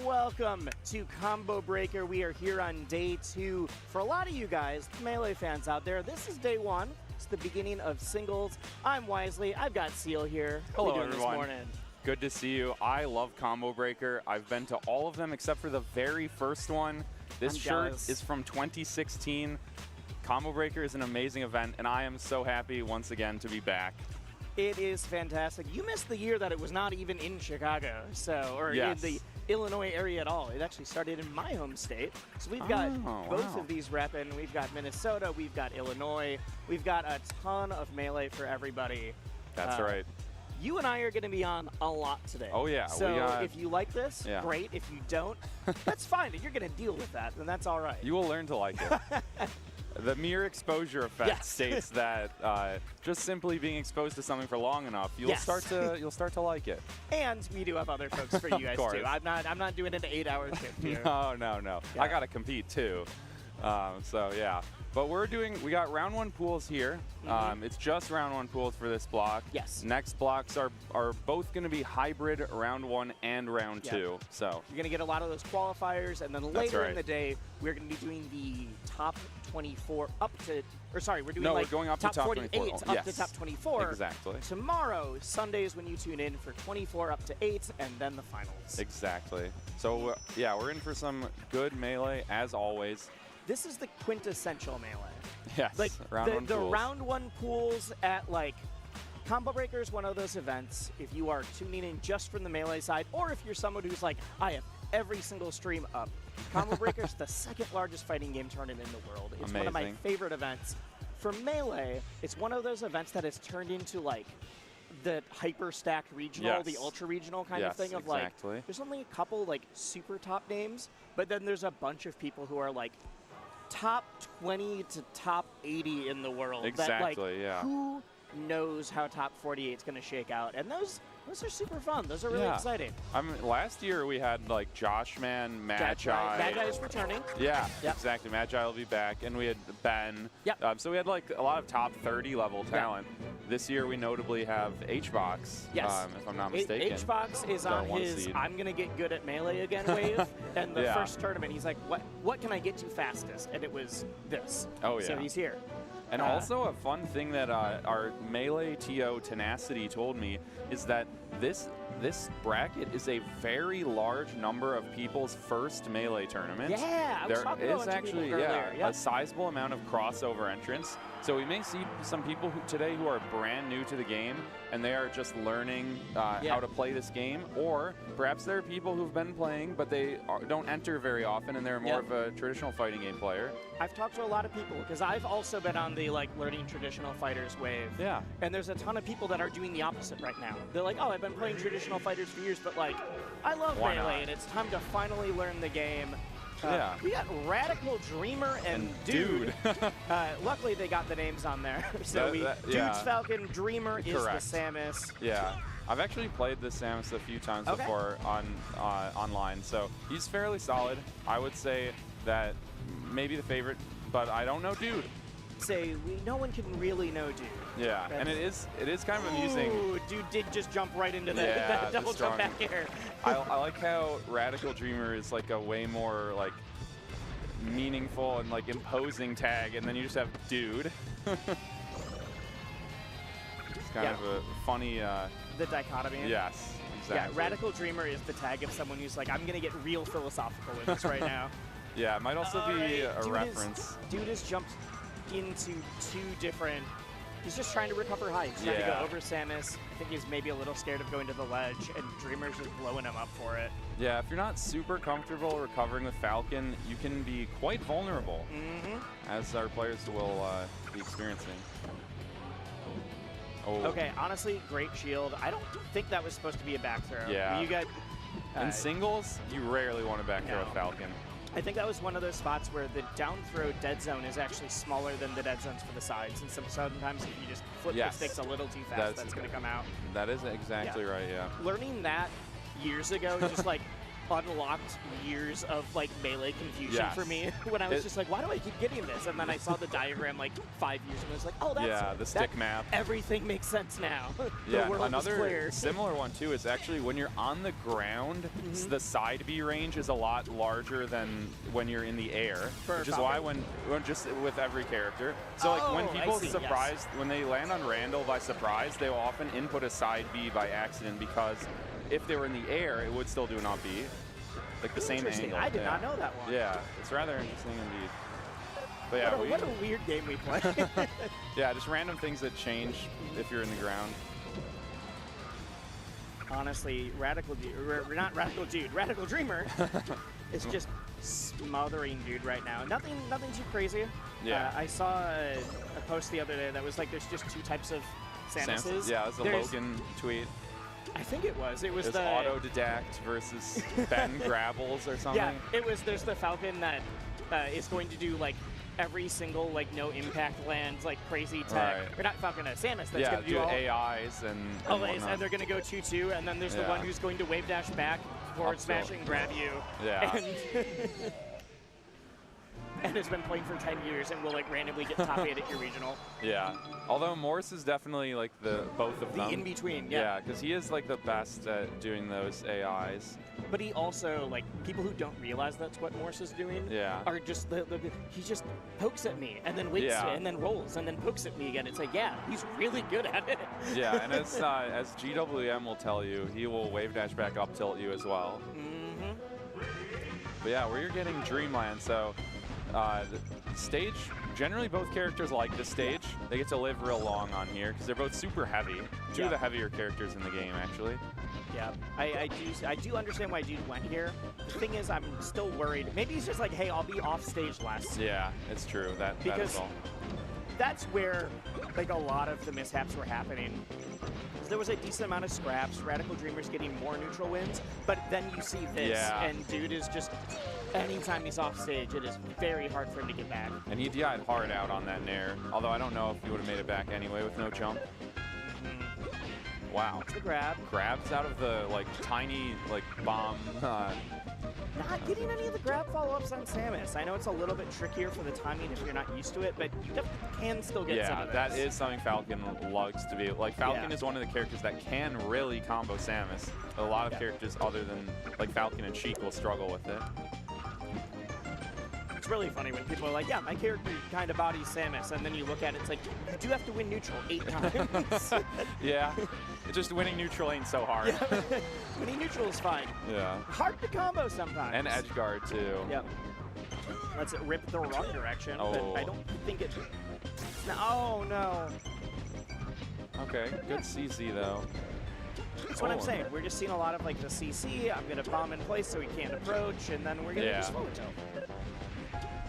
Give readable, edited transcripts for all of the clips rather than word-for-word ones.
Welcome to Combo Breaker. We are here on day 2. For a lot of you guys, Melee fans out there, this is day 1. It's the beginning of singles. I'm Wisely. I've got Seal here. Hello, How are you doing everyone. This morning? Good to see you. I love Combo Breaker. I've been to all of them except for the very first one. This shirt is from 2016. Combo Breaker is an amazing event, and I am so happy once again to be back. It is fantastic. You missed the year that it was not even in Chicago, or Yes. in the Illinois area at all. It actually started in my home state. So we've got both of these repping. We've got Minnesota, we've got Illinois, we've got a ton of Melee for everybody. That's right. You and I are going to be on a lot today. Oh, yeah. So if you like this, great. If you don't, that's fine. You're going to deal with that, and that's all right. You will learn to like it. The mere exposure effect states that just simply being exposed to something for long enough, you'll start to like it. And we do have other folks for you guys too. I'm not doing an 8-hour shift here. No. Yeah. I gotta compete too. So yeah. But we got round 1 pools here. It's just round 1 pools for this block. Yes. Next blocks are both going to be hybrid round 1 and round 2. So you're going to get a lot of those qualifiers, and then later in the day, we're going to be doing the top 24 up to, or sorry, we're doing we're going up top to top 48 24. up to top 24. Exactly. Tomorrow, Sundays when you tune in for 24 up to 8, and then the finals. Exactly. So yeah, we're in for some good Melee as always. This is the quintessential Melee. Yes, like round 1 the pools. round 1 pools at Combo Breaker is one of those events, if you are tuning in just from the Melee side, or if you're someone who's like, I have every single stream up. Combo Breaker is the 2nd largest fighting game tournament in the world. It's one of my favorite events. For Melee, it's one of those events that has turned into the hyper stacked regional, the ultra regional kind of thing of there's only a couple super top names, but then there's a bunch of people who are top 20 to top 80 in the world. Exactly, Who knows how top 48 is going to shake out? And those are super fun. Those are really exciting. Last year we had Joshman, Magi. Magi is returning. Yeah, exactly. Magi will be back. And we had Ben. Yep. So we had a lot of top 30 level talent. This year we notably have H-Box, if I'm not mistaken. H-Box is on his I'm going to get good at Melee again wave. And the first tournament, he's like, what can I get to fastest? And it was this. Oh, yeah. So he's here. And also a fun thing that our Melee TO Tenacity told me is that this bracket is a very large number of people's first Melee tournament. Yeah, I was talking about actually a sizable amount of crossover entrants. So we may see some people today who are brand new to the game and they are just learning how to play this game, or perhaps there are people who've been playing but they don't enter very often and they're more of a traditional fighting game player. I've talked to a lot of people because I've also been on the learning traditional fighters wave. Yeah. And there's a ton of people that are doing the opposite right now. They're like, oh, I've been playing traditional fighters for years, but I love Melee and it's time to finally learn the game. We got Radical Dreamer and Dude. Luckily, they got the names on there. So Dude's Falcon, Dreamer is the Samus. Yeah. I've actually played the Samus a few times before online, so he's fairly solid. I would say that maybe the favorite, but I don't know Dude. No one can really know Dude. Yeah, and it is kind of amusing. Ooh, Dude did just jump right into that double jump back here. I like how Radical Dreamer is a way more meaningful and imposing tag, and then you just have Dude. It's kind of a funny. The dichotomy. Yes, exactly. Yeah, Radical Dreamer is the tag of someone who's like, I'm gonna get real philosophical with this right now. Yeah, it might also be a reference. Dude has jumped into 2 different He's just trying to recover high. He's trying to Yeah. go over Samus. I think he's maybe a little scared of going to the ledge, and Dreamer's just blowing him up for it. Yeah, if you're not super comfortable recovering with Falcon, you can be quite vulnerable, as our players will be experiencing. Oh. Okay, honestly, great shield. I don't think that was supposed to be a back throw. Yeah. You got In singles, you rarely want to back throw a Falcon. I think that was one of those spots where the down throw dead zone is actually smaller than the dead zones for the sides. And sometimes if you just flip the sticks a little too fast, that's going to come out. That is exactly right, yeah. Learning that years ago just like unlocked years of like melee confusion for me when I was just like, why do I keep getting this? And then I saw the diagram like 5 years and I was like, oh, that's the stick map. Everything makes sense now. Yeah, another similar one too is actually when you're on the ground, the side B range is a lot larger than when you're in the air, which is why when just with every character. So like when people when they land on Randall by surprise, they will often input a side B by accident because if they were in the air, it would still do an up B, like the same angle. I did not know that one. Yeah, it's rather interesting indeed. But yeah, what a weird game we play. Yeah, just random things that change if you're in the ground. Honestly, Radical Dreamer is just smothering Dude right now. Nothing too crazy. Yeah. I saw a post the other day that was like, there's just two types of Samuses. Yeah, it was a Logan tweet. I think it was. It was the autodidact versus Ben Grabbles or something. Yeah, there's the Falcon that is going to do like every single like no impact lands like crazy tech. Or not Falcon, Samus. That's going to do all AIs and and they're going to go 2-2, and then there's the one who's going to wave dash back, forward smash and grab you. Yeah. And has been playing for 10 years and will like randomly get top 8 at your regional. Yeah. Although Morse is definitely like both of them. The in-between, Yeah, because he is like the best at doing those AIs. But he also, like, people who don't realize that's what Morse is doing are just, he just pokes at me and then waits and then rolls and then pokes at me again. It's like, yeah, he's really good at it. Yeah, and as GWM will tell you, he will wave dash back up tilt you as well. But yeah, where you're getting Dreamland, so the stage, generally both characters like this stage. They get to live real long on here because they're both super heavy. Two of the heavier characters in the game, actually. Yeah, I do understand why Dude went here. The thing is, I'm still worried. Maybe he's just like, hey, I'll be off stage less. Yeah, it's true. That is all. That's where like a lot of the mishaps were happening. There was a decent amount of scraps, Radical Dreamers getting more neutral wins, but then you see this, and Dude is just, anytime he's off stage, it is very hard for him to get back. And he DI'd hard out on that Nair, although I don't know if he would have made it back anyway with no jump. Wow. That's the grab. Grabs out of the like tiny like bomb. Not getting any of the grab follow-ups on Samus. I know it's a little bit trickier for the timing if you're not used to it, but you can still get some of this. That is something Falcon loves to be. Like, Falcon is one of the characters that can really combo Samus. A lot of characters other than, like, Falcon and Sheik will struggle with it. It's really funny when people are like, yeah, my character kind of bodies Samus, and then you look at it, it's like, you do have to win neutral 8 times. Yeah. Just winning neutral ain't so hard. Yeah. Winning neutral is fine. Yeah. Hard to combo sometimes. And edge guard, too. Yep. Let's rip the wrong direction, but I don't think it... Oh, no. Okay, good CZ, though. That's what I'm saying. We're just seeing a lot of, like, the CC. I'm going to bomb in place so he can't approach, and then we're going to just slow it down.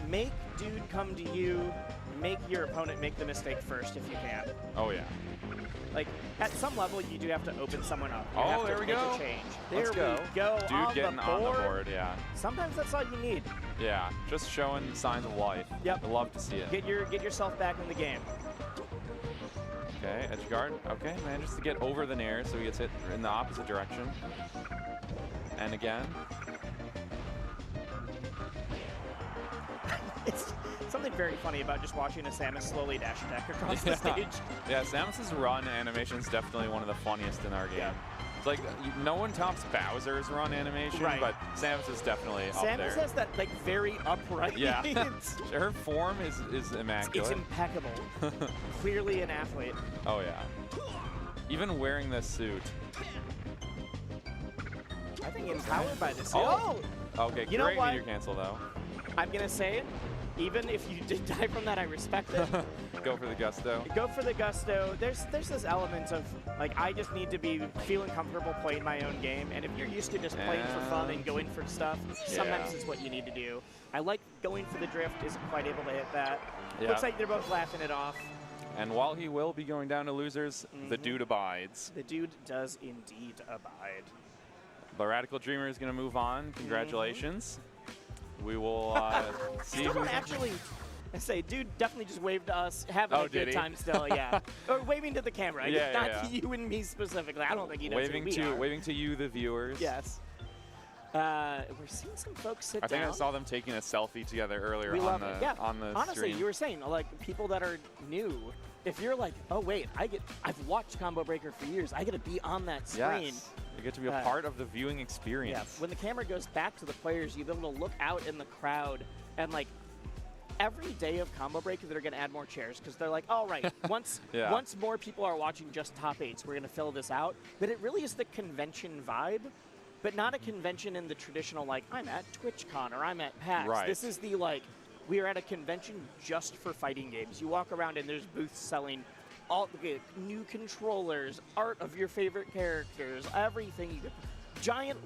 Make Dude come to you. Make your opponent make the mistake first if you can. Oh, yeah. Like, at some level, you do have to open someone up. You have to make a change. There we go. Dude getting on the board, yeah. Sometimes that's all you need. Yeah, just showing signs of life. Yep. I love to see it. Get yourself back in the game. Okay, edge guard. Okay, manages to get over the Nair, so he gets hit in the opposite direction. And again. It's something very funny about just watching a Samus slowly dash attack across the stage. Yeah, Samus's run animation is definitely one of the funniest in our game. It's like, no one tops Bowser's run animation, but Samus is definitely up there. Samus has that, like, very upright. Yeah. Her form is immaculate. It's impeccable. Clearly an athlete. Oh, yeah. Even wearing this suit. I think empowered by this suit. Okay, great meteor cancel, though. I'm going to say it. even if you did die from that, I respect it. Go for the gusto. Go for the gusto. There's this element of, like, I just need to be feeling comfortable playing my own game, and if you're used to just playing for fun and going for stuff, sometimes it's what you need to do. I like going for the drift, isn't quite able to hit that. Yeah. Looks like they're both laughing it off. And while he will be going down to losers, the dude abides. The dude does indeed abide. The Radical Dreamer is going to move on. Congratulations. We will see who actually. I say, dude definitely just waved to us, having a good time still, yeah. Or waving to the camera, not you and me specifically. I don't think he knows who we are. Waving to you, the viewers. Yes. We're seeing some folks sit down. I think I saw them taking a selfie together earlier on the Honestly, stream. you were saying, like, people that are new, if you're like, oh, wait, I've watched Combo Breaker for years. I get to be on that screen. Yes. You get to be a part of the viewing experience. Yeah. When the camera goes back to the players, you'll be able to look out in the crowd and, like, every day of Combo Breaker, they're going to add more chairs because they're like, all right, once more people are watching just top 8s, we're going to fill this out. But it really is the convention vibe, but not a convention in the traditional, like, I'm at TwitchCon or I'm at PAX. Right. This is the, like, we are at a convention just for fighting games. You walk around and there's booths selling all the new controllers, art of your favorite characters, everything. Giant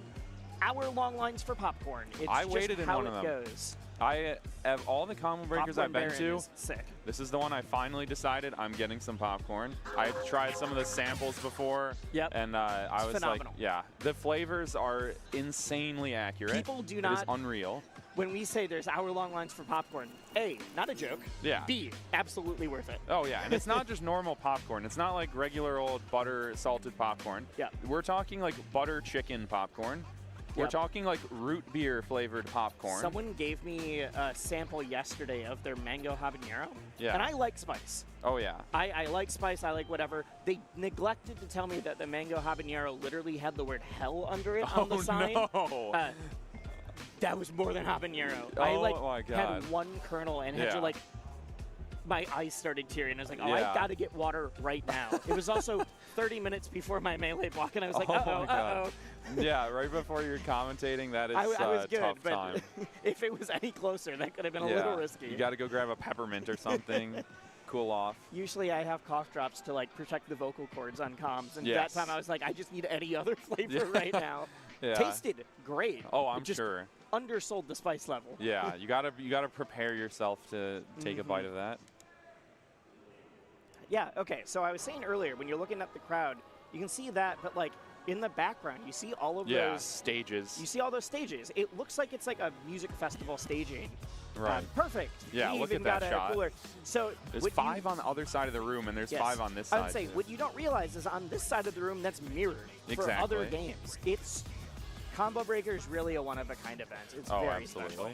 hour-long lines for popcorn. It's I just waited in how one it of them. goes. I have all the Combo Breakers Popcorn I've been Baron to. is sick. This is the one I finally decided I'm getting some popcorn. I've tried some of the samples before. Yep. And I was phenomenal. like, yeah, the flavors are insanely accurate. People do It not. is unreal. When we say there's hour-long lines for popcorn, A, not a joke. Yeah. B, absolutely worth it. Oh, yeah. And it's not just normal popcorn. It's not like regular old butter salted popcorn. Yeah. We're talking like butter chicken popcorn. We're talking like root beer flavored popcorn. Someone gave me a sample yesterday of their mango habanero. Yeah. And I like spice. Oh, yeah. I like spice. I like whatever. They neglected to tell me that the mango habanero literally had the word hell under it on the sign. No. That was more than habanero. Oh, I like my God. had one kernel and had to like, my eyes started tearing. I was like, oh, I got to get water right now. It was also 30 minutes before my melee block, and I was like, uh-oh, uh-oh. Yeah, right before you're commentating, that is I was good, tough but time. if it was any closer, that could have been a little risky. You got to go grab a peppermint or something, cool off. Usually I have cough drops to like protect the vocal cords on comms, and that time I was like, I just need any other flavor right now. Yeah. Tasted great. Oh, I'm sure. Undersold the spice level. Yeah, you gotta prepare yourself to take a bite of that. Yeah. Okay. So I was saying earlier, when you're looking at the crowd, you can see that, but like in the background, you see all of those stages. You see all those stages. It looks like it's like a music festival staging. Right. Perfect. Yeah. We Look even at that got shot. A cooler. So there's 5 on the other side of the room, and there's 5 on this side. I would say what you don't realize is on this side of the room that's mirrored for other games. It's Combo Breaker is really a one-of-a-kind event. It's very special.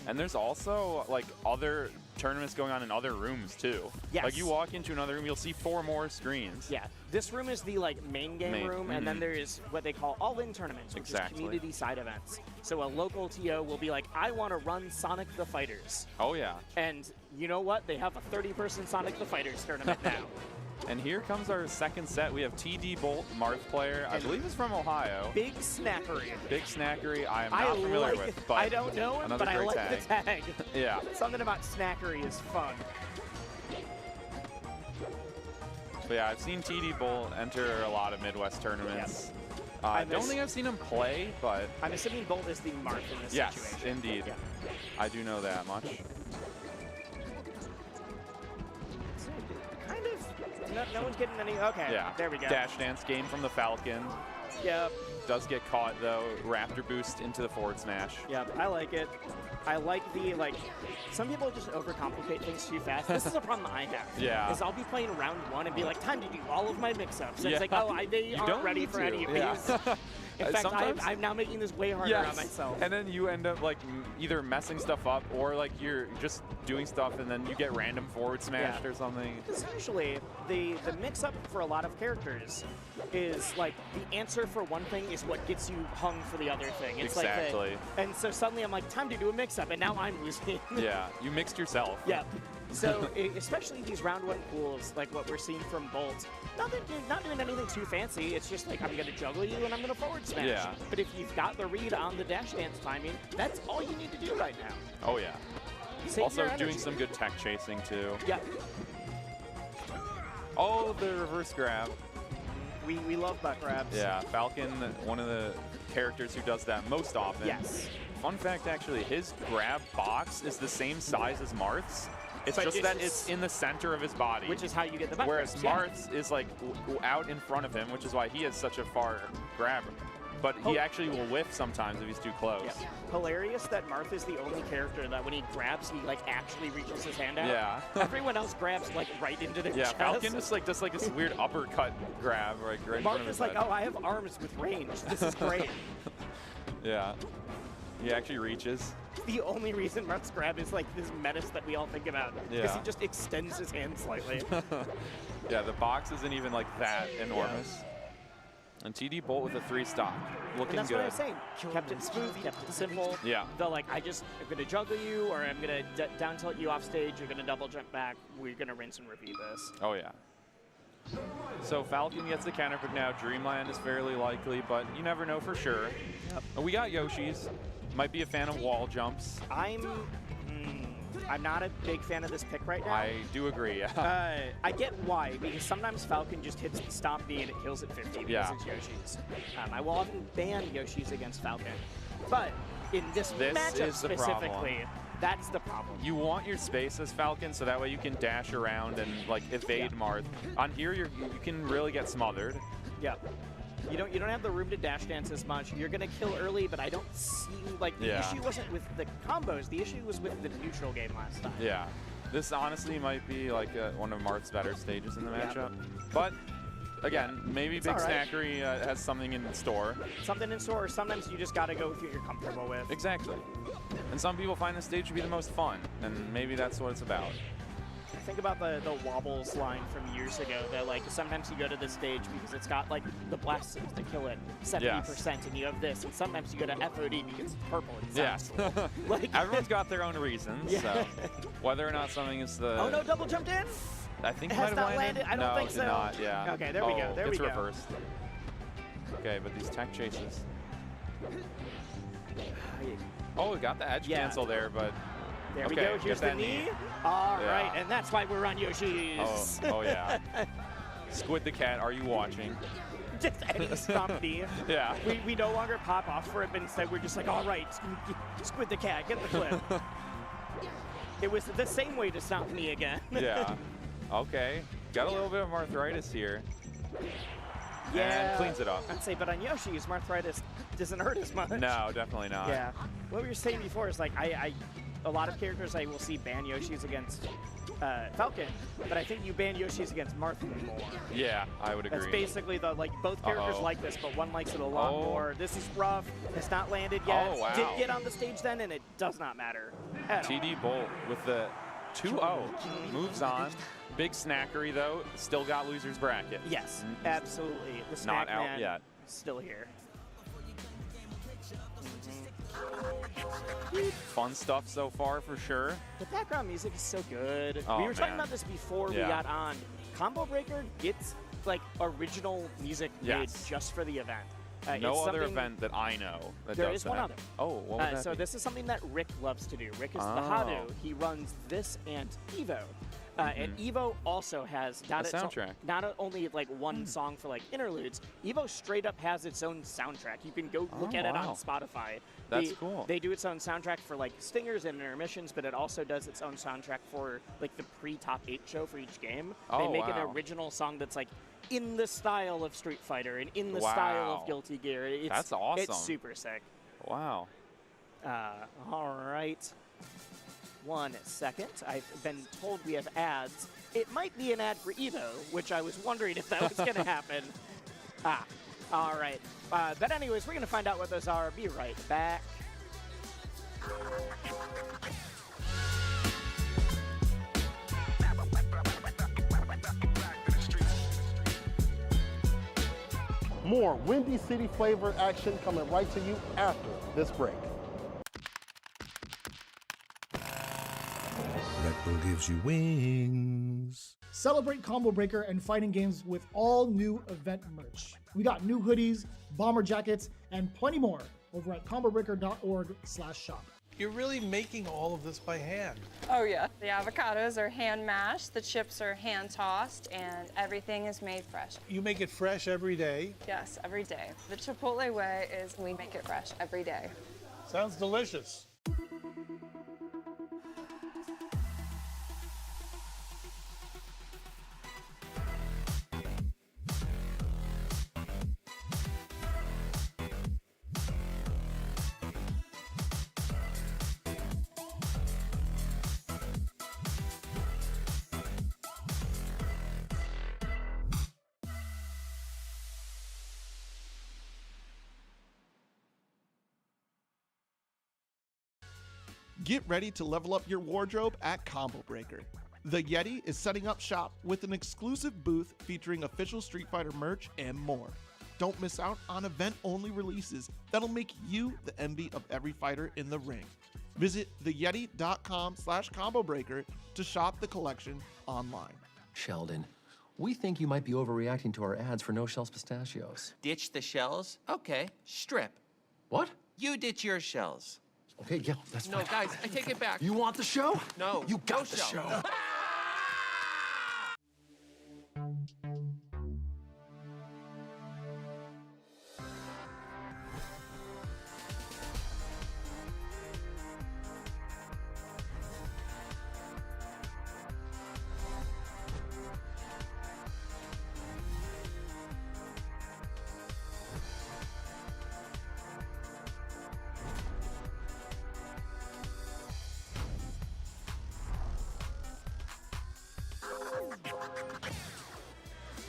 And there's also like other tournaments going on in other rooms too. Yes. Like you walk into another room, you'll see 4 more screens. Yeah. This room is the like main game room, and then there is what they call all-in tournaments, which is community side events. So a local TO will be like, I want to run Sonic the Fighters. Oh yeah. And you know what? They have a 30-person Sonic the Fighters tournament now. And here comes our second set. We have TD Bolt, Marth player. I believe he's from Ohio. Big Snackery. Big Snackery. I am not familiar with, but I don't know him, but I like the tag. Yeah. Something about Snackery is fun. But yeah, I've seen TD Bolt enter a lot of Midwest tournaments. I don't think I've seen him play, but I'm assuming Bolt is the Marth in this situation. Yes, indeed. Yeah. I do know that much. No one's getting any. Okay. Yeah. There we go. Dash dance game from the Falcon. Yep. Does get caught though. Raptor boost into the forward smash. Yep. I like it. I like the some people just overcomplicate things too fast. This is a problem I have. Yeah. Is I'll be playing round 1 and be like, time to do all of my mix-ups. And it's like, oh, they aren't ready for any of these. In fact, I'm now making this way harder on myself. And then you end up like either messing stuff up or like you're just doing stuff and then you get random forward smashed or something. Essentially, the mix-up for a lot of characters is like the answer for one thing is what gets you hung for the other thing. It's exactly. And so suddenly I'm like, time to do a mix-up, and now I'm losing. Yeah, you mixed yourself. Yeah. So especially these round 1 pools, like what we're seeing from Bolt, not doing anything too fancy. It's just like, I'm going to juggle you and I'm going to forward smash. Yeah. But if you've got the read on the dash dance timing, that's all you need to do right now. Oh, yeah. Save Also your doing energy. some good tech chasing too. Yeah. Oh, the reverse grab. We love butt grabs. Yeah, Falcon, one of the characters who does that most often. Yes. Fun fact, actually, his grab box is the same size as Marth's. It's But just it's that just- it's in the center of his body. Which is how you get the butt Whereas grabs, yeah. Marth's is like out in front of him, which is why he has such a far grab. But he actually will whiff sometimes if he's too close. Yeah. Hilarious that Marth is the only character that when he grabs, he like actually reaches his hand out. Yeah. Everyone else grabs like right into their Yeah, chest. Falcon just like does like this weird uppercut grab right in front of Marth his is like, head. oh, I have arms with range. This is great. Yeah. He actually reaches. The only reason Marth's grab is like this menace that we all think about. Because Yeah. he just extends his hand slightly. Yeah, the box isn't even like that enormous. And TD Bolt with a 3-stock. Looking And that's good. what I was saying. Kept it smooth, kept it simple. Yeah. The like, I'm going to juggle you, or I'm going to down tilt you off stage, you're going to double jump back, we're going to rinse and repeat this. Oh, yeah. So Falcon gets the counter pick now. Dreamland is fairly likely, but you never know for sure. Yep. We got Yoshi's. Might be a fan of wall jumps. I'm not a big fan of this pick right now. I do agree. Yeah. I get why, because sometimes Falcon just hits the stomp knee and it kills at 50 because Yeah. it's Yoshi's. I will often ban Yoshi's against Falcon. But in this matchup is the specifically, problem. that's the problem. You want your space as Falcon, so that way you can dash around and like evade Marth. On here, you can really get smothered. Yep. You don't have the room to dash dance as much. You're gonna kill early, but I don't see like the issue wasn't with the combos. The issue was with the neutral game last time. Yeah. This honestly might be like one of Marth's better stages in the matchup. But again, maybe Big Snackery has something in store. Something in store. Sometimes you just gotta go with what you're comfortable with. Exactly. And some people find the stage to be the most fun, and maybe that's what it's about. Think about the wobbles line from years ago. That like sometimes you go to this stage because it's got like the blasts to kill it 70%, and you have this, and sometimes you go to FOD because it's purple. And Yes. like Everyone's got their own reasons. Yeah. So whether or not something is the oh no, double jumped in. I think It it might has have not landed. landed? I don't no, think it so. did not. Yeah. Okay, there we go. There we it's go. reversed. Okay, but these tech chases. Oh, we got the edge cancel there, but there we okay, go. Here's get the that knee. All Yeah. right, and that's why we're on Yoshi's. Oh yeah. Squid the Cat, are you watching? Just any stomp knee. Yeah. We no longer pop off for it, but instead we're just like, all right, Squid the Cat, get the clip. It was the same way to stomp knee again. Yeah. Okay. Got a little bit of arthritis here. Yeah. And cleans it up. I'd say, but on Yoshi's, arthritis doesn't hurt as much. No, definitely not. Yeah. What we were saying before is like, a lot of characters I will see ban Yoshi's against Falcon, but I think you ban Yoshi's against Marth more. Yeah, I would agree. That's basically the, like, both characters like this, but one likes it a lot more. This is rough. It's not landed yet. Oh, wow. Did get on the stage then, and it does not matter at all. TD Bolt with the 2-0. Moves on. Big Snackery, though. Still got loser's bracket. Yes, absolutely. The Snack Not out Man yet. Still here. Fun stuff so far, for sure. The background music is so good. Oh, we were talking man. about this before we Yeah. got on. Combo Breaker gets like original music made just for the event. No it's other something- event that I know that There does is that. one other. Oh, what would that So be? this is something that Rick loves to do. Rick is the Oh. Hadu. He runs this and Evo. And Evo also has not, soundtrack. not only like one song for like interludes. Evo straight up has its own soundtrack. You can go look at it on Spotify. That's cool. They do its own soundtrack for like stingers and intermissions, but it also does its own soundtrack for like the pre-top 8 show for each game. They make an original song that's like in the style of Street Fighter and in the style of Guilty Gear. That's awesome. It's super sick. Wow. All right. 1 second. I've been told we have ads. It might be an ad for Evo, which I was wondering if that was going to happen. All right. But anyways, we're going to find out what those are. Be right back. More Windy City flavored action coming right to you after this break. Red Bull gives you wings. Celebrate Combo Breaker and fighting games with all new event merch. We got new hoodies, bomber jackets, and plenty more over at combobreaker.org/shop. You're really making all of this by hand. Oh yeah. The avocados are hand mashed, the chips are hand tossed, and everything is made fresh. You make it fresh every day. Yes, every day. The Chipotle way is we make it fresh every day. Sounds delicious. Get ready to level up your wardrobe at Combo Breaker. The Yeti is setting up shop with an exclusive booth featuring official Street Fighter merch and more. Don't miss out on event-only releases that'll make you the envy of every fighter in the ring. Visit theyeti.com/combobreaker to shop the collection online. Sheldon, we think you might be overreacting to our ads for no-shells pistachios. Ditch the shells? Okay, strip. What? You ditch your shells. Okay, yeah, that's No, fine. guys, I take it back. You want the show? No. You got no the shell. show.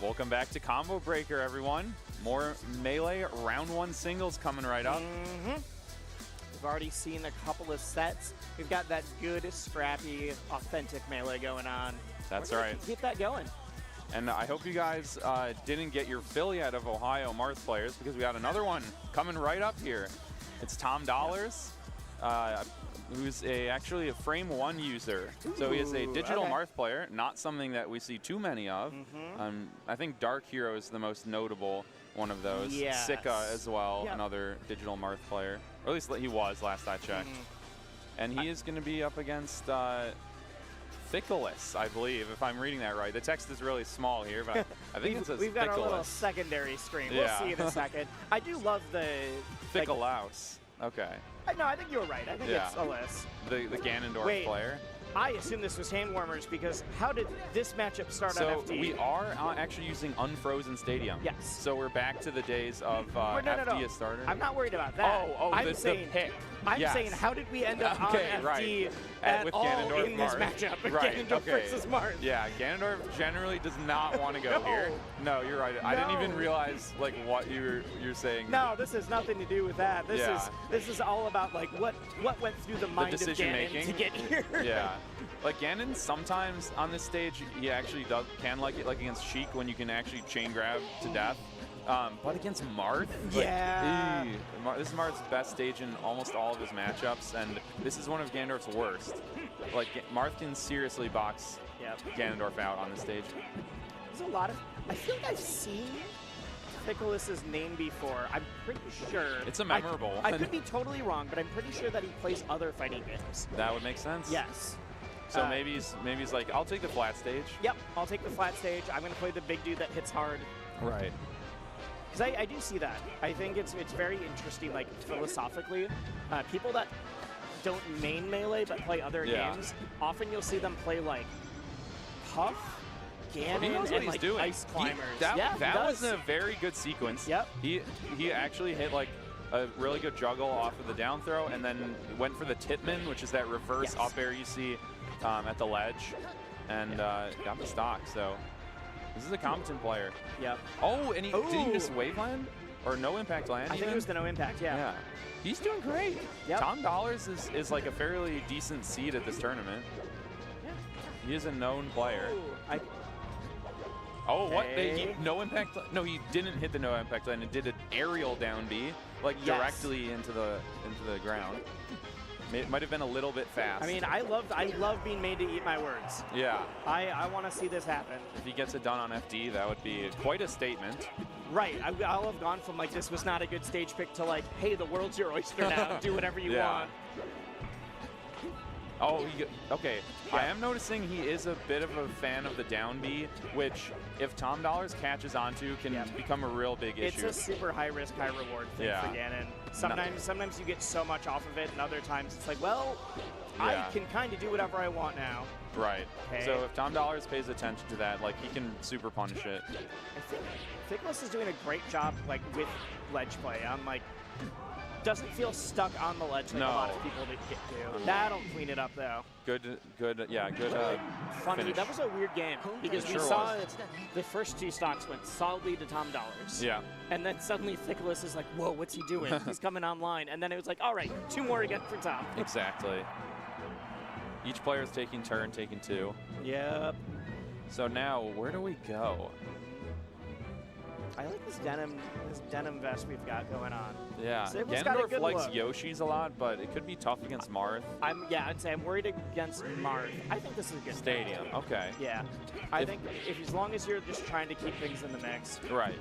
Welcome back to Combo Breaker, everyone. More Melee Round 1 singles coming right up. We've already seen a couple of sets. We've got that good, scrappy, authentic Melee going on. That's We're gonna right. Keep that going. And I hope you guys didn't get your fill yet of Ohio Marth players, because we got another one coming right up here. It's Tom Dollars, who's actually a Frame 1 user. So he is a digital okay. Marth player, not something that we see too many of. I think Dark Hero is the most notable one of those. Yes. Sika as well, Yep. another digital Marth player. Or at least he was last I checked. And he is going to be up against Thickles, I believe, if I'm reading that right. The text is really small here, but I think it says We've got our little Thickles. secondary screen. Yeah. We'll see in a second. I do love the... Thicklehouse. Okay. No, I think you were right. I think Yeah. it's Alyss. The Ganondorf Wait. player. I assume this was hand warmers because how did this matchup start So on FD? we are actually using Unfrozen Stadium. Yes. So we're back to the days of no, FD as starter. I'm not worried about that. I'm the saying, pick. I'm Yes. saying, how did we end up Okay, on FD right. at With all Ganondorf in this Marth. matchup? Right, Ganondorf okay. versus Marth. Yeah, Ganondorf generally does not want to go No. here. No, you're right. I didn't even No. realize like what you're saying. No, this has nothing to do with that. Yeah. This is all about like what went through the mind of decision Ganon making to get here. Yeah. Like Ganon sometimes on this stage he actually can like it like against Sheik when you can actually chain grab to death. But against Marth, Yeah. this is Marth's best stage in almost all of his matchups, and this is one of Ganondorf's worst. Like Marth can seriously box Ganondorf out on the stage. There's a lot of. I feel like I've seen Nicholas's name before. I'm pretty sure. It's a memorable I one. could be totally wrong, but I'm pretty sure that he plays other fighting games. That would make sense. Yes. So maybe he's like, I'll take the flat stage. Yep, I'll take the flat stage. I'm going to play the big dude that hits hard. Right. Because I do see that. I think it's very interesting, like, philosophically. People that don't main Melee but play other games, often you'll see them play, like, Puff, Ganon, He knows what and, he's like, doing. Ice Climbers. That was a very good sequence. Yep. He actually hit, like, a really good juggle off of the down throw and then went for the Titman, which is that reverse up air you see at the ledge, and got the stock. So this is a competent player. Yep. Oh, and did he miss wave land? Or no impact land? I think it was the no impact, yeah. He's doing great. Yep. Tom Dollars is like a fairly decent seed at this tournament. Yeah. He is a known player. What? No impact? No, he didn't hit the no impact land and did an aerial down B, like directly into the ground. It might have been a little bit fast. I mean, I love being made to eat my words. Yeah. I want to see this happen. If he gets it done on FD, that would be quite a statement. Right. I'll have gone from like this was not a good stage pick to like, hey, the world's your oyster now. Do whatever you want. Oh, okay. I am noticing he is a bit of a fan of the down B, which if Tom Dollars catches onto can become a real big issue. It's a super high risk, high reward thing for Ganon. Sometimes you get so much off of it, and other times it's like, well, I can kind of do whatever I want now. Right. Okay. So if Tom Dollars pays attention to that, like he can super punish it. I think Thickness is doing a great job, like with ledge play. I'm like, doesn't feel stuck on the ledge like a lot of people get to. That'll clean it up though. Good. Funny, finish. that was a weird game because we saw the first 2 stocks went solidly to Tom Dollars. Yeah. And then suddenly Thickness is like, whoa, what's he doing? He's coming online. And then it was like, all right, 2 more again for Tom. Exactly. Each player is taking 2. Yep. So now, where do we go? I like this denim vest we've got going on. Yeah, Ganondorf likes Yoshi's a lot, but it could be tough against Marth. I'd say I'm worried against Marth. I think this is a good Stadium. game. Okay. Yeah, I think as long as you're just trying to keep things in the mix. Right.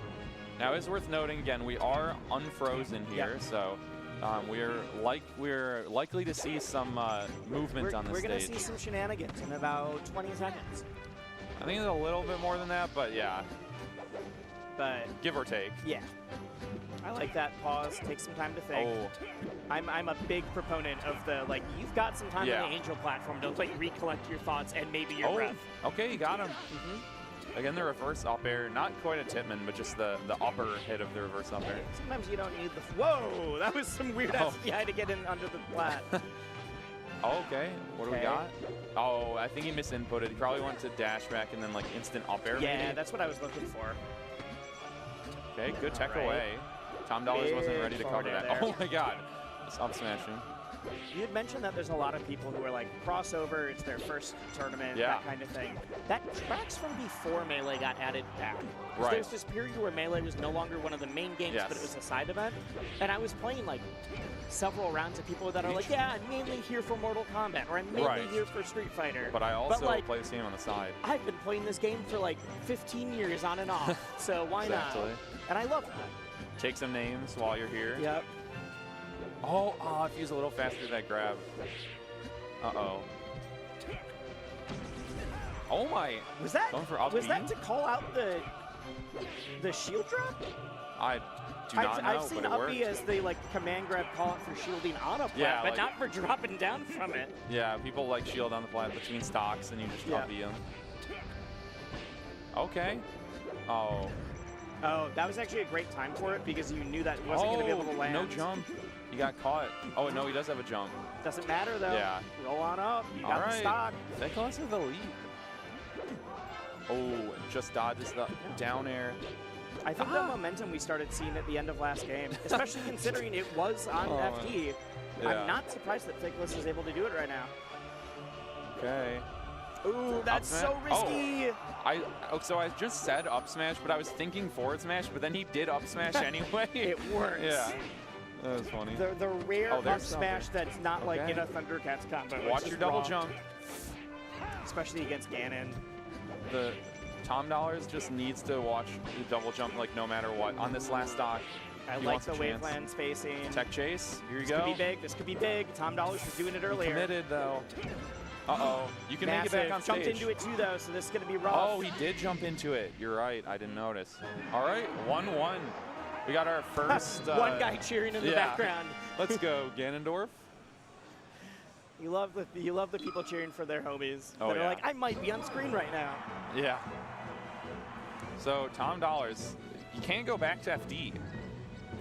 Now, it's worth noting again, we are unfrozen here, so we're likely to see some movement on the stage. We're gonna see some shenanigans in about 20 seconds. I think it's a little bit more than that, but yeah. But give or take. Yeah. I like that pause. Take some time to think. Oh. I'm a big proponent of the, like, you've got some time on the Angel platform to, like, recollect your thoughts and maybe your breath. Okay, you got him. Again, the reverse up air, not quite a Tipman, but just the upper hit of the reverse up air. Sometimes you don't need the, whoa, that was some weird SPI to get in under the flat. Okay, what do we got? Oh, I think he misinputted. He probably went to dash back and then, like, instant up air. Yeah, that's what I was looking for. Okay, good tech away. Tom Dollars wasn't ready to cover that. There. Oh my god. It's up smashing. You had mentioned that there's a lot of people who are like crossover, it's their first tournament, that kind of thing. That tracks from before Melee got added back. Right. There's this period where Melee was no longer one of the main games, but it was a side event. And I was playing like several rounds of people that are like, yeah, I'm mainly here for Mortal Kombat, or I'm mainly here for Street Fighter. But I also play this game on the side. I've been playing this game for like 15 years on and off, so why not? And I love that. Take some names while you're here. Yep. Oh, if he was a little faster that grab. Uh-oh. Oh my. Was that to call out the shield drop? I do not know, I've seen but it Rpie worked. as the command grab call out for shielding on a plat, but not for dropping down from it. Yeah, people like shield on the plat between stocks and you just Rpie them. Okay. Oh. Oh, that was actually a great time for it because you knew that it wasn't going to be able to land. No jump. He got caught. Oh, no, he does have a jump. Doesn't matter, though. Yeah. Roll on up. You got the stock. Thickness with the lead. Oh, just dodges the down air. I think the momentum we started seeing at the end of last game, especially considering it was on FD, I'm not surprised that Thickness is able to do it right now. Okay. Ooh, that's so risky. So I just said up smash, but I was thinking forward smash, but then he did up smash anyway. It works. Yeah. That was funny. The rare up smash that's not like in a Thundercats combo. Watch your double jump. Especially against Ganon. The Tom Dollars just needs to watch the double jump like no matter what. On this last stock, I like the waveland spacing. Tech chase. Here you go. This could be big. This could be big. Tom Dollars was doing it earlier. Committed though. Uh-oh. You can make it back on stage. Jumped into it too, though, so this is going to be rough. Oh, he did jump into it. You're right. I didn't notice. All right, 1-1. We got our first... one guy cheering in the background. Let's go, Ganondorf. You love the people cheering for their homies. Oh, that are like, I might be on screen right now. Yeah. So, Tom Dollars, you can't go back to FD.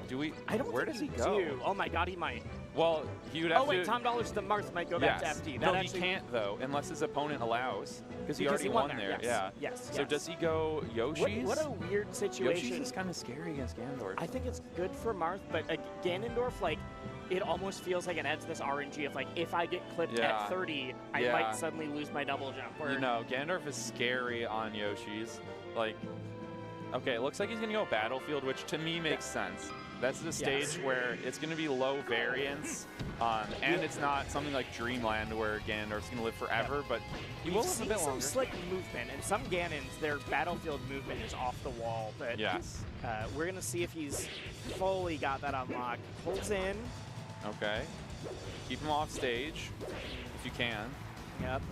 Do we? I don't Where think does he go? do. Oh my god, he might. Well, he would have to... Oh wait, Tom Dollars the Marth might go back to FD. No, he can't though, unless his opponent allows. Because he already won there. Yeah. Yes. So does he go Yoshi's? What a weird situation. Yoshi's is kind of scary against Ganondorf. I think it's good for Marth, but Ganondorf, like, it almost feels like it adds this RNG of like, if I get clipped at 30, I might suddenly lose my double jump. Or... You know, Ganondorf is scary on Yoshi's. Like, okay, it looks like he's gonna go Battlefield, which to me makes sense. That's the stage where it's going to be low variance, and it's not something like Dreamland where Ganondorf's going to live forever, but he will live a bit longer. Some slick movement, and some Ganons, their Battlefield movement is off the wall, but we're going to see if he's fully got that unlocked. Holds in. Okay. Keep him off stage if you can. Yep.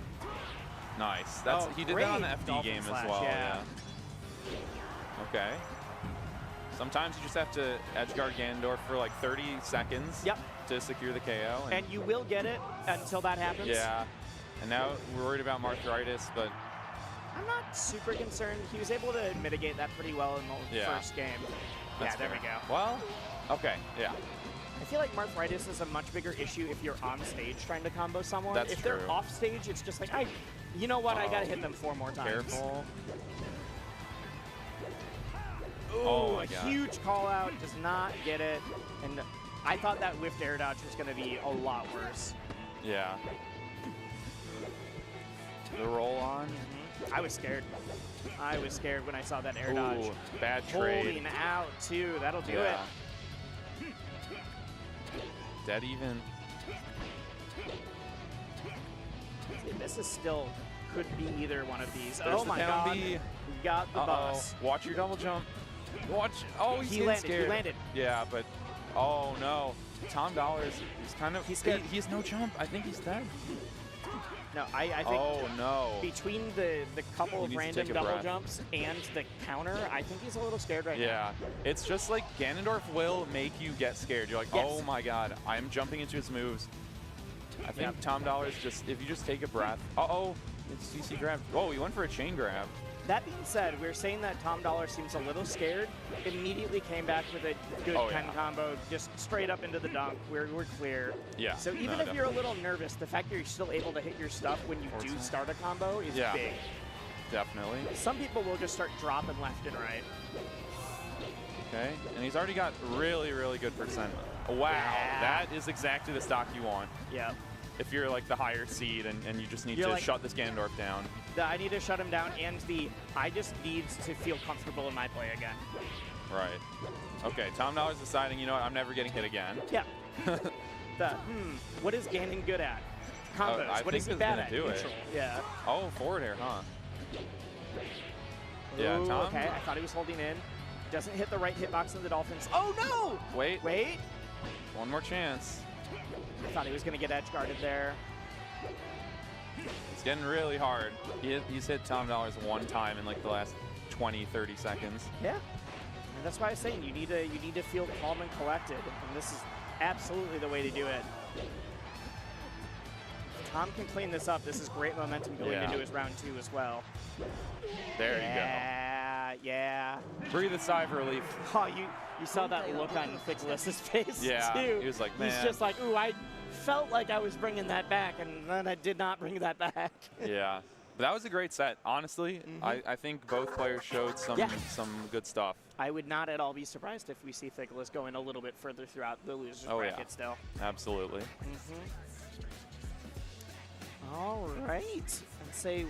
Nice. That's he did that on the FD Dolphin game slash, as well. yeah. Okay. Sometimes you just have to edgeguard Ganondorf for like 30 seconds to secure the KO. And you will get it until that happens. Yeah. And now we're worried about arthritis, but I'm not super concerned. He was able to mitigate that pretty well in the first game. That's there fair. we go. Well, okay, yeah. I feel like arthritis is a much bigger issue if you're on stage trying to combo someone. That's if true. they're off stage, it's just like, you know what, I gotta hit them 4 more times. Careful. Ooh, oh my a God. huge call out, does not get it. And I thought that whiffed air dodge was gonna be a lot worse. Yeah. The roll on. I was scared. I was scared when I saw that air dodge. Bad trade. Holding out too, that'll do it. Dead even. See, this is still, could be either one of these. There's oh my the God, down B. we got the bus. Watch your double jump. Watch, he's he getting landed, scared. he landed. Yeah, but, oh no. Tom Dollars, he's kind of, he's scared. He has no jump. I think he's dead. No, I think oh no. between the couple of random double jumps and the counter, I think he's a little scared right now. Yeah, it's just like Ganondorf will make you get scared. You're like, oh my God, I'm jumping into his moves. I think Tom Dollars just, if you just take a breath. It's CC grab. Oh, he went for a chain grab. That being said, we're saying that Tom Dollar seems a little scared. Immediately came back with a good pen combo, just straight up into the dunk. We're clear. Yeah. So even if you're a little nervous, the fact that you're still able to hit your stuff when you do start a combo is big. Definitely. Some people will just start dropping left and right. Okay, and he's already got really, really good percent. Wow, that is exactly the stock you want. Yeah. If you're like the higher seed and you just need to shut this Ganondorf down. I need to shut him down, and I just need to feel comfortable in my play again. Right. Okay, Tom Dollar's deciding, you know what, I'm never getting hit again. Yeah. What is Ganon good at? Combos. I what is he think bad gonna at? do Neutral. it. Yeah. Oh, forward air, huh? Yeah, Ooh, Tom. okay, I thought he was holding in. Doesn't hit the right hitbox of the Dolphins. Oh no! Wait. One more chance. I thought he was going to get edge guarded there. It's getting really hard. He's hit Tom Dollars one time in like the last 20, 30 seconds. Yeah. And that's why I was saying you need to feel calm and collected, and this is absolutely the way to do it. If Tom can clean this up, this is great momentum going into his round 2 as well. There you go. Yeah. Breathe a sigh of relief. Oh, you saw that look on Thicklis's face too. He was like, man. He's just like, ooh, I felt like I was bringing that back, and then I did not bring that back. Yeah. But that was a great set, honestly. I think both players showed some good stuff. I would not at all be surprised if we see Thicklis going a little bit further throughout the losers bracket still. Absolutely. All right. And say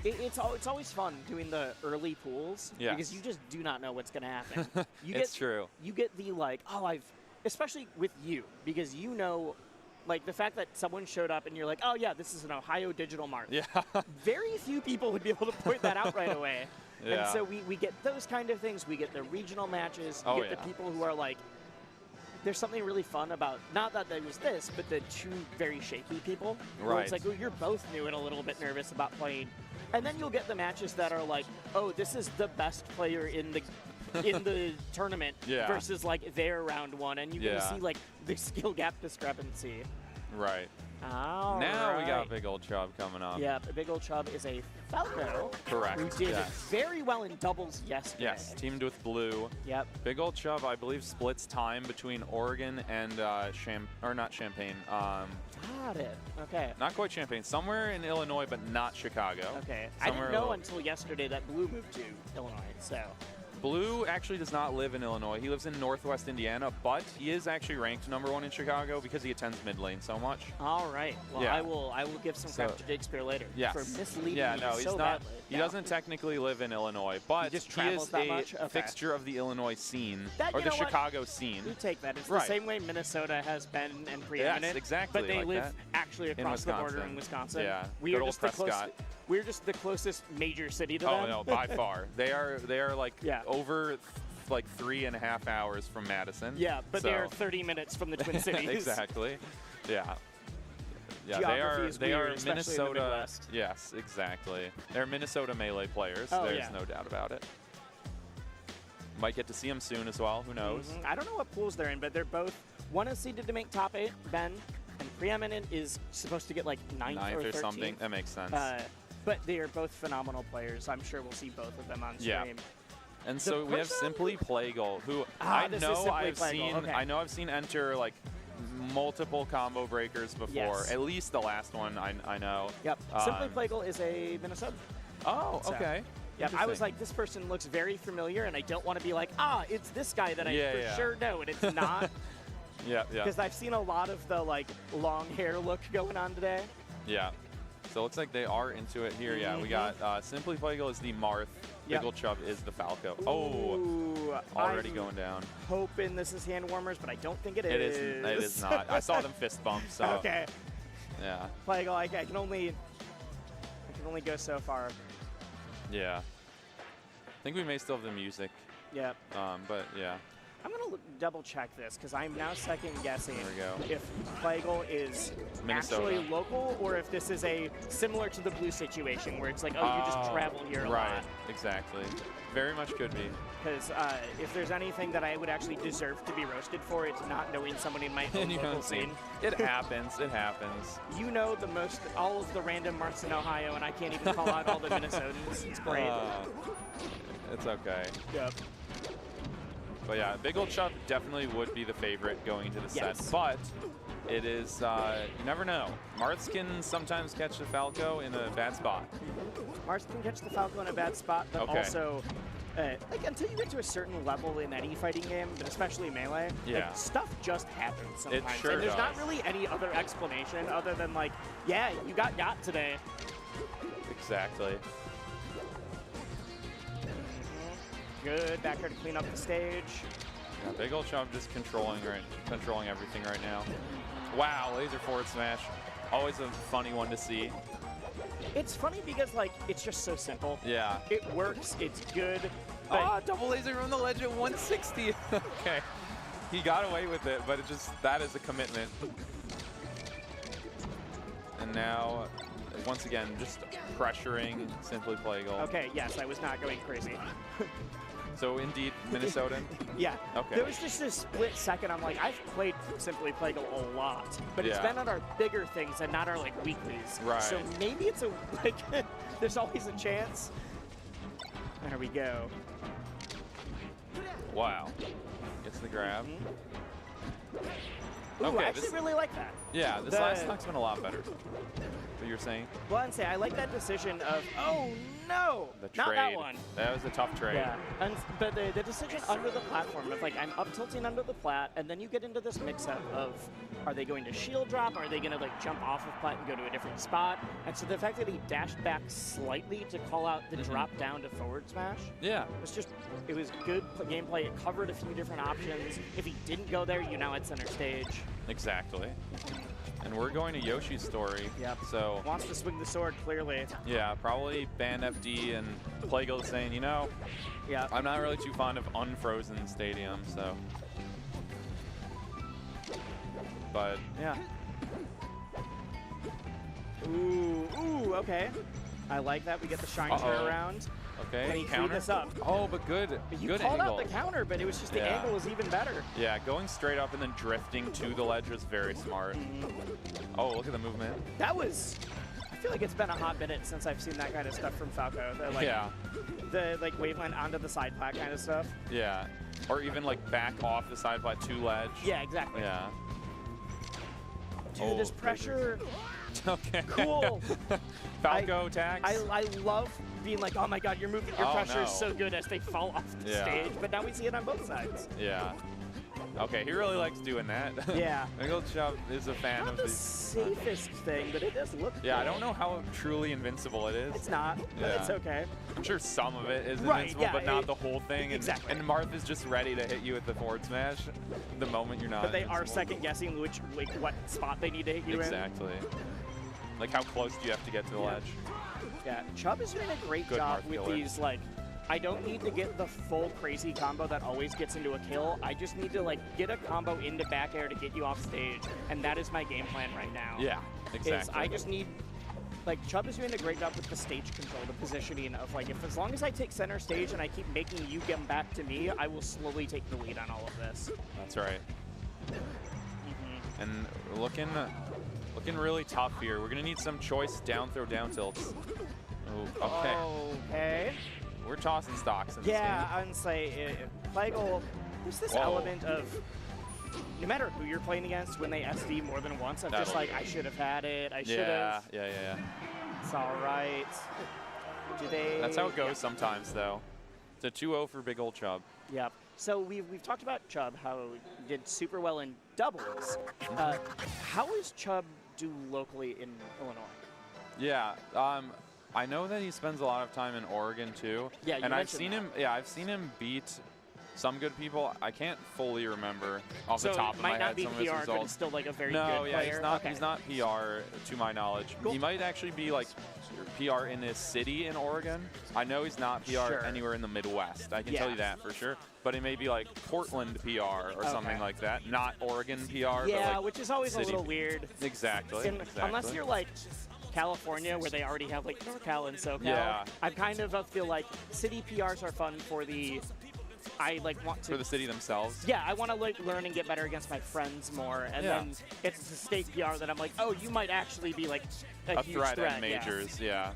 it's always fun doing the early pools because you just do not know what's going to happen. It's true. You get the especially with you, because you know, like the fact that someone showed up and you're like, oh yeah, this is an Ohio Digital Mart. Yeah. Very few people would be able to point that out right away. Yeah. And so we get those kind of things. We get the regional matches. You get the people who are like, there's something really fun about, not that there was this, but the two very shaky people. Where it's like, oh, you're both new and a little bit nervous about playing. And then you'll get the matches that are like, oh, this is the best player in the tournament versus like their round 1, and you can see like the skill gap discrepancy. Right. All now we got Big Old Chub coming up. Yeah, Big Old Chub is a Falco. Correct. Who did very well in doubles yesterday. Yes, teamed with Blue. Yep. Big Old Chub, I believe, splits time between Oregon and not Champaign. Got it. Okay. Not quite Champaign. Somewhere in Illinois, but not Chicago. Okay. I didn't know until yesterday that Blue moved to Illinois. So. Blue actually does not live in Illinois. He lives in Northwest Indiana, but he is actually ranked #1 in Chicago because he attends mid lane so much. All right. Well, I will give some crap to Jake Spear later for misleading me he's so not. badly. He doesn't technically live in Illinois, but he is a fixture of the Illinois scene or the Chicago scene. You take that. It's the same way Minnesota has been and preeminent. Yes, exactly. But they like live that. actually across the border in Wisconsin. Yeah. We are just the closest major city to them. Oh no, by far. They are like over like 3.5 hours from Madison. Yeah, but so. they're 30 minutes from the Twin Cities. Exactly. Yeah. Yeah, Geography is they weird, are especially in the Minnesota. Midwest. Yes, exactly. They're Minnesota Melee players. Oh, There's yeah. no doubt about it. Might get to see them soon as well. Who knows? I don't know what pools they're in, but they're both. One is seeded to make top 8, Ben, and Preeminent is supposed to get like 9th or 13th. something. That makes sense. But they are both phenomenal players. I'm sure we'll see both of them on stream. Yeah. And so we have Simply Playgirl, who this is Simply Playgirl. Okay. I know I've seen enter like multiple combo breakers before. Yes. At least the last one I know. Yep. Simply Playgirl is a Minnesota. Oh, So, okay. Yeah, I was like, this person looks very familiar, and I don't want to be like, it's this guy that I for sure know, and it's not. Yeah. Because I've seen a lot of the like long hair look going on today. Yeah. So it looks like they are into it here. Yeah, we got Simply Playgirl is the Marth. Yep. Biggle Chub is the Falco. Ooh, already I'm going down. Hoping this is hand warmers, but I don't think it is. It is not. I saw them fist bump. So. Okay. Yeah. Playgirl, I can only go so far. Yeah. I think we may still have the music. Yep. But yeah. I'm going to double check this because I'm now second guessing There we go. if Playgirl is Minnesota. actually local or if this is a similar to the blue situation where it's like, you just travel here a right. lot. Exactly. Very much could be. Because if there's anything that I would actually deserve to be roasted for, it's not knowing someone in my own local scene. It happens. It happens. You know all of the random Marths in Ohio, and I can't even call out all the Minnesotans. It's great. It's okay. Yep. But yeah, Big Old Chub definitely would be the favorite going into the set. But it is, you never know. Marths can sometimes catch the Falco in a bad spot. Marths can catch the Falco in a bad spot, but also, like until you get to a certain level in any fighting game, but especially Melee, like, stuff just happens sometimes. It sure and there's not does. really any other explanation other than like, yeah, you got today. Exactly. Good, back here to clean up the stage. Yeah, Big Old Chub just controlling everything right now. Wow, laser forward smash. Always a funny one to see. It's funny because like it's just so simple. Yeah. It works, it's good. Double laser from the ledge at 160. Okay. He got away with it, but that is a commitment. And now, once again, just pressuring Simply Playgirl. Okay, yes, I was not going crazy. So indeed, Minnesotan? Yeah. Okay. There was just a split second. I'm like, I've played Simply Playgirl a lot, but it's been on our bigger things and not our like weeklies. Right. So maybe it's there's always a chance. There we go. Wow. Gets the grab. Ooh, Okay, I actually really like that. Yeah, this last stock's been a lot better. What you're saying? Well, I'd say I like that decision of, oh no, The trade. not that one. That was a tough trade. Yeah, but the decision under the platform of like I'm up tilting under the plat, and then you get into this mix-up of are they going to shield drop, are they going to like jump off of plat and go to a different spot? And so the fact that he dashed back slightly to call out the drop down to forward smash, it was good gameplay. It covered a few different options. If he didn't go there, you now had center stage. Exactly. And we're going to Yoshi's story. Yep. So wants to swing the sword clearly. Yeah, probably ban FD and Playgirl saying, you know, I'm not really too fond of unfrozen stadium, so. But yeah. Ooh, okay. I like that. We get the shine turnaround. Okay, And he counter. cleaned this up. Oh, but good. You good called angle. out the counter, but it was just the angle was even better. Yeah, going straight up and then drifting to the ledge was very smart. Oh, look at the movement. That was. I feel like it's been a hot minute since I've seen that kind of stuff from Falco. The like waveland onto the side plat kind of stuff. Yeah, or even like back off the side plat to ledge. Yeah, exactly. Yeah. Dude, this pressure. Okay. Cool. Falco attacks. I love being like, oh my god, your pressure is so good as they fall off the stage. But now we see it on both sides. Yeah. Okay, he really likes doing that. Yeah. Big Old Chub is a fan Not of the these. safest thing, but it does look Yeah, cool. I don't know how truly invincible it is. It's not, but it's okay. I'm sure some of it is Right, invincible, yeah, but not the whole thing. And, exactly. And Marth is just ready to hit you with the forward smash the moment you're not. But they are invincible. second guessing what spot they need to hit you in. Exactly. Like how close do you have to get to the ledge? Yeah, Chub is doing a great Good job Marth with killer. these like I don't need to get the full crazy combo that always gets into a kill. I just need to like get a combo into back air to get you off stage, and that is my game plan right now. Yeah, exactly. I just need, like, Chub is doing a great job with the stage control, the positioning of like, if as long as I take center stage and I keep making you get back to me, I will slowly take the lead on all of this. That's right. And looking really tough here. We're gonna need some choice down throw down tilts. Ooh, okay. Okay. We're tossing stocks in this game. Yeah, I would say Plagal, there's this element of no matter who you're playing against, when they SD more than once, I'm just like, I should have had it. I should have. Yeah. It's all right. Do they? That's how it goes sometimes, though. It's a 2-0 for big old Chub. Yep. So we've talked about Chub, how he did super well in doubles. How is Chub do locally in Illinois? Yeah. I know that he spends a lot of time in Oregon too. Yeah, and I've seen him. Yeah, I've seen him beat some good people. I can't fully remember off the top of my head some of his results. But it's still like a very no, good yeah, player. he's not PR to my knowledge. Cool. He might actually be like PR in his city in Oregon. I know he's not PR anywhere in the Midwest. I can tell you that for sure. But it may be like Portland PR or something like that, not Oregon PR. Yeah, but like which is always a little weird. Exactly. Unless you're like California, where they already have like NorCal and SoCal. Yeah. I kind of feel like city PRs are fun for the. I like want to for the city themselves. Yeah, I want to like learn and get better against my friends more, and then it's the state PR that I'm like, oh, you might actually be like a huge threat at majors. Yeah.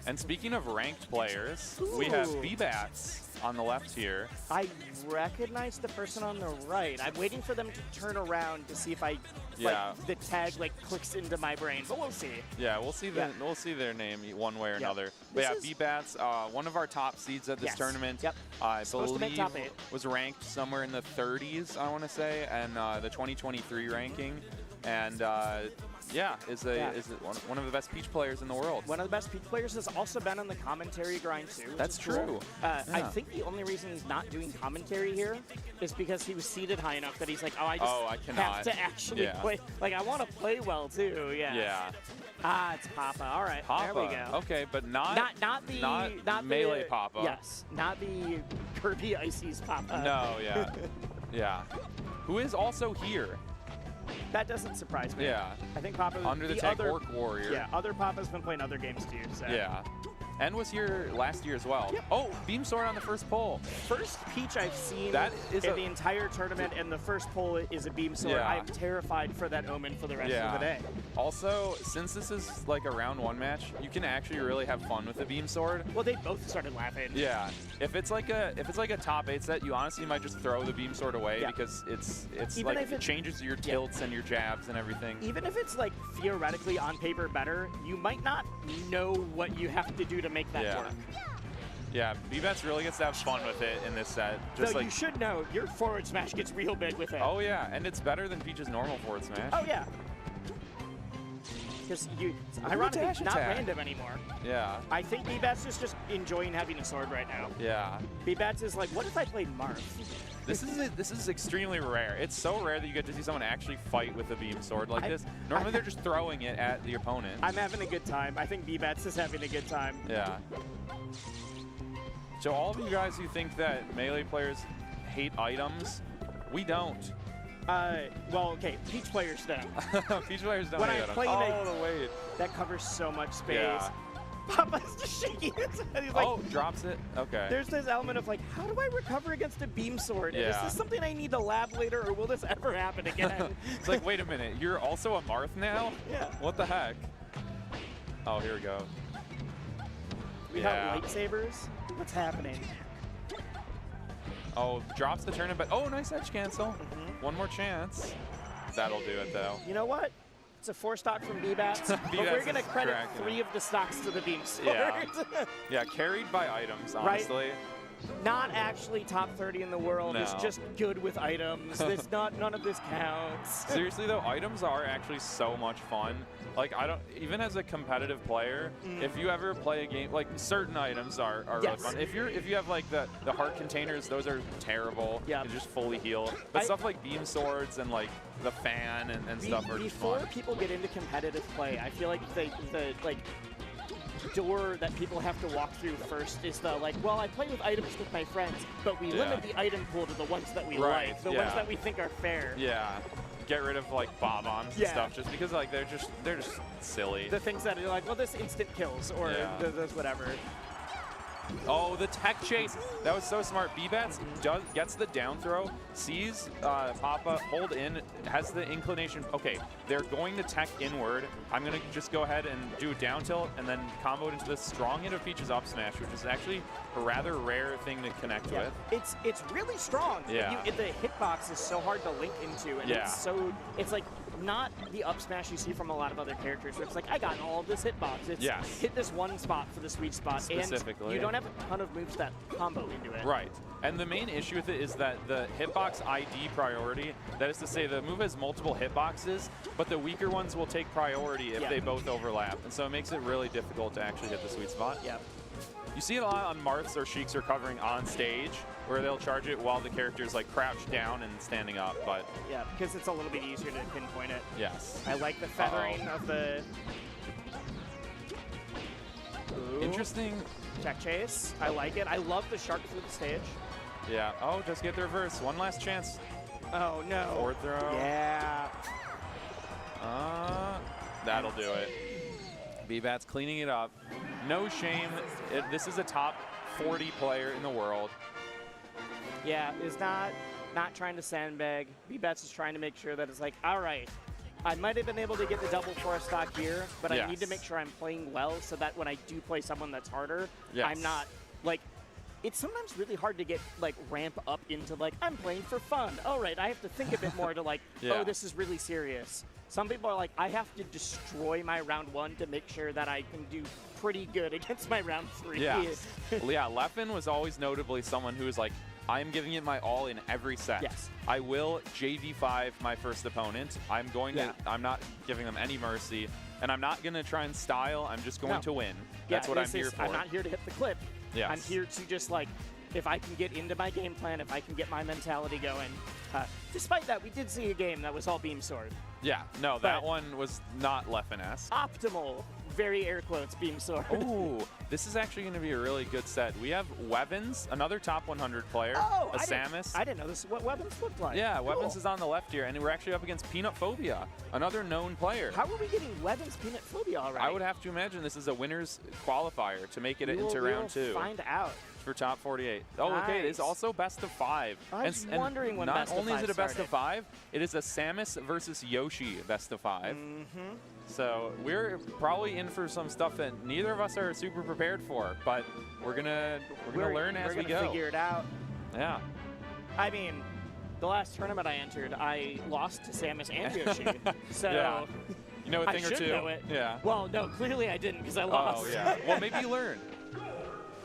And speaking of ranked players, we have B-Bats on the left here. I recognize the person on the right. I'm waiting for them to turn around to see if I the tag like clicks into my brain, but we'll see. Yeah, we'll see their name one way or another. But yeah, B-Bats, one of our top seeds at this tournament. Yep. I believe top 8. Was ranked somewhere in the 30s, I want to say, and the 2023 ranking. And yeah, is one of the best Peach players in the world. One of the best Peach players has also been on the commentary grind too. That's true. I think the only reason he's not doing commentary here is because he was seated high enough that he's like, I have to actually play. Like, I want to play well too. Yeah. Ah, it's Papa. All right, Papa. There we go. Okay, but not melee Papa. Yes, not the Kirby Icy's Papa. No, yeah, yeah. Who is also here? That doesn't surprise me. Yeah. I think Papa under the tag Orc Warrior. Yeah, other Papa's been playing other games too. So. Yeah. And was here last year as well. Yep. Oh, Beam Sword on the first pull. First Peach I've seen in the entire tournament, and the first pull is a Beam Sword. Yeah. I am terrified for that Omen for the rest of the day. Also, since this is like a round 1 match, you can actually really have fun with the Beam Sword. Well, they both started laughing. Yeah. If it's like a top 8 set, you honestly might just throw the Beam Sword away because it's even like if it changes your tilts and your jabs and everything. Even if it's like theoretically on paper better, you might not know what you have to do to make that work. Yeah, B-Bats really gets to have fun with it in this set. Just you should know, your forward smash gets real big with it. Oh yeah, and it's better than Peach's normal forward smash. Oh yeah. Because it's ironically not random anymore. Yeah. I think B-Bats is just enjoying having a sword right now. Yeah. B-Bats is like, what if I played Marth? This is extremely rare. It's so rare that you get to see someone actually fight with a beam sword like this. Normally they're just throwing it at the opponent. I'm having a good time. I think B-Bats is having a good time. Yeah. So all of you guys who think that melee players hate items, we don't. Well, okay, Peach players don't. Peach players don't when hate I'm items. playing that covers so much space. Yeah. Papa's just shaking his head. He's like, drops it. Okay. There's this element of like, how do I recover against a beam sword? Yeah. Is this something I need to lab later, or will this ever happen again? It's like, wait a minute, you're also a Marth now? Yeah. What the heck? Oh, here we go. We have lightsabers? What's happening? Oh, drops the turnip, but oh, nice edge cancel. One more chance. That'll do it though. You know what? It's a 4 stock from B-Bats, but we're going to credit 3 of the stocks to the beam sword. Yeah. Yeah, carried by items, honestly. Right? Not actually top 30 in the world. No. It's just good with items. It's not. None of this counts. Seriously though, items are actually so much fun. Like even as a competitive player, if you ever play a game, like certain items are really fun. If you have like the heart containers, those are terrible. Yeah. You just fully heal. But stuff like beam swords and like the fan and stuff are just fun. Before people get into competitive play, I feel like the door that people have to walk through first is the like, well, I play with items with my friends, but we limit the item pool to the ones that we like, the ones that we think are fair. Yeah. Get rid of like bob-ombs and stuff just because like they're just silly. The things that are like, well, this instant kills or this whatever. Oh, the tech chase. That was so smart. B-Bats gets the down throw, sees Papa hold in, has the inclination. Okay, they're going to tech inward. I'm going to just go ahead and do a down tilt and then combo it into the strong hit of Peach's up smash, which is actually a rather rare thing to connect with. It's really strong. Yeah. The hitbox is so hard to link into, and it's like not the up smash you see from a lot of other characters where it's like, I got all of this hitbox. It's hit this one spot for the sweet spot, specifically, and you don't have a ton of moves that combo into it. Right. And the main issue with it is that the hitbox ID priority, that is to say the move has multiple hitboxes, but the weaker ones will take priority if they both overlap. And so it makes it really difficult to actually hit the sweet spot. Yep. You see it a lot on Marths or Sheiks recovering on stage, where they'll charge it while the character's like crouched down and standing up, but... Yeah, because it's a little bit easier to pinpoint it. Yes. I like the feathering of the... Ooh. Interesting. Tech chase. I like it. I love the shark through the stage. Yeah. Oh, just get the reverse. One last chance. Oh, no. Forward throw. Yeah. That'll do it. B-Bat's cleaning it up. No shame. This is a top 40 player in the world. Yeah, is not trying to sandbag. B-Bats is trying to make sure that it's like, all right, I might have been able to get the double for a stock here, but I need to make sure I'm playing well so that when I do play someone that's harder, I'm not, like, it's sometimes really hard to get, like, ramp up into, like, I'm playing for fun. All right, I have to think a bit more to, like, oh, this is really serious. Some people are like, I have to destroy my round 1 to make sure that I can do pretty good against my round 3. Yeah. Yeah, Leffen was always notably someone who was like, I'm giving it my all in every set. Yes. I will JV5 my first opponent. I'm going to, I'm not giving them any mercy, and I'm not going to try and style. I'm just going to win. That's what I'm here for. I'm not here to hit the clip. Yes. I'm here to just, like, if I can get into my game plan, if I can get my mentality going. Despite that, we did see a game that was all beam sword. Yeah, no, that one was not Leffen-esque. Optimal, very air quotes, beam sword. Ooh, this is actually going to be a really good set. We have Weevens, another top 100 player, a Samus. I didn't know this is what Weevens looked like. Yeah, Weevens is on the left here, and we're actually up against Peanut Phobia, another known player. How are we getting Weevens Peanut Phobia already? I would have to imagine this is a winner's qualifier to make it into round 2. We'll find out. For top 48. Oh, okay, it is also best of 5. I was wondering when not best of 5 only is it a best of started. 5, it is a Samus versus Yoshi best of 5. Mm-hmm. So we're probably in for some stuff that neither of us are super prepared for, but we're gonna learn as we go. We're gonna figure it out. Yeah. I mean, the last tournament I entered, I lost to Samus and Yoshi. So yeah. You know a thing I or should two. know it. Yeah. Well, no, clearly I didn't because I lost. Oh yeah. Well, maybe you learn.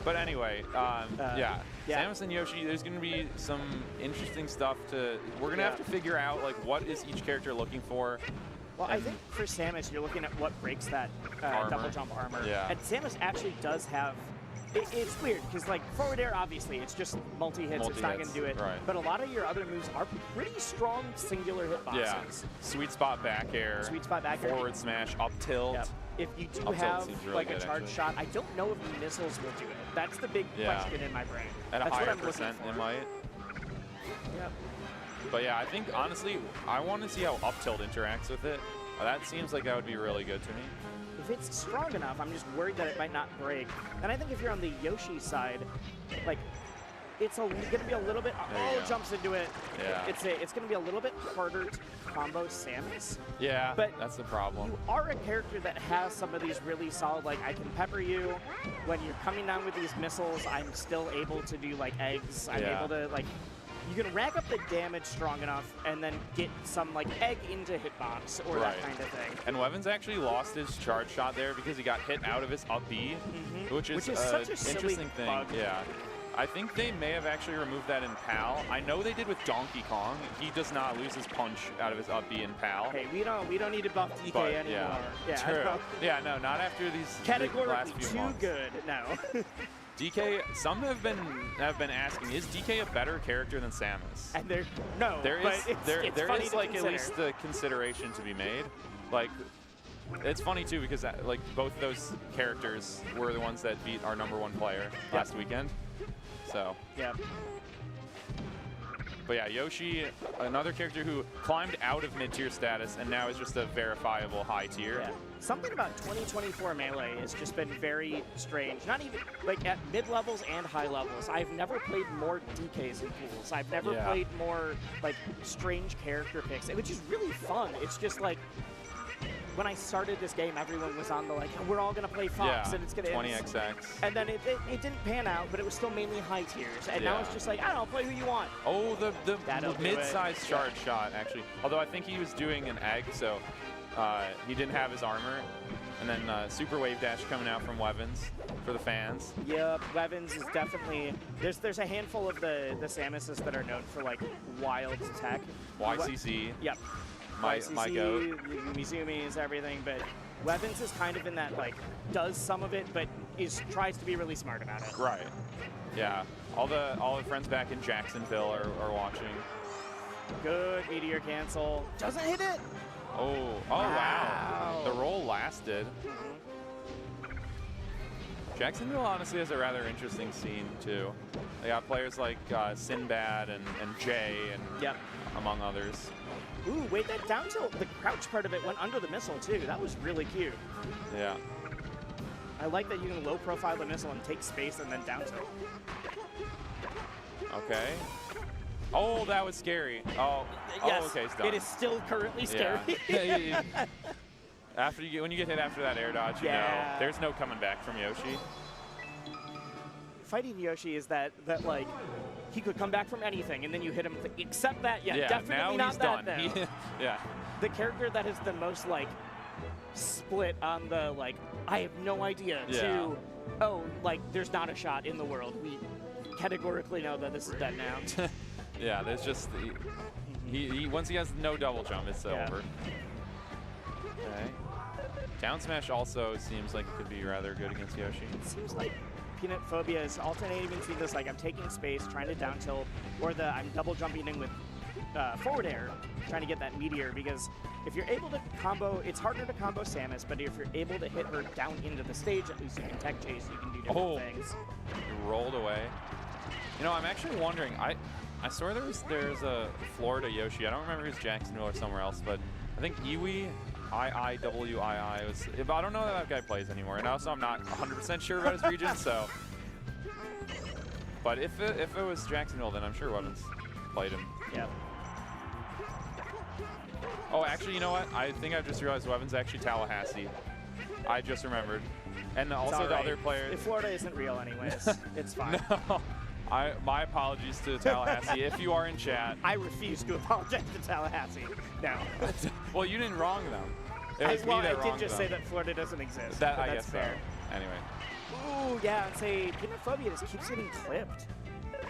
But anyway, Samus and Yoshi, there's going to be some interesting stuff we're going to have to figure out, like, what is each character looking for. Well, I think for Samus, you're looking at what breaks that double jump armor. Yeah. And Samus actually does have, it's weird, because, like, forward air, obviously, it's just multi-hits, it's not going to do it. Right. But a lot of your other moves are pretty strong singular hitboxes. Yeah. Sweet spot back air. Sweet spot back air. Forward smash, up tilt. Yep. If you do Up tilt have, seems really like, a good, charge actually. shot, I don't know if missiles will do it. That's the big question in my brain. At a That's higher what I'm percent, looking it for. might. Yep. But yeah, I think, honestly, I want to see how up tilt interacts with it. That seems like that would be really good to me. If it's strong enough, I'm just worried that it might not break. And I think if you're on the Yoshi side, like, it's going to be a little bit, jumps into it. Yeah. It's going to be a little bit harder to combo Samus. Yeah, but that's the problem. You are a character that has some of these really solid, like, I can pepper you. When you're coming down with these missiles, I'm still able to do, like, eggs. I'm able to, like, you can rack up the damage strong enough and then get some, like, egg into hitbox or that kind of thing. And Weevens actually lost his charge shot there because he got hit out of his up B, which is such a silly interesting thing. bug. Yeah. I think they may have actually removed that in PAL. I know they did with Donkey Kong. He does not lose his punch out of his up B in PAL. Hey, we don't need to buff DK But, anymore. Yeah, true. Yeah, no, not after these categorically last few too months. good. No. DK, some have been asking, is DK a better character than Samus? And there is it's there funny is to like consider. at least the consideration to be made. Like, it's funny too because like both those characters were the ones that beat our #1 player last weekend. So. Yeah. But yeah, Yoshi, another character who climbed out of mid-tier status and now is just a verifiable high tier. Yeah. Something about 2024 Melee has just been very strange. Not even, like, at mid-levels and high levels. I've never played more DKs in pools. I've never played more, like, strange character picks, which is really fun. It's just, like, when I started this game, everyone was on the, like, we're all going to play Fox, and it's going to 20XX. And then it didn't pan out, but it was still mainly high tiers. And now it's just like, I don't know, play who you want. Oh, the mid-sized charge shot, actually. Although I think he was doing an egg, so he didn't have his armor. And then Super Wave Dash coming out from Weevens for the fans. Yep, Weevens is definitely... There's a handful of the Samuses that are known for, like, wild tech. YCC. Yep. My goat. Mizumi's, everything, but Weevens is kind of in that, like, does some of it, but tries to be really smart about it. Right. Yeah. All the friends back in Jacksonville are watching. Good meteor cancel. Doesn't hit it. Oh wow. The roll lasted. Jacksonville honestly has a rather interesting scene too. They got players like Sinbad and Jay and among others. Ooh, wait, that down tilt, the crouch part of it went under the missile too. That was really cute. Yeah. I like that you can low profile the missile and take space and then down tilt. Okay. Oh, that was scary. Oh, yes, okay, it's done. it is still currently scary. Yeah. When you get hit after that air dodge, you know, there's no coming back from Yoshi. Fighting Yoshi is that like, he could come back from anything, and then you hit him, except that, definitely now not he's that, done. though. Yeah. The character that is the most, like, split on the, like, I have no idea, to, oh, like, there's not a shot in the world. We categorically know that this is dead now. Yeah, there's just, he once he has no double jump, it's over. Okay. Down smash also seems like it could be rather good against Yoshi. It seems like Peanut Phobia is alternating between this, like, I'm taking space, trying to down tilt, or the I'm double jumping in with forward air, trying to get that meteor, because if you're able to combo, it's harder to combo Samus, but if you're able to hit her down into the stage, at least you can tech chase, you can do different things. He rolled away. You know, I'm actually wondering, I swear there's a Florida Yoshi. I don't remember if it was Jacksonville or somewhere else, but I think Iwi, IIWII was. I don't know that guy plays anymore, and also I'm not 100% sure about his region. So, but if it was Jacksonville, then I'm sure Weevens played him. Yeah. Oh, actually, you know what? I think I've just realized Weevens actually Tallahassee. I just remembered, and also the other players. If Florida isn't real, anyways, it's fine. No. My apologies to Tallahassee. If you are in chat. I refuse to apologize to Tallahassee. No. Well, you didn't wrong them. It was I wronged did just them. say that Florida doesn't exist. I that's guess fair. So. Anyway. Ooh, yeah, I'd say Peanut Phobia just keeps getting clipped.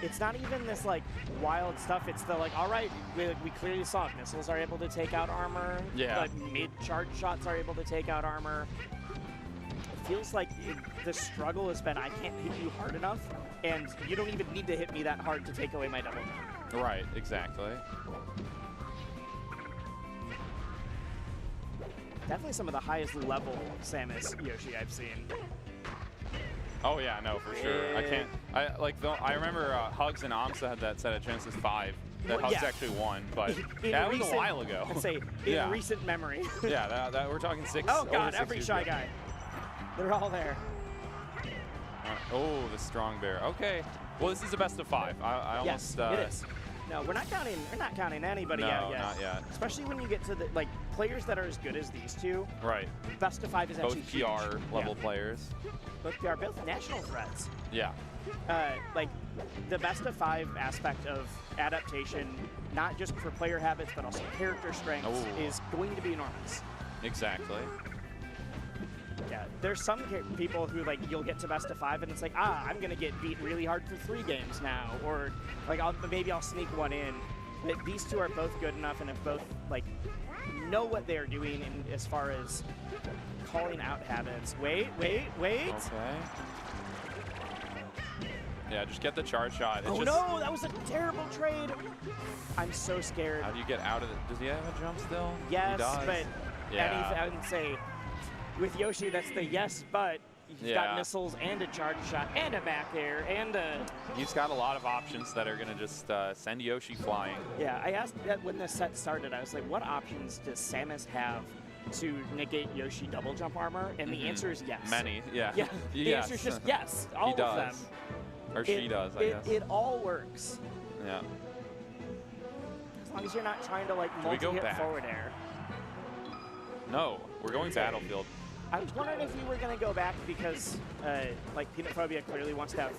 It's not even this, like, wild stuff. It's the, like, all right, we clearly saw it. Missiles are able to take out armor. Yeah. Like, mid-charge shots are able to take out armor. It feels like the struggle has been, I can't hit you hard enough, and you don't even need to hit me that hard to take away my double jump. Right, exactly. Definitely some of the highest level Samus Yoshi I've seen. Oh yeah, no, for sure. I remember Hugs and Amsa had that set at Genesis 5 that Hugs actually won, but that was a while ago. I'd say in recent memory. Yeah, that we're talking 6. Oh god, every Shy Guy. They're all there. Oh, the strong bear. Okay. Well, this is a best of 5. I almost. Yes, it is. No, we're not counting anybody out yet. Not yet. Especially when you get to the players that are as good as these two. Right. Best of 5 is actually huge. Both PR level players. Both PR, both national threats. Yeah. Like the best of 5 aspect of adaptation, not just for player habits but also character strengths, is going to be enormous. Exactly. Yeah, there's some people who, like, you'll get to best of 5 and it's like, I'm gonna get beat really hard for 3 games now, or like maybe I'll sneak one in. But these two are both good enough and have both, like, know what they're doing in, as far as calling out habits. Wait. Okay. Yeah, just get the charge shot. It's no, that was a terrible trade. I'm so scared. How do you get out of it? Does he have a jump still? Yes, he does. but yeah. I would say With Yoshi, that's the yes, but he's got missiles and a charge shot and a back air and a... He's got a lot of options that are going to just send Yoshi flying. Yeah, I asked that when this set started, I was like, what options does Samus have to negate Yoshi double jump armor? And the answer is yes. Many, yeah. Yeah, the answer is just yes, all of them. Or she does, I guess. It all works. Yeah. As long as you're not trying to like multi-hit forward air. No, we're going Battlefield. I was wondering if we were going to go back because like Peanut Phobia clearly wants to have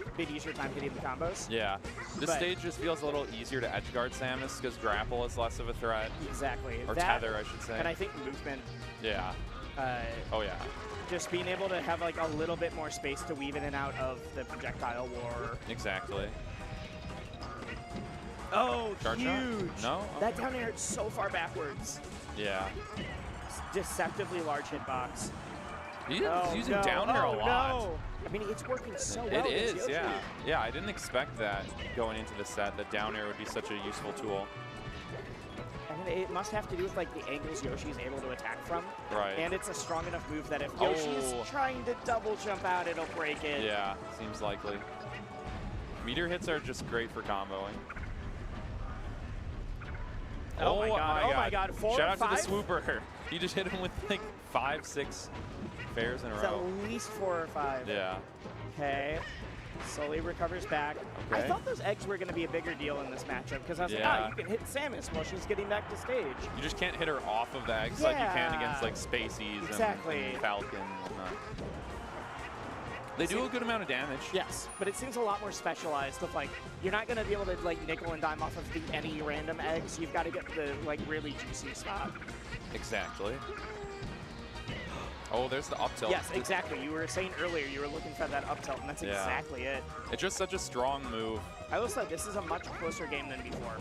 a bit easier time hitting the combos. Yeah. This stage just feels a little easier to edgeguard Samus because grapple is less of a threat. Exactly. Or tether, I should say. And I think movement. Yeah. Oh, yeah. Just being able to have like a little bit more space to weave in and out of the projectile war. Exactly. Oh, Charge huge. Shot? No? That down air, it's so far backwards. Yeah. Deceptively large hitbox. He's using down air a lot. No. I mean, it's working so well. It is, yeah. Yeah, I didn't expect that going into the set, that down air would be such a useful tool. I mean, it must have to do with like the angles Yoshi's able to attack from. Right. And it's a strong enough move that if Yoshi's trying to double jump out, it'll break it. Yeah, seems likely. Meteor hits are just great for comboing. Oh my god, oh my god, 4 Shout or out 5? to the swooper. He just hit him with like 5, 6 fairs in a It's row. at least 4 or 5. Yeah. Okay. Slowly recovers back. Okay. I thought those eggs were going to be a bigger deal in this matchup because I was like, you can hit Samus while she's getting back to stage. You just can't hit her off of the eggs like you can against like Spaceys and Falcon and whatnot. They do a good amount of damage. Yes, but it seems a lot more specialized of like, you're not going to be able to like nickel and dime off of any random eggs. You've got to get the like really juicy spot. Exactly. Oh, there's the up tilt. Yes, exactly. You were saying earlier you were looking for that up tilt, and that's exactly it. It's just such a strong move. I will say this is a much closer game than before.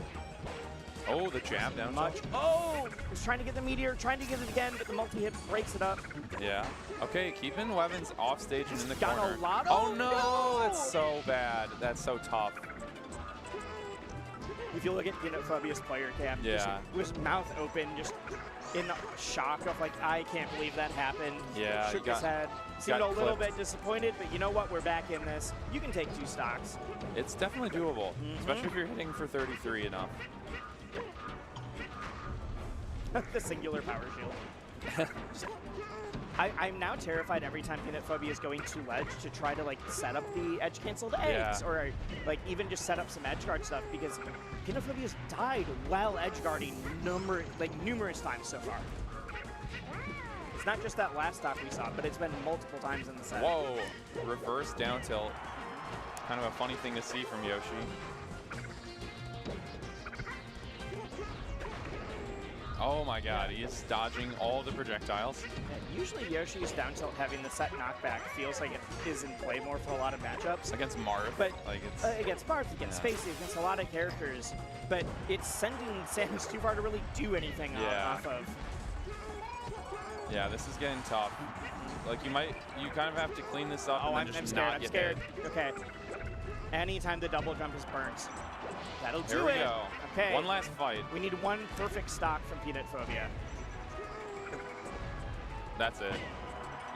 Oh, the jab down. Oh, was trying to get the meteor, trying to get it again, but the multi-hit breaks it up. Yeah. Okay, keeping Weevens off stage and in the got corner. A lot of oh no, that's so bad. That's so tough. If you look at Phobia's player cam, was mouth open, just in shock of like, I can't believe that happened. Yeah. Shook his head. Seemed a little bit disappointed, but you know what? We're back in this. You can take 2 stocks. It's definitely doable, especially if you're hitting for 33 enough. The singular power shield. I'm now terrified every time Peanut Phobia is going to ledge to try to like set up the edge canceled eggs or like even just set up some edge guard stuff because Peanut Phobia's died while edge guarding numerous times so far. It's not just that last stock we saw, but it's been multiple times in the set. Whoa, reverse down tilt. Kind of a funny thing to see from Yoshi. Oh my god, he is dodging all the projectiles. Yeah, usually Yoshi's down tilt having the set knockback feels like it is in play more for a lot of matchups. Against Marth. But like it's, against Marth, against Spacey, against a lot of characters. But it's sending Samus too far to really do anything off of. Yeah, this is getting tough. Like you kind of have to clean this up and then just scared, not get hit. Okay. Anytime the double jump is burnt. That'll do There we it. go. Okay. One last fight. We need 1 perfect stock from Peanut Phobia. That's it.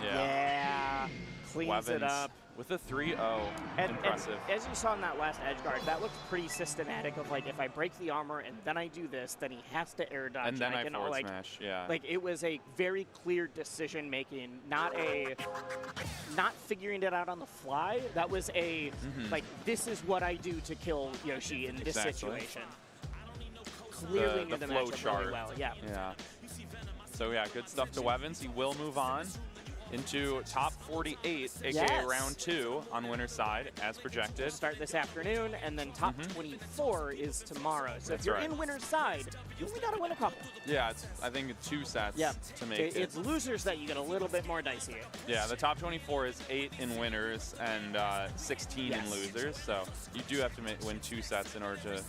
Yeah. Yeah. Cleans it up. With a 3-0. Impressive. And as you saw in that last edge guard, that looked pretty systematic of like, if I break the armor and then I do this, then he has to air dodge. And then I can, forward like, smash, yeah. Like, it was a very clear decision making, not figuring it out on the fly. That was a, like, this is what I do to kill Yoshi in this situation. Clearly knew the flow matchup chart. really well, yeah. So yeah, good stuff to Weevens. He will move on into top 48, aka round 2 on winner's side, as projected. Start this afternoon, and then top 24 is tomorrow. So if you're in winner's side, you only got to win a couple. Yeah, I think it's 2 sets to make it. It's losers that you get a little bit more dicey. Yeah, the top 24 is 8 in winners and 16 in losers. So you do have to win 2 sets in order to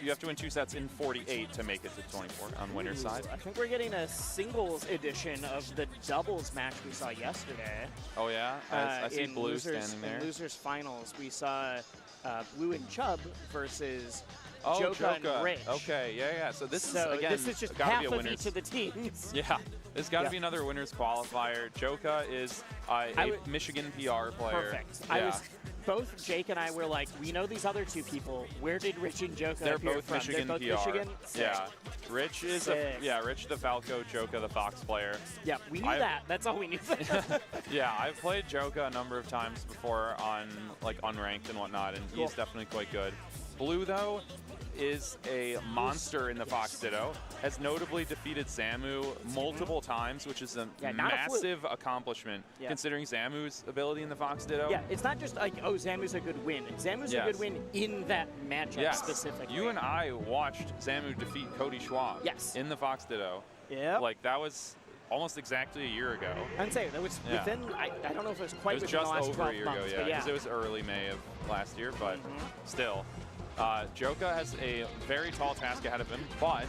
you have to win 2 sets in 48 to make it to 24 on winner's side. I think we're getting a singles edition of the doubles match we saw yesterday. Oh yeah, I see Blue standing there. In losers finals, we saw Blue and Chub versus Oh, Joka and Rich. Okay, yeah. So this So is, again, this is just gotta half be a of winners. each of the teams. Yeah, there's got to Yeah. be another winners qualifier. Joka is a Michigan PR player. Perfect. Yeah. Both Jake and I were like, we know these other two people. Where did Rich and Joka They're appear both from? Michigan They're both PR. Michigan? Sick. Yeah. Rich is Rich the Falco, Joka the Fox player. Yeah, we knew that. That's all we knew. Yeah, I've played Joka a number of times before on like unranked and whatnot, and he's definitely quite good. Blue though is a monster in the Fox Ditto. Has notably defeated Zamu multiple times, which is a massive accomplishment considering Zamu's ability in the Fox Ditto. Yeah, it's not just like, oh, Zamu's a good win. Zamu's a good win in that matchup specifically. You and I watched Zamu defeat Cody Schwab in the Fox Ditto. Yeah. Like, that was almost exactly a year ago. I'd say that was within, I don't know if it was quite within the last 12 months. Just over a year ago, because it was early May of last year, but still. Joka has a very tall task ahead of him, but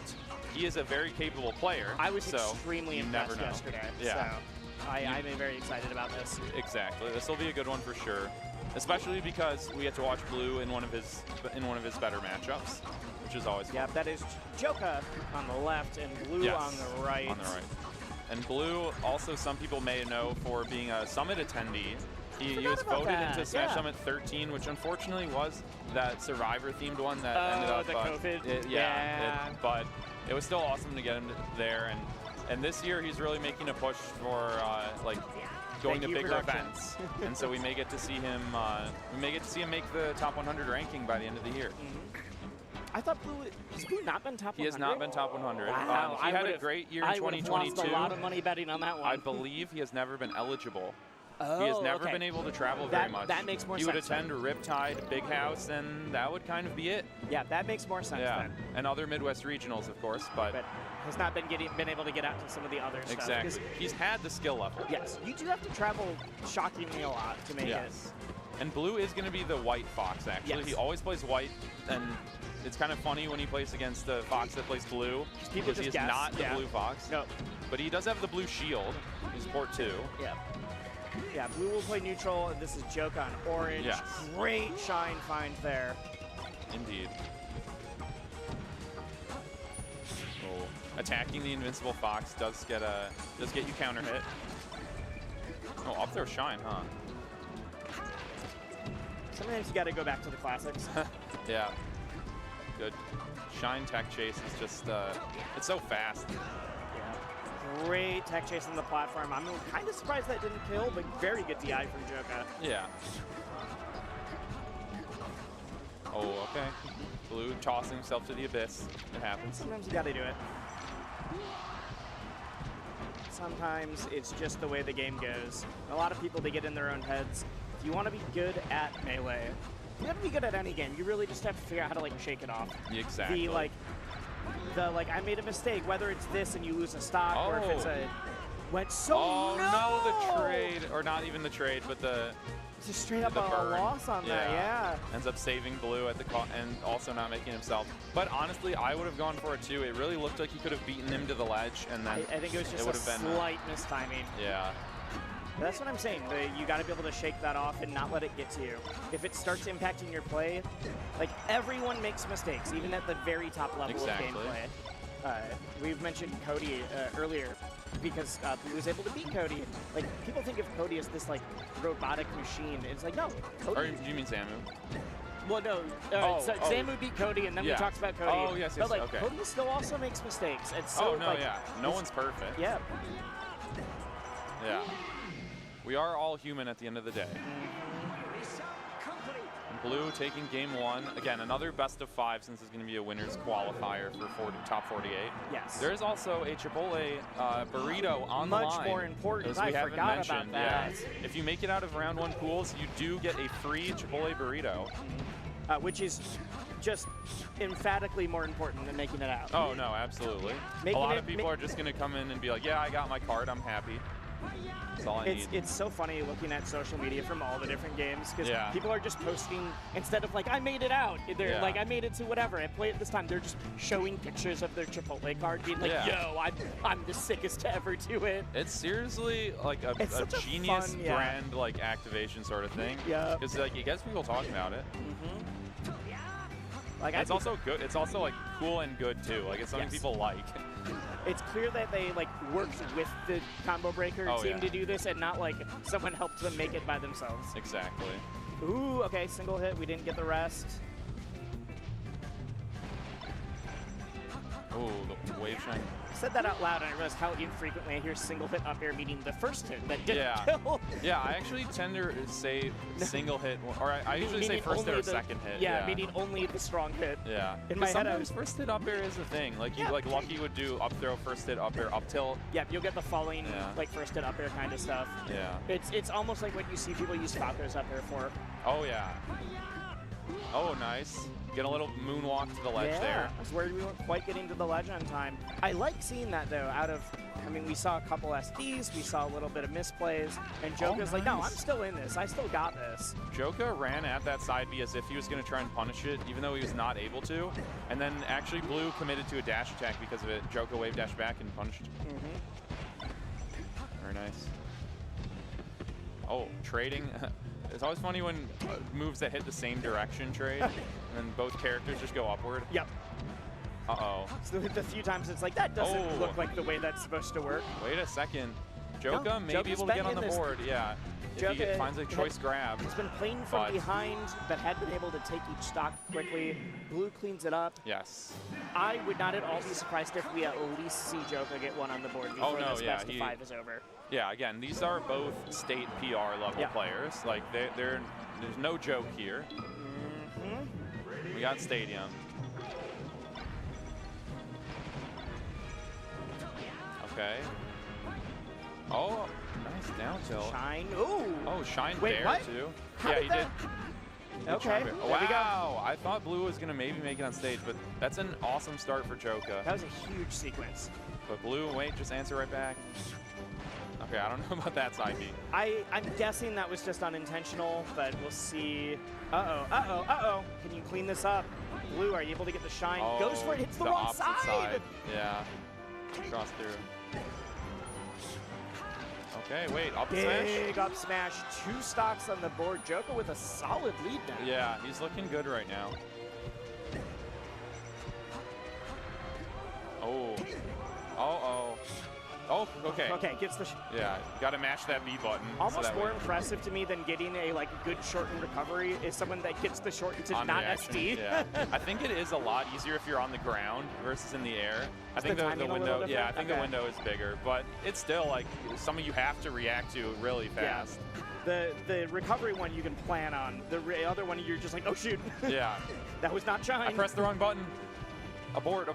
he is a very capable player. I was extremely impressed yesterday. Yeah. So I'm very excited about this. Exactly. This will be a good one for sure, especially because we get to watch Blue in one of his better matchups, which is always fun. Yeah, that is Joka on the left and Blue on the right. On the right. And Blue, also some people may know for being a Summit attendee. He was voted into Smash Summit 13, which unfortunately was that Survivor-themed one that ended up. The COVID. But it was still awesome to get him there, and this year he's really making a push for going to bigger events, and so we may get to see him. Make the top 100 ranking by the end of the year. I thought has Blue not been top 100? He has not been top 100. Wow. He had a great year in 2022. I lost a lot of money betting on that one. I believe he has never been eligible. He has never been able to travel very much. That makes more sense. He would attend Riptide, Big House, and that would kind of be it. Yeah, that makes more sense then. And other Midwest regionals, of course, but has not been able to get out to some of the other stuff. Exactly. He's had the skill level. Yes, you do have to travel shockingly a lot to make it. And Blue is going to be the white Fox, actually. Yes. He always plays white, and it's kind of funny when he plays against the Fox that plays blue, because he is not the blue Fox. No. But he does have the blue shield. He's port 2. Yeah. Yeah, Blue will play neutral, and this is Joka on orange. Yes. Great shine find there. Indeed. Oh. Attacking the invincible Fox does get you counter hit. Oh, up throw shine, huh? Sometimes you got to go back to the classics. Yeah. Good. Shine tech chase is just, it's so fast. Great tech chase on the platform. I'm kind of surprised that didn't kill, but very good DI from Joka. Yeah. Oh, okay. Blue tossing himself to the abyss. It happens. Sometimes you got to do it. Sometimes it's just the way the game goes. A lot of people, they get in their own heads. If you want to be good at Melee, you have to be good at any game. You really just have to figure out how to shake it off. Exactly. I made a mistake, whether it's this and you lose a stock, or if it's the trade, or not even the trade, but it's just straight up a loss on that. Yeah. Ends up saving Blue at the and also not making himself. But honestly, I would have gone for it too. It really looked like he could have beaten him to the ledge, and then I think it was just a slight mistiming. Yeah. That's what I'm saying. You got to be able to shake that off and not let it get to you. If it starts impacting your play, everyone makes mistakes, even at the very top level of gameplay. We've mentioned Cody earlier because Blue was able to beat Cody. People think of Cody as this robotic machine. It's no. Cody. Or do you mean Zamu? Well, no. Zamu beat Cody, and then we talked about Cody. Oh, yes, but okay. Cody still also makes mistakes. And so, no one's perfect. Yeah. Yeah. We are all human at the end of the day. And Blue taking game 1. Again, another best of 5 since it's going to be a winner's qualifier for top 48. Yes. There is also a Chipotle burrito on the line. Much more important. I forgot about that. Yeah. If you make it out of round 1 pools, you do get a free Chipotle burrito. Which is just emphatically more important than making it out. Oh, no, absolutely. A lot of people are just going to come in and be like, yeah, I got my card, I'm happy. That's all I need. It's so funny looking at social media from all the different games, because people are just posting, instead of I made it out, they're I made it to whatever, I played it this time, they're just showing pictures of their Chipotle card, being yo, I'm the sickest to ever do it. It's seriously a genius fun, brand activation sort of thing. Yeah. Because it gets people talking about it. Like it's also good. It's also like cool and good too. Like it's something people like. It's clear that they like worked with the combo breaker team to do this, and not like someone helped them make it by themselves. Exactly. Ooh, okay, single hit. We didn't get the rest. Ooh, the wave shine. I said that out loud, and I realized how infrequently I hear single hit up air meaning the first hit that didn't kill. Yeah, I actually tend to say single hit, or I usually say first hit or second hit. Yeah, meaning only the strong hit. Yeah. In my head, sometimes first hit up air is a thing. Like you, like Lucky would do up throw, first hit up air, up tilt. Yeah, you'll get the falling, like first hit up air kind of stuff. Yeah. It's almost like what you see people use Falcons up air for. Oh yeah. Oh, nice. Get a little moonwalk to the ledge there. I was worried we weren't quite getting to the ledge on time. I like seeing that, though, I mean, we saw a couple SDs, we saw a little bit of misplays, and Joka's like, no, I'm still in this. I still got this. Joka ran at that side B as if he was going to try and punish it, even though he was not able to. And then actually Blue committed to a dash attack because of it. Joka wave dash back and punished. Very nice. Oh, trading. It's always funny when moves that hit the same direction trade, and then both characters just go upward. Yep. Uh-oh. So the few times it's like, that doesn't look like the way that's supposed to work. Wait a second. Joka may be able to get on the board, if he finds a choice grab. He's been playing from behind, but had been able to take each stock quickly. Blue cleans it up. Yes. I would not at all be surprised if we at least see Joka get one on the board before this best of 5 is over. Yeah, again, these are both state PR level players. Like, there's no joke here. We got stadium. Okay. Oh, nice down tilt. Shine. Ooh. Oh, shine Wait, there what? too. How did he that? did. Okay. Wow. I thought Blue was going to maybe make it on stage, but that's an awesome start for Joka. That was a huge sequence. But Blue, wait, just answer right back. Okay, I don't know about that side B. I'm guessing that was just unintentional, but we'll see. Uh-oh. Can you clean this up? Blue, are you able to get the shine? Oh, Goes for it, hits the wrong side. Yeah, cross through. Okay, wait, up smash? Big up smash, 2 stocks on the board. Joka with a solid lead now. Yeah, he's looking good right now. Oh. Oh, okay. Okay, gets the... Yeah, got to mash that B button. Almost more impressive to me than getting a good shortened recovery is someone that gets the shortened to not reaction. SD. Yeah. I think it is a lot easier if you're on the ground versus in the air. I think the window, I think the window is bigger, but it's still like something you have to react to really fast. Yeah. The recovery one you can plan on. The other one you're just like, oh shoot. Yeah. That was not shine. I pressed the wrong button. Abort.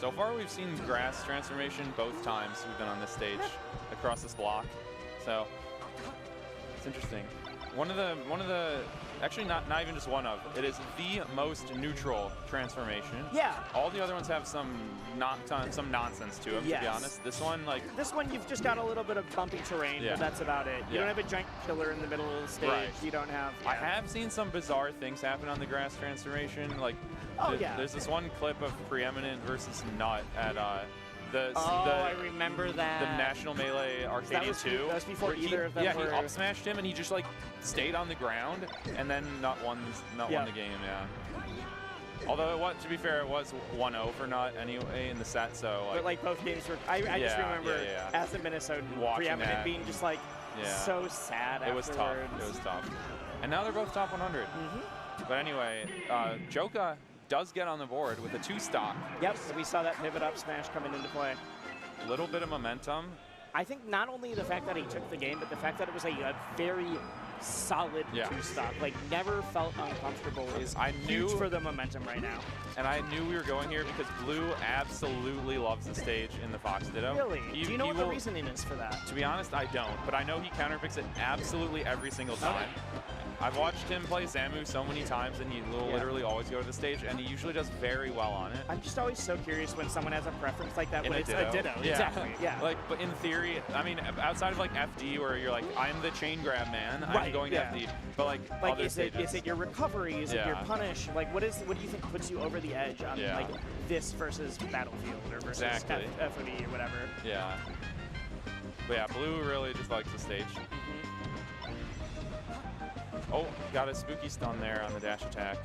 So far, we've seen grass transformation both times we've been on this stage across this block. So it's interesting. One of the, actually not even just one of, it is the most neutral transformation. Yeah. All the other ones have some nonsense to them, to be honest. This one, you've just got a little bit of bumpy terrain, but that's about it. You don't have a giant killer in the middle of the stage. Right. You don't have... Yeah. I have seen some bizarre things happen on the grass transformation. Like, there's this one clip of Preeminent versus Nut at I remember that. The National Melee Arcadian 2. That was before either of them were... he up smashed him and he just stayed on the ground and then Nut won the game, Although, to be fair, it was 1-0 for Nut anyway in the set, so... But both games were... I just remember as a Minnesotan, Preeminent being just so sad It was tough. It was tough. And now they're both top 100. But anyway, Joka does get on the board with a 2-stock. Yep, we saw that pivot up smash coming into play. A little bit of momentum. I think not only the fact that he took the game, but the fact that it was a very solid 2-stock. Never felt uncomfortable is huge for the momentum right now. And I knew we were going here because Blue absolutely loves the stage in the Fox Ditto. Really? Do you know what the reasoning is for that? To be honest, I don't. But I know he counterpicks it absolutely every single time. I've watched him play Zamu so many times, and he will literally always go to the stage, and he usually does very well on it. I'm just always so curious when someone has a preference like that when it's a ditto. Yeah. Exactly. Yeah. But in theory, I mean, outside of FD, where you're I'm the chain grab man, I'm going to FD. But other stages. Is it your recovery? Is it your punish? What do you think puts you over the edge on this versus Battlefield or versus FOD or whatever? Yeah. But yeah, Blue really just likes the stage. Oh, got a spooky stun there on the dash attack.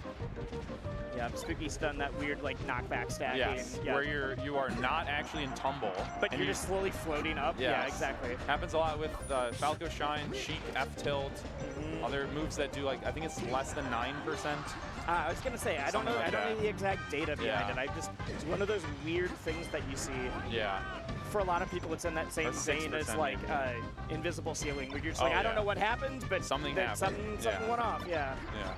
Yeah, spooky stun, that weird like knockback stacking. Yes, yeah. where you are not actually in tumble, but you're just slowly floating up. Yes. Yeah, exactly. Happens a lot with Falco Shine, Sheik, F tilt, other moves that do like I think it's less than 9%. I was gonna say I don't know the exact data behind it. It's one of those weird things that you see. Yeah. For a lot of people, it's in that same vein as like invisible ceiling, where you're just like, I don't know what happened, but something happened. Something went off. Yeah. Yeah.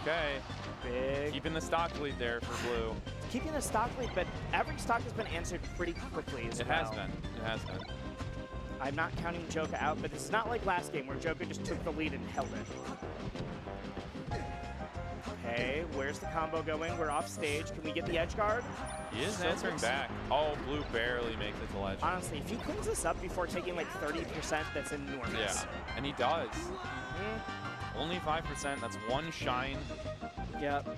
Okay. Big. Keeping the stock lead there for blue. Keeping the stock lead, but every stock has been answered pretty quickly as well. It has been. It has been. I'm not counting Joka out, but it's not like last game where Joka just took the lead and held it. Okay, where's the combo going? We're off stage. Can we get the edge guard? He is answering back. Oh, blue barely makes it to ledge. Honestly, if he cleans this up before taking like 30%, that's enormous. Yeah, and he does. Only 5%. That's one shine. Yep.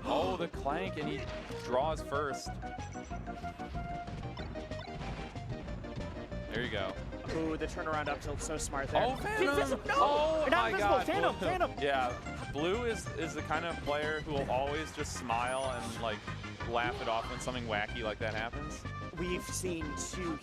Oh, the clank, and he draws first. There you go. Ooh, the turnaround up tilt, so smart there. Oh, Phantom! No! Oh, You're not my invisible. God. Phantom! Yeah, blue is the kind of player who will always just smile and like laugh it off when something wacky like that happens. We've seen two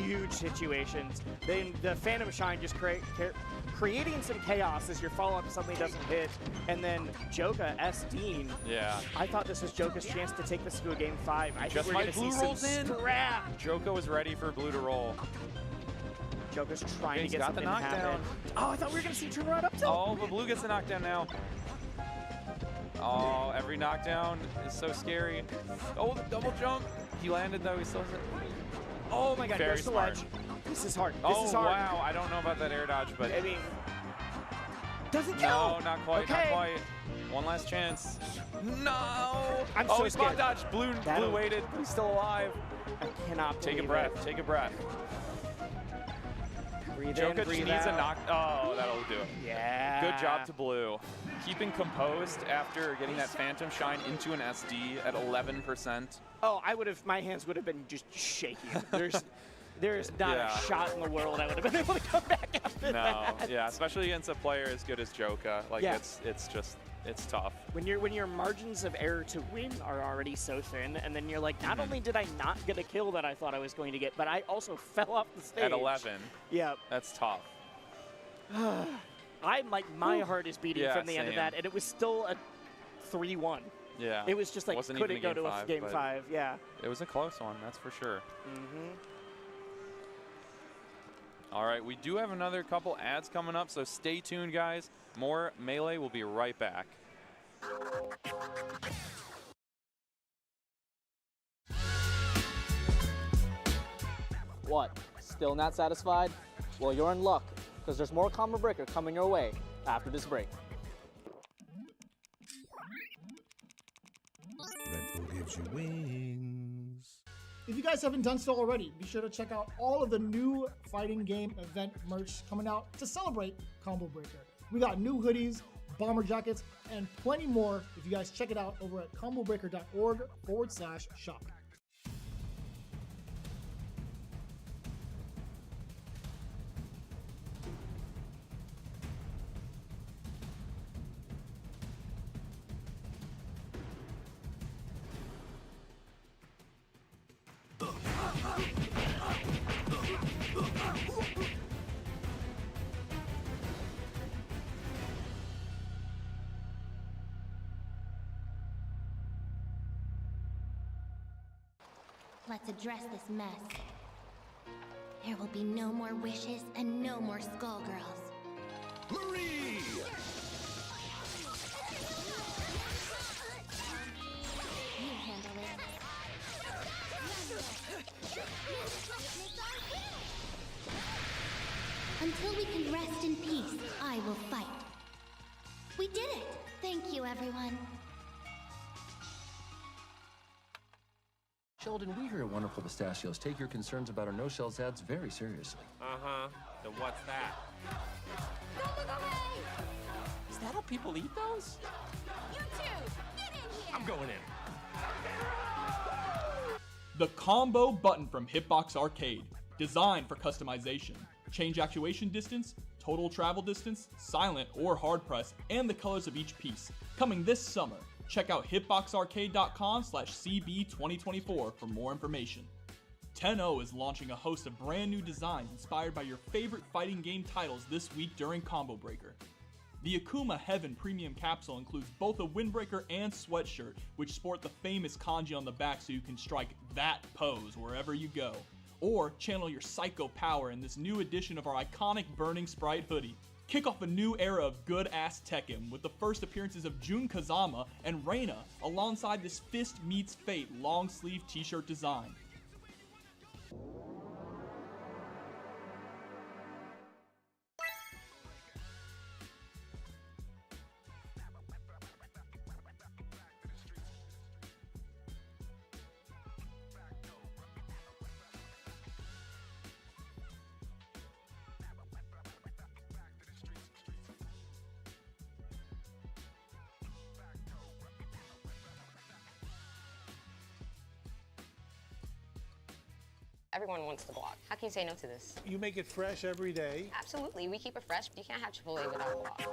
huge situations. Then the Phantom Shine just creating some chaos as your follow-up suddenly doesn't hit, and then Joka S-Dean. Yeah. I thought this was Joka's chance to take this to a game 5. I think we're going to see some scrap. Joka was ready for blue to roll. Joka's trying to get something the knockdown. Oh, I thought we were going to see turnaround up tilt. Oh, but blue gets the knockdown now. Oh, every knockdown is so scary. Oh, the double jump. He landed though. He still has it. Oh my God! Very Goes to smart. ledge. This is hard. Oh this is hard. Wow! I don't know about that air dodge, but I mean, doesn't count. No, not quite. Okay. Not quite. One last chance. No! I'm so so he scared. spot dodged. Blue waited. He's still alive. I cannot take a believe breath. it. Take a breath. Breathe Joka in, breathe needs out. a knock. Oh, that'll do it. Yeah. Good job to blue. Keeping composed after getting that Phantom Shine into an SD at 11%. Oh, I would have. My hands would have been just shaking. There's not a shot in the world I would have been able to come back after that. Yeah, especially against a player as good as Joka. Like it's tough. When your margins of error to win are already so thin, and then you're like, not only did I not get a kill that I thought I was going to get, but I also fell off the stage. At 11. Yeah. That's tough. I'm like, my heart is beating from the end of same. that, and it was still a 3-1. Yeah. It was just like, Wasn't could even it go to a game but 5? Yeah. It was a close one, that's for sure. All right, we do have another couple ads coming up, so stay tuned, guys. More Melee will be right back. What? Still not satisfied? Well, you're in luck, because there's more Combo Breaker coming your way after this break. Red Bull gives you wings. If you guys haven't done so already, be sure to check out all of the new fighting game event merch coming out to celebrate Combo Breaker. We got new hoodies, bomber jackets, and plenty more if you guys check it out over at combobreaker.org/shop. Let's address this mess. There will be no more wishes and no more skullgirls. Marie! You handle it. Until we can rest in peace, I will fight. We did it! Thank you, everyone. Sheldon, we here at Wonderful Pistachios take your concerns about our no-shells ads very seriously. Uh-huh. Then what's that? Don't look away! Is that how people eat those? You two, get in here! I'm going in. The combo button from Hitbox Arcade. Designed for customization. Change actuation distance, total travel distance, silent or hard press, and the colors of each piece. Coming this summer. Check out hitboxarcade.com/CB2024 for more information. 10-0 is launching a host of brand new designs inspired by your favorite fighting game titles this week during Combo Breaker. The Akuma Heaven Premium Capsule includes both a windbreaker and sweatshirt, which sport the famous kanji on the back so you can strike that pose wherever you go. Or channel your psycho power in this new edition of our iconic Burning Sprite hoodie. Kick off a new era of good-ass Tekken with the first appearances of Jun Kazama and Reina alongside this Fist Meets Fate long-sleeve t-shirt design. Everyone wants the guac. How can you say no to this? You make it fresh every day. Absolutely, we keep it fresh. You can't have Chipotle without guac.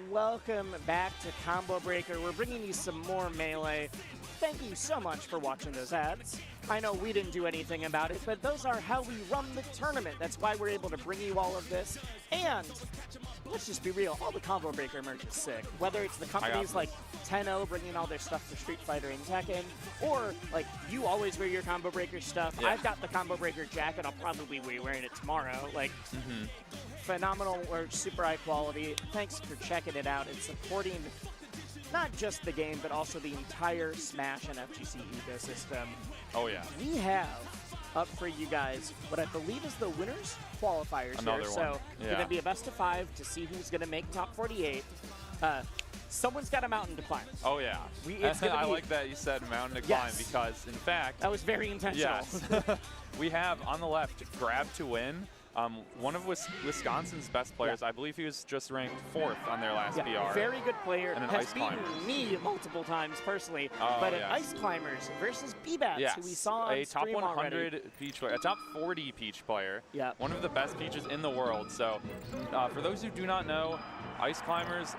Welcome back to Combo Breaker. We're bringing you some more Melee. Thank you so much for watching those ads. I know we didn't do anything about it, but those are how we run the tournament. That's why we're able to bring you all of this. And let's just be real, all the Combo Breaker merch is sick. Whether it's the companies like 10-0 bringing all their stuff for Street Fighter and Tekken, or like you always wear your Combo Breaker stuff. Yeah. I've got the Combo Breaker jacket. I'll probably be wearing it tomorrow. Like, phenomenal work, super high quality. Thanks for checking it out and supporting not just the game, but also the entire Smash and FGC ecosystem. Oh, yeah. We have up for you guys what I believe is the winners qualifiers Another here. one. So Yeah. going to be a best of 5 to see who's going to make top 48. Someone's got a mountain to climb. Oh, yeah. I like that you said mountain to climb because, in fact... That was very intentional. Yes. We have, on the left, Grab to Win. One of Wisconsin's best players. I believe he was just ranked 4th on their last PR. Very good player. And an has Ice beaten Climbers. me multiple times personally. Oh, but an yes. Ice Climbers versus B-Bats, who we saw on a top stream 100 already. Peach player, a top 40 Peach player. Yeah. One of the best Peaches in the world. So, for those who do not know, Ice Climbers,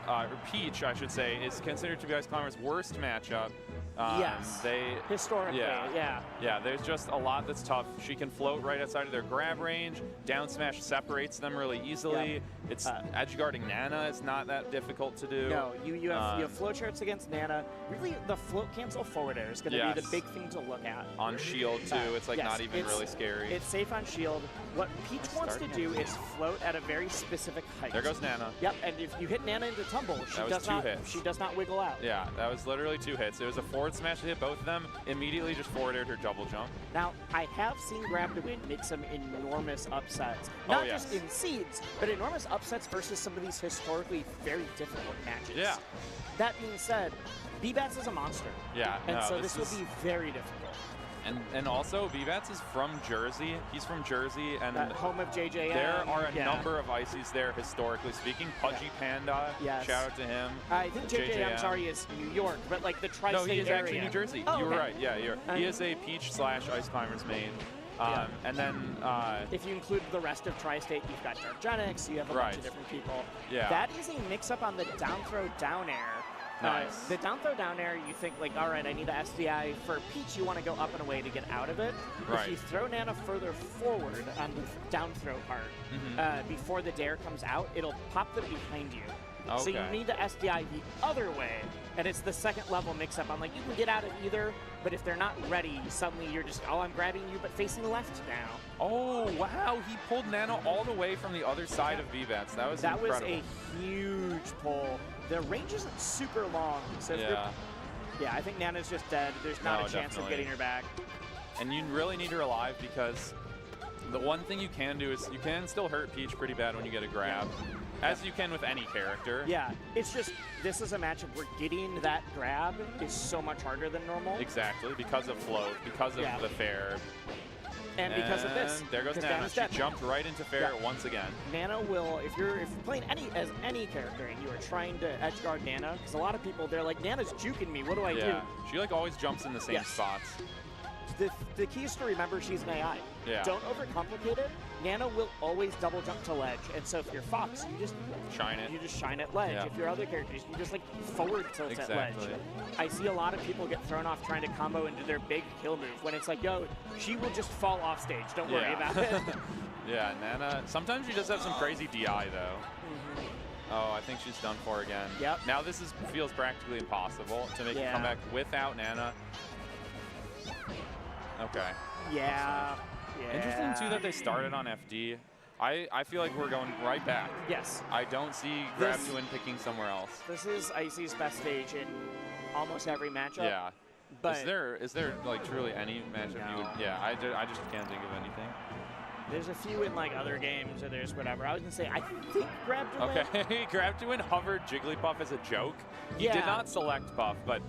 or Peach, I should say, is considered to be Ice Climbers' worst matchup. Yes. Historically, yeah. Yeah, there's just a lot that's tough. She can float right outside of their grab range. Down smash separates them really easily. Yep. It's edge guarding Nana is not that difficult to do. No, you have float charts against Nana. Really, the float cancel forward air is going to be the big thing to look at. On shield, too. It's like not even really scary. It's safe on shield. What Peach wants to do is float at a very specific height. There goes Nana. Yep, and if you hit Nana into tumble, she does not wiggle out. Yeah, that was literally 2 hits. It was a forward smash to hit both of them, immediately just forward aired her double jump. Now, I have seen Grab to Win make some enormous upsets. Not just in seeds, but enormous upsets versus some of these historically very difficult matches. Yeah. That being said, B-Bats is a monster. Yeah, and so this will be very difficult. And also, B-Bats is from Jersey. He's from Jersey. And home of JJM. There are a number of Icies there, historically speaking. Pudgy Panda, shout out to him. I think JJM, is New York, but like the tri-state area. No, he is actually New Jersey. Oh, you were right. Yeah, he is a Peach / Ice Climbers main. And then... if you include the rest of Tri-State, you've got Dargenix, you have a bunch of different people. Yeah. That is a mix-up on the down throw down air. Nice. The down throw down air, you think like, all right, I need a SDI. For Peach, you want to go up and away to get out of it. Right. If you throw Nana further forward on the down throw part, before the dare comes out, it'll pop them behind you. Okay. So you need to SDI the other way, and it's the second level mix-up. I'm like, you can get out of either, but if they're not ready, suddenly you're just, I'm grabbing you, but facing left now. Oh, wow, he pulled Nana all the way from the other side of B-Bats. That was incredible. That was a huge pull. The range isn't super long, so I think Nana's just dead. There's not a chance of getting her back. And you really need her alive because the one thing you can do is you can still hurt Peach pretty bad when you get a grab, as you can with any character. Yeah, it's just, this is a matchup where getting that grab is so much harder than normal. Exactly, because of float, because of the fair. And because of this. There goes Nana. She jumped right into fair once again. Nana will, if you're playing as any character and you are trying to edge guard Nana, because a lot of people, they're like, Nana's juking me, what do I do? She like always jumps in the same spots. the key is to remember she's an AI. Yeah. Don't overcomplicate it. Nana will always double jump to ledge, and so if you're Fox, you just shine it. You just shine at ledge. Yeah. If you're other characters, you just like forward tilt at ledge. Exactly. I see a lot of people get thrown off trying to combo into their big kill move when it's like, yo, she will just fall off stage. Don't worry about it. Yeah, Nana. Sometimes she does have some crazy DI though. Oh, I think she's done for again. Yep. Now this feels practically impossible to make a comeback without Nana. Okay. Yeah. Interesting too that they started on FD. I feel like we're going right back. Yes. I don't see Grab to Win picking somewhere else. This is Icy's best stage in almost every matchup. Yeah. But is there like truly any matchup you would? Yeah. I just can't think of anything. There's a few in like other games, or there's whatever. I was gonna say, I think Grab to Win. Okay, Grab to Win hovered Jigglypuff as a joke. He did not select Puff, but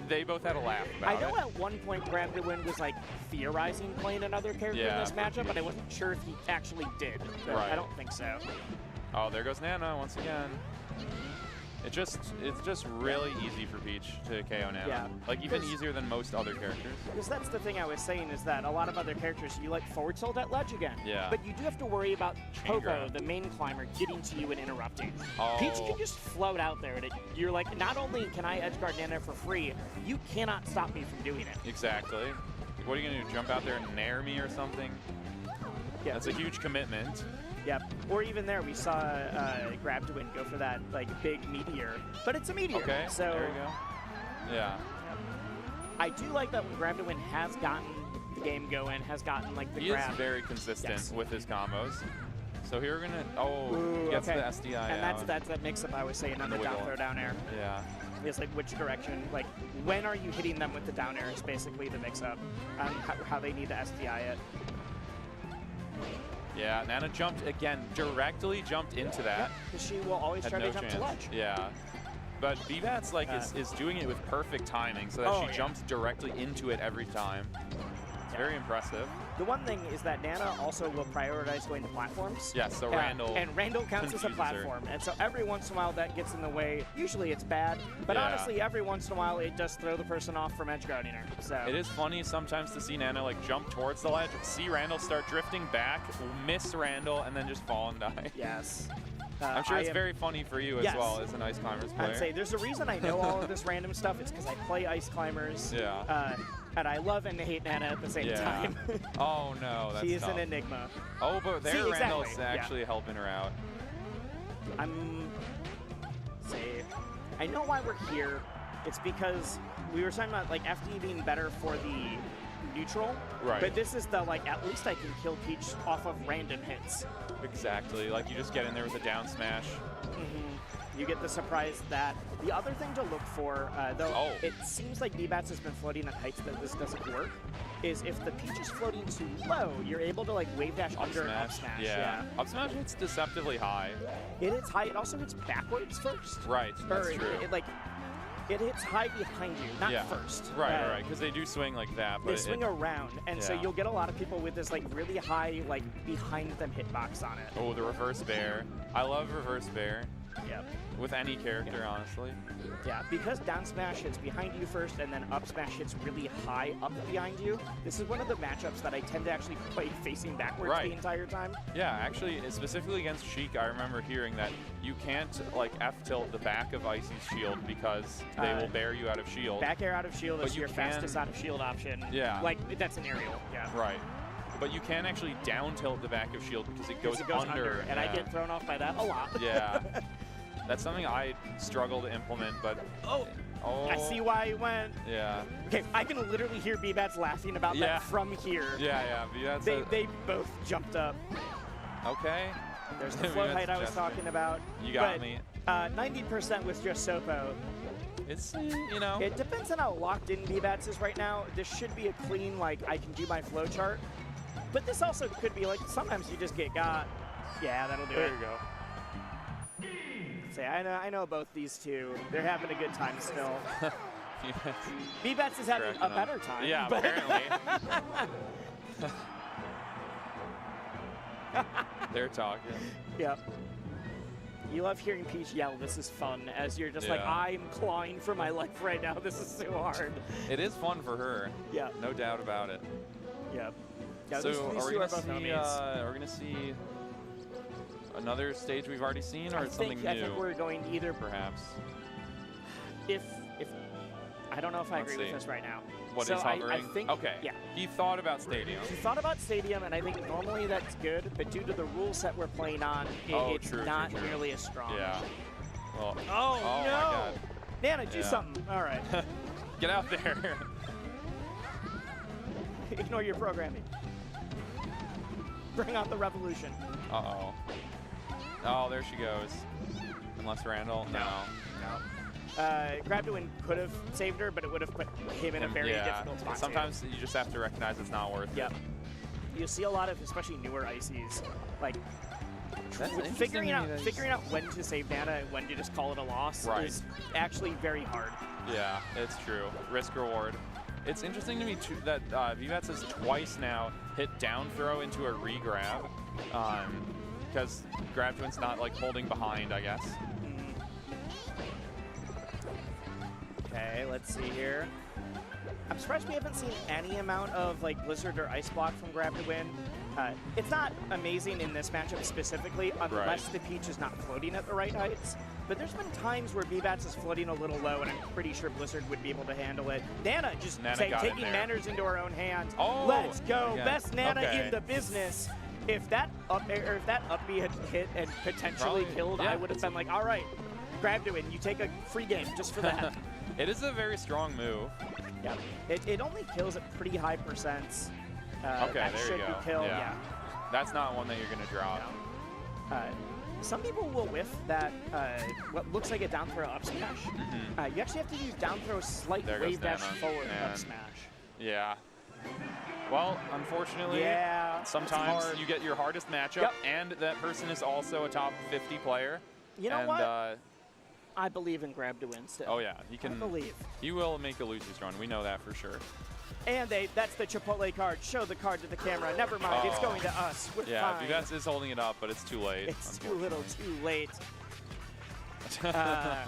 they both had a laugh about it. I know at one point Grab to Win was like theorizing playing another character in this matchup, but I wasn't sure if he actually did. So I don't think so. Oh, there goes Nana once again. It's just really easy for Peach to KO Nana. Yeah. Like even easier than most other characters. Because that's the thing I was saying is that a lot of other characters, you like forward tilt at ledge again. Yeah. But you do have to worry about Poco, the main climber, getting to you and interrupting. Oh. Peach can just float out there, and you're like, not only can I edgeguard Nana for free, you cannot stop me from doing it. Exactly. What are you gonna do? Jump out there and nair me or something? Yeah. That's a huge commitment. Yep. Or even there, we saw Grab to Win go for that like big meteor, but it's a meteor. Okay. So there you go. Yeah. I do like that when Grab to Win has gotten the game going, has gotten like the grab. He is very consistent with his combos. So here we're gonna gets the SDI and out. that's that mix-up I was saying on the down throw down air. Yeah. It's like which direction, like when are you hitting them with the down air is basically the mix-up on how they need to SDI it. Yeah, Nana jumped again, directly jumped into that. Because she will always try to jump to ledge. Yeah. But BBAT's like is doing it with perfect timing so that she jumps directly into it every time. It's very impressive. The one thing is that Nana also will prioritize going to platforms. Yes, so Randall. And Randall counts as a platform. And so every once in a while that gets in the way. Usually it's bad, but honestly every once in a while it does throw the person off from edge guarding her. So it is funny sometimes to see Nana like jump towards the ledge, see Randall start drifting back, miss Randall, and then just fall and die. Yes. I'm sure it's very funny for you as well as an Ice Climbers player. I'd say there's a reason I know all of this random stuff. It's because I play Ice Climbers. Yeah. And I love and hate Nana at the same time. Oh no, that's She is tough. an enigma. Oh, but there Randall's exactly. actually helping her out. I know why we're here. It's because we were talking about like FD being better for the neutral. Right. But this is the like at least I can kill Peach off of random hits. Exactly. Like you just get in there with a down smash. You get the surprise that. The other thing to look for, though it seems like BBATS has been floating at heights that this doesn't work, is if the Peach is floating too low, you're able to like wave dash under and up smash. Yeah. Up smash hits deceptively high. It hits high. It also hits backwards first. Right. That's true. It hits high behind you, not first. Right, because they do swing like that. But they swing around, and so you'll get a lot of people with this like really high, like behind them hitbox on it. Oh, the reverse bear. I love reverse bear. Yep. With any character, honestly. Yeah, because down smash hits behind you first, and then up smash hits really high up behind you. This is one of the matchups that I tend to actually play facing backwards the entire time. Yeah, actually, specifically against Sheik, I remember hearing that you can't like F-tilt the back of Icy's shield because they will bear you out of shield. Back air out of shield is your fastest out of shield option. Yeah. Like, that's an aerial. Yeah. Right. But you can actually down tilt the back of shield because it goes under. And I get thrown off by that a lot. Yeah. That's something I struggle to implement, but... Oh! I see why you went. Yeah. Okay, I can literally hear BBATS laughing about that from here. Yeah. They both jumped up. Okay. There's the float height I was talking about. You got me. 90% was just Sopo. It's, you know. It depends on how locked in BBATS is right now. This should be a clean, like, I can do my flow chart. But this also could be, like, sometimes you just get got. Yeah, that'll do it. There you go. Say, I know both these two. They're having a good time still. BBATS is having a better time. Yeah, apparently. They're talking. Yep. You love hearing Peach yell, "This is fun," as you're just like, Yeah. I'm clawing for my life right now. This is so hard. It is fun for her. Yeah. No doubt about it. Yeah. Yeah, So these are we two gonna are both see? enemies. We're gonna see another stage we've already seen, or something new? I think we're going either. Perhaps. If I don't know if I Let's agree see. with this right now. What so is hovering? I think, okay. Yeah. He thought about Stadium. He thought about Stadium, and I think normally that's good, but due to the rule set we're playing on, it's true, not true. nearly as strong. Yeah. Well, Oh, my no! God. Nana, do Yeah. something. All right. Get out there. Ignore your programming. Bring out the revolution. Uh-oh. Oh, there she goes. Unless Randall? No. Grabdwin could have saved her, but it would have put him in a very difficult spot. Sometimes you just have to recognize it's not worth Yep. it. You see a lot of, especially newer Ices, like That's interesting figuring to out me that when to save Nana and when to just call it a loss Right. is actually very hard. Yeah, it's true. Risk reward. It's interesting to me too that Weevens has twice now hit down throw into a re-grab, because Grabdwin's not like holding behind, I guess. Okay, let's see here. I'm surprised we haven't seen any amount of like Blizzard or Ice Block from Grabdwin. It's not amazing in this matchup specifically, unless the Peach is not floating at the right heights. But there's been times where Weevens is floating a little low, and I'm pretty sure Blizzard would be able to handle it. Nana just taking manners into her own hands. Oh, let's go, again. best Nana Okay. in the business. If that up B had hit and potentially killed, yeah, I would have been like, all right, Grabdwin, you take a free game just for that. It is a very strong move. Yeah, it only kills at pretty high percents. Okay, that there should you go. be killed. Yeah. That's not one that you're going to drop. Some people will whiff that what looks like a down throw up smash. You actually have to use down throw slight There goes wave dash Nana. forward And up smash. Yeah. Well, unfortunately, Yeah, sometimes it's hard. you get your hardest matchup, Yep. and that person is also a top 50 player. You know and, what? I believe in Grabdwin still. Oh yeah, he can. I believe. He will make a loser's run. We know that for sure. And that's the Chipotle card. Show the card to the camera. Never mind, it's going to us. We're Yeah, fine. Weevens is holding it up, but it's too late. It's too little, too late. Showing I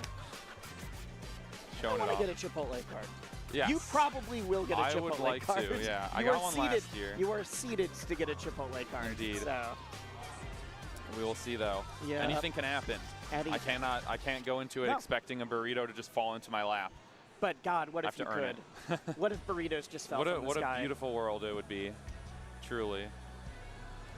it want off. to get a Chipotle card. Yes. You probably will get a Chipotle I would like card. to, yeah. I You got are one seated, last year. You are seated to get a Chipotle card. Indeed. So. We will see though. Yeah. Anything can happen. I can't go into it No. expecting a burrito to just fall into my lap. But God, what I if have you to earn could? What if burritos just fell What from the sky? a beautiful world it would be, truly.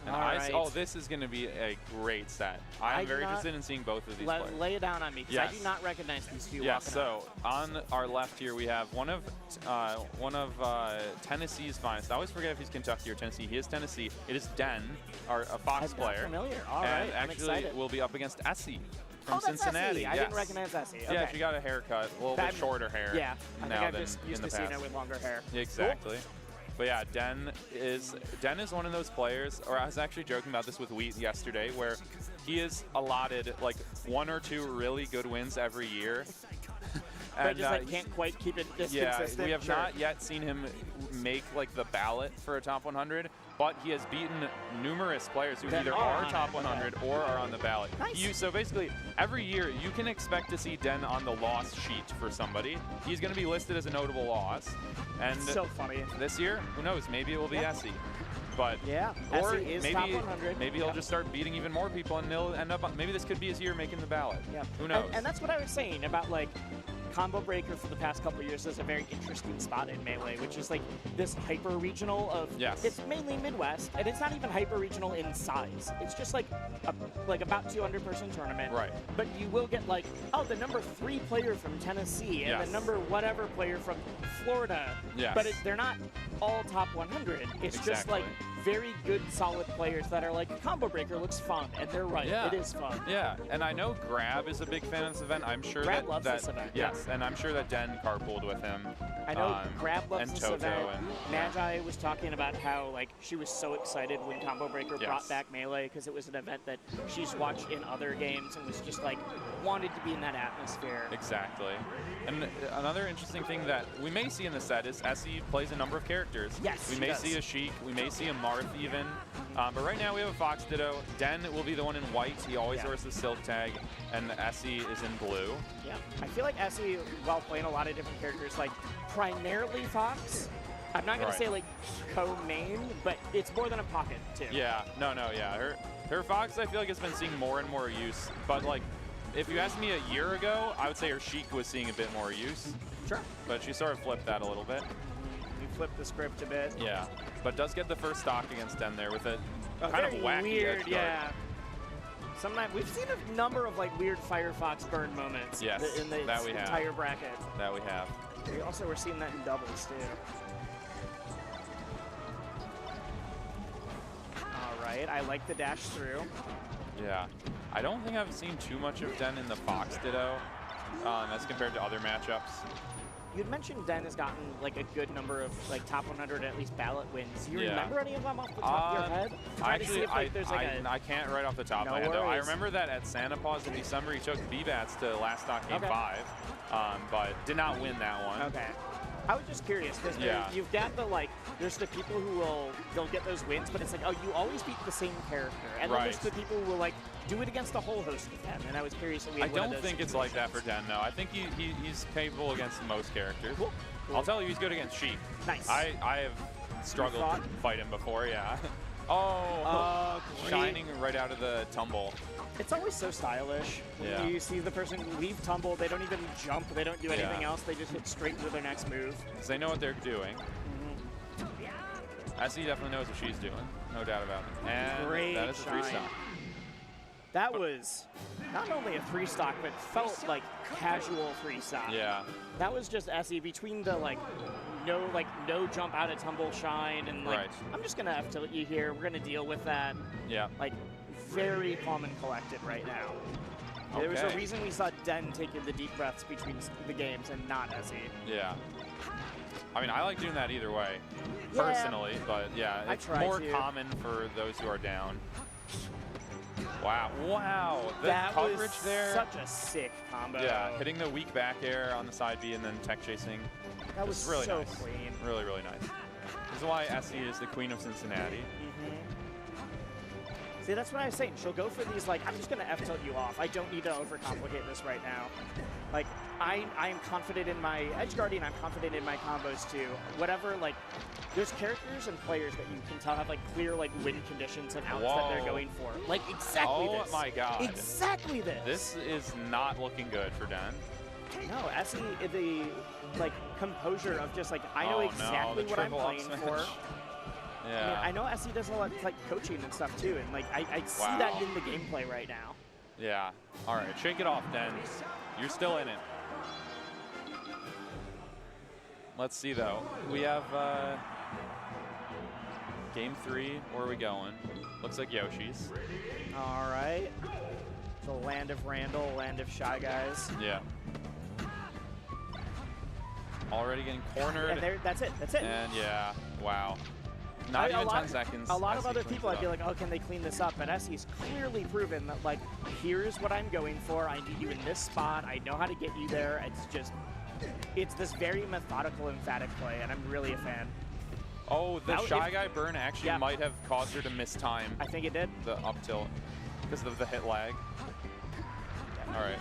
And All right. oh, this is going to be a great set. I'm very interested in seeing both of these players. Lay it down on me, because I do not recognize these two. Yeah, walking so up. on our left here we have one of Tennessee's finest. I always forget if he's Kentucky or Tennessee. He is Tennessee. It is Den, a Fox I'm not player. familiar. All and right, I'm actually excited. will be up against Essie from that's Cincinnati. Essie. I didn't recognize Essie. Yeah, Okay. she got a haircut, a little bit shorter hair. Yeah, I now think I'm than just used in to the seeing past. her with longer hair. Exactly. But yeah, Den is one of those players, or I was actually joking about this with Wheat yesterday, where he is allotted like 1 or 2 really good wins every year. But just can't quite keep it this consistent. We have not yet seen him make like the ballot for a top 100, but he has beaten numerous players who either are top 100 or are on the ballot. Nice. So basically, every year you can expect to see Den on the loss sheet for somebody. He's going to be listed as a notable loss. And so funny. This year, who knows? Maybe it will be Essie. But or Essie is maybe top 100. maybe he'll just start beating even more people, and they'll end up. Maybe this could be his year making the ballot. Yeah. Who knows? And that's what I was saying about like Combo Breaker for the past couple of years is a very interesting spot in Melee, which is like this hyper-regional of, it's mainly Midwest, and it's not even hyper-regional in size. It's just like about 200-person tournament. Right. But you will get like, oh, the number 3 player from Tennessee, and the number whatever player from Florida. Yes. But they're not all top 100. It's just like very good, solid players that are like, Combo Breaker looks fun, and they're right. Yeah. It is fun. Yeah, and I know Grab is a big fan of this event. I'm sure Grab that loves this event. Yes, and I'm sure that Den carpooled with him I know Grab loves and this Toto event. and Magi was talking about how like she was so excited when Combo Breaker brought back Melee because it was an event that she's watched in other games and was just like wanted to be in that atmosphere. Exactly. And another interesting thing that we may see in the set is Essie plays a number of characters. Yes, we may see a Sheik, we may see a Marth even. But right now we have a Fox Ditto. Den will be the one in white. He always wears the silk tag, and Essie is in blue. Yeah, I feel like Essie, while playing a lot of different characters, like primarily Fox. I'm not gonna say like co-main, but it's more than a pocket too. Yeah, no, yeah. Her Fox, I feel like, has been seeing more and more use. But like, if you asked me a year ago, I would say her Sheik was seeing a bit more use. Sure. But she sort of flipped that a little bit. We flipped the script a bit. Yeah, but does get the first stock against Den there with a kind of wacky weird, edge guard. yeah. Sometimes we've seen a number of like weird Firefox burn moments. Yes, in the that we have. entire bracket. That we have. We also were seeing that in doubles too. All right, I like the dash through. Yeah, I don't think I've seen too much of Den in the Fox Ditto as compared to other matchups. You'd mentioned Den has gotten like a good number of like top 100 at least ballot wins. Do you remember any of them off the top of your head? Actually, I can't right off the top of my head though. I remember that at Santa Paws in December he took B-Bats to last stock game 5, but did not win that one. Okay. I was just curious because you've got the like, there's the people who they'll get those wins, but it's like, oh, you always beat the same character, and then there's the people who will like do it against a whole host of them. And I was curious if we had I don't think it's like that for Den, no. I think he's capable against most characters. Cool. I'll tell you, he's good against Sheik. Nice. I have struggled to fight him before, yeah. Shining right out of the tumble. It's always so stylish. Yeah. When you see the person leave tumble, they don't even jump, they don't do anything else, they just hit straight to their next move. Because they know what they're doing. Essie definitely knows what she's doing, no doubt about it. And Great that is a 3-stock. That was not only a 3-stock, but felt like casual 3-stock. Yeah. That was just Essie between the no jump out of tumble shine and like I'm just gonna have to let you here. We're gonna deal with that. Yeah. Like very calm and collected right now. There was a reason we saw Den taking the deep breaths between the games and not Essie. Yeah. I mean, I like doing that either way, personally, but yeah, it's more common for those who are down. Wow, the coverage was there. Such a sick combo. Yeah, hitting the weak back air on the side B and then tech chasing. That was really so nice. clean. Really, really nice. This is why Essie is the queen of Cincinnati. See, that's what I was saying. She'll go for these, like, I'm just going to F-tilt you off. I don't need to overcomplicate this right now. Like, I am confident in my edge guarding. I'm confident in my combos, too. Whatever, like, there's characters and players that you can tell have, like, clear, like, win conditions and outs that they're going for. Like, exactly this. Oh, my God. Exactly this. This is not looking good for Den. No, Essie, the, like, composure of just, like, I know exactly what I'm playing for. Yeah. I mean, I know Essie does a lot of like coaching and stuff too, and like I see that in the gameplay right now. Yeah. All right, shake it off, Den. You're still in it. Let's see though. We have game 3. Where are we going? Looks like Yoshi's. All right. The land of Randall, land of Shy Guys. Yeah. Already getting cornered. And that's it. That's it. And yeah, wow. Not even 10 seconds. A lot of other people, I'd be like, oh, can they clean this up? But Essie's clearly proven that, like, here's what I'm going for. I need you in this spot. I know how to get you there. It's just, it's this very methodical, emphatic play, and I'm really a fan. Oh, the Shy Guy burn actually might have caused her to miss time. I think it did. The up tilt, because of the hit lag. All right.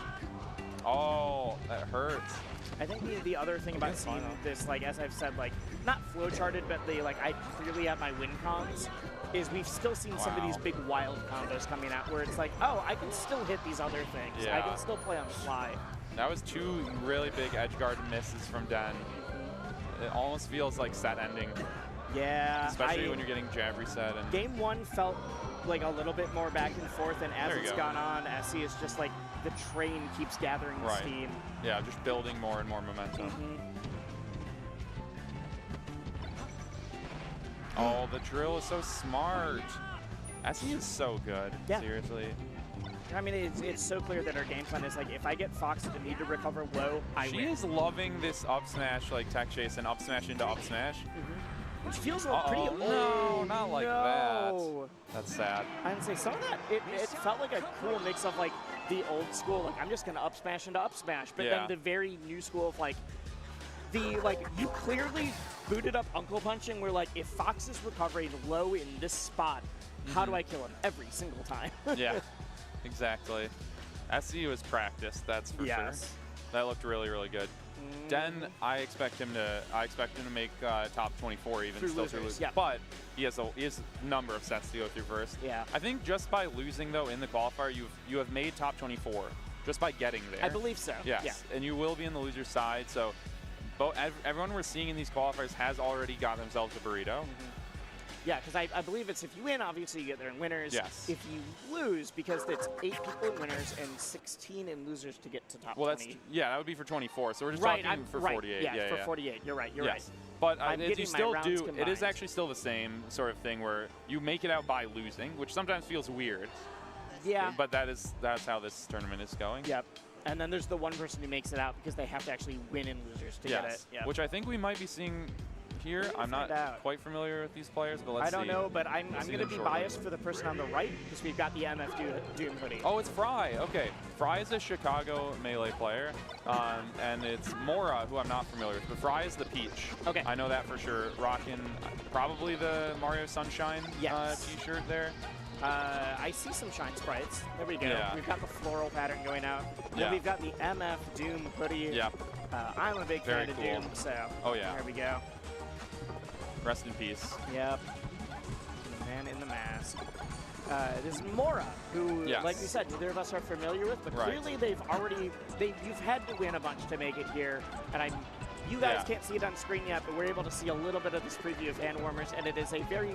Oh, that hurts. I think the other thing about seeing this, like, as I've said, like, not flowcharted, but I clearly have my win cons, is we've still seen some of these big wild combos coming out where it's like, oh, I can still hit these other things. Yeah. I can still play on the fly. That was 2 really big edge guard misses from Den. It almost feels like set ending. Yeah. Especially when you're getting jab reset. And Game 1 felt like a little bit more back and forth, and as it's gone on, Essie is just like, the train keeps gathering steam. Yeah, just building more and more momentum. Oh, the drill is so smart. Essie is so good, seriously. I mean, it's so clear that our game plan is like, if I get Fox to need to recover low, I win. She is loving this up smash, like tech chase and up smash into up smash. Which feels pretty old. No, not like that. That's sad. I'd say some of that, it felt like a cool mix of like the old school, like I'm just going to up smash into up smash, but then the very new school of like, you clearly booted up Uncle Punching where like, if Fox is recovering low in this spot, how do I kill him every single time? Yeah, exactly. Essie was practiced, that's for sure. That looked really, really good. Den, I expect him to make top 24 even still through losing. But he has a number of sets to go through first. Yeah. I think just by losing though in the qualifier, you have made top 24 just by getting there. I believe so. Yes. Yeah. And you will be in the loser's side. So everyone we're seeing in these qualifiers has already got themselves a burrito. Yeah, because I believe it's if you win, obviously you get there in winners. Yes. If you lose, because it's 8 people in winners and 16 in losers to get to top 20. That would be for 24. So we're just talking for 48. Yeah, for 48. You're right. You're right. But you still do. It is actually still the same sort of thing where you make it out by losing, which sometimes feels weird. Yeah. But that's how this tournament is going. Yep. And then there's the one person who makes it out because they have to actually win in losers to get it. Yep. Which I think we might be seeing here. I'm not quite familiar with these players, but let's see. I don't know, but I'm going to be biased for the person on the right because we've got the MF Doom hoodie. Oh, it's Fry. Okay. Fry is a Chicago Melee player, and it's Mora, who I'm not familiar with, but Fry is the Peach. Okay. I know that for sure. Rocking probably the Mario Sunshine t-shirt there. I see some shine sprites. There we go. Yeah. We've got the floral pattern going out. Yeah. And we've got the MF Doom hoodie. Yeah. I'm a big fan of Doom, so there we go. Rest in peace. Yep. The man in the mask. This is Mora, who, like we said, neither of us are familiar with, but clearly you've had to win a bunch to make it here, and you guys can't see it on screen yet, but we're able to see a little bit of this preview of Hand Warmers, and it is a very,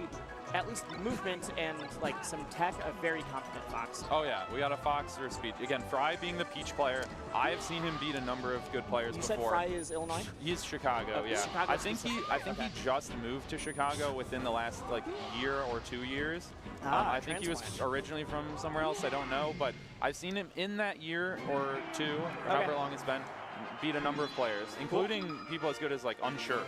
at least movement and like some tech, a very confident Fox. Oh yeah, we got a Fox or speed. Again, Fry being the Peach player, I have seen him beat a number of good players before. You said Fry is Illinois? He's Chicago, yeah. Chicago I think he just moved to Chicago within the last year or 2 years. I think he was originally from somewhere else, I don't know, but I've seen him in that year or two, however long it's been, beat a number of players, including people as good as Unsure.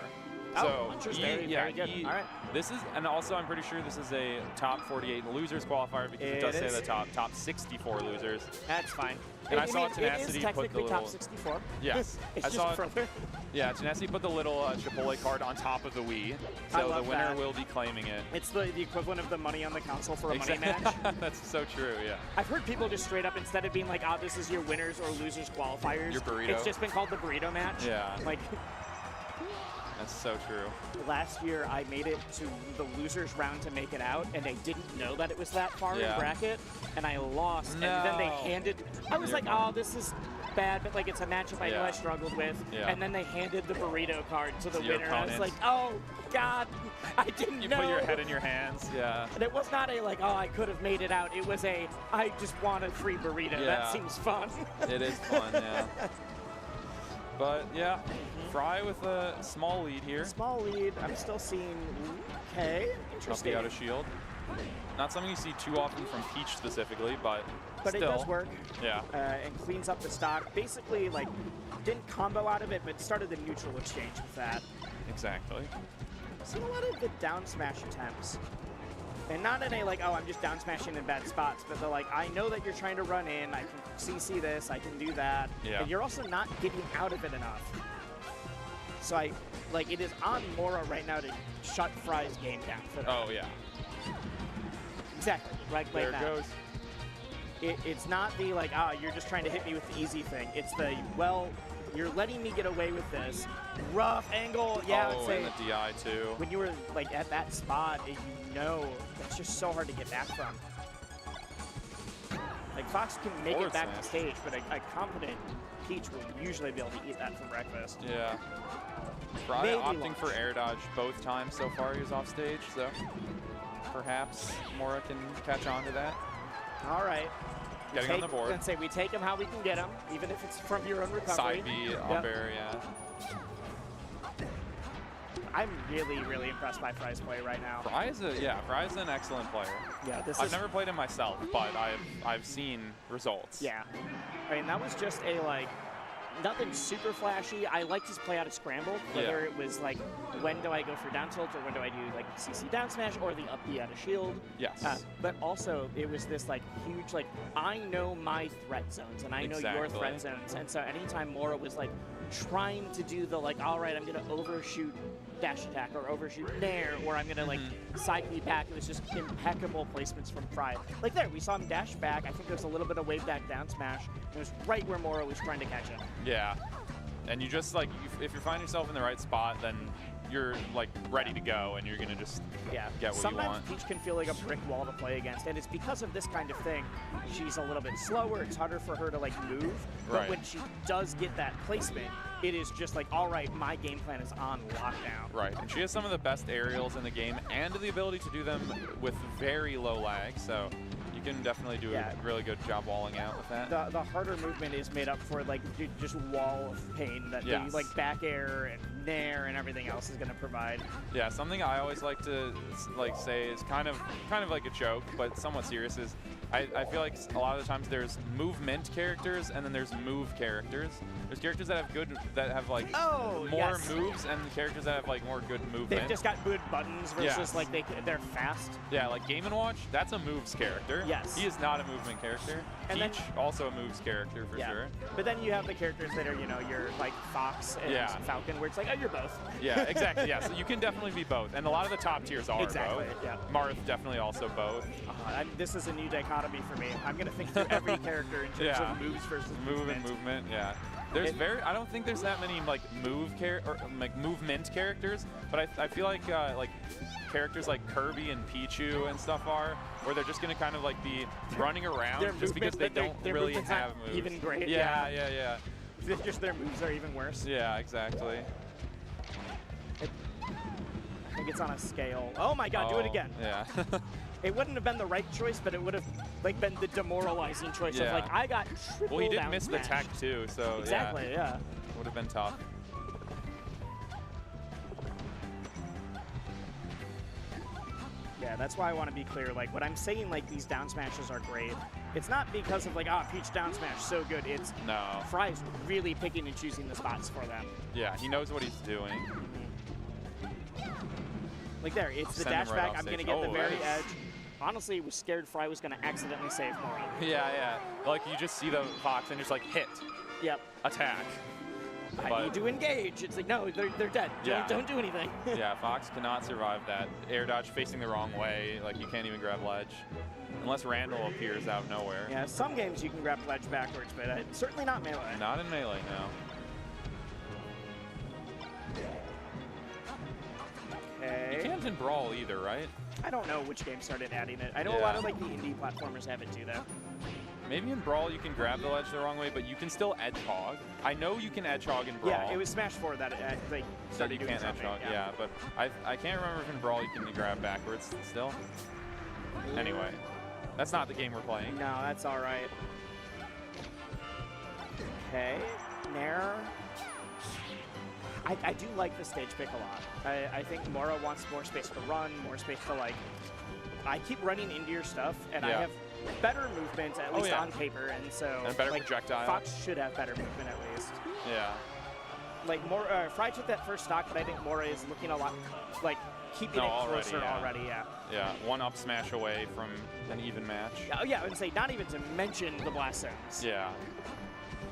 So Unsure's very good. All right. This is, and also I'm pretty sure this is a top 48 losers qualifier because it does say the top 64 losers. That's fine. And I saw Tenacity it is put technically the top little 64. Yes, it's just further. Yeah, Tenacity put the little Chipotle card on top of the Wii, so the winner will be claiming it. It's the equivalent of the money on the console for a money match. That's so true. Yeah. I've heard people just straight up, instead of being like, "Oh, this is your winners or losers qualifiers," your burrito. It's just been called the burrito match. Yeah. Like. That's so true. Last year, I made it to the losers round to make it out, and I didn't know that it was that far in bracket, and I lost. No. And then they handed. I was like, "Oh, this is bad," but it's a matchup I know I struggled with. Yeah. And then they handed the burrito card to the winner. Opponent. I was like, "Oh God, I didn't know." You put your head in your hands. Yeah. And it was not a "Oh, I could have made it out." It was a "I just want a free burrito." Yeah. That seems fun. It is fun, yeah. But yeah, Fry with a small lead here. Small lead. I'm still seeing. Okay, interesting. Out of shield. Not something you see too often from Peach specifically, but still. It does work. Yeah. And cleans up the stock. Basically, didn't combo out of it, but started the neutral exchange with that. Exactly. Seen a lot of the down smash attempts. And not in a "Oh, I'm just down smashing in bad spots," but they're "I know that you're trying to run in. I can CC this. I can do that." Yeah. And you're also not getting out of it enough. So it is on Mora right now to shut Fry's game down for that. Oh yeah. Exactly. There it goes. It's not the you're just trying to hit me with the easy thing. It's the you're letting me get away with this. Rough angle. Yeah. Oh, and the DI too. When you were at that spot, it's just so hard to get back from. Fox can make it back to stage, but a confident Peach will usually be able to eat that for breakfast. Yeah. Fry opting for air dodge both times so far he was off stage, so perhaps Mora can catch on to that. All right. Getting on the board. Say we take him how we can get him, even if it's from your own recovery. Side B, Ouber, yeah. I'm really, really impressed by Fry's play right now. Fry's an excellent player. Yeah, I've never played him myself, but I've seen results. Yeah. I mean, that was just a, like, nothing super flashy. I liked his play out of scramble, whether it was like, when do I go for down tilt, or when do I do like CC down smash, or the up B out of shield. Yes. But also, it was this like huge, like, I know my threat zones, and I know your threat zones. And so anytime Mora was like trying to do the like, all right, I'm gonna overshoot dash attack or overshoot nair, or I'm gonna like side me back, it was just impeccable placements from Fry. Like there, we saw him dash back. I think there was a little bit of wave back down smash. It was right where Mora was trying to catch him. Yeah. And you just like, if you find yourself in the right spot, then you're like ready to go, and you're gonna just get what you want. Sometimes Peach can feel like a brick wall to play against, and it's because of this kind of thing. She's a little bit slower. It's harder for her to like move. But when she does get that placement, it is just like, all right, my game plan is on lockdown. Right, and she has some of the best aerials in the game, and the ability to do them with very low lag. So you can definitely do a really good job walling out with that. The harder movement is made up for like just wall of pain that the like back air and nair and everything else is going to provide. Yeah, something I always like to like say is kind of like a joke, but somewhat serious, is I feel like a lot of the times there's movement characters and then there's move characters. There's characters that have like more moves, and characters that have like more good movement. They've just got good buttons versus like they're fast. Yeah, like Game & Watch, that's a moves character. Yes. He is not a movement character. And Peach, also a moves character for sure. But then you have the characters that are, you know, your like Fox and Falcon, where it's like, oh, you're both. Yeah, exactly. Yeah, so you can definitely be both, and a lot of the top tiers are both. Yeah. Marth definitely also both. This is a new dichotomy for me. I'm gonna think through every character in terms of moves versus movement. Yeah. There's I don't think there's that many like movement characters, but I feel like characters like Kirby and Pichu and stuff are, where they're just gonna kind of like be running around just because they don't really have moves. Even great. Yeah. Just their moves are even worse. Yeah, exactly. I think it's on a scale. Oh my God, do it again. Yeah. It wouldn't have been the right choice, but it would have like been the demoralizing choice of like, I got triple Well, he did down miss smash. the tech too, so exactly, yeah. Would have been tough. Yeah, that's why I want to be clear. Like, when I'm saying like these down smashes are great, it's not because of like, Peach down smash so good. It's Fry's really picking and choosing the spots for them. Yeah, he knows what he's doing. Like there, it's the dash back. I'm gonna get the very edge. Honestly, was scared Fry was gonna accidentally save Mora. Yeah. Like you just see the Fox and just like hit. Yep. Attack. I need to engage. It's like, no, they're dead. Don't do anything. Yeah, Fox cannot survive that. Air dodge facing the wrong way. Like you can't even grab ledge. Unless Randall appears out of nowhere. Yeah, some games you can grab ledge backwards, but certainly not Melee. Not in Melee, no. Okay. You can't in Brawl either, right? I don't know which game started adding it. I know a lot of like the indie platformers have it too, though. Maybe in Brawl you can grab the ledge the wrong way, but you can still edge hog. I know you can edge hog in Brawl. Yeah, it was Smash 4 that they started doing edge hog. Yeah, but I can't remember if in Brawl you can grab backwards still. Anyway, that's not the game we're playing. No, that's all right. Okay, Nair. I do like the stage pick a lot. I think Mora wants more space to run, more space to like. I keep running into your stuff, and I have better movement, at least on paper, and so and better projectile. Fox should have better movement at least. Yeah. Like Fry took that first stock, but I think Mora is looking a lot like keeping it closer already. Yeah. Yeah, one up smash away from an even match. Oh yeah, I would say not even to mention the blast zones. Yeah.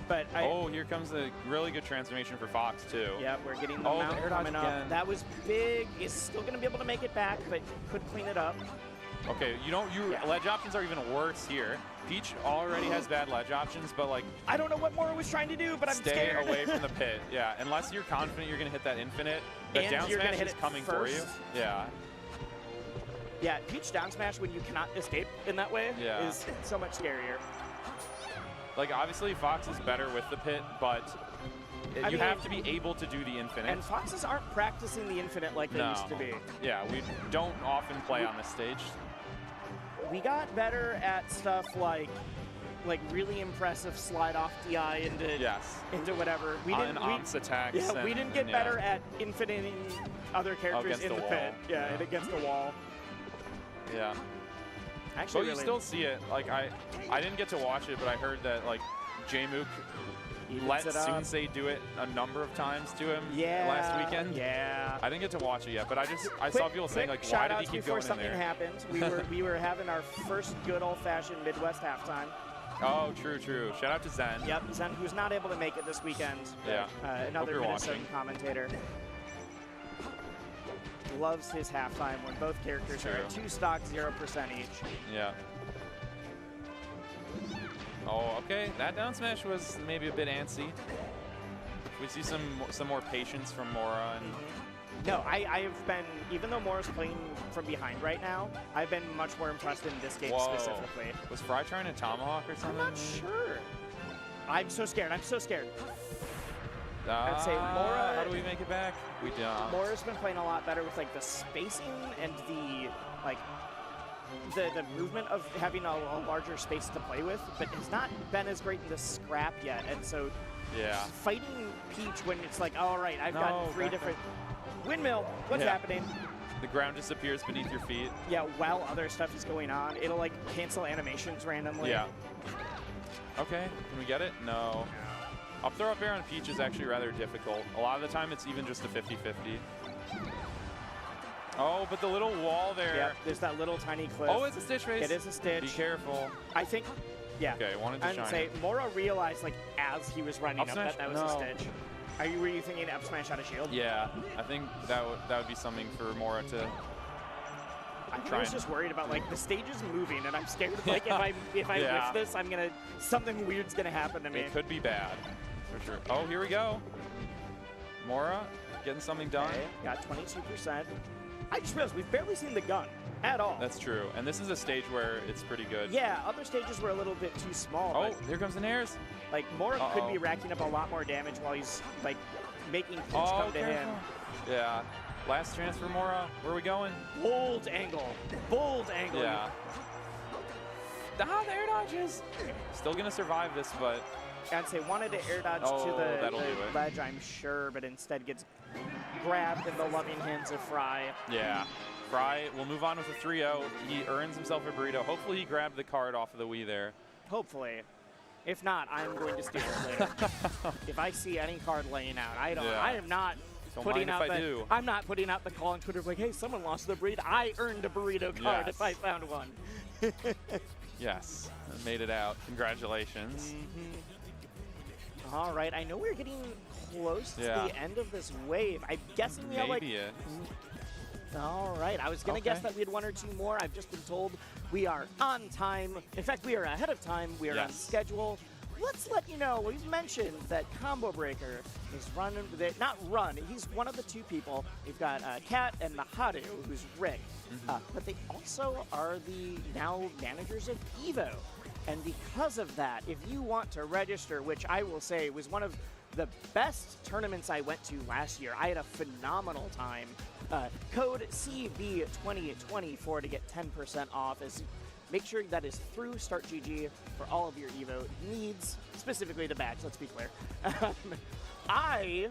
But here comes a really good transformation for Fox too. Yeah, we're getting the mount coming up. That was big. Is still going to be able to make it back, but could clean it up. Okay, ledge options are even worse here. Peach already has bad ledge options, but like I don't know what Mora was trying to do, but I'm scared. Stay away from the pit. Yeah, unless you're confident you're going to hit that infinite. The and down you're smash gonna hit is it coming first. for you. Yeah. Yeah, Peach down smash when you cannot escape in that way is so much scarier. Like, obviously, Fox is better with the pit, but you have to be able to do the infinite. And Foxes aren't practicing the infinite like they used to be. Yeah, we don't often play on this stage. We got better at stuff like really impressive slide off DI into whatever. We didn't AMPS attacks. Yeah, we didn't get better at infiniting other characters in the pit. Yeah, and against the wall. Yeah. Actually, you still see it. Like I didn't get to watch it, but I heard that like J-Mook let Sunsei do it a number of times to him last weekend. Yeah. I didn't get to watch it yet, but I saw people saying like, why did he keep going in there? Before something happened, we were having our first good old-fashioned Midwest halftime. Oh, true. Shout out to Zen. Yep, Zen, who's not able to make it this weekend. Yeah. Another Minnesotan commentator. Loves his halftime when both characters are at 2 stock, 0% each. Yeah. Oh, okay. That down smash was maybe a bit antsy. We see some more patience from Mora. And no, I've been, even though Mora's playing from behind right now, I've been much more impressed in this game specifically. Was Fry trying to tomahawk or something? I'm not sure. I'm so scared. I'd say Mora. How do we make it back? We don't. Mora's been playing a lot better with like the spacing and the movement of having a larger space to play with, but has not been as great in the scrap yet. And so, fighting Peach when it's like, all right, I've got 3 different windmill. What's happening? The ground disappears beneath your feet. Yeah, while other stuff is going on, it'll like cancel animations randomly. Yeah. Okay, can we get it? No. Up throw up air on Peach is actually rather difficult. A lot of the time it's even just a 50-50. Oh, but the little wall there. Yeah, there's that little tiny cliff. Oh, it's a stitch race. It is a stitch. Be careful. I think, yeah. Okay, wanted to shine. I'd say Mora realized like as he was running up that was a stitch. Were you thinking up smash out of shield? Yeah, I think that would be something for Mora to. I was just worried about like the stage is moving, and I'm scared like if I whiff this, something weird's gonna happen to me. It could be bad, for sure. Oh, here we go. Mora getting something done. Okay, got 22%. I just realized we've barely seen the gun at all. That's true, and this is a stage where it's pretty good. Yeah, other stages were a little bit too small. Oh, here comes the nairs. Like Mora could be racking up a lot more damage while he's like making Peach come to him. Yeah. Last chance for Mora. Where are we going? Bold angle. Yeah. The air dodges. Still gonna survive this, but I'd say wanted to air dodge to the ledge, I'm sure, but instead gets grabbed in the loving hands of Fry. Yeah. Fry will move on with a 3-0. He earns himself a burrito. Hopefully he grabbed the card off of the Wii there. Hopefully. If not, I'm going to steal it later. If I see any card laying out, I am not putting out I'm not putting out the call on Twitter like, hey, someone lost the burrito. I earned a burrito card if I found one. Yes, made it out. Congratulations. All right, I know we're getting close to the end of this wave. I'm guessing we have like. All right, I was going to guess that we had 1 or 2 more. I've just been told we are on time. In fact, we are ahead of time. We are on schedule. Let's let you know, we've mentioned that Combo Breaker is he's one of the 2 people. We've got Kat and Mahadu, who's Rick. But they also are the now managers of EVO. And because of that, if you want to register, which I will say was one of the best tournaments I went to last year, I had a phenomenal time. Code CB2024 to get 10% off. Make sure that is through StartGG for all of your EVO needs, specifically the badge, let's be clear. I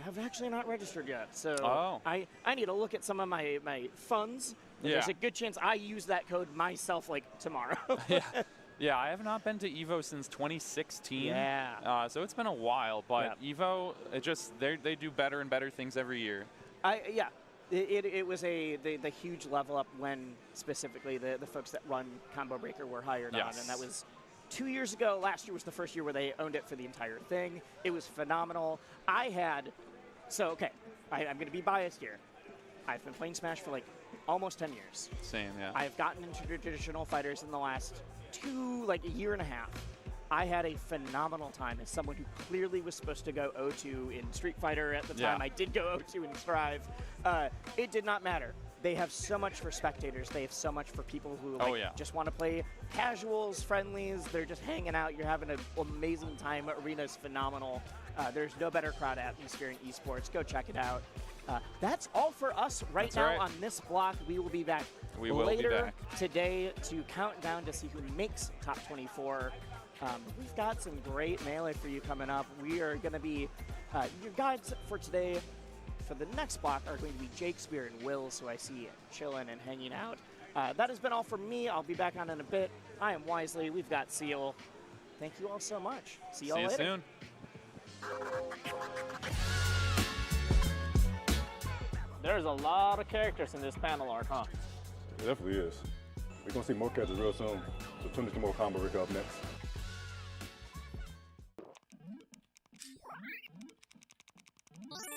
have actually not registered yet, so I need to look at some of my funds. There's a good chance I use that code myself like tomorrow. Yeah, I have not been to EVO since 2016. Yeah. So it's been a while, but EVO, they do better and better things every year. It was the huge level up when specifically the folks that run Combo Breaker were hired on, and that was 2 years ago. Last year was the first year where they owned it for the entire thing. It was phenomenal. I'm going to be biased here. I've been playing Smash for like almost 10 years. Same, yeah. I've gotten into traditional fighters in the last a year and a half. I had a phenomenal time as someone who clearly was supposed to go 0-2 in Street Fighter at the time. I did go 0-2 in Strive. It did not matter. They have so much for spectators. They have so much for people who just want to play casuals, friendlies. They're just hanging out. You're having an amazing time. Arena's phenomenal. There's no better crowd atmosphere in esports. Go check it out. That's all for us right now on this block. We will be back later today to count down to see who makes top 24. We've got some great Melee for you coming up. We are going to be your guides for today. for the next block are going to be Shakespeare and Wills, who I see chilling and hanging out. That has been all from me. I'll be back on in a bit. I am Wisely. We've got Seal. Thank you all so much. See y'all later. See you soon. There's a lot of characters in this panel arc, huh? It definitely is. We're going to see more characters real soon. So tune into more Combo Breaker up next.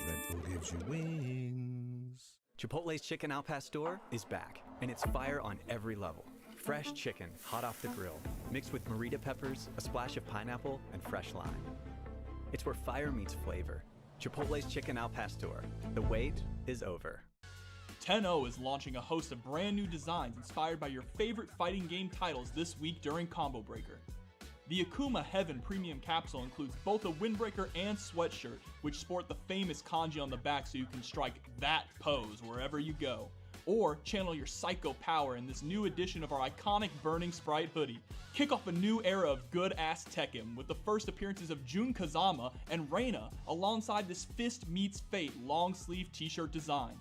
Red Bull gives you wings. Chipotle's Chicken Al Pastor is back, and it's fire on every level. Fresh chicken, hot off the grill, mixed with morita peppers, a splash of pineapple, and fresh lime. It's where fire meets flavor. Chipotle's Chicken Al Pastor. The wait is over. 10-0 is launching a host of brand new designs inspired by your favorite fighting game titles this week during Combo Breaker. The Akuma Heaven Premium Capsule includes both a windbreaker and sweatshirt, which sport the famous kanji on the back so you can strike that pose wherever you go. Or channel your psycho power in this new edition of our iconic Burning Sprite hoodie. Kick off a new era of good-ass Tekken with the first appearances of Jun Kazama and Reina alongside this Fist Meets Fate long-sleeve t-shirt design.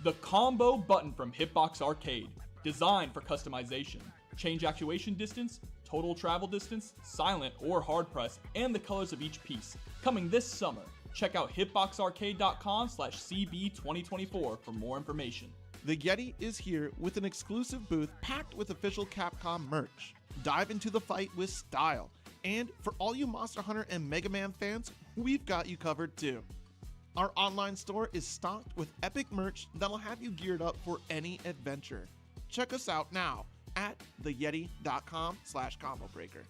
The Combo button from Hitbox Arcade, designed for customization. Change actuation distance, total travel distance, silent or hard press, and the colors of each piece. Coming this summer. Check out hitboxarcade.com/CB2024 for more information. The Yeti is here with an exclusive booth packed with official Capcom merch. Dive into the fight with style. And for all you Monster Hunter and Mega Man fans, we've got you covered too. Our online store is stocked with epic merch that'll have you geared up for any adventure. Check us out now at theyeti.com/combo breaker.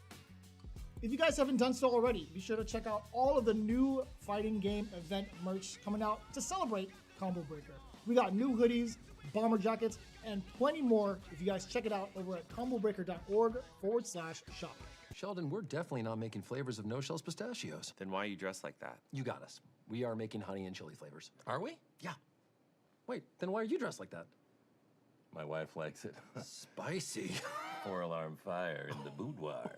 If you guys haven't done so already, be sure to check out all of the new fighting game event merch coming out to celebrate Combo Breaker. We got new hoodies, bomber jackets, and plenty more if you guys check it out over at combobreaker.org/shop. Sheldon, we're definitely not making flavors of no-shells pistachios. Then why are you dressed like that? You got us. We are making honey and chili flavors. Are we? Yeah. Wait, then why are you dressed like that? My wife likes it. Spicy. 4-alarm fire in the boudoir.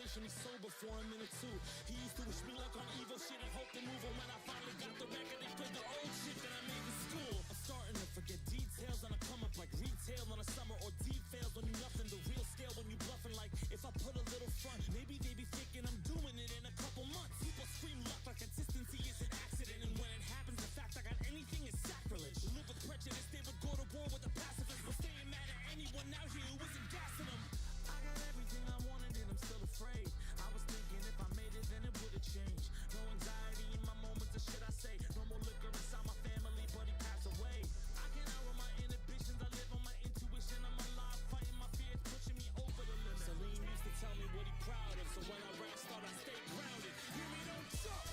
pushing me sober for a minute too. He used to wish me luck on evil shit and hope to move on. When I finally got the record and played the old shit that I made in school. I'm starting to forget details on a come up like retail on a summer or deep fails when you nothing. The real scale when you bluffing like if I put a little front, maybe they be thinking I'm doing it in a couple months. People scream luck like consistency is an accident, and when it happens, the fact I got anything is sacrilege. Live with prejudice, they would go to war with the pacifists, but staying mad at anyone out here who isn't gassing them. I got everything I wanted and I'm still afraid. I was thinking if I made it then it would've changed. No anxiety in my moments of shit I say. No more liquor inside my family, but he passed away. I can outrun my inhibitions, I live on my intuition. I'm alive, fighting my fears, pushing me over the limit. Salim used to tell me what he proud of, so when I rap start I stay grounded. Hear me, don't jump.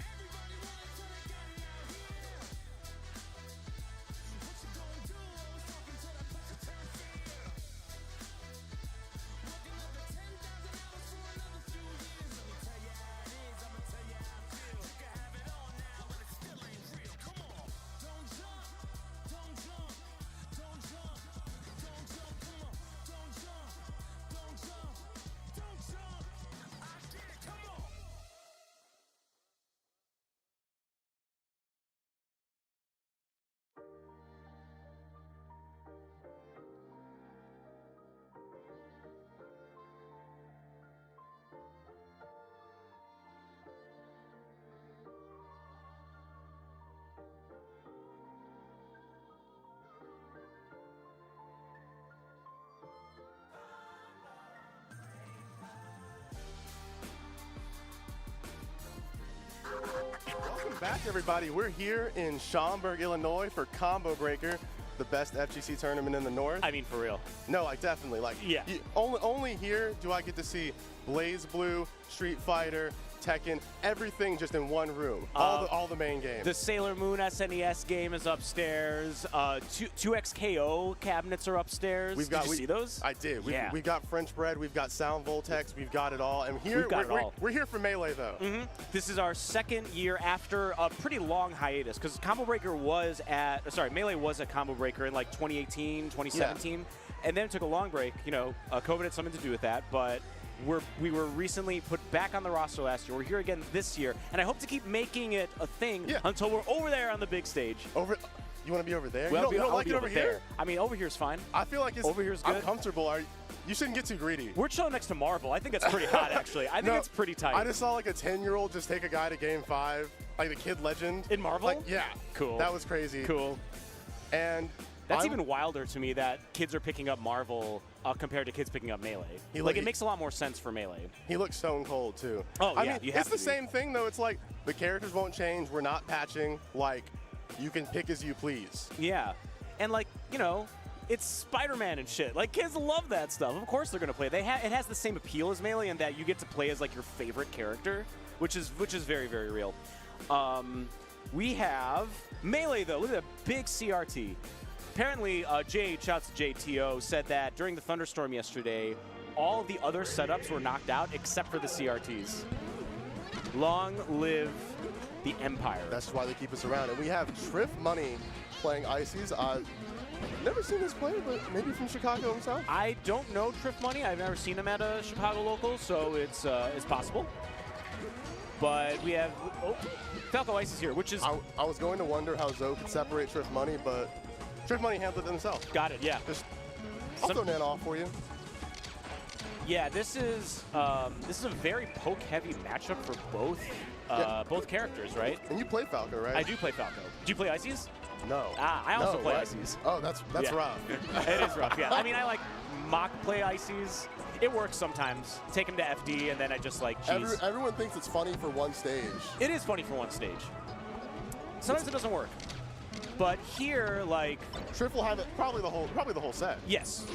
Everybody running to the gang out here. What you gonna do? Always talking till that pressure turns here. Working over 10,000 hours for another few years. Let me tell you how it is, I'ma tell you how I feel. You can have it all now, but it still ain't real. Come on. Don't jump, don't jump, don't jump, don't jump, come on. Don't jump, don't jump, don't jump. I get it, come on. Welcome back, everybody. We're here in Schaumburg, Illinois for Combo Breaker, the best FGC tournament in the North. I mean, for real. No, like definitely. Like, yeah. Only here do I get to see Blaze Blue, Street Fighter, Tekken, everything just in one room. All the main games. The Sailor Moon SNES game is upstairs. 2XKO cabinets are upstairs. Did you see those? I did. We've got French Bread, we've got Sound Voltex, we've got it all. And here we're here for Melee though. This is our second year after a pretty long hiatus because Combo Breaker was Melee was at Combo Breaker in like 2018, 2017, and then it took a long break. You know, COVID had something to do with that, but we were recently put back on the roster last year. We're here again this year, and I hope to keep making it a thing until we're over there on the big stage. You want to be over there? Well, you don't like it over here? I mean, over here's fine. I feel like over here's good. I'm comfortable. You shouldn't get too greedy. We're chilling next to Marvel. I think that's pretty hot, actually. I think it's pretty tight. I just saw like a 10-year-old just take a guy to Game 5, like the Kid Legend. In Marvel? Like, yeah. Cool. That was crazy. Cool. And that's even wilder to me that kids are picking up Marvel compared to kids picking up Melee. It makes a lot more sense for Melee. He looks stone cold, too. Oh, I mean, it's the same thing, though. It's like the characters won't change. We're not patching. Like, you can pick as you please. Yeah. And, like, you know, it's Spider-Man and shit. Like, kids love that stuff. Of course they're going to play. It has the same appeal as Melee in that you get to play as, like, your favorite character, which is very, very real. We have Melee, though. Look at that big CRT. Apparently, shouts to JTO, said that during the thunderstorm yesterday, all the other setups were knocked out except for the CRTs. Long live the Empire. That's why they keep us around. And we have Trift Money playing Ices. Never seen this play, but maybe from Chicago himself? I don't know Trift Money. I've never seen him at a Chicago local, so it's possible. But we have Falco Ice is here, which is... I was going to wonder how Zoe could separate Trift Money, but Trift Money handled it themselves. Got it, yeah. I'll throw Nan off for you. Yeah, this is a very poke-heavy matchup for both characters, right? And you play Falco, right? I do play Falco. Do you play Ices? No. I also play Ices. Oh, that's rough. It is rough, yeah. I mean, I like mock play Ices. It works sometimes. Take him to FD, and then I just like, geez. Everyone thinks it's funny for one stage. It is funny for one stage. Sometimes it doesn't work. But here, like... Trift will have it probably the whole set. Yes.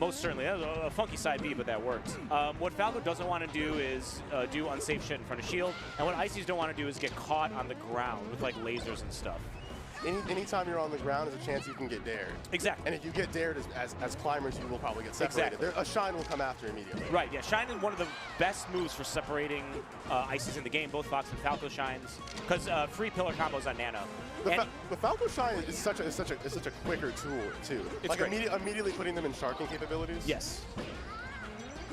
Most certainly. That was a funky side B, but that works. What Falco doesn't want to do is do unsafe shit in front of shield, and what Ices don't want to do is get caught on the ground with like lasers and stuff. Anytime you're on the ground, there's a chance you can get dared. Exactly. And if you get dared as climbers, you will probably get separated. Exactly. A shine will come after immediately. Right, yeah. Shine is one of the best moves for separating Ices in the game. Both Fox and Falco shines. Because free pillar combos on Nano. The Falco shine is such a quicker tool, too. It's like great. Immediately putting them in sharking capabilities. Yes.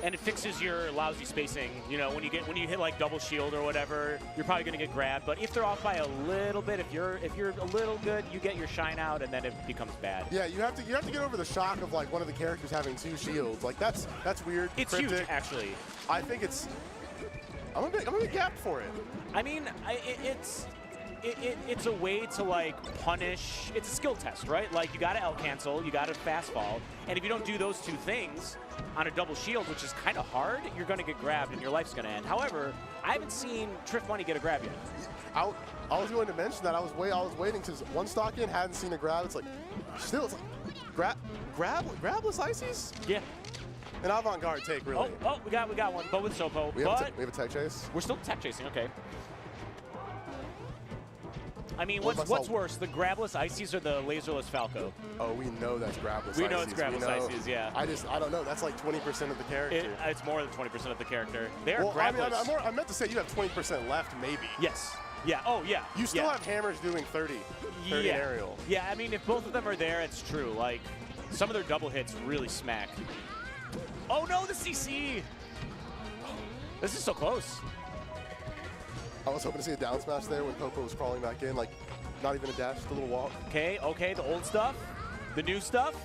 and it fixes your lousy spacing. You know, when you hit like double shield or whatever, you're probably going to get grabbed. But if they're off by a little bit, if you're a little good, you get your shine out, and then it becomes bad. Yeah, you have to get over the shock of like one of the characters having 2 shields. Like that's weird. It's cryptic. huge, actually. I think it's. I'm a bit gapped for it. I mean, it's a way to like punish. It's a skill test, right? Like you got to L cancel, you got to fast fall, and if you don't do those 2 things on a double shield, which is kind of hard, you're going to get grabbed and your life's going to end. However, I haven't seen Trift Money get a grab yet. I was going to mention that I was waiting because one stock in hadn't seen a grab. It's like still it's like grabless ices. Yeah. An avant-garde take, really. Oh, we got one, but with Sopo. We have a tech chase. We're still tech chasing. Okay. I mean, what's worse, the grabless Ices or the laserless Falco? Oh, we know that's grabless. We know it's grabless Ices, yeah. I don't know. That's like 20% of the character. It's more than 20% of the character. They're well, grabless. I meant to say you have 20% left, maybe. Yes. Yeah. Oh, yeah. You still have hammers doing 30 aerial. Yeah. I mean, if both of them are there, it's true. Like some of their double hits really smack. Oh no, the CC! This is so close. I was hoping to see a down smash there when Popo was crawling back in, like not even a dash, just a little walk. Okay, the old stuff, the new stuff.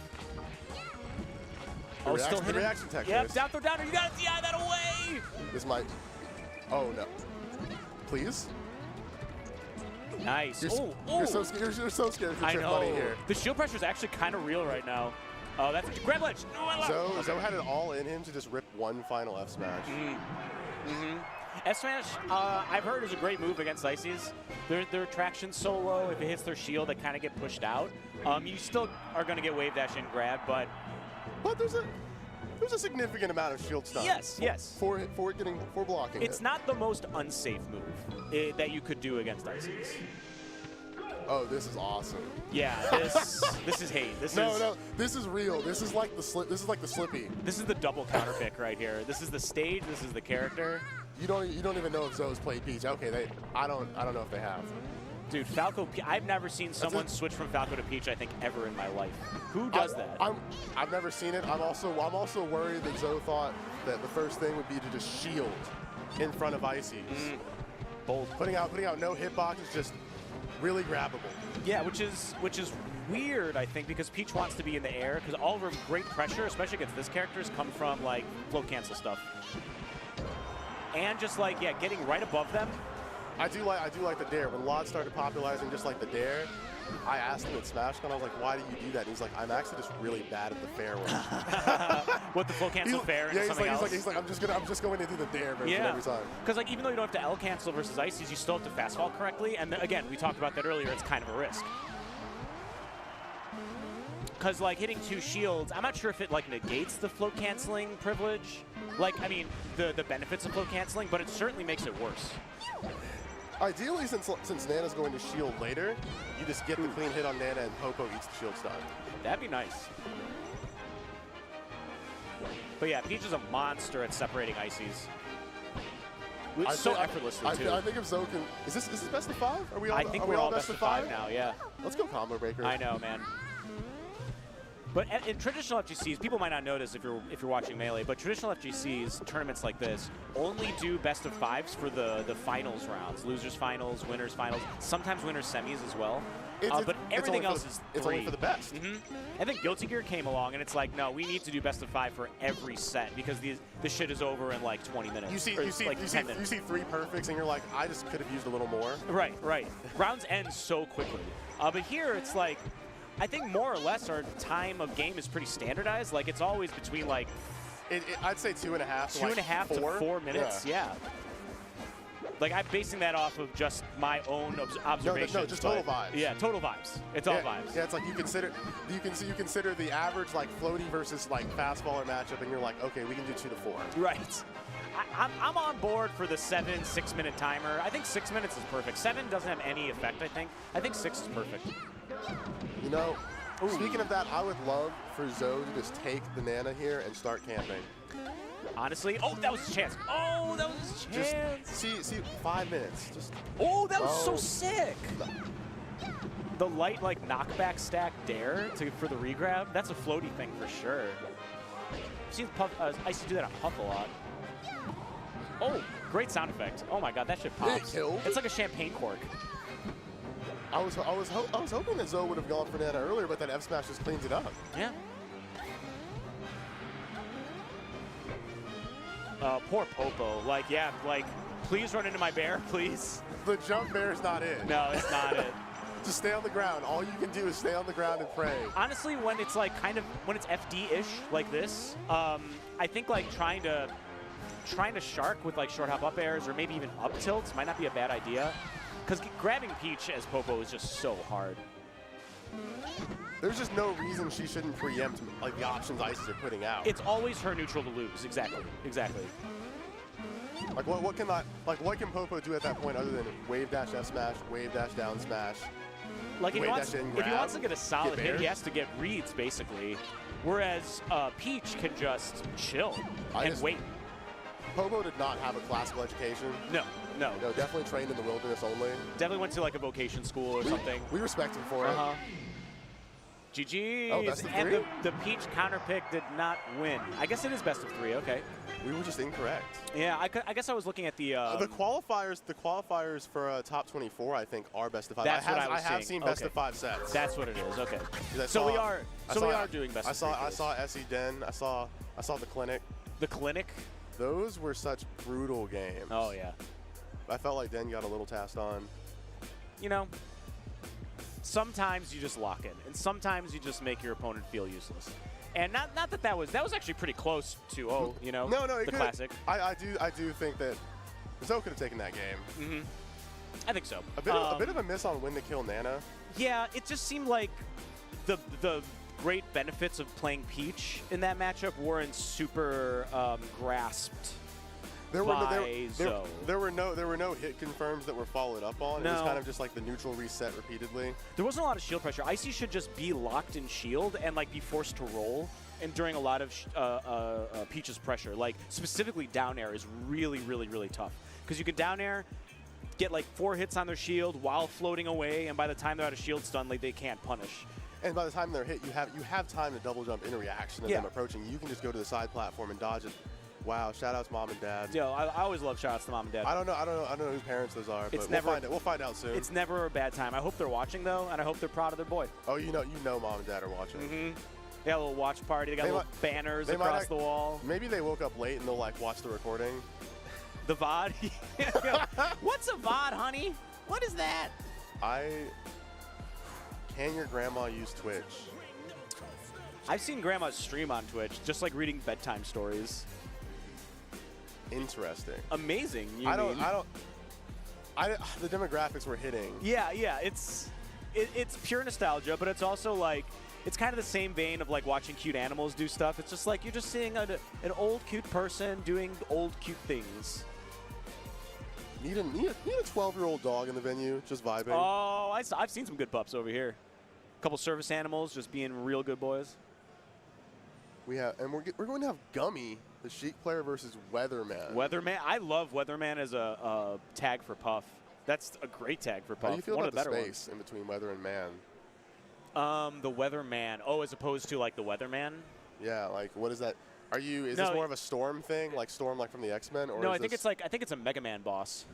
Still hitting. The reaction tech. Yep, down throw downer, you gotta DI that away! This might, oh no. Please? Nice. You're so scared for Trift Money here. The shield pressure is actually kind of real right now. Oh, that's a grab ledge. Zoe had it all in him to just rip one final F smash. F smash, I've heard is a great move against Ices. Their traction so low, if it hits their shield, they kind of get pushed out. You still are going to get wave dash and grab, but there's a significant amount of shield stun. Yes. For blocking. It's not the most unsafe move that you could do against Ices. Oh, this is awesome. Yeah, this is hate. No, this is real. This is like the Slippy. This is the double counter pick right here. This is the stage. This is the character. You don't even know if Zoe's played Peach. Okay, I don't know if they have. Dude, Falco. I've never seen someone switch from Falco to Peach. I think ever in my life. Who does that? I've never seen it. I'm also worried that Zoe thought that the first thing would be to just shield in front of Ices. Bold. Putting out no hitbox is just really grabbable. Yeah, which is weird, I think, because Peach wants to be in the air, because all of her great pressure, especially against this character, has come from like float cancel stuff. And just like, yeah, getting right above them. I do like the dare. When Lod started popularizing just like the dare, I asked him at SmashCon, I was like, why do you do that? And he's like, I'm actually just really bad at the fair one. What, the float cancel fair? Yeah, he's like, I'm just going to do the dare version every time. Because like, even though you don't have to L cancel versus Ices, you still have to fast fall correctly. And again, we talked about that earlier. It's kind of a risk. Because like hitting 2 shields, I'm not sure if it like negates the float canceling privilege. Like, I mean, the benefits of float canceling, but it certainly makes it worse. Ideally, since Nana's going to shield later, you just get the clean hit on Nana and Popo eats the shield stun. That'd be nice. But yeah, Peach is a monster at separating Ices. So effortlessly, too. I think if Zoe can... Is this best of 5? Are we all, I think we're all best of 5 now, yeah. Let's go combo breaker. I know, man. But in traditional FGCs, people might not notice if you're watching Melee, but traditional FGCs, tournaments like this, only do best of 5s for the finals rounds. Losers finals, winners finals, sometimes winners semis as well. But everything else is 3. It's only for the best. And then Guilty Gear came along, and it's like, no, we need to do best of 5 for every set because this shit is over in like 20 minutes. You see 3 perfects, and you're like, I just could have used a little more. Right. Rounds end so quickly. But here, it's like, I think more or less our time of game is pretty standardized. Like, it's always between like... I'd say 2.5 to 4 minutes, yeah. Like, I'm basing that off of just my own observations. No, just total vibes. Yeah, total vibes. It's all vibes. Yeah, it's like you consider the average like floaty versus like fast faller matchup, and you're like, okay, we can do 2 to 4. Right. I'm on board for the 6 minute timer. I think 6 minutes is perfect. 7 doesn't have any effect, I think. I think 6 is perfect. You know, speaking of that, I would love for Zoe to just take the Nana here and start camping. Honestly, that was his chance. Oh, that was his chance. Just see 5 minutes. Just. Oh, that was so sick. The light like knockback stack dare for the regrab. That's a floaty thing for sure. seen Icy do that on Puff a lot. Oh, great sound effect. Oh my god, that shit pops. It killed? It's like a champagne cork. I was hoping that Zoe would have gone for Nana earlier, but that F smash just cleans it up. Yeah. Poor Popo. Like, yeah, like, please run into my bear, please. The jump bear's not it. No, it's not it. Just stay on the ground. All you can do is stay on the ground and pray. Honestly, when it's like when it's FD-ish like this, I think like trying to shark with like short hop up airs or maybe even up tilts might not be a bad idea. Because grabbing Peach as Popo is just so hard. There's just no reason she shouldn't preempt like the options Ices are putting out. It's always her neutral to lose. Exactly. Exactly. Like what can Popo do at that point other than wave dash F smash, wave dash down smash? Like if he wants to get a solid hit, he has to get reads basically. Whereas Peach can just chill and wait. Popo did not have a classical education. No. No, definitely trained in the wilderness only. Definitely went to like a vocation school or something. We respect him for it. GG's. Oh, best of and three? the Peach counter pick did not win. I guess it is best of 3. Okay. We were just incorrect. Yeah, I guess I was looking at the qualifiers. The qualifiers for top 24, I think, are best of 5. That's I have seen best of 5 sets. That's what it is. Okay. So we are doing best. I saw Essie Den. I saw the clinic. The clinic. Those were such brutal games. Oh yeah. I felt like Den got a little tasked on. You know, sometimes you just lock in, and sometimes you just make your opponent feel useless. And not that was actually pretty close to you know, the classic. I do think that Zoe could have taken that game. Mm-hmm. I think so. A bit of a miss on when to kill Nana. Yeah, it just seemed like the great benefits of playing Peach in that matchup weren't super grasped. There were no hit confirms that were followed up on. No. It was kind of just like the neutral reset repeatedly. There wasn't a lot of shield pressure. Icy should just be locked in shield and like be forced to roll. And during a lot of Peach's pressure, like specifically down air is really, really, really tough because you can down air, get like 4 hits on their shield while floating away, and by the time they're out of shield stun, like they can't punish. And by the time they're hit, you have time to double jump in reaction to them approaching. You can just go to the side platform and dodge it. Wow, shout out to mom and dad. Yo, I always love shout outs to mom and dad. I don't know whose parents those are, but we'll find out soon. It's never a bad time. I hope they're watching though, and I hope they're proud of their boy. Oh, you know mom and dad are watching. Mm-hmm. They got a little watch party. They got little banners across the wall. May they woke up late and they'll like watch the recording. The VOD? What's a VOD, honey? What is that? Can your grandma use Twitch? I've seen grandmas stream on Twitch, just like reading bedtime stories. Interesting. Amazing. The demographics were hitting. Yeah. It's pure nostalgia, but it's also like it's kind of the same vein of like watching cute animals do stuff. It's just like you're just seeing an old cute person doing old cute things. Need a 12-year-old dog in the venue, just vibing. Oh, I've seen some good pups over here. A couple service animals just being real good boys. We're going to have Gummy, the Sheik player, versus Weatherman. Weatherman, I love Weatherman as a tag for Puff. That's a great tag for Puff. How do you feel One about of the the better space in between Weather and Man? The Weatherman. Oh, as opposed to like the Weatherman. Yeah, like what is that? Is this more of a Storm thing, like Storm, like from the X-Men, or no? I think it's a Mega Man boss.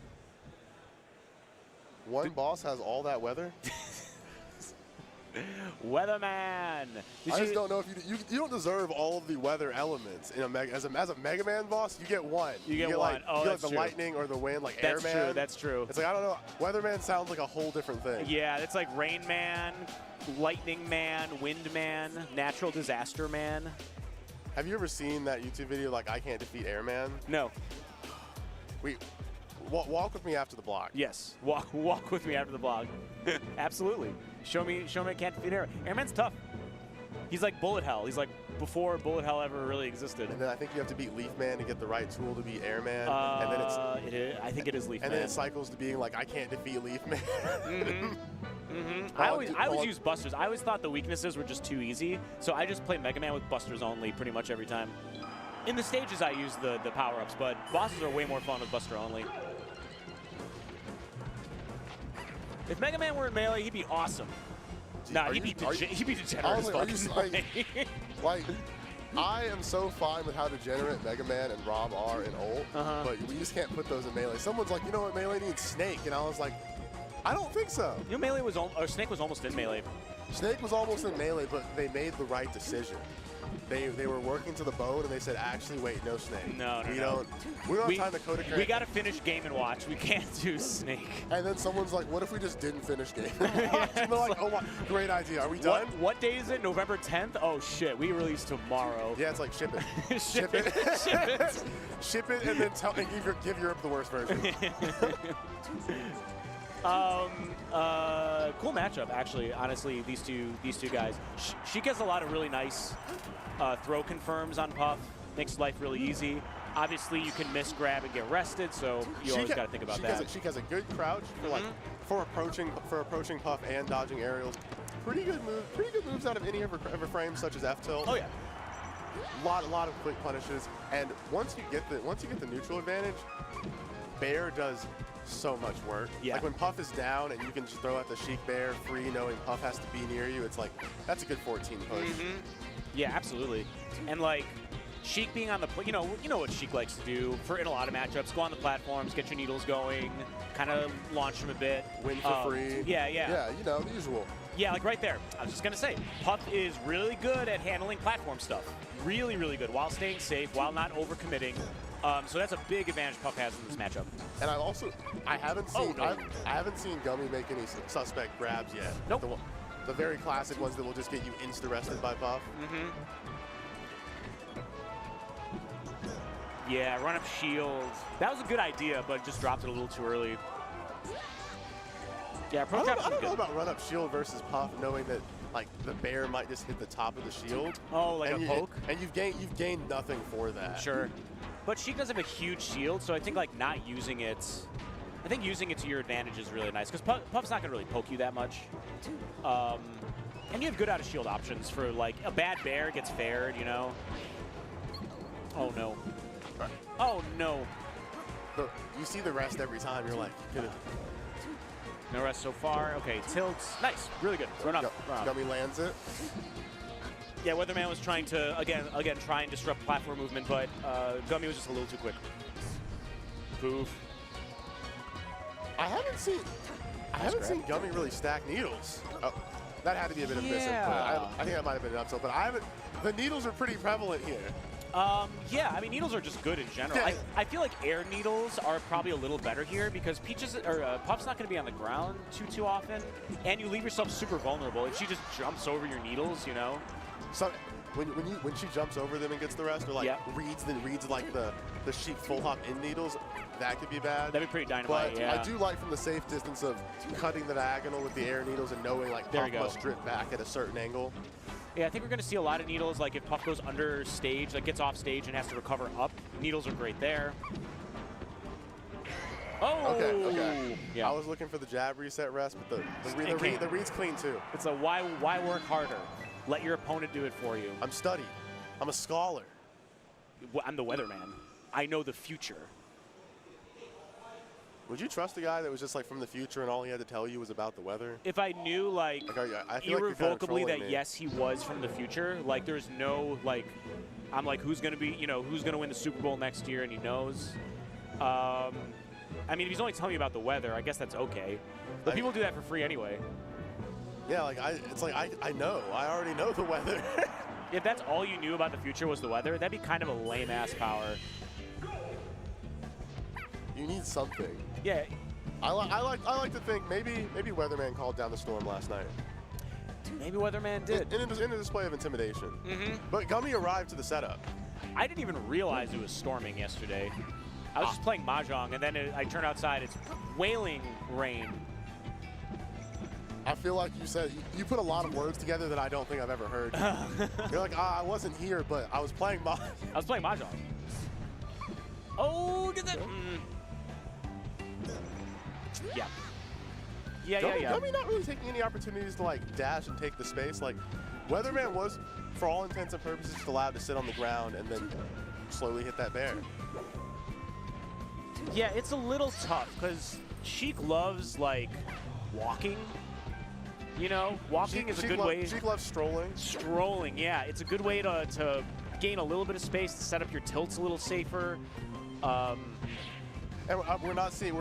One boss has all that weather. Weatherman. I just don't know if you don't deserve all of the weather elements in as a Mega Man boss. You get one. You get one. You get like the lightning or the wind, like that's Airman. True. That's true. It's like I don't know. Weatherman sounds like a whole different thing. Yeah, it's like Rain Man, Lightning Man, Wind Man, Natural Disaster Man. Have you ever seen that YouTube video like I Can't Defeat Airman? No. Walk with me after the block. Yes, walk with me after the block. Absolutely. Show me I can't defeat Airman. Airman's tough. He's like Bullet Hell. He's like before Bullet Hell ever really existed. And then I think you have to beat Leaf Man to get the right tool to beat Airman. And then I think it is Leaf Man. And then it cycles to being like I can't defeat Leaf Man. Mm-hmm. I always use Busters. I always thought the weaknesses were just too easy, so I just play Mega Man with Busters only pretty much every time. In the stages, I use the power-ups, but bosses are way more fun with Buster only. If Mega Man were in Melee, he'd be awesome. Nah, he'd be degenerate as fuck. I am so fine with how degenerate Mega Man and Rob are in ult, but we just can't put those in Melee. Someone's like, you know what, Melee needs Snake, and I was like, I don't think so. You know, Melee was, or Snake was almost in Melee. Snake was almost in Melee, but they made the right decision. They were working to the bone, and they said, actually, wait, no Snake. No. We don't have time to code a We got to finish Game & Watch. We can't do Snake. And then someone's like, what if we just didn't finish Game & Watch? And they're like, oh my, great idea. Are we done? What day is it? November 10th? Oh shit, we release tomorrow. Yeah, it's like ship it. Ship it. Ship it, and then give Europe the worst version. Cool matchup, actually. Honestly, these two guys. She gets a lot of really nice throw confirms on Puff. Makes life really easy. Obviously, you can miss grab and get rested, so you always got to think about that. She has a good crouch for approaching Puff and dodging aerials. Pretty good moves out of any of her frames, such as F tilt. Oh yeah. A lot of quick punishes, and once you get the neutral advantage, Bear does so much work. Yeah. Like when Puff is down and you can just throw out the Sheik Bear free, knowing Puff has to be near you, it's like, that's a good 14 push. Yeah, absolutely. And like, Sheik being on the, you know what Sheik likes to do in a lot of matchups, go on the platforms, get your needles going, kind of launch them a bit. Win for free. Yeah. Yeah, you know, the usual. Yeah, like right there. I was just going to say, Puff is really good at handling platform stuff. Really, really good, while staying safe, while not overcommitting. So that's a big advantage Puff has in this matchup. And I haven't seen Gummy make any suspect grabs yet. Nope. The very classic ones that will just get you insta-rested by Puff. Yeah, run up shield. That was a good idea, but just dropped it a little too early. Yeah, I don't know about run up shield versus Puff, knowing that like the Bear might just hit the top of the shield. Oh, like a poke? And you've gained nothing for that. Sure. But Sheik does have a huge shield, so I think like not using it, I think using it to your advantage is really nice, because Puff's not gonna really poke you that much. And you have good out of shield options for like a bad Bear gets fared, you know. Oh no. Oh no. You see the rest every time. You're like, no rest so far. Okay, tilts. Nice, really good. Run up. Gummy lands it. Yeah, Weatherman was trying to again try and disrupt platform movement, but Gummy was just a little too quick. Poof. I haven't seen Gummy really stack needles. Oh, that had to be a bit of misinput. I think that might have been an upsell, but the needles are pretty prevalent here. Yeah, I mean, needles are just good in general. Yeah. I feel like air needles are probably a little better here because Puff's not going to be on the ground too often, and you leave yourself super vulnerable if she just jumps over your needles, you know. So when she jumps over them and gets the rest, or like reads like the Sheik full hop in needles, that could be bad. That'd be pretty dynamite. But I do like from the safe distance of cutting the diagonal with the air needles and knowing like Puff must drip back at a certain angle. Yeah, I think we're going to see a lot of needles, like if Puff goes under stage, like gets off stage and has to recover up. Needles are great there. Oh! Okay. Yeah. I was looking for the jab reset rest, but the read's clean too. It's a why work harder? Let your opponent do it for you. I'm studied. I'm a scholar. I'm the Weatherman. I know the future. Would you trust a guy that was just like from the future and all he had to tell you was about the weather? If I knew like irrevocably that yes, he was from the future, like there's no like, I'm like, who's gonna be, who's gonna win the Super Bowl next year, and he knows. I mean, if he's only telling you about the weather, I guess that's okay. But people do that for free anyway. Yeah, like I know. I already know the weather. If that's all you knew about the future was the weather, that'd be kind of a lame ass power. You need something. Yeah. I like to think maybe Weatherman called down the storm last night. Maybe Weatherman did. In a display of intimidation. But Gummy arrived to the setup. I didn't even realize it was storming yesterday. I was just playing Mahjong, and then I turn outside, it's wailing rain. I feel like you put a lot of words together that I don't think I've ever heard. You're like, I wasn't here, but I was playing Mahjong. I was playing Mahjong. Oh, get that. Yeah. Gummy not really taking any opportunities to like dash and take the space. Like Weatherman was, for all intents and purposes, just allowed to sit on the ground and then slowly hit that bear. Yeah, it's a little tough because Sheik loves like walking. Walking is a good way. Sheik loves strolling. Strolling, yeah, it's a good way to gain a little bit of space to set up your tilts a little safer. And we're not seeing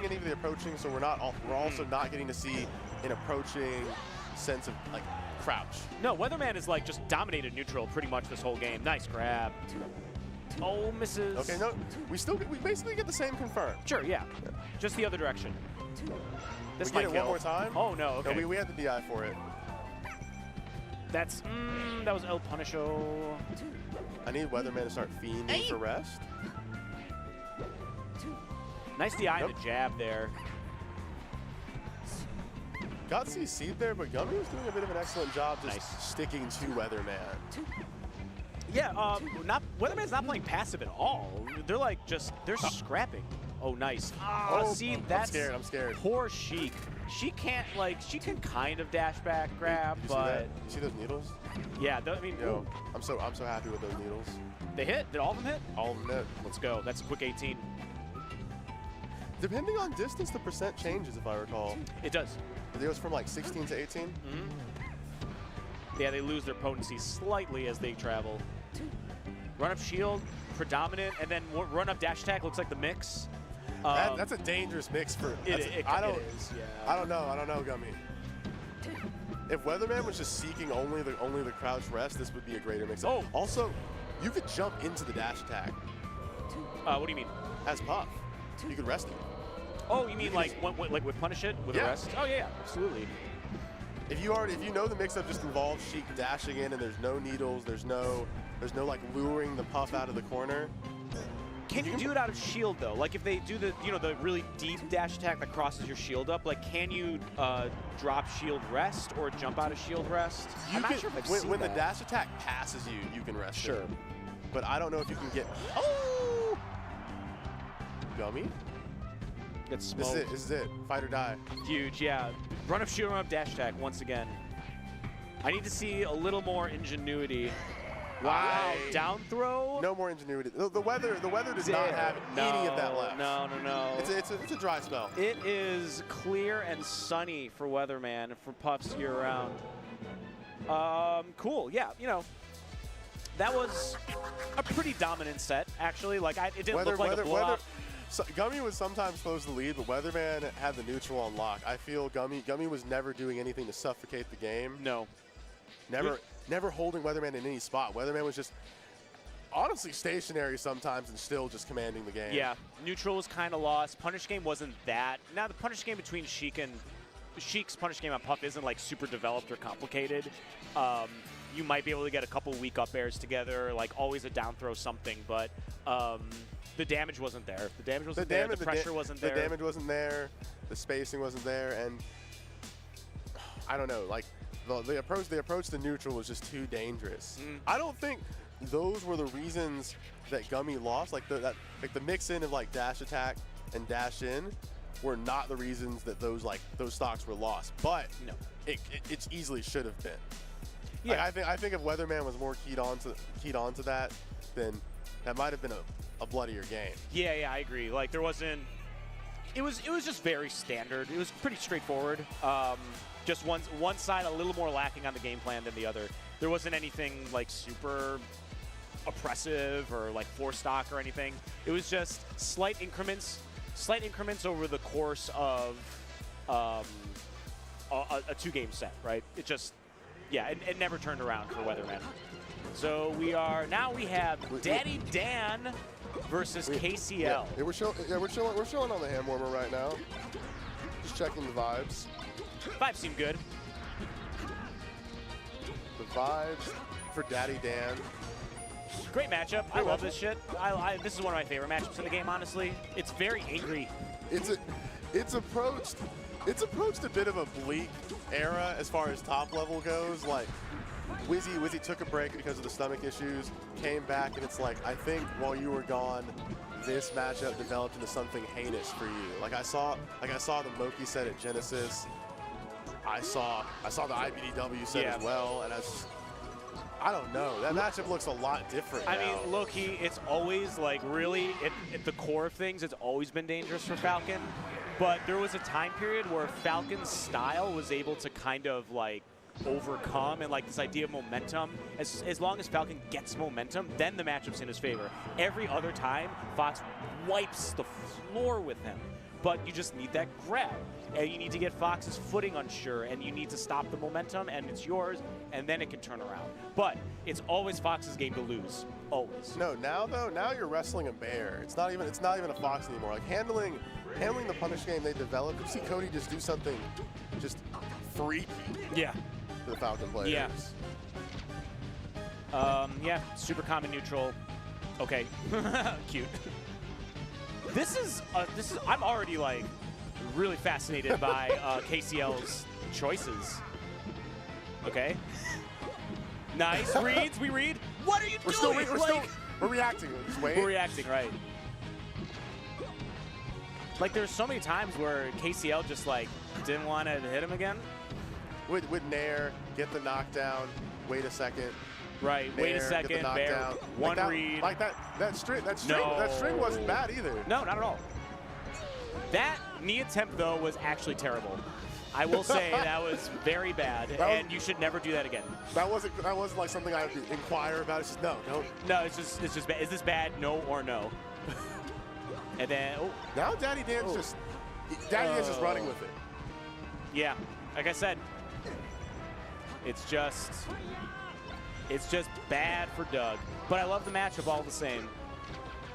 any of the approaching, so we're also not getting to see an approaching sense of like crouch. No, Weatherman is like just dominated neutral pretty much this whole game. Nice grab. Oh, misses. Okay, no, we basically get the same confirm. Sure, yeah. Just the other direction. This we might get it kill. one more time? Oh, no, okay. No, we had the DI for it. That was El Punisho. I need Weatherman to start fiending for rest. Nice DI and the jab there. Got CC'd there, but Gummy was doing a bit of an excellent job just sticking to Weatherman. Yeah, Weatherman's not playing passive at all. They're like they're scrapping. Oh, nice. See, that's I'm scared. Poor Sheik. She can't she can kind of dash back grab, but you see those needles? Yeah, I mean, yo, I'm so happy with those needles. They hit. Did all of them hit? All of them hit. Let's go. That's a quick 18. Depending on distance, the percent changes, if I recall. It does. It goes from like 16 to 18. Yeah, they lose their potency slightly as they travel. Run up shield, predominant, and then run up dash attack looks like the mix. That's a dangerous mix for. It is. Yeah. I don't know, Gummy. If Weatherman was just seeking only the crouch rest, this would be a greater mix. Oh. Also, you could jump into the dash attack. What do you mean? As Puff, you could rest it. Oh, you mean like with punish it with a rest? Oh yeah, absolutely. If you know the mix-up just involves Sheik dashing in and there's no needles, there's no like luring the Puff out of the corner. Can you do it out of shield though? Like if they do the the really deep dash attack that crosses your shield up, like can you drop shield rest or jump out of shield rest? I'm not sure if I've seen when that. the dash attack passes you can rest. Sure. It. But I don't know if you can get. Oh! Gummy. Gets smoked. This is it. Fight or die. Huge, yeah. Run up shield, run up dash attack once again. I need to see a little more ingenuity. Wow, down throw? No more ingenuity. The weather does not have any of that left. No. It's a dry spell. It is clear and sunny for Weatherman for Puffs year round. Cool. Yeah, that was a pretty dominant set actually. Like it didn't look like a blowout. So Gummy was sometimes supposed to lead, but Weatherman had the neutral on lock. I feel Gummy was never doing anything to suffocate the game. No. Never holding Weatherman in any spot. Weatherman was just honestly stationary sometimes and still just commanding the game. Yeah, neutral was kind of lost. Punish game wasn't that. Now the punish game between Sheik's punish game on Puff isn't like super developed or complicated. You might be able to get a couple weak up airs together, like always a down throw something, but the damage wasn't there. The damage wasn't there. The pressure wasn't there. The damage wasn't there. The spacing wasn't there, and I don't know. Like the approach to neutral was just too dangerous. I don't think those were the reasons that Gummy lost. Like the mix in of like dash attack and dash in were not the reasons that those stocks were lost. But no, it easily should have been. Yeah, like, I think if Weatherman was more keyed onto that, then that might have been a bloodier game. Yeah, I agree. Like there wasn't. It was just very standard. It was pretty straightforward. Just one side a little more lacking on the game plan than the other. There wasn't anything like super oppressive or like 4-stock or anything. It was just slight increments over the course of a 2-game set, right? It just, yeah, it never turned around for Weatherman. So we have Daddy Dan versus KCL. Yeah, we're chilling on the hand warmer right now. Just checking the vibes. Vibes seem good. The vibes for Daddy Dan. Great matchup. I love this shit. This is one of my favorite matchups in the game, honestly. It's very angry. It's approached a bit of a bleak era as far as top level goes. Like Wizzy took a break because of the stomach issues, came back, and it's like, I think while you were gone, this matchup developed into something heinous for you. Like I saw the Moki set at Genesis. I saw the IBDW set as well, and I don't know. That matchup looks a lot different I mean, low-key, it's always, like, really, at the core of things, it's always been dangerous for Falcon. But there was a time period where Falcon's style was able to kind of, like, overcome, and like this idea of momentum. As long as Falcon gets momentum, then the matchup's in his favor. Every other time, Fox wipes the floor with him. But you just need that grab. And you need to get Fox's footing unsure, and you need to stop the momentum, and it's yours, and then it can turn around. But it's always Fox's game to lose. Always. No, now you're wrestling a bear. It's not even a Fox anymore. Like handling the punish game they developed. You see Cody just do something just freaky. Yeah. To the Falcon players. Yeah. Yeah, super common neutral. Okay. Cute. This is I'm already like really fascinated by KCL's choices. Okay. Nice reads. We read. What are you doing? We're reacting. Just wait. We're reacting, right? Like there's so many times where KCL just like didn't want to hit him again. With Nair, get the knockdown. Wait a second. Right. Nair, wait a second. Bear. One read. Like that string wasn't bad either. No, not at all. That knee attempt though was actually terrible. I will say that was very bad, and you should never do that again. That wasn't like something I would inquire about. It's just no. No, it's just bad. Is this bad? No or no? And then now Daddy Dan's just running with it. Yeah, like I said, it's just bad for Doug. But I love the matchup all the same.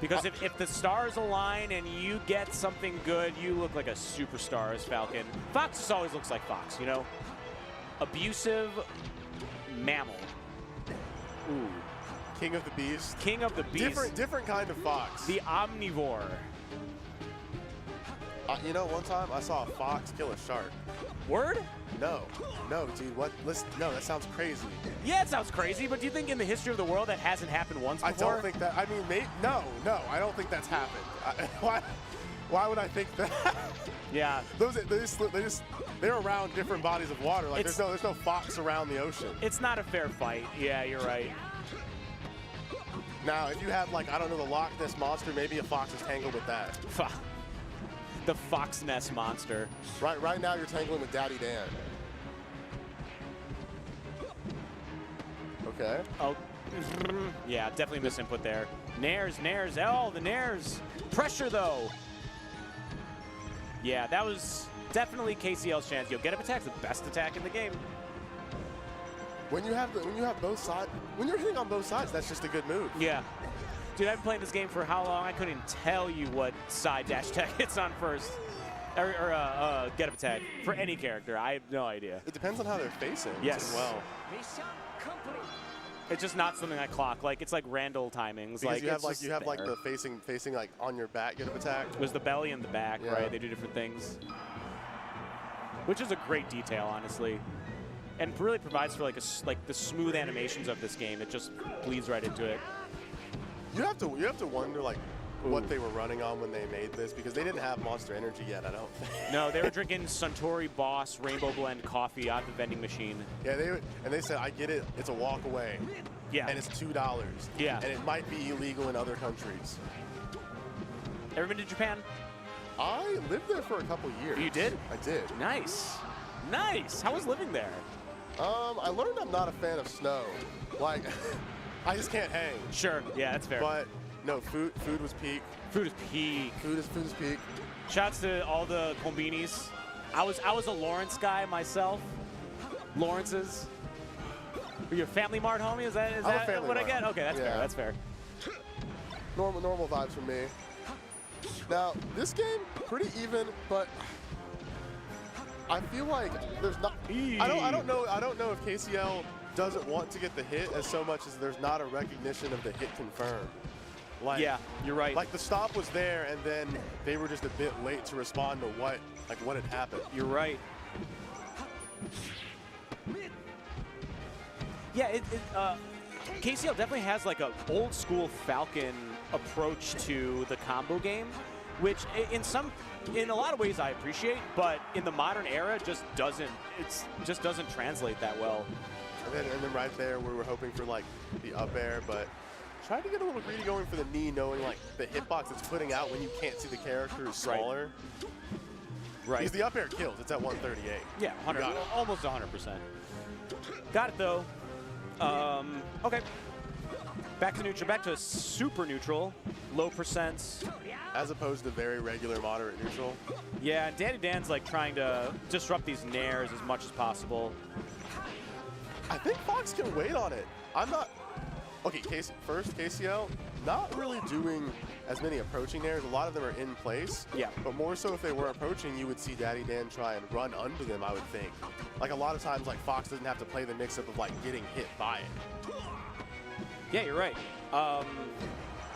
Because if the stars align and you get something good, you look like a superstar as Falcon. Fox just always looks like Fox, you know? Abusive mammal. Ooh. King of the Beast. King of the Beast. Different kind of Fox. The omnivore. You know, one time I saw a fox kill a shark. Word? No, dude. What? Listen, no, that sounds crazy. Yeah, it sounds crazy, but do you think in the history of the world that hasn't happened once before? I don't think that. I mean, no, I don't think that's happened. Why would I think that? Yeah. They're around different bodies of water. Like there's no fox around the ocean. It's not a fair fight. Yeah, you're right. Now, if you have like I don't know the Loch Ness monster, maybe a fox is tangled with that. The Fox Nest monster. Right now you're tangling with Daddy Dan. Okay. Oh, yeah, definitely misinput there. Nairs. Oh, the Nairs. Pressure though. Yeah, that was definitely KCL's chance. Get up attack's the best attack in the game. When you have both sides, when you're hitting on both sides, that's just a good move. Yeah. Dude, I've been playing this game for how long? I couldn't tell you what side dash attack hits on first. Or get up attack for any character. I have no idea. It depends on how they're facing as well. It's just not something I clock. Like it's like Randall timings. Because like you have like the facing like on your back get up attack. It was the belly and the back, right? They do different things. Which is a great detail, honestly. And really provides for like the smooth animations of this game. It just bleeds right into it. You have to wonder like what they were running on when they made this because they didn't have Monster Energy yet, I don't think. No, they were drinking Suntory Boss Rainbow Blend coffee out the vending machine. Yeah, they said, I get it, it's a walk away. Yeah. And it's $2. Yeah. And it might be illegal in other countries. Ever been to Japan? I lived there for a couple years. You did? I did. Nice. How was living there? I learned I'm not a fan of snow. Like, I just can't hang. Sure, yeah, that's fair. But no, food was peak. Food is peak. Food is peak. Shouts to all the combinis. I was a Lawrence guy myself. Lawrence's. Are you a Family Mart homie? Is that what I get? Okay, that's fair. That's fair. Normal vibes from me. Now this game pretty even, but I feel like there's not. I don't know if KCL doesn't want to get the hit as so much as there's not a recognition of the hit confirmed. Like, yeah, you're right. Like the stop was there, and then they were just a bit late to respond to what had happened. You're right. Yeah, KCL definitely has like a old school Falcon approach to the combo game, which in a lot of ways I appreciate, but in the modern era just doesn't translate that well. And then right there we were hoping for like the up air, but tried to get a little greedy going for the knee, knowing like the hitbox it's putting out when you can't see the character is smaller. Right. Because the up air kills. It's at 138. Yeah, 100, almost 100%. Got it though. Okay. Back to neutral. Back to super neutral. Low percents. As opposed to very regular, moderate neutral. Yeah, Danny Dan's like trying to disrupt these nairs as much as possible. I think Fox can wait on it. I'm not. Okay, first KCL, not really doing as many approaching nairs. A lot of them are in place. Yeah. But more so if they were approaching, you would see Daddy Dan try and run under them, I would think. Like a lot of times, like Fox doesn't have to play the mix-up of like getting hit by it. Yeah, you're right.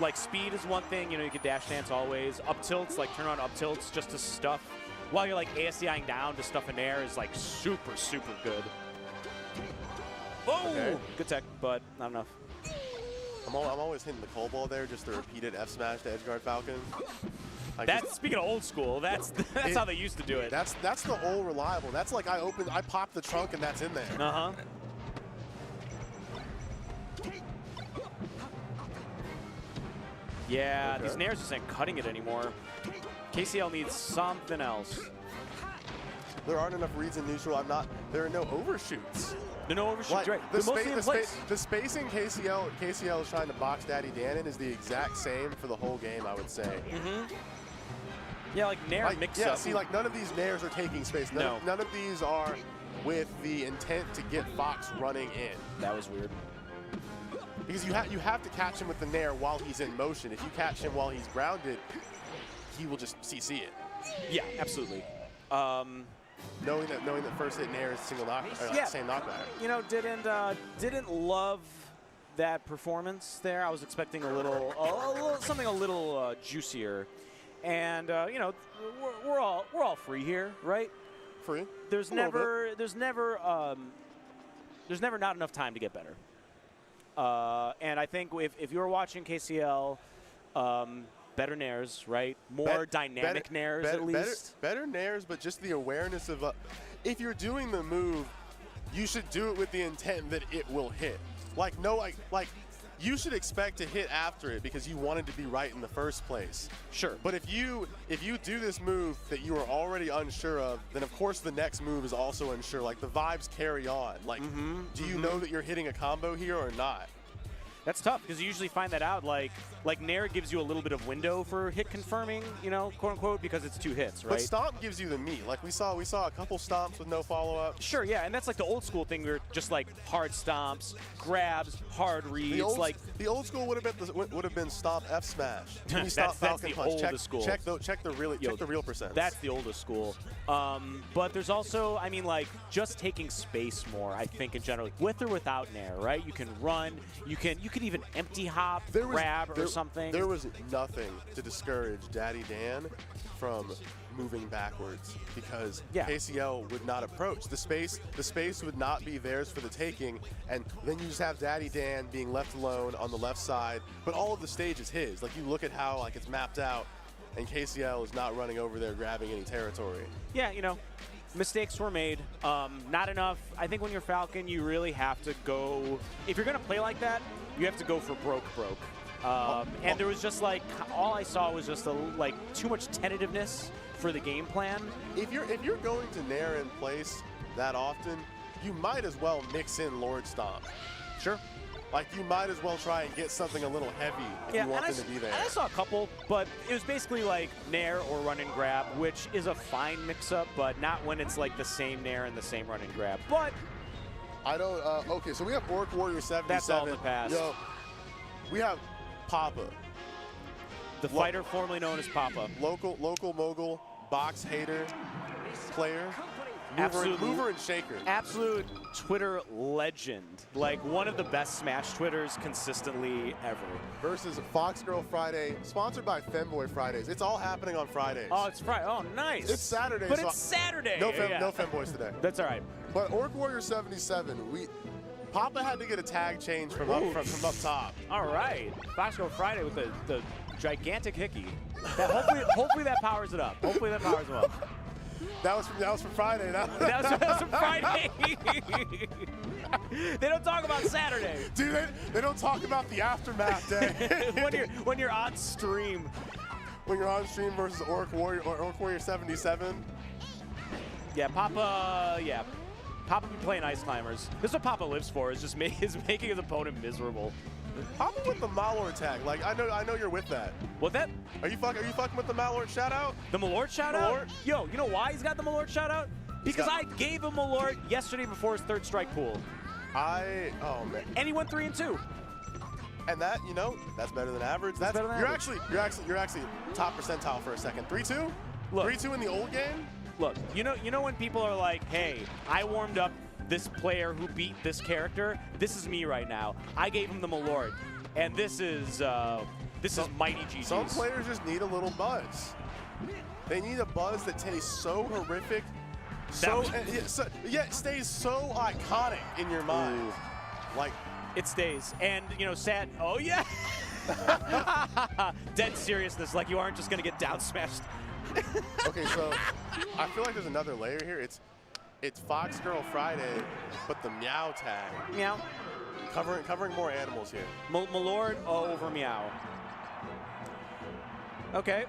Like speed is one thing, you know, you can dash dance always. Up tilts, like turn on up tilts just to stuff. While you're like ASCIing down to stuff in air is like super, super good. Oh, okay. Good tech, but not enough. I'm always hitting the cold ball there, just the repeated F smash to edgeguard Falcon. That's speaking of old school. That's how they used to do it. That's the old reliable. That's like I pop the trunk and that's in there. Uh-huh. Yeah, these nairs just ain't cutting it anymore. KCL needs something else. There aren't enough reads in neutral. There are no overshoots. There are no overshoots, like, right. They're mostly in place. The spacing KCL is trying to box Daddy Dan in is the exact same for the whole game, I would say. Mm-hmm. Yeah, like nair mix up. Yeah, see, like none of these nairs are taking space. None of these are with the intent to get Fox running in. That was weird. Because you have to catch him with the nair while he's in motion. If you catch him while he's grounded, he will just CC it. Yeah, absolutely. Knowing that first hit nair is single knock, or same knockback. You know, didn't love that performance there. I was expecting something a little juicier, and you know, we're all free here, right? Free. There's never not enough time to get better. And I think if you're watching KCL, better nairs, right? More dynamic nairs at least. Better nairs, but just the awareness of if you're doing the move, you should do it with the intent that it will hit. Like you should expect to hit after it because you wanted to be right in the first place. Sure. But if you do this move that you are already unsure of, then of course the next move is also unsure. Like the vibes carry on. Like, do you know that you're hitting a combo here or not? That's tough because you usually find that out like nair gives you a little bit of window for hit confirming, you know, quote unquote, because it's 2 hits, right? But stomp gives you the meat. Like we saw a couple stomps with no follow up. Sure, yeah, and that's like the old school thing where just like hard stomps, grabs, hard reads. The old school would have been stomp F smash. That's the oldest school. Check the real percent. That's the oldest school. But there's also, I mean, like just taking space more. I think in general, with or without nair, right? You can run. You could even empty hop, grab or something. There was nothing to discourage Daddy Dan from moving backwards because KCL would not approach. The space would not be theirs for the taking, and then you just have Daddy Dan being left alone on the left side, but all of the stage is his. Like you look at how like it's mapped out, and KCL is not running over there grabbing any territory. Yeah, you know, mistakes were made. Not enough. I think when you're Falcon, you really have to go, if you're going to play like that, you have to go for broke. And there was just like, all I saw was just like too much tentativeness for the game plan. If you're going to nair in place that often, you might as well mix in Lord Stomp. Sure. Like you might as well try and get something a little heavy if you want them to be there. I saw a couple, but it was basically like nair or run and grab, which is a fine mix-up, but not when it's like the same nair and the same run and grab. But I don't. Okay, so we have Orc Warrior 77. That's all in the past. Yo, we have Papa, the fighter formerly known as Papa, local mogul, box hater, player. Mover and shaker. Absolute Twitter legend. Like one of the best Smash Twitters consistently ever. Versus Fox Girl Friday, sponsored by Femboy Fridays. It's all happening on Fridays. Oh, it's Friday. Oh, nice. It's Saturday. But it's Saturday. No Femboys today. That's all right. But Orc Warrior 77, Papa had to get a tag change from up top. All right. Fox Girl Friday with the gigantic hickey. Hopefully that powers it up. Hopefully that powers him up. That was from Friday. That was from Friday. They don't talk about Saturday. Dude, they don't talk about the aftermath day. when you're on stream. When you're on stream versus Orc Warrior or Orc Warrior 77. Yeah, Papa. Yeah, Papa be playing Ice Climbers. This is what Papa lives for. Is just is making his opponent miserable. Papa with the Malort tag. Like I know you're with that. What that? Are you fucking with the Malort shout out? The Malort shout out? Yo, you know why he's got the Malort shout out? Because I gave him Malort yesterday before his third strike pool. Oh man. And he went 3-2. And that, that's better than average. That's better than average. You're actually top percentile for a second. 3-2? Look, 3-2 in the old game? Look, you know when people are like, hey, I warmed up this player who beat this character. This is me right now. I gave him the Malort, and this is mighty GG's. Some players just need a little buzz. They need a buzz that tastes so horrific, it stays so iconic in your mind. Ooh. Like it stays, and sad. Oh yeah, dead seriousness. Like you aren't just gonna get down smashed. Okay, so I feel like there's another layer here. It's Fox Girl Friday, but the Meow tag. Meow. Covering more animals here. Malord over Meow. Okay.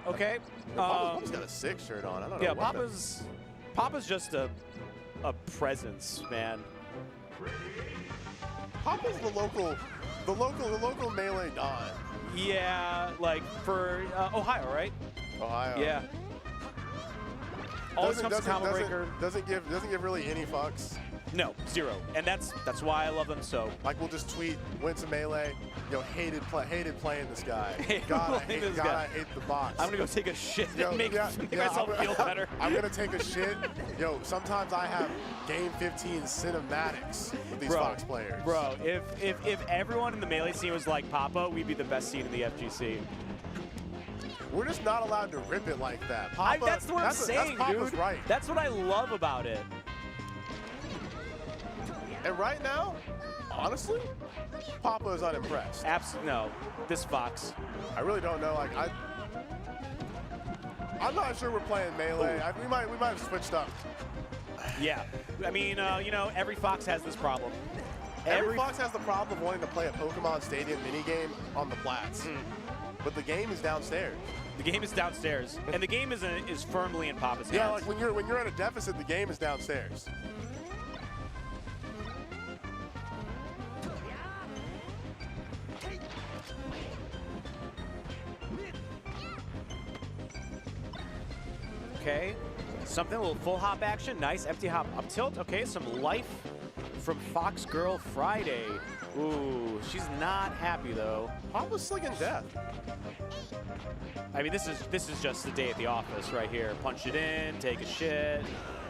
Papa's got a 6 shirt on. I don't know. Yeah, Papa's just a presence, man. Papa's the local Melee Don. Yeah, like for Ohio, right? Ohio. Yeah. Always comes to Combo Breaker. Doesn't give really any fucks. No, 0. And that's why I love them so. Like we'll just tweet, win some Melee. Hated playing this guy. I hate the box. I'm gonna go take a shit and make myself feel better. I'm gonna take a shit. Sometimes I have Game 15 cinematics with these Fox players. Bro, if everyone in the Melee scene was like Papa, we'd be the best scene in the FGC. We're just not allowed to rip it like that. That's what I'm saying, dude. Right. That's what I love about it. And right now, honestly, Papa is unimpressed. Absolutely no. This Fox. I really don't know. Like I'm not sure we're playing Melee. We might have switched up. Yeah. I mean, every Fox has this problem. Every Fox has the problem of wanting to play a Pokemon Stadium minigame on the flats. But the game is downstairs. The game is downstairs, and the game is firmly in Papa's hands. Yeah, like when you're at a deficit, the game is downstairs. Okay, something, a little full hop action. Nice, empty hop up tilt. Okay, some life from Fox Girl Friday. Ooh, she's not happy though. Papa's slinging death. I mean, this is just the day at the office right here. Punch it in, take a shit.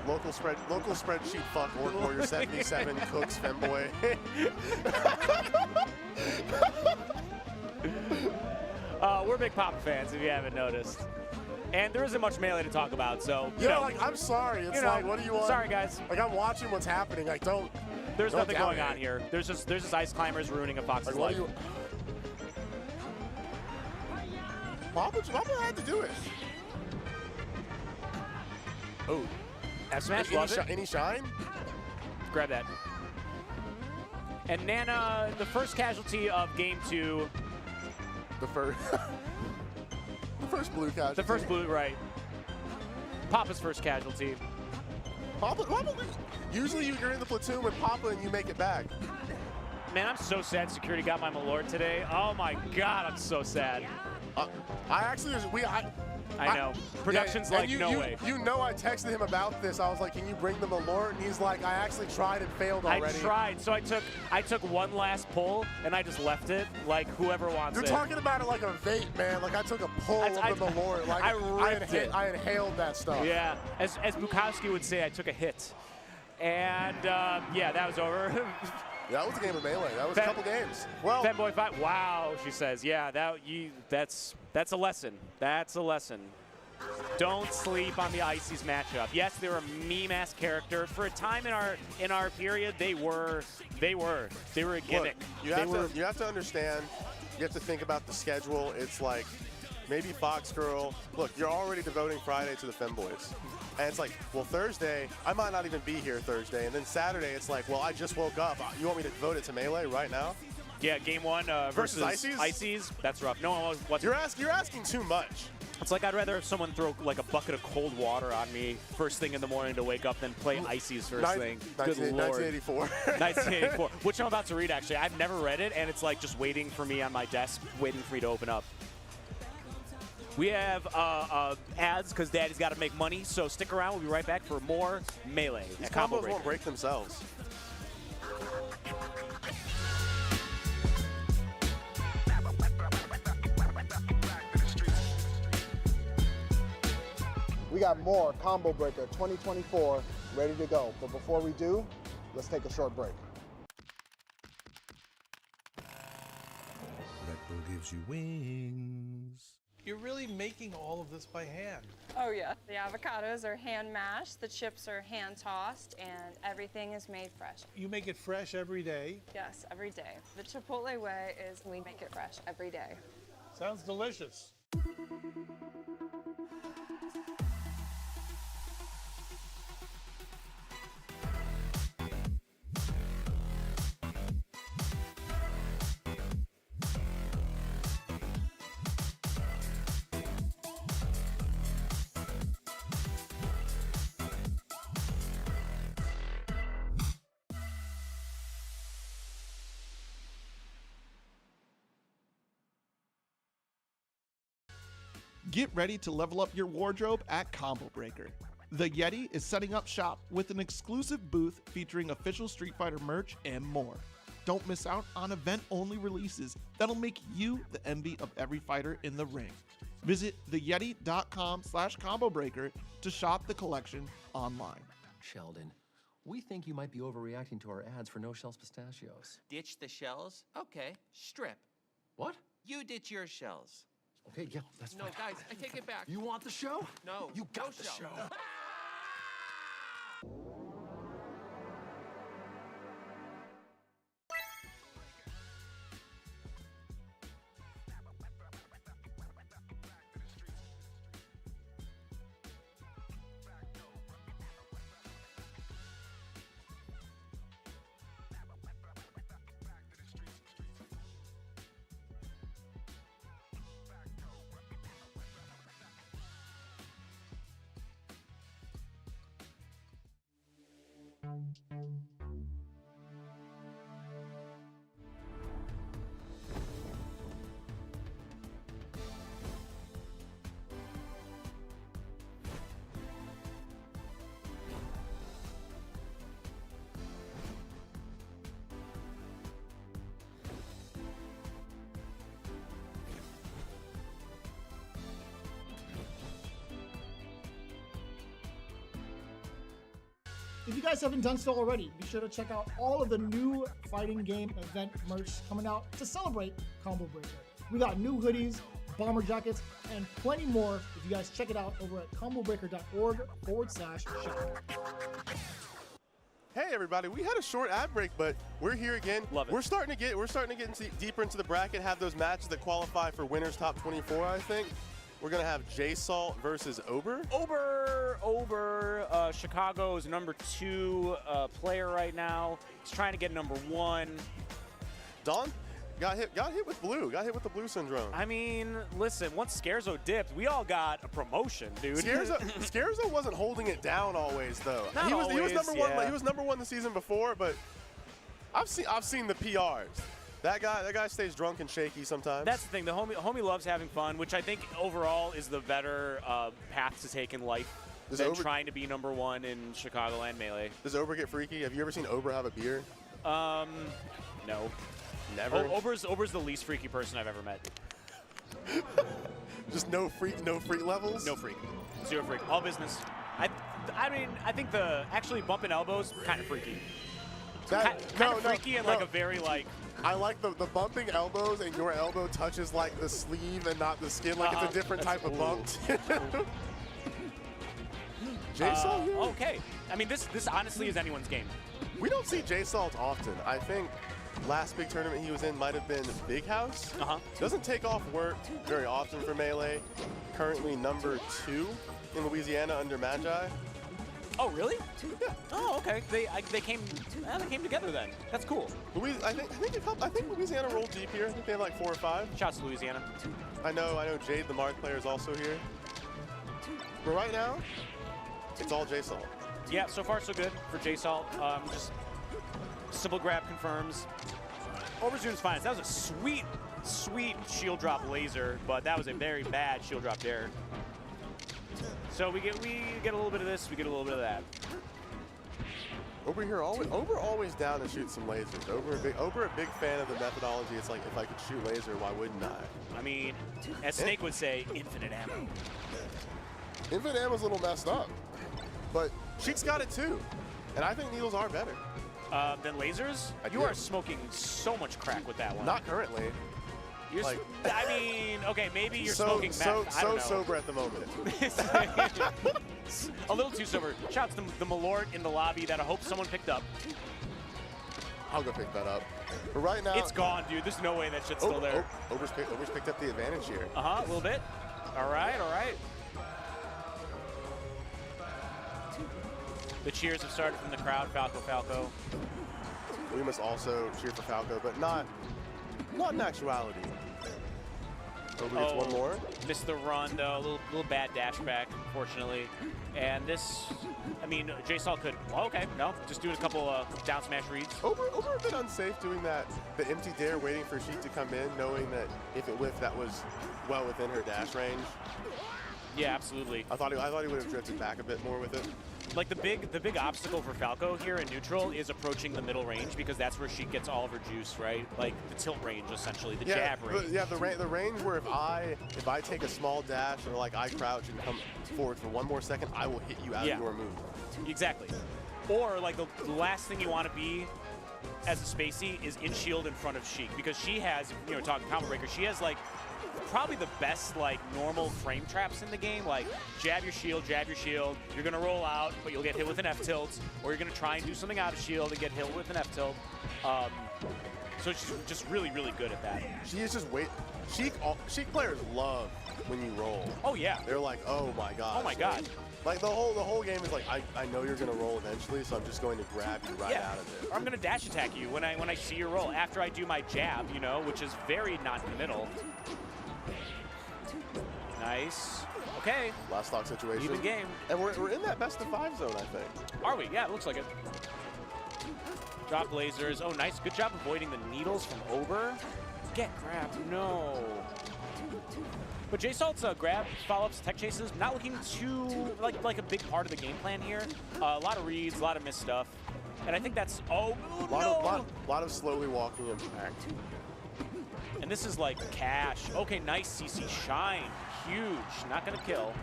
Local spreadsheet fuck Orc Warrior 77 cooks femboy. We're big Papa fans if you haven't noticed. And there isn't much Melee to talk about, so I'm sorry. It's like, what do you want? Sorry, guys. Like I'm watching what's happening. Like There's nothing going on here. There's just Ice Climbers ruining a Fox's life. Papa had to do it. Oh, F smash. Any shine? Grab that. And Nana, the first casualty of Game 2. The first blue casualty. The first blue, right. Papa's first casualty. Papa, usually you're in the platoon with Papa and you make it back. Man, I'm so sad security got my Malord today. Oh my God, I'm so sad. I know. Production's like, no way. I texted him about this. I was like, can you bring them a Malort? And he's like, I actually tried and failed already. I tried. So I took one last pull and I just left it. Like whoever wants You're talking about it like a vape, man. Like I took a pull of the Malort. Like I inhaled that stuff. Yeah. As Bukowski would say, I took a hit. And yeah, that was over. That was a game of Melee. That was a couple games. Well, Fanboy Fight. Wow, she says. Yeah, that's a lesson. That's a lesson. Don't sleep on the Icy's matchup. Yes, they were a meme-ass character. For a time in our period, they were a gimmick. Look, you have to understand. You have to think about the schedule. It's like maybe Fox Girl. Look, you're already devoting Friday to the Femboys. And it's like, well, Thursday, I might not even be here Thursday. And then Saturday, it's like, well, I just woke up. You want me to devote it to Melee right now? Yeah, game one versus Ices. That's rough. No one wants. You're asking too much. It's like I'd rather someone throw like a bucket of cold water on me first thing in the morning to wake up than play Ices first thing. Good Lord. 1984. 1984, which I'm about to read actually. I've never read it, and it's like just waiting for me on my desk, waiting for me to open up. We have ads because Daddy's got to make money, so stick around. We'll be right back for more Melee. These combos won't break themselves. We got more Combo Breaker 2024 ready to go. But before we do, let's take a short break. Red Bull gives you wings. You're really making all of this by hand. Oh yeah. The avocados are hand mashed, the chips are hand tossed, and everything is made fresh. You make it fresh every day. Yes, every day. The Chipotle way is we make it fresh every day. Sounds delicious. Get ready to level up your wardrobe at Combo Breaker. The Yeti is setting up shop with an exclusive booth featuring official Street Fighter merch and more. Don't miss out on event-only releases that'll make you the envy of every fighter in the ring. Visit theyeti.com/combobreaker to shop the collection online. Sheldon, we think you might be overreacting to our ads for no-shells pistachios. Ditch the shells? Okay, strip. What? You ditch your shells. Okay, yeah, that's No, fine. guys, I take it back. You want the show? No. You got no the show. If you guys haven't done so already, be sure to check out all of the new fighting game event merch coming out to celebrate Combo Breaker. We got new hoodies, bomber jackets, and plenty more if you guys check it out over at combobreaker.org/shop. Hey everybody, we had a short ad break, but we're here again. Love it. We're starting to get deeper into the bracket, have those matches that qualify for winners top 24, I think. We're gonna have J-Salt versus Ouber. Ouber, Chicago's #2 player right now. He's trying to get #1. Don got hit with blue. Got hit with the blue syndrome. I mean, listen, once Scherzo dipped, we all got a promotion, dude. Scherzo wasn't holding it down always, though. Not he was always, #1. yeah. Like, he was #1 the season before, but I've seen the PRs. That guy stays drunk and shaky sometimes. That's the thing. The homie loves having fun, which I think overall is the better path to take in life than trying to be #1 in Chicagoland Melee. Does Ouber get freaky? Have you ever seen Ouber have a beer? No. Never. Ouber's the least freaky person I've ever met. Just no freak levels? No freak. Zero freak. All business. I mean, I think actually bumping elbows kind of freaky. Kind of freaky and like a very like. I like the bumping elbows, and your elbow touches like the sleeve and not the skin. Like it's a different type of bump. J-Salt here? Okay. I mean, this honestly is anyone's game. We don't see J-Salt often. I think last big tournament he was in might have been Big House. Doesn't take off work very often for Melee. Currently #2 in Louisiana under Magi. Oh, really? Yeah. Oh, okay. They came together then. That's cool. I think Louisiana rolled deep here. I think they have like 4 or 5. Shouts to Louisiana. I know Jade, the Mark player, is also here. But right now, it's all J-Salt. Yeah, so far so good for J-Salt. Just simple grab confirms. Overzoom's fine. That was a sweet, sweet shield drop laser, but that was a very bad shield drop there. So we get a little bit of this, we get a little bit of that. Ouber always down to shoot some lasers. Ouber a big fan of the methodology. It's like, if I could shoot laser, why wouldn't I? I mean, as Snake would say, infinite ammo. Infinite ammo's a little messed up, but Sheik's got it too, and I think needles are better. Than lasers? You are smoking so much crack with that one. Not currently. You're like, I mean, okay, maybe you're smoking meth. I don't know. Sober at the moment. A little too sober. Shouts to the Malort in the lobby that I hope someone picked up. I'll go pick that up. But right now, it's gone, dude. There's no way that shit's still there. Ouber's picked up the advantage here. A little bit. All right, all right. The cheers have started from the crowd. Falco. We must also cheer for Falco, but not in actuality. Ouber gets one more. Missed the run, though. A little bad dash back, unfortunately. And this, I mean, J-Salt could, just doing a couple down smash reads. Ouber a bit unsafe doing that, the empty dare, waiting for Sheik to come in, knowing that if it whiffed, that was well within her dash range. Yeah, absolutely. I thought he would have drifted back a bit more with it. Like the big obstacle for Falco here in neutral is approaching the middle range, because that's where she gets all of her juice, right? Like the tilt range, essentially, the jab range. The range where if I take a small dash or like I crouch and come forward for one more second, I will hit you out of your move. Exactly. Or like the last thing you want to be as a spacey is in shield in front of Sheik, because she has, talking combo breaker, she has like probably the best like normal frame traps in the game. Like jab your shield, you're gonna roll out, but you'll get hit with an F tilt, or you're gonna try and do something out of shield and get hit with an F tilt. So she's just really, really good at that. She is just Sheik players love when you roll. Oh yeah. They're like, oh my god. Oh my god. Like the whole game is like, I know you're gonna roll eventually, so I'm just going to grab you right out of it. Or I'm gonna dash attack you when I see your roll after I do my jab, which is very non-committal. Nice. Okay. Last stock situation. Even game. And we're in that best of 5 zone, I think. Are we? Yeah, it looks like it. Drop lasers. Oh, nice. Good job avoiding the needles from Ouber. Get grabbed. No. But J-Salt's grab, follow-ups, tech chases, not looking too like a big part of the game plan here. A lot of reads, a lot of missed stuff. And I think that's, a lot of slowly walking impact. And this is like cash. Okay, nice CC shine. Huge. Not gonna kill.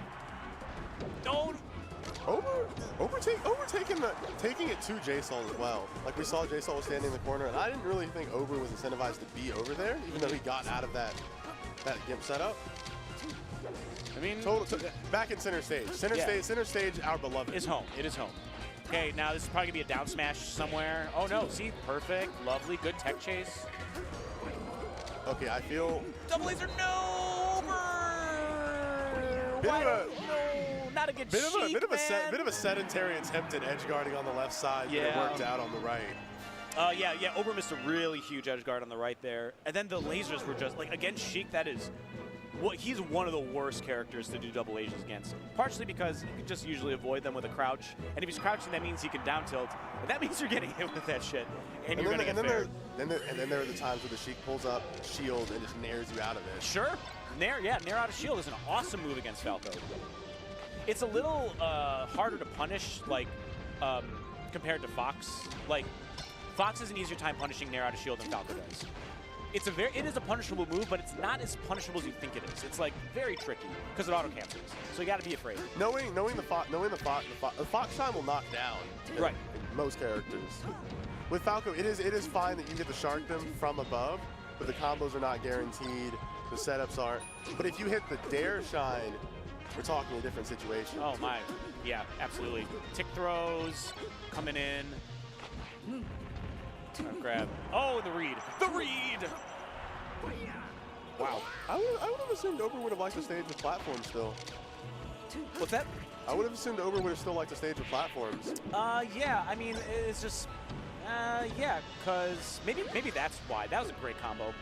Don't. Ouber taking it to J-Salt as well. Like we saw J-Salt was standing in the corner, and I didn't really think Ouber was incentivized to be over there, even though he got out of that gimp setup. I mean, back in center stage. Center stage, our beloved. Is home. It is home. Okay, now this is probably gonna be a down smash somewhere. Oh no, see, perfect, lovely, good tech chase. Okay, I feel... Double laser, no! No, not a good Sheik, bit of a sedentary attempt at edge guarding on the left side, but it worked out on the right. Yeah, Ouber missed a really huge edge guard on the right there. And then the lasers were just, like, against Sheik, that is... he's one of the worst characters to do double A's against. Partially because you can just usually avoid them with a crouch. And if he's crouching, that means he can down tilt. And that means you're getting hit with that shit. And you're going to get fared. And then there are the times where the Sheik pulls up shield and just nairs you out of it. Sure. Nair out of shield is an awesome move against Falco. It's a little harder to punish, like, compared to Fox. Like, Fox has an easier time punishing Nair out of shield than Falco does. It is a punishable move, but it's not as punishable as you think it is. It's like very tricky because it auto cancels. So you got to be afraid. Knowing the Fox shine will knock down. Right. Most characters. With Falco, it is fine that you get the shark them from above, but the combos are not guaranteed. The setups aren't. But if you hit the dare shine, we're talking a different situation. Oh my, yeah, absolutely. Tick throws coming in. Grab. Oh, the read. The read! Wow. I would have assumed Ouber would have liked to stage the platform still. What's that? I would have assumed Ouber would have still liked to stage with platforms. Yeah, I mean, it's just, yeah, because maybe that's why. That was a great combo.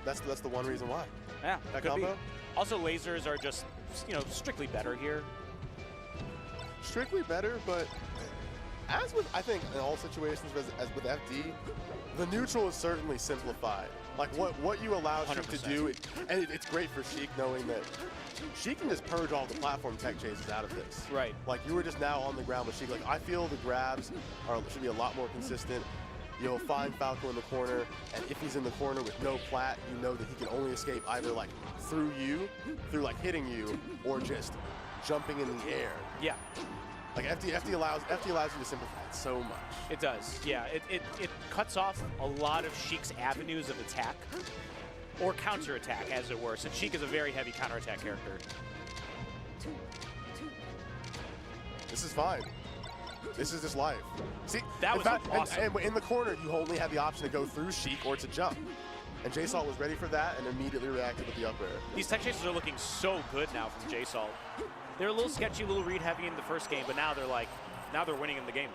That's the one reason why. Yeah, that could combo. be. Also, lasers are just, strictly better here. Strictly better, but as with, I think, in all situations, as with FD, the neutral is certainly simplified. Like what you allow Sheik to do, and it's great for Sheik knowing that Sheik can just purge all the platform tech chases out of this. Right. Like you were just now on the ground with Sheik. Like I feel the grabs should be a lot more consistent. You'll find Falco in the corner, and if he's in the corner with no plat, you know that he can only escape either like through like hitting you, or just jumping in the air. Yeah. Like FD allows you to simplify it so much. It does, yeah. It cuts off a lot of Sheik's avenues of attack, or counterattack, as it were. Since Sheik is a very heavy counterattack character. This is fine. This is just life. See, that was awesome. And in the corner, you only have the option to go through Sheik or to jump. And J-Salt was ready for that and immediately reacted with the up air. These tech chases are looking so good now from J-Salt. They're a little sketchy, a little read heavy in the first game, but now they're winning in the game.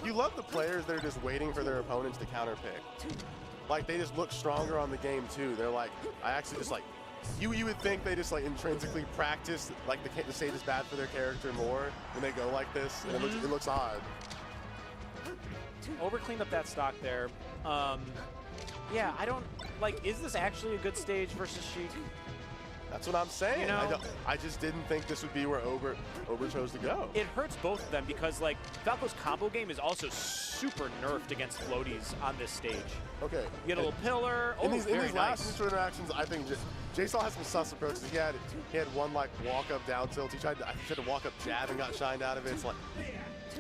You love the players that are just waiting for their opponents to counterpick. Like they just look stronger on the game too. They're like, I actually just like, you would think they just like intrinsically practice like the stage is bad for their character more when they go like this, and it looks odd. Ouber cleaned up that stock there. Yeah, I don't like. Is this actually a good stage versus Sheik? That's what I'm saying. I just didn't think this would be where Ouber chose to go. It hurts both of them because like Falco's combo game is also super nerfed against floaties on this stage. Okay. You get a little pillar. In these last neutral interactions, I think J-Salt has some sus approaches. He had one like walk up down tilt. He tried to walk up jab and got shined out of it. It's like,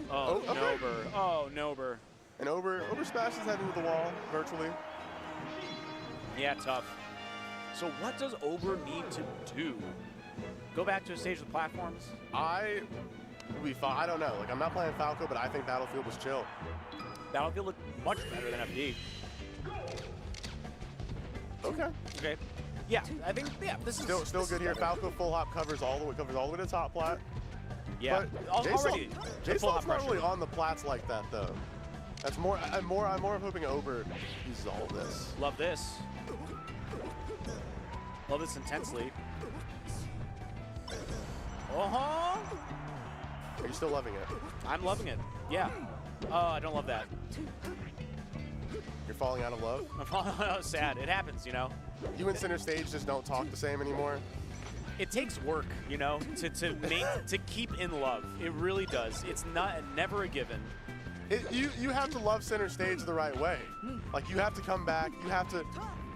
oh, okay. Ouber. Oh, Ouber. And Ouber smashes his head into the wall virtually. Yeah, tough. So what does Ouber need to do? Go back to a stage with platforms? I don't know. Like I'm not playing Falco, but I think Battlefield was chill. Battlefield looked much better than FD. Okay. Yeah, I think this is still good here. Falco full hop covers all the way to top plat. Yeah, but already. J-Salt's not really on the plats like that though. That's more. I'm more hoping Ouber uses all of this. Love this. Love this intensely. Are you still loving it? I'm loving it. Yeah. Oh, I don't love that. You're falling out of love? I'm falling out. Sad. It happens, You and center stage just don't talk the same anymore. It takes work, to keep in love. It really does. It's never a given. You have to love center stage the right way. Like you have to come back. You have to.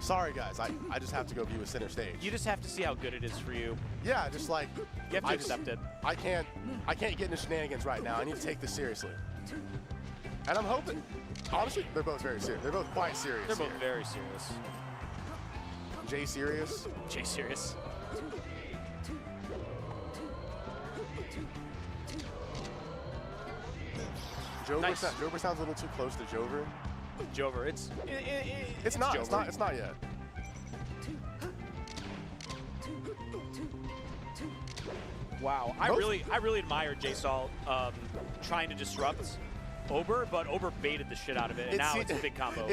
Sorry guys, I just have to go view a center stage. You just have to see how good it is for you. Yeah, just like you have to accept it. I can't get into shenanigans right now. I need to take this seriously. And I'm hoping. Honestly, they're both very serious. They're both quite serious. They're both very serious. Jay serious. Jay serious. Jover, nice. Jover sounds a little too close to Jover. Jover, it's not. Jover. It's not yet. Wow, I really admire J-Salt trying to disrupt Ouber, but Ouber baited the shit out of it, and now it's a big combo.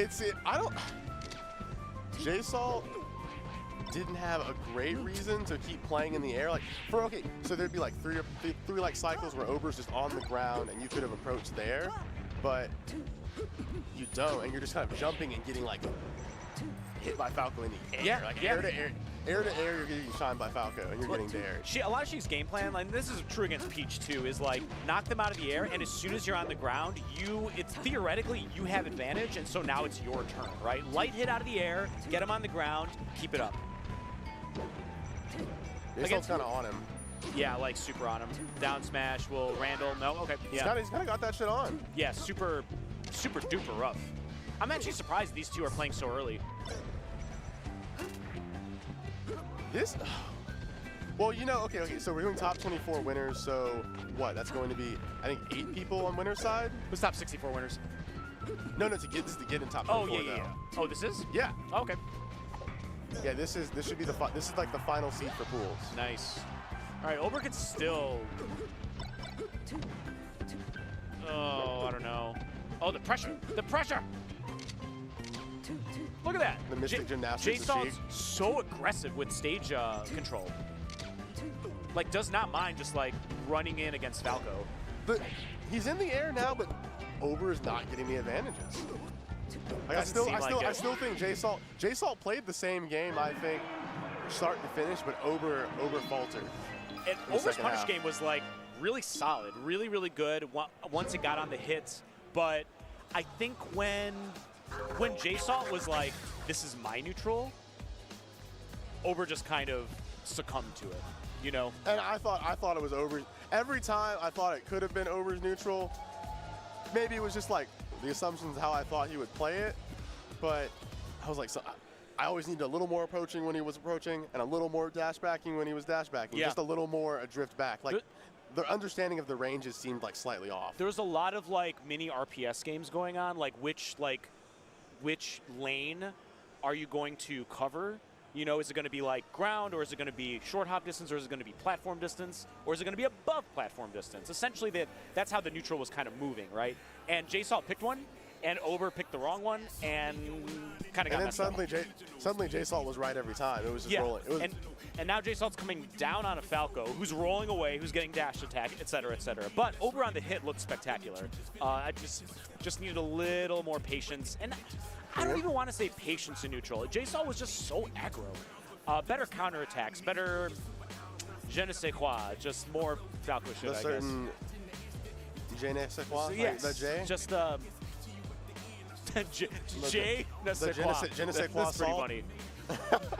J-Salt didn't have a great reason to keep playing in the air. So there'd be like three like cycles where Ouber's just on the ground and you could have approached there, but you don't, and you're just kind of jumping and getting like hit by Falco in the air. Air to air, you're getting shined by Falco and you're getting dared. A lot of Sheik's game plan, like this is true against Peach too, is like knock them out of the air, and as soon as you're on the ground, it's theoretically you have advantage, and so now it's your turn, right? Light hit out of the air, get them on the ground, keep it up. J-Salt's kind of on him. Yeah, like super on him. Down smash, will Randall, no, okay. Yeah. He's kind of got that shit on. Yeah, super duper rough. I'm actually surprised these two are playing so early. Well, okay, so we're doing top 24 winners, so what? That's going to be, I think, 8 people on winner's side? Who's top 64 winners? No, this is to get in top 24 yeah. Oh, this is? Yeah. Oh, okay. Yeah, this should be this is like the final seed for pools. Nice. All right, Ouber could still... Oh, I don't know. Oh, the pressure! The pressure! Look at that. The Mystic Gymnastics. J-Salt's so aggressive with stage control. Like, does not mind just, like, running in against Falco. But he's in the air now, but Ouber is not getting the advantages. Like, I still think J-Salt played the same game, I think, start to finish, but Ouber faltered. And Ouber's punish game was, like, really solid, really, really good once it got on the hits. But I think when J-Salt was like, this is my neutral, Ouber just kind of succumbed to it, you know? And I thought it was Ouber. Every time I thought it could have been Ouber's neutral. Maybe it was just like the assumptions how I thought he would play it. But I was like, so I always needed a little more approaching when he was approaching and a little more dash backing when he was dash backing. Yeah. Just a little more a drift back. Like the understanding of the ranges seemed like slightly off. There was a lot of like mini RPS games going on, like which lane are you going to cover? You know, is it going to be like ground, or is it going to be short hop distance, or is it going to be platform distance, or is it going to be above platform distance? Essentially, that's how the neutral was kind of moving, right? And J-Salt picked one, and Ouber picked the wrong one, and kind of got messed up. Suddenly J-Salt was right every time. It was just rolling. It was and now J-Salt's coming down on a Falco, who's rolling away, who's getting dash attack, et cetera, et cetera. But Ouber on the hit looked spectacular. I just needed a little more patience. And I don't even want to say patience in neutral. J-Salt was just so aggro. Better counterattacks, better je ne sais quoi, just more Falco shit, I guess. certain je ne sais quoi? So, yes, the J? just J ne sais quoi. Je ne sais quoi That's pretty salt. funny.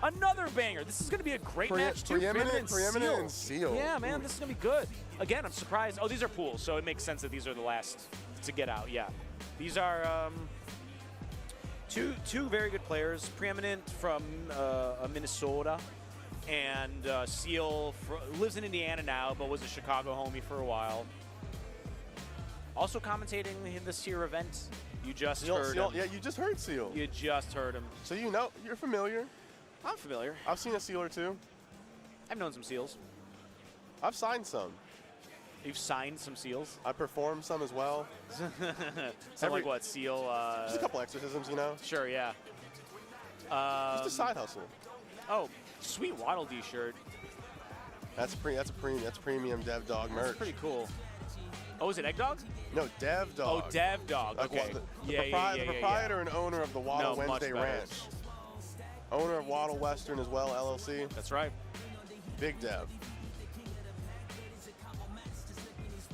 Another banger. This is going to be a great match, too. Preeminent and Seal. Yeah, man, this is going to be good. Again, I'm surprised. Oh, these are pools, so it makes sense that these are the last to get out. Yeah. These are two very good players. Preeminent from Minnesota, and Seal lives in Indiana now, but was a Chicago homie for a while. Also commentating in this year event. You just heard him. Yeah, you just heard Seal. You just heard him. So you know, you're familiar. I'm familiar. I've seen a Seal or two. I've known some Seals. I've signed some. You've signed some Seals? I performed some as well. So like what, Seal? Just a couple exorcisms, you know? Sure, yeah. Just a side hustle. Oh, sweet Waddle D shirt. That's premium Dev Dog merch. That's pretty cool. Oh, is it Egg Dog? No, Dev Dog. Oh, Dev Dog. Okay. The proprietor and owner of the Waddle Wednesday Ranch. Owner of Waddle Western as well, LLC. That's right. Big Dev.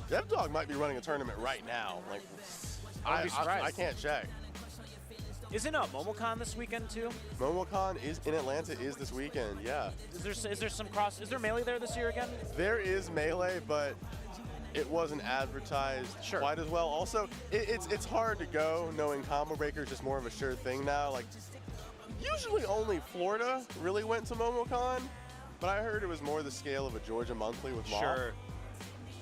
Dev Dog might be running a tournament right now. Like, I can't check. Isn't MomoCon this weekend too? MomoCon is in Atlanta this weekend, yeah. Is there some cross? Is there Melee there this year again? There is Melee, but it wasn't advertised quite as well. Also, it's hard to go knowing Combo Breaker is just more of a sure thing now. Like, usually only Florida really went to MomoCon, but I heard it was more the scale of a Georgia Monthly with Moth. Sure.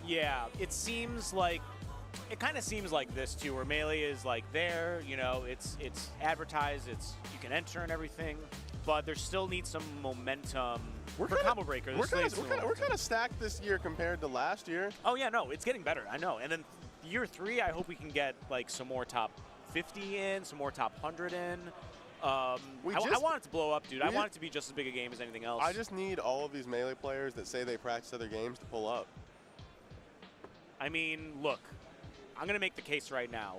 Yeah, it seems like, it kind of seems like this too, where Melee is like there, you know, it's advertised, you can enter and everything, but there still needs some momentum for Combo Breaker. We're kind of stacked this year compared to last year. Oh yeah, no, it's getting better, I know. And then year 3, I hope we can get like some more top 50 in, some more top 100 in. I want it to blow up, dude. I want it to be just as big a game as anything else. I just need all of these Melee players that say they practice other games to pull up. I mean, look, I'm going to make the case right now.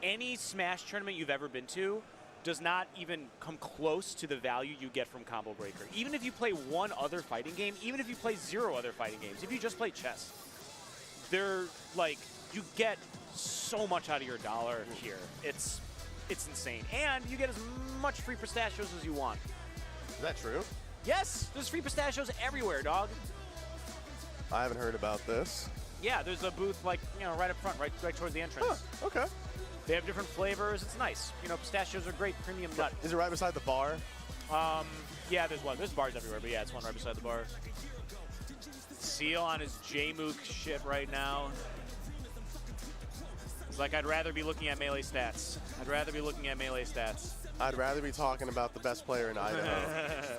Any Smash tournament you've ever been to does not even come close to the value you get from Combo Breaker. Even if you play one other fighting game, even if you play 0 other fighting games, if you just play chess, they're like, you get so much out of your dollar here. It's insane. And you get as much free pistachios as you want. Is that true? Yes, there's free pistachios everywhere, dog. I haven't heard about this. Yeah, there's a booth like, you know, right up front, right towards the entrance. Huh, okay. They have different flavors. It's nice. You know, pistachios are great, premium nut. Is it right beside the bar? Yeah, there's one. There's bars everywhere, but yeah, it's one right beside the bar. Seal on his J-Mook shit right now. It's like, I'd rather be looking at Melee stats. I'd rather be looking at Melee stats. I'd rather be talking about the best player in Idaho.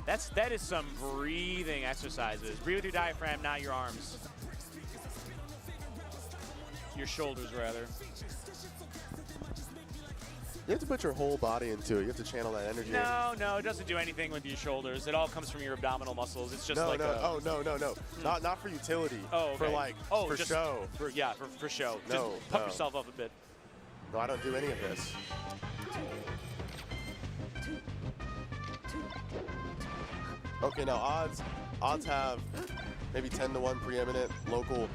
That is some breathing exercises. Breathe with your diaphragm, not your arms. Your shoulders, rather. You have to put your whole body into it. You have to channel that energy. No, it doesn't do anything with your shoulders. It all comes from your abdominal muscles. It's just like no. Not for utility. Oh, okay. For like, for just show. For show. No, just pump yourself up a bit. No, I don't do any of this. Okay, now odds have maybe 10-1 preeminent local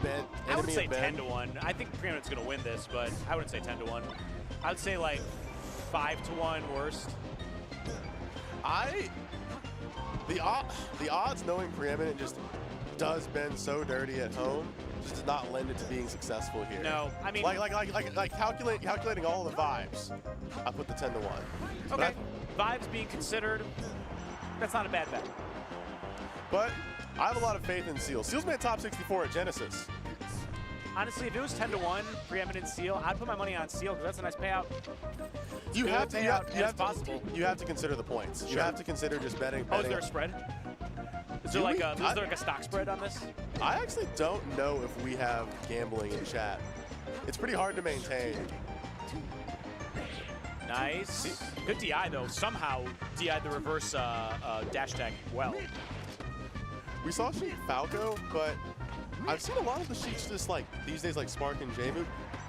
bent. I would say bent. 10-1. I think preeminent's gonna win this, but I wouldn't say 10-1. I would say like 5-1 worst. The odds knowing preeminent just does bend so dirty at home just does not lend it to being successful here. No, I mean like calculating all the vibes. I put the 10-1. Okay, vibes being considered, that's not a bad bet. But I have a lot of faith in Seal. Seal's made top 64 at Genesis. Honestly, if it was 10-1 preeminent Seal, I'd put my money on Seal because that's a nice payout. You have to consider the points. Sure. You have to consider just betting. Oh, is there a spread? Is there like a stock spread on this? I actually don't know if we have gambling in chat. It's pretty hard to maintain. Nice. Good DI though. Somehow DI'd the reverse dash tag well. We saw Sheik Falco, but I've seen a lot of the Sheiks just like these days, like Spark and J-Move,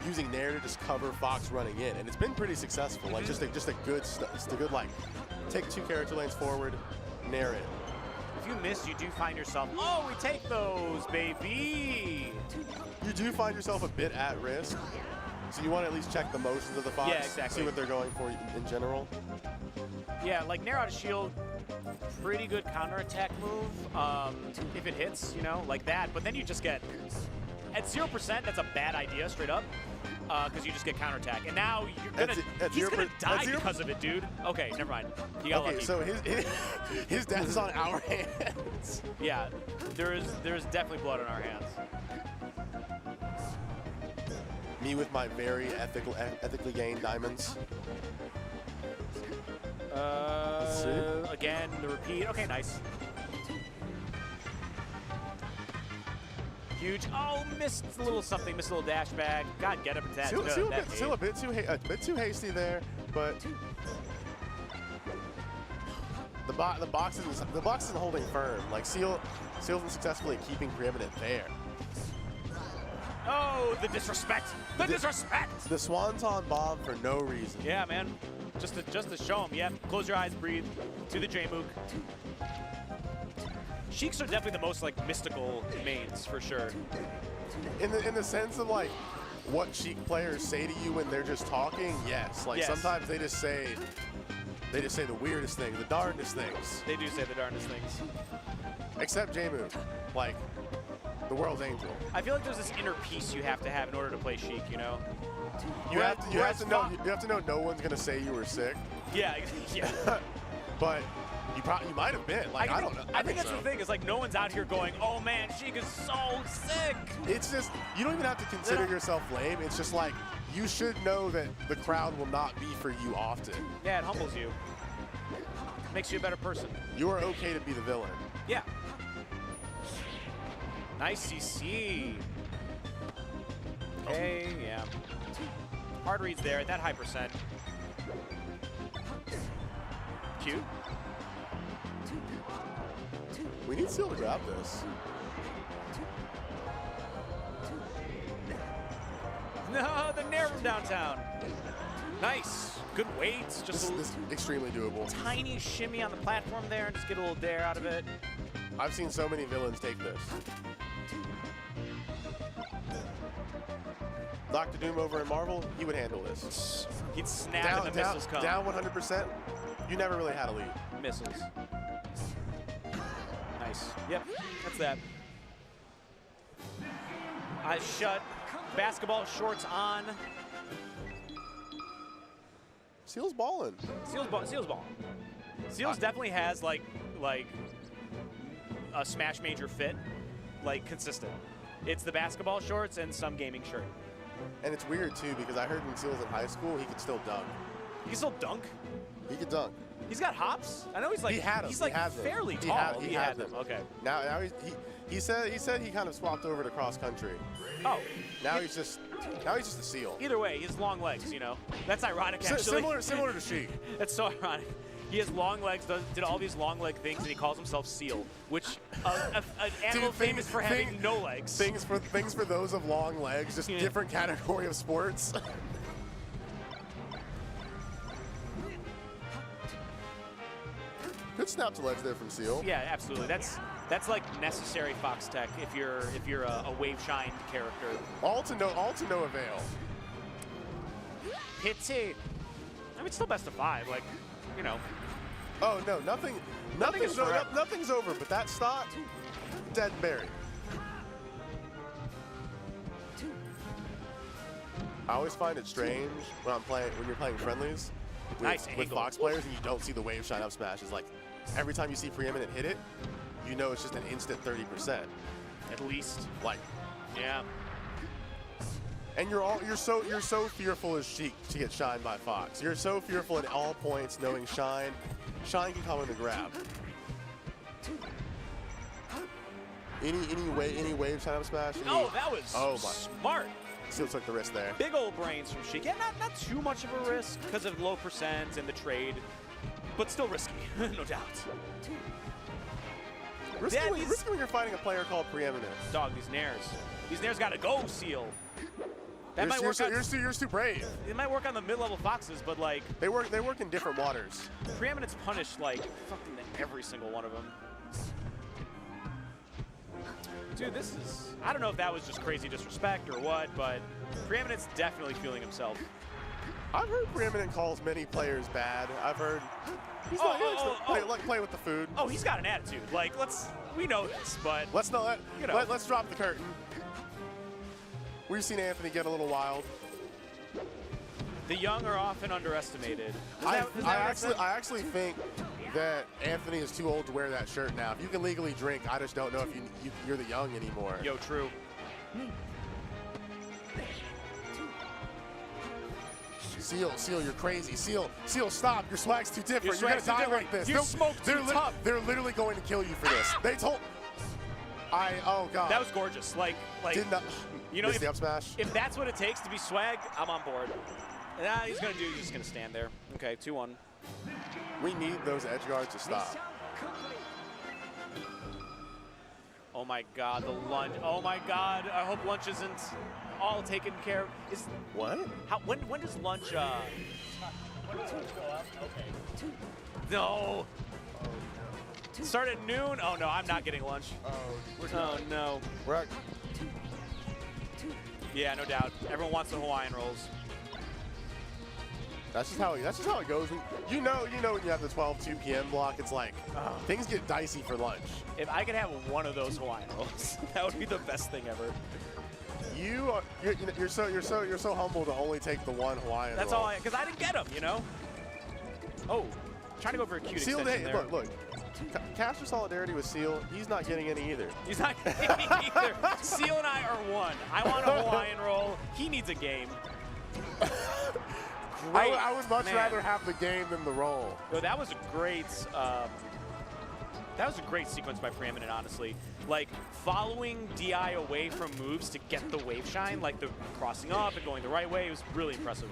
using Nair to just cover Fox running in, and it's been pretty successful. Like just a good like take 2 character lanes forward, Nair it. If you miss, you do find yourself. Oh, we take those, baby. You do find yourself a bit at risk, so you want to at least check the motions of the Fox. Yeah, exactly. See what they're going for in general. Yeah, like Nair out of shield, pretty good counterattack move. If it hits, you know, like that. But then you just get, at 0%, that's a bad idea, straight up. Because you just get counterattack. And now you're gonna, he's gonna die because of it, dude. Okay, never mind. He got lucky. So his death is on our hands. Yeah, there's definitely blood on our hands. Me with my very ethically gained diamonds. Again, the repeat. Okay, nice. Huge. Oh, missed a little something. Missed a little dash back. God, get up and that. Still a bit too hasty there, but the box isn't holding firm. Like Seal's been successfully keeping preeminent there. Oh, the disrespect. The disrespect. The Swanton bomb for no reason. Yeah, man. Just to show him. Yeah. Close your eyes, breathe. To the J-Mook. Sheiks are definitely the most like mystical mains for sure. In the sense of like what Sheik players say to you when they're just talking, yes. Like sometimes they just say the weirdest things, the darndest things. They do say the darndest things. Except J-Mook, like the world's angel. I feel like there's this inner peace you have to have in order to play Sheik, you know? You have to know no one's gonna say you were sick. Yeah, yeah. But you might have been. Like I don't know. I think that's the thing. Is like no one's out here going, "Oh man, Sheik is so sick." It's just you don't even have to consider yourself lame. It's just like you should know that the crowd will not be for you often. Yeah, it humbles you. Makes you a better person. You are okay to be the villain. Yeah. Nice CC. Okay, yeah. Hard reads there at that high percent. Cute. We need Seal to grab this. No, the Nair from downtown. Nice. Good weights. Just this is extremely doable. Tiny shimmy on the platform there and just get a little dare out of it. I've seen so many villains take this. Dr. Doom over in Marvel, he would handle this. He'd snap and the missiles come. Down 100%, you never really had a lead. Missiles. Nice. Yep, that's that. Eyes shut. Basketball shorts on. Seal's balling. Seal's balling. Seal's definitely has like a Smash Major fit, like consistent. It's the basketball shorts and some gaming shirt. And it's weird too because I heard when Seal was in high school, he could still dunk. He can still dunk? He could dunk. He's got hops? I know he's like, he had him. he's like he has fairly them. tall. He had them. Okay. Now he said he kind of swapped over to cross country. Oh. Now he's just a seal. Either way, he has long legs, you know. That's ironic, actually. Similar to Sheik. That's so ironic. He has long legs, did all these long leg things, and he calls himself Seal, which an animal famous for having no legs. Things for those of long legs, just different category of sports. Good snap to ledge there from Seal. Yeah, absolutely. That's like necessary Fox Tech if you're a wave shine character. All to no avail. Pity. I mean, it's still best of 5, like, you know. Oh no, nothing's over. But that stock, dead and buried. I always find it strange when you're playing friendlies with Fox players and you don't see the wave shine up smash. It's like every time you see Preeminent hit it, you know it's just an instant 30%. At least. Like, yeah. And you're so fearful as Sheik to get shined by Fox. You're so fearful at all points, knowing Shine can come in the grab. Any wave shine up smash? That was smart. Seal took the risk there. Big old brains from Sheik. Yeah, not too much of a risk because of low percent and the trade, but still risky, no doubt. Risky when you're fighting a player called Preeminent. Dog, these nairs gotta go, Seal. That might work. You're too brave. It might work on the mid-level Foxes, but like they work in different waters. Preeminent's punished like fucking every single one of them. Dude, I don't know if that was just crazy disrespect or what, but Preeminent's definitely feeling himself. I've heard Preeminent calls many players bad. I've heard he likes to play with the food. Oh, he's got an attitude. Like, we know this, but let's drop the curtain. We've seen Anthony get a little wild. The young are often underestimated. I actually think that Anthony is too old to wear that shirt now. If you can legally drink, I just don't know if you're the young anymore. Yo, true. Seal, you're crazy. Seal, stop. Your swag's too different. You're gonna die like this. You smoke too tough. They're literally going to kill you for this. They told. Oh god. That was gorgeous. Like. Did not. You know, the up smash. If that's what it takes to be swag, I'm on board. He's just gonna stand there. Okay, 2-1. We need those edge guards to stop. Oh my god, the lunge. Oh my god, I hope lunge isn't all taken care of. What? When does lunge when does lunge go up? Okay. No. Start at noon? Oh no, I'm not getting lunch. Oh no. We're at yeah, no doubt. Everyone wants the Hawaiian rolls. That's just how it goes. You know when you have the 2 p.m. block, it's like things get dicey for lunch. If I could have one of those Hawaiian rolls, that would be the best thing ever. You're so humble to only take the one Hawaiian That's roll. all because I didn't get them, you know. Oh, trying to go for a cute Seal extension there. Look. Caster solidarity with Seal. He's not getting any either. He's not getting any either. Seal and I are one. I want a Hawaiian roll. He needs a game. I would much rather have the game than the roll. No, that was a great sequence by Preeminent, honestly. Like, following DI away from moves to get the wave shine, like the crossing up and going the right way, it was really impressive.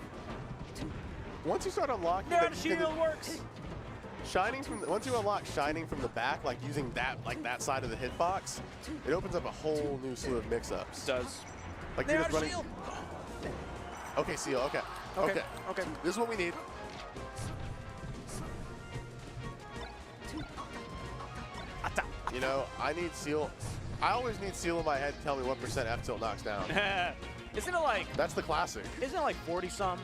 Once you start unlocking shield works. Once you unlock shining from the back, like using that side of the hitbox, it opens up a whole new slew of mix-ups. It does. Like you're just running. Okay, Seal. Okay. This is what we need. You know, I need Seal. I always need Seal in my head to tell me what % F tilt knocks down. Isn't it like? That's the classic. Isn't it like 40-some?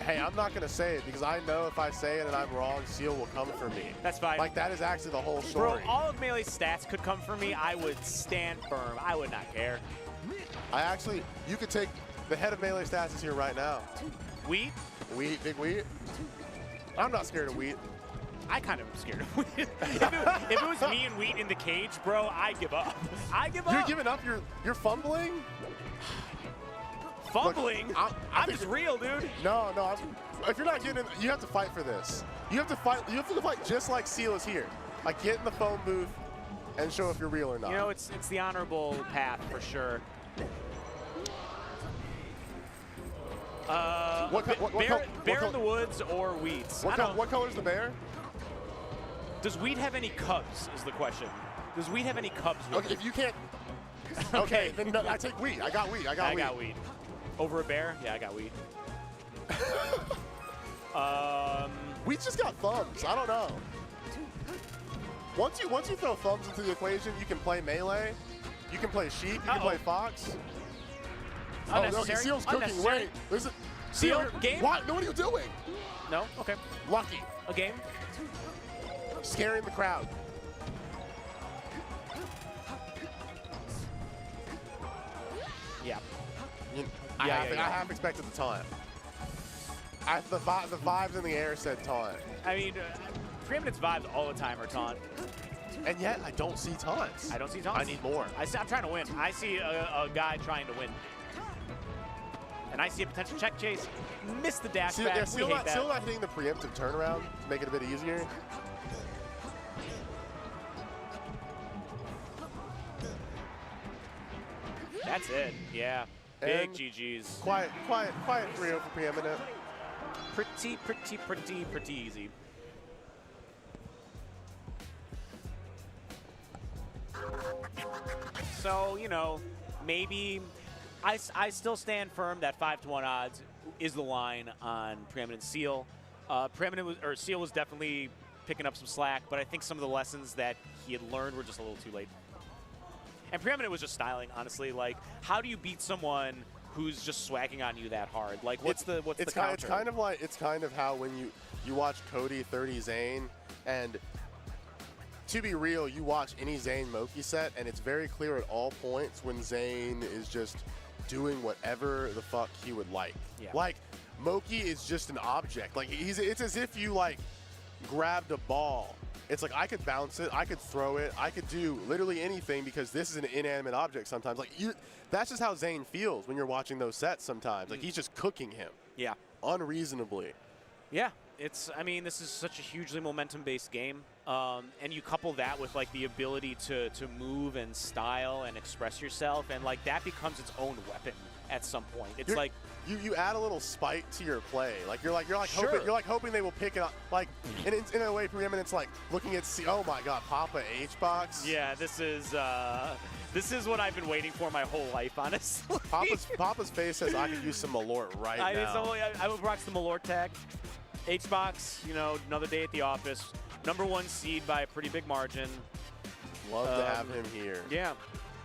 Hey, I'm not going to say it because I know if I say it and I'm wrong, Seal will come for me. That's fine. Like, that is actually the whole story. Bro, all of Melee's stats could come for me. I would stand firm. I would not care. You could take the head of Melee stats is here right now. Wheat? Big Wheat. I'm not scared of Wheat. I kind of am scared of Wheat. if it was me and Wheat in the cage, bro, I give up. You're giving up? You're fumbling? Fumbling? Look, I'm just real, dude. No, if you're not getting in, you have to fight for this. You have to fight just like Seal is here. Like, get in the phone booth and show if you're real or not. You know, it's the honorable path for sure. Bear in the woods or weeds? What color is the bear? Does weed have any cubs, is the question. Does weed have any cubs? Okay, if you can't... Okay, then no, I take weed. I got weed. I got weed. Over a bear? Yeah, I got weed. Weed's just got thumbs. I don't know. Once you throw thumbs into the equation, you can play melee, you can play sheep, you can play fox. Unnecessary. Okay, Seal's cooking. Unnecessary. Wait, listen. Seal, game? What? No, what are you doing? No? Okay. Lucky. A game? Scaring the crowd. Yeah. I half expected the taunt. The vibes in the air said taunt. I mean, preeminence vibes all the time are taunt. And yet, I don't see taunts. I don't see taunts. I need more. I'm trying to win. I see a guy trying to win. And I see a potential check chase. Miss the dash back. Still not hitting the preemptive turnaround to make it a bit easier. That's it. Yeah. Big And GGs. Quiet 3-0 for preeminent. Pretty easy. So, you know, maybe I still stand firm that 5-to-1 odds is the line on Preeminent Seal. Seal was definitely picking up some slack, but I think some of the lessons that he had learned were just a little too late. And Preeminent was just styling, honestly. Like, how do you beat someone who's just swagging on you that hard? Like, what's the counter? It's kind of how when you watch Cody 30 Zane, and to be real, you watch any Zane Moki set, and it's very clear at all points when Zane is just doing whatever the fuck he would like. Yeah. Like, Moki is just an object. Like, it's as if you, like, grabbed a ball. It's like, I could bounce it, I could throw it, I could do literally anything because this is an inanimate object sometimes. Like, that's just how Zane feels when you're watching those sets sometimes. Like, he's just cooking him. Yeah. Unreasonably. Yeah. I mean, this is such a hugely momentum-based game. And you couple that with, like, the ability to move and style and express yourself, and, like, that becomes its own weapon at some point. It's like you add a little spite to your play. Like you're Sure. hoping they will pick it up. Like in a way, Preeminence like looking at oh my god, Papa H-Box. Yeah, this is what I've been waiting for my whole life, honestly. Papa's face says I could use some Malort right now. I would rock the Malort tag. H-Box, you know, another day at the office. #1 seed by a pretty big margin. Love to have him here. Yeah.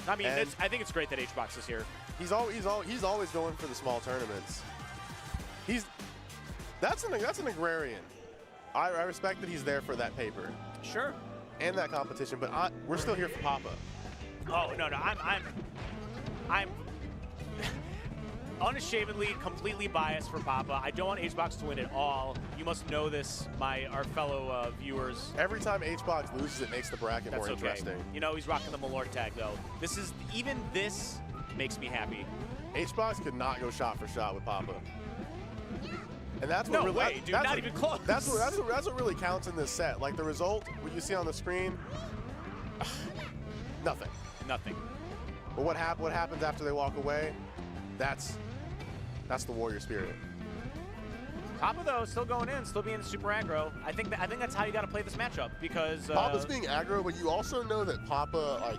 I mean, I think it's great that H-Box is here. He's always going for the small tournaments. That's an agrarian. I respect that he's there for that paper. Sure. And that competition, but we're still here for Papa. Oh no, I'm unashamedly completely biased for Papa. I don't want H-Box to win at all. You must know this, our fellow viewers. Every time H-Box loses, it makes the bracket more interesting. You know, he's rocking the Malort tag though. This makes me happy. H-Box could not go shot for shot with Papa. And that's what not even close. That's what really counts in this set. Like the result, what you see on the screen, nothing. Nothing. But what happens after they walk away? That's the warrior spirit. Papa though, still going in, still being super aggro. I think that's how you got to play this matchup because Papa's being aggro, but you also know that Papa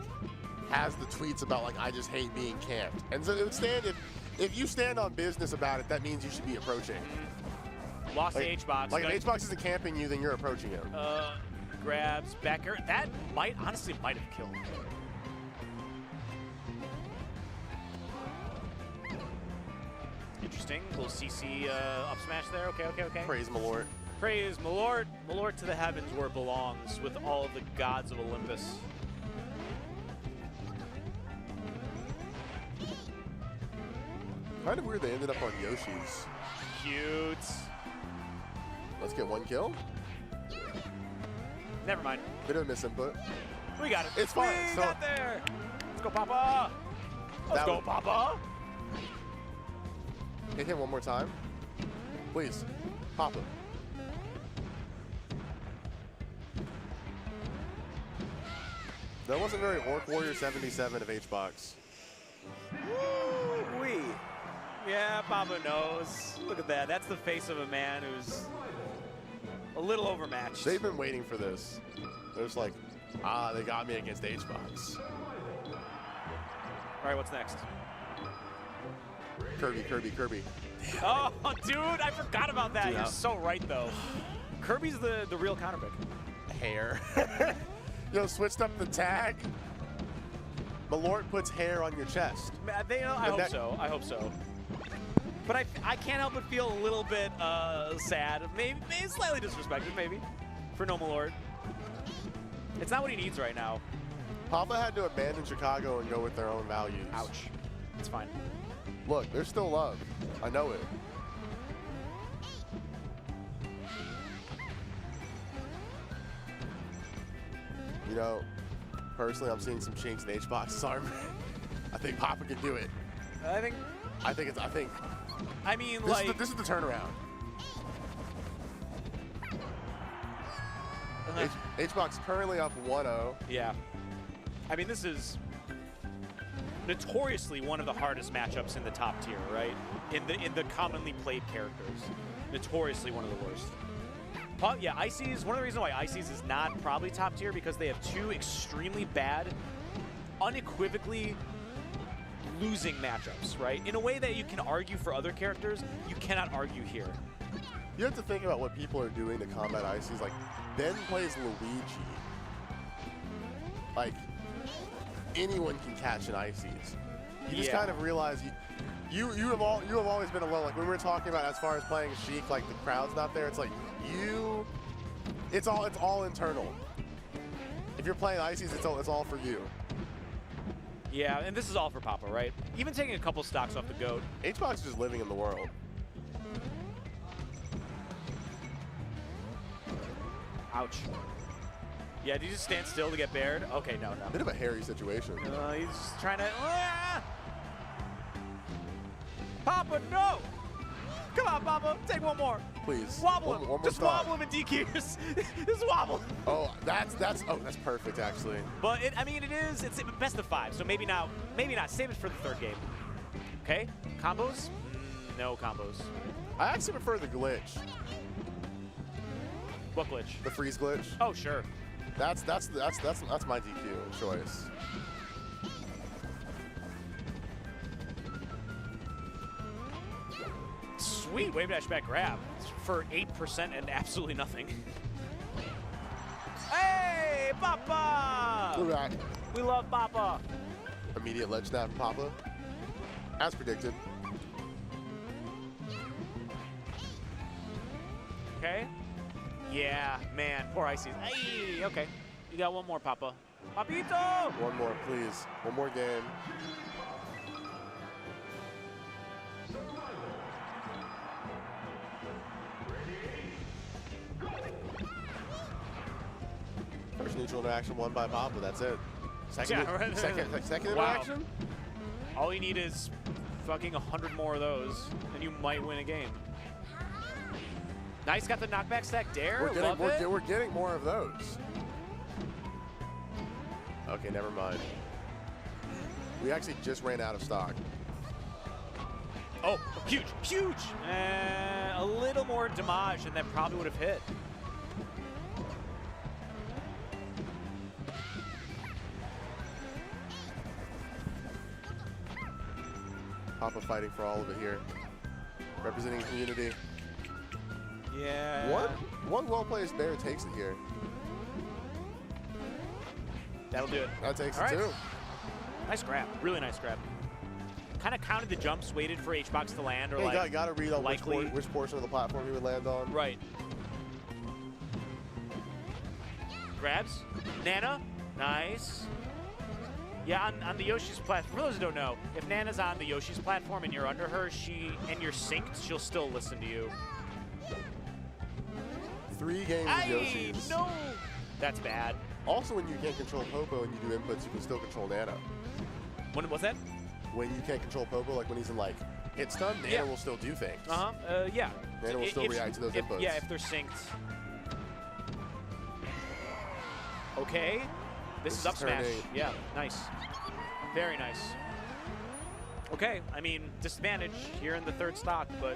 has the tweets about I just hate being camped. And so it would stand if you stand on business about it, that means you should be approaching. Lost to H-Box. Like if H-Box isn't camping you, then you're approaching him. Grabs back air. That honestly might have killed him. Interesting. Little CC up smash there. Okay. Praise Malort. Praise Malort. Malort to the heavens where it belongs with all of the gods of Olympus. Kind of weird they ended up on Yoshi's. Cute. Let's get one kill. Never mind. Bit of a misinput. We got it. It's fine. We got there. Let's go, Papa. Let's go, Papa. Hit him one more time. Please. Pop him. That wasn't very Orc Warrior 77 of H-Box. Woo-wee. Yeah, Papa knows. Look at that. That's the face of a man who's a little overmatched. They've been waiting for this. They're just like, they got me against H-Box. All right, what's next? Kirby. Oh, dude, I forgot about that. Dude, You're so right, though. Kirby's the real counterpick. Hair. Yo, switched up the tag. Malort puts hair on your chest. I hope so. But I can't help but feel a little bit sad. Maybe slightly disrespected, maybe, for No Malort. It's not what he needs right now. Papa had to abandon Chicago and go with their own values. Ouch. It's fine. Look, there's still love. I know it. You know, personally, I'm seeing some chinks in H-Box's armor. I think Papa can do it. I think. I mean, this is the turnaround. H-Box currently up 1-0. Yeah. I mean, this is notoriously one of the hardest matchups in the top tier, right? In the commonly played characters. Notoriously one of the worst. Yeah, Ices, one of the reasons why Ices is not probably top tier because they have two extremely bad, unequivocally losing matchups, right? In a way that you can argue for other characters, you cannot argue here. You have to think about what people are doing to combat Ices. Like, Ben plays Luigi. Like, anyone can catch an Ices. You just kind of realize you have always been alone. Like when we were talking about as far as playing Sheik, like the crowd's not there. It's like it's all internal. If you're playing Ices, it's all for you. Yeah, and this is all for Papa, right? Even taking a couple stocks off the GOAT. H-Box is just living in the world. Ouch. Yeah, did you just stand still to get bared? Okay, no. Bit of a hairy situation. He's just trying to... Papa, no! Come on, Papa, take one more. Please. Wobble him. One more just stock. wobble him in DQs. Just wobble. Oh, that's perfect actually. But it's best of 5, so maybe not. Save it for the third game. Okay, combos? No combos. I actually prefer the glitch. What glitch? The freeze glitch. Oh, sure. That's my DQ choice. Sweet wave dash back grab for 8% and absolutely nothing. Hey, Papa! We're back. We love Papa. Immediate ledge snap from Papa, as predicted. Okay. Yeah, man, poor Ices. Hey, okay. You got one more, Papa. Papito! One more, please. One more game. First neutral interaction won by Papa. That's it. Second interaction? All you need is fucking 100 more of those, and you might win a game. Nice, got the knockback stack dare. We're getting more of those. Okay, never mind. We actually just ran out of stock. Oh, huge. A little more damage, and that probably would have hit. Papa fighting for all of it here. Representing community. Yeah. One well-placed bear takes it here. That'll do it. That takes all it right. too. Nice grab. Really nice grab. Kind of counted the jumps, waited for H-Box to land, or like got to read on likely which portion of the platform he would land on. Right. Grabs. Nana. Nice. Yeah, on the Yoshi's platform, for those who don't know, if Nana's on the Yoshi's platform and you're under her, and you're synced, she'll still listen to you. 3 games of Yoshi's. No! That's bad. Also, when you can't control Popo and you do inputs, you can still control Nana. What's that? When you can't control Popo, like when he's in like hit stun, Nana will still do things. Yeah. Nana will still react to those inputs. Yeah, if they're synced. Okay. This is up smash. Yeah, nice. Very nice. Okay, I mean, disadvantage here in the third stock, but,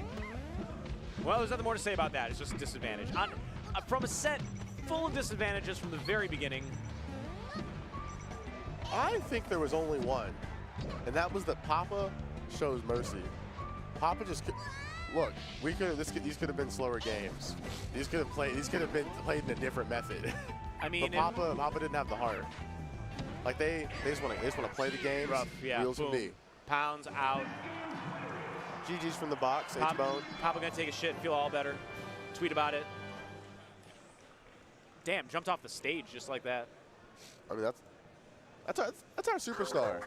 well, there's nothing more to say about that. It's just a disadvantage. From a set full of disadvantages from the very beginning. I think there was only one, and that was that Papa shows mercy. Papa just look. These could have been slower games. These could have been played in a different method. I mean, but Papa didn't have the heart. Like they just want to play the game. Rough, yeah. Wheels Boom. can be. Pounds out. GG's from the box. H-Bone. Papa gonna take a shit, feel all better. Tweet about it. Damn, jumped off the stage just like that. I mean, that's our superstar.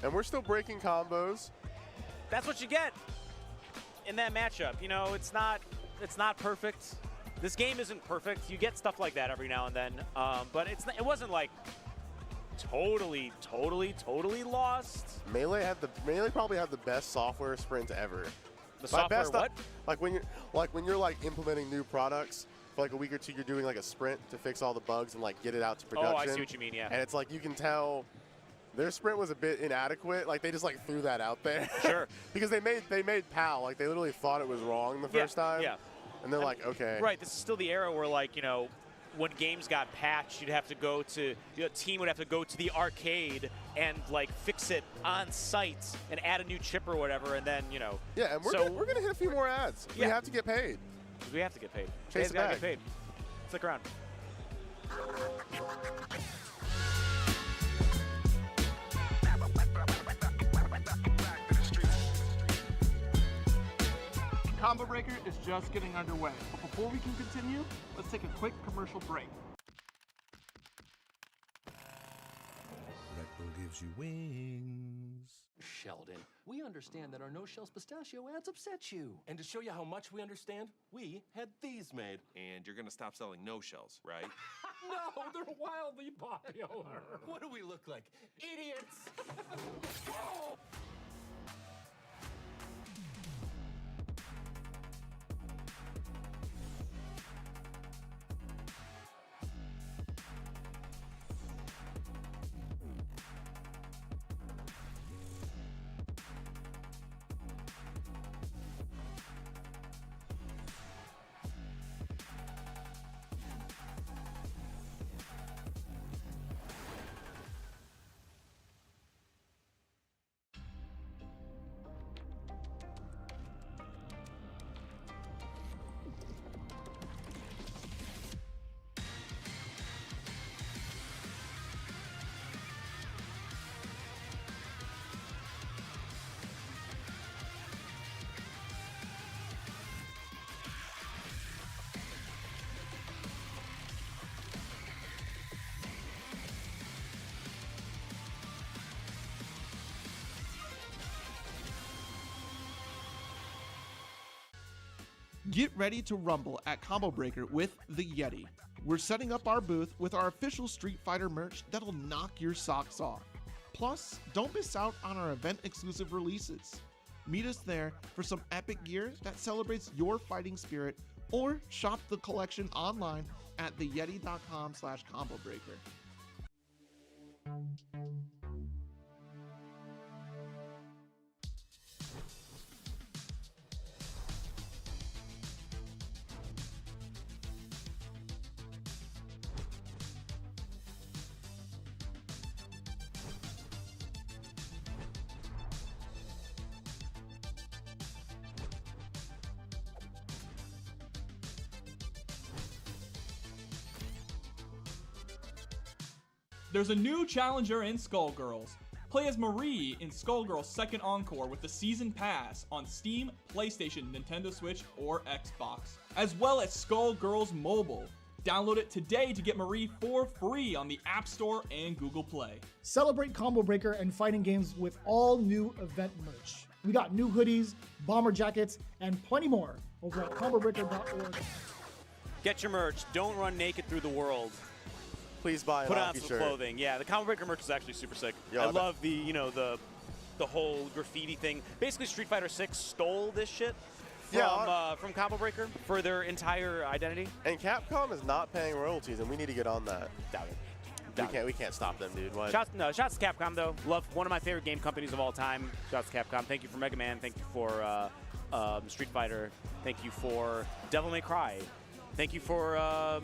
And we're still breaking combos. That's what you get in that matchup. You know, it's not perfect. This game isn't perfect. You get stuff like that every now and then, but it wasn't like totally lost. Melee probably had the best software sprint ever. The software what? Like when you're like implementing new products for like a week or two, you're doing like a sprint to fix all the bugs and like get it out to production. Oh, I see what you mean. Yeah. And it's like you can tell their sprint was a bit inadequate. Like they just like threw that out there. Sure. Because they made PAL. Like they literally thought it was wrong the first time. Yeah. And they're like, okay. Right. This is still the era where, like, you know, when games got patched, you'd have to go to, a team would have to go to the arcade and like fix it on site and add a new chip or whatever, and then, you know. Yeah, and we're gonna hit a few more ads. Yeah. We have to get paid. We have to get paid. Chase the gotta bag. get paid. Stick around. Combo Breaker is just getting underway. But before we can continue, let's take a quick commercial break. Red Bull gives you wings. Sheldon, we understand that our no-shells pistachio ads upset you. And to show you how much we understand, we had these made. And you're gonna stop selling no-shells, right? No, they're wildly popular. What do we look like? Idiots! Get ready to rumble at Combo Breaker with the Yeti. We're setting up our booth with our official Street Fighter merch that'll knock your socks off. Plus, don't miss out on our event-exclusive releases. Meet us there for some epic gear that celebrates your fighting spirit, or shop the collection online at theyeti.com/combobreaker. There's a new challenger in Skullgirls. Play as Marie in Skullgirls Second Encore with the Season Pass on Steam, PlayStation, Nintendo Switch, or Xbox, as well as Skullgirls Mobile. Download it today to get Marie for free on the App Store and Google Play. Celebrate Combo Breaker and fighting games with all new event merch. We got new hoodies, bomber jackets, and plenty more over at combobreaker.org. Get your merch. Don't run naked through the world. Please buy Put a on hockey some shirt. clothing. Yeah, the Combo Breaker merch is actually super sick. Yo, I love the, you know, the the whole graffiti thing. Basically, Street Fighter 6 stole this shit from Combo Breaker for their entire identity. And Capcom is not paying royalties, and we need to get on that. Doubt it. We can't stop them, dude. What? Shouts to Capcom, though. Love one of my favorite game companies of all time. Shouts to Capcom. Thank you for Mega Man. Thank you for Street Fighter. Thank you for Devil May Cry. Thank you for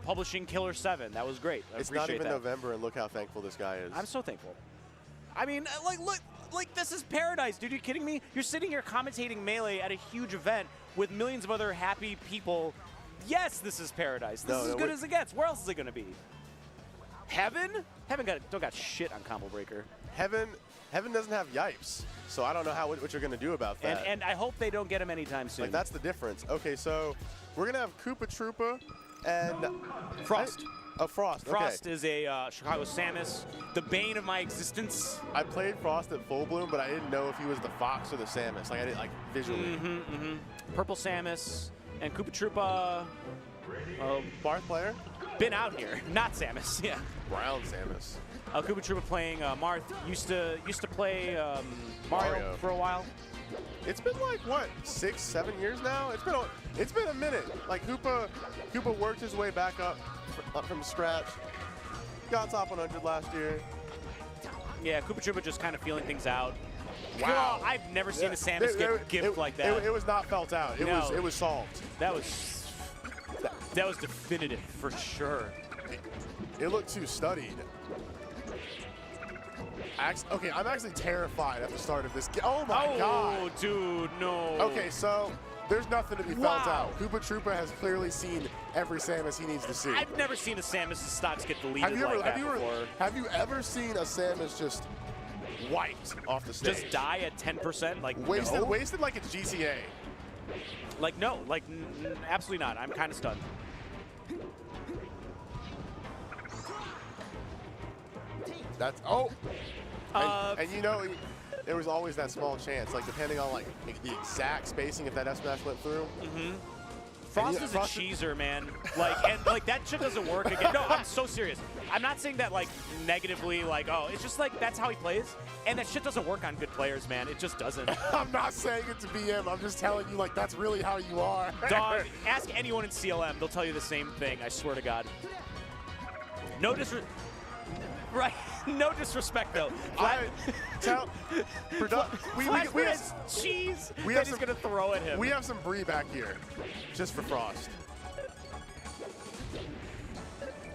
publishing Killer 7. That was great. I It's not appreciate even that. November, and look how thankful this guy is. I'm so thankful. I mean, look, this is paradise, dude. Are you kidding me? You're sitting here commentating Melee at a huge event with millions of other happy people. Yes, this is paradise. This is as good as it gets. Where else is it going to be? Heaven? Heaven don't got shit on Combo Breaker. Heaven doesn't have yipes, so I don't know what you're going to do about that. And I hope they don't get him anytime soon. Like, that's the difference. Okay, so we're going to have Koopa Troopa and Frost. Frost. Frost is a Chicago Samus, the bane of my existence. I played Frost at Full Bloom, but I didn't know if he was the Fox or the Samus. Like, I didn't, like, visually. Purple Samus and Koopa Troopa. Barth player? Been out here. Not Samus, yeah. Brown Samus. Koopa Troopa playing Marth. Used to play Mario for a while. It's been like, what, 6, 7 years now? It's been a minute. Like, Koopa worked his way back up from scratch. Got top 100 last year. Yeah, Koopa Troopa just kind of feeling things out. Wow. I've never seen a Samus get gift like that. It was not felt out. It was solved. That was definitive for sure. It looked too studied. Okay, I'm actually terrified at the start of this game. Oh my god. Oh, dude, no. Okay, so there's nothing to be felt out. Koopa Troopa has clearly seen every Samus he needs to see. I've never seen a Samus' stocks get deleted before. Have you ever seen a Samus just wiped off the stage? Just die at 10%? Like, wasted like it's GTA. Like, no. Like, absolutely not. I'm kind of stunned. That's and you know, there was always that small chance, like depending on like the exact spacing if that S smash went through. Frost is a cheeser, man. Like that shit doesn't work again. No, I'm so serious. I'm not saying that like negatively, like, oh, it's just like that's how he plays, and that shit doesn't work on good players, man. It just doesn't. I'm not saying it to BM. I'm just telling you, like, that's really how you are. Dog, ask anyone in CLM. They'll tell you the same thing. I swear to God. No disrespect. Right. No disrespect, though. We have cheese that he's going to throw at him. We have some brie back here, just for Frost.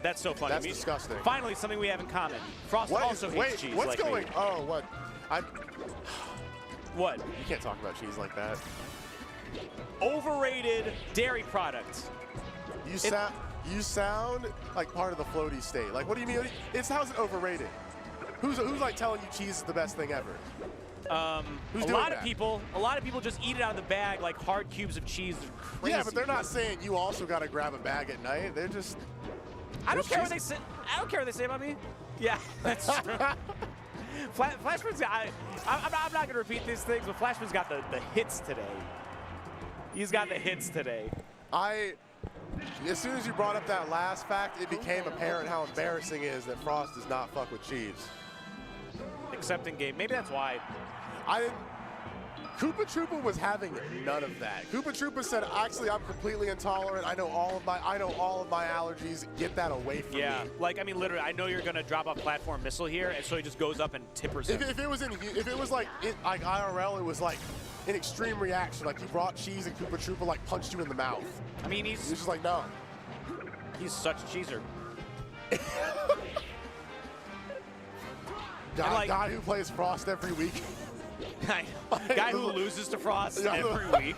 That's so funny. That's disgusting. Finally, something we have in common. Frost also hates cheese. What's going? Oh, what? What? You can't talk about cheese like that. Overrated dairy products. You sound like part of the floaty state. Like, what do you mean? How's it overrated? Who's like telling you cheese is the best thing ever? Who's doing that? A lot of people just eat it out of the bag like hard cubes of cheese. Crazy. Yeah, but they're not saying you also got to grab a bag at night. They're just. I don't care what they say. I don't care what they say about me. Yeah, that's true. Flashman's. I'm not going to repeat these things, but Flashman's got the hits today. He's got the hits today. As soon as you brought up that last fact, it became apparent how embarrassing it is that Frost does not fuck with cheese. Except in game. Maybe that's why. Koopa Troopa was having none of that. Koopa Troopa said, "Actually, I'm completely intolerant. I know all of my allergies. Get that away from me." Yeah, like I mean, literally, I know you're gonna drop a platform missile here, and so he just goes up and tippers him. If it was like IRL, it was like an extreme reaction. Like you brought cheese and Koopa Troopa like punched you in the mouth. I mean, he's just like, no. He's such a cheeser. Guy who plays Frost every week. Guy who loses to Frost every week.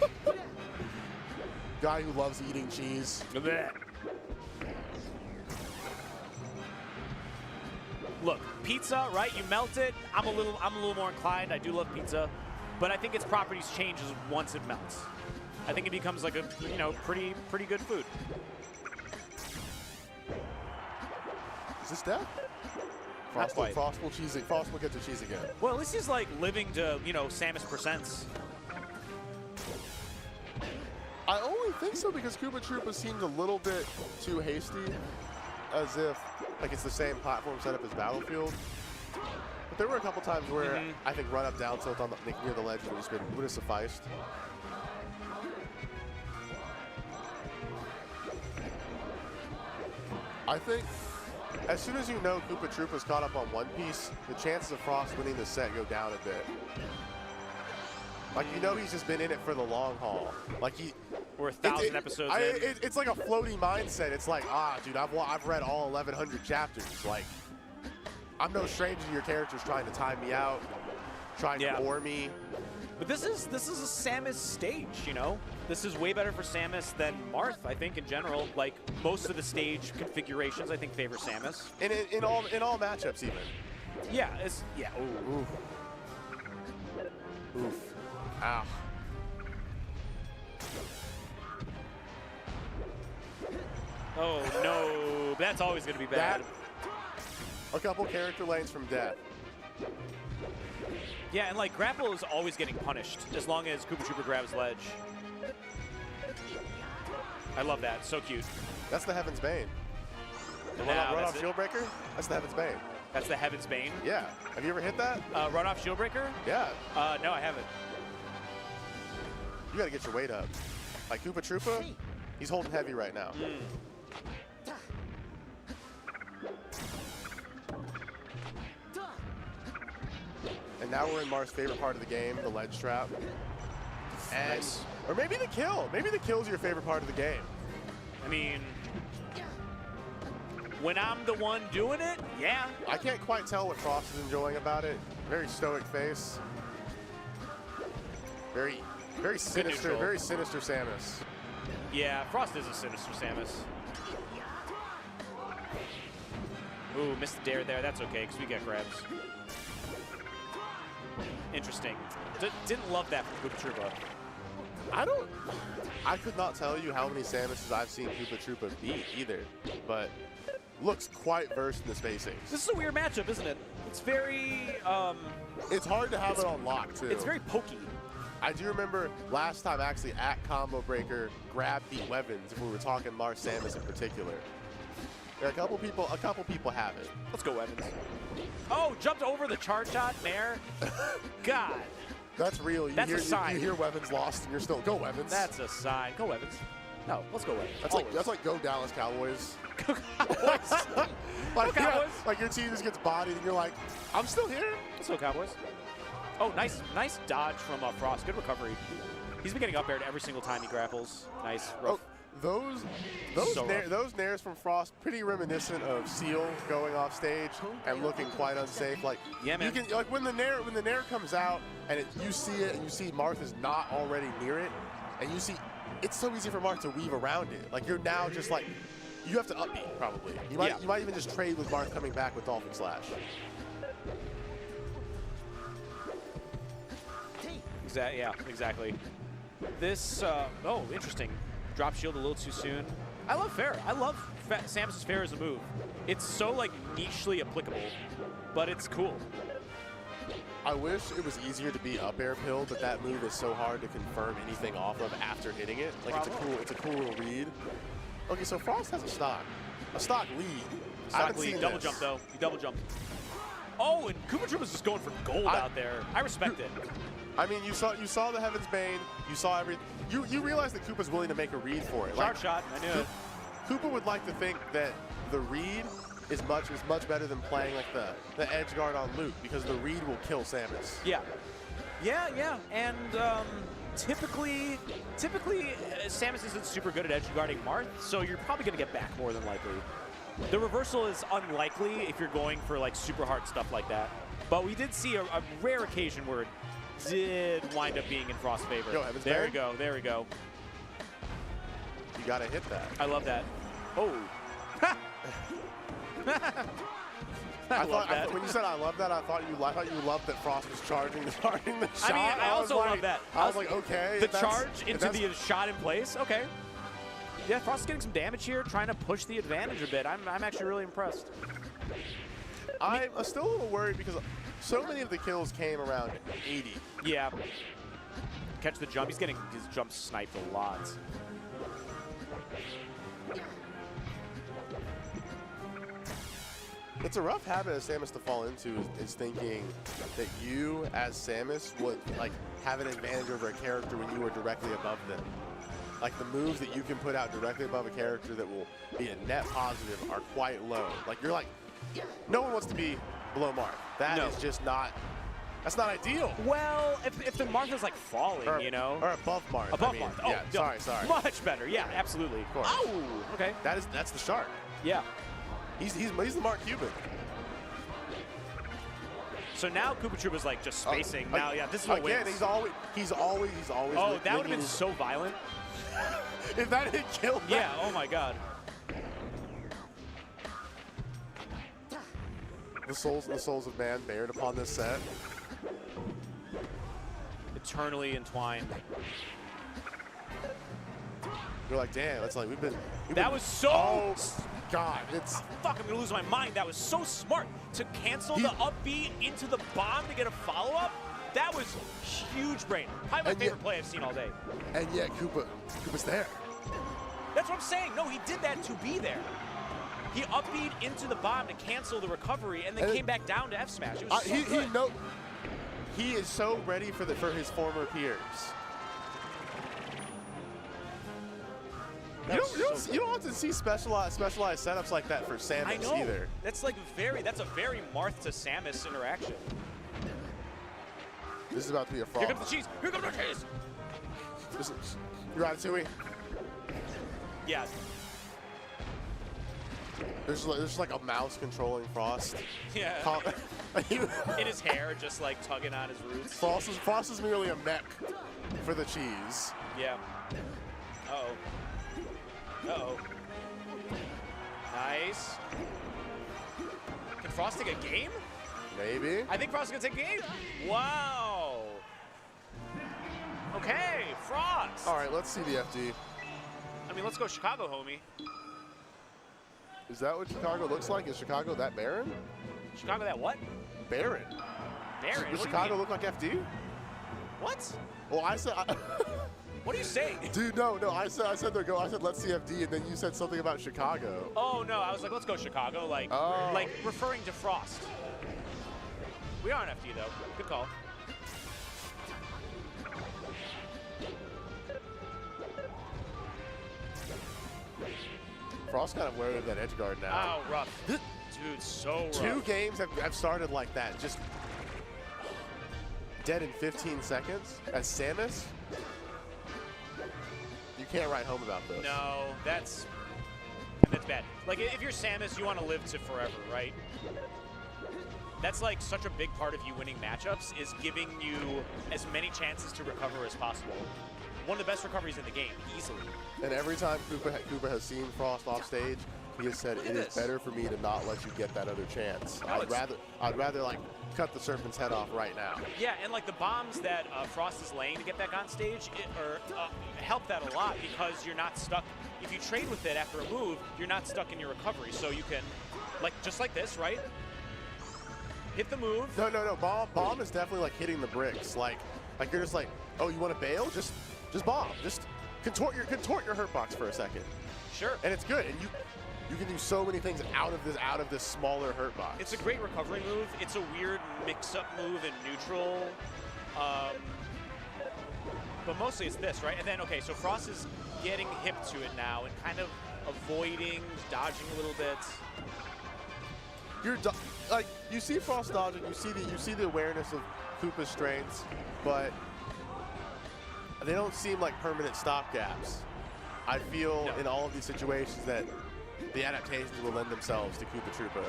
Guy who loves eating cheese. Look, pizza, right? You melt it. I'm a little more inclined. I do love pizza, but I think its properties changes once it melts. I think it becomes like a pretty good food. Is this death? Frost will get to cheese again. Well, at least he's like living to, Samus percents. I only think so because Koopa Troopa seems a little bit too hasty, as if like it's the same platform setup as Battlefield. But there were a couple times where I think run up down tilt on the, near the ledge would have sufficed. I think as soon as you know Koopa Troopa's caught up on One Piece, the chances of Frost winning the set go down a bit. Like, you know, he's just been in it for the long haul. Like we're 1,000 episodes in. It's like a floaty mindset. It's like, dude, I've read all 1,100 chapters. Like, I'm no stranger to your characters trying to time me out, trying to bore me. But this is a Samus stage, you know? This is way better for Samus than Marth, I think, in general. Like, most of the stage configurations, I think, favor Samus. In all matchups, even. Yeah, ooh. Oof. Ow. Oh, no. That's always going to be bad. A couple character lanes from death. Yeah, and like grapple is always getting punished as long as Koopa Troopa grabs ledge. I love that. So cute. That's the Heaven's Bane. The run off shield breaker? That's the Heaven's Bane. That's the Heaven's Bane? Yeah. Have you ever hit that? Run off shield breaker? Yeah. No, I haven't. You got to get your weight up. Like Koopa Troopa, he's holding heavy right now. And now we're in Mar's favorite part of the game, the ledge trap. And, nice. Or maybe the kill. Maybe the kill's your favorite part of the game. I mean, when I'm the one doing it, yeah. I can't quite tell what Frost is enjoying about it. Very stoic face. Very sinister, very sinister Samus. Yeah, Frost is a sinister Samus. Ooh, missed the dare there. That's okay, because we get grabs. Interesting. Didn't love that from Koopa Troopa. I could not tell you how many Samuses I've seen Koopa Troopa beat either, but looks quite versed in the spacings. This is a weird matchup, isn't it? It's very, it's hard to have it on lock, too. It's very pokey. I do remember last time actually at Combo Breaker, Grab beat Weevens, if we were talking Mars Samus in particular. There are a couple people have it. Let's go, Weevens. Oh, jumped over the charge shot there. God. That's real. That's a sign. You hear Weevens lost, and you're still, go Weevens. That's a sign. Go Weevens. No, let's go Weevens. That's like go Dallas Cowboys. Go Cowboys. Like, go Cowboys. Yeah, like your team just gets bodied, and you're like, I'm still here. Let's go Cowboys. Oh, nice dodge from Frost. Good recovery. He's been getting up aired every single time he grapples. Nice. Rough. Oh, those nairs from Frost, pretty reminiscent of Seal going off stage and looking quite unsafe. Like, yeah, man. You can, like when the nair comes out and you see it and you see Marth is not already near it, and you see it's so easy for Marth to weave around it. Like you're now just like you have to upbeat probably. You might even just trade with Marth coming back with Dolphin Slash. Yeah, exactly. This, oh, interesting. Drop shield a little too soon. I love fair. I love Samus's fair as a move. It's so, like, nichely applicable, but it's cool. I wish it was easier to be up air pill, but that move is so hard to confirm anything off of after hitting it. Like, it's a cool little read. Okay, so Frost has a stock lead. Stock lead, double jump, though. He double jumped. Oh, and Koopa Troopa's just going for gold out there. I respect it. I mean, you saw the Heaven's Bane. You saw everything. You realize that Koopa's willing to make a read for it. Sharp shot. I knew it. Koopa would like to think that the read is much better than playing like the edge guard on Luke, because the read will kill Samus. Yeah. And typically Samus isn't super good at edge guarding Marth, so you're probably going to get back more than likely. The reversal is unlikely if you're going for like super hard stuff like that. But we did see a rare occasion where it did wind up being in Frost's favor. There we go. There we go. You got to hit that. I love that. Oh. I love that. When you said I love that, I thought you loved that Frost was charging the shot. I mean, I also love that. I was like, okay. The charge into the shot in place. Okay. Yeah, Frost is getting some damage here, trying to push the advantage a bit. I'm actually really impressed. I'm still a little worried because so many of the kills came around 80. Yeah. Catch the jump. He's getting his jump sniped a lot. It's a rough habit as Samus to fall into is thinking that you, as Samus, would like have an advantage over a character when you are directly above them. Like the moves that you can put out directly above a character that will be a net positive are quite low. Like you're like, no one wants to be below Marth. That is just not. That's not ideal. Well, if the Marth is like falling, or, you know, or above Marth. Above I mean, Marth. Oh, yeah. Sorry. Much better. Yeah, absolutely. Of course. Oh, okay. That's the shark. Yeah. He's the Mark Cuban. So now Koopa Troopa's like just spacing. Now, yeah, this is what again. wins. He's always. Oh, that would have been so violent. If that had killed. Yeah. Oh my God. The souls of man bared upon this set. Eternally entwined. You're like, damn. It's like we've been. That was so. Oh God! It's. Fuck! I'm gonna lose my mind. That was so smart to cancel the upbeat into the bomb to get a follow up. That was huge brain. Probably my favorite play I've seen all day. And yet Koopa's there. That's what I'm saying. No, he did that to be there. He upbeat into the bomb to cancel the recovery, and then came back down to F smash. It was so good. He is so ready for his former peers. You don't often see specialized setups like that for Samus I know. either. That's like that's a very Marth to Samus interaction. This is about to be a fraud. Here comes the cheese. Here comes the cheese. You're on Tui. Yeah. There's like a mouse controlling Frost. Yeah. In his hair, just like tugging on his roots. Frost is merely a mech for the cheese. Yeah. Uh-oh. Uh-oh. Nice. Can Frost take a game? Maybe. I think Frost can take a game. Wow. Okay, Frost. All right, let's see the FD. I mean, let's go Chicago, homie. Is that what Chicago looks like? Is Chicago that barren? Chicago that what? Barren. Barren? Does Chicago look like FD? What? Well, I said. What are you saying? Dude, no. I said they're go. I said let's see FD, and then you said something about Chicago. Oh no, I was like, let's go Chicago, like referring to Frost. We are on FD though. Good call. Frost kind of wearing that edge guard now. Oh, rough. Dude, so rough. 2 games have started like that. Just dead in 15 seconds. As Samus, you can't write home about this. No, that's bad. Like, if you're Samus, you want to live to forever, right? That's like such a big part of you winning matchups is giving you as many chances to recover as possible. One of the best recoveries in the game, easily. And every time Koopa has seen Frost off stage, he has said, it is better for me to not let you get that other chance. I'd rather like cut the serpent's head off right now. Yeah, and like the bombs that Frost is laying to get back on stage help that a lot because you're not stuck. If you trade with it after a move, you're not stuck in your recovery. So you can, like, just like this, right? Hit the move. No. Bomb is definitely like hitting the bricks. Like you're just like, oh, you want to bail? Just bomb. Just contort your hurt box for a second. Sure. And it's good. And you can do so many things out of this smaller hurt box. It's a great recovery move. It's a weird mix-up move in neutral. But mostly it's this, right? And then, okay, so Frost is getting hip to it now and kind of avoiding, dodging a little bit. Like you see Frost dodging, you see the awareness of Koopa's strengths, but they don't seem like permanent stopgaps. I feel in all of these situations that the adaptations will lend themselves to Koopa Troopa.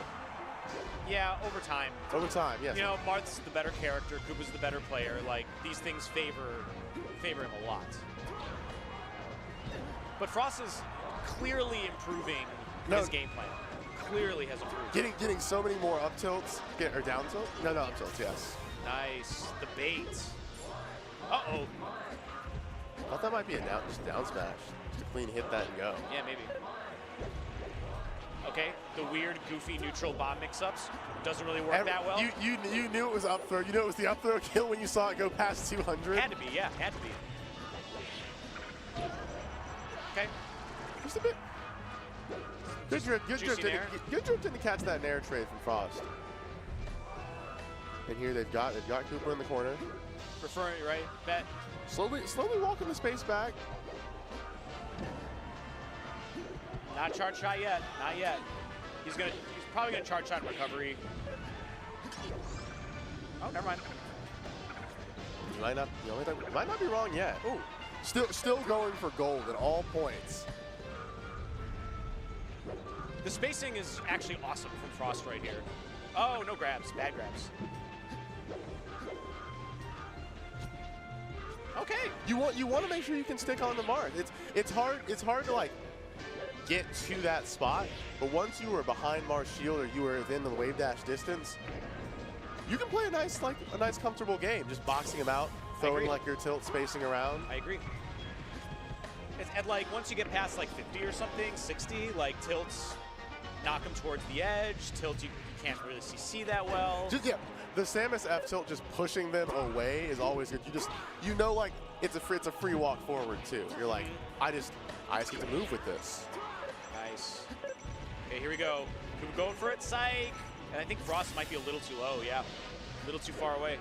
Yeah, over time. Over time, yes. You know, Marth's the better character, Koopa's the better player. Like, these things favor him a lot. But Frost is clearly improving his game plan. Clearly has improved. Getting so many more up tilts, or down tilts? No, up tilts, yes. Nice. The bait. Uh-oh. I thought that might be just down smash. Just a clean hit that and go. Yeah, maybe. Okay, the weird, goofy, neutral bomb mix-ups doesn't really work that well. You knew it was up throw. You knew it was the up throw kill when you saw it go past 200. Had to be, yeah, had to be. Okay. Just a bit. Good drift in to catch that nair trade from Frost. And here they've got Cooper in the corner. Preferring it, right? Bet. Slowly walking the space back. Not charge shot yet. Not yet. He's probably gonna charge shot in recovery. Oh, never mind. You might not be wrong yet. Ooh. Still going for gold at all points. The spacing is actually awesome from Frost right here. Oh, no grabs. Bad grabs. Okay. You want to make sure you can stick on the mark. It's hard to like get to that spot, but once you were behind Mar's shield or you were within the wave dash distance, you can play a nice comfortable game, just boxing him out, throwing like your tilt spacing around. I agree. It's at like once you get past like 50 or something, 60, like tilts knock him towards the edge. Tilts you can't really see that well. The Samus F tilt just pushing them away is always good. You know like it's a free walk forward too. You're like, I just get to move with this. Nice. Okay, here we go. We're going for it, psych. And I think Frost might be a little too low, yeah. A little too far away.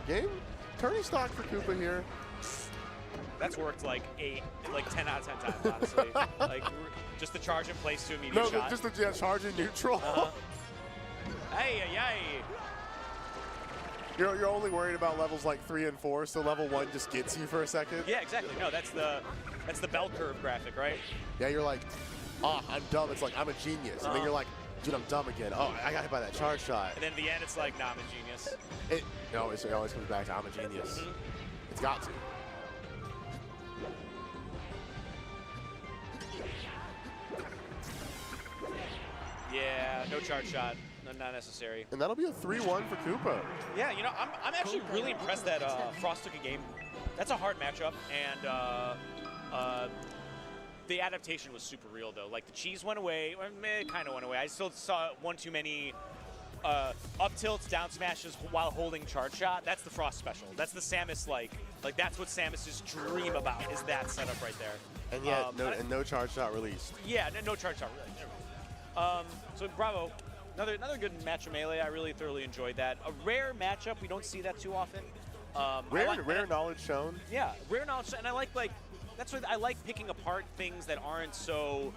Game turning stock for Koopa here. That's worked like 10 out of 10 times, honestly. Like just the charge in place to immediate shot. No, just the charge in neutral. Ay, ay, ay. You're only worried about levels like 3 and 4, so level 1 just gets you for a second. Yeah, exactly. No, that's the bell curve graphic, right? Yeah, you're like, oh, I'm dumb. It's like I'm a genius, and then you're like, dude, I'm dumb again. Oh, I got hit by that charge shot. And then in the end, it's like, nah, I'm a genius. It always comes back to I'm a genius. It's got to. Yeah, no charge shot. Not necessary. And that'll be a 3-1 for Koopa. Yeah, you know, I'm actually really impressed that Frost took a game. That's a hard matchup, and the adaptation was super real, though. Like, the cheese went away. It kind of went away. I still saw one too many up tilts, down smashes while holding charge shot. That's the Frost special. That's the Samus, like that's what Samus's dream about, is that setup right there. And yet, no charge shot released. Yeah, no charge shot released. So bravo. Another good match of Melee. I really thoroughly enjoyed that. A rare matchup. We don't see that too often. Rare knowledge shown. Yeah, rare knowledge, and I like that's what I like, picking apart things that aren't so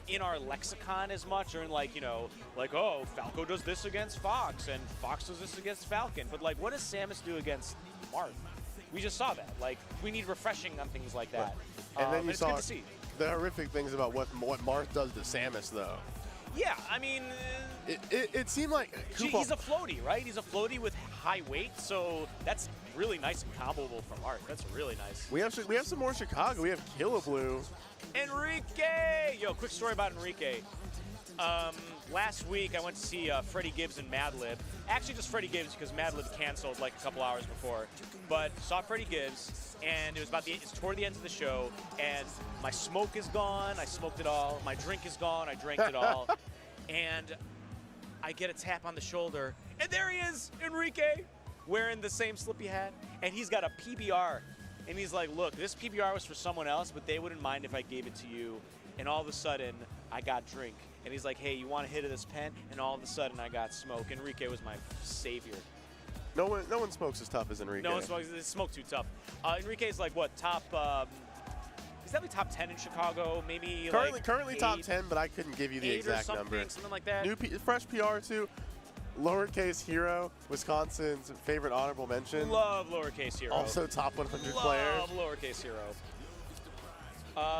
in our lexicon as much, or in like, you know, like, oh, Falco does this against Fox and Fox does this against Falcon. But like, what does Samus do against Marth? We just saw that. Like, we need refreshing on things like that. And then you saw good to see. The horrific things about what Marth does to Samus, though. Yeah, I mean, it seemed like he's a floaty, right? He's a floaty with high weight, so that's really nice and comboable from Art. That's really nice. We have some more Chicago. We have Killablue. Enrique! Yo, quick story about Enrique. Last week I went to see Freddie Gibbs and Madlib. Actually, just Freddie Gibbs because Madlib canceled like a couple hours before. But saw Freddie Gibbs, and it's toward the end of the show, and my smoke is gone. I smoked it all. My drink is gone. I drank it all. And I get a tap on the shoulder, and there he is, Enrique, wearing the same slippy hat, and he's got a PBR. And he's like, look, this PBR was for someone else, but they wouldn't mind if I gave it to you. And all of a sudden, I got drink. And he's like, hey, you want a hit of this pen? And all of a sudden, I got smoke. Enrique was my savior. No one smokes as tough as Enrique. No one smokes. It's smoke too tough. Enrique is like, what, top... he's definitely top 10 in Chicago, maybe currently top 10, but I couldn't give you the exact number. Something like that. Fresh PR too. Lowercase Hero, Wisconsin's favorite honorable mention. Love Lowercase Hero. Also top 100 players. Love Lowercase Hero.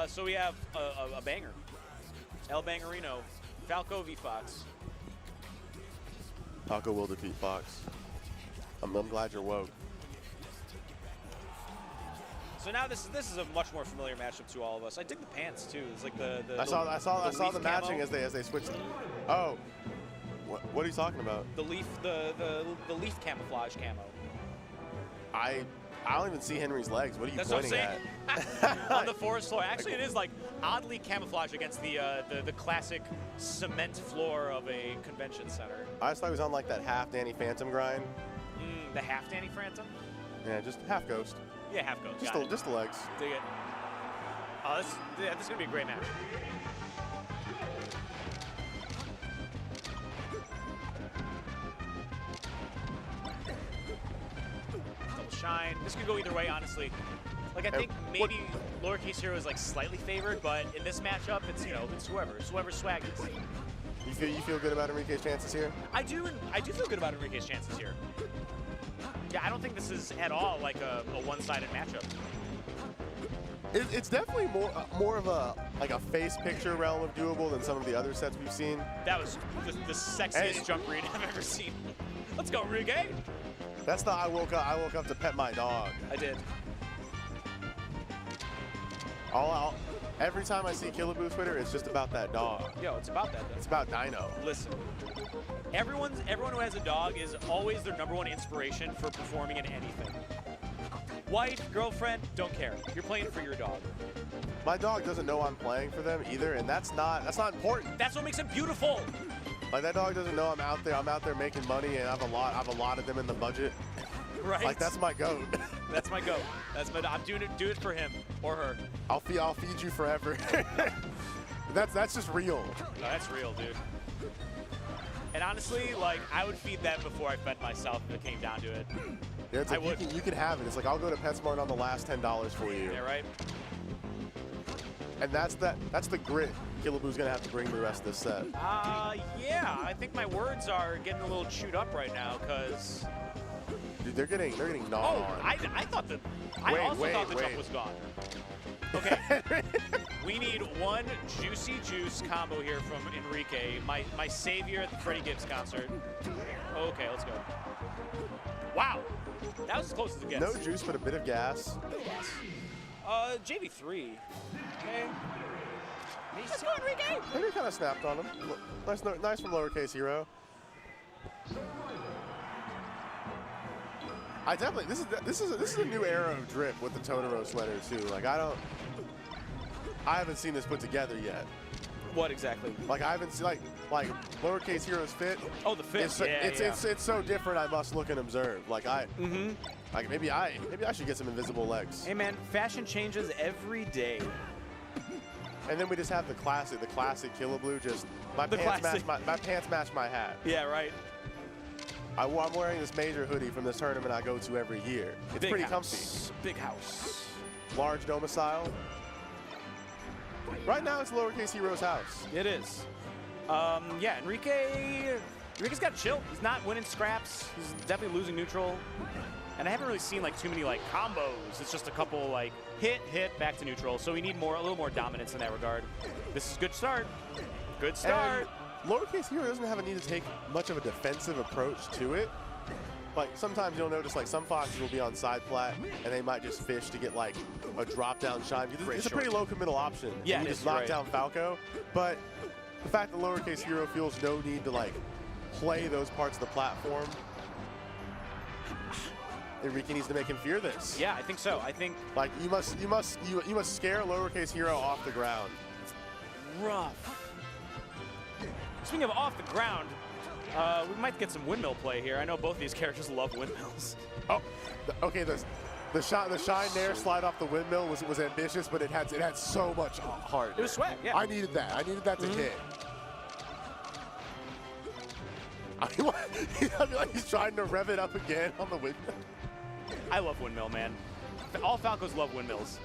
So we have a banger. El Bangerino, Falco v Fox. Falco will defeat Fox. I'm glad you're woke. So now this is a much more familiar matchup to all of us. I dig the pants too. It's like the I saw the matching as they switched. Oh, what are you talking about? The leaf leaf camouflage camo. I don't even see Henry's legs. What are you That's pointing what I'm saying. On the forest floor. Actually, it is like oddly camouflaged against the classic cement floor of a convention center. I just thought he was on like that half Danny Phantom grind. The half Danny Phantom? Yeah, just half ghost. Yeah, half ghost. Just the legs. Dig it. This is gonna be a great match. Shine. This could go either way, honestly. Like, I think maybe Lowercase Hero is like slightly favored, but in this matchup, it's, you know, it's whoever's swag is. You feel good about Enrique's chances here? I do feel good about Enrique's chances here. Yeah, I don't think this is at all like a one-sided matchup. It's definitely more of a face picture realm of doable than some of the other sets we've seen. That was the sexiest jump read I've ever seen. Let's go, Enrique. That's the I woke up to pet my dog. I did. Every time I see Killaboo Twitter, it's just about that dog. Yo, it's about that dog. It's about Dino. Listen, everyone who has a dog is always their #1 inspiration for performing in anything. Wife, girlfriend, don't care. You're playing for your dog. My dog doesn't know I'm playing for them either, and that's not important. That's what makes it beautiful. Like, that dog doesn't know I'm out there making money, and I have a lot of them in the budget. Right. Like, that's my goat. That's my goat. I'm doing it. Do it for him or her. I'll feed you forever. That's just real. No, that's real, dude. And honestly, like, I would feed them before I fed myself if it came down to it. Yeah, it's like you can have it. It's like, I'll go to PetSmart on the last $10 for you. Yeah, right. And that's the grit Killaboo's gonna have to bring the rest of this set. Yeah. I think my words are getting a little chewed up right now, cause. Dude, they're getting gnawed on. I thought I also thought the jump was gone. Okay. We need one juicy juice combo here from Enrique, my savior at the Freddie Gibbs concert. Okay, let's go. Wow. That was as close as it gets. No juice, but a bit of gas. JV3. Okay. Let's go, Enrique. Maybe kind of snapped on him. Nice from Lowercase Hero. I definitely this is a new era of drip with the Totoro sweater too. Like, I haven't seen this put together yet. What exactly? Like, I haven't seen like Lowercase Hero's fit. Oh, the fit. It's so different. I must look and observe. Like, like maybe I should get some invisible legs. Hey man, fashion changes every day. And then we just have the classic Killaboo. Just my pants match my hat. Yeah, right. I'm wearing this major hoodie from this tournament I go to every year. It's pretty comfy. Big house. Large domicile. Right now, it's Lowercase Hero's house. It is. Yeah, Enrique's got chill. He's not winning scraps. He's definitely losing neutral. And I haven't really seen like too many like combos. It's just a couple like hit, back to neutral. So we need a little more dominance in that regard. This is a good start. Good start. And Lowercase Hero doesn't have a need to take much of a defensive approach to it. Like, sometimes you'll notice like some foxes will be on side plat and they might just fish to get like a drop down shine. It's a pretty low committal option. Yeah, you just knock down Falco. But the fact that Lowercase Hero feels no need to like play those parts of the platform, Enrique needs to make him fear this. Yeah, I think so. I think like you must scare Lowercase Hero off the ground. Rough. Speaking of off the ground, we might get some windmill play here. I know both these characters love windmills. Oh, okay. The shine nair slide off the windmill was ambitious, but it had so much heart. It was swag. Yeah. I needed that. I needed that to hit. I feel like he's trying to rev it up again on the windmill. I love windmill, man. All Falcos love windmills.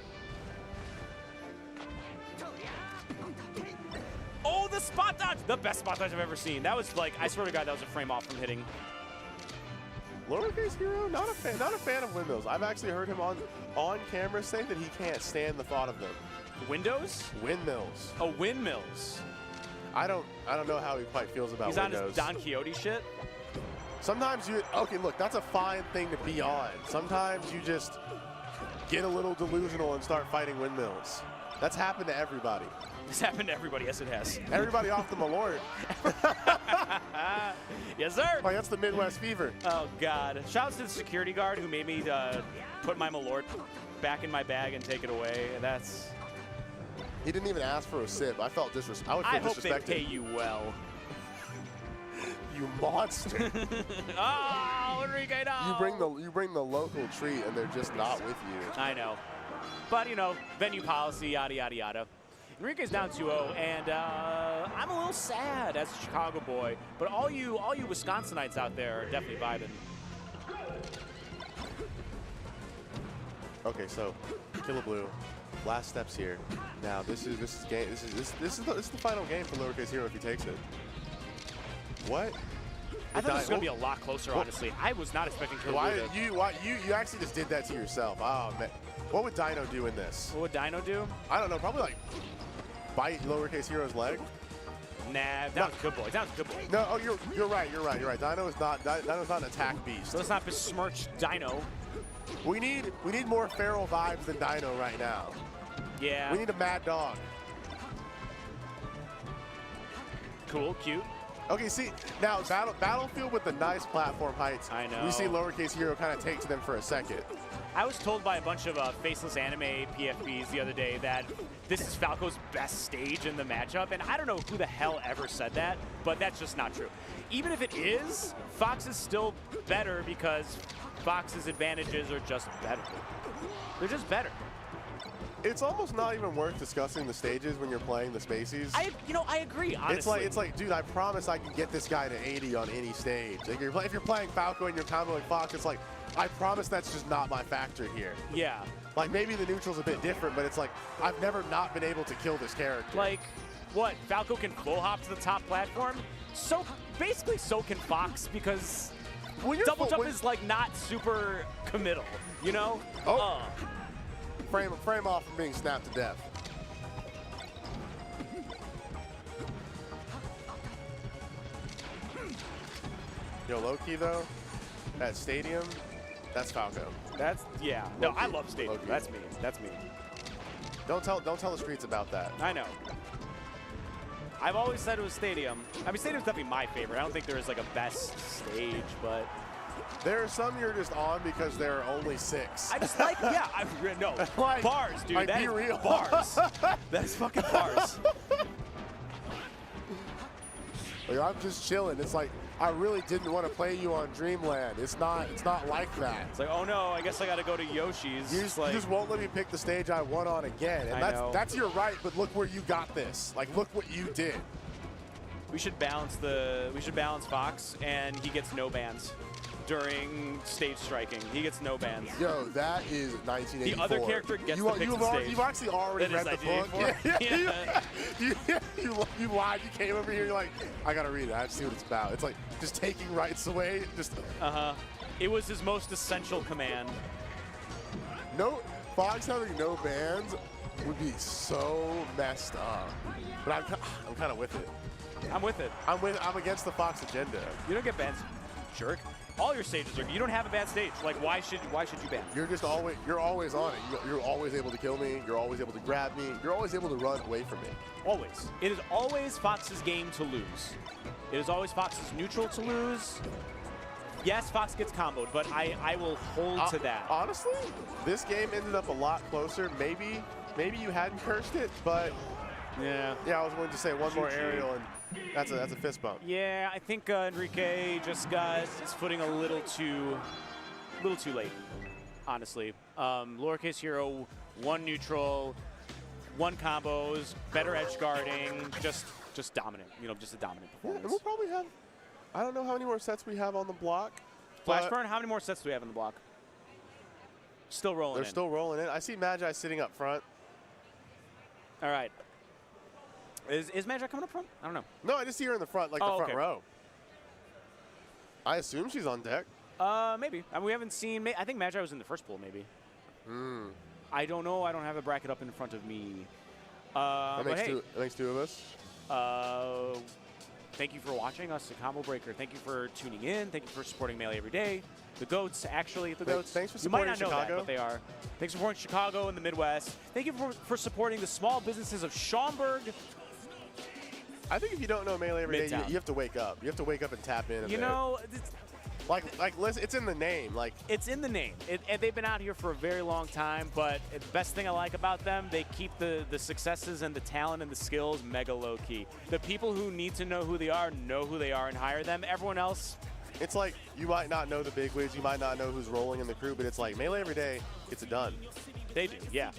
Oh, the spot dodge! The best spot dodge I've ever seen. That was like, I swear to God, that was a frame off from hitting. Lowercase Hero, not a fan of windmills. I've actually heard him on camera say that he can't stand the thought of them. Windows? Windmills. Oh, windmills. I don't know how he quite feels about He's windows. on his Don Quixote shit. Sometimes okay, look, that's a fine thing to be on. Sometimes you just get a little delusional and start fighting windmills. That's happened to everybody. It's happened to everybody. Yes, it has. Everybody off the Malort. Yes, sir. Like, that's the Midwest fever. Oh, God. Shouts to the security guard who made me put my Malort back in my bag and take it away. That's... He didn't even ask for a sip. I felt disrespected. I would feel disrespected. I hope they pay you well. You monster. Oh, Enrique, no. You bring the local treat, and they're just not with you. I know. But, you know, venue policy, yada, yada, yada. Enrique's down 2-0, and I'm a little sad as a Chicago boy, but all you Wisconsinites out there are definitely vibing. Okay, so Killer Blue, last steps here. Now this is the final game for Lowercase Hero if he takes it. What? I thought this was gonna be a lot closer, honestly. I was not expecting Killer Blue. You actually just did that to yourself. Oh man, what would Dino do in this? What would Dino do? I don't know. Probably like bite Lowercase Hero's leg. Nah, that was a good boy. That was a good boy. No, oh, you're right. Dino's not an attack beast. So let's not besmirch Dino. We need more feral vibes than Dino right now. Yeah. We need a mad dog. Cool, cute. Okay, see, now Battlefield with the nice platform heights. I know. We see Lowercase Hero kind of take to them for a second. I was told by a bunch of faceless anime PFPs the other day that this is Falco's best stage in the matchup, and I don't know who the hell ever said that, but that's just not true. Even if it is, Fox is still better because Fox's advantages are just better. They're just better. It's almost not even worth discussing the stages when you're playing the Spaceys. I agree, honestly. It's like, dude, I promise I can get this guy to 80 on any stage. Like if you're playing Falco and you're comboing Fox, it's like, I promise that's just not my factor here. Yeah. Like maybe the neutral's a bit different, but it's like, I've never not been able to kill this character. Like, what, Falco can full hop to the top platform? So, basically so can Fox, because double jump is like not super committal, you know? Oh. Frame off from being snapped to death. Yo, low-key though, that stadium, that's Falco. Yeah. No, I love stadium. That's me. That's me. Don't tell the streets about that. I know. I've always said it was stadium. I mean, stadium's definitely my favorite. I don't think there is like a best stage, but there are some you're just on because there are only 6. I just like, yeah, no, like, bars, dude. Like, be real. Bars. That's fucking bars. Like, I'm just chilling. It's like, I really didn't want to play you on Dreamland. It's not like that. It's like, oh no, I guess I got to go to Yoshi's. You just won't let me pick the stage I won on again. And that's your right, but look where you got this. Like, look what you did. We should balance Fox, and he gets no bans during stage striking. He gets no bans. Yo, that is 1984. The other character gets the pick the stage. You've actually already read the book. Yeah. You lied. You came over here. You're like, I gotta read it. I have to see what it's about. It's like just taking rights away. Just It was his most essential command. No, Fox having no bans would be so messed up. But I'm kind of with it. I'm with it. I'm against the Fox agenda. You don't get bans, jerk. All your stages are. You don't have a bad stage. Like, why should you ban? You're always on it. You're always able to kill me. You're always able to grab me. You're always able to run away from me. Always. It is always Fox's game to lose. It is always Fox's neutral to lose. Yes, Fox gets comboed, but I will hold to that. Honestly, this game ended up a lot closer. Maybe you hadn't cursed it, but yeah, I was going to say one more aerial and. That's a fist bump. Yeah, I think Enrique just got his footing a little too late, honestly. Lowercase Hero, 1 neutral, 1 combos, better edge guarding, just dominant. You know, just a dominant performance. And we'll probably have, I don't know how many more sets we have on the block. Flashburn, how many more sets do we have on the block? Still rolling in. They're still rolling in. I see Magi sitting up front. All right. Is Magi coming up front? I don't know. No, I just see her in the front, like the front row. I assume she's on deck. Maybe. I mean, we haven't seen. I think Magi was in the first pool, maybe. I don't know. I don't have the bracket up in front of me. That makes 2 of us. Thank you for watching us at Combo Breaker. Thank you for tuning in. Thank you for supporting Melee every day. The GOATs, actually, the GOATs. Thanks for supporting Chicago. You might not know that, but they are. Thanks for supporting Chicago and the Midwest. Thank you for supporting the small businesses of Schaumburg. I think if you don't know Melee every day, you have to wake up. You have to wake up and tap in. You know, listen, it's in the name. Like it's in the name. And they've been out here for a very long time. But the best thing I like about them, they keep the successes and the talent and the skills mega low key. The people who need to know who they are and hire them. Everyone else. It's like you might not know the big wigs, you might not know who's rolling in the crew, but it's like Melee every day gets it done. They do. Yeah.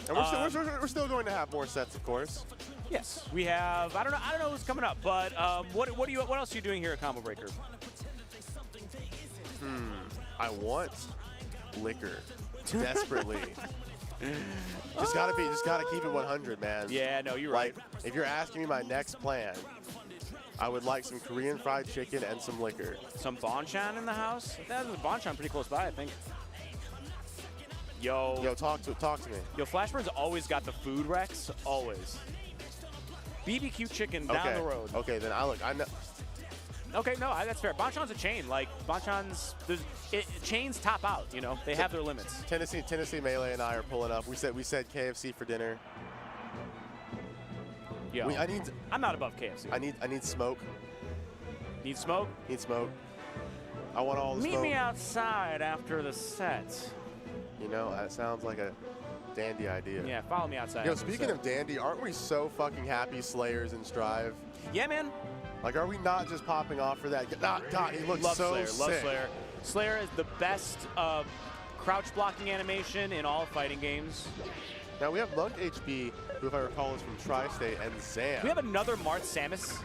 And we're still going to have more sets, of course. Yes, we have. I don't know who's coming up, but what else are you doing here at Combo Breaker? I want liquor desperately. Just gotta keep it 100, man. Yeah, no, you're right. If you're asking me my next plan, I would like some Korean fried chicken and some liquor. Some banchan in the house? There's a banchan pretty close by, I think. Yo, talk to me. Yo, Flashburn's always got the food Rex, always. BBQ chicken down the road. Okay, then I know. Okay, no, that's fair. Banchan's a chain. Like Banchan's, chains top out. You know, they have their limits. Tennessee Melee and I are pulling up. We said KFC for dinner. Yo, I'm not above KFC. I need smoke. Need smoke? Need smoke. I want all the smoke. Meet me outside after the set. You know, that sounds like a dandy idea. Yeah, follow me outside. Yo, speaking of dandy, aren't we so fucking happy Slayer's in Strive? Yeah, man. Like, are we not just popping off for that? God, he looks so Slayer, sick. Love Slayer. Slayer is the best crouch blocking animation in all fighting games. Now we have Monk HP, who, if I recall, is from Tri-State, and Zam. We have another Marth Samus.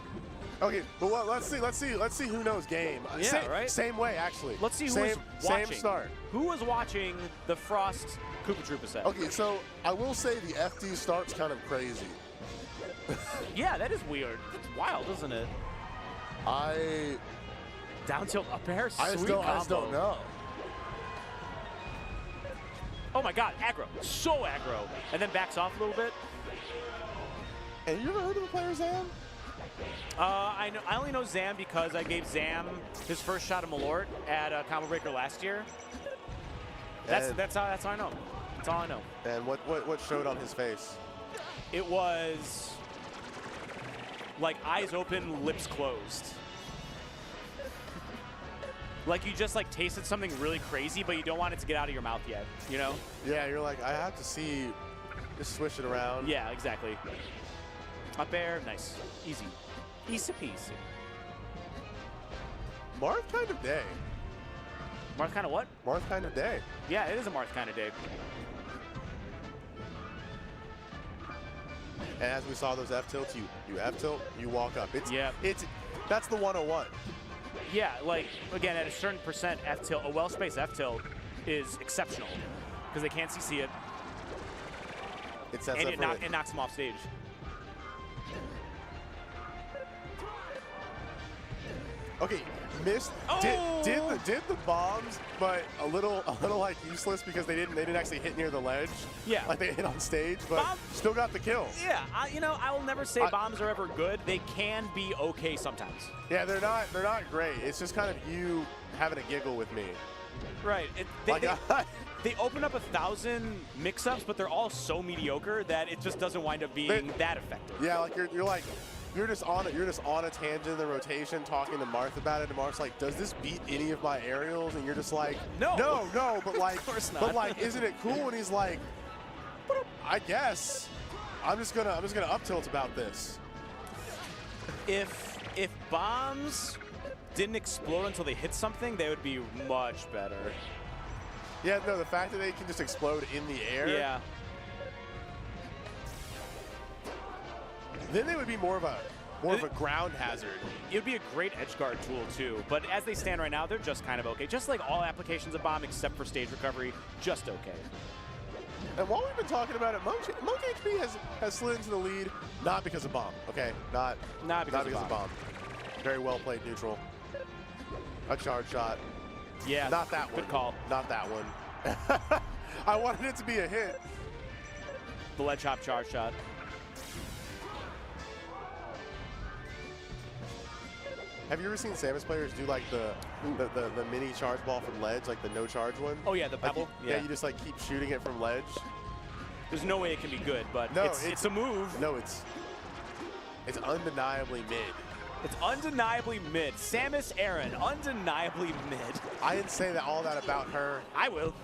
Okay, but let's see who knows game. Yeah, right. Same way, actually. Let's see who was watching. Same start. Who was watching the Frost Koopa Troopa set? Okay, so I will say the FD start's kind of crazy. Yeah, that is weird. It's wild, isn't it? Down tilt up air, I just don't know. Oh my god, aggro. So aggro. And then backs off a little bit. Have you ever heard of the player Zam? I only know Zam because I gave Zam his first shot of Malort at Combo Breaker last year. That's how I know. That's all I know. And what showed on his face? It was like eyes open, lips closed. Like you just like tasted something really crazy, but you don't want it to get out of your mouth yet, you know? Yeah, you're like, I have to see, just swish it around. Yeah, exactly. Up air, nice, easy. Easy peasy. Marth kind of day. Marth kind of what? Marth kind of day. Yeah, it is a Marth kind of day. And as we saw those F-tilts, you F-tilt, you walk up. That's the 101. Yeah, like, again, at a certain percent F-tilt, a well-spaced F-tilt is exceptional because they can't CC it. It sets and up it knocks them off stage. Okay, missed. Oh! Did the bombs, but a little like useless because they didn't actually hit near the ledge. Yeah, like they hit on stage, but still got the kill. Yeah, I will never say bombs are ever good. They can be okay sometimes. Yeah, they're not great. It's just kind of you having a giggle with me. Right. They open up 1,000 mix-ups, but they're all so mediocre that it just doesn't wind up being that effective. Yeah, like you're just on a tangent in the rotation talking to Marth about it, and Marth's like, does this beat any of my aerials? And you're just like, no, but like, of course not. But like, isn't it cool? And he's like, I guess I'm just gonna up tilt about this. If bombs didn't explode until they hit something, they would be much better. Yeah, no, the fact that they can just explode in the air. Yeah. Then they would be more of a ground hazard. It would be a great edge guard tool too, but as they stand right now, they're just kind of okay. Just like all applications of bomb except for stage recovery, just okay. And while we've been talking about it, Monk HP has slid into the lead, not because of bomb, okay? Not because of bomb. Very well played neutral. A charge shot. Yeah. Not that one. Good call. Not that one. I wanted it to be a hit. The ledge hop charge shot. Have you ever seen Samus players do like the mini charge ball from ledge, like the no charge one? Oh yeah, the pebble. Yeah, you just like keep shooting it from ledge. There's no way it can be good, but no, it's a move. No, it's undeniably mid. It's undeniably mid. Samus Aran, undeniably mid. I didn't say all that about her. I will.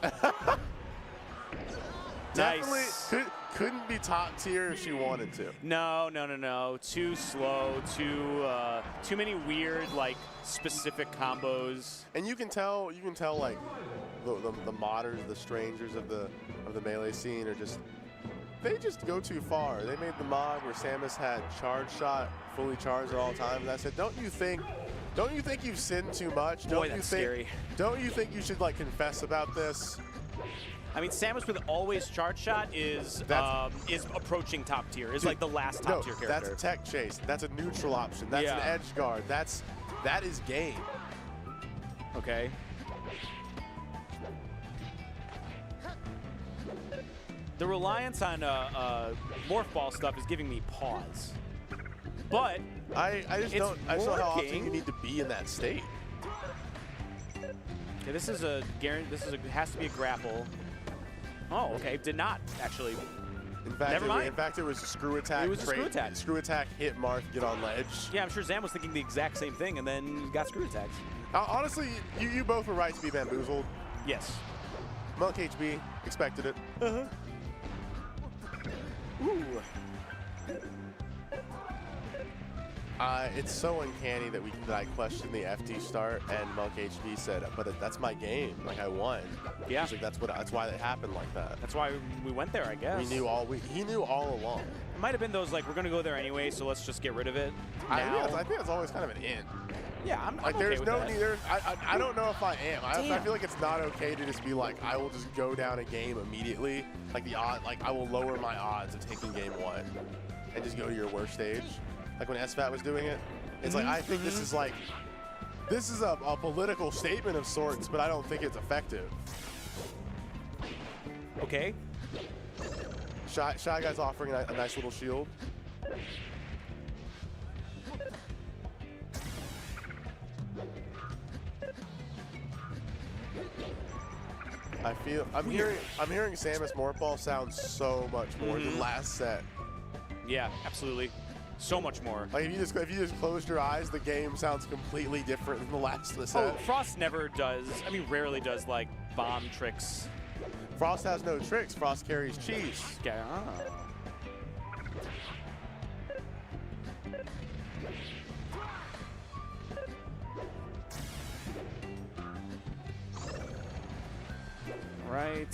Definitely Nice. couldn't be top tier if she wanted to. No. Too slow. Too many weird like specific combos. And you can tell like the modders, the strangers of the melee scene are they just go too far. They made the mod where Samus had charge shot fully charged at all times. And I said, don't you think you've sinned too much? Boy, that's scary. Don't you think you should like confess about this? I mean, Samus with always charge shot is approaching top tier. Is like the last top tier character. That's a tech chase. That's a neutral option. That's an edge guard. That is game. Okay. The reliance on morph ball stuff is giving me pause. But I just don't know how often you need to be in that state. Okay, this is a has to be a grapple. Oh, okay. Did not actually. In fact, it was a screw attack. It was a screw attack. Screw attack, hit Marth, get on ledge. Yeah, I'm sure Zam was thinking the exact same thing, and then got screw attacks. Honestly, you both were right to be bamboozled. Yes. Monk HB expected it. Ooh. It's so uncanny that I questioned the FT start and Monk HB said, but that's my game. Like I won. Yeah. He's like, that's why it happened like that. That's why we went there, I guess. He knew all along. It might have been those like we're gonna go there anyway, so let's just get rid of it. I think it's always kind of an in. Yeah, I'm like okay there's with no that. need. I don't know if I am. I feel like it's not okay to just be like I will just go down a game immediately. Like I will lower my odds of taking game 1 and just go to your worst stage. Like when SFAT was doing it, it's like I think this is a political statement of sorts, but I don't think it's effective. Okay. Shy Guy's offering a nice little shield. I'm hearing Samus Morphball sound so much more than last set. Yeah, absolutely. So much more. Like if you just closed your eyes, the game sounds completely different than the last set. Oh, Frost never does. I mean, rarely does like bomb tricks. Frost has no tricks. Frost carries cheese. Yeah. Right.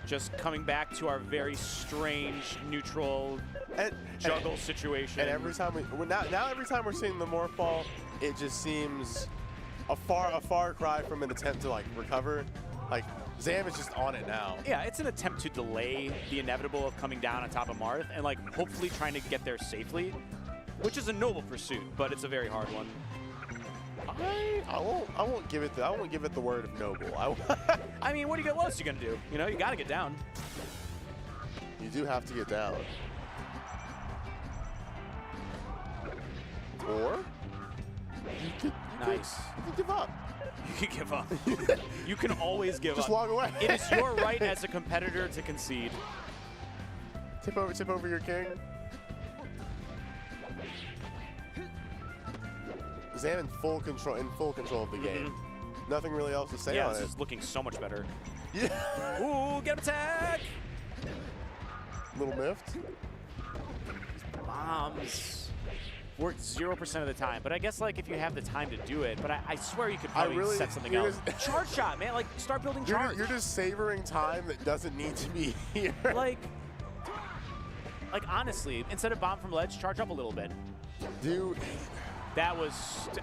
Just coming back to our very strange neutral juggle situation. And every time every time we're seeing the morph ball, it just seems a far cry from an attempt to like recover. Like Zam is just on it now. Yeah, it's an attempt to delay the inevitable of coming down on top of Marth and like hopefully trying to get there safely, which is a noble pursuit, but it's a very hard one. I won't give it the word of noble. I mean, what else are you gonna do? You know, you gotta get down. You do have to get down. Or you could give up. You can give up. You can always give up. Just walk away. It is your right as a competitor to concede. Tip over your king. Zam in full control of the game. Nothing really else to say on it. Yeah, this is looking so much better. Yeah. Ooh, get him attack! Little miffed. Bombs work 0% of the time, but I guess like if you have the time to do it, but I swear you could probably set something else. Charge shot, man, like start building charge. You're just savoring time that doesn't need to be here. Like honestly, instead of bomb from ledge, charge up a little bit. Dude. That was,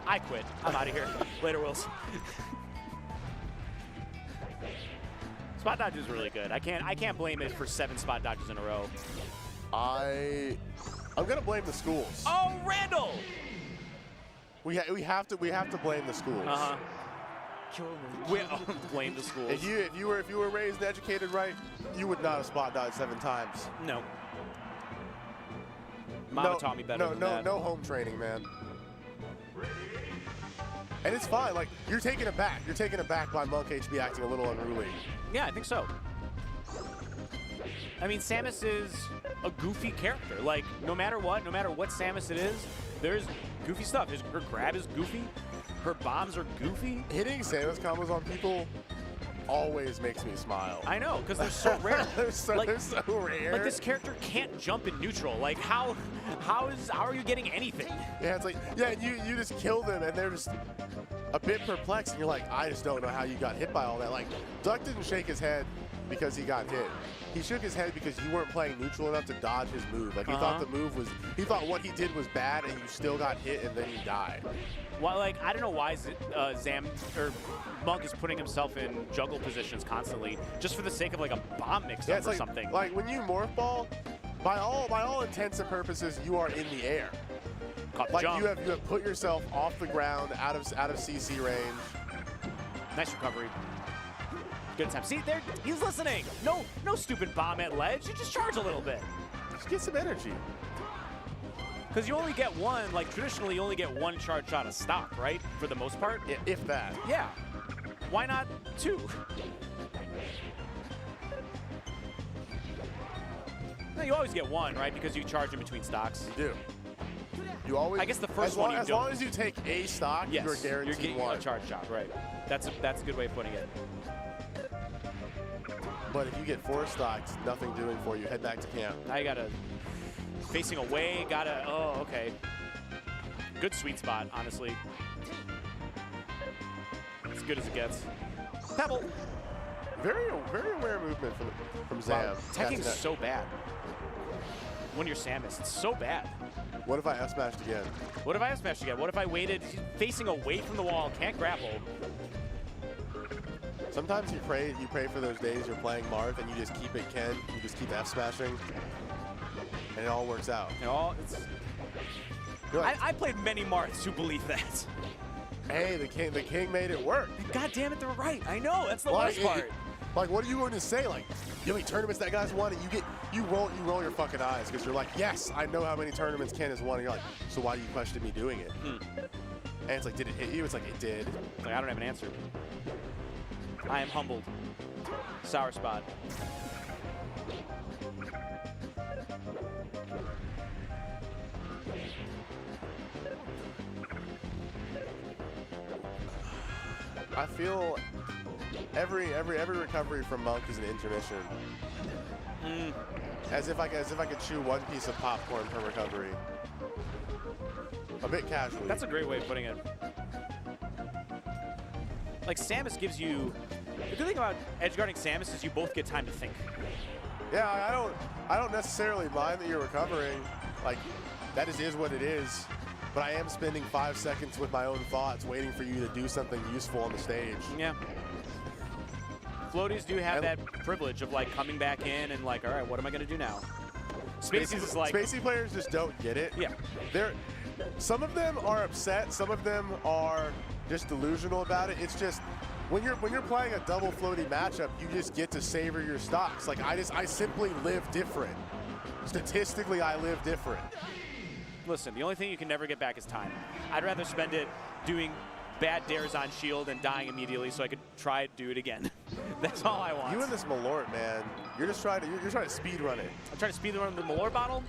I quit. I'm out of here. Later, Wills. Spot dodge is really good. I can't blame it for 7 spot dodges in a row. I'm gonna blame the schools. Oh, Randall! We have to blame the schools. Blame the schools. If you were raised and educated right, you would not have spot dodged 7 times. No. Mama taught me better than that. No home training, man. And it's fine. Like you're taken aback. You're taken aback by Monk HB acting a little unruly. Yeah, I think so. I mean, Samus is a goofy character. Like no matter what Samus it is, there's goofy stuff. Her grab is goofy. Her bombs are goofy. Hitting Samus combos on people always makes me smile. I know, because they're so rare. they're so rare. Like this character can't jump in neutral. Like how are you getting anything? Yeah, it's like you just kill them and they're just a bit perplexed and you're like, I just don't know how you got hit by all that. Like Duck didn't shake his head because he got hit. He shook his head because you weren't playing neutral enough to dodge his move. Like he thought the move was, he thought what he did was bad, and you still got hit, and then you died. Well, like I don't know why Monk is putting himself in juggle positions constantly, just for the sake of like a bomb mix-up or something. Like when you morph ball, by all intents and purposes, you are in the air. Like you have put yourself off the ground, out of CC range. Nice recovery. Good time. See, there, he's listening. No stupid bomb at ledge. You just charge a little bit. Just get some energy. Because you only get one, like traditionally, you only get one charge shot of stock, right? For the most part. If that. Yeah. Why not two? No, you always get one, right? Because you charge in between stocks. You do. You always. I guess the first one you as don't. long as you take a stock, yes, you're guaranteed getting one. a charge shot, right? That's a good way of putting it. But if you get 4 stocks, nothing doing for you. Head back to camp. Now you gotta facing away. Gotta. Oh, okay. Good sweet spot, honestly. As good as it gets. Pebble. Very aware movement from Zam. Wow. Teching's so bad. When you're Samus, it's so bad. What if I F-smashed again? What if I F-smashed again? What if I waited, facing away from the wall, can't grapple? Sometimes you pray for those days you're playing Marth and you just keep it Ken, you just keep F-smashing, and it all works out. I played many Marths who believe that. Hey, the king made it work. God damn it, they're right. I know, that's the worst part. Like, what are you going to say? Like, you know how many tournaments that guy's won, and you roll your fucking eyes because you're like, yes, I know how many tournaments Ken has won. And you're like, so why do you question me doing it? And it's like, did it hit you? It's like, it did. Like, I don't have an answer. I am humbled. Sour spot. I feel every recovery from Monk is an intermission. As if I could chew one piece of popcorn per recovery. A bit casually. That's a great way of putting it. Like Samus gives you, the good thing about edgeguarding Samus is you both get time to think. Yeah, I don't necessarily mind that you're recovering. Like, that is what it is. But I am spending 5 seconds with my own thoughts waiting for you to do something useful on the stage. Yeah. Floaties do have that privilege of like coming back in and like, all right, what am I gonna do now? Spacey's is like, Spacey players just don't get it. Yeah. Some of them are upset, some of them are just delusional about it. It's just when you're playing a double floaty matchup, you just get to savor your stocks. Like I simply live different. Statistically, I live different. Listen, the only thing you can never get back is time. I'd rather spend it doing bad dares on shield and dying immediately so I could try to do it again. That's all I want. You and this Malort, man, you're trying to speed run it. I'm trying to speed run the Malort bottle.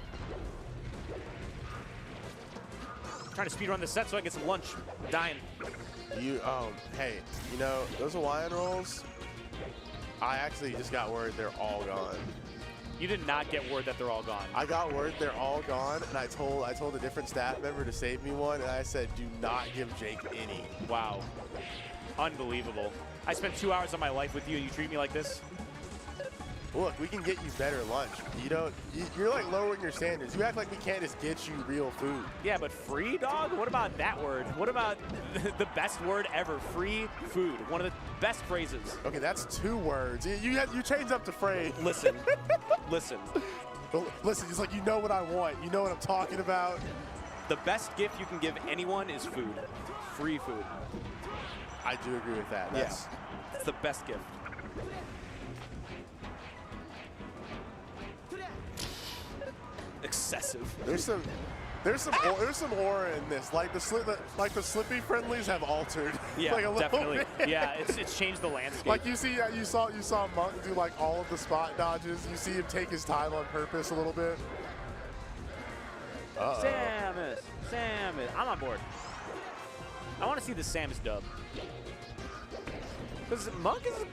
I'm trying to speed run the set so I can get some lunch. I'm dying. Hey, you know, those Hawaiian rolls, I actually just got word they're all gone. You did not get word that they're all gone. I got word they're all gone, and I told a different staff member to save me one, and I said, do not give Jake any. Wow. Unbelievable. I spent 2 hours of my life with you, and you treat me like this? Look, we can get you better lunch. You're like lowering your standards. You act like we can't just get you real food. Yeah, but free, dog? What about that word? What about the best word ever? Free food. One of the best phrases. Okay, that's 2 words. You changed up the phrase. Listen. Listen. Listen, it's like you know what I want. You know what I'm talking about. The best gift you can give anyone is food. Free food. I do agree with that. Yes. It's the best gift. Excessive. There's some aura in this. Like the Slippy friendlies have altered. Yeah, like a little definitely. bit. Yeah, it's changed the landscape. Like you saw Monk do like all of the spot dodges. You see him take his time on purpose a little bit. Samus. I'm on board. I want to see the Samus dub. Because Monk is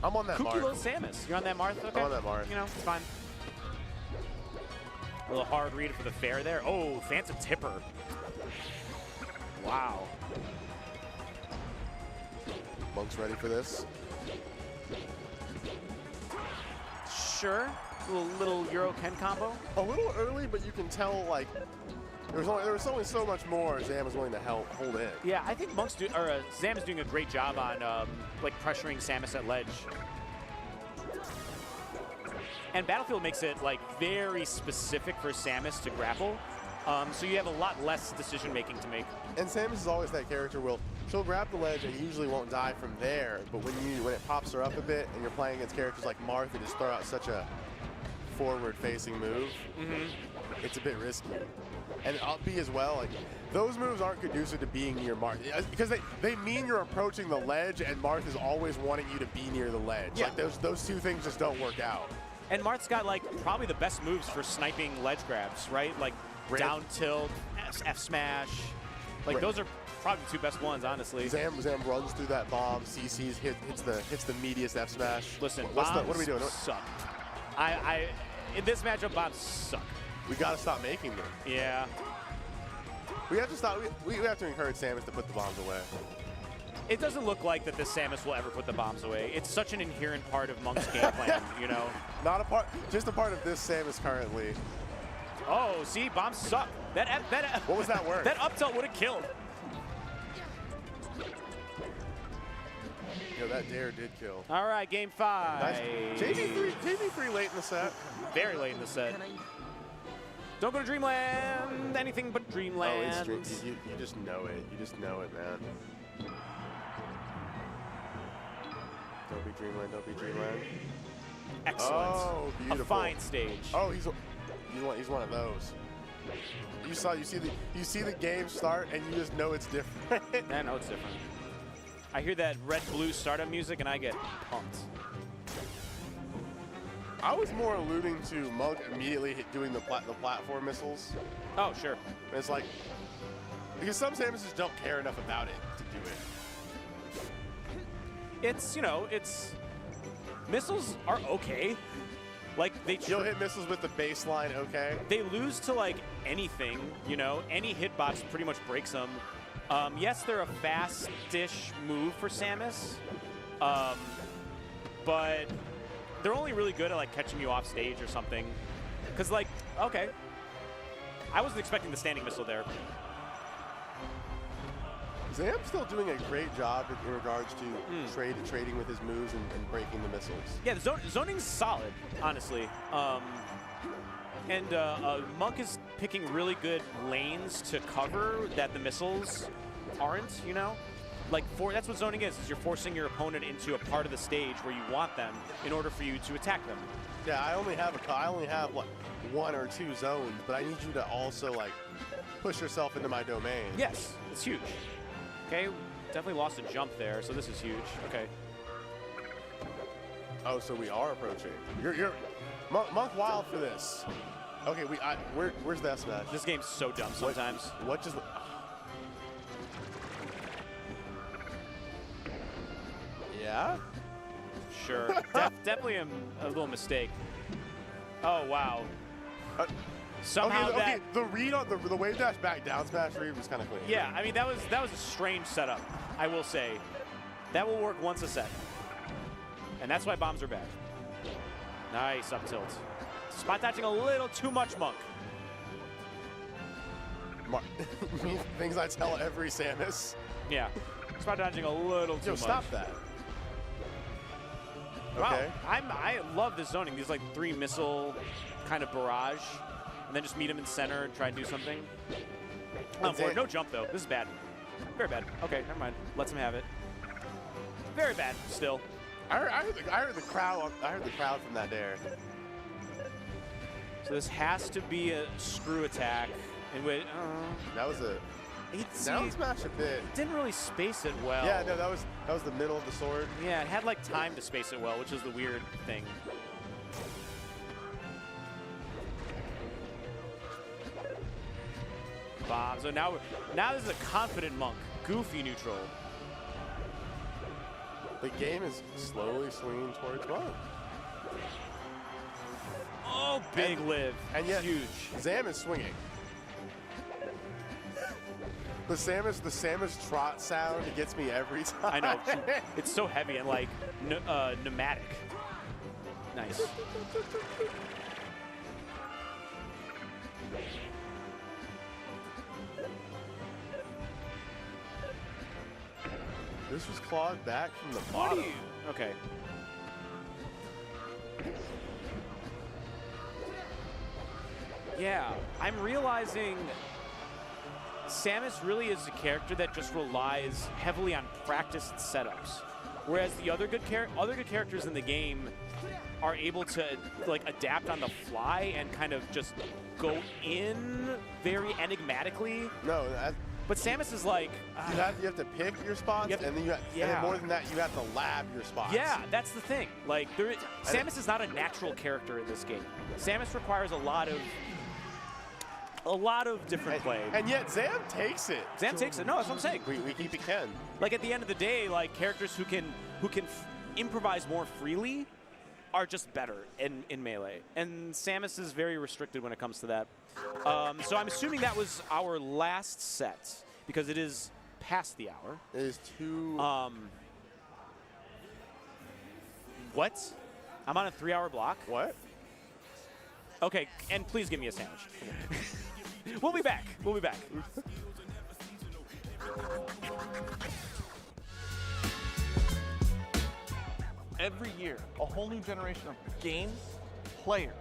I'm on that kooky Marth. little Samus. You're on that Marth? Okay. I'm on that Marth. You know, it's fine. A little hard read for the fair there. Oh, Phantom Tipper. Wow. Monk's ready for this. sure. Little Euro Ken combo. A little early, but you can tell like there was only so much more Zam was willing to hold in. Yeah, I think Zam is doing a great job on like pressuring Samus at ledge. And Battlefield makes it like very specific for Samus to grapple, so you have a lot less decision making to make. And Samus is always that character. She'll grab the ledge and usually won't die from there. But when it pops her up a bit and you're playing against characters like Martha, just throw out such a forward-facing move, it's a bit risky. And up B as well, like those moves aren't conducive to being near Marth because they mean you're approaching the ledge, and Marth is always wanting you to be near the ledge. Yeah. Like those two things just don't work out. And Marth's got like probably the best moves for sniping ledge grabs, right? Like down tilt, F smash. Like those are probably the two best ones, honestly. Zam runs through that bomb, CC's hits the meatiest F smash. Listen, what are we doing? Suck. In this matchup, bombs suck. We got to stop making them. Yeah. We have to stop. We have to encourage Samus to put the bombs away. It doesn't look like that this Samus will ever put the bombs away. It's such an inherent part of Monk's game plan, you know? Not a part, just a part of this Samus currently. Oh, see, bombs suck. What was that word? That up tilt would have killed. Yo, that dare did kill. All right, game 5. Nice. JV3 late in the set. Very late in the set. Don't go to Dreamland. Anything but Dreamland. Oh, it's you just know it. You just know it, man. Don't be Dreamland. Don't be Dreamland. Excellent. Oh, beautiful. A fine stage. Oh, he's one of those. You see the game start and you just know it's different. I know it's different. I hear that red-blue startup music and I get pumped. I was more alluding to Monk immediately doing the platform missiles. Oh, sure. And it's like, because some Samuses don't care enough about it to do it. It's, missiles are okay. Like, You'll hit missiles with the baseline, okay? They lose to, like, anything, Any hitbox pretty much breaks them. Yes, they're a fast-ish move for Samus, but they're only really good at like catching you off stage or something. Because like, okay, I wasn't expecting the standing missile there. Zam's still doing a great job in regards to trading with his moves and breaking the missiles. Yeah, the zoning's solid, honestly. And Monk is picking really good lanes to cover that the missiles aren't, Like, that's what zoning is you're forcing your opponent into a part of the stage where you want them in order for you to attack them. Yeah, I only have like 1 or 2 zones, but I need you to also like push yourself into my domain. Yes, it's huge. Okay, definitely lost a jump there, so this is huge. Okay. Oh, so we are approaching. You're Monk wild for this. Okay, where's that smash? This game's so dumb sometimes. What just? Yeah. Sure. Definitely a little mistake. Oh wow. Somehow the read on the wave dash back down smash read was kind of clean. Yeah, I mean that was a strange setup. I will say, that will work once a set, and that's why bombs are bad. Nice up tilt. Spot dodging a little too much, Monk. Things I tell every Samus. Yeah. Spot dodging a little too much. Stop that. Okay. Wow. I love this zoning. These like 3 missile kind of barrage, and then just meet him in center and try and do something. No jump though. This is bad. Very bad. Okay, never mind. Lets him have it. Very bad still. I heard the crowd. I heard the crowd from that dare. So this has to be a screw attack. And wait, that was a down smash a bit. Didn't really space it well. Yeah, no, that was the middle of the sword. Yeah, it had like time to space it well, which is the weird thing. Bomb. So now this is a confident Monk. Goofy neutral. The game is slowly swinging towards Monk. Oh, big live. And yet, huge. Zam is swinging. The Samus trot sound, it gets me every time. I know. It's so heavy and like pneumatic. Nice. This was clawed back from the What bottom. are you? Okay. Yeah, I'm realizing Samus really is a character that just relies heavily on practiced setups, whereas the other good characters in the game are able to like adapt on the fly and kind of just go in very enigmatically. No, but Samus is like you have to pick your spots, and then and then more than that, you have to lab your spots. Yeah, that's the thing. Like, Samus is not a natural character in this game. Samus requires a lot of different play. And yet Zam takes it. Zam takes it. No, that's what I'm saying. We keep it Ken. Like at the end of the day, like characters who can improvise more freely are just better in Melee. And Samus is very restricted when it comes to that. So I'm assuming that was our last set because it is past the hour. It is 2. What? I'm on a 3-hour block. What? Okay, and please give me a sandwich. We'll be back. We'll be back. Every year, a whole new generation of games, players,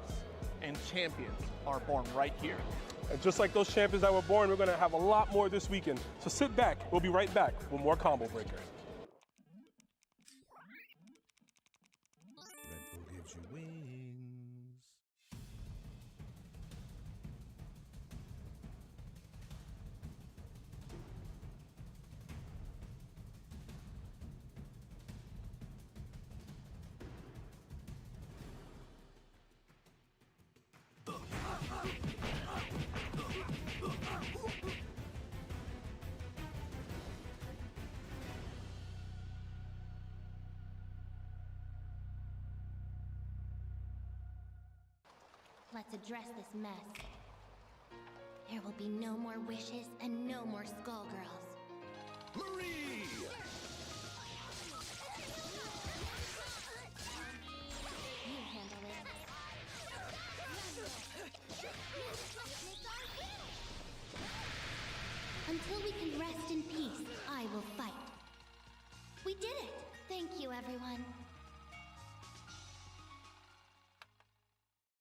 and champions are born right here. And just like those champions that were born, we're going to have a lot more this weekend. So sit back. We'll be right back with more Combo Breaker. Red Bull gives you wings. Let's address this mess. There will be no more wishes and no more skullgirls. Marie! You handle it. Until we can rest in peace, I will fight. We did it! Thank you, everyone.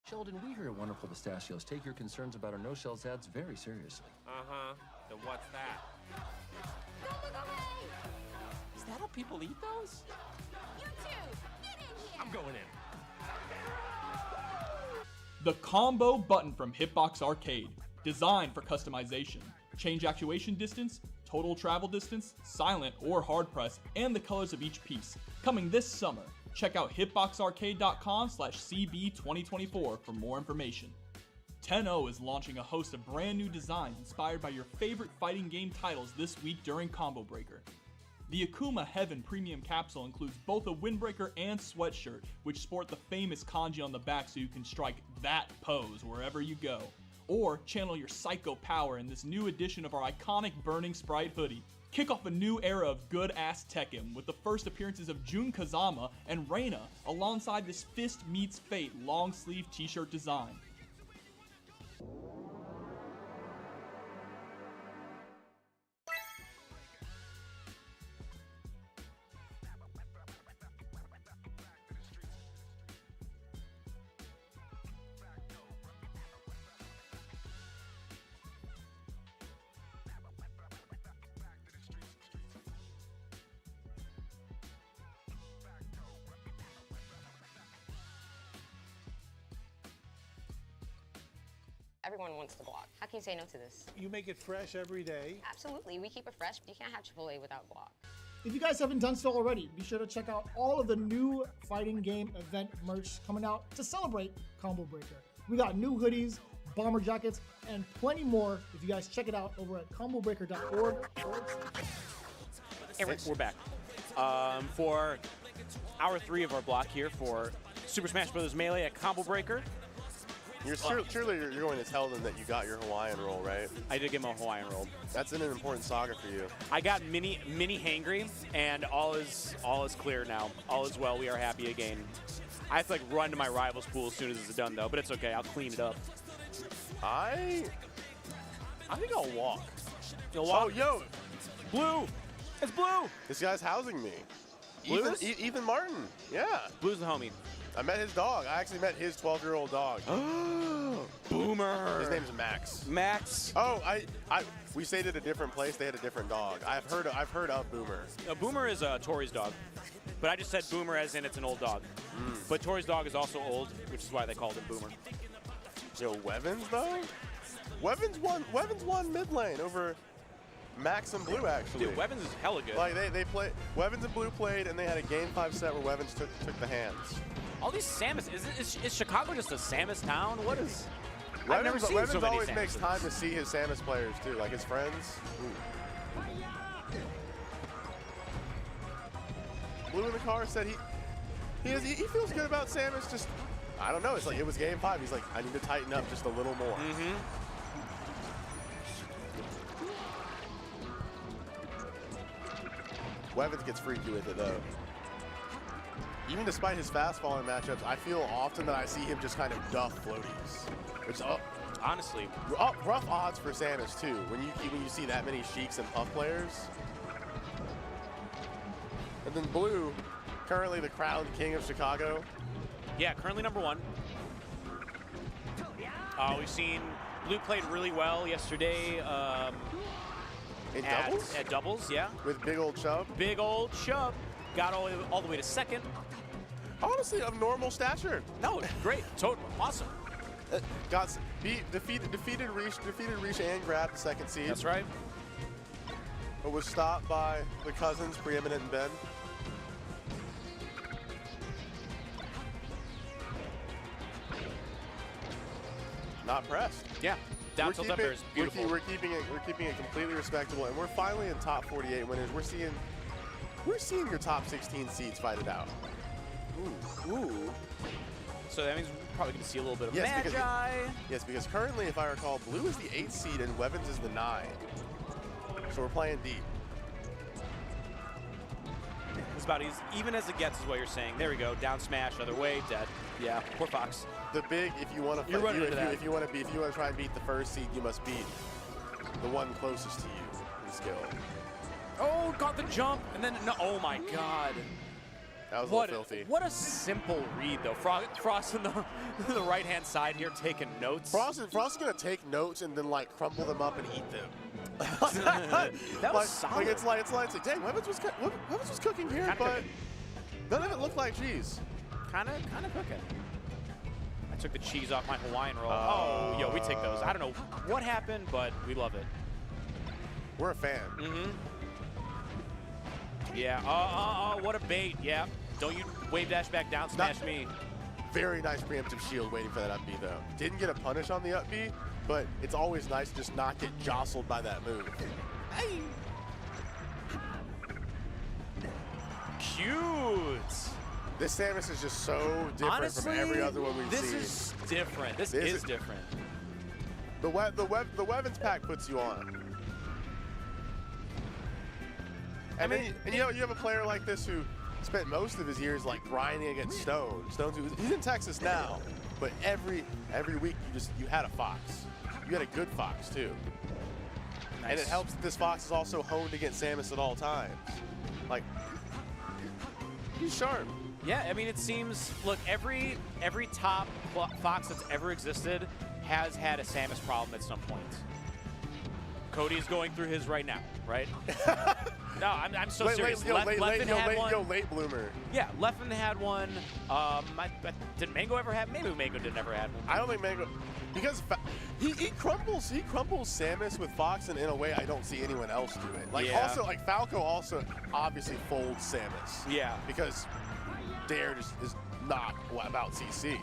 Sheldon, we here at Wonderful Pistachios take your concerns about our no-shells ads very seriously. Uh-huh. Then what's that? Is that how people eat those? You two, get in here! I'm going in. The combo button from Hitbox Arcade, designed for customization. Change actuation distance, total travel distance, silent or hard press, and the colors of each piece. Coming this summer. Check out hitboxarcade.com/CB2024 for more information. 10-0 is launching a host of brand new designs inspired by your favorite fighting game titles this week during Combo Breaker. The Akuma Heaven Premium Capsule includes both a windbreaker and sweatshirt, which sport the famous kanji on the back so you can strike that pose wherever you go. Or channel your psycho power in this new edition of our iconic Burning Sprite hoodie. Kick off a new era of good-ass Tekken with the first appearances of Jun Kazama and Reina alongside this Fist Meets Fate long-sleeve t-shirt design. Everyone wants to guac. How can you say no to this? You make it fresh every day. Absolutely, we keep it fresh. You can't have AAA without guac. If you guys haven't done so already, be sure to check out all of the new fighting game event merch coming out to celebrate Combo Breaker. We got new hoodies, bomber jackets, and plenty more if you guys check it out over at combobreaker.org. Hey, we're back. For hour 3 of our block here for Super Smash Bros. Melee at Combo Breaker. Surely you're going to tell them that you got your Hawaiian roll, right? I did get my Hawaiian roll. That's an important saga for you. I got mini hangry, and all is clear now. All is well. We are happy again. I have to like run to my rival's pool as soon as it's done though, but it's okay. I'll clean it up. I think I'll walk. You'll walk? Oh, yo. Blue. It's Blue. This guy's housing me. Blue's? Ethan Martin. Yeah. Blue's the homie. I met his dog. I actually met his 12-year-old dog. Boomer. His name's Max. Max. Oh, we stayed at a different place. They had a different dog. I've heard of Boomer. Boomer is Tori's dog, but I just said Boomer as in it's an old dog. But Tori's dog is also old, which is why they called him Boomer. Yo, Weevens though. Weevens won mid lane over Max and Blue actually. Dude, Weevens is hella good. Like they played. Weevens and Blue played, and they had a game 5 set where Weevens took the hands. All these Samus, is Chicago just a Samus town? What is? I've never seen Weevens so many always Samuses. makes time to see his Samus players too, like his friends. Blue in the car said he feels good about Samus. Just I don't know. It's like it was game 5. He's like, I need to tighten up just a little more. Weevens gets freaky with it though. Even despite his fast falling matchups, I feel often that I see him just kind of duff floaties. Which honestly, rough odds for Samus too. When you see that many Sheiks and Puff players. And then Blue, currently the crowned king of Chicago. Yeah, currently #1. We've seen Blue played really well yesterday. In doubles? At doubles, yeah. With Big Old Chub. Big Old Chub. Got all the way to 2nd. Honestly, of normal stature. No, great. Total. Awesome. Defeated Reach and grabbed the 2nd seed. That's right. But was stopped by the cousins, Preeminent and Ben. Not pressed. Yeah. Down tilt up air is beautiful. We're keeping it completely respectable, and we're finally in top 48 winners. We're seeing your top 16 seeds fight it out. Ooh. So that means we're probably going to see a little bit of Magi. Because currently, if I recall, Blue is the 8th seed and Weevens is the 9. So we're playing deep. It's about as even as it gets is what you're saying. There we go. Down smash, other way, dead. Yeah, poor Fox. The big, if you want to if you want to try and beat the 1st seed, you must beat the one closest to you in skill. Oh, got the jump, and then no. Oh my God. That was a little filthy. What a simple read, though. Frost on the right-hand side here taking notes. Frost is gonna take notes and then like crumble them up and eat them. That was solid. It's like dang, Weevens was cooking here, but none of it looked like cheese. Kind of cooking. I took the cheese off my Hawaiian roll. Oh, yo, we take those. I don't know what happened, but we love it. We're a fan. Yeah. What a bait. Yeah. Don't you wave dash back down, smash me. Very nice preemptive shield waiting for that up B though. Didn't get a punish on the up B, but it's always nice to just not get jostled by that move. Hey. Cute. This Samus is just so different Honestly, from every other one we've seen. This is different. This is different. The Weevens pack puts you on. And you have a player like this who spent most of his years like grinding against Stone. He's in Texas now, but every week you had a Fox. You had a good Fox too. Nice. And it helps that this Fox is also honed against Samus at all times. Like, he's sharp. Yeah, I mean, it seems, look, every top Fox that's ever existed has had a Samus problem at some point. Cody is going through his right now, right? No, I'm so serious. Late bloomer. Yeah, Leffen had one. Did Mango ever have? Maybe Mango did never had one. I don't think Mango, because he crumbles Samus with Fox, and in a way I don't see anyone else do it. Like also like Falco also obviously folds Samus. Yeah. Because Dare just is not about CC.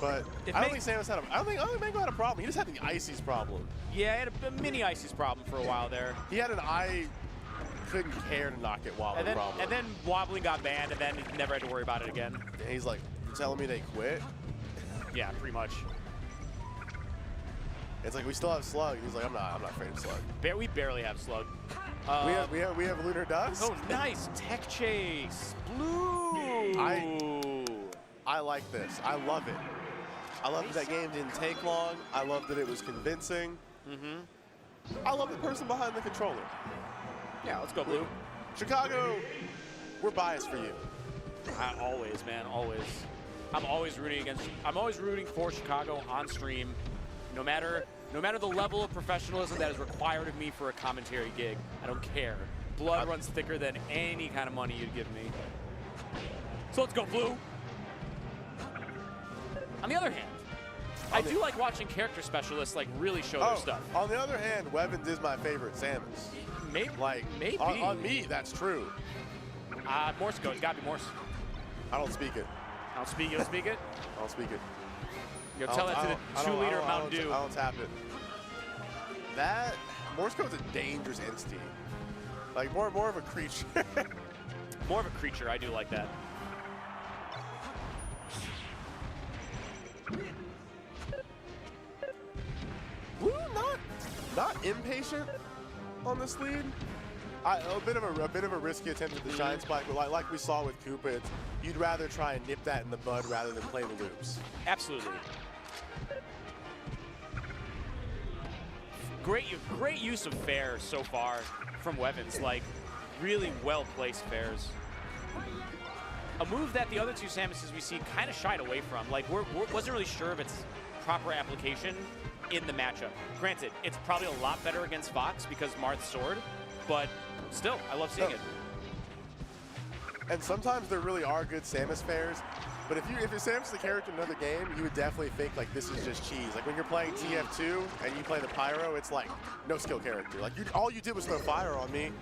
But I don't think Mango had a problem. He just had the Icy's problem. Yeah, he had a mini Icy's problem for a while there. He had an I couldn't care to not get wobbling problem. And then wobbling got banned, and then he never had to worry about it again. And he's like, "You're telling me they quit?" Yeah, pretty much. It's like we still have Slug. He's like, I'm not afraid of Slug. We barely have Slug. We have Lunar Dust. Oh, nice tech chase, Blue. I like this. I love it. I love that game didn't take long. I love that it was convincing. I love the person behind the controller. Yeah, let's go blue. Chicago, we're biased for you. Always, man, always. I'm always rooting for Chicago on stream, no matter the level of professionalism that is required of me for a commentary gig. I don't care. Blood runs thicker than any kind of money you'd give me. So let's go blue. On the other hand, I do like watching character specialists like really show their stuff. On the other hand, Weevens is my favorite Samus. Maybe. Maybe. On me, that's true. Morse go. It's got to be Morse. I don't speak it. I don't speak. You don't speak it? I don't speak it. Yo, tell that to the 2-liter Mountain Dew. I don't tap it. That Morse code's a dangerous entity. Like more of a creature. More of a creature. I do like that. Blue not impatient on this lead. A bit of a risky attempt at the shine spike, but like we saw with Koopa, you'd rather try and nip that in the bud rather than play the loops. Absolutely. Great use of fair so far from Weevens. Like really well placed fairs. A move that the other two Samuses we see kind of shied away from. Like wasn't really sure of its proper application in the matchup. Granted, it's probably a lot better against Fox because Marth's sword, but still, I love seeing it. And sometimes there really are good Samus fairs, but if Samus is the character in another game, you would definitely think like this is just cheese. Like when you're playing TF2 and you play the Pyro, it's like no skill character. Like all you did was throw fire on me.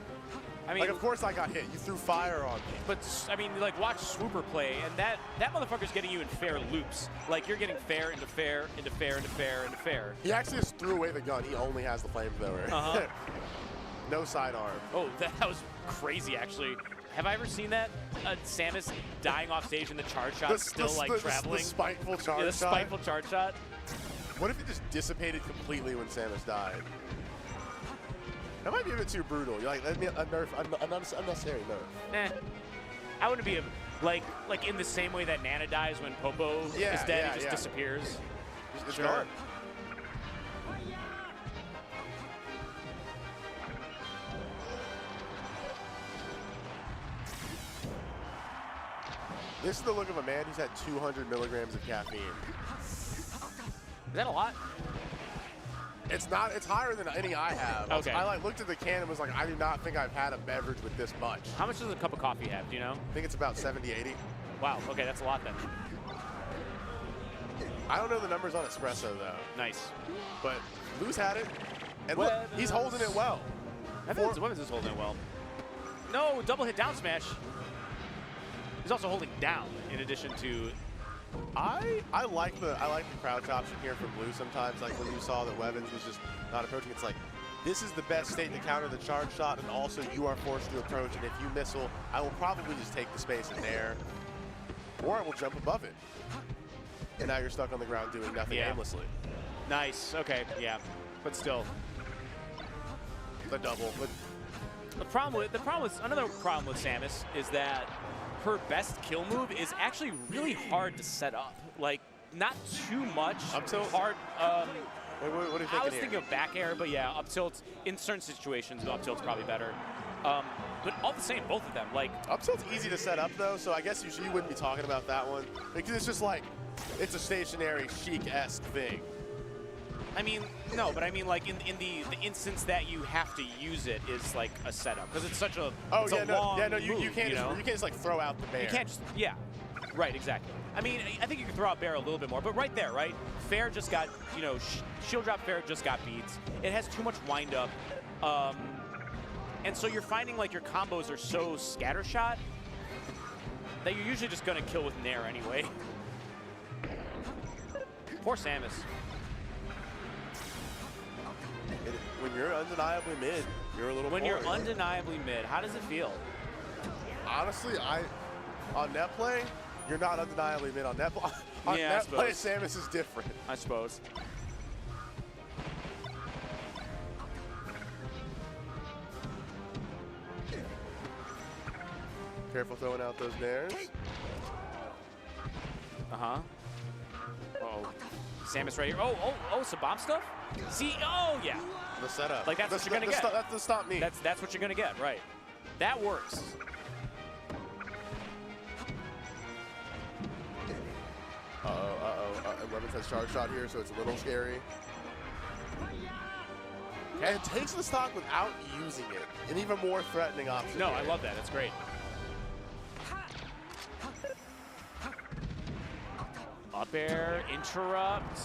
I mean, like of course I got hit. You threw fire on me. But I mean, like watch Swooper play, and that motherfucker's getting you in fair loops. Like you're getting fair into fair into fair into fair into fair. He actually just threw away the gun. He only has the flamethrower. No sidearm. Oh, that was crazy, actually. Have I ever seen that? Samus dying off stage in the charge shot, traveling. The spiteful charge shot. The spiteful charge shot. What if it just dissipated completely when Samus died? That might be a bit too brutal. You're like, let me unnecessary nerf. I wouldn't be like in the same way that Nana dies when Popo is dead, he just disappears. It's gone. This is the look of a man who's had 200 milligrams of caffeine. Is that a lot? It's not. It's higher than any I have. Okay. I looked at the can and was like, I do not think I've had a beverage with this much. How much does a cup of coffee have? Do you know? I think it's about 70, 80. Wow. Okay, that's a lot then. I don't know the numbers on espresso though. Nice. But Lou's had it, and look, he's holding it well. Weevens is holding it well. No, double hit down smash. He's also holding down in addition to. I like the crouch option here from Blue sometimes. Like when you saw that Weevens was just not approaching, it's like this is the best state to counter the charge shot, and also you are forced to approach. And if you missile, I will probably just take the space in there, or I will jump above it. And now you're stuck on the ground doing nothing aimlessly. Nice. Okay. Yeah. But still. The double. But another problem with Samus is that her best kill move is actually really hard to set up. Like, not too much. Up tilt? Hard. What are you thinking I was thinking of back air, but yeah, up tilt in certain situations, up tilt's probably better. But all the same, both of them. Like up tilt's easy to set up though, so I guess you wouldn't be talking about that one because it's just like it's a stationary chic-esque thing. I mean, no, but I mean like in the instance that you have to use it is like a setup because it's such a long move, you can't just like throw out the bear. You can't just right, exactly. I mean, I think you can throw out bear a little bit more, but right there, right? Fair just got shield drop fair just got beats. It has too much wind up, and so you're finding like your combos are so scattershot that you're usually just gonna kill with Nair anyway. Poor Samus. When you're undeniably mid, you're a little When you're undeniably mid, how does it feel? Honestly, on net play, you're not undeniably mid on net play. On net play, Samus is different. I suppose. Careful throwing out those nairs. Uh-huh. Uh-oh. Samus right here. Oh, some bomb stuff? See, oh, yeah. The setup. Like, that's what you're going to get. That's the stop me. That's what you're going to get, right. That works. Weevens has charge shot here, so it's a little scary. And it takes the stock without using it. An even more threatening option. No, I love that. That's great. Up air, interrupt.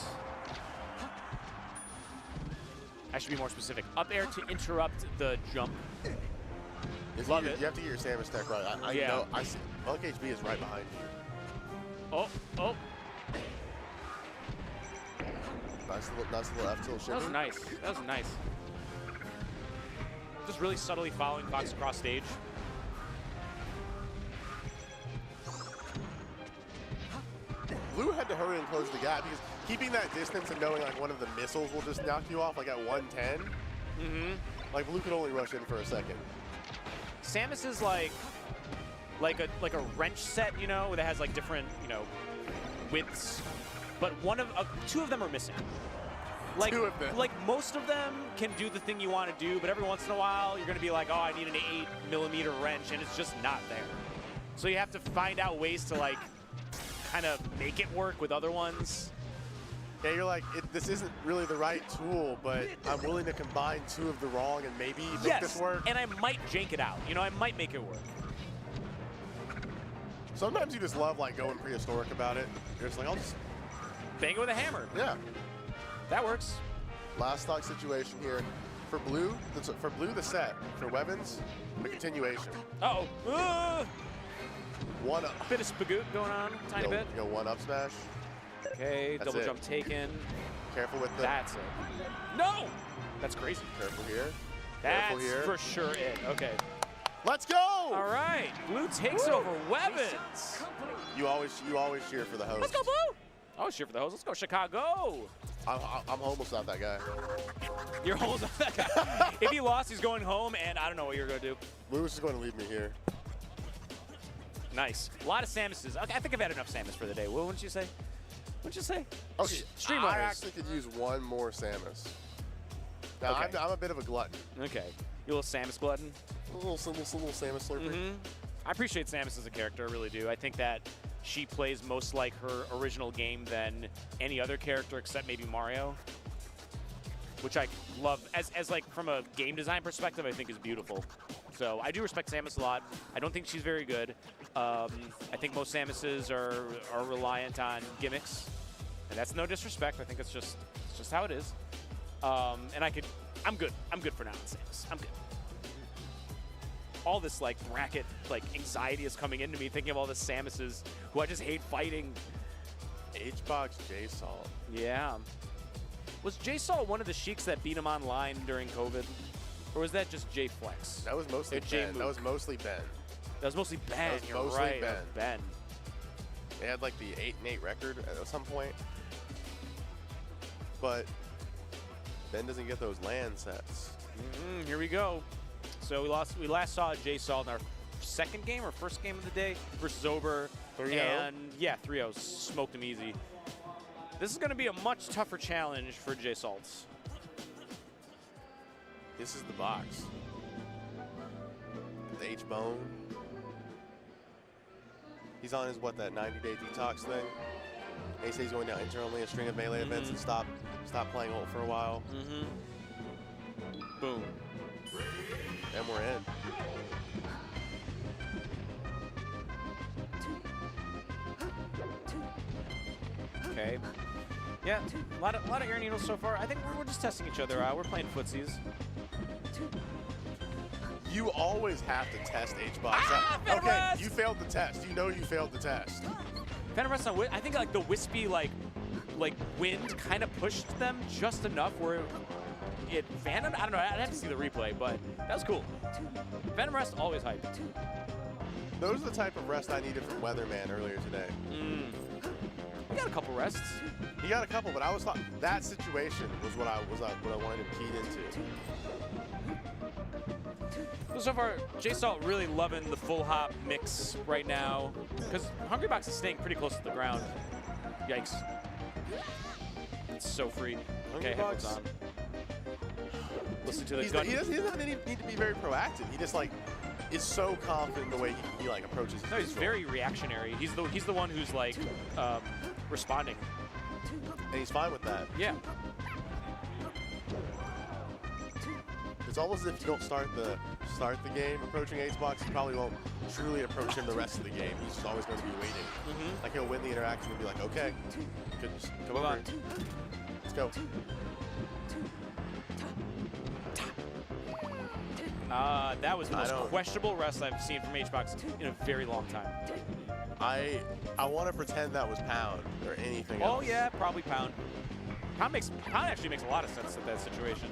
I should be more specific. Up air to interrupt the jump. Love it. You have to get your Samus tech right. I know. I see. Monk HB is right behind you. Oh. Nice little F tilt shimmy. That was nice. That was nice. Just really subtly following Fox across stage. Blue had to hurry and close the gap because keeping that distance and knowing like one of the missiles will just knock you off like at 110. Mm-hmm. Like Blue could only rush in for a second. Samus is like a wrench set, you know, that has like different, you know, widths. But two of them are missing. Like, two of them. Like most of them can do the thing you want to do, but every once in a while you're gonna be like, oh, I need an 8mm wrench, and it's just not there. So you have to find out ways to like kind of make it work with other ones. Yeah, you're like, this isn't really the right tool, but I'm willing to combine two of the wrong and maybe make this work. And I might jank it out. You know, I might make it work. Sometimes you just love like going prehistoric about it. You're just like, I'll just bang it with a hammer. Yeah. That works. Last stock situation here. For Blue, the set. For Weevens, the continuation. Uh-oh. One up. Bit of spagoot going on, tiny bit. You go one up smash. Okay, That's double it. jump taken. Careful with the... That's it. No! That's crazy. Careful here. That's Careful here. for sure it. Okay. Let's go! All right. Blue takes over Weevens. You always cheer for the host. Let's go, Blue! I always cheer for the host. Let's go, Chicago. I'm almost not that guy. You're almost not that guy. If he lost, he's going home, and I don't know what you're going to do. Blue is just going to leave me here. Nice. A lot of Samuses. Okay, I think I've had enough Samus for the day. What wouldn't you say? What'd you say? Okay, Streamliners. I actually could use one more Samus. Now, Okay. I'm a bit of a glutton. Okay. You little Samus glutton? A little Samus slurper. Mm-hmm. I appreciate Samus as a character, I really do. I think that she plays most like her original game than any other character except maybe Mario, which I love. As like from a game design perspective, I think is beautiful. So I do respect Samus a lot. I don't think she's very good. I think most Samuses are reliant on gimmicks, and that's no disrespect. I think it's just how it is. And I'm good for now on Samus. I'm good. All this like bracket like anxiety is coming into me thinking of all the Samuses who I just hate fighting. H-Box J-Salt. Yeah. Was J-Salt one of the Sheiks that beat him online during COVID? Or was that just J-Flex? That was mostly Ben. That was mostly Ben. That was mostly Ben. That was You're mostly right. Ben. Ben. They had like the 8-8 record at some point. But Ben doesn't get those land sets. Here we go. So we last saw J-Salt in our second game or first game of the day versus Ouber. 3-0. And yeah, 3-0. Smoked him easy. This is going to be a much tougher challenge for J-Salts. This is the box. The H-Bone. He's on his, that 90-day detox thing? They say he's going down internally a string of melee events and stop playing ult for a while. Boom. And we're in. Okay. Yeah, a lot of air needles so far. I think we're just testing each other out. We're playing footsies. You always have to test H-Box. Okay, you failed the test. You know you failed the test. Phantom Rest on I think like the wispy like wind kind of pushed them just enough where it Phantom. I don't know. I'd have to see the replay, but that was cool. Phantom Rest always hype. Those are the type of rest I needed from Weatherman earlier today. He got a couple rests. He got a couple, but I was thought that situation was what I wanted him keyed into. So far, J-Salt really loving the full hop mix right now because Hungrybox is staying pretty close to the ground. Yikes. It's so free. Okay, Bucks. headphones on. Listen to the He gun. doesn't need to be very proactive. He just like is so confident in the way he like approaches his No, he's control. very reactionary. He's the one who's like responding. And he's fine with that. Yeah. It's almost as if you don't start the game approaching H-Box, you probably won't truly approach him the rest of the game. He's just always going to be waiting. Like he'll win the interaction and be like, okay, good, just come over. Let's go. That was the most questionable wrest I've seen from H-Box in a very long time. I want to pretend that was Pound or anything else. Oh yeah, probably Pound. Pound actually makes a lot of sense in that situation.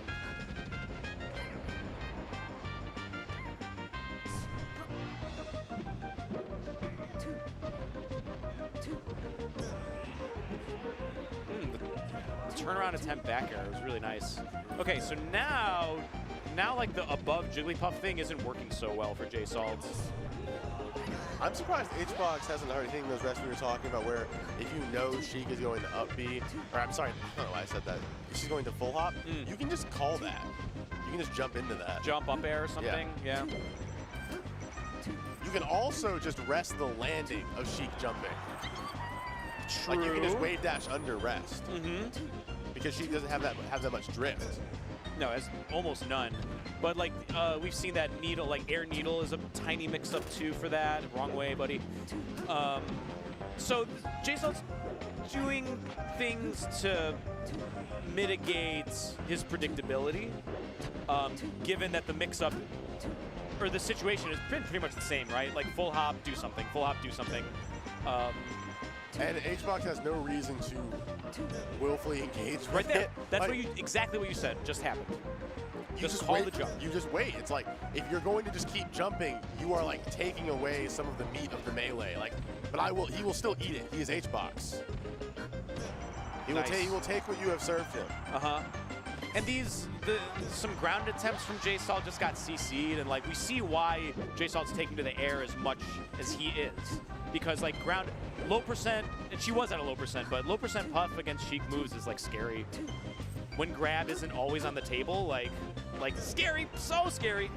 The turnaround attempt back air was really nice. Okay, so now like the above Jigglypuff thing isn't working so well for J-Salt. I'm surprised H-Box hasn't already taken those rests we were talking about where if you know Sheik is going to up B, or I'm sorry, I don't know why I said that. If she's going to full hop, you can just call that. You can just jump into that. Jump up air or something, yeah. You can also just rest the landing of Sheik jumping. True. Like you can just wave dash under rest. Because Sheik doesn't have that much drift. No, it's almost none. But like we've seen that needle, like air needle is a tiny mix-up too for that. Wrong way, buddy. So J-Salt's doing things to mitigate his predictability, given that the mix-up or the situation has been pretty much the same, right? Like full hop, do something. Full hop, do something. And H-Box has no reason to willfully engage with right there. it. That's like, exactly what you said. Just happened. You just call the jump. You just wait. It's like if you're going to just keep jumping, you are like taking away some of the meat of the melee. Like, but he will still eat it. He is H-Box. He will take what you have served him. And some ground attempts from J-Salt just got CC'd, and like we see why J-Salt's taking to the air as much as he is. Because like ground, low percent, and she was at a low percent, but low percent puff against Sheik moves is like scary. When grab isn't always on the table, like scary, so scary.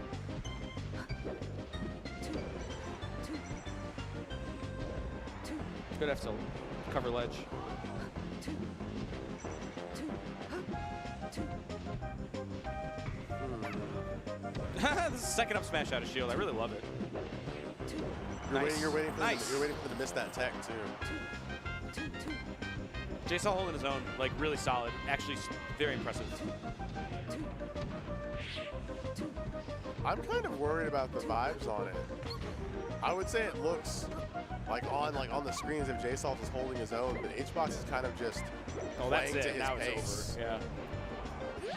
Gonna have to cover ledge. This is second up smash out of shield. I really love it. You're waiting for them to miss that tech too. J-Salt holding his own, like really solid. Actually, very impressive. I'm kind of worried about the vibes on it. I would say it looks like on the screens if J-Salt is holding his own, but H-Box is kind of just playing to his now pace. it's over. Yeah.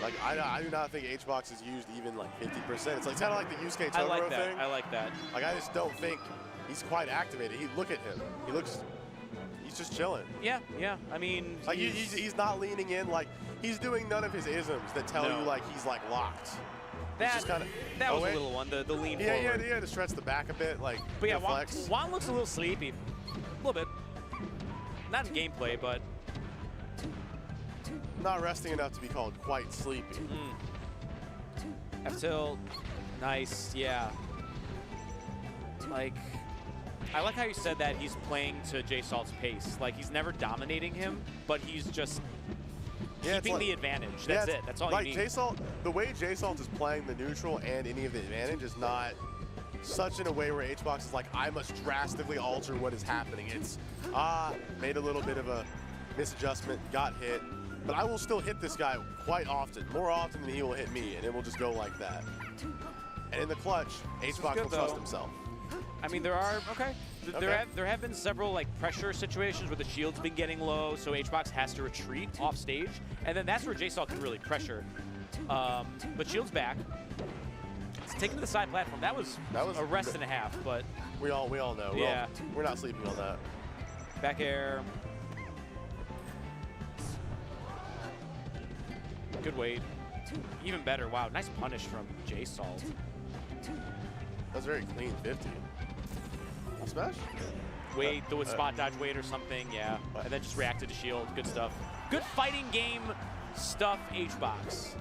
Like I do not think H-Box is used even like 50%. It's like kind of like the Yusuke Totoro I like that. thing. I like that. Like I just don't think he's quite activated. Look at him. He's just chilling. Yeah. I mean, like he's not leaning in. Like he's doing none of his isms that tell you like he's like locked. That was a little one. The lean forward. Yeah, he had to stretch the back a bit, like. But yeah, flex. Juan looks a little sleepy, a little bit. Not in gameplay, but not resting enough to be called quite sleepy. F tilt, nice, yeah. Like, I like how you said that he's playing to J-Salt's pace. Like he's never dominating him, but he's just keeping the advantage. That's it. That's all you need. J-Salt, the way J-Salt is playing the neutral and any of the advantage is not such in a way where H-Box is like, I must drastically alter what is happening. It's, made a little bit of a misadjustment, got hit, but I will still hit this guy quite often, more often than he will hit me, and it will just go like that. And in the clutch, H-Box will trust himself. I mean, there have been several like pressure situations where the shield's been getting low, so H-Box has to retreat off stage, and then that's where J-Salt can really pressure. But shield's back. It's taken to the side platform. That was a rest and a half, but we all know. Yeah, we're not sleeping on that. Back air. Good weight. Even better. Wow, nice punish from J-Salt. That was very clean 50. Smash? wait, do a spot dodge wait or something, yeah. And then just reacted to shield. Good stuff. Good fighting game stuff, H-Box.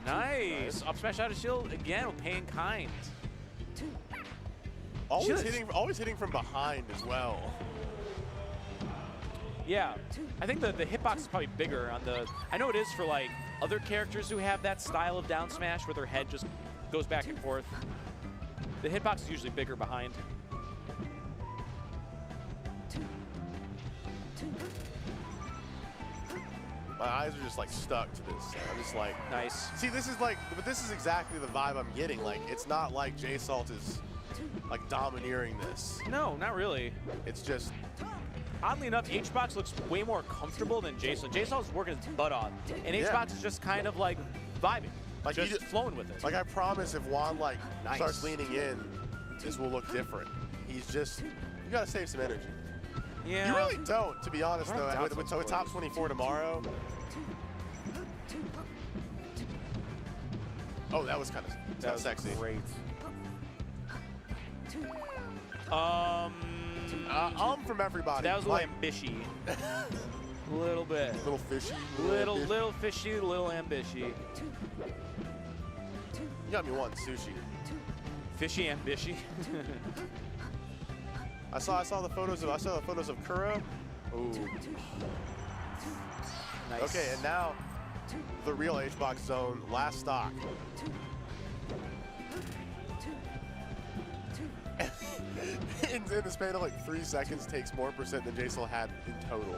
Nice. Up smash out of shield again with paying kind. Always hitting from behind as well. Yeah, I think the hitbox is probably bigger on the. I know it is for like other characters who have that style of down smash where their head just goes back and forth. The hitbox is usually bigger behind. My eyes are just like stuck to this. I'm just like, nice. See, this is like, but this is exactly the vibe I'm getting. Like, it's not like J-Salt is like domineering this. No, not really. It's just. Oddly enough, H-Box looks way more comfortable than J-Salt. J-Salt is working his butt off, and H-Box is just kind of like vibing, like just flowing with it. Like I promise, if Juan like starts leaning in, this will look different. He's just, you gotta save some energy. Yeah. You really don't, to be honest though. With top 24 tomorrow. Oh, that was kind of sexy. Great. From everybody. That was a little ambishy. A little bit. Little fishy. Little fishy, little ambishy. You got me wanting sushi. Fishy ambishy. I saw the photos of Kuro. Ooh. Nice. Okay, and now the real H-Box zone, last stock. in the span of like 3 seconds, takes more percent than J-Sol had in total.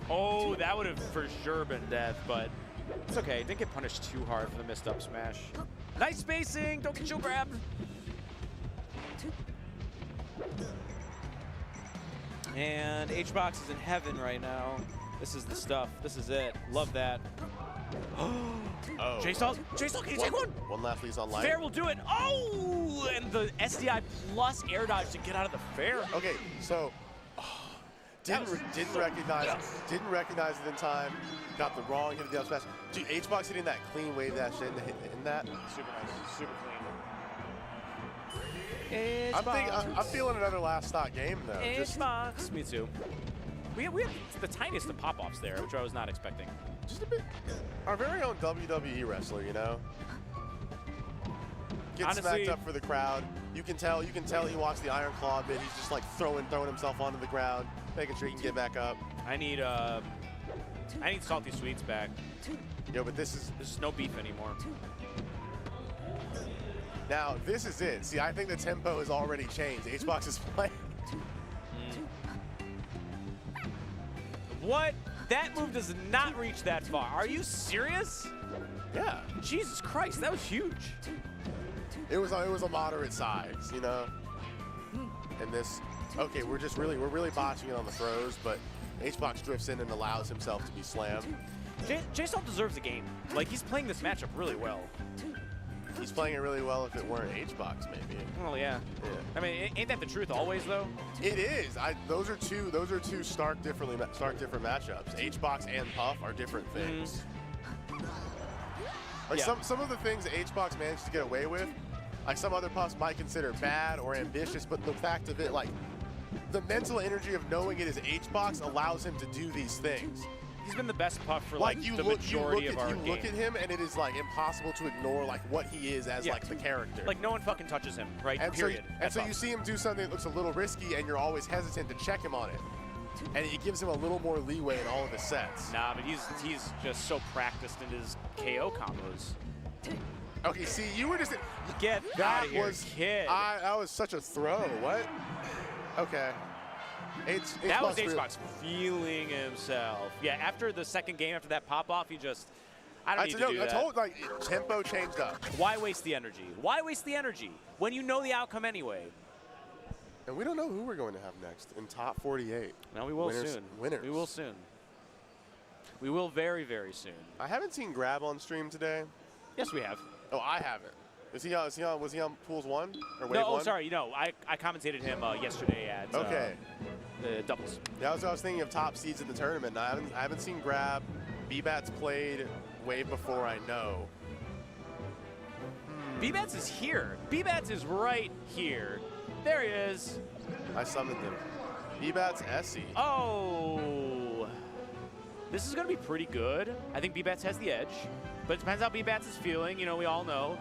Oh, that would have for sure been death, but it's okay. Didn't get punished too hard for the missed up smash. Nice spacing. Don't get shield grabbed. And H-Box is in heaven right now. This is the stuff. This is it. Love that. Oh. J-Salt, can you take one? One last leads on light. Fair will do it. Oh, and the SDI plus air dodge to get out of the fair. Okay, so didn't recognize it in time. Got the wrong hit of the down smash. Dude, H-Box hitting that clean wave dash in that. Super nice, super clean. I'm feeling another last stock game though. H-Box. Me too. We have the tiniest of pop-offs there, which I was not expecting. Just a bit. Our very own WWE wrestler, you know. Gets smacked up for the crowd. You can tell he walks the Iron Claw a bit. He's just like throwing himself onto the ground, making sure he can get back up. I need Salty Sweets back. Yo, but this is no beef anymore. Now, this is it. See, I think the tempo has already changed. H-Box is playing. What? That move does not reach that far. Are you serious? Yeah. Jesus Christ, that was huge. It was a moderate size, you know. And this, okay, we're really botching it on the throws, but H-Box drifts in and allows himself to be slammed. J-Salt deserves a game. Like, he's playing this matchup really well. He's playing it really well if it weren't H-Box, maybe. Well, yeah. I mean, ain't that the truth always, though? It is. Those are two stark different matchups. H-Box and Puff are different things. Like some of the things that H-Box managed to get away with, like some other Puffs might consider bad or ambitious, but the fact of it, like the mental energy of knowing it is H-Box allows him to do these things. He's been the best Puff for like the majority of our game. You look at him and it is like impossible to ignore like what he is as like the character. Like no one fucking touches him, right? And period. So you see him do something that looks a little risky and you're always hesitant to check him on it. And it gives him a little more leeway in all of his sets. Nah, but he's just so practiced in his KO combos. Okay, see, you were just get out of here, kid. That was such a throw. What? Okay. That was H-Box feeling himself. Yeah, after the second game, after that pop-off, he just, I don't need to do that. I told, like, tempo changed up. Why waste the energy? Why waste the energy when you know the outcome anyway? And we don't know who we're going to have next in top 48. No, we will soon. Winners. We will soon. We will very, very soon. I haven't seen Grab on stream today. Yes, we have. Oh, I haven't. Was he on Pools 1 or Wave 1? No, oh, sorry. No, I commentated him yesterday at. Okay. doubles. Yeah, I was thinking of top seeds in the tournament. I haven't seen Grab. B-Bat's played Wave before, I know. B-Bats is here. B-Bats is right here. There he is. I summoned him. B-Bat's Essie. Oh. This is going to be pretty good. I think B-Bats has the edge. But it depends how B-Bats is feeling. You know, we all know.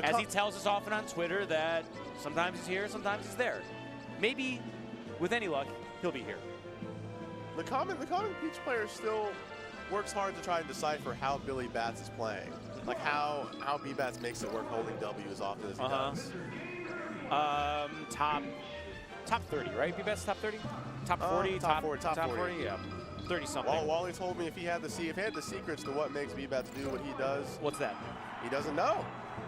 As he tells us often on Twitter that sometimes he's here, sometimes he's there. Maybe, with any luck, he'll be here. The common Peach player still works hard to try and decipher how Billy Bats is playing. Like how B-Bats makes it work holding W as often as he does. Top 30, right? B-Bats top 30? Top 40? Top 40. Yeah. 30 something. Well, Wally told me if he had the secrets to what makes B-Bats do what he does. What's that? He doesn't know.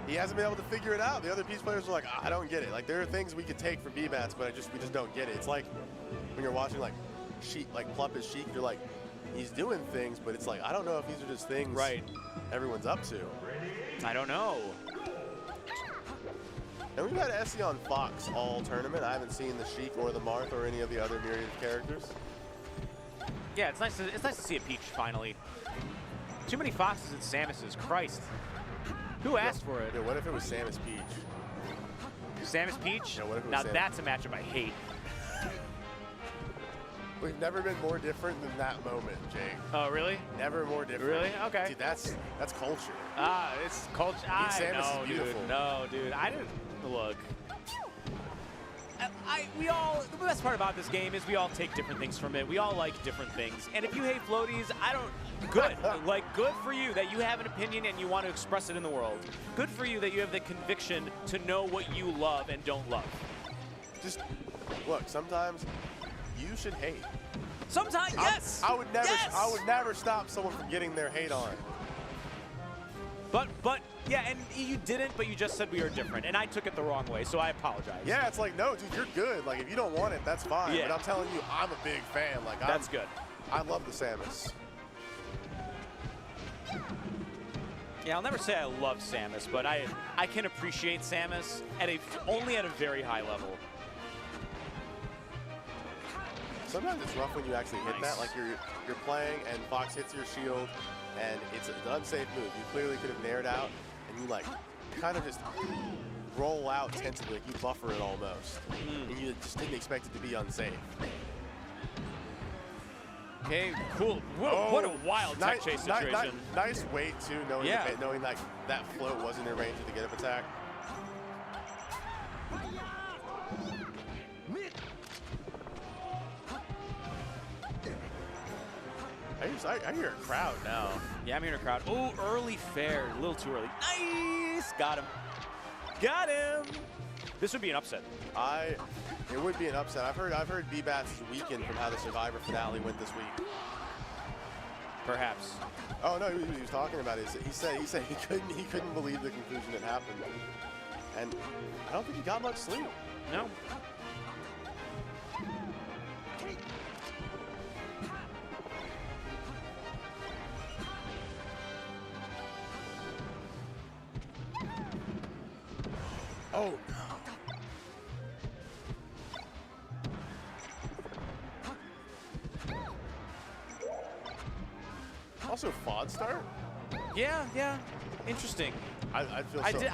He hasn't been able to figure it out. The other Peach players are like, I don't get it. Like there are things we could take from B-Bats, but we just don't get it. It's like when you're watching like Plup is Sheik, you're like, he's doing things, but it's like, I don't know if these are just things everyone's up to. I don't know. And we've had Essie on Fox all tournament. I haven't seen the Sheik or the Marth or any of the other myriad of characters. Yeah, it's nice to see a Peach finally. Too many Foxes and Samuses, Christ. Who asked for it? Yeah, what if it was Samus Peach? Samus Peach? Yeah, what if it was now Samus? That's a matchup I hate. We've never been more different than that moment, Jake. Oh, really? Never more different. Really? Okay. Dude, that's culture. It's culture. Samus is beautiful. No, dude. I didn't look. The best part about this game is we all take different things from it. We all like different things. And if you hate floaties, good. Good for you that you have an opinion and you want to express it in the world. Good for you that you have the conviction to know what you love and don't love. Just, look, sometimes you should hate. Sometimes, yes. I would never stop someone from getting their hate on. But yeah, and you didn't, but you just said we are different, and I took it the wrong way, so I apologize. Yeah, it's like, no, dude, you're good. Like, if you don't want it, that's fine. Yeah. But I'm telling you, I'm a big fan. Like, that's good. I love the Samus. Yeah, I'll never say I love Samus, but I can appreciate Samus only at a very high level. Sometimes it's rough when you actually hit that. Like you're playing and Fox hits your shield, and it's an unsafe move. You clearly could have nared out, and you like kind of just roll out tentatively. Like you buffer it almost, and you just didn't expect it to be unsafe. Okay, cool. Whoa, what a wild tech chase situation. Nice wait too, knowing that that float wasn't in range of the get-up attack. I hear a crowd now. Yeah, I'm hearing a crowd. Oh, early fair. A little too early. Nice! Got him. Got him! This would be an upset. It would be an upset. I've heard B-Bats is weakened from how the Survivor finale went this week. Perhaps. Oh no, he was talking about it. He said he couldn't believe the conclusion that happened. And I don't think he got much sleep. No. Oh. Also, FOD start? Yeah. Interesting. I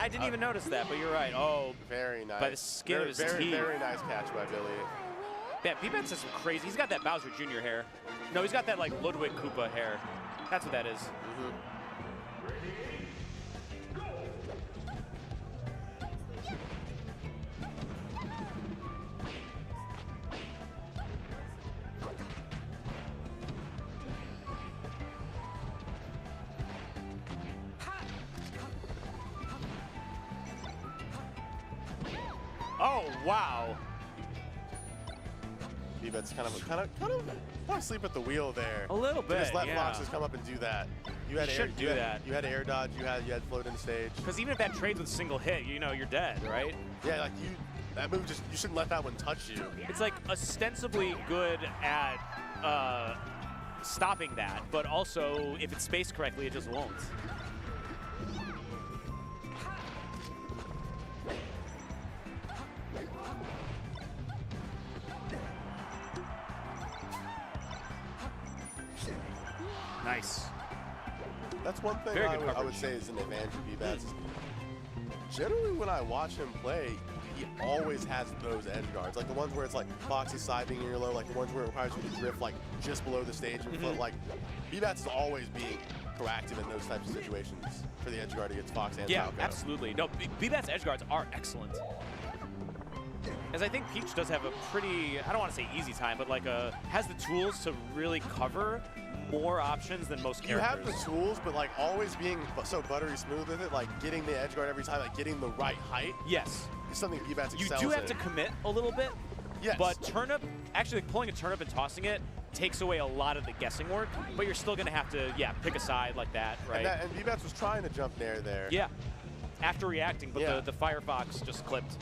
didn't even notice that, but you're right. Oh, very nice. By the skin of his teeth. Very nice catch by Billy. Yeah, B-Bats has some crazy. He's got that Bowser Jr. hair. No, he's got that like Ludwig Koopa hair. That's what that is. Oh, wow. B-Bats kind of want to sleep at the wheel there. A little bit, Just let yeah. Foxes come up and do that. You had should do that. You had air dodge. You had float in stage. Because even if that trades with a single hit, you know you're dead, right? Yeah, like that move you shouldn't let that one touch you. It's like ostensibly good at stopping that, but also if it's spaced correctly, it just won't. Nice. That's one thing Very I good would coverage. say is an advantage of Weevens. Generally, when I watch him play, he always has those edge guards, like the ones where it's like Foxy side being in your low, like the ones where it requires you to drift like just below the stage and foot. Like Weevens is always being proactive in those types of situations for the edge guard against Fox and Yeah, Falco. absolutely. No, Weevens' edge guards are excellent. As I think Peach does have a pretty, I don't want to say easy time, but like has the tools to really cover more options than most You characters. have the tools, but like always being so buttery smooth with it, like getting the edge guard every time, like getting the right height. Yes. Is something Weevens You excels do have in. to commit a little bit. Yes. But turnip, actually pulling a turnip and tossing it takes away a lot of the guessing work, but you're still going to have to, pick a side like that, right? And Weevens was trying to jump nair there. Yeah, after reacting, but the Firefox just clipped.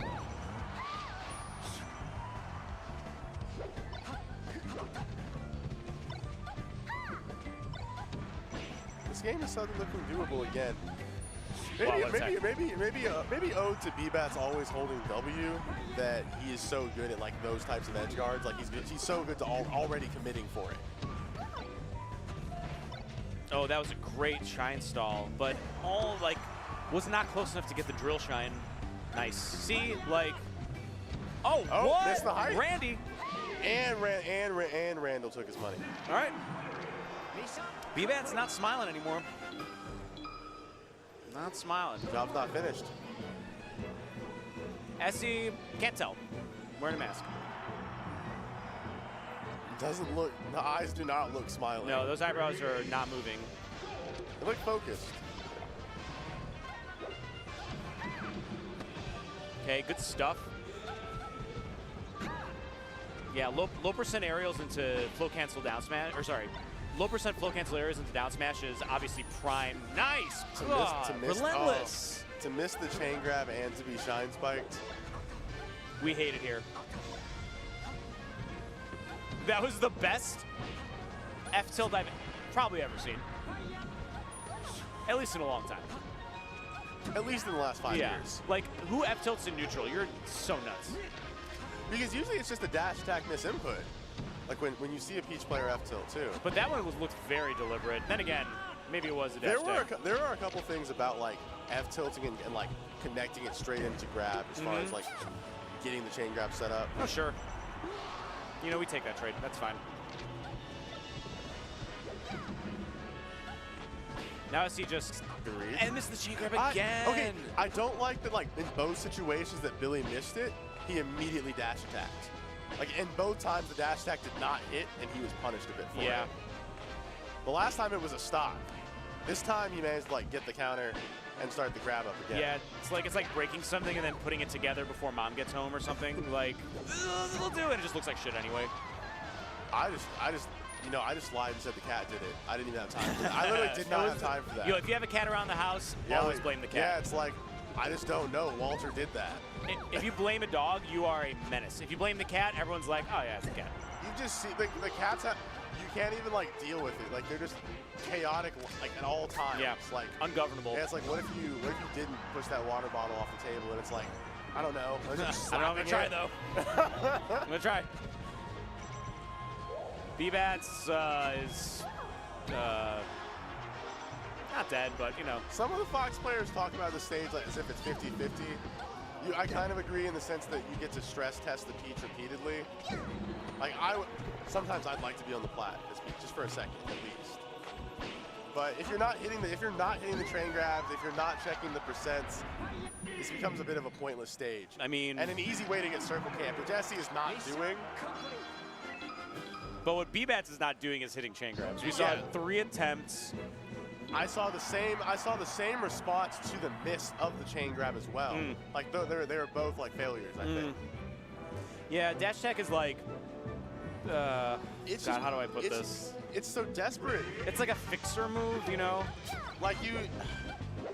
This game is suddenly looking doable again. Well, let's Maybe ode to B-Bats always holding W, that he is so good at like those types of edge guards. Like he's so good to already committing for it. Oh, that was a great shine stall, but was not close enough to get the drill shine. Nice. See, like, what? Missed the height. Randy. And Randall took his money. All right. B-Bat's not smiling anymore. Not smiling. Job's not finished. Essie, can't tell. Wearing a mask. Doesn't look, the eyes do not look smiling. No, those eyebrows are not moving. They look focused. Okay, good stuff. Yeah, low percent aerials into flow cancel down smash, or sorry, low percent flow cancel areas into down smash is obviously prime. Nice! Relentless! To miss the chain grab and to be shine spiked. We hate it here. That was the best F-tilt I've probably ever seen. At least in a long time. At least in the last 5 years. Like, who F-tilts in neutral? You're so nuts. Because usually it's just a dash attack miss input. Like when you see a Peach player F-tilt too. But that one looked very deliberate. Then again, maybe it was a dash attack. There are a couple things about like F-tilting and like connecting it straight into grab as far as like getting the chain grab set up. Oh, sure. You know, we take that trade. That's fine. Now I see just and missed the chain grab again. Okay, I don't like that. Like in both situations that Billy missed it, he immediately dash attacked. Like in both times the dash attack did not hit, and he was punished a bit for it. The last time it was a stock. This time he managed to like get the counter and start the grab up again. Yeah, it's like breaking something and then putting it together before mom gets home or something. Like, we'll do it. It just looks like shit anyway. I just lied and said the cat did it. I didn't even have time for that. I literally did not have time for that. Yo, if you have a cat around the house, always blame the cat. Yeah, it's like, I just don't know. Walter did that. If you blame a dog, you are a menace. If you blame the cat, everyone's like, oh yeah, it's the cat. You just see, the cats have, you can't even like deal with it. Like they're just chaotic like at all times. Yeah, like ungovernable. Yeah, it's like what if you didn't push that water bottle off the table and it's like, I don't know. I don't know, I'm gonna try though. I'm gonna try. B-Bats is not dead, but you know. Some of the Fox players talk about the stage like as if it's 50-50. I kind of agree in the sense that you get to stress test the Peach repeatedly. Like sometimes I'd like to be on the plat just for a second at least. But if you're not hitting the train grabs, if you're not checking the percents, this becomes a bit of a pointless stage. I mean, and an easy way to get circle camp, which Essie is not doing. But what B-Bats is not doing is hitting chain grabs. We saw 3 attempts. I saw the same response to the miss of the chain grab as well. Like they were both like failures, I think. Yeah, dash attack is like, God, how do I put this? It's so desperate. It's like a fixer move, you know? Like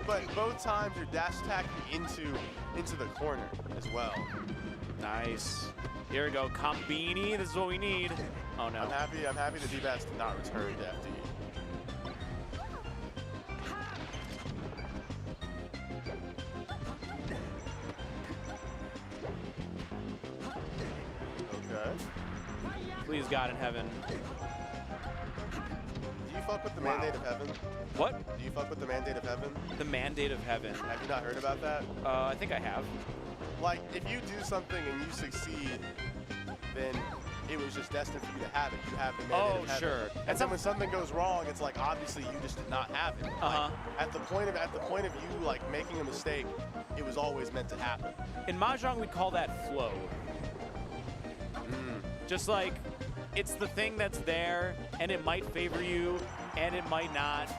but both times you're dash attacking into the corner as well. Nice. Here we go, Combini, this is what we need. Oh no. I'm happy the D-Bats did not return to FD. Okay. Please God in heaven. Do you fuck fuck with the Mandate of Heaven? What? Do you fuck with the Mandate of Heaven? The Mandate of Heaven. Have you not heard about that? I think I have. Like, if you do something and you succeed, then it was just destined for you to have it. You have the Mandate of Heaven. Sure. And then when something goes wrong, it's like, obviously, you just did not have it. Like, at the point of you, like, making a mistake, it was always meant to happen. In Mahjong, we call that flow. Just like, it's the thing that's there, and it might favor you, and it might not,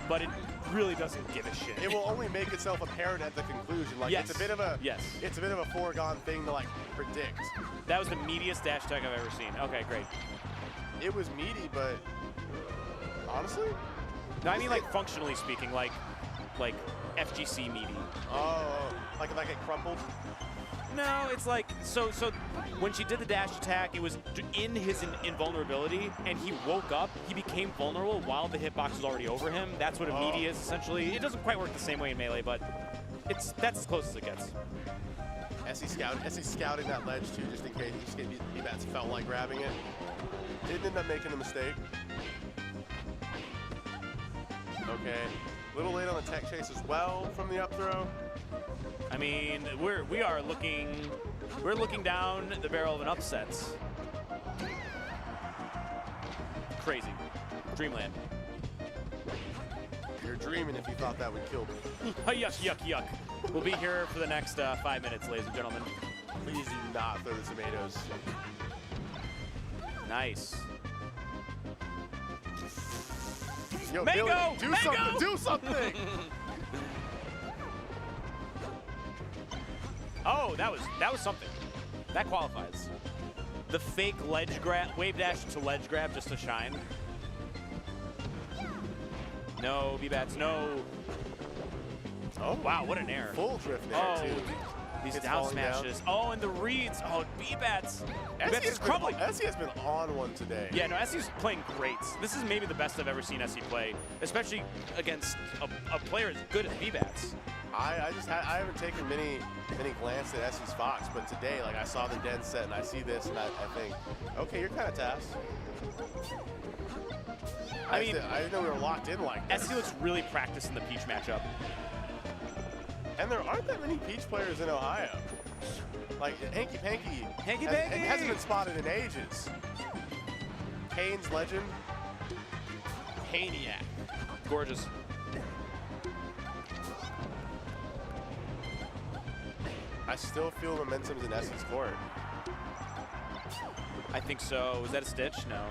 but it really doesn't give a shit. It will only make itself apparent at the conclusion. Like, Yes. it's a bit of a Yes. it's a bit of a foregone thing to like predict. That was the meatiest dash attack I've ever seen. Okay, great. It was meaty, but honestly, No, I mean like functionally speaking, like FGC meaty. oh, like it crumpled. No, it's like, so when she did the dash attack, it was in his invulnerability, and he woke up, he became vulnerable while the hitbox was already over him. That's what a meaty is, essentially. It doesn't quite work the same way in Melee, but that's as close as it gets. Essie scouting that ledge too, just in case B-Bats felt like grabbing it. Didn't end up making a mistake. Okay, a little late on the tech chase as well from the up throw. I mean, we're looking down the barrel of an upset. Crazy. Dreamland. You're dreaming if you thought that would kill me. Yuck, yuck, yuck. We'll be here for the next 5 minutes, ladies and gentlemen. Please do not throw the tomatoes. Nice. Yo, Mango! Billy, do Mango! something! Do something! Oh, that was something. That qualifies. The fake ledge grab, wave dash to ledge grab just to shine. No, B-Bats, no. Oh, wow, what an error. Full drift there, too. These It's down falling smashes. down. Oh, and the reads. Oh, B-Bats. Essie is crumbling. Essie has been on one today. Yeah, no, Essie's playing great. This is maybe the best I've ever seen Essie play, especially against a player as good as B-Bats. I haven't taken many glances at Essie's Fox, but today, like, I saw the dead set and I see this and I think, okay, you're kind of tasked. I didn't know we were locked in like this. Essie looks really practiced in the Peach matchup. And there aren't that many Peach players in Ohio. Like, Hanky Panky hasn't been spotted in ages. Kane's legend. Kaniac. Gorgeous. I still feel momentum's in Essie's court. I think so. Was that a stitch? No.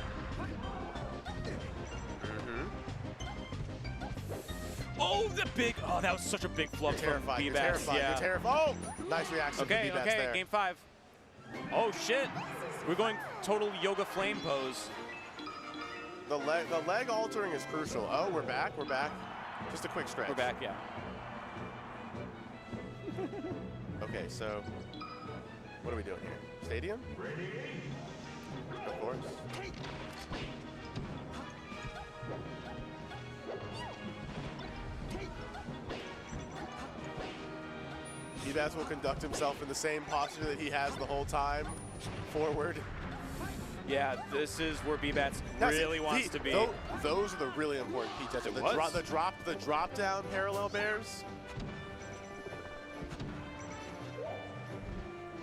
Oh, the big! Oh, that was such a big flub from B-Bats. You're terrified. Yeah. You're terrified. Oh, nice reaction Okay, from B-Bats there. game 5. Oh shit! We're going total yoga flame pose. The leg altering is crucial. Oh, we're back. We're back. Just a quick stretch. We're back, yeah. Okay, so what are we doing here? Stadium? Of course. B-Bats will conduct himself in the same posture that he has the whole time, forward. Yeah, this is where B-Bats really wants to be. Those are the really important Peach touches. The drop down parallel bears.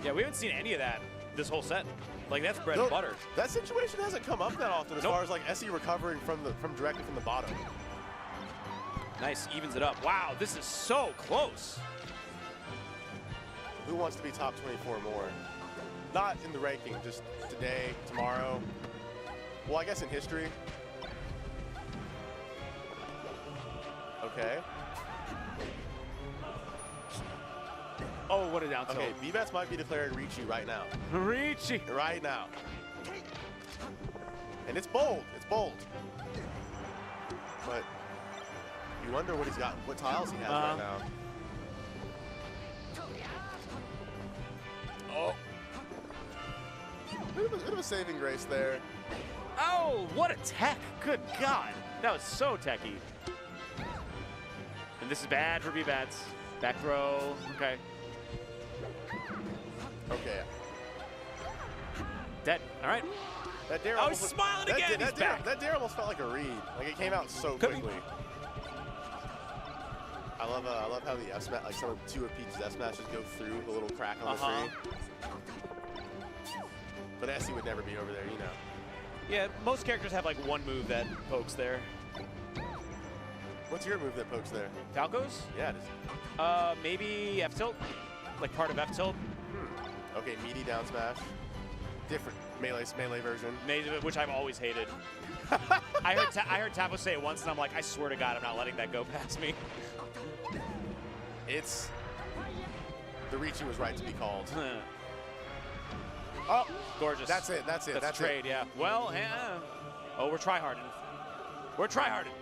Yeah, we haven't seen any of that this whole set. Like, that's bread and butter. That situation hasn't come up that often as far as like Essie recovering from directly from the bottom. Nice, evens it up. Wow, this is so close. Who wants to be top 24 more? Not in the ranking, just today, tomorrow. Well, I guess in history. Okay. Oh, what a down tilt. Okay, B-Bats might be declaring Rpie right now. Rpie. Right now. And it's bold. It's bold. But you wonder what he's got, what tiles he has right now. Oh. Bit of a saving grace there. Oh, what a tech. Good God. That was so techy. And this is bad for B-Bats. Back throw. Okay. Okay. Dead. All right. That dare I was smiling again. He's back. That dare almost felt like a read. Like it came out so quickly. I love how the F smash, like some of two of Peach's F smashes go through the little crack on the screen. But Essie would never be over there, you know. Yeah, most characters have like one move that pokes there. What's your move that pokes there? Falco's? Yeah, it is. Maybe F tilt, like part of F tilt. Okay, meaty down smash. Different melee version. Which I've always hated. I heard Tapo say it once, and I'm like, I swear to God, I'm not letting that go past me. It's the reaching was right to be called. Oh, gorgeous. That's it. That's a trade, yeah. Well, oh, we're tryharding. We're tryharding.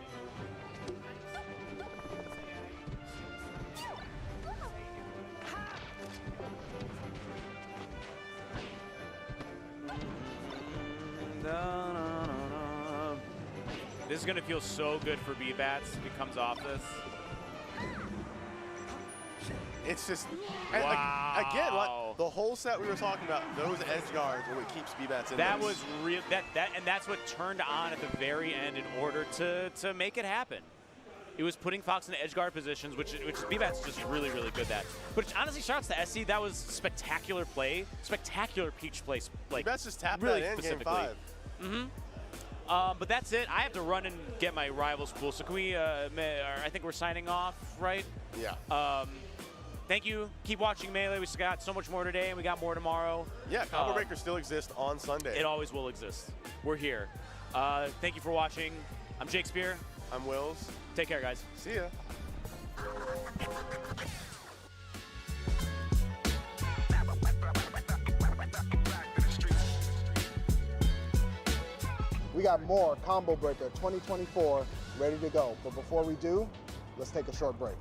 This is gonna feel so good for B-Bats if he comes off this. It's just, and again, like the whole set we were talking about, those edge guards are what keeps B-Bats in That this. was real. And that's what turned on at the very end in order to make it happen. It was putting Fox in edge guard positions, which B-Bat's just really, really good at. But honestly, shouts to Essie. That was spectacular play, spectacular Peach play. Like B-Bats just tapped really that in specifically. game 5. But that's it. I have to run and get my rivals pool. So can we? I think we're signing off, right? Yeah. Thank you. Keep watching Melee. We got so much more today, and we got more tomorrow. Yeah, Combo Breaker still exists on Sunday. It always will exist. We're here. Thank you for watching. I'm Shakespeare. I'm Wills. Take care, guys. See ya. We got more Combo Breaker 2024 ready to go. But before we do, let's take a short break.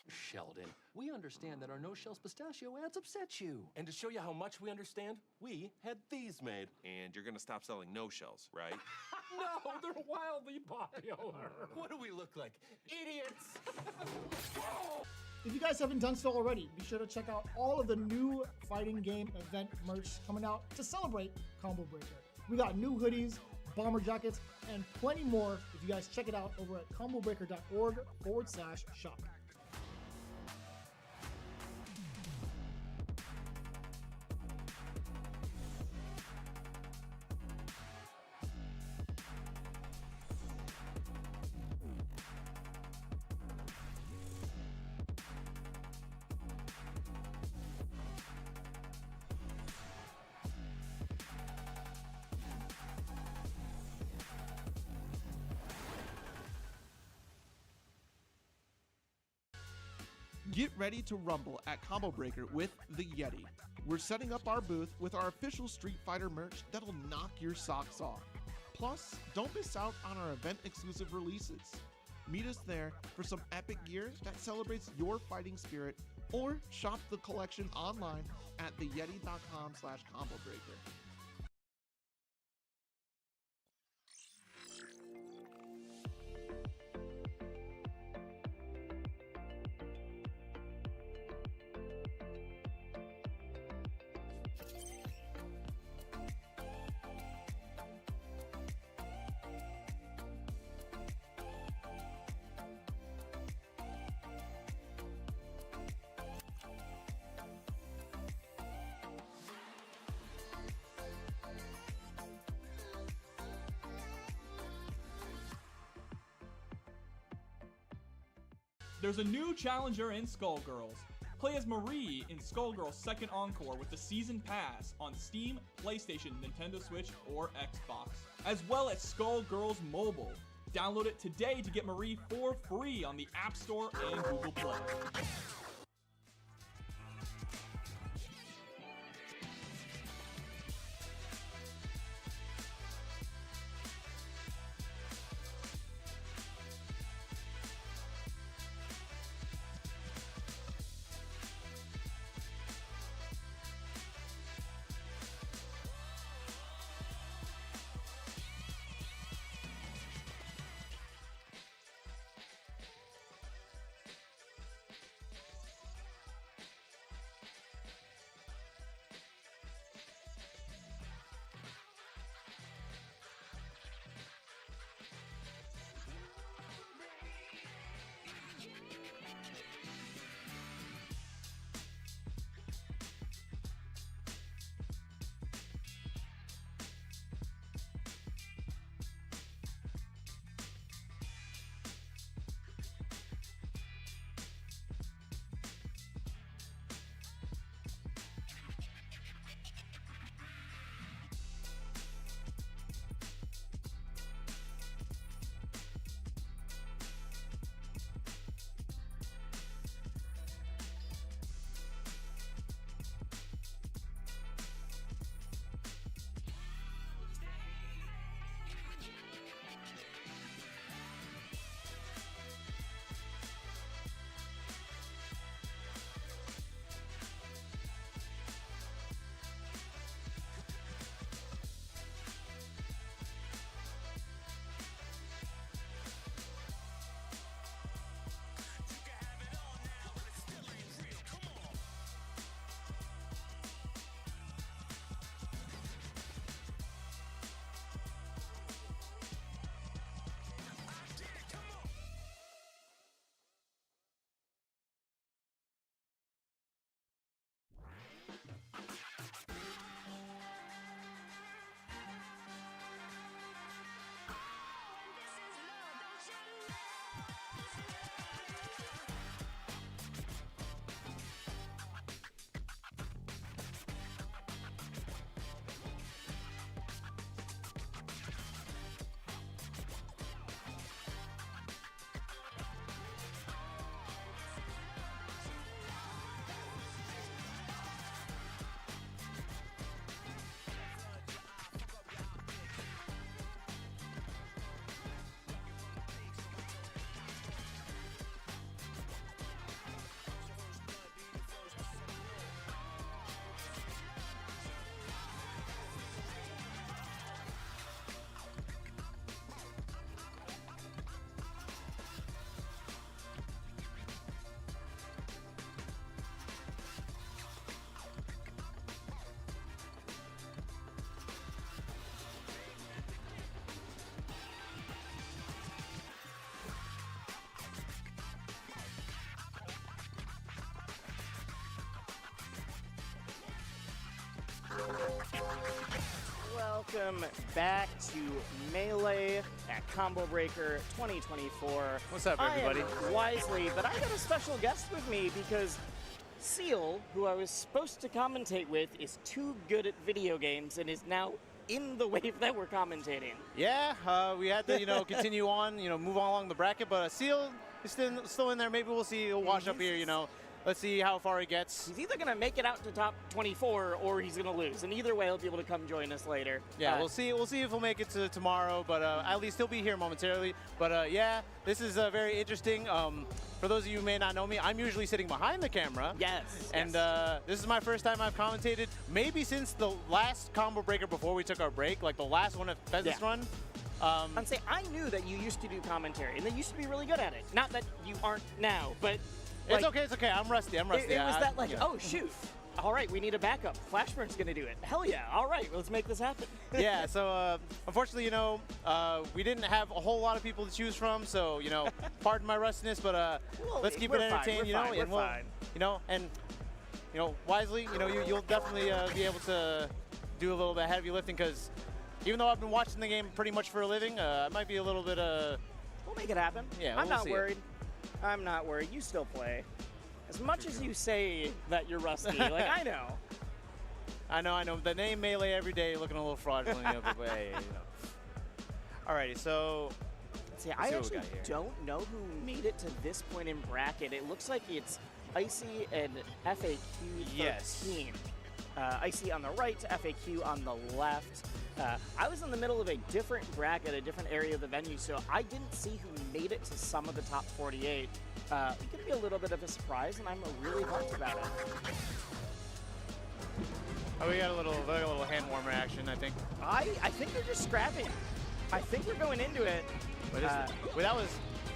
Sheldon, we understand that our no-shells pistachio ads upset you. And to show you how much we understand, we had these made. And you're gonna stop selling no-shells, right? No, they're wildly popular. What do we look like? Idiots! If you guys haven't done so already, be sure to check out all of the new fighting game event merch coming out to celebrate Combo Breaker. We got new hoodies, bomber jackets, and plenty more if you guys check it out over at combobreaker.org/shop. Get ready to rumble at Combo Breaker with the Yeti. We're setting up our booth with our official Street Fighter merch that'll knock your socks off. Plus, don't miss out on our event-exclusive releases. Meet us there for some epic gear that celebrates your fighting spirit, or shop the collection online at theyeti.com/combobreaker. There's a new challenger in Skullgirls. Play as Marie in Skullgirls Second Encore with the Season Pass on Steam, PlayStation, Nintendo Switch, or Xbox, as well as Skullgirls Mobile. Download it today to get Marie for free on the App Store and Google Play. welcome back to Melee at Combo Breaker 2024. What's up, everybody? I am Wisely, but I got a special guest with me because Seal, who I was supposed to commentate with, is too good at video games and is now in the wave that we're commentating. Yeah, we had to, continue on, move along the bracket, but Seal is still in there. Maybe we'll see. He'll wash up here, Let's see how far he gets. He's either going to make it out to top 24 or he's going to lose. And either way, he'll be able to come join us later. Yeah, we'll see. We'll see if he'll make it to tomorrow, but at least he'll be here momentarily. But yeah, this is very interesting. For those of you who may not know me, I'm usually sitting behind the camera. Yes. And this is my first time I've commentated, maybe since the last Combo Breaker before we took our break, like the last one at Pheasant's Run. I'm saying I knew that you used to do commentary, and they used to be really good at it. Not that you aren't now, but it's okay. It's okay. I'm rusty. It was that oh shoot. All right, we need a backup. Flashburn's going to do it. Hell yeah. All right, let's make this happen. Yeah, so unfortunately, we didn't have a whole lot of people to choose from, so, pardon my rustiness, but let's keep it entertaining, We're fine. Wisely, you'll definitely be able to do a little bit of heavy lifting, because even though I've been watching the game pretty much for a living, I might be a little bit We'll make it happen. Yeah, I'm we'll not see worried. I'm not worried. You still play. As much as you say that you're rusty, like, I know. I know. The name Melee every day looking a little fraudulent. Alrighty, so see, I actually don't know who made it to this point in bracket. It looks like it's Icy and FAQ 13. Yes. Icy on the right, FAQ on the left. I was in the middle of a different bracket, a different area of the venue, so I didn't see who made it to some of the top 48. It could be a little bit of a surprise, and I'm really pumped about it. Oh, we got a little hand warmer action, I think. I think they're just scrapping. I think we're going into it. Wait, that was...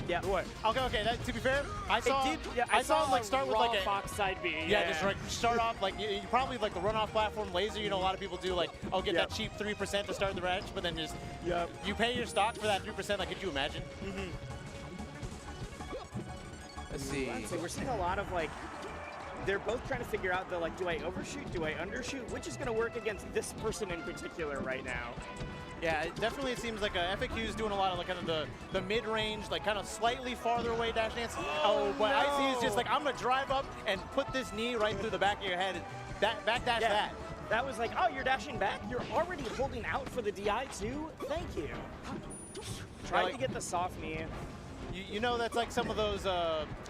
Yeah. What? Okay. To be fair, I saw him start with a Fox side B. Yeah, just start off you probably the runoff platform laser. A lot of people do get that cheap 3% to start the match, but then just you pay your stock for that 3%. Could you imagine? Mm-hmm. Let's see. We're seeing a lot of they're both trying to figure out do I overshoot? Do I undershoot? Which is going to work against this person in particular right now? Yeah, it seems like FAQ is doing a lot of kind of the mid-range, kind of slightly farther away dash dance. But no. Icy is just I'm gonna drive up and put this knee right through the back of your head. Back dash that. That was oh, you're dashing back? You're already holding out for the DI too? Thank you. Trying to get the soft knee. That's some of those.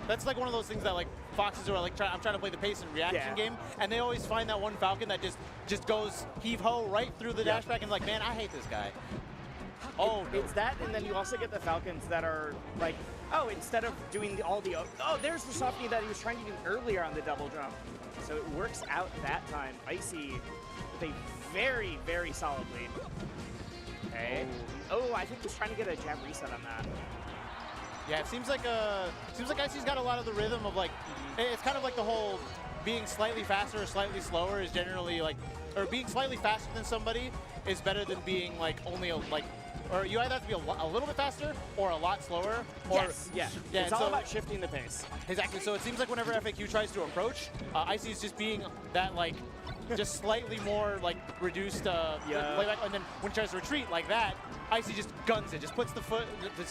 That's one of those things that Foxes are I'm trying to play the pace and reaction game, and they always find that one Falcon that just goes heave ho right through the dash back and man, I hate this guy. It's that, and then you also get the Falcons that are instead of doing there's the soft knee that he was trying to do earlier on the double jump. So it works out that time. Icy with a very, very solid lead. Okay. Oh, I think he's trying to get a jab reset on that. Yeah, it seems like Icy's got a lot of the rhythm of it's kind of the whole being slightly faster or slightly slower is generally or being slightly faster than somebody is better than being only or you either have to be a little bit faster or a lot slower. Or, yes, yeah. It's all about shifting the pace. Exactly. So it seems whenever FAQ tries to approach, Icy's just being that just slightly more reduced playback, and then when he tries to retreat like that, Icy just guns it, just puts the foot,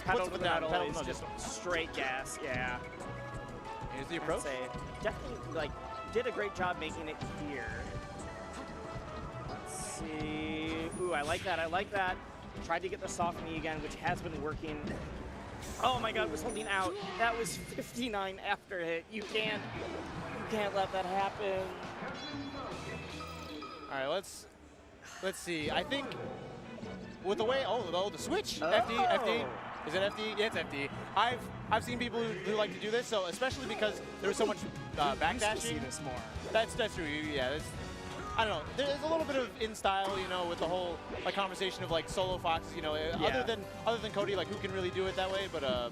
pedal to the metal, just straight gas, yeah. Here's the approach. Definitely did a great job making it here. Let's see. Ooh, I like that. Tried to get the soft knee again, which has been working. Oh my God, was holding out. That was 59 after hit. You can't let that happen. All right, let's see. I think with the way the switch Oh. FD is it FD? Yeah, it's FD. I've seen people who like to do this, so especially because there was so much backdashing. See this more. That's true. Yeah, I don't know. There's a little bit of in style, with the whole conversation of solo foxes. Other than Cody, who can really do it that way, but.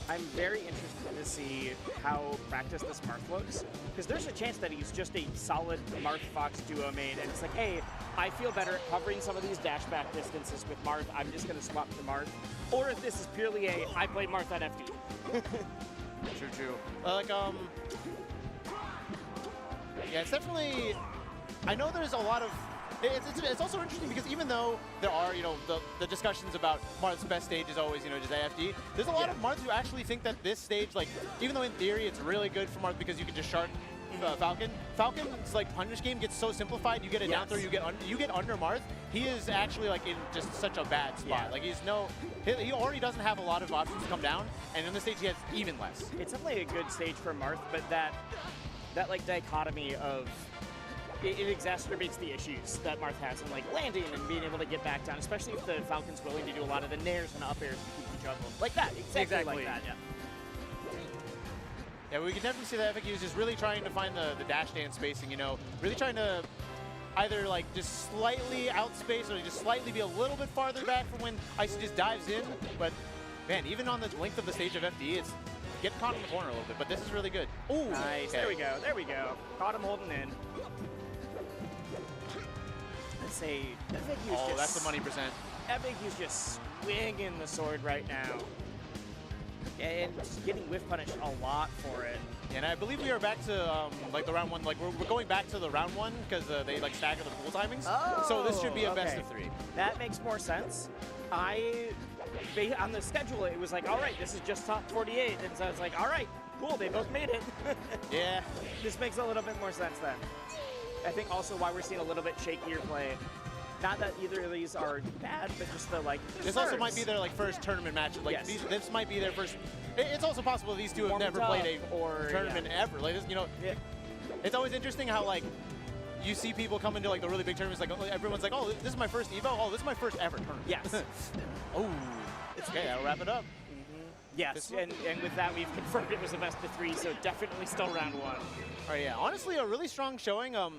I'm very interested to see how practiced this Marth looks, because there's a chance that he's just a solid Marth-Fox duo main, and it's hey, I feel better at covering some of these dash back distances with Marth, I'm just going to swap to Marth. Or if this is purely I played Marth at FD. True. Yeah, it's definitely... I know there's a lot of it's also interesting because even though there are, you know, the discussions about Marth's best stage is always, you know, just AFD, there's a lot of Marths who actually think that this stage, like, even though in theory it's really good for Marth because you can just shark Falcon. Falcon's like punish game gets so simplified. You get a down throw, you get under Marth. He is actually like in just such a bad spot. Like he already doesn't have a lot of options to come down, and in this stage he has even less. It's definitely a good stage for Marth, but that like dichotomy of it exacerbates the issues that Marth has in like landing and being able to get back down, especially if the Falcon's willing to do a lot of the nairs and up airs to keep you juggled. Like that, exactly like that, yeah. Yeah, we can definitely see that FAQ is just really trying to find the dash dance spacing, you know, really trying to either like just slightly outspace or just slightly be a little bit farther back from when Icy just dives in. But man, even on the length of the stage of FD, it's getting caught in the corner a little bit, but this is really good. Ooh, nice, okay. There we go. Caught him holding in. Let's say FAQ's that's the money percent. FAQ's just swinging the sword right now. And just getting whiff punished a lot for it. And I believe we are back to like the round one. Like we're going back to the round one because they like stagger the pool timings. Oh, so this should be a best of 3. That makes more sense. On the schedule, it was like, all right, this is just top 48, and so it's like, all right, cool, they both made it. Yeah. This makes a little bit more sense then. I think also why we're seeing a little bit shakier play. Not that either of these are bad, but just the like. This also might be their like first tournament match. Like this might be their first. It's also possible these two have never played a tournament ever. Like this, you know. Yeah. It's always interesting how like you see people come into like the really big tournaments. Like everyone's like, oh, this is my first Evo. Oh, this is my first ever tournament. Yes. Oh, it's okay. I'll wrap it up. Yes, and with that we've confirmed it was a best of 3, so definitely still round 1. Oh yeah, honestly, a really strong showing. I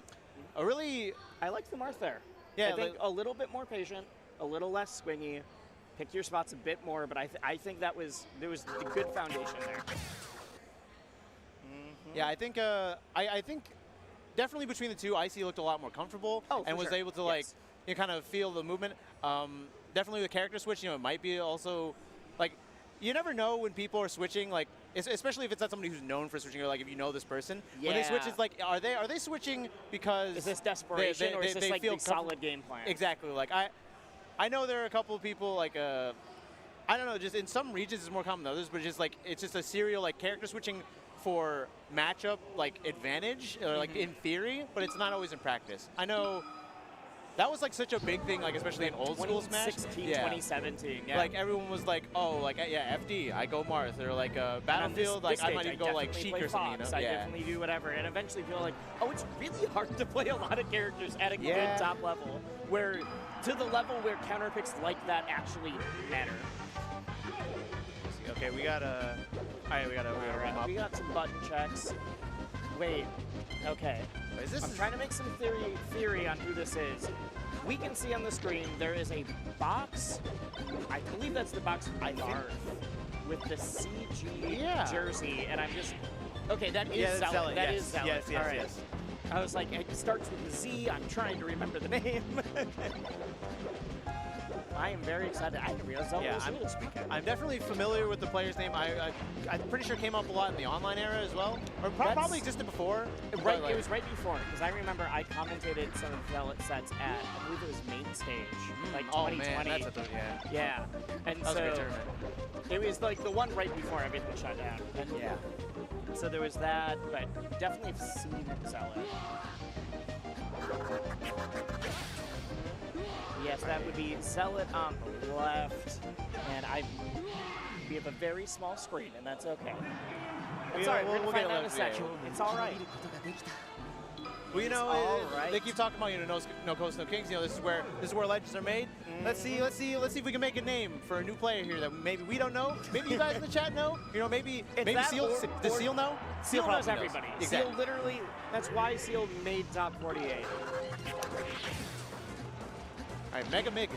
liked the Marth there. Yeah, I think a little bit more patient, a little less swingy, picked your spots a bit more, but I think there was a good foundation there. Yeah, I think definitely between the two, Icy looked a lot more comfortable and was able to like you know, kind of feel the movement. Definitely the character switch, you know, it might be also like you never know when people are switching, like especially if it's not somebody who's known for switching, or like if you know this person. Yeah. When they switch, it's like are they switching because is this desperation or is this like the solid game plan? Exactly. Like I know there are a couple of people like I don't know, just in some regions it's more common than others, but just like it's just a serial like character switching for matchup like advantage or like in theory, but it's not always in practice. I know. That was like such a big thing, like especially in old school Smash. 2016, 2017, yeah. Like everyone was like, oh, like yeah, FD, I go Marth, or like Battlefield, like I might even go like Sheik or something. You know? I definitely do whatever, and eventually feel like, oh, it's really hard to play a lot of characters at a good top level, where to the level where counter picks like that actually matter. Okay, we gotta wrap up. We got some button checks. Wait. Okay. I'm trying to make some theory on who this is. We can see on the screen there is a box. I believe that's the box Marth with the CG jersey, and I'm just okay. That is Zealot. That is Zealot. Yes. All right. Yes. I was like, it starts with the Z. I'm trying to remember the name. I am very excited. I didn't realize Zealot was English speaker. I'm definitely familiar with the player's name. I'm pretty sure it came up a lot in the online era as well, or probably existed before. Right, it was right before, because I remember I commentated some of the Zealot sets at, I believe it was main stage, like 2020. Man, that's yeah. And that was a great tournament. It was like the one right before everything shut down. And yeah. So there was that, but definitely have seen Zealot. Yes, that would be Zealot on the left, and we have a very small screen, and that's okay. It's all right, we'll find that in a second. It's all right. Well, you know, they keep talking about, you know, no coast, no kings. You know, this is where legends are made. Let's see if we can make a name for a new player here that maybe we don't know. Maybe you guys in the chat know. You know, maybe Seal. Does Seal know? Seal knows everybody. Exactly. Seal literally. That's why Seal made top 48. All right, Mega Mig.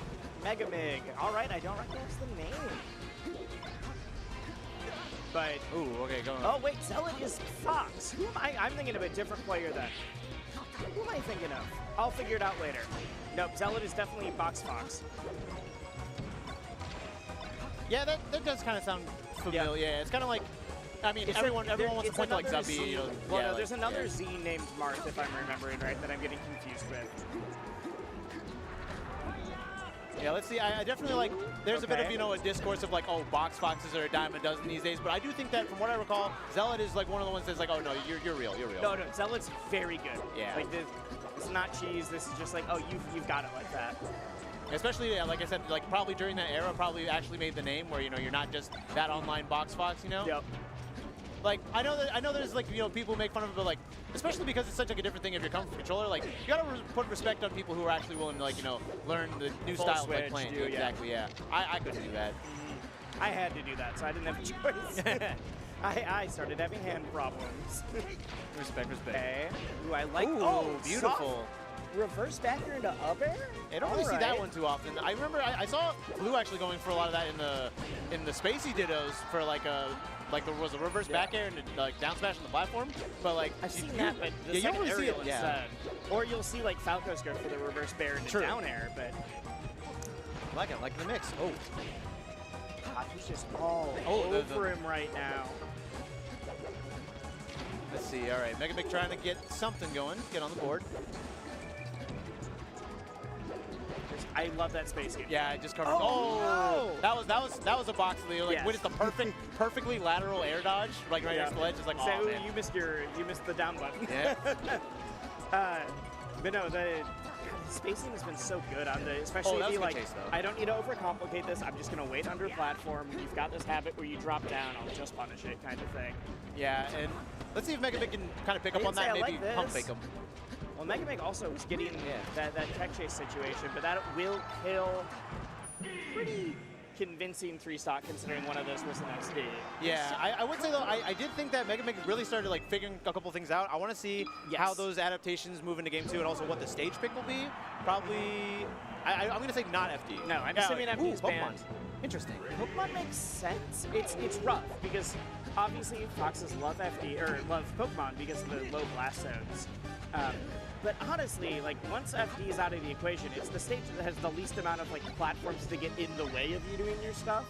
All right, I don't recognize the name. But okay, go on. Oh wait, Zealot is Fox. Who am I? I'm thinking of a different player then. Who am I thinking of? I'll figure it out later. Nope, Zealot is definitely Fox. Yeah, that does kind of sound familiar. Yeah, it's kind of like, I mean, everyone wants to point to like Zubby. You know, well, no, there's another Z named Marth, if I'm remembering right, that I'm getting confused with. Yeah, let's see. I definitely like. There's a bit of a discourse of like, oh, box foxes are a dime a dozen these days. But I do think that from what I recall, Zealot is like one of the ones that's like, oh no, you're real. No, Zealot's very good. Yeah. Like it's not cheese. This is just like, oh, you've got it like that. Especially, like I said, like probably during that era, probably actually made the name where you're not just that online box fox, Yep. Like I know there's like people who make fun of it, but like especially because it's such like a different thing if you're coming from controller, like you gotta put respect on people who are actually willing to like learn the new style of like playing. Exactly, yeah. I couldn't do that. I had to do that, so I didn't have a choice. I started having hand problems. Respect. Okay. Ooh, I like. Ooh, oh, beautiful. Reverse back here into Ouber? I don't really see that one too often. I remember I saw Blue actually going for a lot of that in the Spacey dittos for like there was a reverse back air and like down smash on the platform. But like I've seen that, but the second really aerial instead. Or you'll see like Falco's go for the reverse bear into down air, but I like the mix. Oh. God, he's just all over him right now. Let's see. All right, Mega Mick trying to get something going, get on the board. I love that space game. Yeah, I just covered. Oh, no. That was a box lead. Like when it's the perfectly lateral air dodge, like right next to the ledge. It's like, so, oh man. You missed the down button. Yeah. But no, the spacing has been so good on the, especially if you like. I don't need to overcomplicate this. I'm just gonna wait under platform. You've got this habit where you drop down. I'll just punish it, kind of thing. Yeah, and let's see if Mega Mick can kind of pick up on that. Maybe pump fake him. Well, Mega Mick also was getting that tech chase situation, but that will kill pretty convincing 3-stock considering one of those was an SD. Yeah, I would say though, I did think that Mega Mick really started like figuring a couple things out. I want to see how those adaptations move into game 2 and also what the stage pick will be. Probably, I'm going to say not FD. No, I'm assuming FD is banned. Interesting. Pokemon makes sense. It's rough because obviously foxes love FD or love Pokemon because of the low blast zones. But honestly, like once FD is out of the equation, it's the stage that has the least amount of like platforms to get in the way of you doing your stuff.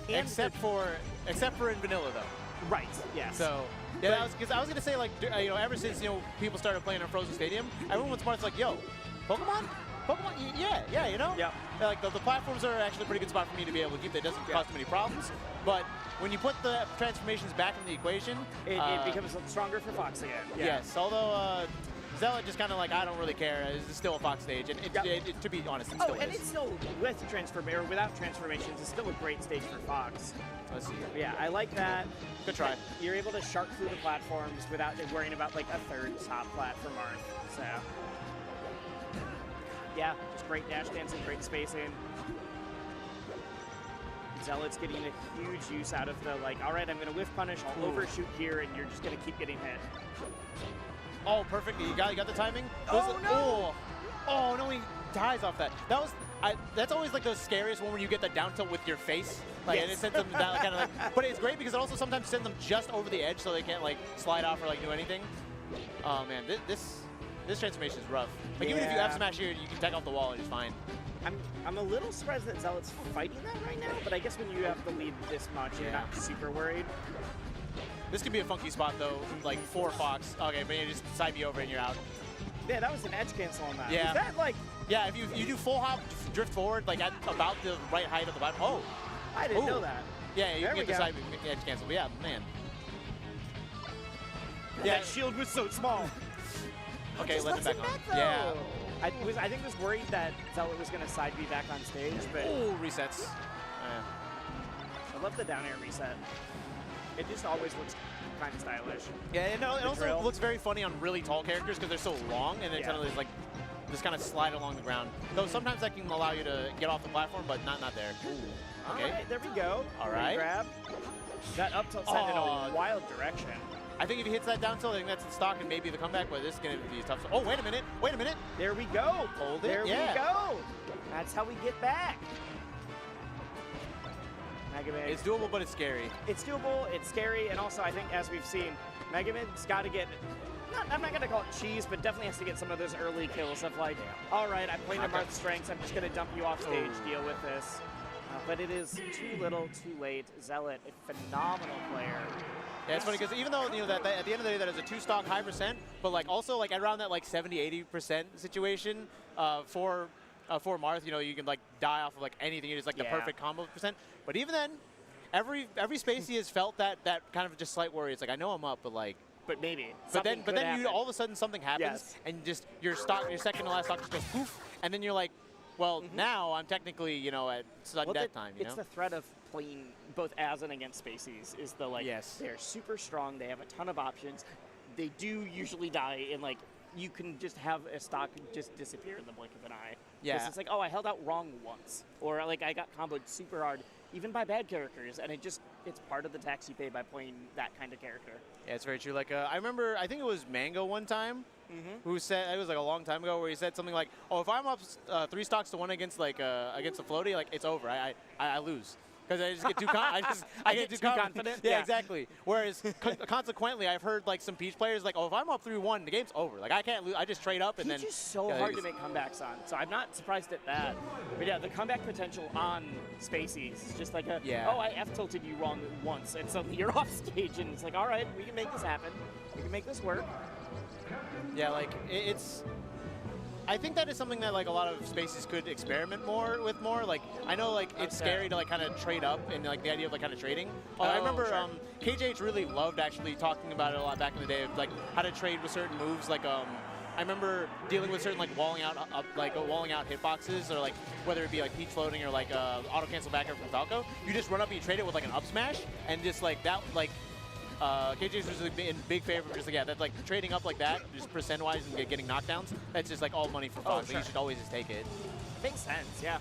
And except for in vanilla though. Right. Yes. So yeah, because I was gonna say like ever since people started playing on Frozen Stadium, everyone was smart. Like Pokemon, yeah, Yeah. Like the platforms are actually a pretty good spot for me to be able to keep. That doesn't cause too many problems. But when you put the transformations back in the equation, it becomes stronger for Fox again. Yeah. Yes, although Zealot just kind of like, I don't really care. It's still a Fox stage, and to be honest, it still is. And it's still without transformations, it's still a great stage for Fox. Let's see. Yeah, I like that. Good try. You're able to shark through the platforms without worrying about like a third top plat for Marth. So yeah, just great dash dancing, great spacing. Zealot's getting a huge use out of the like, all right, I'm going to whiff punish, I'll overshoot here, and you're just going to keep getting hit. Oh, perfect. You got the timing? No! Oh, no, he dies off that. That's always like the scariest one when you get the down tilt with your face. Like, and it sends them down kind of like, but it's great because it also sometimes sends them just over the edge so they can't like slide off or like do anything. Oh man, this transformation is rough. Like even if you F smash here, you can tech off the wall and it's fine. I'm a little surprised that Zealot's fighting that right now, but I guess when you have the lead this much, you're not super worried. This could be a funky spot though, like for Fox. Okay, but you just side B over and you're out. Yeah, that was an edge cancel on that. Yeah. Is that like? Yeah, if you do full hop, drift forward, like at about the right height of the button. Oh. I didn't know that. Yeah, you can get the side B edge cancel. But yeah, man. Yeah, that shield was so small. Okay, let it back on. Yeah. I think was worried that Zealot was going to side B back on stage, but... Oh, resets. I love the down air reset. It just always looks kind of stylish. Yeah, it also looks very funny on really tall characters because they're so long and they kind of like just kind of slide along the ground. Though sometimes that can allow you to get off the platform, but not there. Ooh. Okay. All right, there we go. All right. Grab. That up tilt sent in a wild direction. I think if he hits that down tilt, I think that's in stock and maybe the comeback, but this is going to be tough. Oh, wait a minute. There we go. Hold it. There we go. That's how we get back. It's doable, but it's scary. It's doable, it's scary, and also I think, as we've seen, Megaman's got to get, I'm not going to call it cheese, but definitely has to get some of those early kills of like, all right, I'm playing to Marth's strengths, I'm just going to dump you off stage, deal with this. But it is too little, too late. Zealot, a phenomenal player. Yeah, it's funny because even though that at the end of the day that is a 2-stock high percent, but like also like around that like 70-80% situation for for Marth, you know, you can like die off of like anything. It's like the perfect combo percent. But even then, every Spacey has felt that kind of just slight worry. It's like, I know I'm up, but like. But maybe. But then you all of a sudden something happens, and just your second to last stock just goes poof, and then you're like, well, now I'm technically, you know, at sudden death time. You know? It's the threat of playing both as and against Spaceys. Is the like they're super strong. They have a ton of options. They do usually die in like. You can just have a stock just disappear in the blink of an eye. Yeah. It's like, oh, I held out wrong once. Or like I got comboed super hard, even by bad characters. And it's part of the tax you pay by playing that kind of character. Yeah, it's very true. Like, I remember, I think it was Mango one time, who said, it was like a long time ago, where he said something like, oh, if I'm up 3 stocks to 1 against like against a floaty, like it's over. I lose. Because I just get too I get too confident. Yeah, exactly. Whereas consequently, I've heard like some Peach players like, oh, if I'm up 3-1, the game's over. Like I can't lose. I just trade up and Peach then. Is so hard to make comebacks on. So I'm not surprised at that. But yeah, the comeback potential on Spaceys is just like a oh, I F tilted you wrong once, and suddenly you're off stage, and it's like, all right, we can make this happen. We can make this work. Yeah, like it's. I think that is something that like a lot of Spaceys could experiment with more. Like I know like it's scary to like kind of trade up and like the idea of like kind of trading. I remember KJH really loved actually talking about it a lot back in the day of like how to trade with certain moves. Like I remember dealing with certain like walling out hitboxes, or like whether it be like Peach floating or like auto cancel back up from Falco. You just run up and you trade it with like an up smash, and just like that like. KJ's was in big favor of just like, that's like trading up like that, just percent-wise and getting knockdowns. That's just like all money for fun, but you should always just take it. Makes sense, yeah.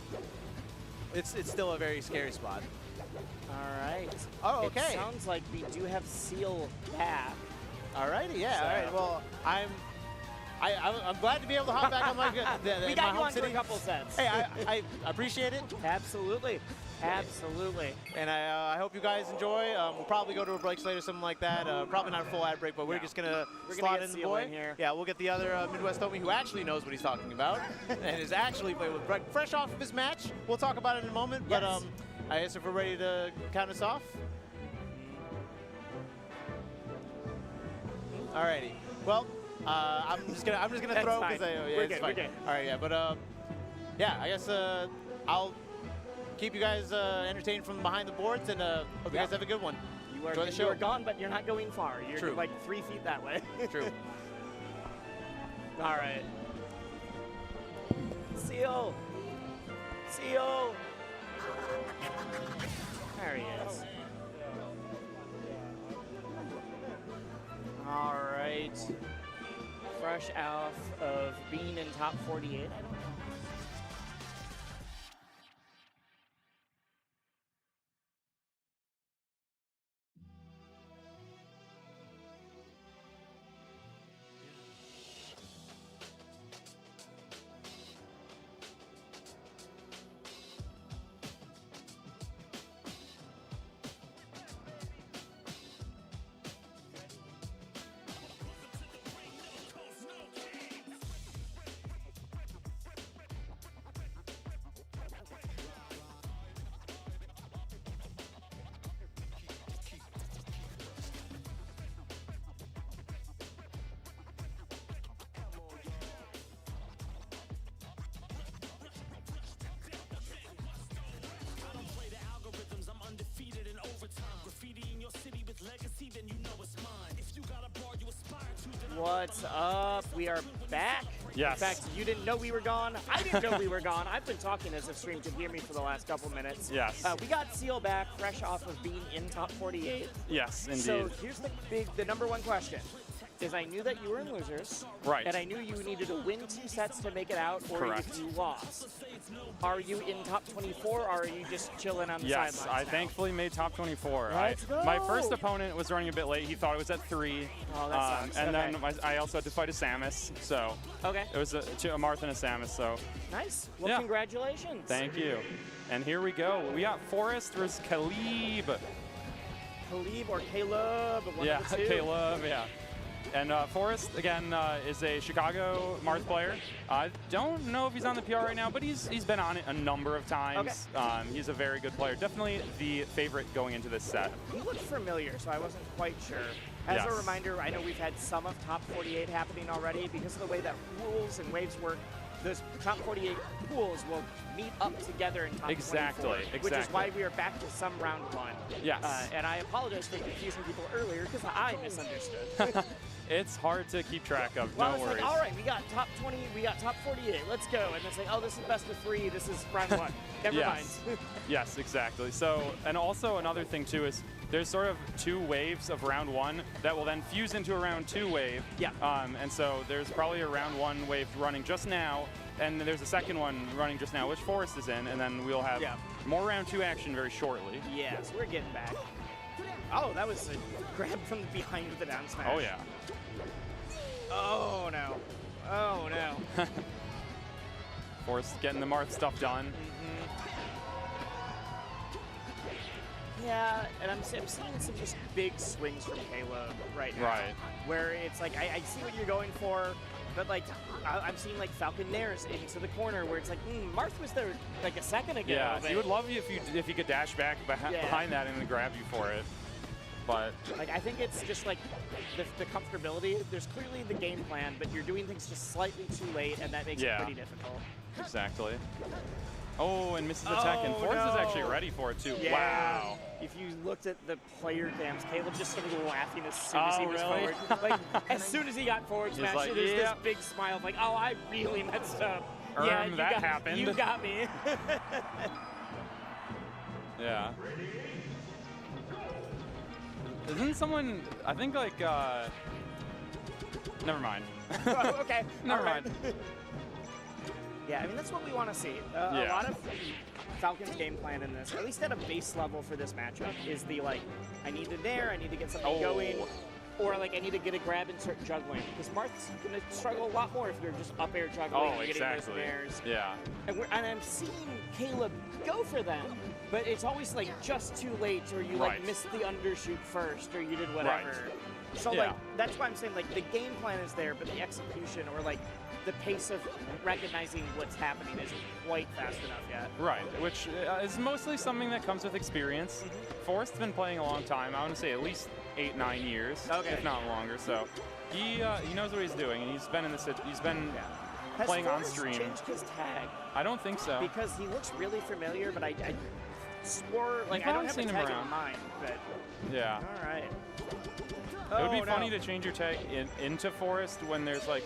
It's still a very scary spot. All right. Oh, okay. It sounds like we do have Seal back. Alrighty, yeah. So. All right. Well, I'm glad to be able to hop back on my we got you on for a couple sets. Hey, I appreciate it. Absolutely. Absolutely. And I hope you guys enjoy. We'll probably go to a break later, or something like that. Probably not a full ad break, but we're just going to slot in the boy. Here. Yeah, we'll get the other Midwest homie who actually knows what he's talking about and is actually playing with Breck. Fresh off of his match. We'll talk about it in a moment. Yes. But I guess if we're ready to count us off. Alrighty. Well, I'm just gonna throw because it's fine. All right, yeah, but yeah, I guess I'll keep you guys entertained from behind the boards, and hope you guys have a good one. Enjoy the show. You are gone, but you're not going far. You're like 3 feet that way. True. All right. Seal. Seal. There he is. All right. Fresh off of being in top 48. I don't know. What's up? We are back. Yes. In fact, you didn't know we were gone. I didn't know we were gone. I've been talking as if stream could hear me for the last couple minutes. Yes. We got Seal back, fresh off of being in top 48. Yes, indeed. So here's the number one question. Is I knew that you were in losers. Right. And I knew you needed to win 2 sets to make it out, or Correct. if you lost. Are you in top 24, or are you just chilling on the sidelines? Yes, I thankfully made top 24. Let's go. My first opponent was running a bit late. He thought it was at 3. Oh, that sucks. And then I also had to fight a Samus, so it was a Marth and a Samus. So nice. Well, congratulations. Thank you. And here we go. We got Forrest versus Caleb. Caleb or Caleb? One of the two. Caleb. Yeah. And Forrest, again, is a Chicago Marth player. I don't know if he's on the PR right now, but he's been on it a number of times. Okay. He's a very good player. Definitely the favorite going into this set. He looked familiar, so I wasn't quite sure. As a reminder, I know we've had some of top 48 happening already. Because of the way that rules and waves work, those top 48 pools will meet up together in top 24, which is why we are back to some round 1. Yes. And I apologize for confusing people earlier because I misunderstood. It's hard to keep track of. Well, no it's worries. like, all right, we got top 20, we got top 48, let's go. And it's like, oh, this is best of 3, this is round 1. Never mind. Yes, exactly. So, and also another thing too is there's sort of 2 waves of round 1 that will then fuse into a round 2 wave. Yeah. And so there's probably a round 1 wave running just now, and there's a second one running just now, which Forrest is in, and then we'll have more round 2 action very shortly. Yeah, so we're getting back. Oh, that was a grab from the behind with the down smash. Oh, yeah. Oh, no. Oh, no. Forrest getting the Marth stuff done. Yeah, and I'm seeing some just big swings from Caleb right now. Right. Where it's like, I see what you're going for, but like, I'm seeing like Falcon Nares into the corner where it's like, Marth was there like a second ago. Yeah, he would love you if you could dash back behind that and then grab you for it. But like, I think it's just like the comfortability. There's clearly the game plan, but you're doing things just slightly too late, and that makes it pretty difficult. Exactly. Oh, and misses attack, and Forrest is actually ready for it too. Yeah. Wow. If you looked at the player cams, Caleb just started laughing as soon as he was really? forward. Like, as soon as he got forward smash, like, there's this big smile of like, oh, I really messed up. Yeah, that happened. You got me. Yeah. Isn't someone, I think like, never mind. Okay. Never mind. Yeah, I mean, that's what we want to see. A lot of Falcon's game plan in this, at least at a base level for this matchup, is the like, I need to nair, I need to get something going, or like I need to get a grab and start juggling. Because Marth's going to struggle a lot more if you're just up air juggling and getting those nairs. Yeah. And I'm seeing Caleb go for them, but it's always like just too late, or you like missed the undershoot first, or you did whatever. So like, that's why I'm saying like the game plan is there, but the execution or like the pace of recognizing what's happening isn't quite fast enough yet. Right, which is mostly something that comes with experience. Forrest's been playing a long time. I want to say at least 8-9 years, if not longer. So he knows what he's doing, and he's been in this. He's been playing on stream. Has Forrest changed his tag? I don't think so. Because he looks really familiar, but I swore like I don't have a tag in mind. But yeah. All right. It would be funny to change your tag into Forrest when there's like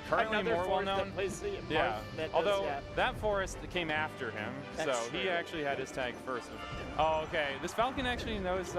currently more well-known. Yeah. Although that Forrest came after him, so he actually had his tag first. Oh, okay. This Falcon actually knows.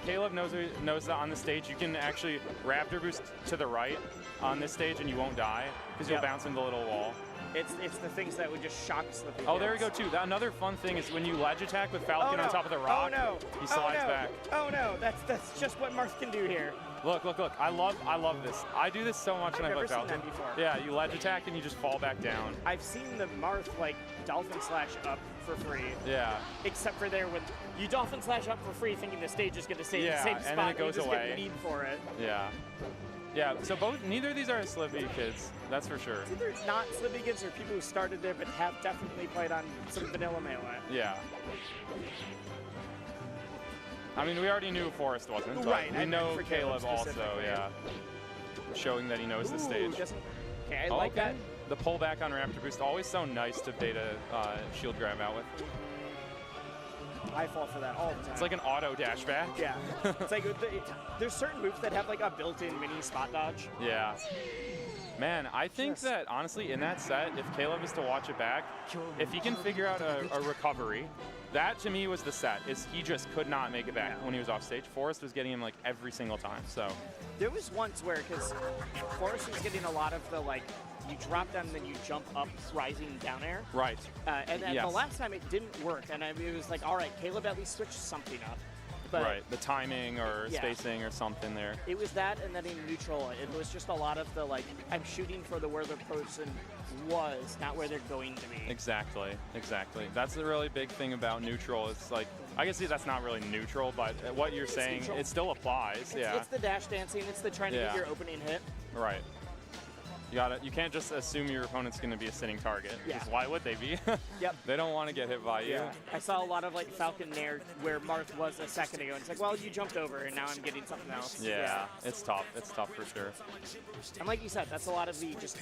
Caleb knows that on the stage you can actually Raptor boost to the right on this stage and you won't die because you'll bounce into the little wall. It's the things that would just shock Slippy. Oh, there we go too. Another fun thing is when you ledge attack with Falcon on top of the rock. Oh no! He slides back. Oh no! That's just what Marth can do here. Look! I love this. I do this so much when I play Falcon. I've never seen that before. Yeah, you ledge attack and you just fall back down. I've seen the Marth like dolphin slash up for free. Yeah. Except for there when you dolphin slash up for free, thinking the stage is going to stay in the same spot, and then it goes you just away. get need for it. Yeah. Yeah, so neither of these are Slippy kids, that's for sure. It's either not Slippy kids or people who started there but have definitely played on some vanilla Melee. Yeah. I mean, we already knew Forrest wasn't, but we know Caleb also, yeah. Showing that he knows the stage. Okay, I like that. The pullback on Raptor Boost, always so nice to beta shield grab out with. I fall for that all the time. It's like an auto dash back. Yeah. It's like there's certain moves that have like a built-in mini spot dodge. Yeah. Man, I think that honestly in that set, if Caleb is to watch it back, if he can figure out a recovery, that to me was the set. Is he just could not make it back when he was off stage. Forrest was getting him like every single time. So there was once where because Forrest was getting a lot of the like. You drop down and then you jump up, rising down air. Right. And then the last time it didn't work, and it was like, all right, Caleb at least switched something up. But right, the timing or spacing or something there. It was that, and then in neutral, it was just a lot of the like, I'm shooting for where the person was, not where they're going to be. Exactly. That's the really big thing about neutral. It's like, I guess that's not really neutral, but what you're saying, it still applies. It's the dash dancing. It's the trying to get your opening hit. Right. You can't just assume your opponent's going to be a sitting target. Yeah. Because why would they be? Yep. They don't want to get hit by you. Yeah. I saw a lot of like Falcon Nair where Marth was a second ago, and it's like, well, you jumped over, and now I'm getting something else. Yeah, it's tough. It's tough for sure. And like you said, that's a lot of the just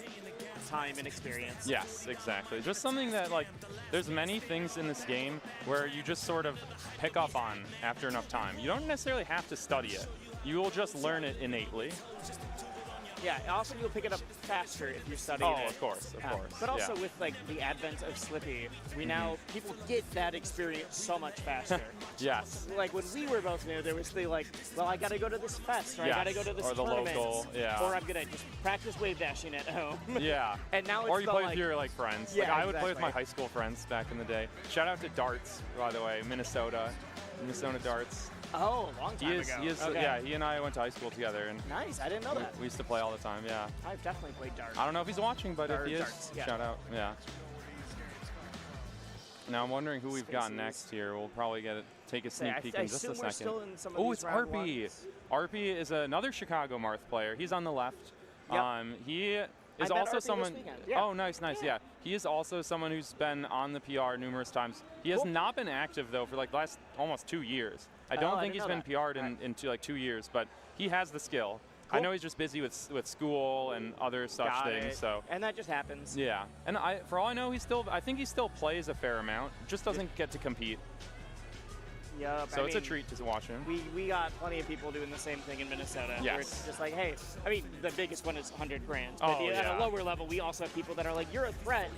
time and experience. Yes, exactly. Just something that, like, there's many things in this game where you just sort of pick up on after enough time. You don't necessarily have to study it. You will just learn it innately. Yeah, often you'll pick it up faster if you're studying it. Oh, of course, of course. But also yeah. with like the advent of Slippy, people get that experience so much faster. Yes. Like when we were both new, there was the like, well, I gotta go to this fest, or yes. I gotta go to this or the tournament, local, yeah. or I'm gonna just practice wave dashing at home. Yeah. And now it's or you the, play like, with your like friends. Yeah, like I would play with exactly. my high school friends back in the day. Shout out to Darts, by the way, Minnesota Darts. Oh, a long time ago. Okay. Yeah, he and I went to high school together, and nice. I didn't know that. We used to play all the time. Yeah. I've definitely played darts. I don't know if he's watching, but if he is, darts, yeah. shout out. Yeah. Now I'm wondering who we've got next here. We'll probably take a sneak peek in just a second. Still in some of Oh, these it's round Rpie. ones. Rpie is another Chicago Marth player. He's on the left. Yep. He is I met also Rpie someone. this weekend. Yeah. Oh, nice. Yeah. He is also someone who's been on the PR numerous times. He has not been active though for like the last almost 2 years. I don't think he's been PR'd in 2 years, but he has the skill. I know he's just busy with school and other such things. So. And that just happens. Yeah, and for all I know, I think he still plays a fair amount. Just doesn't get to compete. Yep. So it's a treat to watch him. We got plenty of people doing the same thing in Minnesota. Yes. Where it's just like, hey, I mean, the biggest one is 100 grand. Oh, But at yeah. a lower level, we also have people that are like, you're a threat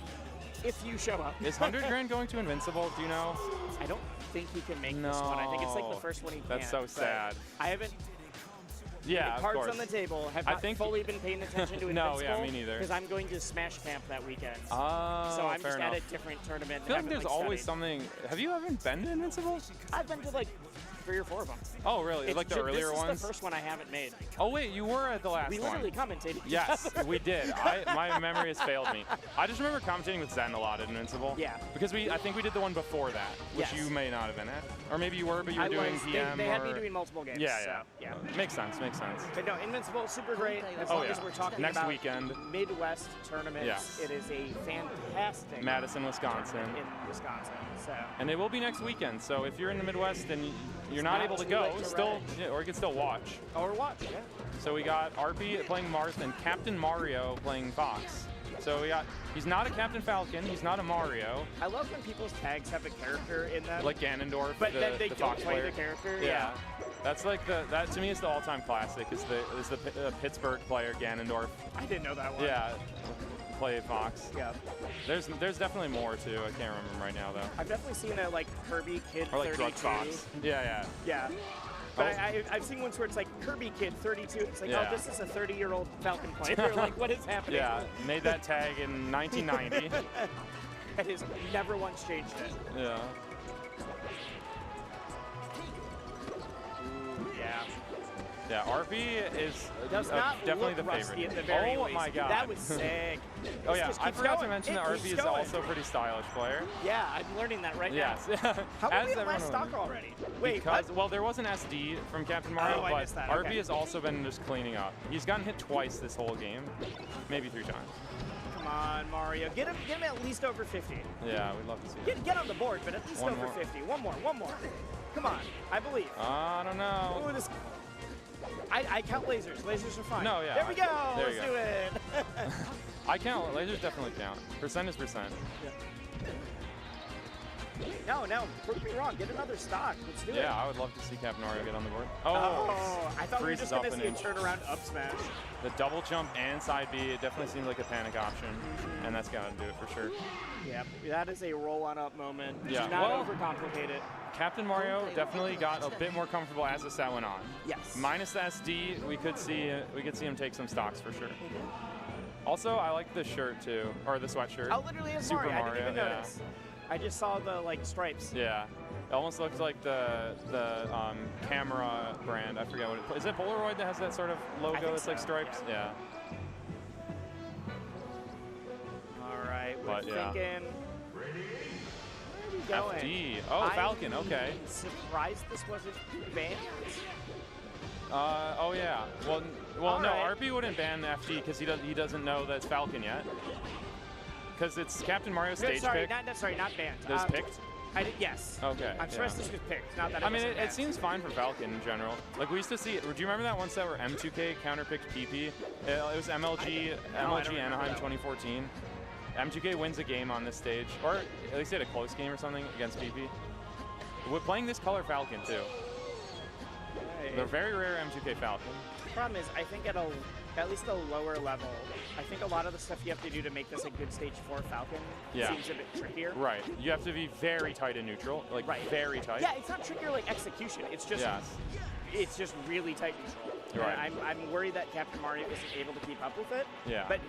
if you show up. Is 100 grand going to Invincible? Do you know? I don't think he can make this one. I think it's like the first one he That's can't. so sad. I haven't. Yeah, the of cards course. on the table. Have not fully been paying attention to No, Invincible. yeah, me neither. Because I'm going to Smash Camp that weekend. Oh, so I'm fair just enough. at a different tournament. I feel like haven't, there's always studied. something. Have you ever been to Invincible? I've been to like 3 or 4 of them. Oh, really? Like the earlier ones? This is the first one I haven't made. Oh, wait, you were at the last one. We literally commentated. Yes, together. we did. My memory has failed me. I just remember commentating with Zen a lot at Invincible. Yeah. Because I think we did the one before that, which Yes. you may not have been at. Or maybe you were, but you were I doing was. PM. They had me doing multiple games. Yeah, so, yeah. Makes sense, makes sense. But no, Invincible, super great. As Oh, long yeah. as we're talking Next about weekend. Midwest tournaments, Yes. it is a fantastic Madison, Wisconsin. tournament in Wisconsin. So. And it will be next weekend, so if you're in the Midwest and you're not not able to too go, late to still, ride. yeah, or you can still watch. Or watch, yeah. So we got Rpie playing Marth and Captain Mario playing Fox. So he's not a Captain Falcon, he's not a Mario. I love when people's tags have a character in them. Like Ganondorf, But then they the don't Fox play player. the character. Yeah. That's like that to me is the all-time classic. Is the Pittsburgh player Ganondorf. I didn't know that one. Yeah, play Fox. Yeah. There's definitely more too. I can't remember them right now though. I've definitely seen a like Kirby Kid Or like 32. Drug Fox. Yeah. Yeah. But I've seen ones where it's like Kirby Kid 32. It's like, Yeah. oh, this is a 30-year-old Falcon player. Like, what is happening? Yeah, made that tag in 1990. And has never once changed it. Yeah. Yeah. Yeah, Rpie is Does not definitely look the rusty favorite. at the very oh least. my god. That was sick. Oh yeah, Just I keep forgot to going. mention It that keeps Rpie is going. also a pretty stylish player. Yeah, I'm learning that right Yes. now. How As are we at everyone last stock knows. already? Wait, Because, what? well, there was an SD from Captain Mario, Oh, I but missed that. Rpie Okay. has also been just cleaning up. He's gotten hit twice this whole game, maybe 3 times. Come on, Mario. Get him at least over 50. Yeah, we'd love to see it. Get on the board, but at least One over more. 50. One more. Come on, I believe. I don't know. Ooh, this. I count lasers. Lasers are fine. No, yeah. There we go. There Let's you do go. it. I count. Lasers definitely count. Percent is percent. No, prove me wrong. Get another stock. Let's do it. Yeah, I would love to see Captain Mario get on the board. I thought we were freezes just going up to an see a inch. turnaround up smash. The double jump and side B, it definitely seems like a panic option, and that's got to do it for sure. Yeah, that is a roll-on-up moment. Yeah, Do not well- overcomplicate it. Captain Mario definitely got a bit more comfortable as the set went on. Yes. Minus the SD, we could see him take some stocks for sure. Also, I like the shirt too, or the sweatshirt. Oh, literally is Super Mario. I didn't even yeah. notice. I just saw the stripes. Yeah. It almost looks like the camera brand. I forget what it is. It Polaroid that has that sort of logo that's like stripes? Yeah. All right, we're But, yeah. thinking. Where are we going? FD. Oh, Falcon. Okay. I'm surprised this wasn't banned. Oh yeah. Well, no, Rpie wouldn't ban FD because he doesn't know that it's Falcon yet. Because it's Captain Mario stage pick. Not banned. There's picked. Yes. Okay. I'm stressed this was picked, not that I mean, wasn't it seems fine for Falcon in general. Like we used to see. Do you remember that one set where M2K counterpicked PP? It was MLG Anaheim 2014. M2K wins a game on this stage, or at least he had a close game or something against PP. We're playing this color Falcon too. They're very rare M2K Falcon. The problem is, I think at least a lower level, I think a lot of the stuff you have to do to make this a good stage 4 Falcon seems a bit trickier. Right. You have to be very tight in neutral, like very tight. Yeah, it's not trickier like execution. It's just it's just really tight neutral. Right. I'm worried that Captain Mario isn't able to keep up with it. Yeah. But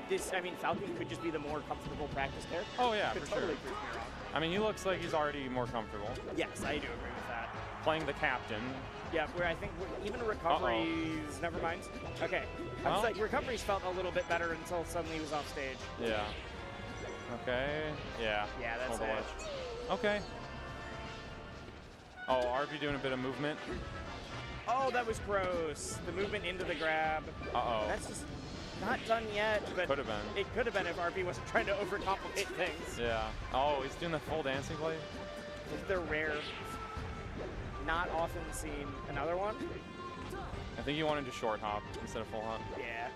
Falcon could just be the more comfortable practice character. Oh yeah, could for totally sure. prove me wrong. I mean, he looks like he's already more comfortable. Yes, I do agree with that. Playing the captain. Yeah, where I think even recoveries, never mind. Okay, I was like, recoveries felt a little bit better until suddenly he was off stage. Yeah. Okay. Yeah. Yeah, that's Hold the it. ledge. Okay. Oh, Rpie doing a bit of movement. Oh, that was gross. The movement into the grab. Uh-oh. That's just not done yet, but Could have been. It could have been if Rpie wasn't trying to overcomplicate things. Yeah. Oh, he's doing the full dancing play. They're rare. Not often seen. Another one? I think he wanted to short hop instead of full hop. Yeah.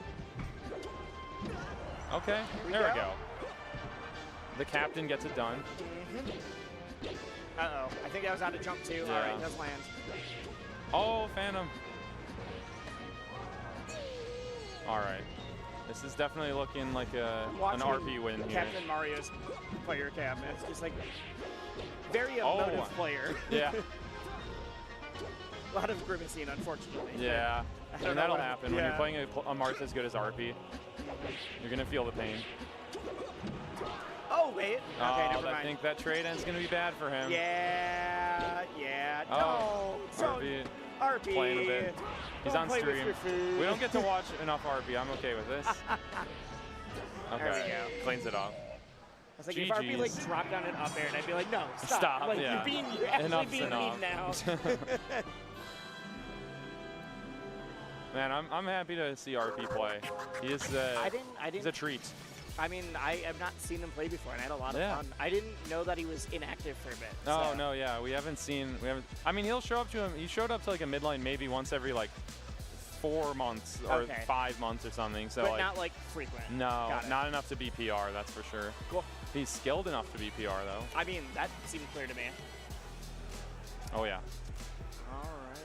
Okay, there we go. The captain gets it done. Uh-oh. I think that was out of jump too. Yeah. All right, does land. Oh, Phantom. All right. This is definitely looking like an Rpie win here. Captain Mario's player cabinet. It's just like very emotive player. Yeah. A lot of grimacing, unfortunately. Yeah. And that'll happen when you're playing a Marth as good as Rpie. You're going to feel the pain. Oh, wait. Okay, never mind. I think that trade end's going to be bad for him. Yeah. Oh, No. Rpie. Playing a bit. He's on play with stream. your food. We don't get to watch enough Rpie. I'm okay with this. Okay. There we go. Cleans it off. I was like, if Rpie like dropped down an up air, and I'd be like, no, stop. Stop, Like, yeah. you're actually Enough's being enough. mean now. Man, I'm happy to see Rpie play. He is he's a treat. I mean, I have not seen him play before, and I had a lot of fun. I didn't know that he was inactive for a bit. Oh, no, yeah. We haven't. I mean, he'll show up to him. He showed up to like a midline maybe once every like 4 months or 5 months or something. So but not like frequent. No, not enough to be PR, that's for sure. Cool. He's skilled enough to be PR, though. I mean, that seemed clear to me. Oh, yeah. All right.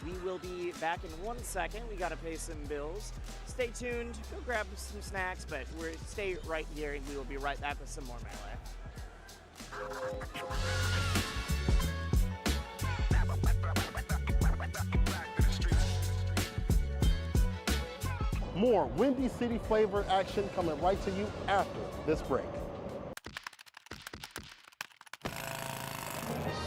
We will be back in 1 second. We got to pay some bills. Stay tuned. Go grab some snacks, but stay right here, and we will be right back with some more Melee. More Windy City flavor action coming right to you after this break.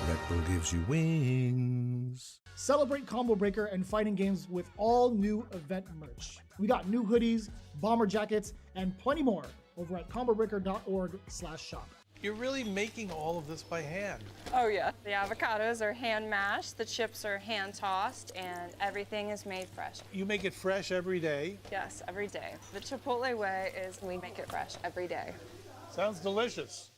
Red Bull gives you wings. Celebrate Combo Breaker and fighting games with all new event merch. We got new hoodies, bomber jackets, and plenty more over at combobreaker.org/shop. You're really making all of this by hand. Oh yeah. The avocados are hand mashed, the chips are hand tossed, and everything is made fresh. You make it fresh every day. Yes, every day. The Chipotle way is we make it fresh every day. Sounds delicious.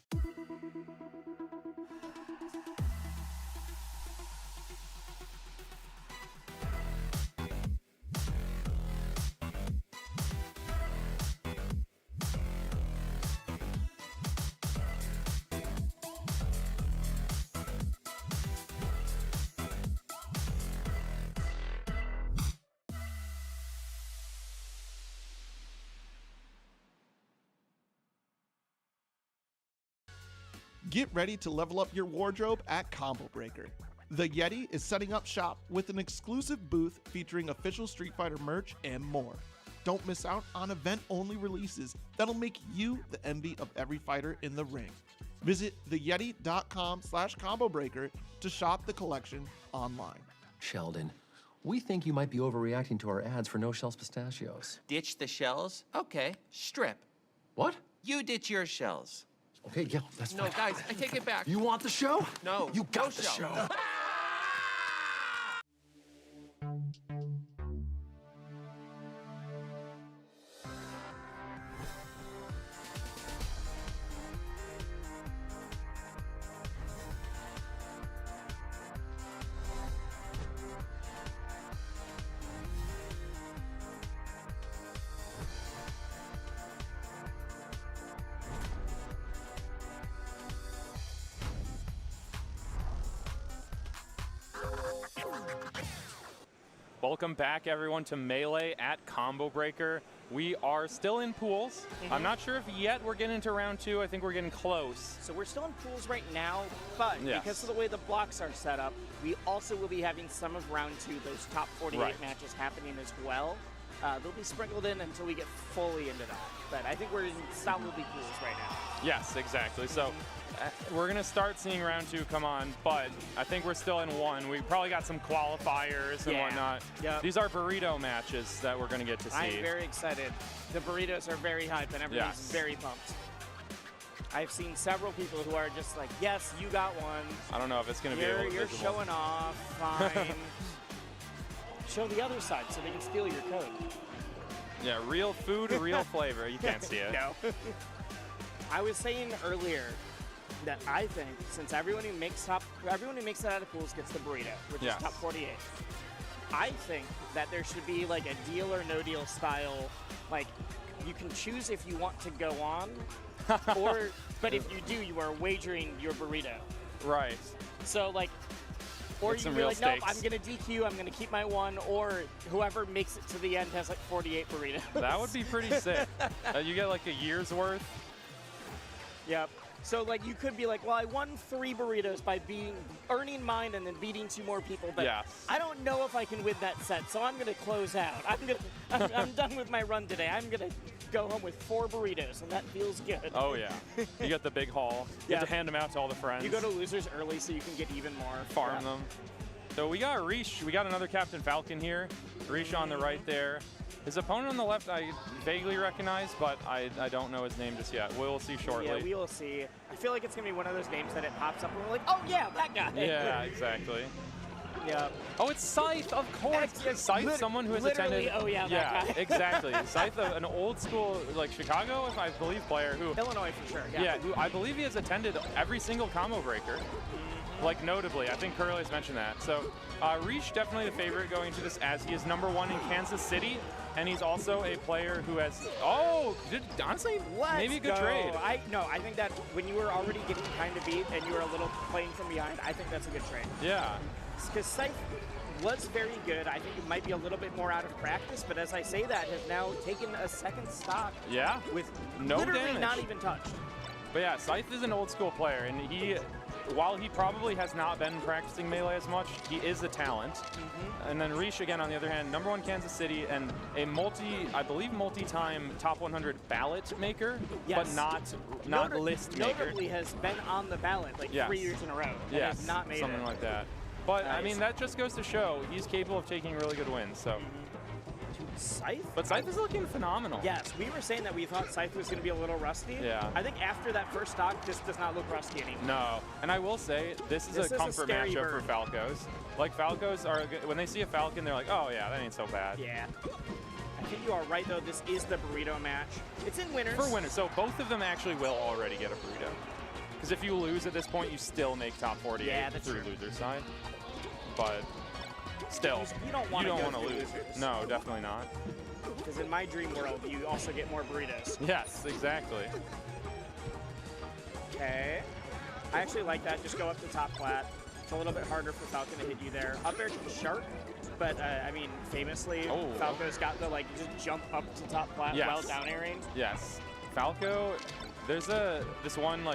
Get ready to level up your wardrobe at Combo Breaker. The Yeti is setting up shop with an exclusive booth featuring official Street Fighter merch and more. Don't miss out on event-only releases that'll make you the envy of every fighter in the ring. Visit theyeti.com/combobreaker to shop the collection online. Sheldon, we think you might be overreacting to our ads for no-shells pistachios. Ditch the shells? Okay, strip. What? You ditch your shells. Okay, yeah, that's fine. No, guys, I take it back. You want the show? No. You got no the show. Welcome back, everyone, to Melee at Combo Breaker. We are still in pools. I'm not sure if yet we're getting into round 2. I think we're getting close. So we're still in pools right now, but Yes. because of the way the blocks are set up, we also will be having some of round 2, those top 48 matches happening as well. They'll be sprinkled in until we get fully into that. But I think we're in solidly pools right now. Yes, exactly. So we're going to start seeing round 2 come on, but I think we're still in 1. We probably got some qualifiers and whatnot. Yep. These are burrito matches that we're going to get to see. I'm very excited. The burritos are very hype and everyone's very pumped. I've seen several people who are just like, yes, you got one. I don't know if it's going to be able to You're showing off, fine. Show the other side so they can steal your code. Yeah, real food, real flavor. You can't see it. No. I was saying earlier that I think since everyone who makes it out of pools gets the burrito, which is top 48. I think that there should be like a deal or no deal style, like you can choose if you want to go on, but if you do, you are wagering your burrito. Right. So like, or you can be like, nope, I'm gonna DQ, I'm gonna keep my 1, or whoever makes it to the end has like 48 burritos. That would be pretty sick. You get like a year's worth. Yep. So like you could be like, well, I won 3 burritos by earning mine and then beating 2 more people, but I don't know if I can win that set, so I'm gonna close out. I'm done with my run today. I'm gonna go home with 4 burritos, and that feels good. Oh yeah. You got the big haul. You have to hand them out to all the friends. You go to losers early so you can get even more. Farm them. So we got Rpie. We got another Captain Falcon here. Rpie on the right there. His opponent on the left I vaguely recognize, but I don't know his name just yet. We'll see shortly. Yeah, we will see. I feel like it's going to be one of those games that it pops up and we're like, oh yeah, that guy. Yeah, exactly. Yeah. Oh, it's Scythe, of course. Scythe, someone who has attended. Oh yeah, that guy. Exactly. Scythe, an old school, like Chicago, I believe, player who. Illinois for sure. Yeah, who I believe he has attended every single combo breaker. Like notably, I think Curly has mentioned that. So Rpie definitely the favorite going into this, as he is #1 in Kansas City, and he's also a player who has. Oh, honestly, maybe a good trade. I think that when you were already getting kind of beat and you were a little playing from behind, I think that's a good trade. Yeah. Because Scythe was very good. I think it might be a little bit more out of practice, but as I say that, has now taken a second stock. Yeah. With no literally damage. not even touched. But yeah, Scythe is an old school player, and while he probably has not been practicing Melee as much, he is a talent. And then Rpie, again, on the other hand, #1 Kansas City, and a I believe multi-time top 100 ballot maker, but not list maker. Notably has been on the ballot like 3 years in a row. And has not made something it. like that. But Nice. I mean, that just goes to show he's capable of taking really good wins. So. Scythe? But Scythe is looking phenomenal. Yes, we were saying that we thought Scythe was going to be a little rusty. Yeah. I think after that first stock, this does not look rusty anymore. No, and I will say, this is a comfort matchup for Falcos. Like, Falcos are, when they see a Falcon, they're like, oh yeah, that ain't so bad. Yeah. I think you are right, though. This is the burrito match. It's in winners. For winners, so both of them actually will already get a burrito. Because if you lose at this point, you still make top 48 through loser side. But still, you don't want to lose. lose. No, definitely not. Because in my dream world, you also get more burritos. Yes, exactly. Okay. I actually like that. Just go up to top flat. It's a little bit harder for Falcon to hit you there. Up air sharp, but I mean, famously, Falco's got the just jump up to top flat while down airing. Yes. Falco, there's this one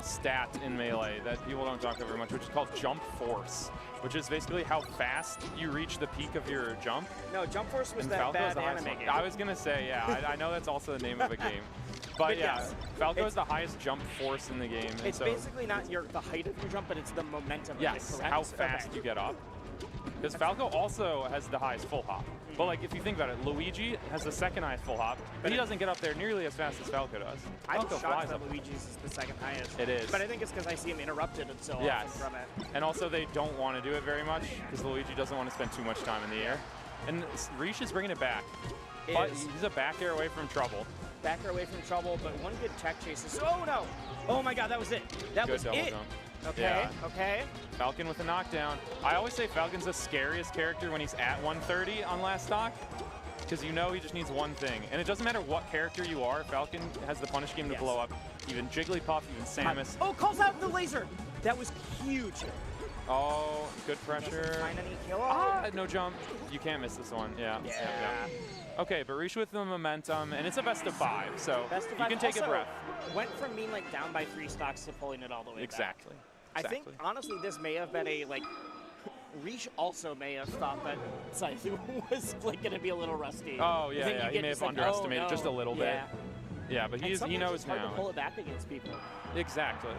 stat in Melee that people don't talk about very much, which is called jump force, which is basically how fast you reach the peak of your jump. No, jump force was and that Falco's bad anime game. I was gonna say, yeah, I know that's also the name of a game. But yeah, yes, Falco is the highest jump force in the game. It's basically not the height of your jump, but it's the momentum. Yes, of it, correct? how fast you get up. Because Falco also has the highest full hop. But like, if you think about it, Luigi has the second highest full hop, but he doesn't get up there nearly as fast as Falco does. I'm Falco shocked flies that up. Luigi's is the second highest. It is. But I think it's because I see him interrupted and so often from it. And also they don't want to do it very much because Luigi doesn't want to spend too much time in the air. And Rpie is bringing it back. But he's a back air away from trouble. Back air away from trouble, but one good tech chases. Oh no! Oh my god, that was it. That was double it. jump. Okay, Yeah. okay. Falcon with a knockdown. I always say Falcon's the scariest character when he's at 130 on last stock, because you know he just needs one thing. And it doesn't matter what character you are, Falcon has the punish game to blow up even Jigglypuff, even Samus. Oh, calls out the laser. That was huge. Oh, good pressure. Find any kill? Ah, no jump. You can't miss this one. Yeah. Yeah. Okay, but Rpie with the momentum, and it's a best of 5, so Best of you 5 can take a also breath. Went from being like down by 3 stocks to pulling it all the way Exactly. back. I think honestly this may have been a like Rpie also may have thought that Scythe was like going to be a little rusty. Oh And then yeah, you he get may just have like, underestimated oh, just a no. little bit. Yeah, but And he sometimes knows it's hard now. to pull it back against people. Exactly.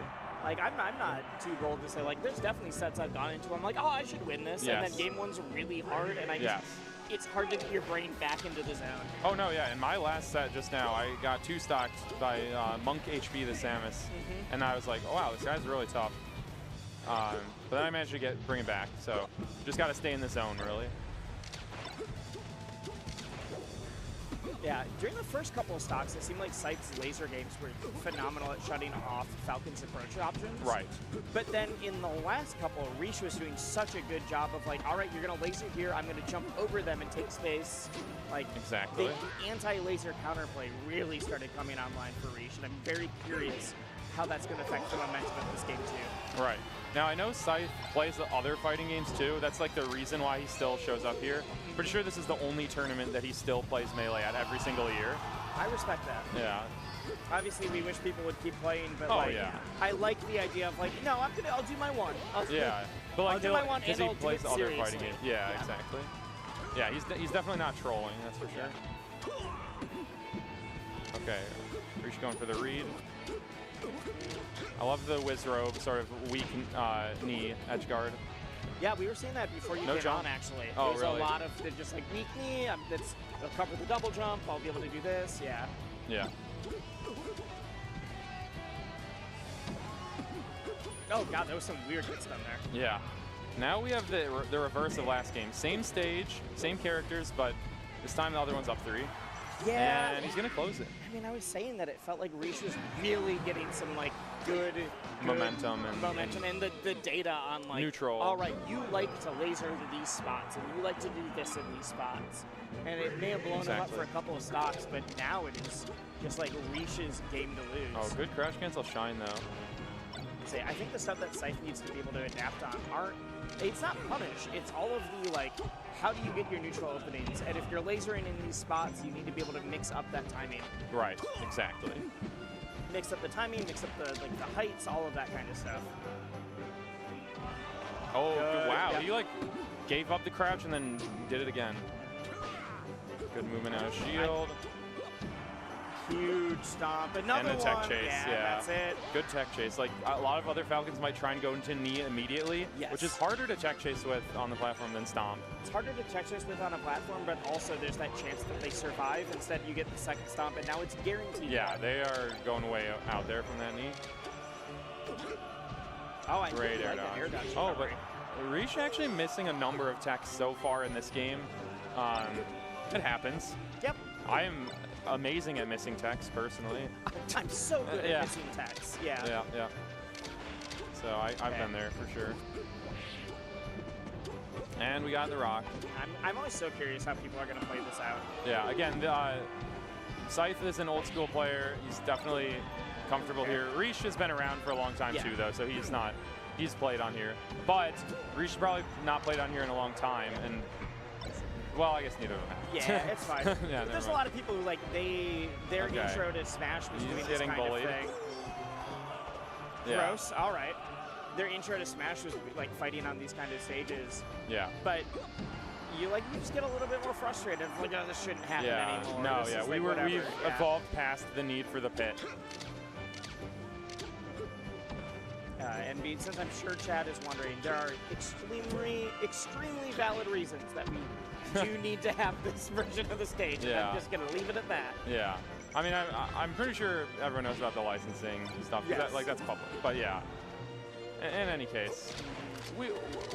Like I'm not too bold to say like there's definitely sets I've gone into. I'm like, oh, I should win this, and Yes. then game one's really hard, and I just it's hard to get your brain back into the zone. Oh no, yeah. In my last set just now, I got 2 stocked by Monk HP the Samus, and I was like, oh wow, this guy's really tough. But then I managed to bring it back, so just got to stay in the zone really. Yeah, during the first couple of stocks, it seemed like Scythe's laser games were phenomenal at shutting off Falcon's approach options. Right. But then in the last couple, Rpie was doing such a good job of like, all right, you're going to laser here, I'm going to jump over them and take space. Like, Exactly. the anti-laser counterplay really started coming online for Rpie, and I'm very curious how that's going to affect the momentum of this game too. Right. Now, I know Scythe plays the other fighting games too. That's like the reason why he still shows up here. Pretty sure this is the only tournament that he still plays Melee at every single year. I respect that. Yeah. Obviously, we wish people would keep playing, but Oh, like, yeah. I like the idea of like, no, I'll do my one. Yeah. But like, I'll do my one because and he I'll do plays it other seriously. fighting games. Yeah, exactly. Yeah, he's definitely not trolling, that's for sure. Okay, Rpie going for the read. I love the Wiz Robe, sort of weak knee edge guard. Yeah, we were seeing that before you No came jump? on, actually. Oh, There's really? a lot of just like weak knee. It'll cover the double jump. I'll be able to do this. Yeah. Yeah. Oh god, there was some weird hits done there. Yeah. Now we have the reverse of last game. Same stage, same characters, but this time the other one's up 3. Yeah. And he's gonna close it. I mean, I was saying that it felt like Rpie was really getting some like good Momentum and the data on like neutral. All right, you like to laser into these spots, and you like to do this in these spots, and it may have blown him up for a couple of stocks, but now it is just like Rpie's game to lose. Oh, good crash cancel shine though. See, I think the stuff that Scythe needs to be able to adapt on it's not punish, it's all of the like, how do you get your neutral openings? And if you're lasering in these spots, you need to be able to mix up that timing. Right, exactly. Mix up the timing, mix up the heights, all of that kind of stuff. Oh, Good, wow. yep. He like gave up the crouch and then did it again. Good movement out of shield. Huge stomp. Another and the tech one. chase, Yeah, that's it. Good tech chase. Like a lot of other Falcons might try and go into knee immediately, which is harder to tech chase with on the platform than stomp. It's harder to tech chase with on a platform, but also there's that chance that they survive. Instead, you get the second stomp, and now it's guaranteed. Yeah, they are going way out there from that knee. Oh, I Great really air like that dodge. air dodge Oh, but recovery. Rpie actually missing a number of techs so far in this game. It happens. Yep. I am amazing at missing techs personally. I'm so good yeah. at missing techs. Yeah. Yeah. So I've been there for sure. And we got the rock. I'm always so curious how people are going to play this out. Yeah, again, Scythe is an old school player. He's definitely comfortable here. Rpie has been around for a long time too, though, so he's played on here. But Rpie's probably not played on here in a long time, and well, I guess neither of them have. Yeah, it's fine. Yeah, but there's a lot of people who like their intro to Smash was He's doing this getting kind bullied. of thing. Yeah. Gross. All right. Their intro to Smash was like fighting on these kind of stages. Yeah. But you just get a little bit more frustrated. Like, oh, this shouldn't happen anymore. No, This yeah. is like whatever. We've evolved past the need for the pit. And since I'm sure Chad is wondering, there are extremely valid reasons that we do need to have this version of the stage. And Yeah. I'm just going to leave it at that. Yeah. I mean, I'm pretty sure everyone knows about the licensing stuff. Yes. That's public. But yeah. In any case,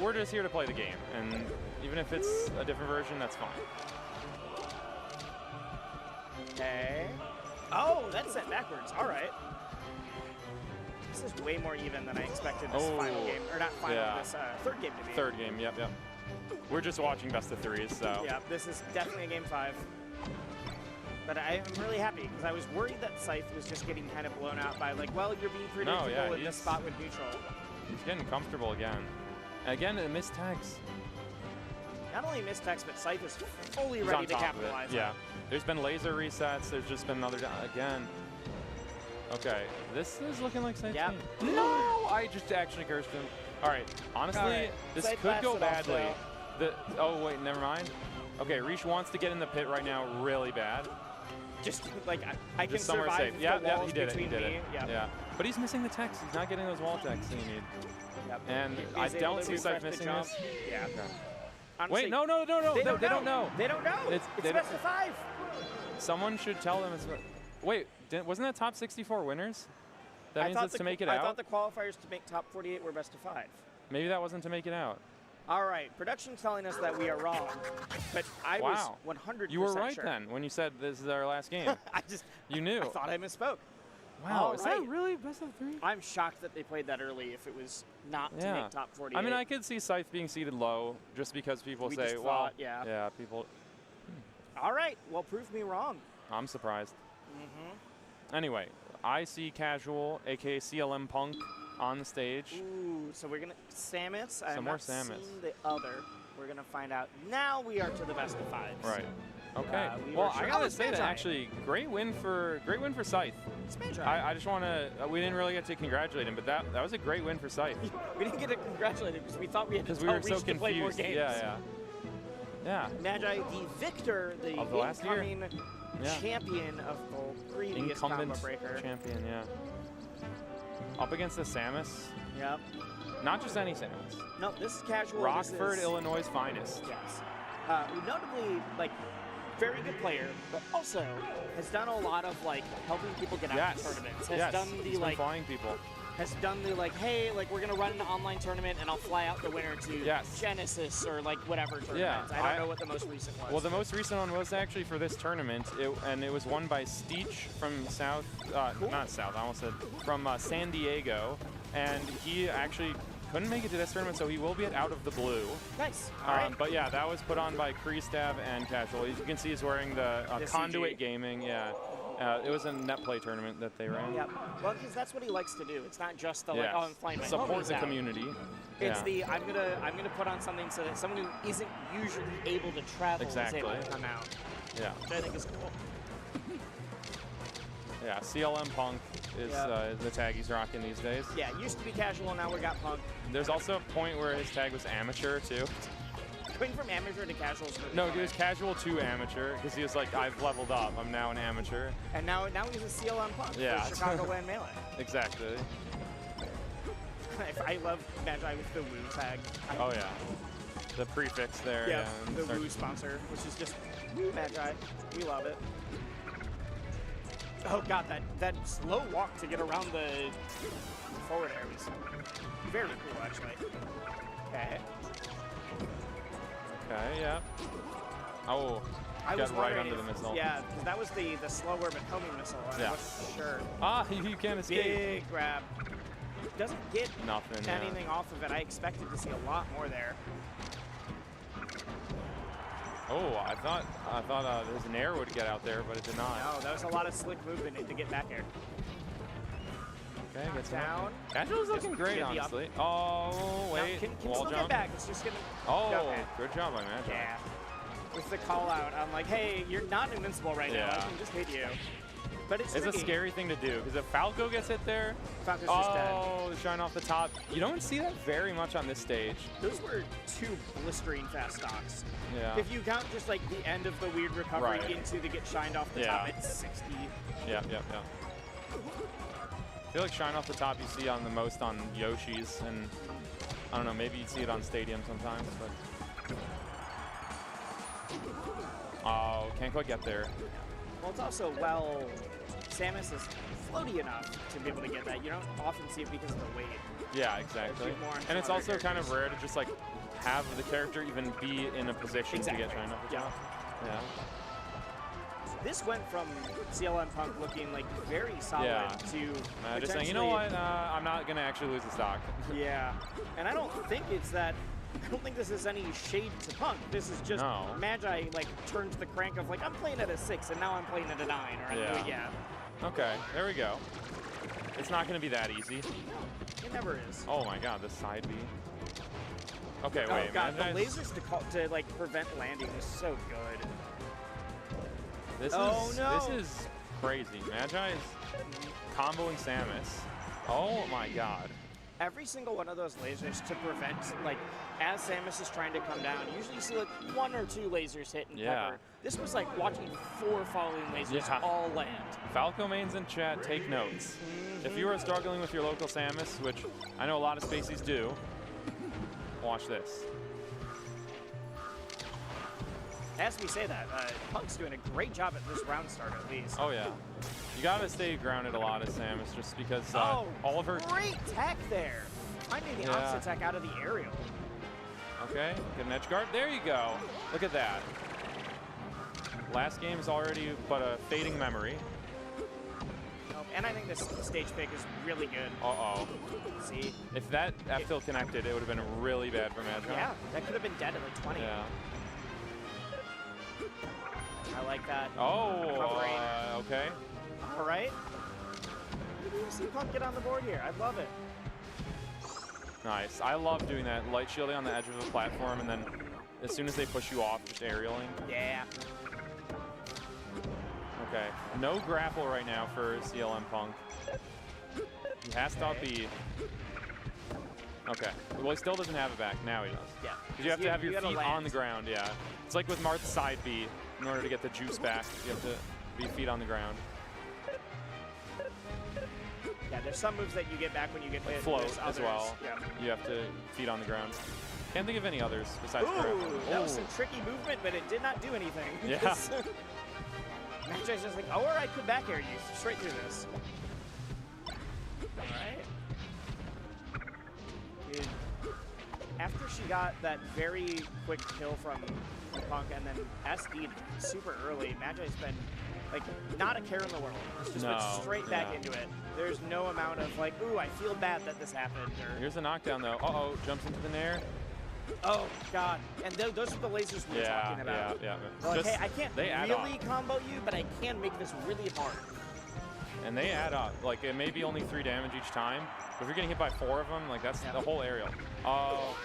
we're just here to play the game, and even if it's a different version, that's fine. Okay. Oh, that's set backwards. All right. This is way more even than I expected this final game, or not final, this third game to be. Third game, yep. We're just watching best of threes, so. Yeah, this is definitely a game 5. But I am really happy, because I was worried that Scythe was just getting kind of blown out by like, well, you're being predictable in this spot with neutral. He's getting comfortable again. Again, it missed tags. Not only missed text, but Scythe is fully He's ready on to top of it. capitalize. Yeah. There's been laser resets. There's just been another again. Okay, this is looking like Scythe's game. No, I just actually cursed him. All right, honestly, this Scythe could go blasted off, badly. Oh wait, never mind. Okay, Reach wants to get in the pit right now, really bad. Just like I can Just somewhere survive safe. if Yeah, the yeah, walls he did it. He between did me. it. Yep. Yeah, but he's missing the text. He's not getting those wall texts that you need. Yep. And He's I able don't to see refresh Scythe the missing jump. this. Yeah. Okay. Honestly, Wait, no. They don't know. They don't know. It's best of 5. Someone should tell them. Wait, wasn't that top 64 winners? That means it's to make it I out? thought the qualifiers to make top 48 were best of 5. Maybe that wasn't to make it out. All right, production's telling us that we are wrong, but I Wow. was 100% You were right sure. then when you said this is our last game. You knew. I thought I misspoke. Wow, All is right. that really best of 3? I'm shocked that they played that early if it was not to Yeah. make top 48. I mean, I could see Scythe being seated low just because people We say, just well, thought, yeah. yeah, people. All right, well, prove me wrong. I'm surprised. Mm-hmm. Anyway, I see Casual, aka CLM Punk, on the stage. Ooh, so we're gonna Samus. I have Some more not Samus. seen the other. We're gonna find out. Now we are to the best of 5s. Right. Okay. we Well, were sure- I gotta it's say that Magi. actually, great win for Scythe. It's Magi. I just want to. We didn't really get to congratulate him, but that was a great win for Scythe. We didn't get to congratulate him because we thought we had to Because we tell were so Reach to play more confused. games. Yeah. Magi, the victor, the Of the last year. incoming Yeah. champion of the previous combo Incumbent breaker. champion. Yeah. Up against the Samus. Yep. Not just any Samus. No, this is casual. Rockford, this is, Illinois' finest. Yes. Notably, like, very good player, but also has done a lot of like helping people get out of tournaments. Has done the he's been like flying people. Has done the like, hey, like we're gonna run an online tournament and I'll fly out the winner to Genesis or like whatever tournament. Yeah, I don't know what the most recent was. Well, the most recent one was actually for this tournament, and it was won by Steech from not South, I almost said, from San Diego, and he actually couldn't make it to this tournament, so he will be at Out of the Blue. Nice. All right. But yeah, that was put on by Kreestab and Casual. As you can see, he's wearing the Conduit CG. Gaming. Yeah. It was a net play tournament that they ran. Yep. Well, because that's what he likes to do. It's not just the like, oh, I'm flying my Support homies the out. community. It's Yeah. the I'm gonna put on something so that someone who isn't usually able to travel Exactly. is able to come out. Yeah. Which I think is cool. Yeah, CLM Punk is the tag he's rocking these days. Yeah, it used to be casual, now we got punk. There's also a point where his tag was amateur too. Going from amateur to casual is really No, fun. he was casual to amateur because he was like, I've leveled up. I'm now an amateur. And now he's a CLM punk Yeah. for Chicagoland Melee. Exactly. I love Magi with the Woo tag. Oh yeah. The prefix there. Yeah, and the start- Woo sponsor, which is just Woo Magi. We love it. Oh god, that slow walk to get around the forward air was very cool, actually. Okay. Okay, yeah. Oh, I got was right wondering under the if- missile. Yeah, because that was the slower but homing missile. And Yeah. I wasn't sure. Ah, you can't escape. Big grab. Doesn't get Nothing, yeah. anything off of it. I expected to see a lot more there. Oh, I thought there's an air would get out there, but it did not. No, that was a lot of slick movement to get back there. Okay, gets down. Casual's looking Just great, get the up. honestly. Oh, wait. Can Wall still jump. get back. It's just gonna. Oh, Okay. good job by Magi. Yeah. With the call out, I'm like, hey, you're not invincible right now. Yeah. I can just hit you. But it's a tricky. scary thing to do because if Falco gets hit there, Falco's just dead. the shine off the top. You don't see that very much on this stage. Those were 2 blistering fast stocks. Yeah. If you count just like the end of the weird recovery Right. into the get shined off the Yeah. top, it's 60. Yeah. I feel like shine off the top you see on the most on Yoshi's, and I don't know, maybe you'd see it on Stadium sometimes, but oh, can't quite get there. Well, it's also, Samus is floaty enough to be able to get that. You don't often see it because of the weight. Yeah, exactly. More on And it's some also other kind of rare to just like have the character even be in a position Exactly. to get shine off the Yeah. top. Yeah. This went from CLM Punk looking like very solid Yeah. to Just saying, you know what? I'm not gonna actually lose the stock. Yeah, and I don't think it's that. I don't think this is any shade to Punk. This is just No. Magi like turns the crank of like I'm playing at a 6 and now I'm playing at a 9 or I'm doing Okay, there we go. It's not gonna be that easy. It never is. Oh my god, this side B. Okay, Oh wait, god, man. the lasers to like prevent landing is so good. This is crazy. Magi is comboing Samus. Oh my god. Every single one of those lasers to prevent, like, as Samus is trying to come down, usually you see like 1 or 2 lasers hit and cover. This was like watching 4 following lasers all land. Falco mains in chat, take notes. If you are struggling with your local Samus, which I know a lot of Spaceys do, watch this. As we say that, Punk's doing a great job at this round start at least. Oh yeah. You gotta stay grounded a lot as Samus just because all of her... Great tech there! Finding the opposite tech out of the aerial. Okay, get an edge guard. There you go. Look at that. Last game is already but a fading memory. And I think this stage pick is really good. Uh-oh. See? If that F-Fill connected, it would have been really bad for Magi. Yeah, that could have been dead at like 20. Yeah. I like that. Oh, okay. All right. You see Punk get on the board here. I love it. Nice. I love doing that. Light shielding on the edge of the platform, and then as soon as they push you off, just aerialing. Yeah. Okay. No grapple right now for CLM Punk. He has to up B. Okay. Well, he still doesn't have it back. Now he does. Yeah. Because you have to have your feet on the ground, yeah. It's like with Marth's side B. In order to get the juice back, you have to be feet on the ground. Yeah, there's some moves that you get back when you get hit. Float as well. Yeah. You have to feet on the ground. Can't think of any others besides Ooh, grapple. that was some tricky movement, but it did not do anything. Yeah. Magi's just like, oh, or I could back air you straight through this. All right. Dude, after she got that very quick kill from Punk and then SD'd super early, Magi's been like not a care in the world. It's just been straight back into it. There's no amount of like, ooh, I feel bad that this happened. Or, here's a knockdown though. Uh-oh, jumps into the nair. oh god, and those are the lasers we were talking about. Yeah. Like, hey, I can't they add really up. combo you, but I can make this really hard. And they add up. Like it may be only 3 damage each time, but if you're getting hit by 4 of them, like that's the whole aerial. Oh.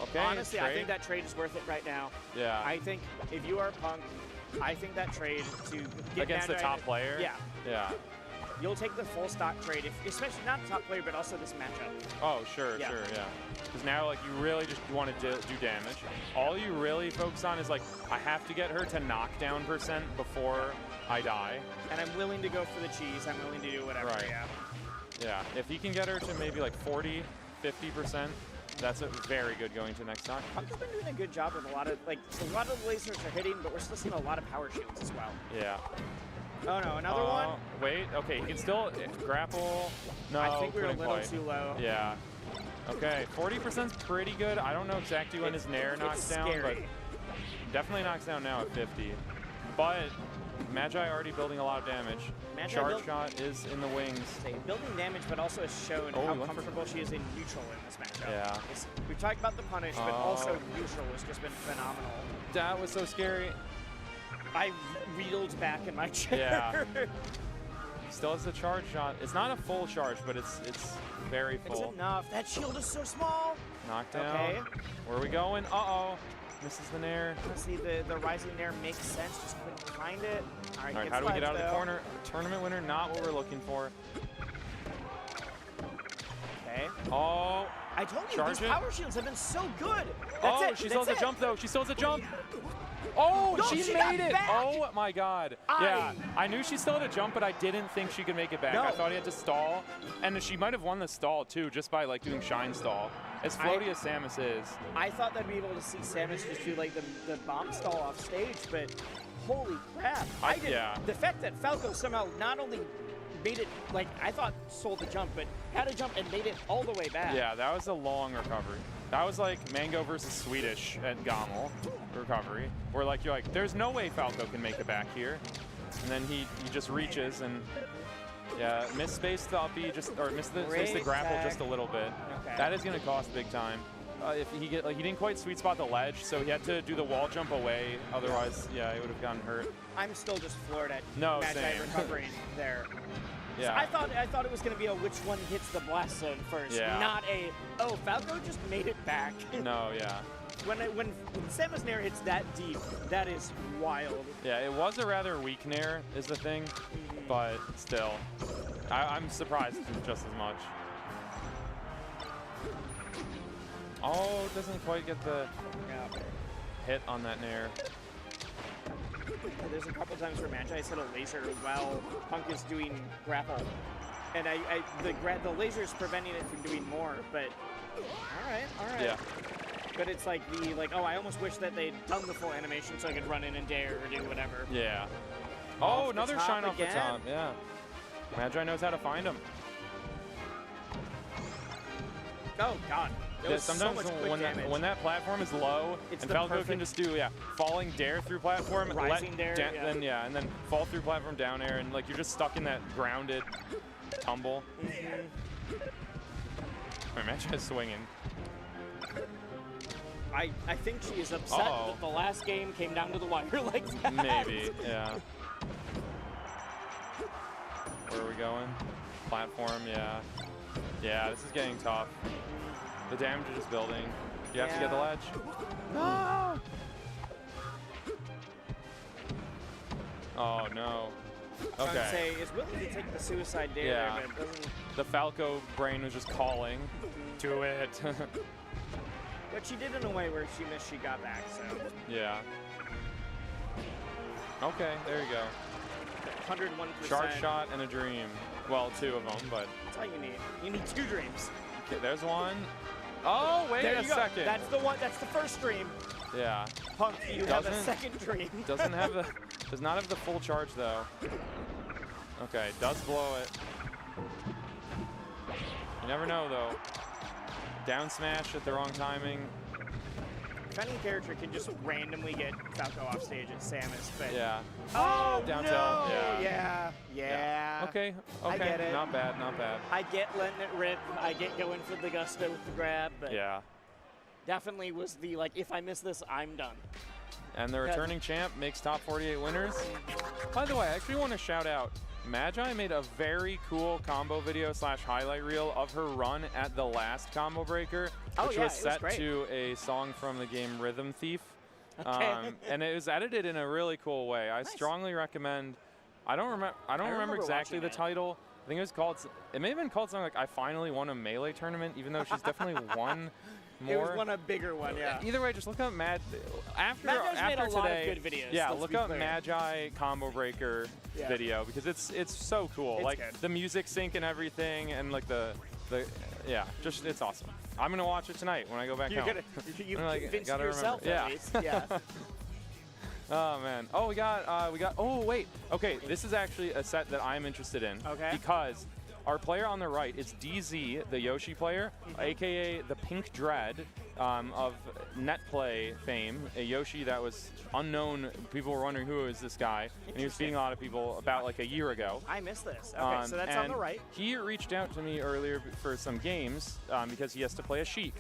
Okay, honestly, I think that trade is worth it right now. Yeah. I think if you are Punk, I think that trade to get against the top player. Yeah. Yeah. You'll take the full stock trade, especially not the top player, but also this matchup. Oh, sure, yeah. Because now, like, you really just want to do damage. All you really focus on is, like, I have to get her to knockdown % before I die. And I'm willing to go for the cheese. I'm willing to do whatever, Yeah. If he can get her to maybe, like, 40, 50%, that's a very good going to next stock. Punk's been doing a good job with a lot of the lasers are hitting, but we're still seeing a lot of power shields as well. Yeah. Oh no, another one? Wait, okay, he can still grapple. No, I think we were a little quite. too low. Yeah. Okay, 40% is pretty good. I don't know exactly when his nair knocks down, but definitely knocks down now at 50. But Magi already building a lot of damage. Charge shot is in the wings. Building damage, but also has shown how comfortable she is in neutral in this matchup. Yeah. We've talked about the punish, but also neutral has just been phenomenal. That was so scary. I reeled back in my chair. Yeah. Still has the charge shot. It's not a full charge, but it's very full. It's enough. That shield is so small. Knockdown. Okay. Where are we going? Uh-oh. Misses the nair. See, the rising nair makes sense. Just couldn't find it. All right, how do we get out of the corner? Tournament winner, not what we're looking for. Okay. Oh. I told you, these power shields have been so good. That's it. She still has a jump, though. She still has a jump. Oh, no, she made it! Oh my god. Yeah, I knew she still had a jump, but I didn't think she could make it back. I thought he had to stall. And she might have won the stall too, just by like doing shine stall. As floaty as Samus is. I thought that we'd be able to see Samus just do like the bomb stall off stage, but holy crap. The fact that Falco somehow not only made it, like I thought sold the jump, but had a jump and made it all the way back. Yeah, that was a long recovery. That was like Mango versus Swedish at Gommel recovery, where like you're like, there's no way Falco can make it back here, and then he just reaches and miss space the up B or miss the space the grapple just a little bit. Okay. That is gonna cost big time. If he didn't quite sweet spot the ledge, so he had to do the wall jump away. Otherwise, he would have gotten hurt. I'm still just floored at Magi recovering there. So I thought it was going to be a which one hits the blast zone first, not a, oh, Falco just made it back. No, yeah. When Samus Nair hits that deep, that is wild. Yeah, it was a rather weak Nair is the thing, but still. I'm surprised just as much. Oh, it doesn't quite get the hit on that Nair. There's a couple times where Magi hit a laser while Punk is doing grapple. And the laser's preventing it from doing more, but all right. Yeah. But it's like oh, I almost wish that they'd done the full animation so I could run in and dare or do whatever. Yeah. Off Oh, the another top shine off the again. top, yeah. Magi knows how to find him. Oh, God. That was Sometimes so much quick damage. when that platform is low, It's and the Falco can perfect- just do falling dare through platform, Rising dare, yeah. and then fall through platform down air, and like you're just stuck in that grounded tumble. Alright, Magi's swinging. I think she is upset that the last game came down to the wire like that. Maybe, yeah. Where are we going? Platform, yeah. Yeah, this is getting tough. The damage is just building. You have to get the ledge. No! Oh, no. I would Okay. say is willing to take the suicide dare, Yeah. but it doesn't. The Falco brain was just calling to it. But she did in a way where she missed, she got back, so. Yeah. Okay, there you go. 101%. Charge shot and a dream. Well, two of them, but. That's all you need. You need 2 dreams. Okay, there's one. Oh, wait There a you go. second. That's the one. That's the first dream. Yeah. Punk, you have a second dream. Does not have the full charge though. Okay, does blow it. You never know though. Down smash at the wrong timing. If any character can just randomly get Falco off stage, it's Samus. But Yeah. Oh Down no! tilt. Yeah. Okay. I Okay. get it. Not bad. Not bad. I get letting it rip. I get going for the gusto with the grab. But Yeah. definitely was the if I miss this, I'm done. And the returning champ makes top 48 winners. By the way, I actually want to shout out, Magi made a very cool combo video / highlight reel of her run at the last combo breaker, which was set to a song from the game Rhythm Thief. Okay. And it was edited in a really cool way. I strongly recommend. I don't remember exactly the title. I think it was called. It may have been called something like "I finally won a Melee tournament," even though she's definitely won more. It was one a bigger one, yeah. Either way, just look up after made a today. lot of good videos, Yeah, let's look be up clear. Magi combo breaker video because it's so cool. It's like good. the music sync and everything, and like the just it's awesome. I'm gonna watch it tonight when I go back You're home. You've I'm like, convinced gotta yourself remember. at least. Yeah. Oh man. Oh, we got. Oh wait. Okay, this is actually a set that I'm interested in. Okay. Because our player on the right is DZ, the Yoshi player, aka the Pink Dread of Netplay fame. A Yoshi that was unknown. People were wondering who is this guy, and he was beating a lot of people about like a year ago. I missed this. Okay, so that's on and the right. He reached out to me earlier for some games because he has to play a Sheik,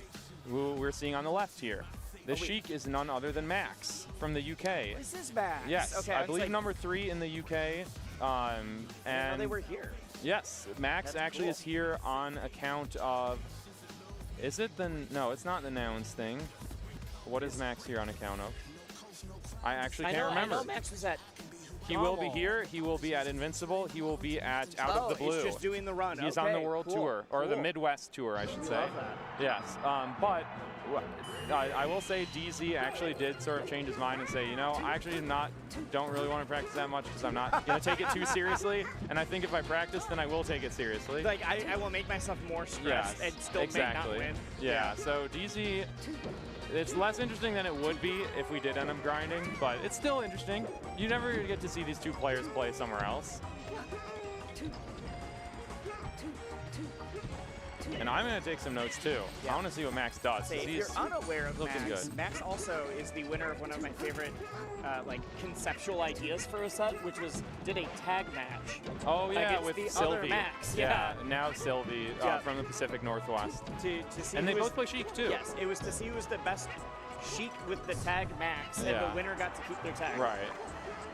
who we're seeing on the left here. The Sheik is none other than Max from the UK. This is Max. Yes, Okay, I was believe like, number 3 in the UK. I didn't know And they were here. yes, Max That's actually cool. is here on account of. Is it the? No, it's not the nouns thing. What is Max here on account of? I actually can't remember. I know Max was at. He will be here. He will be at Invincible. He will be at Out of the Blue. It's just doing the run. He's on the Okay, World cool, Tour, or the cool. Midwest Tour, I should We say. love that. Yes, but I will say DZ actually did sort of change his mind and say, you know, I actually don't really want to practice that much because I'm not going to take it too seriously. And I think if I practice, then I will take it seriously. Like I will make myself more stressed Yes, and still exactly. may not win. Yeah, so DZ, it's less interesting than it would be if we did end up grinding, but it's still interesting. You never get to see these two players play somewhere else. And I'm going to take some notes too. I want to see what Max does. Say, 'cause if you're he's unaware of looking Max, good. Max also is the winner of one of my favorite conceptual ideas for a set, which was did a tag match. Oh yeah, against with the Sylvie. other Max. Yeah, now Sylvie Yeah. from the Pacific Northwest. To see And they who was- both play Sheik too. Yes, it was to see who was the best Sheik with the tag Max, and the winner got to keep their tag. Right.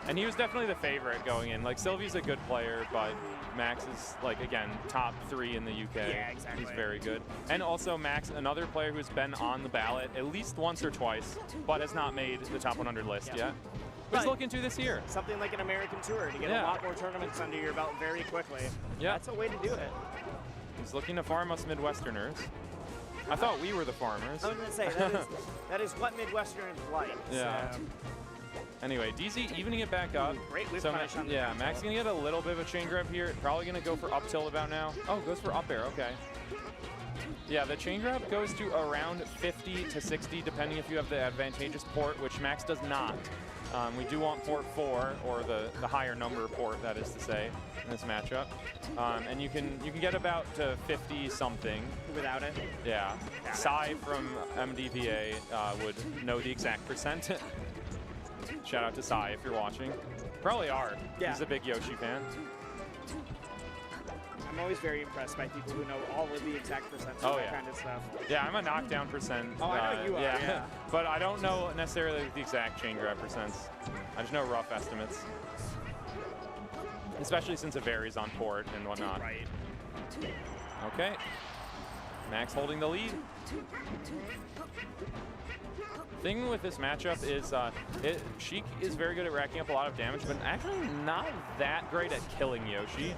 And he was definitely the favorite going in. Like, Sylvie's a good player, but Max is, like, again, top 3 in the UK. Yeah, exactly. He's very good. And also Max, another player who's been on the ballot at least once or twice, but has not made the top 100 list yet. Who's looking to this year? Something like an American tour to get a lot more tournaments under your belt very quickly. Yeah. That's a way to do it. He's looking to farm us Midwesterners. I thought we were the farmers. I was going to say, that is what Midwesterners like. Yeah. So. Anyway, DZ evening it back up. Great whip so punish on the yeah, control. Max gonna get a little bit of a chain grab here. Probably gonna go for up tilt about now. Oh, goes for up air, okay. Yeah, the chain grab goes to around 50 to 60, depending if you have the advantageous port, which Max does not. We do want port 4, or the higher number port, that is to say, in this matchup. And you can get about to 50 something without it. Yeah. Sai from MDVA would know the exact percent. Shout out to Sai if you're watching. Probably are. Yeah. He's a big Yoshi fan. I'm always very impressed by people who know all of the exact percents of that kind of stuff. Yeah, I'm a knockdown percent. Oh, I know you are, yeah. But I don't know necessarily the exact chain grab percents. I just know rough estimates. Especially since it varies on port and whatnot. Right. Okay. Max holding the lead. Thing with this matchup is Sheik is very good at racking up a lot of damage, but actually not that great at killing Yoshi.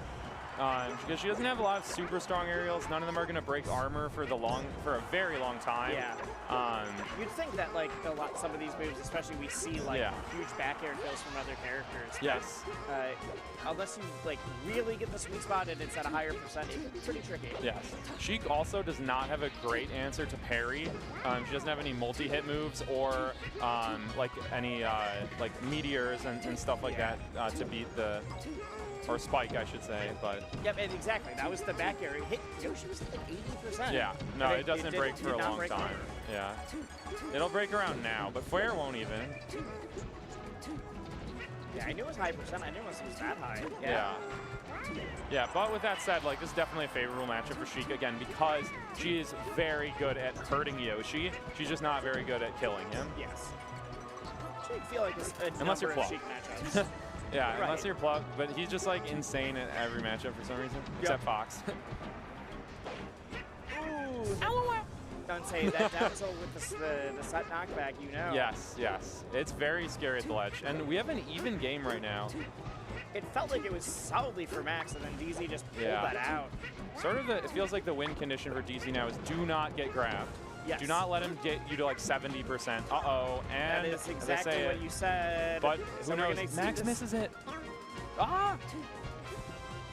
Because she doesn't have a lot of super strong aerials. None of them are going to break armor for a very long time. Yeah. You'd think that like some of these moves, especially we see like huge back air kills from other characters. Yes. Unless you like really get the sweet spot and it's at a higher percent, it can be pretty tricky. Yes. Sheik also does not have a great answer to parry. She doesn't have any multi-hit moves or like any like meteors and stuff like that to beat the. Or spike, I should say, but... Yep, and exactly. That was the back air. It hit Yoshi was like 80%. Yeah, no, it doesn't break for a long time. Yeah. It'll break around now, but Flare won't even. Yeah, I knew it was high percent. I knew it was that high. Yeah. Yeah, but with that said, like, this is definitely a favorable matchup for Sheik, again, because she is very good at hurting Yoshi. She's just not very good at killing him. Yes. I feel like it's a Unless you're number of Sheik matchups. Yeah, unless you're plugged, but he's just like insane at every matchup for some reason, except Fox. Ooh. Don't say that damsel with the set knockback, you know. Yes, yes. It's very scary at the ledge. And we have an even game right now. It felt like it was solidly for Max, and then DZ just pulled that out. Sort of it feels like the win condition for DZ now is do not get grabbed. Yes. Do not let him get you to like 70%. Uh-oh. And that is exactly what you said. But so who knows? Max misses it. Ah!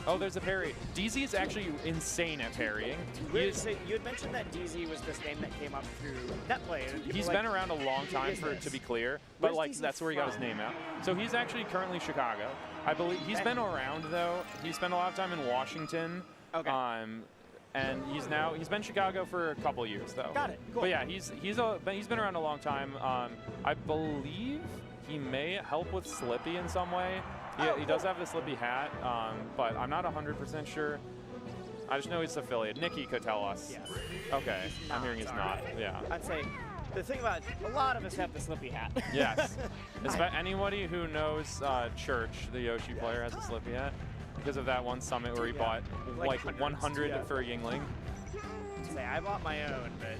Oh, there's a parry. DZ is actually insane at parrying. You had mentioned that DZ was this name that came up through NetPlay. He's been around a long time, to be clear, but like that's where he got his name out. So he's actually currently Chicago. I believe he's been around though. He spent a lot of time in Washington. Okay. And he's been Chicago for a couple years though. Got it. Cool. But yeah, he's been around a long time. I believe he may help with Slippy in some way. He does have the Slippy hat, but I'm not 100% sure. I just know he's affiliated. Nikki could tell us. Yeah. Okay, I'm hearing he's not. Yeah. I'd say the thing about a lot of us have the Slippy hat. Yes. Anybody who knows Church, the Yoshi player, has a Slippy hat. Because of that one summit where he bought like 100 for a Yingling. Say I bought my own, but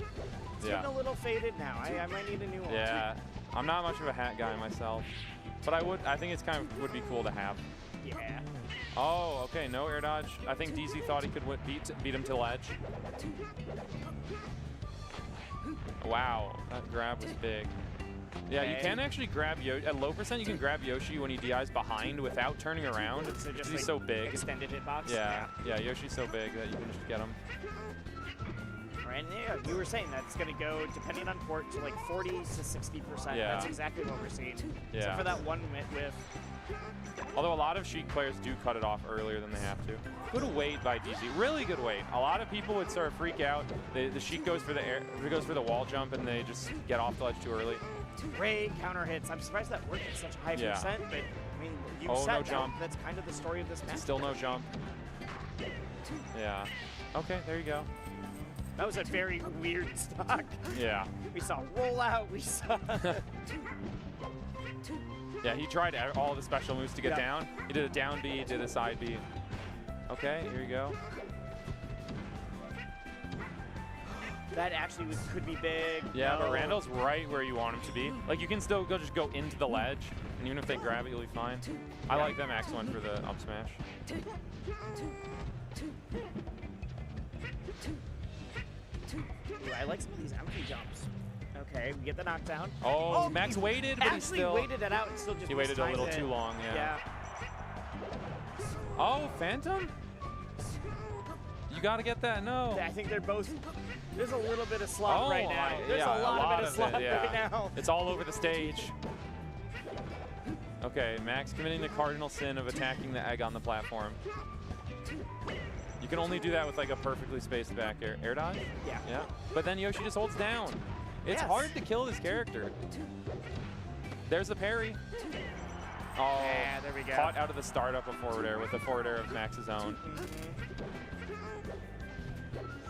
it's getting a little faded now. I might need a new one. Yeah, I'm not much of a hat guy myself, but I think it's would be cool to have. Yeah. Oh, okay, no air dodge. I think DZ thought he could beat him to ledge. Wow, that grab was big. Yeah, you can actually grab Yoshi. At low percent, you can grab Yoshi when he DIs behind without turning around. So just he's so big. Extended hitbox? Yeah, Yoshi's so big that you can just get him. And yeah, you were saying that it's going to go, depending on port, to like 40 to 60%. Yeah. That's exactly what we're seeing. Yeah. Except for that one whiff. Although a lot of Sheik players do cut it off earlier than they have to. Good weight by DZ, really good weight. A lot of people would sort of freak out. The Sheik goes for the wall jump and they just get off the ledge too early. Great counter hits. I'm surprised that worked at such a high percent, but I mean, you said no jump. That's kind of the story of this match. Still no jump. Yeah. Okay, there you go. That was a very weird stock. Yeah. We saw rollout. We saw. Yeah, he tried all the special moves to get Yeah. down. He did a down B, did a side B. Okay, here you go. That actually could be big. Yeah, No. but Randall's right where you want him to be. Like, you can still just go into the ledge, and even if they grab it, you'll be fine. I like that Max went for the up smash. Ooh, I like some of these empty jumps. Okay, we get the knockdown. Oh, Max he waited, but he actually still waited it out and still just he waited a mistimed little it. too long. Yeah. Yeah. Oh, Phantom? You gotta get that. No. I think they're both. There's a little bit of slop right now. There's yeah, a lot of it, slop yeah. right now. It's all over the stage. Okay, Max committing the cardinal sin of attacking the egg on the platform. You can only do that with like a perfectly spaced back air dodge. Yeah. Yeah. But then Yoshi just holds down. It's Yes. hard to kill this character. There's the parry. Oh, Yeah, there we go. Caught out of the startup of forward air with the forward air of Max's own.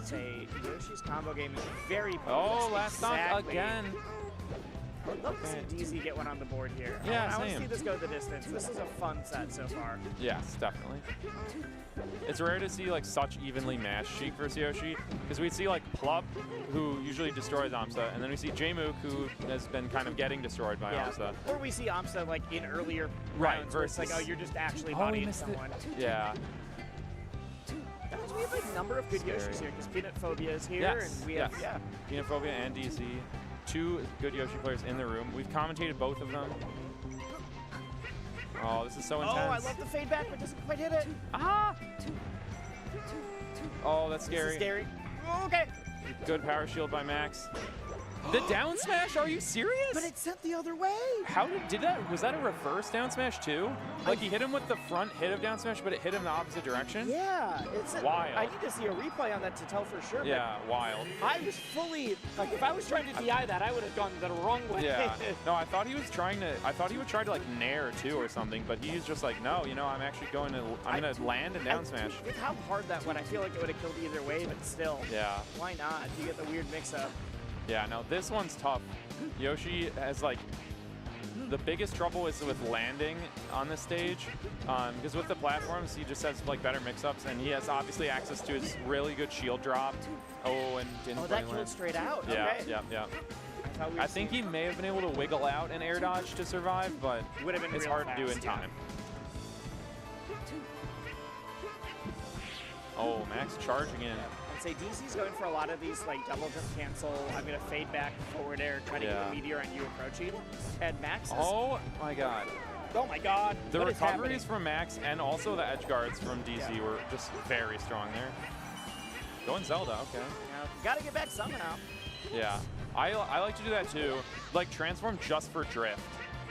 Say Yoshi's combo game is very potent. Oh, last stock Exactly. again. I'd love to see DZ get one on the board here. Yeah, I want to same. see this go the distance. This is a fun set so far. Yes, definitely. It's rare to see like such evenly matched Sheik versus Yoshi, because we'd see like Plup, who usually destroys Amsa, and then we see J-Mook, who has been kind of getting destroyed by Amsa. Or we see Amsa like in earlier Right, rounds where it's like, oh, versus- you're just actually Oh, we bodying missed it. someone. Yeah. We have like a number of good Scary. Yoshis here, because Peanut Phobia is here, Yes, and we have, yes. Peanut Phobia and DC. Two good Yoshi players in the room. We've commentated both of them. Oh, this is so intense. Oh, I love the fade back, but doesn't quite hit it. Ah! Oh, that's This scary. is scary. Oh, okay. Good power shield by Max. The down smash? Are you serious? But it sent the other way. How did that? Was that a reverse down smash too? Like he hit him with the front hit of down smash, but it hit him the opposite direction? Yeah, it's Wild. I need to see a replay on that to tell for sure. but Yeah, wild. I was fully like, if I was trying to DI that, I would have gone the wrong way. Yeah. No, I thought he was trying to. I thought he would try to like nair too or something, but he's just like, no, you know, I'm actually going to. I'm gonna land and down smash. With how hard that went, I feel like it would have killed either way, but still. Yeah. Why not? You get the weird mix-up. Yeah. No, this one's tough. Yoshi has like. The biggest trouble is with landing on this stage, because with the platforms, he just has like better mix-ups, and he has obviously access to his really good shield drop. Oh, and didn't Oh, quite that killed land. straight out. Yeah, Okay. yeah. thought we I were think he seeing- may have been able to wiggle out an air dodge to survive, but Would have been it's real hard to do in fast, yeah. time. Oh, Max charging in. I'd say DC's going for a lot of these like double jump cancel. I'm gonna fade back forward air, try to get Yeah. the meteor on you approaching. And Max is, Oh my god. oh my god. The what is recoveries happening? from Max and also the edge guards from DC Yeah. were just very strong there. Going Zelda, okay. Yeah, gotta get back somehow. Yeah, I like to do that too. Like transform just for drift.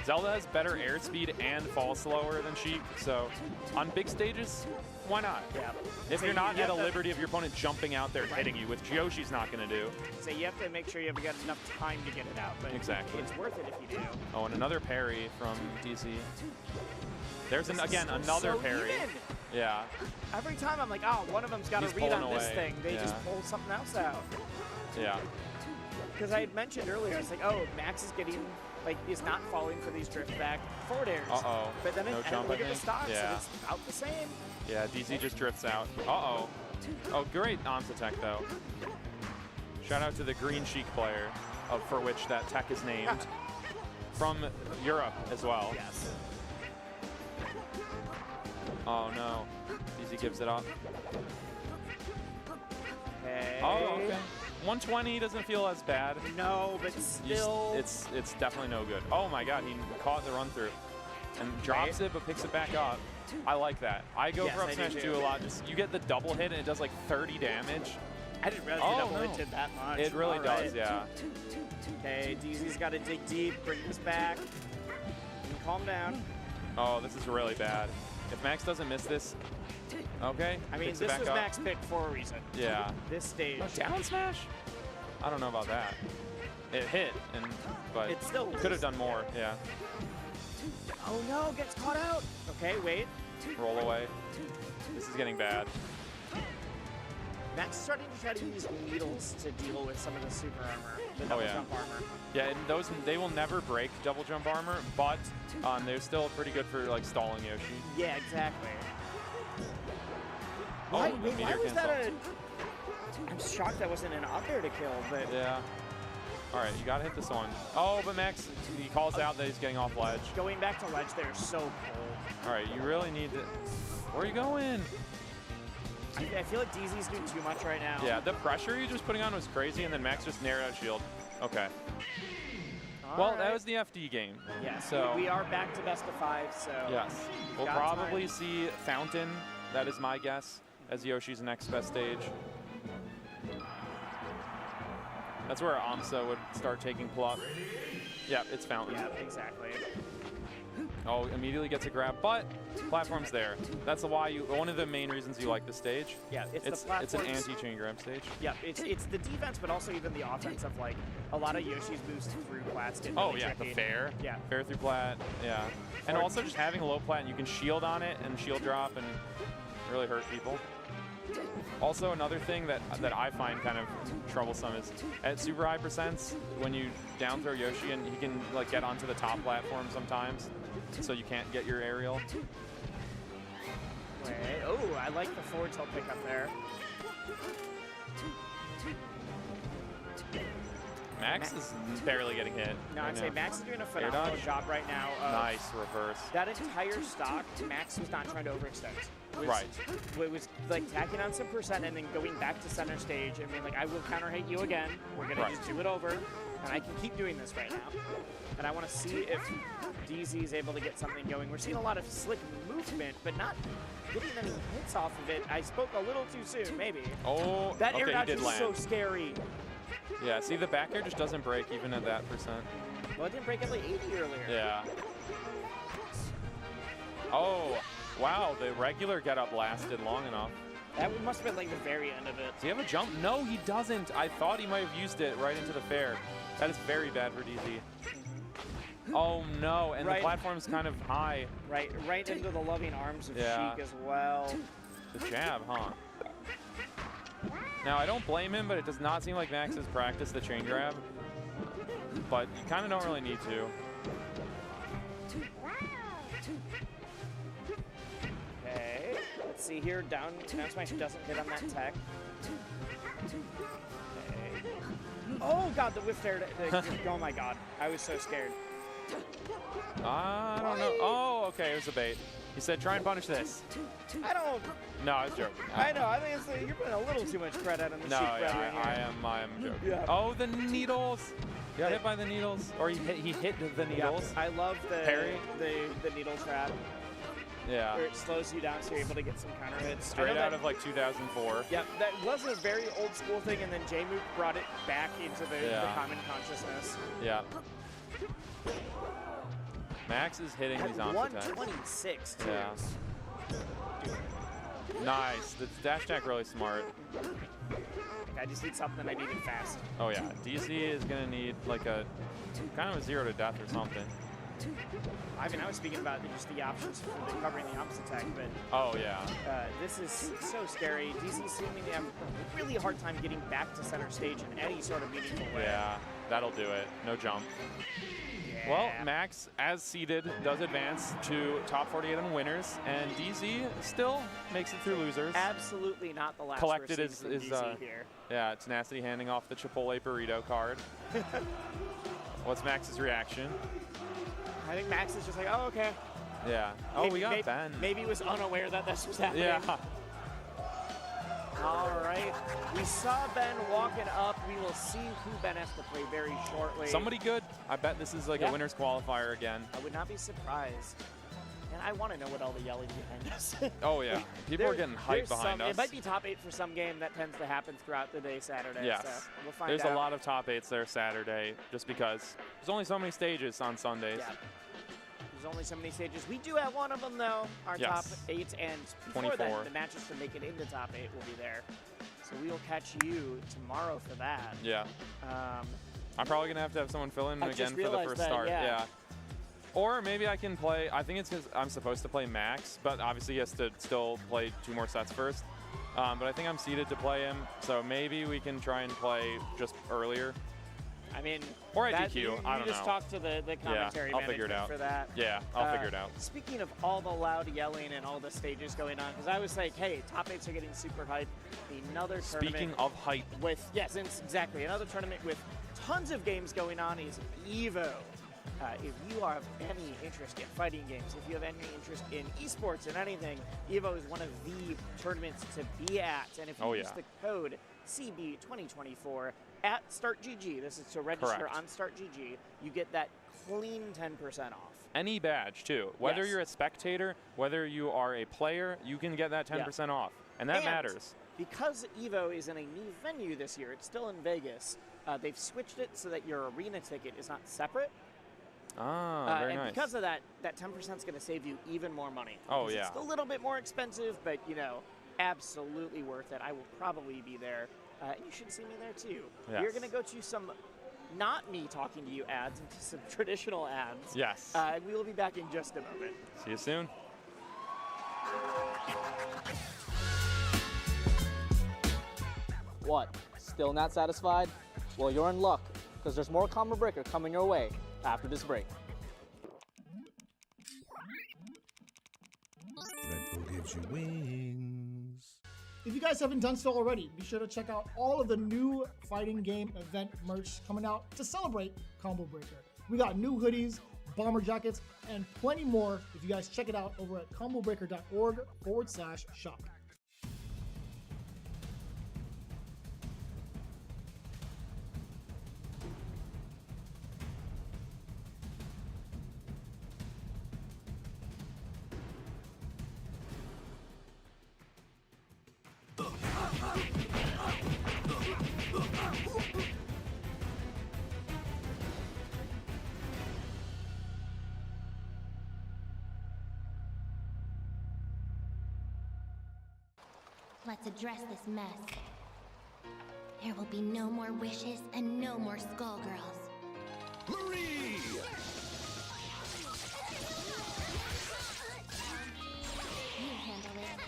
Zelda has better airspeed and falls slower than Sheik, so on big stages, why not? Yeah. If So you're you not have at a to- liberty of your opponent jumping out there and hitting you, which Yoshi's not going to do. So you have to make sure you've got enough time to get it out. But Exactly. it's worth it if you do. Oh, and another parry from DC. There's This is again still another so parry. even. Yeah. Every time I'm like, oh, one of them's got to He's read on pulling this away. thing. They Yeah. just pulled something else out. Yeah. Because I had mentioned earlier, it's like, oh, Max is getting, like, is not falling for these drift back forward airs. Uh-oh. But then No it, jump, look I at the think. stocks, Yeah. and it's about the same. Yeah, DC just drifts out. Uh-oh. Oh, great Amsa tech, though. Shout out to the Green Sheik player, for which that tech is named. From Europe as well. Yes. Oh, no. DC gives it up. Okay. Oh, okay. 120 doesn't feel as bad. No, but still. It's definitely no good. Oh my god, he caught the run through. And drops it, but picks it back up. I like that. I go Yes, for up I do smash too. too a lot. Just you get the double hit and it does like 30 damage. I didn't realize Oh, the double no. hit did that much. It really All does, right. yeah. Okay, DZ's got to dig deep, bring this back. And calm down. Oh, this is really bad. If Max doesn't miss this, okay. I mean, picks it this back was up. Max pick for a reason. Yeah. This stage. Down smash? I don't know about that. It hit, but It still could have was- done more. Yeah. Oh no, gets caught out. Okay, wait. Roll away. This is getting bad. Max is starting to try to use needles to deal with some of the super armor, the double jump armor. Yeah, and those they will never break double jump armor, but they're still pretty good for like stalling Yoshi. Yeah, exactly. Oh, Why meteor was that cancel. I'm shocked that wasn't an up air to kill, but Yeah. All right, you gotta hit this one. Oh, but Max, he calls out that he's getting off ledge. going back to ledge there is so cold. All right, you really need to. Where are you going? I feel like DZ's doing too much right now. Yeah, the pressure you just putting on was crazy, and then Max just narrowed out shield. Okay. Well, that was the FD game. Yeah, So we are back to best of 5, so yes, we'll got probably time. see Fountain. That is my guess as Yoshi's next best stage. That's where Amsa would start taking pluck. Yeah, it's Fountain. Yeah, exactly. Oh, immediately gets a grab, but platform's there. That's one of the main reasons you like the stage. Yeah, it's the It's an platforms. anti-chain grab stage. Yeah, it's the defense, but also even the offense of like a lot of Yoshi's moves through plats get Oh really yeah, tricky. the fair. Yeah. Fair through plat, yeah. And Or- also just having a low plat, and you can shield on it and shield drop and really hurt people. Also, another thing that I find kind of troublesome is at super high percents, when you down throw Yoshi and he can like get onto the top platform sometimes, so you can't get your aerial. Wait, oh, I like the forward tilt pickup there. Max is barely getting hit. No, right I'd say now. Max is doing a Air phenomenal dodge. job right now. Nice reverse. That entire stock, Max was not trying to overextend. Right. It was like tacking on some percent and then going back to center stage and being like, I will counter hit you again. We're going Right. to just do it over. And I can keep doing this right now. And I want to see if DZ is able to get something going. We're seeing a lot of slick movement, but not getting any hits off of it. I spoke a little too soon, maybe. Oh, That okay, air he dodge did is land. so scary. Yeah, see, the back air just doesn't break even at that percent. Well, it didn't break at like 80 earlier. Yeah. Oh, wow, the regular getup lasted long enough. That must have been like the very end of it. Does he have a jump? No, he doesn't. I thought he might have used it right into the fair. That is very bad for DZ. Oh no, and Right. the platform's kind of high. Right into the loving arms of Yeah. Sheik as well. The jab, huh? Now, I don't blame him, but it does not seem like Max has practiced the chain grab. But you kind of don't really need to. Okay, let's see here. Down smash doesn't hit on that tech. Okay. Oh god, the whiff there. Oh my god, I was so scared. I don't know. Oh, okay, it was a bait. He said, try and punish this. I don't. No, I was joking. I know. I think it's, you're putting a little too much credit on the No, Sheik yeah, brethren here. I am joking. Yeah. Oh, the needles. You got hit by the needles, or he hit the needles. Yeah, I love the Parry. the needle trap. Yeah. Where it slows you down so you're able to get some counter hits. I know Straight out that- of like 2004. Yeah, that was a very old school thing, and then J-Mook brought it back into the Yeah. common consciousness. Yeah. Max is hitting At these on attacks. 126 too. Yeah. Nice. The dash attack really smart. I just need something I need it fast. Oh yeah. DC is gonna need like a kind of a 0 to death or something. I mean, I was speaking about just the options for the covering the opposite attack, but Oh yeah. this is so scary. DC seemingly have a really hard time getting back to center stage in any sort of meaningful way. Yeah. That'll do it. No jump. Well, Max, as seeded, does advance to top 48 on winners, and DZ still makes it through losers. Absolutely not the last Collected receipt is from DC here. yeah, Tenacity handing off the Chipotle burrito card. What's Max's reaction? I think Max is just like, oh, okay. Yeah. Oh, we got Ben. Maybe he was unaware that this was happening. Yeah. All right. We saw Ben walking up. We will see who Ben has to play very shortly. Somebody good. I bet this is like Yeah. a winner's qualifier again. I would not be surprised. And I want to know what all the yelling behind us. Oh yeah. People are getting hyped there's behind some, us. It might be top 8 for some game. That tends to happen throughout the day Saturday. Yes. So we'll find There's out. a lot of top 8s there Saturday, just because there's only so many stages on Sundays. Yeah. There's only so many stages. We do have one of them, though, our Yes. top 8. And before 24. that, the matches to make it into top 8 will be there. So we will catch you tomorrow for that. Yeah. I'm probably going to have someone fill in I again just for the realized first that, start. yeah. Or maybe I can play, I think it's because I'm supposed to play Max, but obviously he has to still play 2 more sets first. but I think I'm seeded to play him, so maybe we can try and play just earlier. I mean, or that, IDQ, you I don't just know. talk to the commentary I'll figure it management out. for that. Yeah, I'll figure it out. Speaking of all the loud yelling and all the stages going on, because I was like, hey, top 8s are getting super hyped. Another tournament. Speaking of hype. With, yes, exactly. Another tournament with tons of games going on is EVO. If you have any interest in fighting games, if you have any interest in esports and anything, EVO is one of the tournaments to be at. And if you use the code CB2024 at StartGG, this is to register Correct. on StartGG, you get that clean 10% off. Any badge, too. Whether Yes. you're a spectator, whether you are a player, you can get that 10% off. And that matters. Because EVO is in a new venue this year, it's still in Vegas, they've switched it so that your arena ticket is not separate. Ah, very and nice. because of that, that 10% is going to save you even more money. Oh, Because yeah. It's a little bit more expensive, but, you know, absolutely worth it. I will probably be there. And you should see me there, too. Yes. We're going to go to some, not me talking to you ads, into some traditional ads. Yes. And we will be back in just a moment. See you soon. What? Still not satisfied? Well, you're in luck, because there's more Combo Breaker coming your way after this break. Red Bull gives you wings. If you guys haven't done so already, be sure to check out all of the new fighting game event merch coming out to celebrate Combo Breaker. We got new hoodies, bomber jackets, and plenty more if you guys check it out over at combobreaker.org/shop. Let's address this mess. There will be no more wishes and no more skullgirls. Marie! You handle it.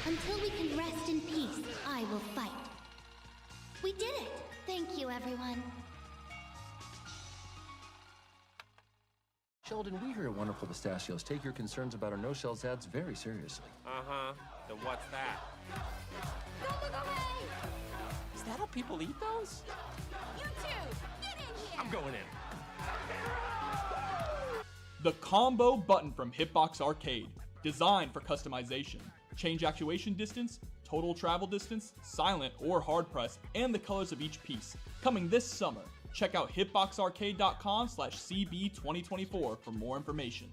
Until we can rest in peace, I will fight. We did it! Thank you, everyone. Sheldon, we here at Wonderful Pistachios take your concerns about our no-shells ads very seriously. Uh-huh. Then what's that? Don't look away! Is that how people eat those? You two, get in here! I'm going in. The combo button from Hitbox Arcade, designed for customization. Change actuation distance, total travel distance, silent or hard press, and the colors of each piece. Coming this summer. Check out hitboxarcade.com/CB2024 for more information.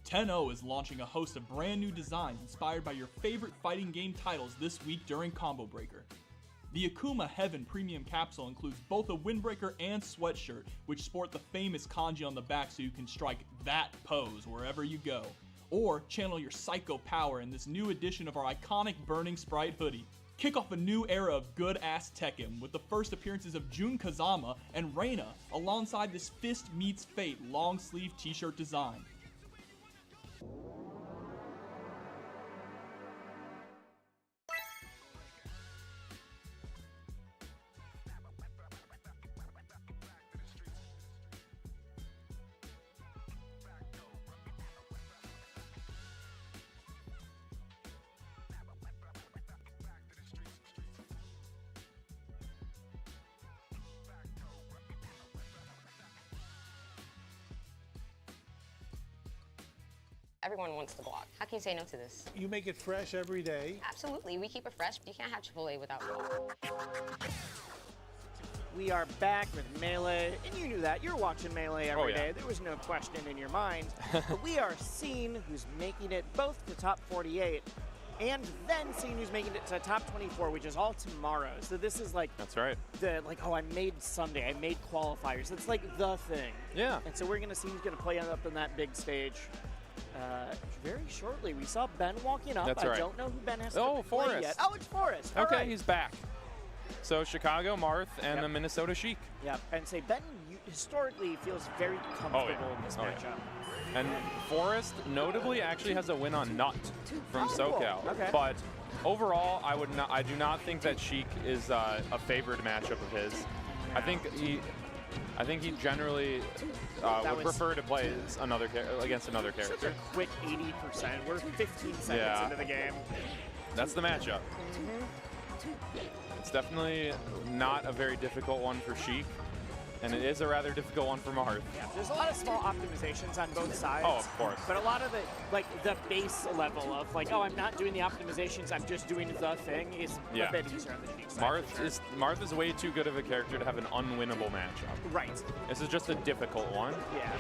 10-0 is launching a host of brand new designs inspired by your favorite fighting game titles this week during Combo Breaker. The Akuma Heaven Premium Capsule includes both a windbreaker and sweatshirt, which sport the famous kanji on the back so you can strike that pose wherever you go. Or channel your psycho power in this new edition of our iconic Burning Sprite hoodie. Kick off a new era of good-ass Tekken with the first appearances of Jun Kazama and Reina alongside this Fist Meets Fate long-sleeve t-shirt design. Everyone wants to block. How can you say no to this? You make it fresh every day. Absolutely, we keep it fresh. You can't have AAA without block. We are back with Melee, and you knew that. You're watching Melee every day. There was no question in your mind. But we are seeing who's making it both to top 48 and then seeing who's making it to top 24, which is all tomorrow. So this is like That's right. I made Sunday, I made qualifiers. It's like the thing. Yeah. And so we're gonna see who's gonna play up in that big stage. Very shortly, we saw Ben walking up. That's I right. don't know who Ben has to Oh, play Forrest. yet. Oh, it's Forrest. All Okay, right. he's back. So Chicago, Marth, and the Minnesota Sheik. Yep, and say Ben historically feels very comfortable in this matchup. And Forrest notably actually has a win on Nut from SoCal. Cool. Okay. But overall, I do not think that Sheik is a favored matchup of his. I think he generally would prefer to play against another character. Such a quick 80%. We're 15 seconds into the game. That's the matchup. It's definitely not a very difficult one for Sheik, and it is a rather difficult one for Marth. Yeah, there's a lot of small optimizations on both sides. Oh, of course. But a lot of the base level of like, oh, I'm not doing the optimizations, I'm just doing the thing is a bit easier on the Sheik side. Marth is way too good of a character to have an unwinnable matchup. Right. This is just a difficult one. Yeah.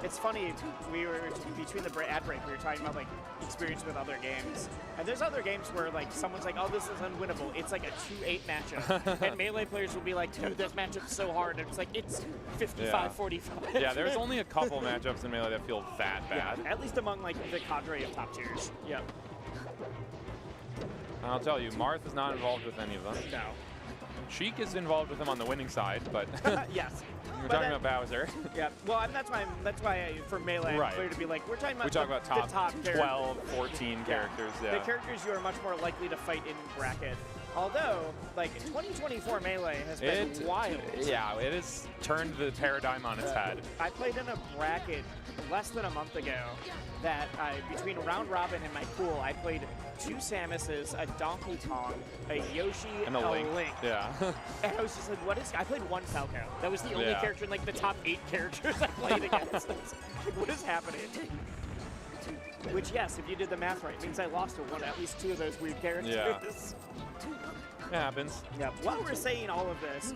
It's funny, we were between the ad break, we were talking about like experience with other games. And there's other games where like someone's like, oh, this is unwinnable. It's like a 2-8 matchup. And Melee players will be like, dude, this matchup's so hard. And it's like, it's 55-45. Yeah, there's only a couple matchups in Melee that feel that bad. Yeah, at least among like the cadre of top tiers. Yep. I'll tell you, Marth is not involved with any of them. No. Sheik is involved with him on the winning side, but yes. We're talking about Bowser. Yeah, well, that's why for Melee, right. it's clear to be like, we're talking about, the top 12, characters. 14 characters, yeah. The characters you are much more likely to fight in bracket. Although, like, 2024 Melee has been wild. Yeah, it has turned the paradigm on its head. I played in a bracket less than a month ago that between round robin and my pool, I played 2 Samuses, a Donkey Kong, a Yoshi, and a Link. Yeah. And I was just like, I played 1 Falco. That was the only character in like the top 8 characters I played against. What is happening? Which, yes, if you did the math right, means I lost to at least 2 of those weird characters. Yeah. It happens. Yeah. While we're saying all of this,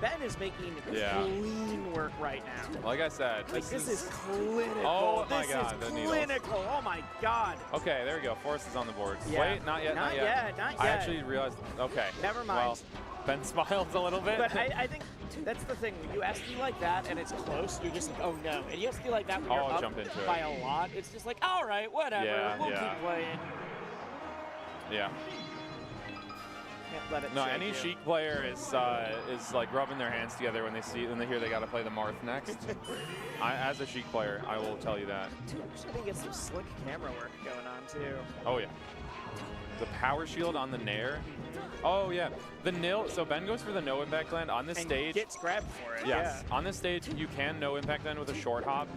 Ben is making clean work right now. Like I said, this is clinical. Oh my God, this is clinical. Oh my God. Okay, there we go. Forrest is on the board. Yeah. Wait, not yet. Not yet. I actually realized. Okay. Never mind. Well, Ben smiles a little bit. But I think that's the thing. When you SD like that and it's close, you're just like, oh no. And you SD like that when you're up jump into by a lot, it's just like, all right, whatever. We'll keep playing. Yeah. Can't let it any you. Sheik player is like rubbing their hands together when they hear they got to play the Marth next. As a Sheik player, I will tell you that. Actually, they get some slick camera work going on too. Oh yeah. The power shield on the Nair. Oh yeah. The nil. So Ben goes for the no impact land on this stage. Gets grabbed for it. Yes. On this stage, you can no impact land with a short hop.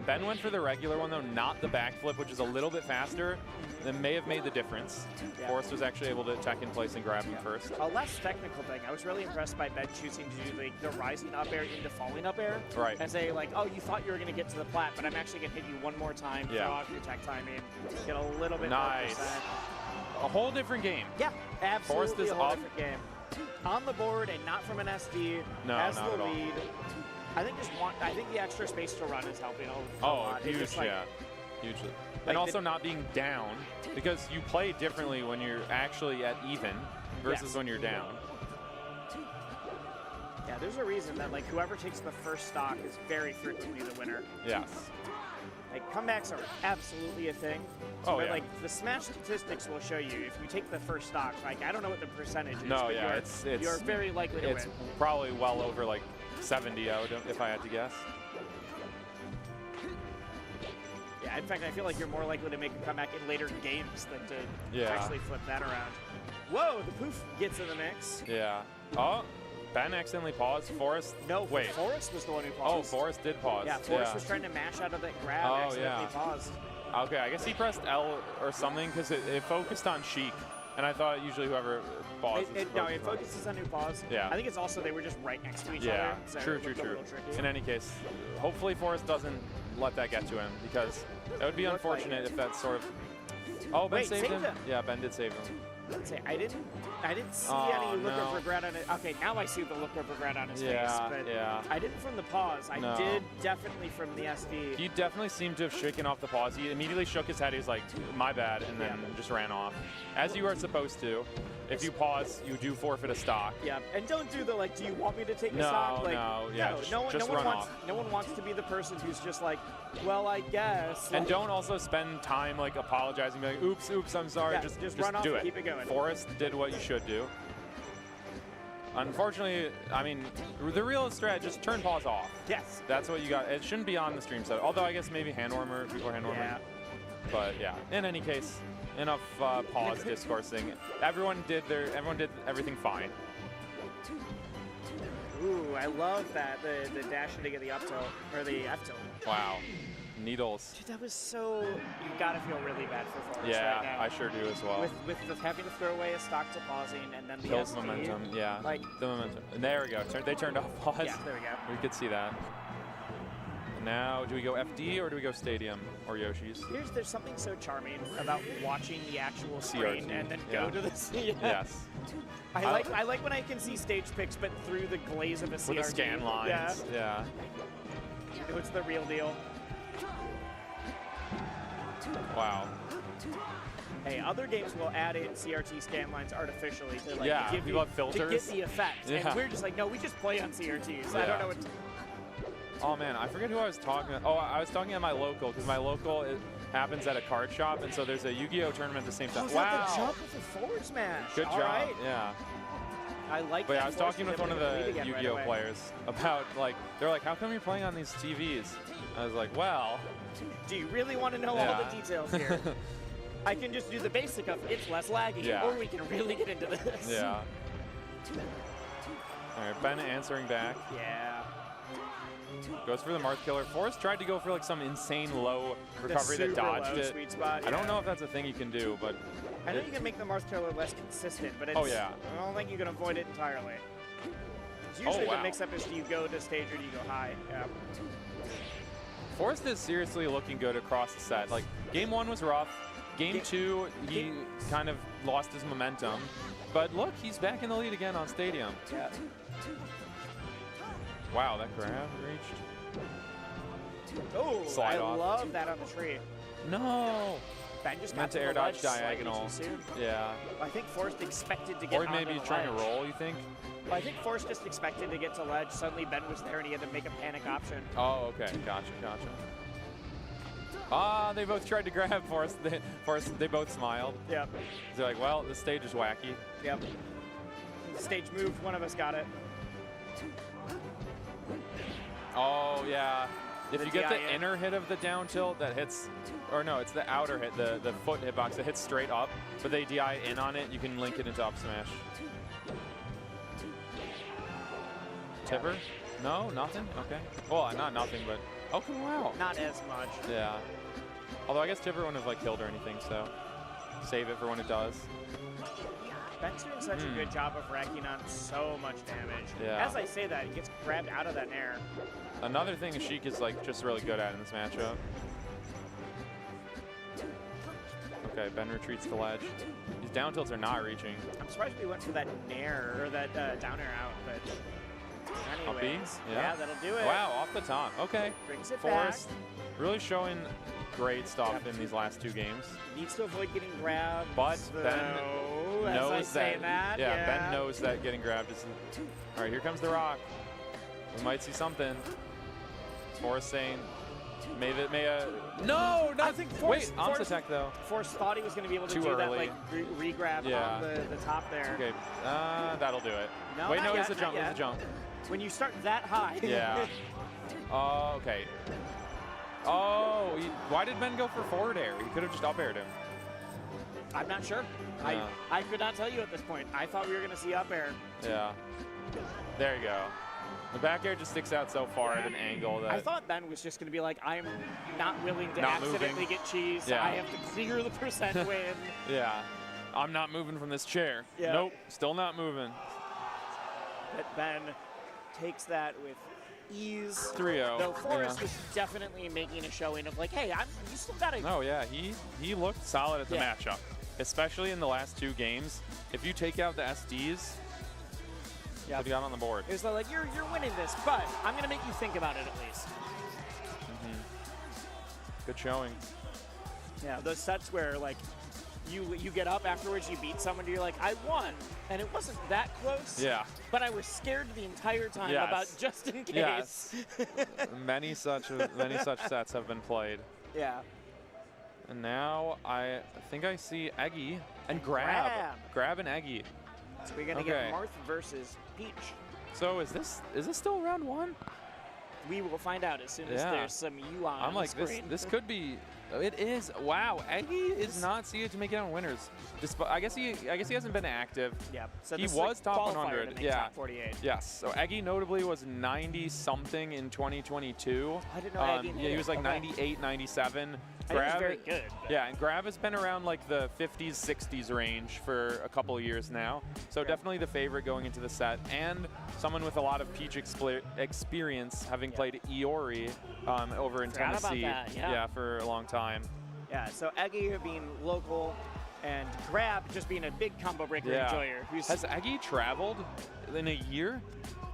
Ben went for the regular one though, not the backflip, which is a little bit faster. That may have made the difference. Yeah. Forrest was actually able to tech in place and grab him first. A less technical thing. I was really impressed by Ben choosing to do the rising up air into falling up air. Right. And say like, oh, you thought you were going to get to the plat, but I'm actually going to hit you one more time, throw off your tech timing, get a little bit more percent. A whole different game. Yeah, absolutely. Forrest is a whole up. different game. On the board and not from an SD. No, has not the at all. lead. I think the extra space to run is helping a lot. Huge, just like, hugely. And also not being down, because you play differently when you're actually at even versus when you're down. Yeah, there's a reason that like whoever takes the first stock is very frequently the winner. Yes. Like comebacks are absolutely a thing. Oh, but yeah. like the Smash statistics will show you if you take the first stock. Like I don't know what the percentage is. No, but yeah, you're very likely to win. It's probably well over like 70, if I had to guess. Yeah, in fact, I feel like you're more likely to make a comeback in later games than to actually flip that around. Whoa, the poof gets in the mix. Yeah. Oh, Ben accidentally paused. Forrest. No, wait. Forrest was the one who Oh, paused. Forrest did pause. Yeah, Forrest was trying to mash out of that grab. Oh, accidentally paused. Okay, I guess he pressed L or something because it focused on Sheik, and I thought usually whoever paused. No, it focuses on who paused. Yeah. I think it's also they were just right next to each Yeah, other. So true. it looked a little tricky. In any case, hopefully Forrest doesn't let that get to him because that would be unfortunate if that sort of. Oh, Ben saved him. Yeah, Ben did save him. I didn't see any look of regret on it. Okay, now I see the look of regret on his face. But I didn't from the pause. I did definitely from the SD. He definitely seemed to have shaken off the pause. He immediately shook his head. He was like, my bad, and then just ran off. As you are supposed to. If you pause, you do forfeit a stock. Yeah, and don't do the like, do you want me to take a No, stock? Like, no, yeah, just no one run wants, off. No one wants to be the person who's just like, well, I guess. And like, don't also spend time like apologizing, be like, oops, I'm sorry. Yeah, just run off do and it. keep it going. Forrest did what you should do. unfortunately, I mean, the real strat, just turn pause off. Yes. That's what you got. It shouldn't be on the stream set. Although I guess maybe hand warmer, people are hand warming. Yeah. But yeah, in any case, enough pause discoursing. Everyone did everything fine. Ooh, I love that, the dash to get the up tilt, or the F tilt. Wow. Needles. Dude, that was so, you gotta feel really bad for Forrest Yeah, right now. I sure do as well. With the having to throw away a stock to pausing and then the Kills SD, momentum, yeah. Like, The momentum. And there we go. They turned off pause. Yeah, there we go. We could see that. Now, do we go FD or do we go Stadium or Yoshi's? there's something so charming about watching the actual screen CRT, and then yeah. go to the yeah. Yes. I like when I can see stage picks, but through the glaze of a CRT. With the scan lines. Yeah. It's the real deal. Wow. Hey, other games will add in CRT scan lines artificially to like Yeah, give people you, have filters. to get the effect, Yeah. and we're just like, no, we just play on CRTs. I Yeah. don't know what. Oh man, I forget who I was talking to. Oh, I was talking at my local, because my local happens at a card shop, and so there's a Yu-Gi-Oh tournament at the same time. Was that the jump with the forward smash? Good All job. right. Yeah. I like But that. yeah, I was talking with one of the Yu-Gi-Oh Yu-Gi-Oh players about, like, they're like, how come you're playing on these TVs? I was like, well. Do you really want to know all Yeah. the details here? I can just do the basic of it's less laggy, Yeah. or we can really get into this. Yeah. All right, Ben answering back. Yeah. Goes for the Marth Killer. Forrest tried to go for like some insane low recovery that super dodged low it. sweet spot, I don't yeah. know if that's a thing you can do, but I know you can make the Marth Killer less consistent, but it's, Oh, yeah. I don't think you can avoid it entirely. It's usually wow. the mix-up is do you go to stage or do you go high? Yeah. Forrest is seriously looking good across the set. Like, game 1 was rough. Game 2, he kind of lost his momentum. But look, he's back in the lead again on Stadium. Yeah. Wow, that grab reached. Oh, Slide I off. love that on the tree. No. Ben just Meant got to air the dodge ledge slightly diagonal. too soon. Yeah. I think Forrest expected to get Or maybe onto he's the trying to ledge. roll, you think? Well, I think Forrest just expected to get to ledge. Suddenly Ben was there and he had to make a panic option. Oh, okay. Gotcha. Ah, they both tried to grab Forrest. They both smiled. Yep. They're like, well, this stage is wacky. Yep. The stage moved. One of us got it. Oh, yeah. If The you get the DI in. inner hit of the down tilt, that hits, or no, it's the outer hit, the foot hitbox that hits straight up, but they DI in on it, you can link it into up smash. Tipper? No, nothing? Okay. Well, not nothing, but, oh, wow. Not as much. Yeah. Although I guess Tipper wouldn't have like killed or anything, so save it for when it does. Ben's doing such a good job of racking on so much damage. Yeah. As I say that, he gets grabbed out of that air. Another thing Sheik is like just really good at in this matchup. Okay, Ben retreats the ledge. These down tilts are not reaching. I'm surprised we went for that nair, or that down air out, but anyways. Uppy? Yeah, that'll do it. Wow, off the top. Okay. Brings it Forrest really showing great stuff in these last 2 games. Needs to avoid getting grabbed. But Ben as knows I say that. yeah, Ben knows that getting grabbed is. All right, here comes the rock. We might see something. Forrest saying, no, I think Forrest, wait, Om's attack though. Forrest thought he was going to be able to Too do that, early. like re-grab Yeah. on the top there. Okay, that'll do it. No, wait, not no, yet, it's a not jump. It's yet. a jump. When you start that high. Yeah. Okay. Oh, why did Ben go for forward air? He could have just up aired him. I'm not sure. Yeah. I could not tell you at this point. I thought we were going to see up air. Yeah. There you go. The back air just sticks out so far at an angle that. I thought Ben was just going to be like, I'm not willing to Not accidentally moving. get cheese. Yeah. I have to clear the percent win. Yeah. I'm not moving from this chair. Yeah. Nope. Still not moving. But Ben takes that with ease. 3-0. Though Forrest Yeah. was definitely making a showing of like, hey, you still got to. Oh yeah, he looked solid at the Yeah. matchup, especially in the last 2 games. If you take out the SDs, Yeah. could have got on the board. It was like, you're winning this, but I'm going to make you think about it at least. Good showing. Yeah, those sets where like you get up afterwards, you beat someone, you're like, I won, and it wasn't that close. Yeah. But I was scared the entire time Yes. about just in case. Yes. many such sets have been played. Yeah. And now I think I see Eggy and grab and Eggy. So we're gonna Okay. get Marth versus Peach. So is this still round 1? We will find out as soon as there's some UI on I'm like, the screen. this could be. It is. Wow, Eggy is not seeded to make it on winners. Despite, I guess he hasn't been active. Yeah. So he this was is top qualifier 100. to make Yeah. top 48. Yes. So Eggy notably was 90 something in 2022. I didn't know Eggy. Yeah, he was like 98, 97. I think he's very good. Yeah, and Grab has been around like the 50s, 60s range for a couple of years now. So definitely the favorite going into the set, and someone with a lot of Peach experience, having played Iori over in Forgot about Tennessee. that, yeah. For a long time. Yeah, so Eggy being local and Grab just being a big combo breaker enjoyer. Has Eggy traveled in a year?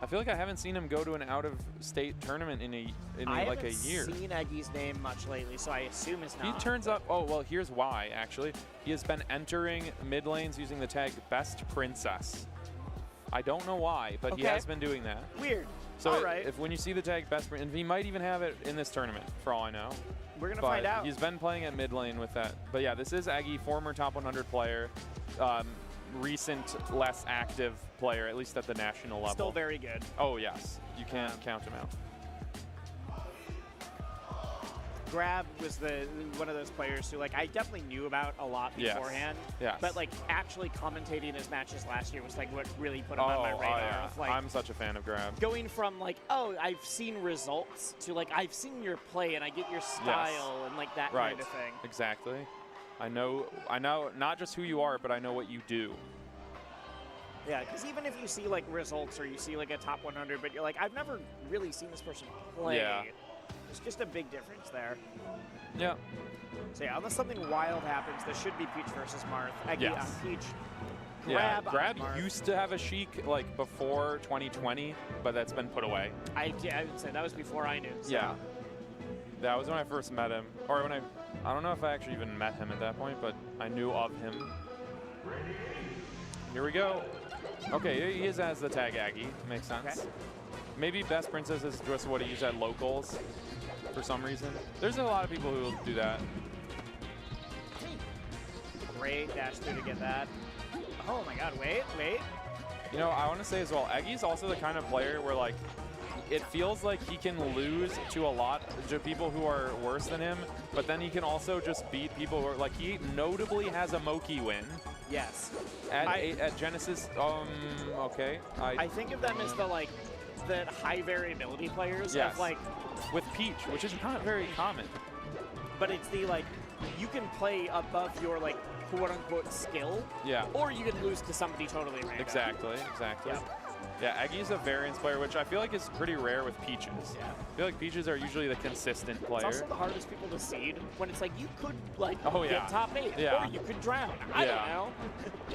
I feel like I haven't seen him go to an out-of-state tournament in like a year. I haven't seen Eggy's name much lately, so I assume it's not. He turns up. Oh, well, here's why, actually. He has been entering mid lanes using the tag Best Princess. I don't know why, but he has been doing that. Weird. So all right. if when you see the tag Best Princess, he might even have it in this tournament, for all I know. We're going to find out. He's been playing at mid lane with that. But yeah, this is Eggy, former top 100 player. Recent, less active player, at least at the national level. Still very good. Oh, yes. You can't count him out. Grab was one of those players who, like, I definitely knew about a lot beforehand. Yes. But, like, actually commentating his matches last year was, like, what really put him on my radar. Yeah. Of, like, I'm such a fan of Grab. Going from, like, oh, I've seen results to, like, I've seen your play and I get your style and, like, that kind of thing. Exactly. I know not just who you are, but I know what you do. Yeah, because even if you see, like, results or you see, like, a top 100, but you're like, I've never really seen this person play. Yeah. There's just a big difference there. Yeah. So, yeah, unless something wild happens, this should be Peach versus Marth. Eggy on Peach. Grab used to have a Sheik, like, before 2020, but that's been put away. I would say that was before I knew. So. Yeah. That was when I first met him. Or when I don't know if I actually even met him at that point, but I knew of him. Here we go. Okay, he is as the tag Aggie. Makes sense. Okay. Maybe Best Princess is just what he used at locals for some reason. There's a lot of people who will do that. Great dash through to get that. Oh my god, wait. You know, I want to say as well, Eggie's also the kind of player where, like, it feels like he can lose to a lot of people who are worse than him, but then he can also just beat people who are, like, he notably has a Moki win. Yes. At Genesis, okay. I think of them as the, like, the high variability players. Yes. Of, like, with Peach, which is not very common. But it's the, like, you can play above your, like, quote-unquote skill. Yeah. Or you can lose to somebody totally random. Exactly. Yep. Yeah, Eggie's a variance player, which I feel like is pretty rare with Peaches. Yeah. I feel like Peaches are usually the consistent player. It's also the hardest people to seed when it's like you could, like, get top 8, or you could drown. I don't know.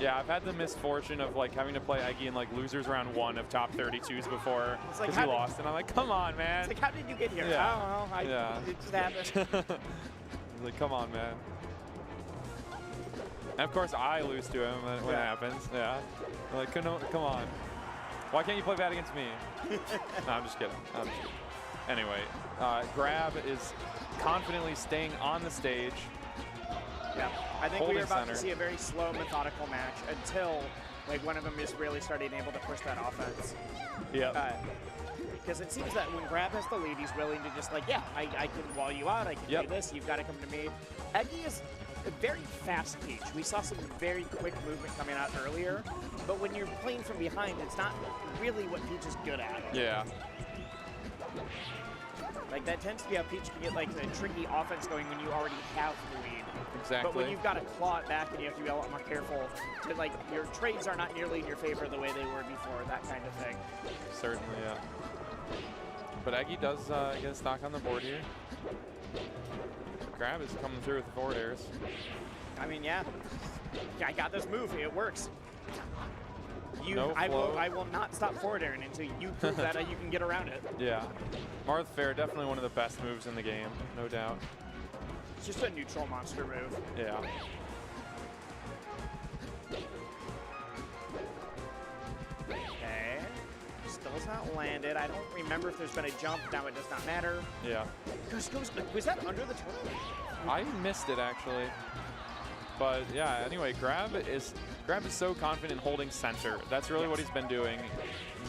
Yeah, I've had the misfortune of, like, having to play Eggy in, like, losers round 1 of top 32s before because he lost, and I'm like, come on, man. It's like, how did you get here? Yeah. I don't know. It just happened. Like, come on, man. And of course, I lose to him when it happens. Yeah. Like, come on. Why can't you play bad against me? No, I'm just kidding. Anyway, Grab is confidently staying on the stage. Yeah, I think we're about to see a very slow, methodical match until, like, one of them is really starting able to push that offense. Yeah. Because it seems that when Grab has the lead, he's willing to just, like, I can wall you out, I can do this, you've got to come to me. Eggy is a very fast Peach. We saw some very quick movement coming out earlier, but when you're playing from behind, it's not really what Peach is good at. Yeah. Like, that tends to be how Peach can get, like, the tricky offense going when you already have the lead. Exactly. But when you've got to claw it back and you have to be a lot more careful, to, like, your trades are not nearly in your favor the way they were before, that kind of thing. Certainly, yeah. But Eggy does get a stock on the board here. Grab is coming through with the forward airs. I mean, yeah. I got this move. It works. I will not stop forward airing until you prove that you can get around it. Yeah. Marth Fair, definitely one of the best moves in the game, no doubt. It's just a neutral monster move. Yeah. Okay. Still has not landed. I don't remember if there's been a jump. Now it does not matter. Yeah. Was that under the turtle? I missed it, actually. But yeah, anyway, Grab is so confident holding center. That's really what he's been doing.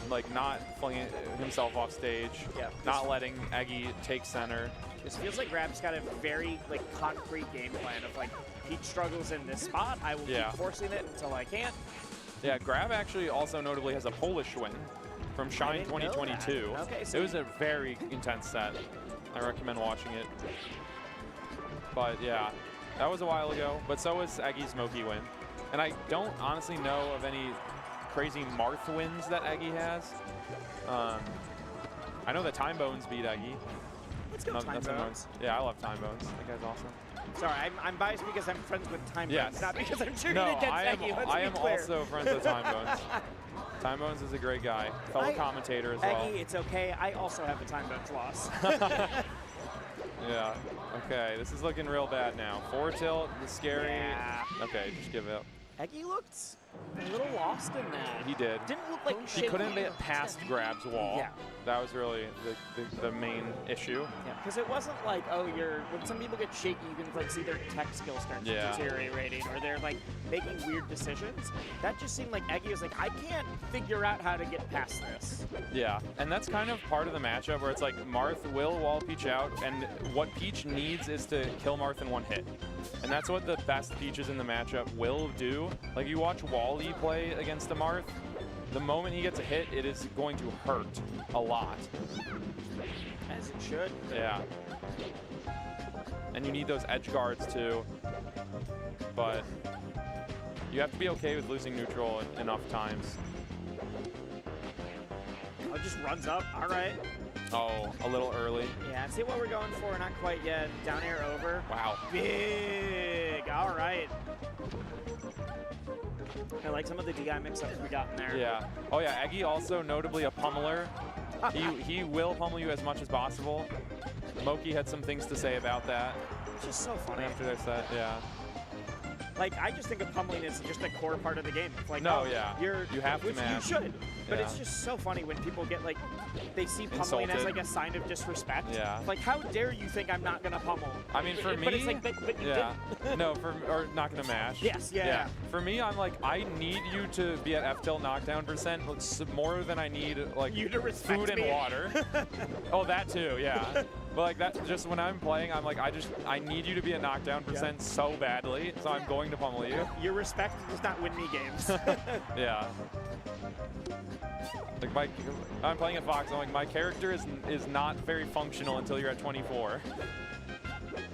like not flinging himself off stage, not letting Eggy take center. This feels like Grab's got a very like concrete game plan of like, Peach struggles in this spot, I will keep forcing it until I can't. Yeah, Grab actually also notably has a Polish win from Shine 2022. Okay, so it was a very intense set. I recommend watching it. But yeah, that was a while ago, but so was Eggy's Smoky win. And I don't honestly know of any crazy Marth wins that Eggy has. I know that Time Bones beat Eggy. Let's go Time Bones. Yeah, I love Time Bones. That guy's awesome. Sorry, I'm biased because I'm friends with Time Bones, not because I'm cheering no, against Eggy. I am also friends with Time Bones. Time Bones is a great guy, fellow commentator as well. Eggy, it's okay. I also have a Time Bones loss. Yeah. Okay, this is looking real bad now. Forward tilt, the scary. Yeah. Okay, just give it up. Eggy looked a little lost in that. He did. Didn't look like he couldn't get past Grab's wall. Yeah. That was really the main issue. Yeah, because it wasn't like, oh, when some people get shaky, you can like see their tech skill start deteriorating, or they're like making weird decisions. That just seemed like Eggy was like, I can't figure out how to get past this. Yeah, and that's kind of part of the matchup where it's like Marth will wall Peach out, and what Peach needs is to kill Marth in one hit. And that's what the best Peaches in the matchup will do. Like you watch Wally play against the Marth, the moment he gets a hit, it is going to hurt a lot. As it should. Yeah. And you need those edge guards too. But you have to be okay with losing neutral enough times. Oh, it just runs up. All right. Oh, a little early. Yeah, see what we're going for. Not quite yet. Down air over. Wow. Big. All right. I like some of the DI mix-ups we got in there. Yeah. Oh, yeah. Eggy also notably a pummeler. he will pummel you as much as possible. Moki had some things to say about that. It's just so funny. After their set, yeah. Like, I just think of pummeling as just a core part of the game. It's like, no, oh, yeah. You have to which match. You should. But Yeah. It's just so funny when people get, like, they see pummeling as, Insulted. like, a sign of disrespect. Yeah. Like, how dare you think I'm not going to pummel? I mean, for me, But it's like, but you yeah. didn't. No, or not gonna mash. Yes, yeah. For me, I'm like, I need you to be at F-tilt knockdown percent more than I need like you to respect food and me. water. Oh, that too, yeah. But like that, just when I'm playing, I'm like, I need you to be at knockdown percent so badly, so I'm going to pummel you. Your respect does not win me games. Yeah. Like I'm playing at Fox. I'm like, my character is not very functional until you're at 24.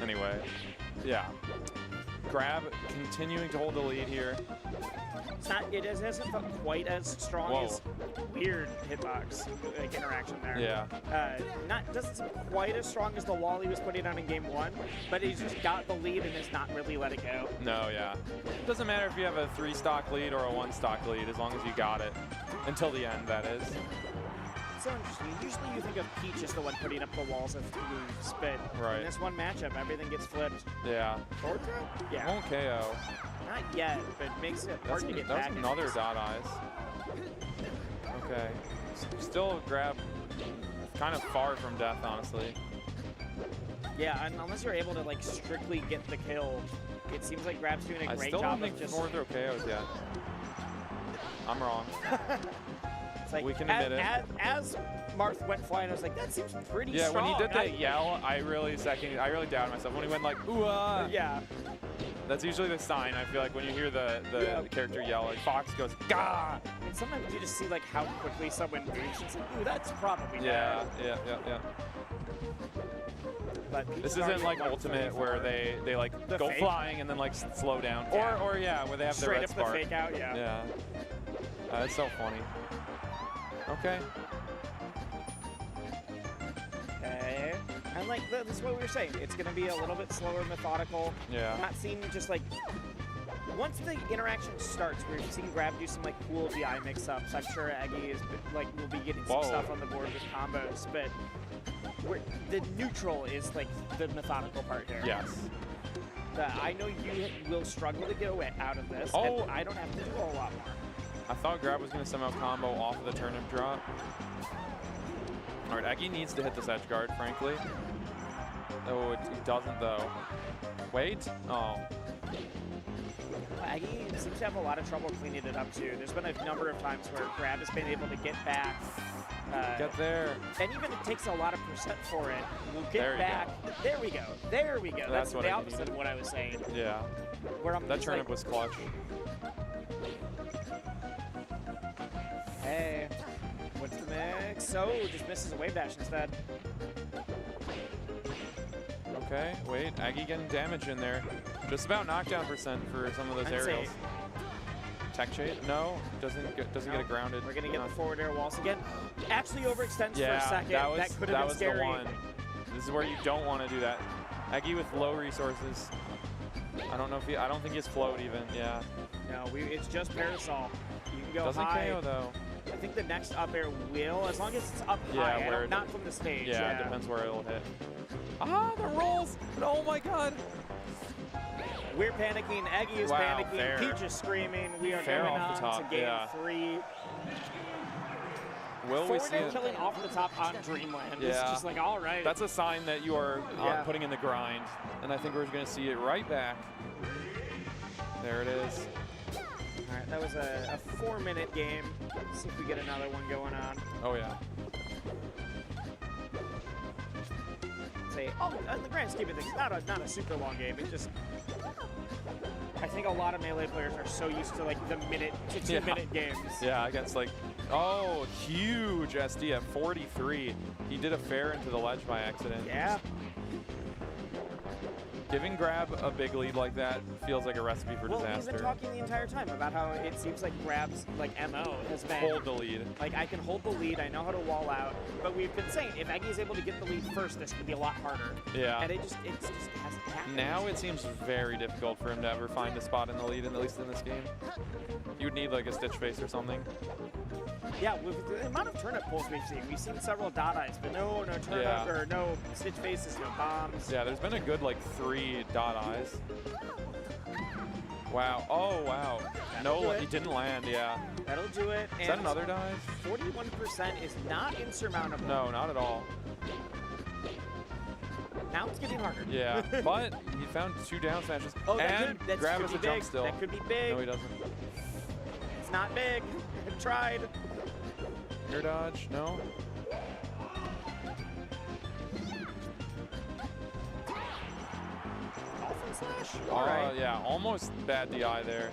Anyway, yeah. Grab continuing to hold the lead here. It hasn't felt quite as strong as weird hitbox like interaction there. Yeah. Doesn't seem quite as strong as the wall he was putting on in game 1, but he's just got the lead and has not really let it go. No, yeah. It doesn't matter if you have a 3-stock lead or a 1-stock lead, as long as you got it. Until the end, that is. It's so interesting. Usually you think of Peach as the one putting up the walls of moves, but in this one matchup, everything gets flipped. Yeah. Forward throw? Yeah. Won't KO. Not yet, but it makes it hard to get back. That's another dot eyes. Okay. Still Grab kind of far from death, honestly. Yeah, and unless you're able to like strictly get the kill, it seems like Grab's doing a great job of just... I still don't think forward throw KOs yet. I'm wrong. It's like, we can admit it. As Marth went flying, I was like, that seems pretty strong. Yeah, when he did that yell, I really doubted myself. When he went like, ooh, yeah. That's usually the sign, I feel like, when you hear the character yell. Like, Fox goes, gah! And sometimes you just see, like, how quickly someone moves. It's like, ooh, that's probably yeah, bad. Yeah. But this isn't like Ultimate where they like go fake? flying and then like slow down. Yeah. Or yeah, where they have straight the red up spark. the fake out, yeah. Yeah. That's so funny. Okay. Okay. And like this is what we were saying. It's going to be a little bit slower, methodical. Yeah. Not seeing just like once the interaction starts, we're seeing Grab do some like cool DI mix-ups. I'm sure Eggy is like will be getting some stuff on the board with combos, but the neutral is like the methodical part here. Yes. I know you will struggle to get away out of this. Oh. And I don't have to do a whole lot more. I thought Grab was going to somehow combo off of the turnip drop. All right, Eggy needs to hit this edge guard, frankly. Oh, he doesn't, though. Wait. Oh. Aggie seems to have a lot of trouble cleaning it up too. There's been a number of times where Grab has been able to get back. Get there. And even it takes a lot of percent for it. We'll get There you back. go. There we go. There we go. That's what the I opposite needed. of what I was saying. Yeah. Where I'm That just turnip like, was clutch. Hey, what's the mix? Oh, just misses a wave dash instead. Okay, wait, Aggie getting damage in there. Just about knockdown percent for some of those aerials. Tech chase? No, doesn't get it grounded. We're gonna get the forward air walls again. Actually overextends for a second. that could have been scary. the one. This is where you don't want to do that. Aggie with low resources. I don't know if I don't think he has float even. Yeah. No, it's just parasol. You can go Doesn't high. KO though. I think the next up air will, as long as it's up Yeah, high, where not from the stage. Yeah, it depends where it'll hit. Ah, the rolls! Oh my god! We're panicking. Aggie is Wow, panicking. fair. Peach is screaming. We are Fair going off the on top, to game yeah. 3. Will we Forward see air it? killing off the top on Dreamland. It's Yeah. just like, all right. That's a sign that you are Yeah. putting in the grind. And I think we're going to see it right back. There it is. All right, that was a 4-minute game. Let's see if we get another one going on. Oh, yeah. Say, in the grand scheme of things, not a super long game. It just, I think a lot of Melee players are so used to like the minute to 2 minute games. Yeah, against like, oh, huge SD at 43. He did a fair into the ledge by accident. Yeah. Giving Grab a big lead like that feels like a recipe for Well, disaster. we've been talking the entire time about how it seems like Grab's like MO has been Hold the lead. Like I can hold the lead, I know how to wall out, but we've been saying if Aggie is able to get the lead first, this could be a lot harder. Yeah. And it just hasn't happened. Now it seems very difficult for him to ever find a spot in the lead, at least in this game. You would need like a Stitch Face or something. Yeah, with the amount of turnip pulls we've seen several dot eyes, but no turnip Yeah. or no Stitch Faces, no bombs. Yeah, there's been a good like 3 dot eyes. Wow. Oh, wow. No, he didn't land, yeah. That'll do it. Is that another dive? 41% is not insurmountable. No, not at all. Now it's getting harder. Yeah, but he found 2 down smashes. Oh, and Grab as a jump still. That could be big. No, he doesn't. It's not big. I tried. Air dodge, no. Dolphin slash? Oh, All right. yeah, almost bad DI there.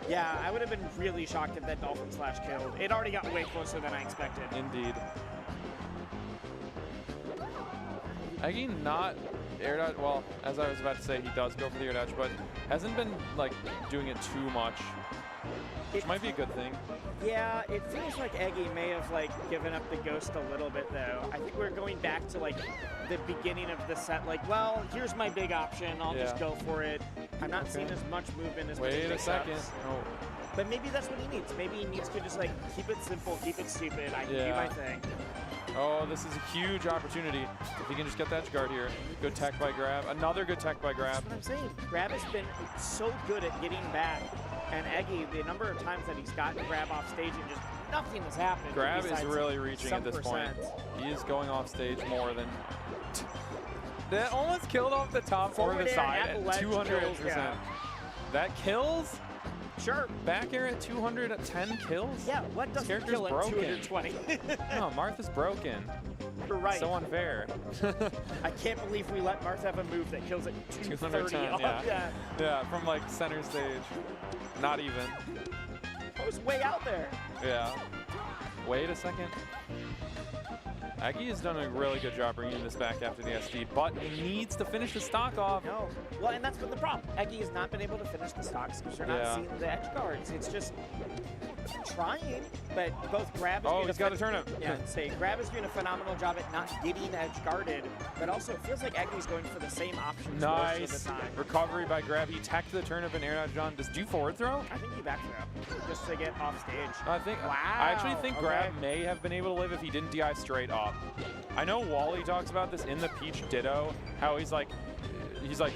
Yeah, I would have been really shocked if that Dolphin slash killed. It already got way closer than I expected. Indeed. Aggie not air dodge, well, as I was about to say, he does go for the air dodge, but hasn't been like doing it too much, which might be a good thing. Yeah, it feels like Aggie may have like given up the ghost a little bit though. I think we're going back to like the beginning of the set, like, well, here's my big option, I'll just Yeah. go for it. I'm not seeing as much movement as Wait a second. Oh. But maybe that's what he needs. Maybe he needs to just like keep it simple, keep it stupid. I can do Yeah. my thing. Oh, this is a huge opportunity. If he can just get that edge guard here. Good tech by Grab. Another good tech by Grab. That's what I'm saying. Grab has been so good at getting back. And Aggie, the number of times that he's gotten Grab off stage and just nothing has happened. Grab is besides really reaching some at this point. percent. He is going off stage more than... That almost killed off the top or Forward the air side at at ledge 200%. kills, yeah. That kills? Sure. Back air at 210 kills? Yeah, what This doesn't character's kill at broken. 220? No, Martha's broken. You're right. So unfair. I can't believe we let Martha have a move that kills at 230. 210, yeah. Yeah, from like center stage. Not even. I was way out there. Yeah. Wait a second. Aggie has done a really good job bringing this back after the SD, but he needs to finish the stock off. No. Well, and that's been the problem. Aggie has not been able to finish the stocks because you're not seeing the edge guards. It's just trying, but both Grab is he's got a turnip. Yeah, Grab is doing a phenomenal job at not getting edge guarded, but also it feels like Aggie's going for the same options most of Nice. the time. Recovery by Grab. He teched the turnip and air dodge on. Does do forward throw? I think he back throw just to get off stage. I actually think Grab may have been able to live if he didn't DI straight up. I know Wally talks about this in the Peach Ditto, how he's like,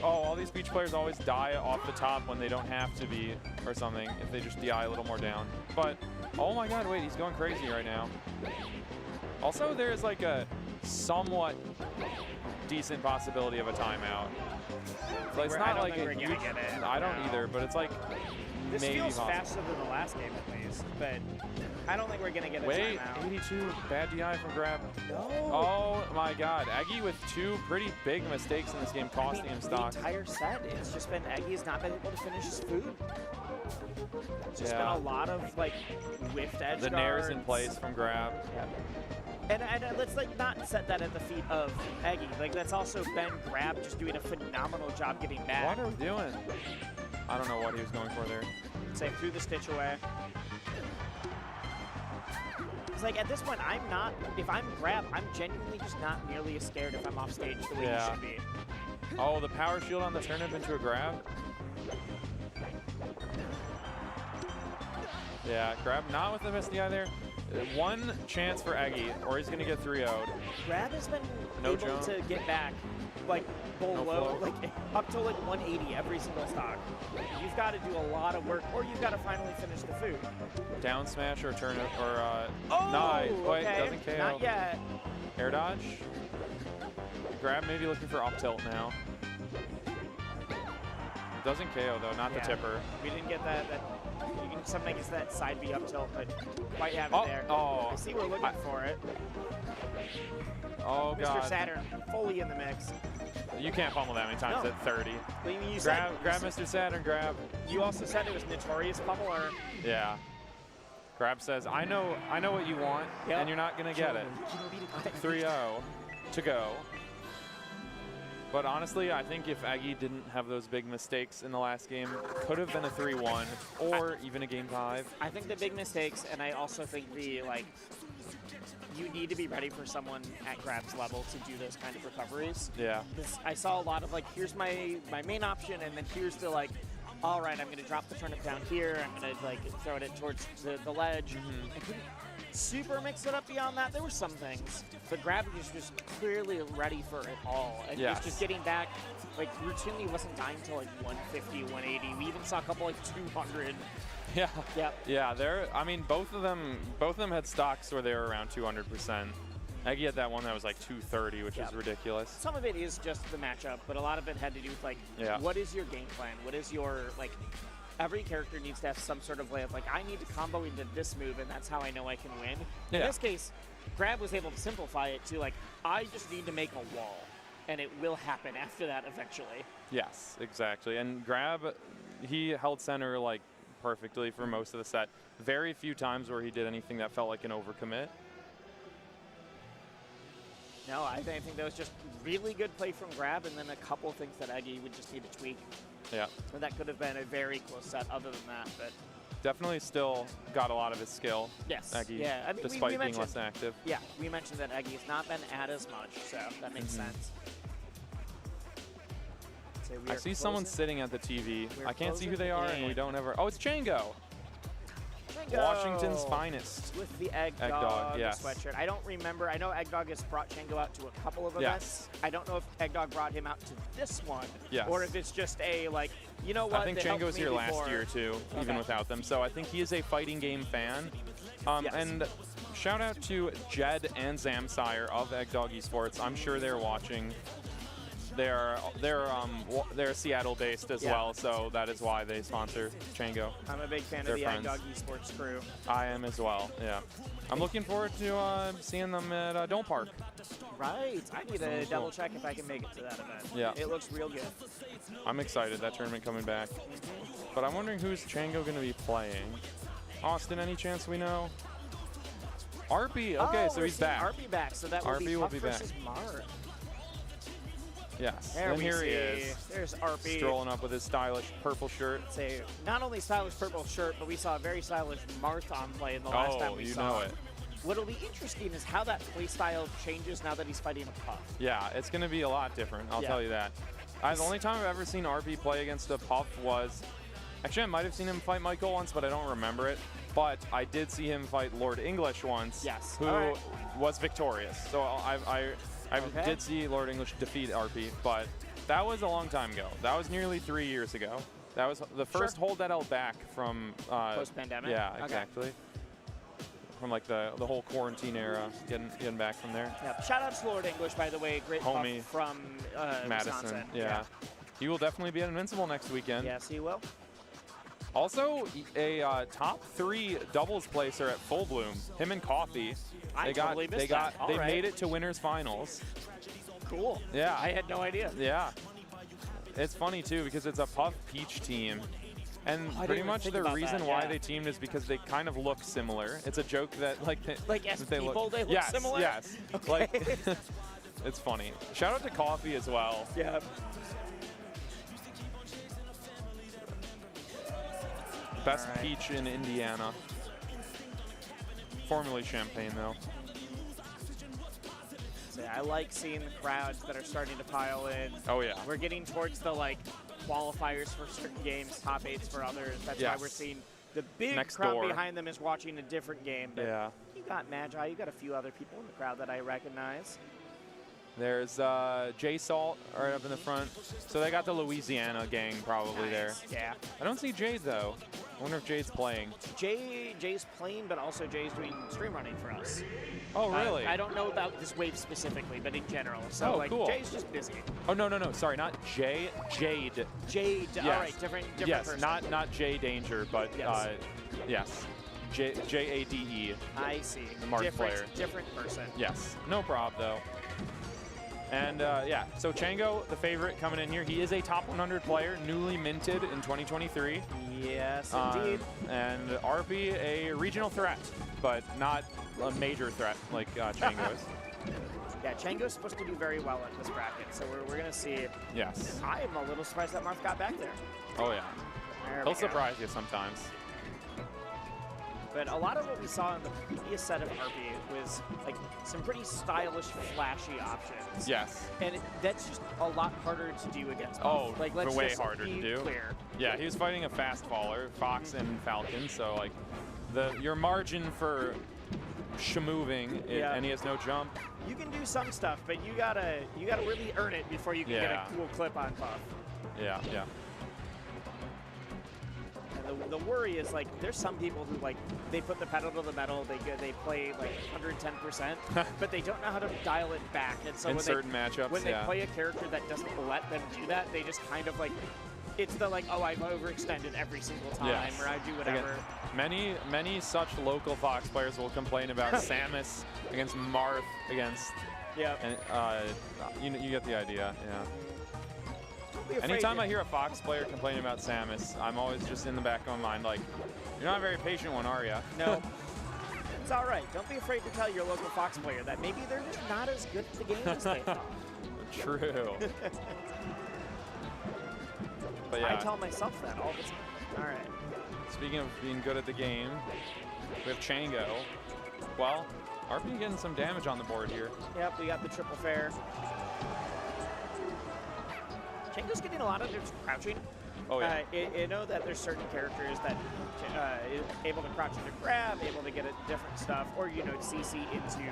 oh, all these Peach players always die off the top when they don't have to be, or something, if they just DI a little more down. But, oh my god, wait, he's going crazy right now. Also, there's like a somewhat decent possibility of a timeout. So it's I not don't like think a we're gonna huge, get it. I don't No. either, but it's like This maybe feels possible. faster than the last game at least, but I don't think we're going to get a Wait, timeout. 82, bad DI from Grab. No. Oh my God, Aggie with 2 pretty big mistakes in this game, costing him stock. The entire set, it's just been Aggie's not been able to finish his food. It's just been a lot of like whiffed edge The guards. nairs in place from Grab. And let's like not set that at the feet of Aggie. Like that's also been Grab just doing a phenomenal job getting back. What are we doing? I don't know what he was going for there. Say threw the stitch away. It's like at this point, I'm not. If I'm Grab, I'm genuinely just not nearly as scared if I'm off stage the way you should be. Oh, the power shield on the turnip into a grab. Yeah, Grab not with the miss DI there. One chance for Aggie, or he's gonna get 3-0'd. Grab has been No able jump. to get back, like below, flow. like up to like 180 every single stock. You've got to do a lot of work, or you've got to finally finish the food. Down smash or turnip or Oh, nice. Wait, okay. doesn't KO. Not yet. Air dodge. Grab maybe looking for up tilt now. Doesn't KO though, not the tipper. We didn't get that. You can sometimes get that side B up tilt, but quite have it there. Oh. I see we're looking for it. Oh Mr. God. Saturn fully in the mix. You can't pummel that many times No. at 30. But you grab, said, grab Mr. Saturn, grab. You also said it was notorious pummeler. Yeah. Grab says, I know what you want, and you're not gonna get it. 3-0 to go. But honestly, I think if Aggie didn't have those big mistakes in the last game, could have been a 3-1 or even a game 5. I think the big mistakes, and I also think you need to be ready for someone at Grab's level to do those kind of recoveries. Yeah. Because I saw a lot of like, here's my main option, and then here's the like, all right, I'm gonna drop the turnip down here, I'm gonna like throw it towards the ledge. I couldn't super mix it up beyond that. There were some things, but Grab was just clearly ready for it all. And he was just getting back, like routinely wasn't dying till like 150, 180. We even saw a couple like 200. Yeah. Yep. Yeah, I mean, both of them had stocks where they were around 200%. Aggie had that one that was like 230, which is ridiculous. Some of it is just the matchup, but a lot of it had to do with like, what is your game plan? What is your like? Every character needs to have some sort of way of like, I need to combo into this move, and that's how I know I can win. In this case, Grab was able to simplify it to like, I just need to make a wall, and it will happen after that eventually. Yes, exactly. And Grab, he held center like perfectly for most of the set. Very few times where he did anything that felt like an overcommit. No, I think that was just really good play from Grab, and then a couple of things that Aggie would just need to tweak. Yeah. And that could have been a very close set other than that, but Definitely still got a lot of his skill. yes. Aggie, Yeah, I mean, despite we being mentioned, less active. Yeah, we mentioned that Aggie's not been at as much, so that makes sense. So we I are see someone closing. sitting at the TV. We're I can't see who closing they are, and we in. don't ever. Oh, it's Chango. Washington's finest. With the Eggdog sweatshirt. I don't remember. I know Eggdog has brought Chango out to a couple of events. I don't know if Eggdog brought him out to this one. Yes. Or if it's just a, like, you know what? I think they Chango helped was me here last before. year, too, even without them. So I think he is a fighting game fan. And shout out to Jed and Zamsire of Eggdog Esports. I'm sure they're watching. They're Seattle-based as well, so that is why they sponsor Chango. I'm a big fan They're of the friends. Eggdog Esports crew. I am as well, yeah. I'm looking forward to seeing them at Dome Park. Right. I need to double check if I can make it to that event. Yeah. It looks real good. I'm excited, that tournament coming back. But I'm wondering who's Chango going to be playing. Austin, any chance we know? Rpie, okay, so we're he's seeing back. Rpie back, so that will be Rpie will Puff be back. versus Mara. Yes, There and we here see. he is. There's Rpie. Strolling up with his stylish purple shirt. Say, not only stylish purple shirt, but we saw a very stylish Marth on play in the last time we you saw know him. it. What'll be interesting is how that play style changes now that he's fighting a Puff. Yeah, it's going to be a lot different, I'll Yeah. tell you that. The only time I've ever seen Rpie play against a Puff was, actually I might have seen him fight Michael once, but I don't remember it. But I did see him fight Lord English once, who was victorious. So I did see Lord English defeat Rpie, but that was a long time ago. That was nearly 3 years ago. That was the first hold that L back from post-pandemic? Yeah, Okay. exactly. From like the whole quarantine era, getting back from there. Yeah. Shout out to Lord English, by the way. Great Homie Puff from Madison, Wisconsin. yeah. He will definitely be at Invincible next weekend. Yes, he will. Also, a top 3 doubles placer at Full Bloom. Him and Coffee. They made it to winners finals. Cool. Yeah. I had no idea. Yeah. It's funny too because it's a Puff Peach team. And I pretty didn't much think the about reason that, why yeah. they teamed is because they kind of look similar. It's a joke that like as they people, they look yes, similar? Yes. Okay. Like it's funny. Shout out to Coffee as well. Yeah. Best peach in Indiana. Formerly Champagne though. So I like seeing the crowds that are starting to pile in. Oh yeah. We're getting towards the like qualifiers for certain games, top 8s for others. That's Yes. why we're seeing the big Next crowd door. behind them is watching a different game. But Yeah. You got Magi, you got a few other people in the crowd that I recognize. There's J Salt right up in the front. So they got the Louisiana gang probably there. Yeah. I don't see Jade though. I wonder if Jade's playing. Jay's playing, but also Jay's doing stream running for us. Oh, really? I don't know about this wave specifically, but in general. So, Oh, like, cool. Jay's just busy. Oh no, sorry, not Jay, Jade. Jade, Yes. all right, different yes, person. not Jay Danger, but Yes. yes, Jade. I see. The Mark player. Different person. Yes, no prob though. And yeah, so Chango, the favorite coming in here, he is a top 100 player, newly minted in 2023. Yes, indeed. And Rpie, a regional threat, but not a major threat like Chango is. Yeah, Chango's supposed to do very well at this bracket, so we're going to see. Yes. I am a little surprised that Marth got back there. Oh yeah. There we He'll go. surprise you sometimes. But a lot of what we saw in the previous set of Rpie was like some pretty stylish, flashy options. Yes. And that's just a lot harder to do against Puff. Oh, like, let's way just harder be to do. Clear. Yeah, he was fighting a fast faller, Fox and Falcon, so like your margin for moving, Yeah. and he has no jump. You can do some stuff, but you gotta really earn it before you can get a cool clip on Puff. Yeah. And the worry is like there's some people who like they put the pedal to the metal, they play like 110%, but they don't know how to dial it back. And so In when certain matchups, when they yeah. play a character that doesn't let them do that, they just kind of like it's the like, oh, I've overextended every single time, Yes. or I do whatever. Again, many such local Fox players will complain about Samus against Marth against. Yeah. And you get the idea. Yeah. Don't be afraid Anytime to- I hear a Fox player complaining about Samus, I'm always just in the back of my mind like, you're not a very patient one, are you? No. It's all right. Don't be afraid to tell your local Fox player that maybe they're just not as good at the game as they thought. True. But yeah. I tell myself that all the time. All right. Speaking of being good at the game, we have Chango. Well, Rpie getting some damage on the board here. Yep, we got the triple fair. Chango's getting a lot of just crouching. Oh, yeah. I know that there's certain characters that is able to crouch into grab, able to get at different stuff, or, CC into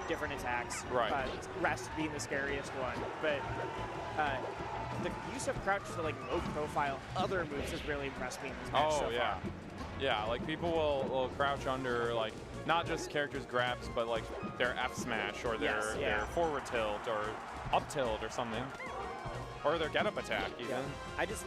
different attacks. Right. Rest being the scariest one. But the use of crouch to, low profile other moves has really impressed me in this match so yeah. far. Yeah, people will crouch under, not just characters' grabs, but, their F smash or their forward tilt or up tilt or something. Or their get-up attack, even.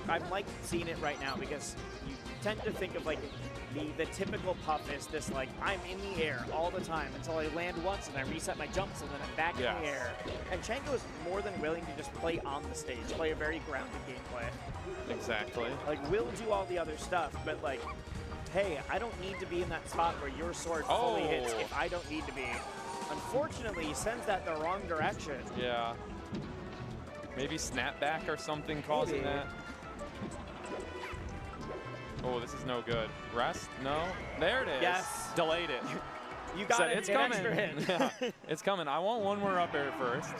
I'm like seeing it right now because you tend to think of the typical Puff is this I'm in the air all the time until I land once and I reset my jumps and then I'm back in the air. And Chango is more than willing to just play on the stage, play a very grounded gameplay. Exactly. We'll do all the other stuff, but hey, I don't need to be in that spot where your sword fully hits if I don't need to be. Unfortunately, he sends that the wrong direction. Yeah. Maybe snapback or something causing that. Oh, this is no good. Rest? No? There it is. Yes. Delayed it. You got Said, it. It's An coming. extra hit. Yeah, it's coming. I want one more up air first.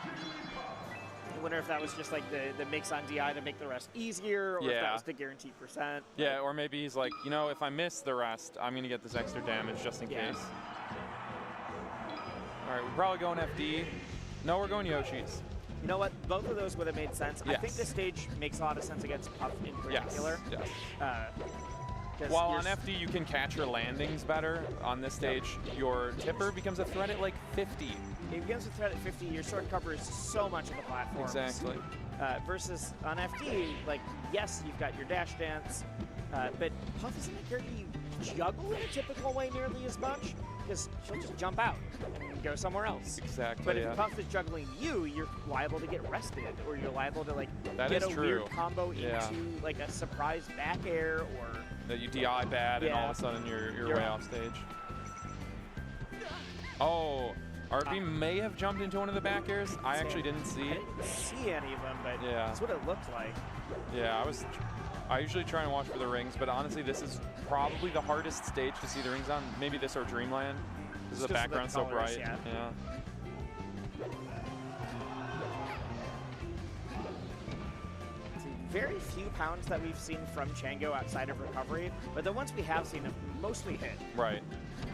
I wonder if that was just the mix on DI to make the rest easier, or if that was to guarantee percent. Yeah, or maybe he's like, if I miss the rest, I'm going to get this extra damage just in case. All right, we're probably going FD. No, we're going Yoshi's. You know what? Both of those would have made sense. Yes. I think this stage makes a lot of sense against Puff in particular. Yes. 'Cause While you're on FD you can catch your landings better, on this stage your tipper becomes a threat at 50. It becomes a threat at 50. Your sword covers so much of the platform. Exactly. Versus on FD, like, yes, you've got your dash dance, but Puff isn't a character you juggle in a typical way nearly as much, because she'll just jump out and go somewhere else. Exactly. But if Puff is juggling you, you're liable to get rested, or you're liable to like That get is a true. weird combo into like a surprise back air, or that you DI bad and all of a sudden you're way off stage. Oh, Rpie may have jumped into one of the back airs. I actually didn't see. I didn't see any of them, but Yeah. that's what it looked like. Yeah, I usually try and watch for the rings, but honestly, this is probably the hardest stage to see the rings on. Maybe this or Dreamland. This is the background so bright. Yeah. Very few pounds that we've seen from Chango outside of recovery, but the ones we have seen have mostly hit. Right.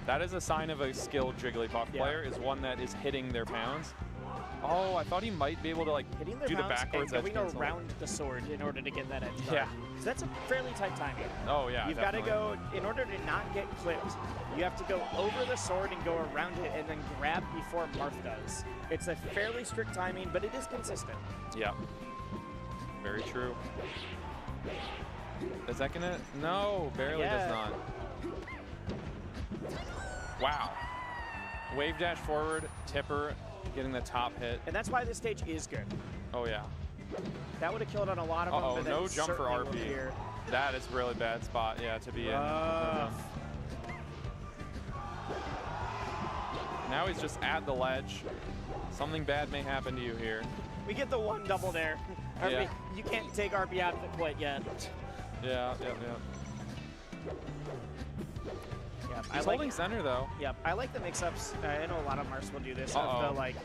That is a sign of a skilled Jigglypuff player, is one that is hitting their pounds. Oh, I thought he might be able to like Hitting their do the pounds backwards and edge going cancel. around the sword in order to get that edge guard. Yeah. So that's a fairly tight timing. Oh yeah, You've got to go, in order to not get clipped, you have to go over the sword and go around it and then grab before Marth does. It's a fairly strict timing, but it is consistent. Yeah. Very true. Is that gonna? No, barely does not. Wow. Wave dash forward, tipper, getting the top hit. And that's why this stage is good. Oh yeah. That would have killed on a lot of them. Uh-oh, but then no it jump for certainly will Rpie. here. That is a really bad spot, yeah, to be in. Now he's just at the ledge. Something bad may happen to you here. We get the one double there. Rpie, Yeah. you can't take Rpie out of it quite yet. Yeah. He's holding center though. Yep, I like the mix-ups. I know a lot of Mars will do this. Of Uh-oh. the like,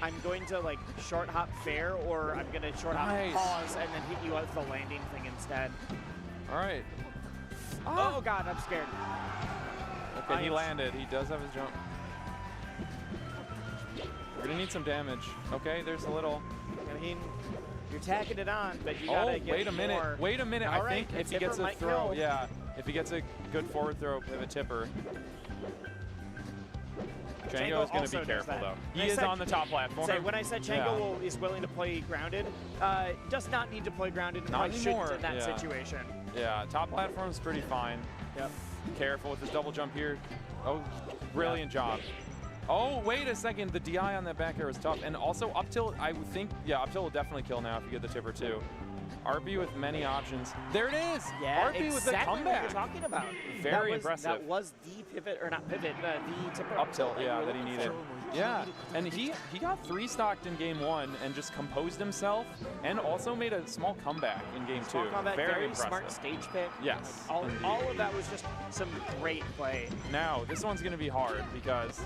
I'm going to like short hop fair, or I'm going to short Nice. hop pause and then hit you with the landing thing instead. All right. Oh God, I'm scared. Okay, he landed. He does have his jump. We're gonna need some damage. Okay, there's a little. I mean, you're tacking it on, but you gotta get wait a minute. more. Wait a minute. All I right, think if he tipper gets a might throw, kill. yeah. If he gets a good forward throw, pivot tipper. Chango is going to also be does careful that. though. When He I is said- on the top platform. Say, when I said Chango is willing to play grounded, does not need to play grounded. And Not probably shouldn't anymore, in that yeah. situation. Yeah, top platform's pretty fine. Yep. Careful with his double jump here. Oh, brilliant job. Oh, wait a second. The DI on that back air was tough. And also up tilt, I would think, yeah, up tilt will definitely kill now if you get the tipper too. Rpie with many options. There it is. Yeah, Rpie with the exactly comeback. what you're talking about. Very impressive. That was the pivot, or not pivot, the tipper Up tilt, that yeah, you were that he looking needed. for. Yeah, and he got 3-stocked in game 1 and just composed himself, and also made a small comeback in game 2. Small combat, Very very impressive. smart stage pick. Yes, All indeed. of that was just some great play. Now, this one's going to be hard because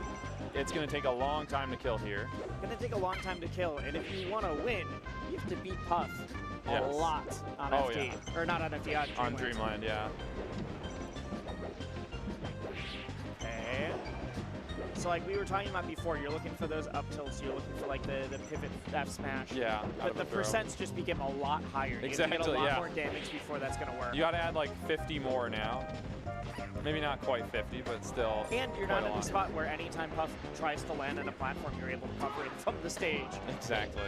it's going to take a long time to kill here. Gonna take a long time to kill, and if you want to win, you have to beat Puff a Yes. lot on Oh, FD. yeah. Or not on FD, on Dreamland. On Dreamland, yeah. Okay. So like we were talking about before, you're looking for those up tilts, you're looking for like the pivot F smash. Yeah, out But of the a throw. percents just became a lot higher. You have to get Exactly, a lot yeah. more damage before that's gonna work. You got to add like 50 more now. Maybe not quite 50, but still. And you're quite not a in the lot. spot where anytime Puff tries to land on a platform, you're able to cover it from the stage. Exactly.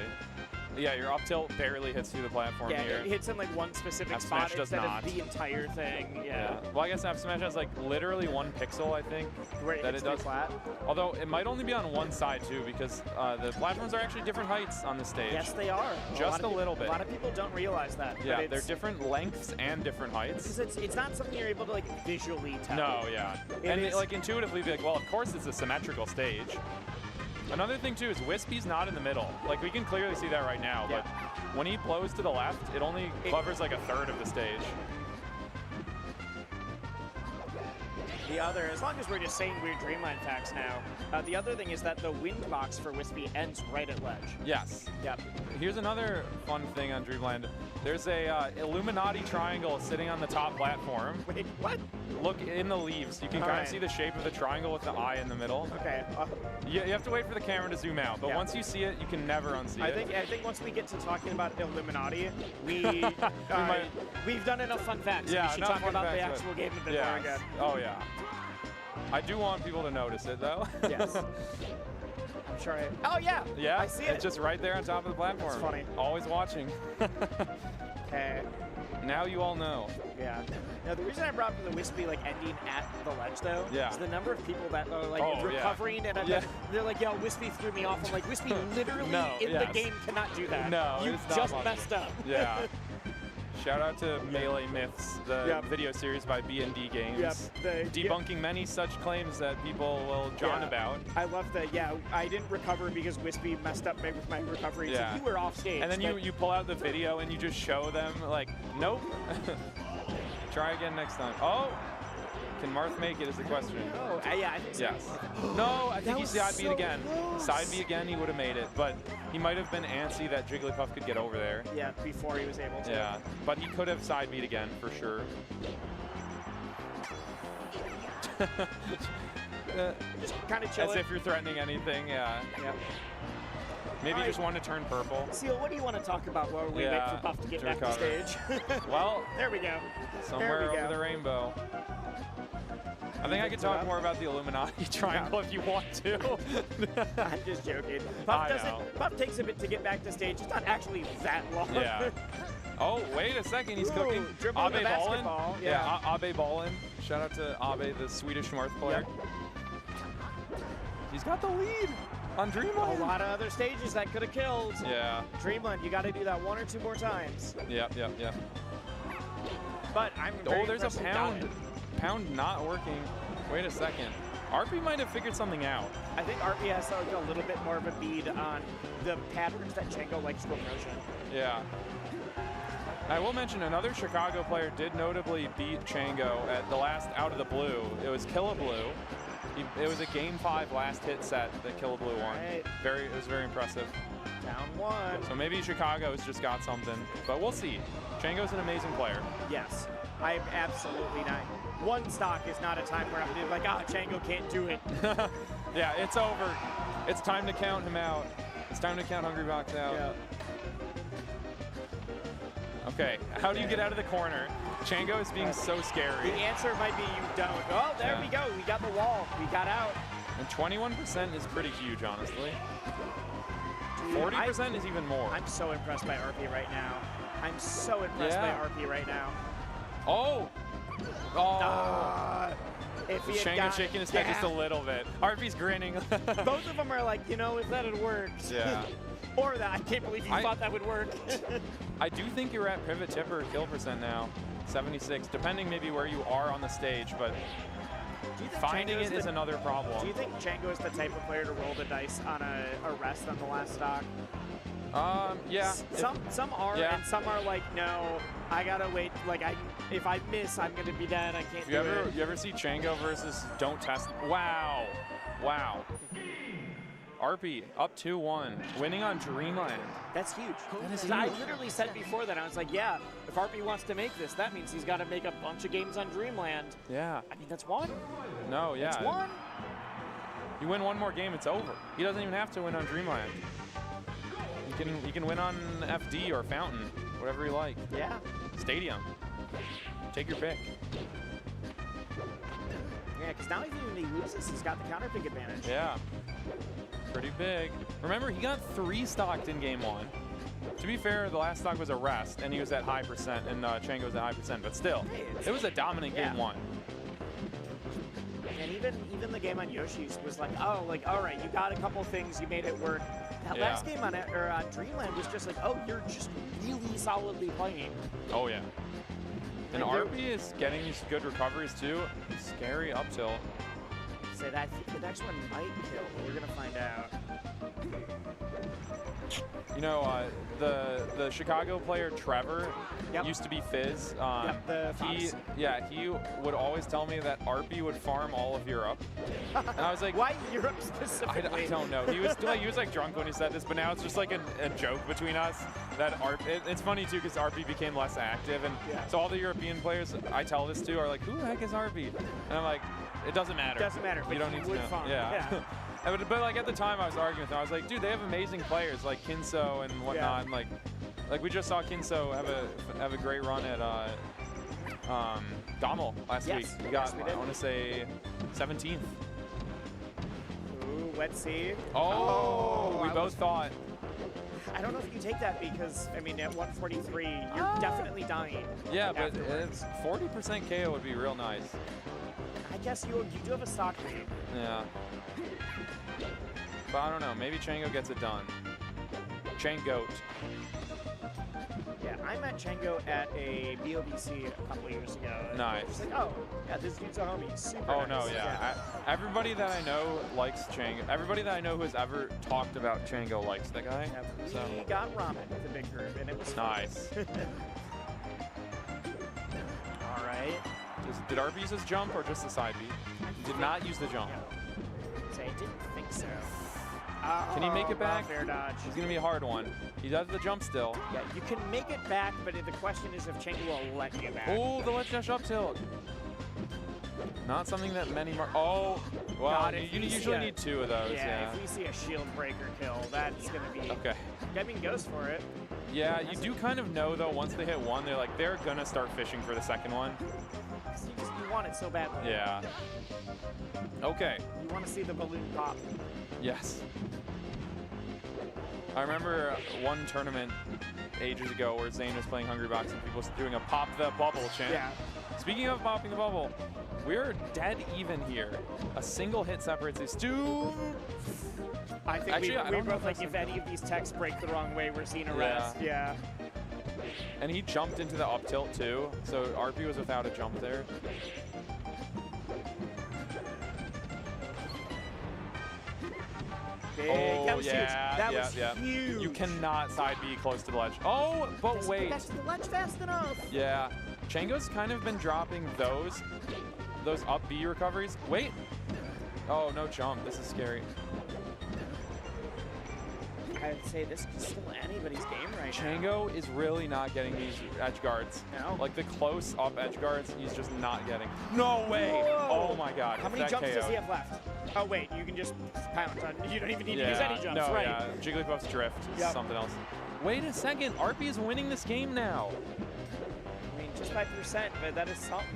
Yeah, your up tilt barely hits through the platform Yeah, here. it hits in like one specific F spot smash does instead not. of the entire thing. Yeah. Well, I guess F Smash has like literally 1 pixel, I think, Where it that hits it does. the flat. Although it might only be on one side too, because the platforms are actually different heights on the stage. Yes, they are. Just a little bit. A lot of people don't realize that. Yeah, but they're it's, different lengths and different heights. because it's not something you're able to like visually tell. No, yeah. It And is- like intuitively be like, well, of course it's a symmetrical stage. Another thing too is Wispy's not in the middle. Like we can clearly see that right now, but when he blows to the left, it only covers like a third of the stage. The other, as long as we're just saying weird Dreamland facts now, the other thing is that the wind box for Wispy ends right at ledge. Yes. Yep. Here's another fun thing on Dreamland. There's a Illuminati triangle sitting on the top platform. Wait, what? Look in the leaves. You can kind Alright. of see the shape of the triangle with the eye in the middle. Okay. You have to wait for the camera to zoom out, but Yeah. once you see it, you can never unsee I it. think once we get to talking about Illuminati, we've done enough fun facts. Yeah, we should enough talk fun about the facts, actual game a bit yes. more again. Oh yeah. I do want people to notice it though. Yes. I'm sure I... Oh, yeah. Yeah, I see it. It's just right there on top of the platform. That's funny. Always watching. Okay. Now you all know. Yeah. Now, the reason I brought up the Wispy like ending at the ledge, though, is the number of people that are like recovering and they're like, yo, Wispy threw me off. I'm like, Wispy literally the game cannot do that. No, you it's not just possible. messed up. Yeah. Shout out to Melee Myths, the video series by B&D Games, debunking many such claims that people will John about. I love that. Yeah, I didn't recover because Wispy messed up with my recovery. Yeah. So you were off stage. And then you pull out the video and you just show them like, nope. Try again next time. Oh, can Marth make it is the question. Oh, yeah, I think so. Yes. No, I think he side beat again. Side beat again, he would have made it, but he might have been antsy that Jigglypuff could get over there. Yeah, before he was able to. Yeah, but he could have side beat again for sure. Just kind of chill. As if you're threatening anything, yeah. Maybe you just want to turn purple. Seal, what do you want to talk about while we wait for Puff to get back to stage? Well, there we go. Somewhere over the rainbow. I think I could talk more about the Illuminati triangle if you want to. I'm just joking. Puff takes a bit to get back to stage. It's not actually that long. Yeah. Oh, wait a second. He's cooking. Dribbling the Abe basketball. Ballin. Yeah, Abe Ballin. Shout out to Abe, the Swedish Marth player. He's got the lead on Dreamland. A lot of other stages that could have killed. Yeah. Dreamland, you got to do that 1 or 2 more times. Yep. But I'm very there's a pound. Pound not working. Wait a second. Rpie might have figured something out. I think Rpie has like a little bit more of a bead on the patterns that Chango likes to approach. Yeah. I will mention another Chicago player did notably beat Chango at the last Out of the Blue. It was Killablue. It was a Game 5 last hit set that Killablue won. Right. It was very impressive. Down 1. So maybe Chicago's just got something, but we'll see. Chango's an amazing player. Yes, I'm absolutely not. One stock is not a time where I'm gonna be like, Chango can't do it. Yeah, it's over. It's time to count him out. It's time to count Hungrybox out. Yeah. Okay, how do you get out of the corner? Chango is being so scary. The answer might be you don't. Oh, there we go. We got the wall. We got out. And 21% is pretty huge, honestly. 40% is even more. I'm so impressed by Rpie right now. I'm so impressed by Rpie right now. Oh! Chango shaking his head just a little bit. Rpie's grinning. Both of them are like, if that had worked. Yeah. Or that, I can't believe you thought that would work. I do think you're at pivot tip or kill percent now. 76, depending maybe where you are on the stage, but finding it is another problem. Do you think Chango is the type of player to roll the dice on a rest on the last stock? Yeah. Some are, and some are like, no, I gotta wait. Like, if I miss, I'm gonna be dead. I can't do it. You ever see Chango versus Don't Test? Wow. Rpie up 2-1, winning on Dreamland. That's huge. That is I huge. literally said before that, I was like, yeah, if Rpie wants to make this, that means he's got to make a bunch of games on Dreamland. Yeah. I mean, that's 1. No, yeah. That's 1. You win 1 more game, it's over. He doesn't even have to win on Dreamland. You can win on FD or Fountain, whatever you like. Yeah. Stadium. Take your pick. Yeah, because now even when he loses, he's got the counter pick advantage. Yeah. Pretty big. Remember, he got 3 stocked in game 1. To be fair, the last stock was a rest, and he was at high percent, and Chango was at high percent. But still, it was a dominant game 1. And even the game on Yoshi's was like, all right, you got a couple things, you made it work. That last game on Dreamland was just like, you're just really solidly playing. Oh yeah. And Rpie is getting these good recoveries too. Scary up tilt. So I think the next one might kill, but we're gonna find out. You know, the Chicago player Trevor used to be Fizz. He would always tell me that Rpie would farm all of Europe. And I was like, why Europe specifically? I don't know. He was like drunk when he said this, but now it's just like a joke between us that it's funny too because Rpie became less active, and so all the European players I tell this to are like, who the heck is Rpie? And I'm like, it doesn't matter. Doesn't matter. You don't need to know. Farm. Yeah. But like at the time I was arguing with him, I was like, dude, they have amazing players like Kinso and whatnot. And like we just saw Kinso have a great run at Dommel last week. He got, I want to say, 17th. Ooh, Wet Sea. Oh, we both thought. I don't know if you take that because, I mean, at 143, you're definitely dying. Yeah, but afterwards. 40% KO would be real nice. I guess you do have a stock lead. Yeah. But I don't know. Maybe Chango gets it done. Changoat. Yeah, I met Chango at a BOBC a couple years ago. Nice. Just like, oh, yeah, this dude's a homie. He's super Oh nice. no, yeah. Everybody that I know likes Chango. Everybody that I know who has ever talked about Chango likes the guy. Yeah, So we got ramen with a big group, and it was nice. All right. Did Rpie use his jump or just the side B? He did not use the jump. Say, I didn't think so. Can he make it back? Fair dodge. It's gonna be a hard one. He does the jump still. Yeah, you can make it back, but the question is if Chango will let you back. Oh, the ledge dash up tilt. Not something that many oh, well, God, you usually need 2 of those. Yeah. If we see a shield breaker kill, that's gonna be. Okay. I mean, goes for it. Yeah, you do kind of know though. Once they hit 1, they're gonna start fishing for the second one. You want it so badly. Yeah. Okay. You want to see the balloon pop. Yes. I remember one tournament ages ago where Zane was playing Hungry Box and people was doing a pop the bubble chant. Yeah. Speaking of popping the bubble, we're dead even here. A single hit separates these two. I think Actually, I we don't know both like if any of these techs break the wrong way, we're seeing a rest. Yeah. And he jumped into the up tilt too, so Rpie was without a jump there. That was huge. That yeah, was yeah. huge. You cannot side B close to the ledge. Oh, but Doesn't wait. get back to the ledge fast enough. Yeah, Chango's kind of been dropping those up B recoveries. Wait. Oh, no jump. This is scary. I'd say this is still anybody's game right now. Chango is really not getting these edge guards. No. Like the close up edge guards, he's just not getting. No way! Whoa. Oh my god. How many jumps does he have left? Oh wait, you can just pound on. You don't even need to use any jumps, no, right? Yeah, Jigglypuff's drift is something else. Wait a second, Rpie is winning this game now. I mean, just by percent, but that is something.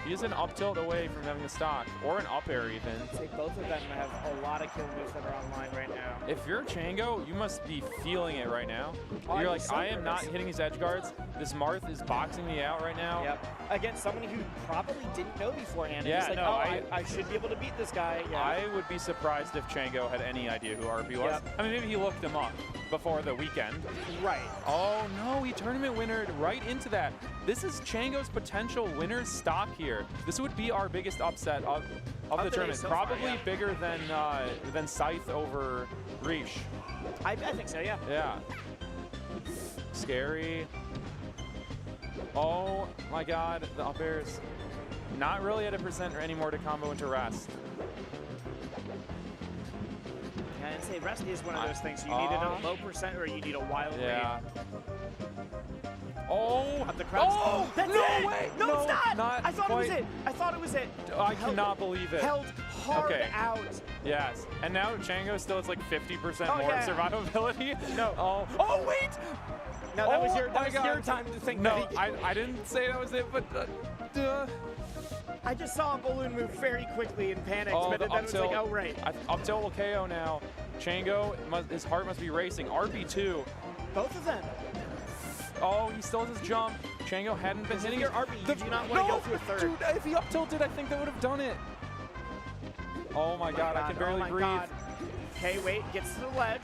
He is an up tilt away from having a stock, or an up air even. I'd say both of them have a lot of kill moves that are online right now. If you're Chango, you must be feeling it right now. Oh, You're I'm like, so I am not nervous. hitting his edge guards. This Marth is boxing me out right now. Yep. Against someone who probably didn't know beforehand. Yeah, He's like, no, oh, I should be able to beat this guy. Yeah. I would be surprised if Chango had any idea who Rpie was. Yep. I mean, maybe he looked him up before the weekend. Right. Oh no, he tournament winnered right into that. This is Chango's potential winner's stock here. This would be our biggest upset of the tournament. so far, Probably yeah. bigger than Scythe over Reach. I think so, yeah. Yeah. Scary. Oh my god, the up airs. Not really at a percent anymore to combo into rest. And I'd say rest is one of those things. You need it at a low percent or you need a wild Yeah. rate. Oh! Of the crowds. Oh! That's No it! way! No, No, it's not! not I thought it was quite. it. I thought it was it. I cannot believe it. Held hard Okay. out. Yes. And now Chango still has like 50% Oh, more yeah. survivability. No. Oh. Oh wait! No, that was Oh your my God. time to think No, that I didn't say that was it, but I just saw a balloon move very quickly and panicked, oh, but the then up it was like, tilt. oh right. Up tilt will KO now. Chango, his heart must be racing. Rpie too. Both of them. Oh, he still has his jump. Chango hadn't been hitting your it. Rpie, you do not want to go through a third. Dude, if he up tilted, I think that would have done it. Oh my god, I can barely breathe. God. Okay, wait, gets to the ledge.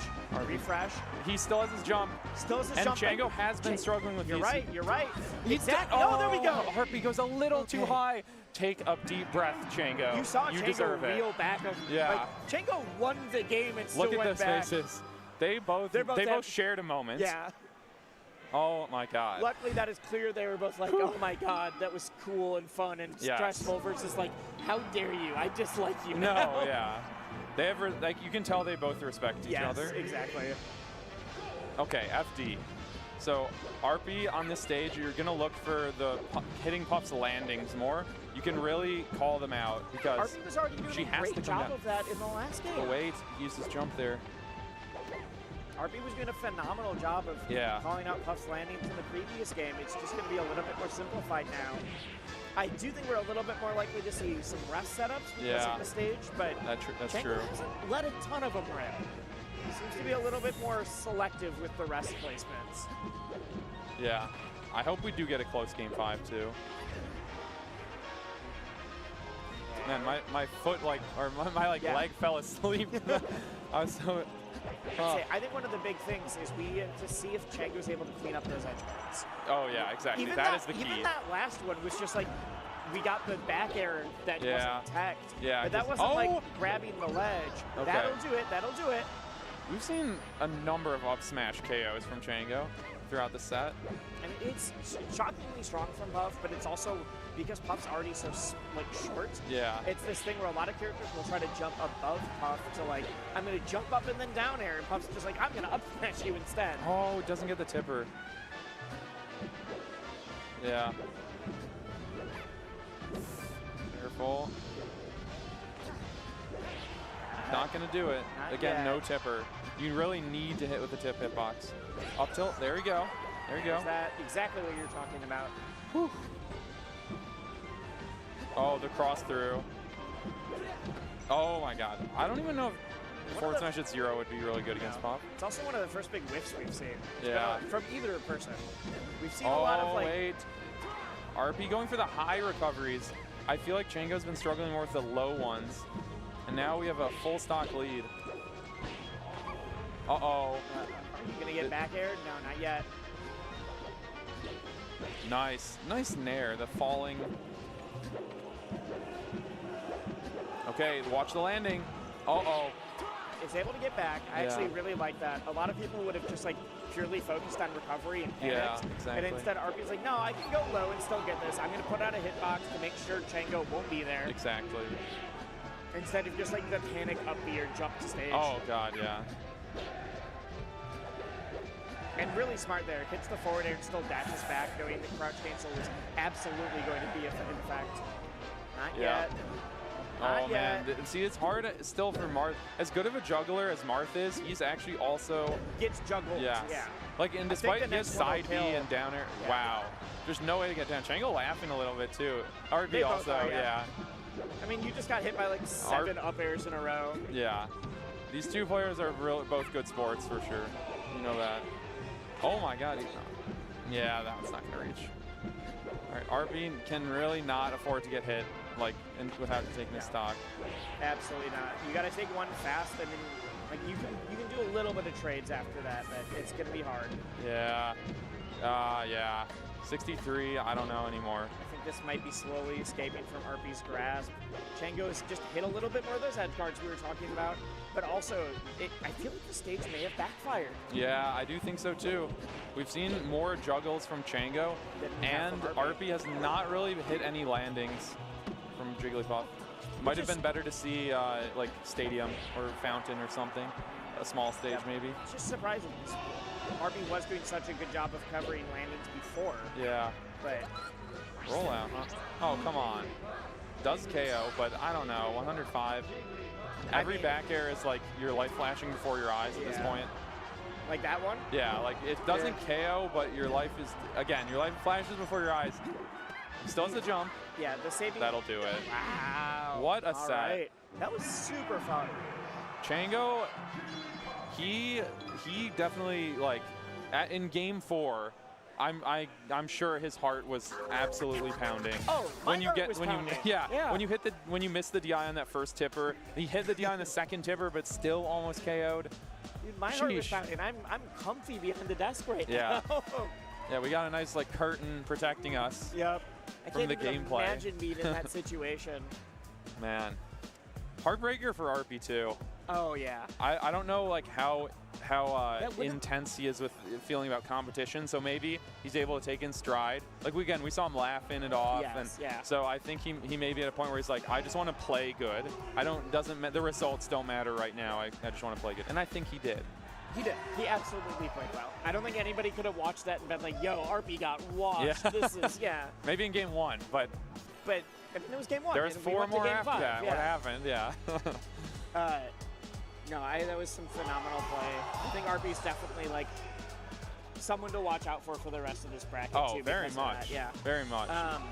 Refresh. He still has his jump. Still has his and jump. Chango has been struggling with You're these. right, you're right. Exactly. Oh, there we go. Rpie goes a little too high. Take a deep breath, Chango. You saw you Chango deserve reel it. back. Yeah. Like, Chango won the game and still Look at went those back. faces. They both shared a moment. Yeah. Oh my god. Luckily, that is clear. They were both like, oh my god, that was cool and fun and Yes. stressful versus like, how dare you? I dislike you No, now. yeah. They have, like, you can tell they both respect each other. Yes, exactly. Okay, FD. So Rpie on this stage, you're gonna look for the hitting Puff's landings more. You can really call them out because Rpie was already doing she a has great to come job down. of that in the last game. Oh wait, use his jump there. Rpie was doing a phenomenal job of Yeah. calling out Puff's landings in the previous game. It's just going to be a little bit more simplified now. I do think we're a little bit more likely to see some rest setups because of the stage, but that's Chango true. hasn't let a ton of them rip. Seems to be a little bit more selective with the rest placements. Yeah. I hope we do get a close game 5 too. Man, my foot my leg fell asleep. I was so. I think one of the big things is we have to see if Chango's able to clean up those edge guards. Oh yeah, exactly. That is the key. Even that last one was just like, we got the back air that wasn't teched. Yeah. But that wasn't like grabbing the ledge. Okay. That'll do it. That'll do it. We've seen a number of up smash KOs from Chango throughout the set. And it's shockingly strong from Puff, but it's also because Puff's already so short. Yeah. It's this thing where a lot of characters will try to jump above Puff to like, I'm going to jump up and then down air, and Puff's just like, I'm going to up smash you instead. Oh, doesn't get the tipper. Yeah. Careful. Not going to do it. Again, no tipper. You really need to hit with the tip hitbox. Up tilt. There we go. There we go. Is that exactly what you're talking about? Whew. Oh, the cross through. Oh my god. I don't even know if forward smash at 0 would be really good against Pop. It's also one of the first big whiffs we've seen. Yeah. From either person. We've seen a lot of like... wait. Rpie going for the high recoveries. I feel like Chango's been struggling more with the low ones. And now we have a full stock lead. Uh-oh. Are you going to get back aired? No, not yet. Nice. Nice nair. The falling. Okay, watch the landing. Uh-oh. Is able to get back. I actually really like that. A lot of people would have just like purely focused on recovery and panicked. Yeah, exactly. And instead Rpie's like, no, I can go low and still get this. I'm going to put out a hitbox to make sure Chango won't be there. Exactly. Instead of just like the panic up B or jump to stage. Oh god, yeah. And really smart there. Hits the forward air and still dashes back, knowing that crouch cancel is absolutely going to be in effect. Not yet. Oh man, see, it's hard still for Marth. As good of a juggler as Marth is, he's actually also gets juggled. Yes. Yeah. Like, and despite his side B and down air, wow. There's no way to get down. Chango laughing a little bit too. Rpie also, yeah. I mean, you just got hit by like 7 up airs in a row. Yeah. These two players are both good sports for sure. You know that. Oh my god. Yeah, that's not gonna reach. All right, Rpie can really not afford to get hit, like, without taking a stock. Absolutely not. You got to take one fast, and then like you can do a little bit of trades after that, but it's gonna be hard. Yeah. Yeah. 63. I don't know anymore. I think this might be slowly escaping from Rpie's grasp. Chango's just hit a little bit more of those edge guards we were talking about, but also I feel like the stage may have backfired. Yeah, I do think so too. We've seen more juggles from Chango, and Rpie has not really hit any landings from Jigglypuff. Might have been better to see like Stadium or Fountain or something, a small stage maybe. It's just surprising. Rpie was doing such a good job of covering landings before. Yeah. But rollout, huh? Oh, come on. Does KO, but I don't know. 105. Every back air is like your life flashing before your eyes at this point. Like that one? Yeah, like it doesn't KO, but your life is, again, your life flashes before your eyes. Still has a jump. Yeah, the saving. That'll do it. Wow. What a set. Right. That was super fun. Chango, he definitely, like, in game 4, I'm sure his heart was absolutely pounding. Oh, when you was pounding. when you miss the DI on that first tipper, he hit the DI on the second tipper, but still almost KO'd. Dude, my heart was pounding. I'm comfy behind the desk right now. Yeah. Yeah, we got a nice like curtain protecting us. Yep. From the gameplay. I can't even imagine being in that situation. Man, heartbreaker for Rpie too. Oh yeah. I don't know like how intense he is with feeling about competition, so maybe he's able to take in stride. Like we saw him laughing it off, so I think he may be at a point where he's like, I just want to play good. The results don't matter right now. I just want to play good, and I think he did. He did. He absolutely played well. I don't think anybody could have watched that and been like, yo, Rpie got washed. Yeah. This is, Maybe in game 1, but I mean, it was game 1. There was 4 more after that. Yeah. What happened? Yeah. No, that was some phenomenal play. I think Rpie's definitely like someone to watch out for the rest of this bracket. Oh, too, very because of much. that, yeah. Very much.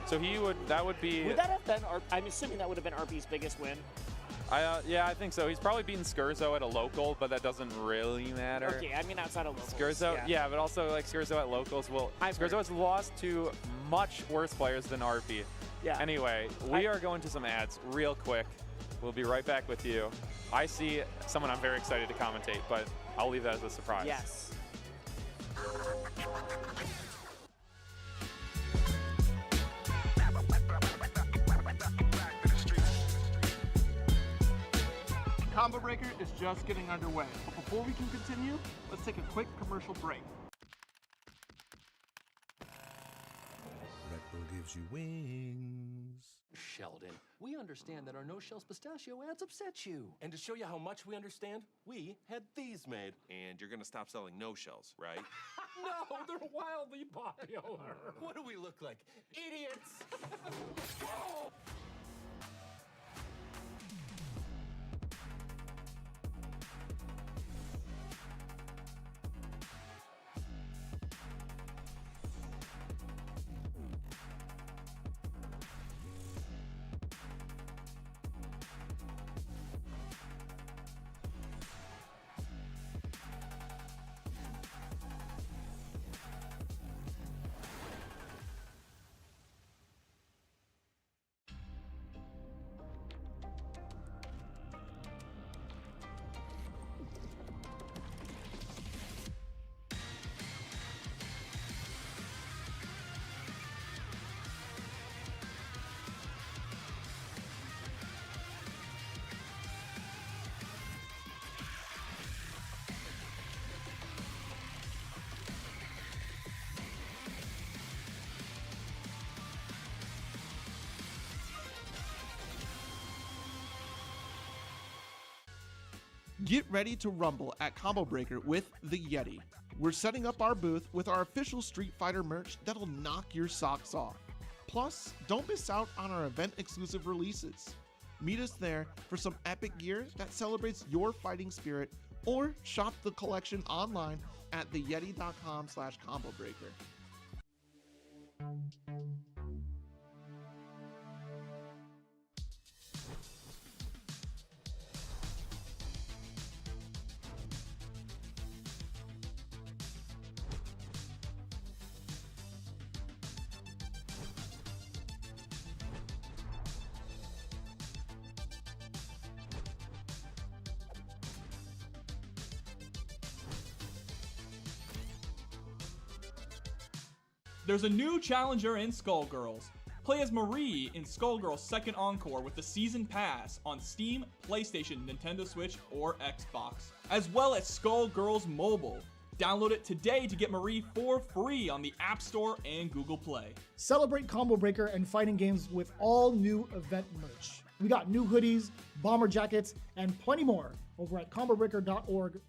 So that would be. Would that have been? I'm assuming that would have been Rpie's biggest win. Yeah, I think so. He's probably beaten Skurzo at a local, but that doesn't really matter. Okay, I mean outside of locals. Skurzo, yeah, but also like Skurzo at locals. Well, Skurzo has lost to much worse players than Rpie. Yeah. Anyway, we are going to some ads real quick. We'll be right back with you. I see someone I'm very excited to commentate, but I'll leave that as a surprise. Yes. Combo Breaker is just getting underway. But before we can continue, let's take a quick commercial break. Red Bull gives you wings. Sheldon, we understand that our no-shells pistachio ads upset you. And to show you how much we understand, we had these made. And you're gonna stop selling no-shells, right? No, they're wildly popular. What do we look like? Idiots! Get ready to rumble at Combo Breaker with the Yeti. We're setting up our booth with our official Street Fighter merch that'll knock your socks off. Plus, don't miss out on our event-exclusive releases. Meet us there for some epic gear that celebrates your fighting spirit, or shop the collection online at theyeti.com/combobreaker. There's a new challenger in Skullgirls. Play as Marie in Skullgirls Second Encore with the Season Pass on Steam, PlayStation, Nintendo Switch, or Xbox, as well as Skullgirls Mobile. Download it today to get Marie for free on the App Store and Google Play. Celebrate Combo Breaker and fighting games with all new event merch. We got new hoodies, bomber jackets, and plenty more over at combobreaker.org/.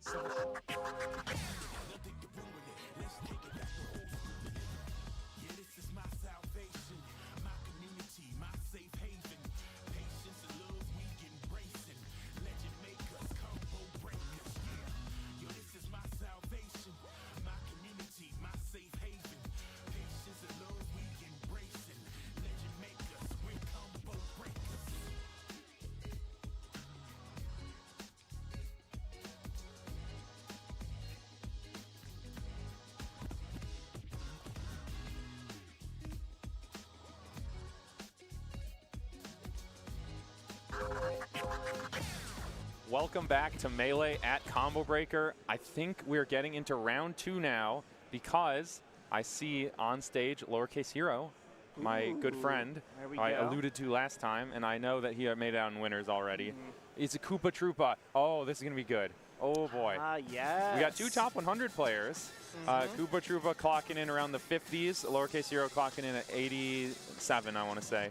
Welcome back to Melee at Combo Breaker. I think we're getting into round 2 now because I see on stage Lowercase Hero, my good friend, who I alluded to last time, and I know that he made it out in winners already. It's a Koopa Troopa. Oh, this is going to be good. Oh, boy. Yes. We got 2 top 100 players. Koopa Troopa clocking in around the 50s. Lowercase Hero clocking in at 87, I want to say.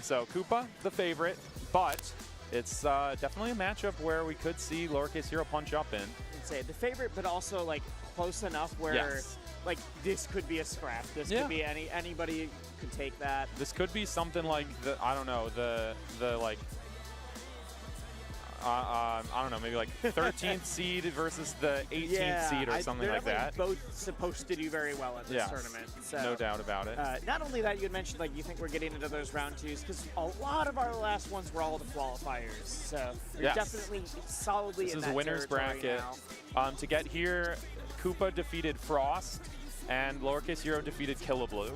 So Koopa, the favorite, but it's definitely a matchup where we could see Lowercase Hero punch up in. I'd say the favorite, but also like close enough where like this could be a scrap. This could be anybody could take that. This could be something like the, I don't know, the like I don't know, maybe like 13th seed versus the 18th seed or something like that. They're both supposed to do very well at this tournament. So, no doubt about it. Not only that, you had mentioned like you think we're getting into those round twos because a lot of our last ones were all the qualifiers. So you're definitely solidly in that This is a winner's bracket. To get here, Koopa defeated Frost, and Lowercase Hero defeated Killablue.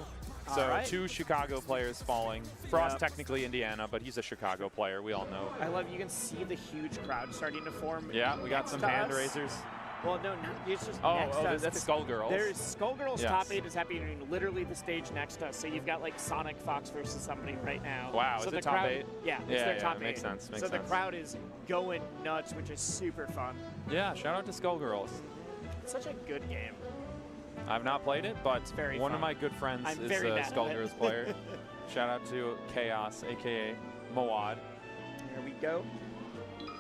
So 2 Chicago players falling. Frost technically Indiana, but he's a Chicago player. We all know. I love you can see the huge crowd starting to form. Yeah, we got some hand raisers. Well, no, it's just next to us. That's Skullgirls. There's Skullgirls top 8 is happening literally the stage next to us. So you've got like Sonic Fox versus somebody right now. Wow, so is it the top crowd, 8? Yeah, it's their top 8. Makes sense. So the crowd is going nuts, which is super fun. Yeah, shout out to Skullgirls. It's such a good game. I've not played it, but one fun. of my good friends is a Skullgirls player. Shout out to Chaos, aka Moad. Here we go.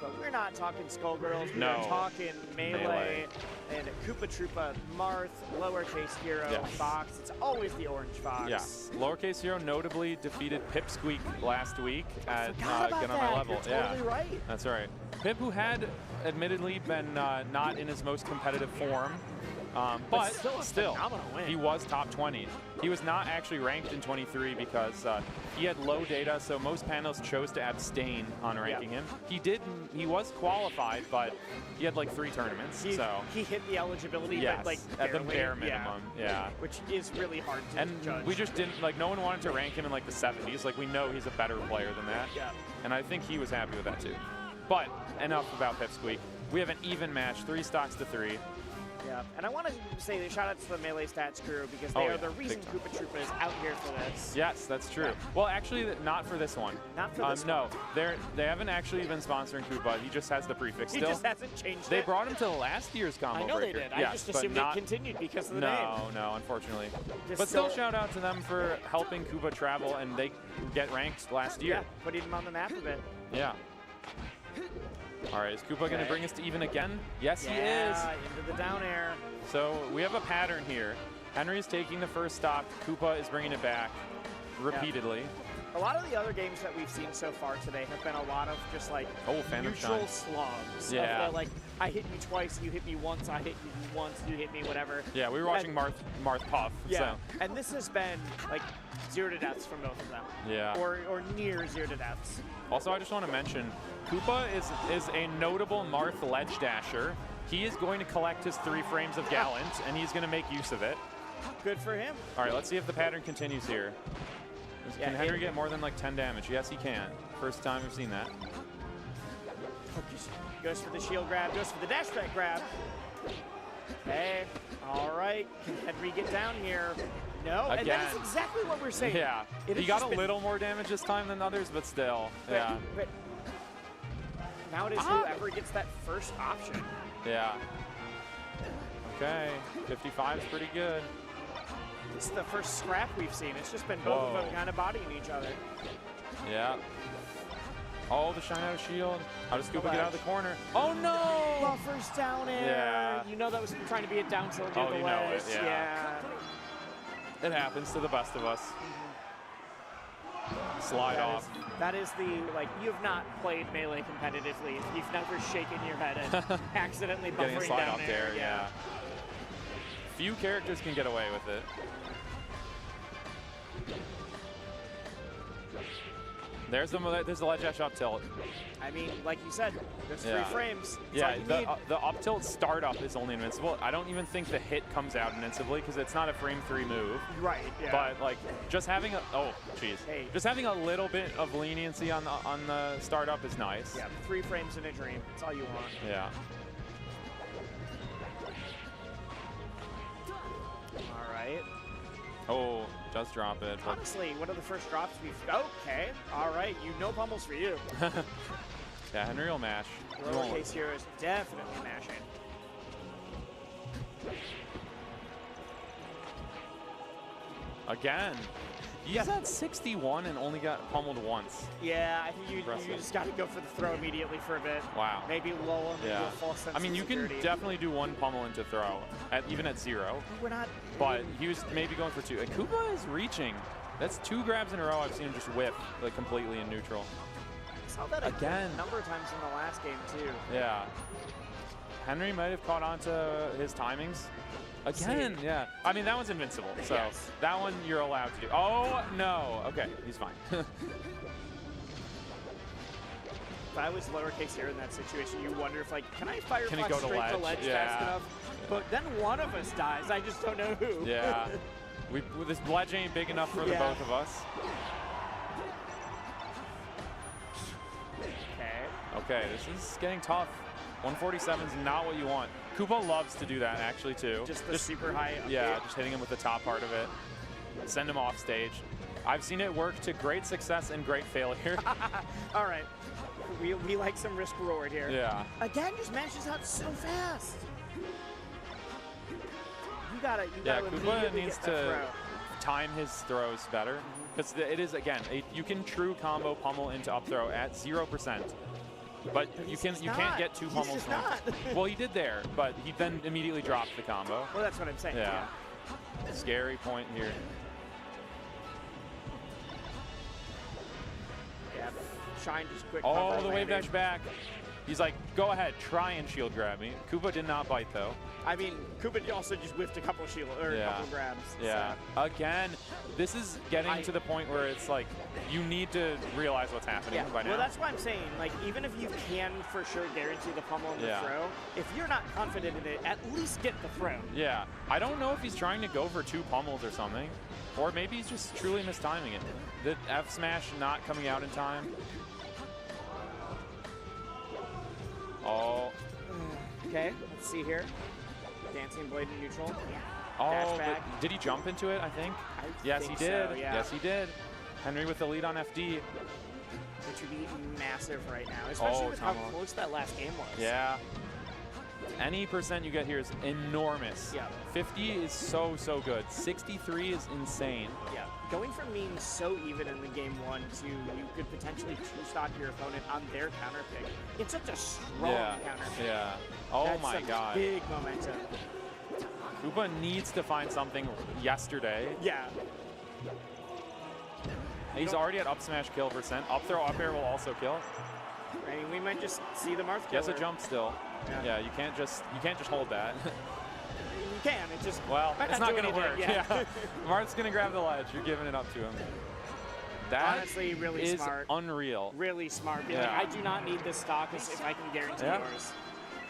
But we're not talking Skullgirls. No. We're talking Melee and Koopa Troopa, Marth, Lowercase Hero, Fox. It's always the Orange Fox. Yeah. Lowercase Hero notably defeated Pipsqueak last week at Get On My Level. You're totally right. That's right. Pip, who had admittedly been not in his most competitive form, but still he was top 20. He was not actually ranked in 23 because he had low data, so most panels chose to abstain on ranking him. He was qualified, but he had like 3 tournaments. He hit the eligibility, but like at the barely, bare minimum. Yeah. Which is really hard to judge. We just didn't no one wanted to rank him in like the 70s. Like we know he's a better player than that. Yeah. And I think he was happy with that too. But enough about Pipsqueak. We have an even match, 3 stocks to 3. Yeah, and I want to say that shout out to the Melee Stats crew because they are the reason Koopa Troopa is out here for this. Yes, that's true. Well, actually, not for this one. Not for this one. No, they haven't actually been sponsoring Koopa. He just has the prefix still. He just hasn't changed They it. brought him to last year's Combo I know Breaker. they did. I just assumed it continued because of the name. No, unfortunately. Just but still, shout out to them for helping Koopa travel, and they get ranked last year. Yeah, putting him on the map a bit. Yeah. All right, is Koopa going to bring us to even again? Yes, he is. Yeah, into the down air. So we have a pattern here. Henry's taking the first stock. Koopa is bringing it back repeatedly. A lot of the other games that we've seen so far today have been a lot of just like neutral slugs. Yeah. Like, I hit you twice, you hit me once, I hit you once, you hit me, whatever. Yeah, we were watching Marth Puff. Yeah, so. and this has been like 0 to deaths from both of them. Yeah. Or near 0 to deaths. Also, I just want to mention, Koopa is a notable Marth ledge dasher. He is going to collect his 3 frames of Gallant, and he's going to make use of it. Good for him. All right, let's see if the pattern continues here. Can Henry get more than like 10 damage? Yes, he can. First time we've seen that. Goes for the shield grab, goes for the dash back grab. Okay, all right. Can Henry get down here? No, Again. And that is exactly what we're saying. Yeah, he got a little more damage this time than others, but still, yeah. But now it is whoever gets that first option. Yeah. Okay, 55 is pretty good. This is the first scrap we've seen. It's just been both of them kind of bodying each other. Yeah. Oh, the shine out of shield. How does Koopa get out of the corner? Oh no! Buffers down air. Yeah. You know that was trying to be a down tilt near the you ledge. know it, yeah. It happens to the best of us. Slide off. That is the, like, you have not played Melee competitively. You've never shaken your head and accidentally buffering Getting a slide down off there, yeah. Few characters can get away with it. There's the ledge dash up tilt. I mean, like you said, there's 3 frames. Yeah, the up tilt startup is only invincible. I don't even think the hit comes out invincibly because it's not a frame 3 move. Right, yeah. But like just having just having a little bit of leniency on the startup is nice. Yeah, 3 frames in a dream. That's all you want. Yeah. All right. Oh, does drop it. Honestly, one of the first drops we've... Okay, all right, no pummels for you. Yeah, Henry will mash. Lowercase Hero is definitely mashing. Again. He's at 61 and only got pummeled once. Yeah, I think you just got to go for the throw immediately for a bit. Wow. Maybe lull him into a false sense I mean, of you security. can definitely do 1 pummel into throw, even at 0. We're not... But he was maybe going for 2. And Koopa is reaching. That's 2 grabs in a row I've seen him just whip like completely in neutral. saw that Again. a number of times in the last game, too. Yeah. Henry might have caught on to his timings. Again, yeah. I mean, that one's invincible, so Yes. that one you're allowed to do. Oh, no. Okay, he's fine. If I was lowercase here in that situation, you wonder if, like, can I fire Can he Fox go to straight to ledge? ledge Yeah. fast enough? But then one of us dies. I just don't know who. Yeah. This ledge ain't big enough for the both of us. Okay, this is getting tough. 147 is not what you want. Koopa loves to do that, actually, too. Just the super high up Yeah, here. just hitting him with the top part of it. Send him off stage. I've seen it work to great success and great failure. All right. We like some risk reward here. Yeah. Again, just mashes out so fast. You gotta Koopa immediately needs get that to throw. time his throws better. Because it is, again, you can true combo pummel into up throw at 0%. But you can't get two pummels just from not. Well, he did there, but he then immediately dropped the combo. Well, that's what I'm saying. Yeah. Scary point here. Yeah. Shine just quick. Oh, cover the wave landing. dash back. He's like, go ahead, try and shield grab me. Koopa did not bite, though. I mean, Koopa also just whiffed a couple shield or a couple grabs. Yeah. So. Again, this is getting to the point where it's like you need to realize what's happening by now. Well, that's why I'm saying, like, even if you can for sure guarantee the pummel and the throw, if you're not confident in it, at least get the throw. Yeah. I don't know if he's trying to go for two pummels or something, or maybe he's just truly mistiming it. The F smash not coming out in time. Oh. Okay, let's see here. Dancing blade in neutral. Oh, Dash back. but did he jump into it, I think? Yes, think he did. so, yeah. Yes, he did. Henry with the lead on FD. Which would be massive right now, especially with how tomahawk. close that last game was. Yeah. Any percent you get here is enormous. Yeah. 50 is so, so good. 63 is insane. Yeah. Going from being so even in the game one to you could potentially two-stock your opponent on their counter pick. It's such a strong counter pick. Yeah. Oh That's my some god. Big momentum. Koopa needs to find something yesterday. Yeah. He's already at up smash kill percent. Up throw, up air will also kill. I mean, we might just see the Marth He has a killer. jump still. Yeah, you can't just hold that. You can. It just Well, might it's not do going to work. anything, Yeah. Marth's going to grab the ledge. You're giving it up to him. That honestly really is smart. Unreal. Really smart. Be Yeah. like, I do not need this stock if I can guarantee Yeah. yours.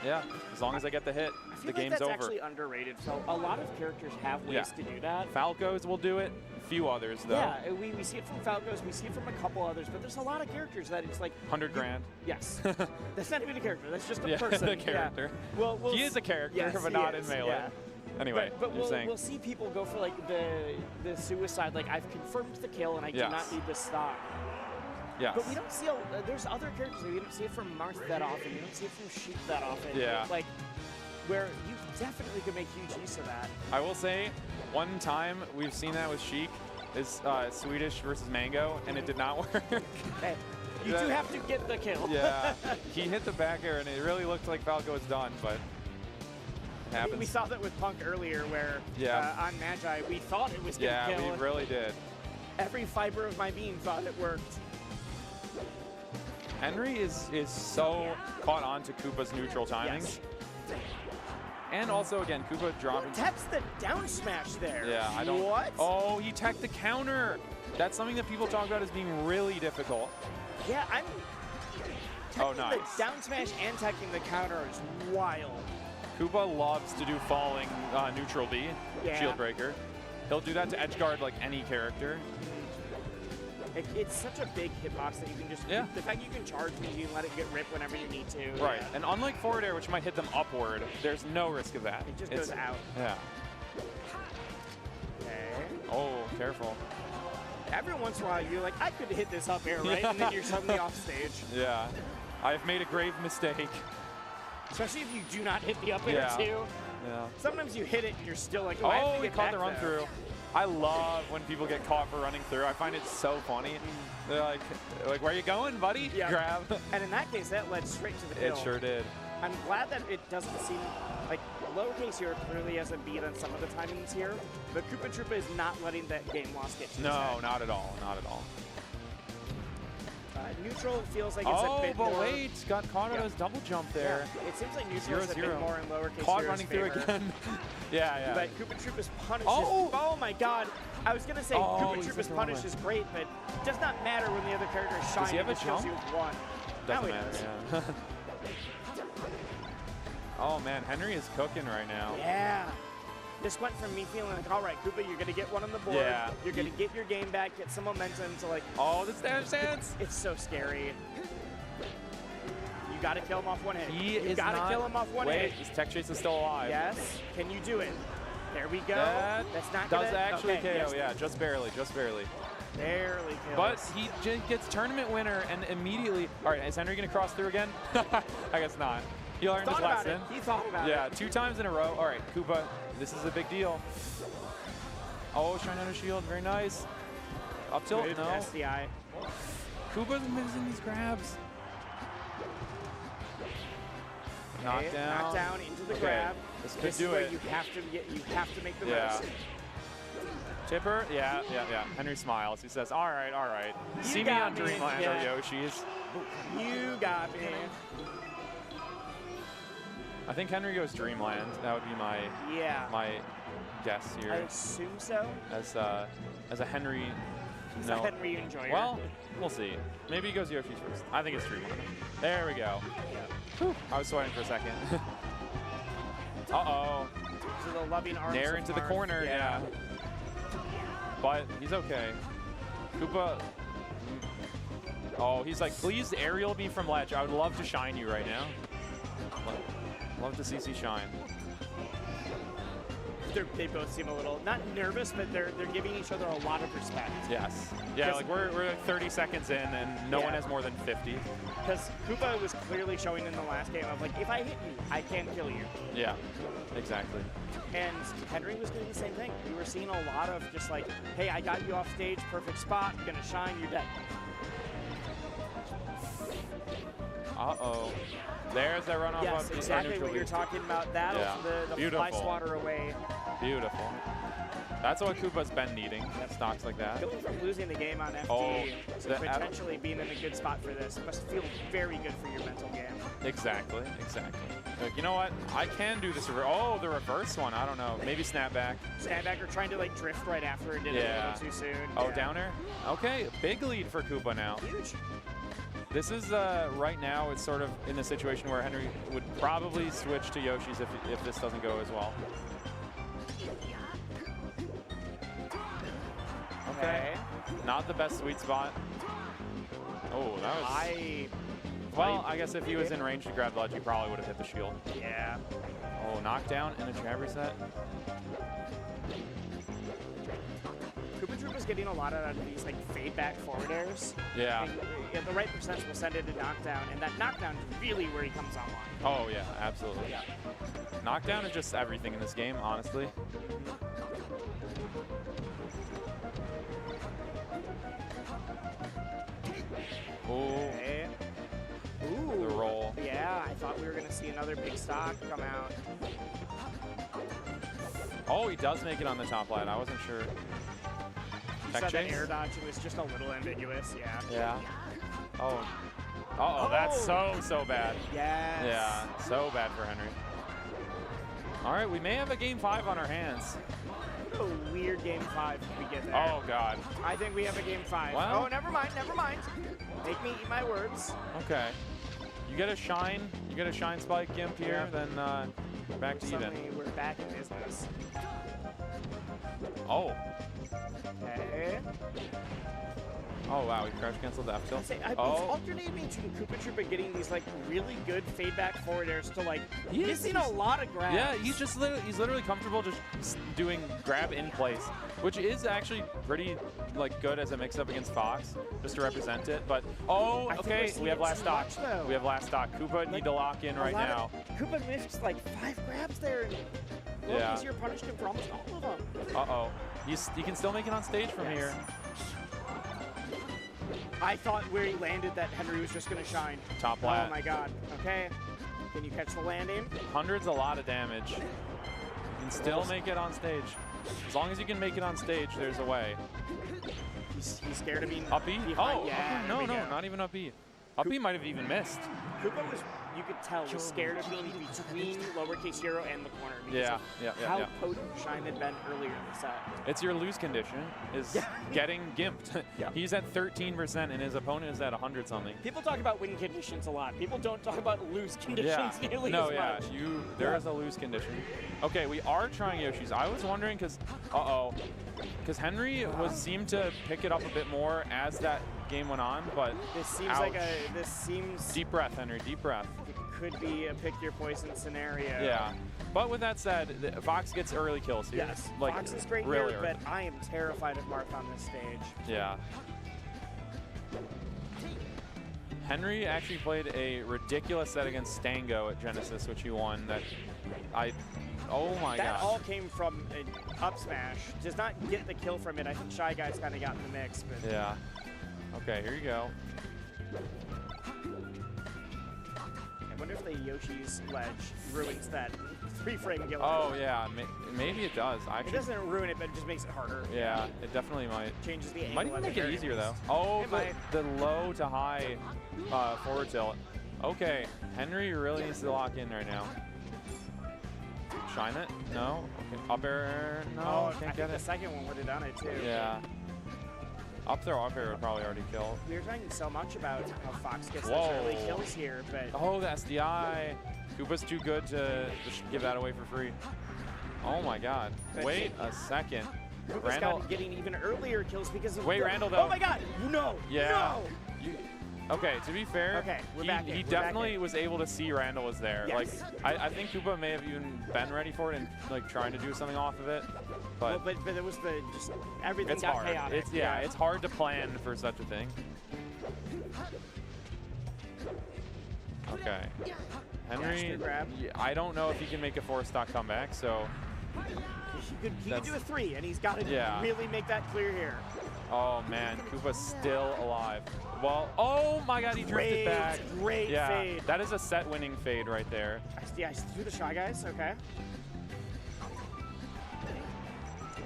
Yeah, as long as I get the hit, I feel the like game's that's over. actually underrated. So a lot of characters have ways to do that. Falcos will do it. Few others though. Yeah, we see it from Falcos, we see it from a couple others, but there's a lot of characters that it's like 100 grand. Yes, that's not even a character. That's just a Yeah, person. the character. Yeah. Well, He is a character, yes, but he not is, in Melee. yeah. Anyway, but you're saying. we'll see people go for like the suicide. Like I've confirmed the kill, and I do not need the stock. Yes. But we don't see. There's other characters. We don't see it from Marth that often. We don't see it from Sheep that often. Yeah. Like where you definitely could make huge use of that. I will say, one time we've seen that with Sheik is Swedish versus Mango, and it did not work. Hey, you do have to get the kill. Yeah, he hit the back air, and it really looked like Falco was done, but it happens. We saw that with Punk earlier, where on Magi we thought it was going to kill. Yeah, we really did. Every fiber of my being thought it worked. Henry is so caught on to Koopa's neutral timings. And also, again, Koopa dropping. Tech's the down smash there. Yeah, I don't. What? Oh, he teched the counter. That's something that people talk about as being really difficult. Yeah, I'm. Oh, nice. The down smash and teching the counter is wild. Koopa loves to do falling neutral B, shield breaker. He'll do that to edge guard like any character. It's such a big hitbox that you can just. The fact you can charge me, you can let it get ripped whenever you need to. Right, Yeah. and unlike forward air, which might hit them upward, there's no risk of that. It just goes out. Yeah. Okay. Oh, careful. Every once in a while, you're like, I could hit this up air, right? And then you're suddenly off stage. Yeah. I've made a grave mistake. Especially if you do not hit the up air, too. Yeah. Sometimes you hit it and you're still like, oh, I have to he get caught back the run though. through. I love when people get caught for running through. I find it so funny. They're like, where you going, buddy? Yeah. Grab. And in that case, that led straight to the kill. It sure did. I'm glad that it doesn't seem like lowercase here clearly has a beat on some of the timings here, but Koopa Troopa is not letting that game loss get to his No, head. not at all. Not at all. neutral feels like it's a bit but more... wait, got caught on his double jump there. Yeah. It seems like neutral is a bit 0-0. more in lowercase Caught zero's running favor. through again. yeah. But Koopa Troopa's punish Oh! is... Oh my god. I was going to say Koopa he's Troopa's the wrong punish way. is great, but it does not matter when the other character is Does he shining. have a It kills jump? you with one. Doesn't Now he matter, does. yeah. Oh man, Henry is cooking right now. Yeah. This went from me feeling like, all right, Koopa, you're going to get one on the board. Yeah. You're going to get your game back, get some momentum to like... Oh, the stand stance. It's so scary. You got to kill him off one hit. He you is got not... to kill him off one Wait, hit. his tech chase is still alive. Yes. Can you do it? There we go. That That's not does gonna... actually okay, KO, yes. yeah, just barely, Barely kills. But he gets tournament winner and immediately... All right, is Henry going to cross through again? I guess not. He learned his thought about lesson. it. He thought about it. Yeah, 2 times in a row. All right, Koopa, this is a big deal. Oh, shine under shield, very nice. Up tilt, Good no. SDI. Koopa's missing these grabs. Knockdown. Knockdown into the Okay, grab. this could This do is where it. you have to make the Yeah. most. Tipper, yeah. Henry smiles. He says, all right. You See me got on me, Dreamland yeah. or Yoshi's. You got me. I think Henry goes Dreamland. That would be my guess here. I assume so. As a Henry. He's a Henry enjoyer. Well, we'll see. Maybe he goes Yoshi's first. I think it's Dreamland. There we go. Whew, I was sweating for a second. Uh-oh. To the loving arms Nair of into the Marth. corner, yeah. But he's okay. Koopa. Oh, he's like, please aerial me from ledge. I would love to shine you right now. Love to CC shine. They both seem a little, not nervous, but they're giving each other a lot of respect. Yes. Yeah, like we're like 30 seconds in and no one has more than 50. Because Koopa was clearly showing in the last game of like, if I hit you, I can kill you. Yeah, exactly. And Henry was doing the same thing. We were seeing a lot of just like, hey, I got you off stage, perfect spot, you're gonna shine, you're dead. Uh-oh. There's that runoff. Yes, exactly what you're talking about. That'll the fly swatter away. Beautiful. That's what Koopa's been needing. Stocks like that. Going from losing the game on FD to potentially being in a good spot for this must feel very good for your mental game. Exactly. Like, you know what? I can do this. Oh, the reverse one. I don't know. Maybe snapback. Snapback or trying to like drift right after and did it a little too soon. Oh, downer? Okay, big lead for Koopa now. Huge. This is, right now, it's sort of in the situation where Henry would probably switch to Yoshi's if this doesn't go as well. Okay. Not the best sweet spot. Oh, that was... Well, I guess if he was in range to grab the ledge, he probably would have hit the shield. Yeah. Oh, knockdown and a jab reset. Koopa Troop is getting a lot out of these like fade back forward airs. Yeah. And the right percentage will send it to knockdown, and that knockdown is really where he comes online. Oh, yeah, absolutely. Yeah. Knockdown is just everything in this game, honestly. Okay. Ooh. The roll. Yeah, I thought we were going to see another big stock come out. Oh, he does make it on the top line. I wasn't sure. You Tech said that chase? air dodge was just a little ambiguous, yeah. Yeah. Oh. Uh-oh, that's so bad. Yes. Yeah, so bad for Henry. All right, we may have a game 5 on our hands. What a weird game 5 if we get there. Oh, God. I think we have a game 5. Well, oh, never mind. Make me eat my words. Okay. You get a shine spike gimp here, then back to Suddenly even. we're back in business. Oh. Okay. Oh, wow, he crash canceled the F tilt. It's alternating between Koopa Troopa getting these like really good fade back forward airs to like missing a lot of grabs. Yeah, he's literally comfortable just doing grab in place, which is actually pretty like good as a mix up against Fox, just to represent it. But okay, we have last stock. We have last stock. Koopa need to lock in right now. Koopa missed like 5 grabs there. Yeah. Easier punished him for almost all of them. Uh-oh. He can still make it on stage from here. I thought where he landed that Henry was just going to shine. Top lat. Oh my god. Okay. Can you catch the landing? 100's a lot of damage. You can still make it on stage. As long as you can make it on stage, there's a way. He He's scared of being Up B? behind. Oh, yeah, okay. there No, we no, go. not even up B. Up B might have even missed. Koopa was, you could tell, was scared of being between lowercase hero and the corner. Because Yeah, of yeah, how yeah. potent Shine had been earlier in the set. It's your lose condition is getting gimped. He's at 13% and his opponent is at 100 something. People talk about win conditions a lot. People don't talk about lose conditions nearly no, as yeah, much. there is a lose condition. Okay, we are trying Yoshi's. I was wondering because, Henry seemed to pick it up a bit more as that game went on, but This seems deep breath, Henry, deep breath. It could be a pick your poison scenario. Yeah, but with that said, Fox gets early kills here. Yes, like, Fox is great really here, early. but I am terrified of Marth on this stage. Yeah. Henry actually played a ridiculous set against Stango at Genesis, which he won. Oh my god. That all came from an up smash. Does not get the kill from it. I think Shy Guy's kind of got in the mix. But Yeah. Okay, here you go. I wonder if the Yoshi's ledge ruins that 3-frame kill. Oh yeah, maybe it does. It Actually, doesn't ruin it, but it just makes it harder. yeah, it definitely might. Changes the angle. Might even at the make it very easier though. least. Oh, It might. the low to high forward tilt. Okay, Henry really needs to lock in right now. Shine it? No. Okay. Up air? No. Oh, I can't think get the it. second one would have done it too. Yeah. Up throw up air would probably already kill. We were talking so much about how Fox gets Whoa. those early kills here, but Oh, the SDI. Koopa's too good to just give that away for free. Oh my god. But Wait a second. Koopa's Randall. got getting even earlier kills because of Wait, Randall, though. Oh my god! No! Yeah. No! Okay, to be fair, Okay, we're back in, he we're back definitely in. was able to see Randall was there. Yes. Like, I think Koopa may have even been ready for it and like trying to do something off of it. But, Well, but it was just everything it's got hard. chaotic. It's hard to plan for such a thing. Okay. Henry, Master grab. I don't know if he can make a 4-stock comeback, so He could do a 3, and he's got to Yeah. really make that clear here. oh man, Koopa's still alive. Well, oh my god, he drifted Great, back. great yeah, fade. that is a set-winning fade right there. Yeah, I threw the Shy Guys. Okay.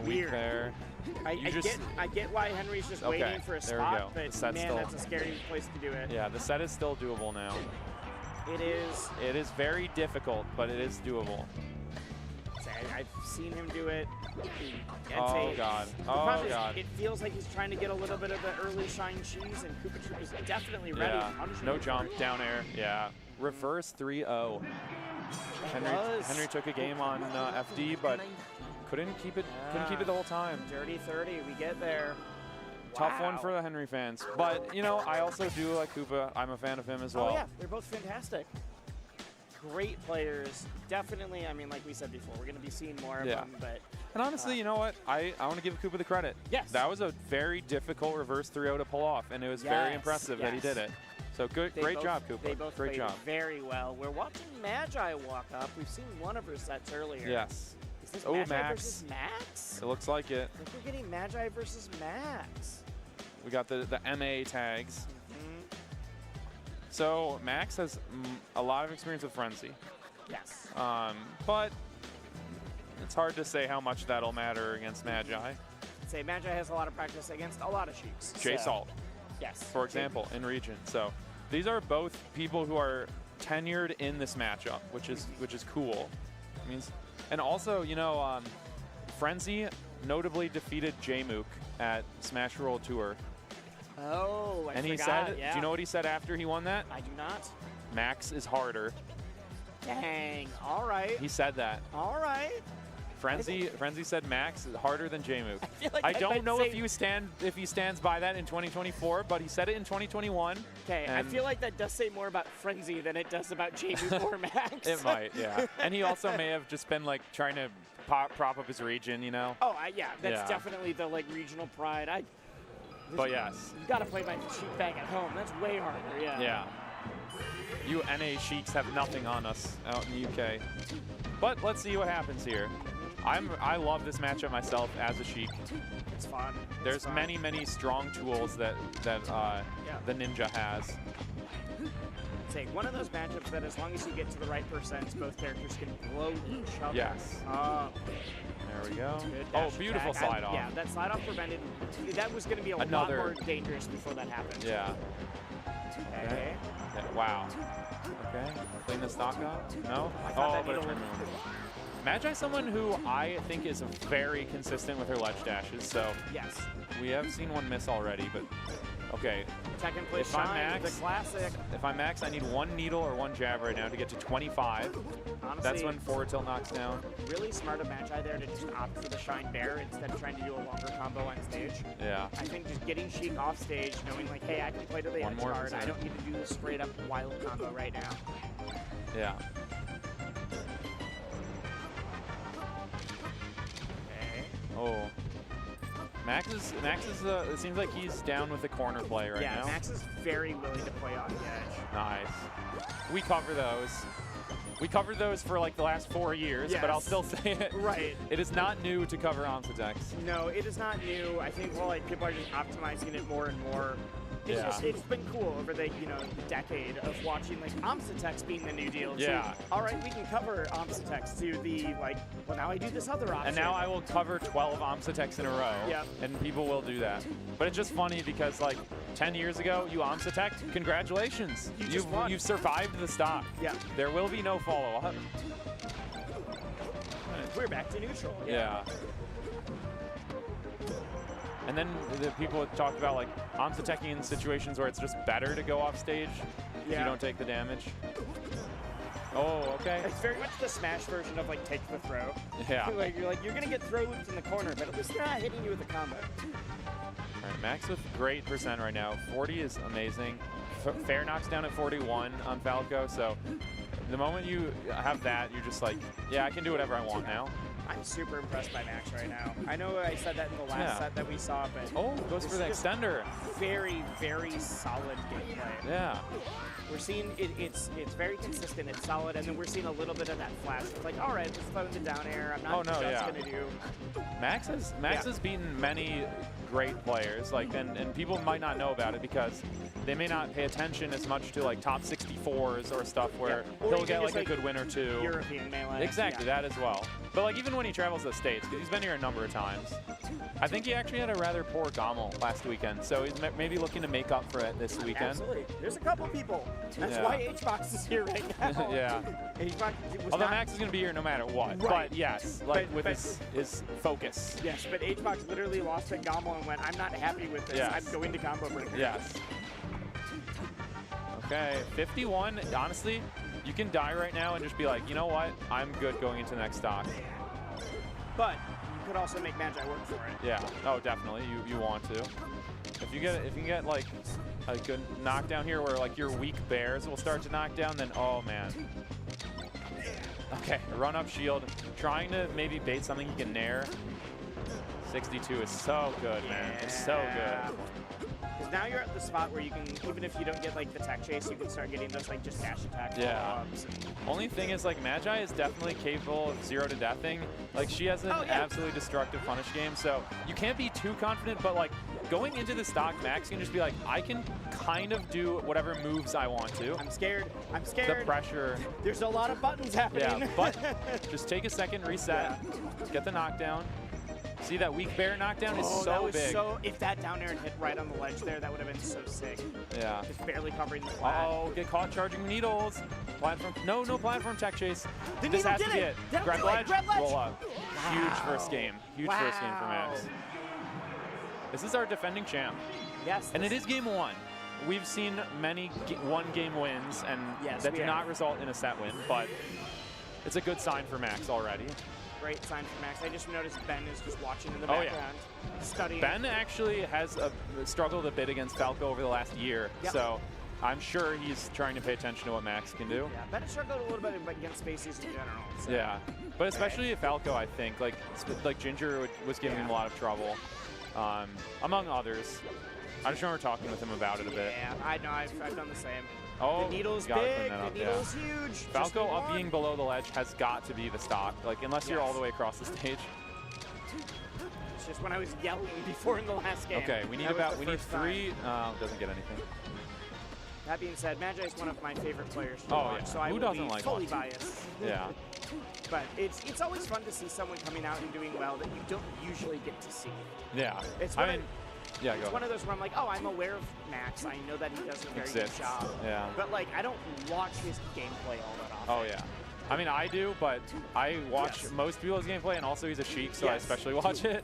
Weak Weird. there. I get why Henry's just Okay, waiting for a there we spot, go. but The set's man, still- that's a scary place to do it. Yeah, the set is still doable now. It is. It is very difficult, but it is doable. I've seen him do it. Oh, God. The Oh, problem is God. It feels like he's trying to get a little bit of the early shine cheese, and Koopa Troop is definitely ready. Yeah, punishing no him. jump, down air. Yeah, reverse 3-0. Henry took a game on FD, but couldn't keep it the whole time. Dirty 30, we get there. Tough one Wow. for the Henry fans. But, you know, I also do like Koopa. I'm a fan of him as well. Oh yeah, they're both fantastic. Great players. Definitely, I mean, like we said before, we're going to be seeing more of Yeah. them. But And honestly, you know what? I want to give Koopa the credit. Yes. That was a very difficult reverse 3-0 to pull off, and it was very Yes, impressive that he yes. did it. So great they both- job, Koopa. They both Great played job. very well. We're watching Magi walk up. We've seen one of her sets earlier. Yes. Is this Oh, Magi Max. versus Max? It looks like it. I think we're getting Magi versus Max. We got the MA tags. Mm-hmm. So Max has a lot of experience with Frenzy. Yes. But it's hard to say how much that'll matter against Magi. Say Magi has a lot of practice against a lot of Sheiks. Jay so- Salt, Yes. for example, in region. So these are both people who are tenured in this matchup, which is cool. It means, and also, you know, Frenzy notably defeated J-Mook at Smash World Tour. Oh, I And he forgot, said, yeah. do you know what he said after he won that? I do not. Max is harder. Dang. All right. He said that. All right. Frenzy said Max is harder than J-Mook. feel like I that don't might know say- if he stands by that in 2024, but he said it in 2021. Okay, I feel like that does say more about Frenzy than it does about J-Mook or Max. It might, yeah. And he also may have just been like trying to prop up his region, you know. Oh, yeah, that's Yeah. definitely the like regional pride. But yes. You got to play my sheep bag at home. That's way harder. Yeah. Yeah. You NA Sheiks have nothing on us out in the UK. But let's see what happens here. I love this matchup myself as a Sheik. It's fun. There's many strong tools that the Ninja has. say, one of those matchups that as long as you get to the right percents, both characters can blow each other Yes. up. There we go. Good Oh, dash beautiful attack. slide off. Yeah, that slide off prevented. That was going to be a lot more dangerous before that happened. Yeah. Okay. Yeah, wow. Okay. Clean the stock up. No? I thought that but it needle turned around. Magi is someone who I think is very consistent with her ledge dashes, so yes, we have seen one miss already, but okay. Second place if I'm shine, Max, the classic. If I'm Max, I need one needle or one jab right now to get to 25. Honestly, that's when forward tilt knocks down. Really smart of Magi there to just opt for the shine bear instead of trying to do a longer combo on stage. Yeah. I think just getting Sheik off stage, knowing like, hey, I can play to the edge guard. I don't need to do the straight up wild combo right now. Yeah. Oh. Max is it seems like he's down with the corner play right now. Yeah, Max is very willing to play off the edge. Nice. We cover those. We covered those for like the last 4 years, but I'll still say it. Right. It is not new to cover Omsidex. No, it is not new. I think like people are just optimizing it more and more. It's Yeah. just, it's been cool over the decade of watching like Omsidex being the new deal. Yeah. So, all right, we can cover Omsidex to the well now I do this other option. And now I will cover 12 Omsidex in a row. Yeah. And people will do that. But it's just funny because like 10 years ago, you Omsidex, congratulations. You've survived the stock. Yeah. There will be no follow-up. We're back to neutral. Yeah. And then the people talked about like Omsitecking in situations where it's just better to go off stage if you don't take the damage. Oh, okay. It's very much the Smash version of like take the throw. Yeah. you're gonna get throw looped in the corner, but at least they're not hitting you with a combo. All right, Max with great percent right now. 40 is amazing. Fair knocks down at 41 on Falco, so the moment you have that, you're just like, yeah, I can do whatever I want now. I'm super impressed by Max right now. I know I said that in the last set that we saw, but goes for the extender. Very, very solid gameplay. Yeah. We're seeing it's very consistent, it's solid, and then we're seeing a little bit of that flash. It's like, all right, let's throw in the down air. I'm not sure what gonna do. Max has beaten many great players, like and people might not know about it because they may not pay attention as much to like top 64s or stuff where he'll get like a good win or two. European Melee. Exactly, that as well. But like even when he travels to the States, because he's been here a number of times, I think he actually had a rather poor Gommel last weekend, so he's maybe looking to make up for it this weekend. Absolutely. There's a couple people. That's why HBox is here right now. Yeah. HBox was Although not, Max is going to be here no matter what. Right. But yes, like with his focus. Yes, but HBox literally lost at Gommel and went, I'm not happy with this. Yes. I'm going to combo breaker. Yes. Okay, 51. Honestly, you can die right now and just be like, you know what? I'm good going into the next stock. But you could also make Magi work for it. Yeah. Oh, definitely. You want to. If you get like a good knockdown here where like your weak bears will start to knock down, then oh man. Okay, run up shield, trying to maybe bait something you can nair. 62 is so good, man. It's so good. Because now you're at the spot where you can, even if you don't get like the tech chase, you can start getting those like just dash attack follow-ups. Only thing is like Magi is definitely capable of 0 to deathing. Like she has an absolutely destructive punish game, so you can't be too confident, but like going into the stock, Max can just be like, I can kind of do whatever moves I want to. I'm scared. I'm scared. The pressure. There's a lot of buttons happening. Yeah, but just take a second, reset, get the knockdown. See that weak bear knockdown is so that was big. If that down air had hit right on the ledge there, that would have been so sick. Yeah. Just barely covering the flat. Oh, get caught charging needles. Platform. No platform tech chase. The this needle has did to be it. it. Grab ledge, roll up. Wow. Huge first game. Huge first game for Max. This is our defending champ. Yes. And it is game 1. We've seen many one-game wins, and that do not result in a set win, but it's a good sign for Max already. Great sign for Max. I just noticed Ben is just watching in the background, studying. Ben actually has struggled a bit against Falco over the last year, so I'm sure he's trying to pay attention to what Max can do. Yeah, Ben has struggled a little bit against Spacies in general. So. Yeah, but especially Falco, I think. Like Ginger was giving him a lot of trouble, among others. I just remember talking with him about it a bit. Yeah, I know. I've done the same. Oh, the needle's gotta big. clean that up, The needle's huge. Falco up being below the ledge has got to be the stock. Like unless you're all the way across the stage. It's just when I was yelling before in the last game. Okay, we need 3. Doesn't get anything. That being said, Magi is one of my favorite players to Oh, watch, yeah. so I Who will doesn't be like fully watching? biased. Yeah. But it's always fun to see someone coming out and doing well that you don't usually get to see. Yeah. It's I one mean, of, yeah, it's go one ahead. of those where I'm like, oh, I'm aware of Max. I know that he does a very Exists. good job. Yeah. But like, I don't watch his gameplay all that often. Oh, yeah. I mean, I do, but I watch most people's gameplay, and also he's a Sheik, so I Yes. especially watch it.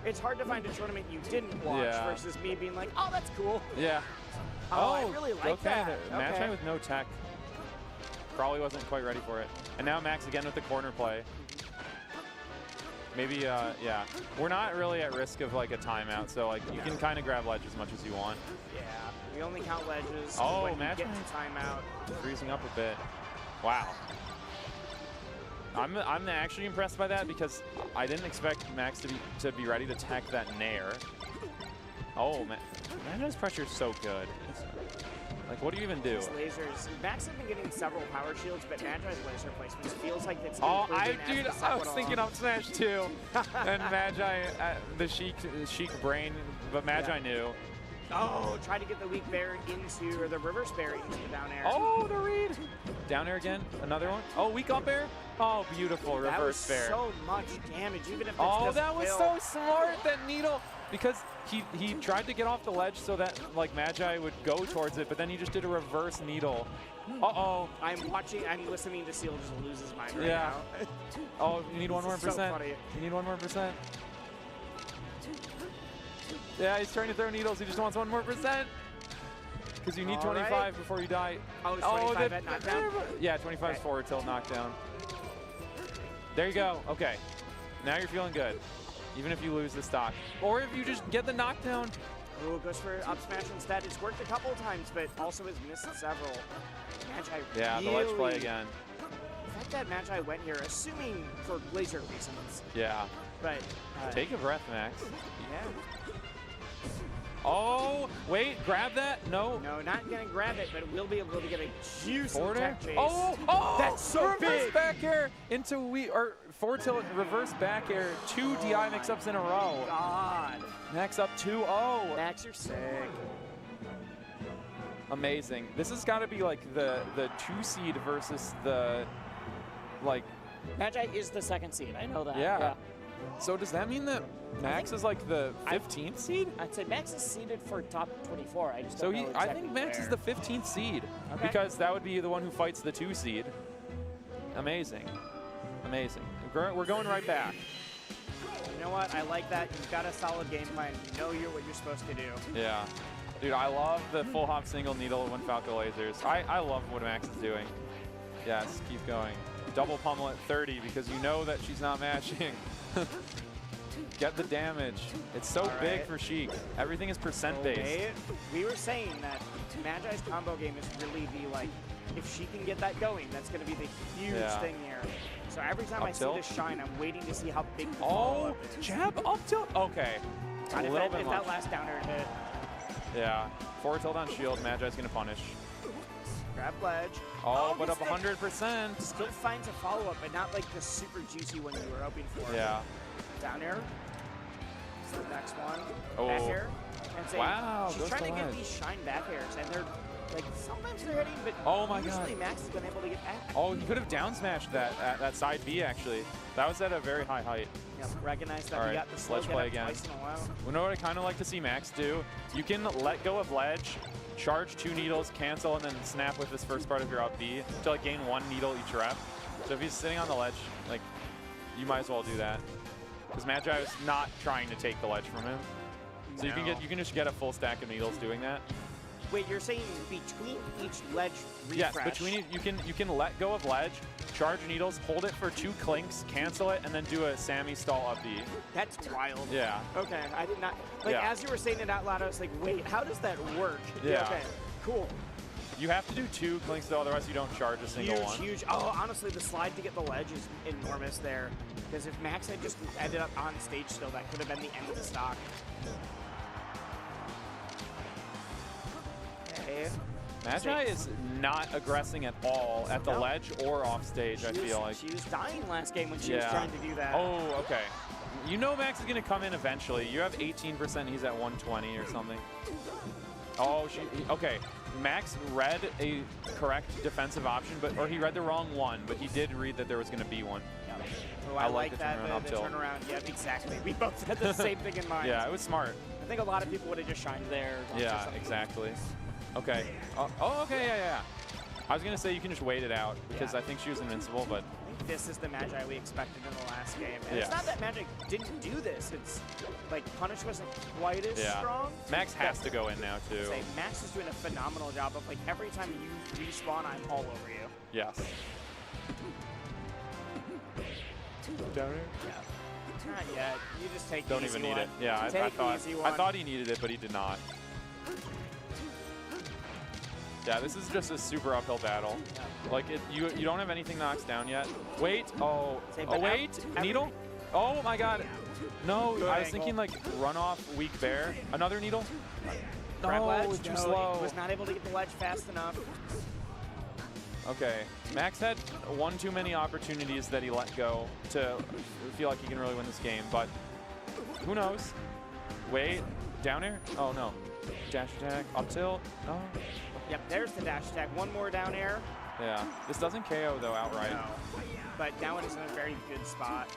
It's hard to find a tournament you didn't watch Yeah. versus me being like, oh, that's cool. Yeah. Oh, I really like okay. that. Magi Okay. with no tech. Probably wasn't quite ready for it. And now Max again with the corner play. Maybe, yeah. We're not really at risk of like a timeout, so like you can kind of grab ledge as much as you want. Yeah, we only count ledges Oh, when you Magi get to timeout. freezing up a bit. Wow. I'm actually impressed by that because I didn't expect Max to be ready to tech that nair. Oh, Magi's pressure is so good. Like, what do you even do? These lasers. Max has been getting several power shields, but Magi's laser placements feels like it's Oh, improving as dude, the set I was went thinking along. up smash too. And Magi, the Sheik brain, but Magi knew. Oh, try to get the weak bear into, or the reverse bear into the down air. Oh, the read. Down air again. Another one. Oh, weak up air. Oh, beautiful that was reverse bear. so much damage, even if it's Oh, just that was Phil. so smart, that needle. Because he tried to get off the ledge so that like Magi would go towards it, but then he just did a reverse needle. Uh-oh. I'm listening to Seal just lose his mind right Yeah. now. Oh, you need one more This is so percent. funny. You need 1 more percent. Yeah, he's trying to throw needles. He just wants 1 more percent. Because you need All 25 right. before you die. Oh, it's 25 at knockdown? Yeah, 25 is Okay. forward tilt knockdown. There you go. Okay. Now you're feeling good. Even if you lose the stock. Or if you just get the knockdown. Ooh, goes for up smash instead. It's worked a couple of times, but also has missed several. Magi Yeah, the ledge play again. The fact that Magi went here, assuming for laser reasons, Yeah. but Take a breath, Max. yeah. Oh, wait, grab that? No. No, not gonna grab it, but we'll be able to get a juicy Forward air? tech chase. Oh, that's so reverse big. back air into forward tilt, reverse back air, 2 DI mix-ups in a row. God. Max up 2-0. Max, you're sick. Amazing. This has got to be like the 2 seed versus the like. Magi is the 2nd seed. I know that. Yeah. So does that mean that Max is like the 15th seed? I'd say Max is seeded for top 24. I just So don't know I exactly think Max is where. the 15th seed Okay. because that would be the one who fights the 2 seed. Amazing. Amazing. We're going right back. You know what? I like that. You've got a solid game plan. You know what you're supposed to do. Yeah. Dude, I love the full hop single needle when Falco lasers. I love what Max is doing. Yes, keep going. Double pummel at 30 because you know that she's not matching. Get the damage. It's so All big right. for Sheik. Everything is percent based. Okay. We were saying that Magi's combo game is really the, like, if she can get that going, that's going to be the huge Yeah. thing here. So every time Up I see tilt. this shine, I'm waiting to see how big the Oh, follow-up is. jab up tilt. Okay. A God, if little that, bit if much. that last downer hit. Yeah. Forward tilt on shield. Magi's going to punish. Grab ledge. Oh, but he's up 100%. Still finds a follow-up, but not like the super juicy one you were hoping for. Yeah. Down air. So the next one. Oh. Back air. And say, Wow, she's goes trying to to get ledge. these shine back airs, and they're like sometimes they're hitting, but Oh my usually God. Max has been able to get back. Oh, he could have down smashed that side B actually. That was at a very high height. Yep, recognize that All we right, got the slow ledge get play up again. twice in a while. You know what I kind of like to see Max do? You can let go of ledge, charge 2 needles, cancel, and then snap with this first part of your up B to like gain 1 needle each rep. So if he's sitting on the ledge, like you might as well do that. Because Magi is not trying to take the ledge from him. So you can just get a full stack of needles doing that. Wait, you're saying between each ledge refresh? Yes, between you can let go of ledge, charge needles, hold it for 2 clinks, cancel it, and then do a Sammy stall up B. That's wild. Yeah. Okay, I did not. Like Yeah. as you were saying it out loud, I was like, wait, how does that work? Yeah. Okay. Cool. You have to do 2 clinks though, otherwise you don't charge a single Huge, one. huge. Oh, honestly, the slide to get the ledge is enormous there. Because if Max had just ended up on stage still, that could have been the end of the stock. Okay. Magi is not aggressing at all at the No. ledge or off stage, I feel like. She was dying last game when she was trying to do that. Oh, okay. You know Max is going to come in eventually. You have 18%, he's at 120 or something. Oh, okay. Max read a correct defensive option, or he read the wrong one, but he did read that there was going to be one. Yeah. Oh, I like that, the turnaround. Yeah, exactly. We both had the same thing in mind. Yeah, it was smart. I think a lot of people would have just shined there. Yeah, exactly. Okay. Oh, okay, yeah. I was going to say you can just wait it out, because I think she was invincible, but... I think this is the Magi we expected in the last game. And it's not that Magi didn't do this. It's like Punish wasn't quite as strong. Max has to go in now, too. Max is doing a phenomenal job of, like, every time you respawn, I'm all over you. Yes. Down here? Yeah. Not yet. You just take Don't the easy even need one. it. Yeah, I thought he needed it, but he did not. Yeah, this is just a super uphill battle. Like, you don't have anything knocked down yet. Wait. Oh, wait. Needle? Oh, my God. No, I was thinking, like, run off weak bear. Another needle? No, it's too slow. He was not able to get the ledge fast enough. Okay. Max had one too many opportunities that he let go to feel like he can really win this game, but who knows? Wait. Down air? Oh, no. Dash attack. Up tilt? No. Yep, there's the dash attack. One more down air. Yeah. This doesn't KO, though, outright. No. But down is in a very good spot.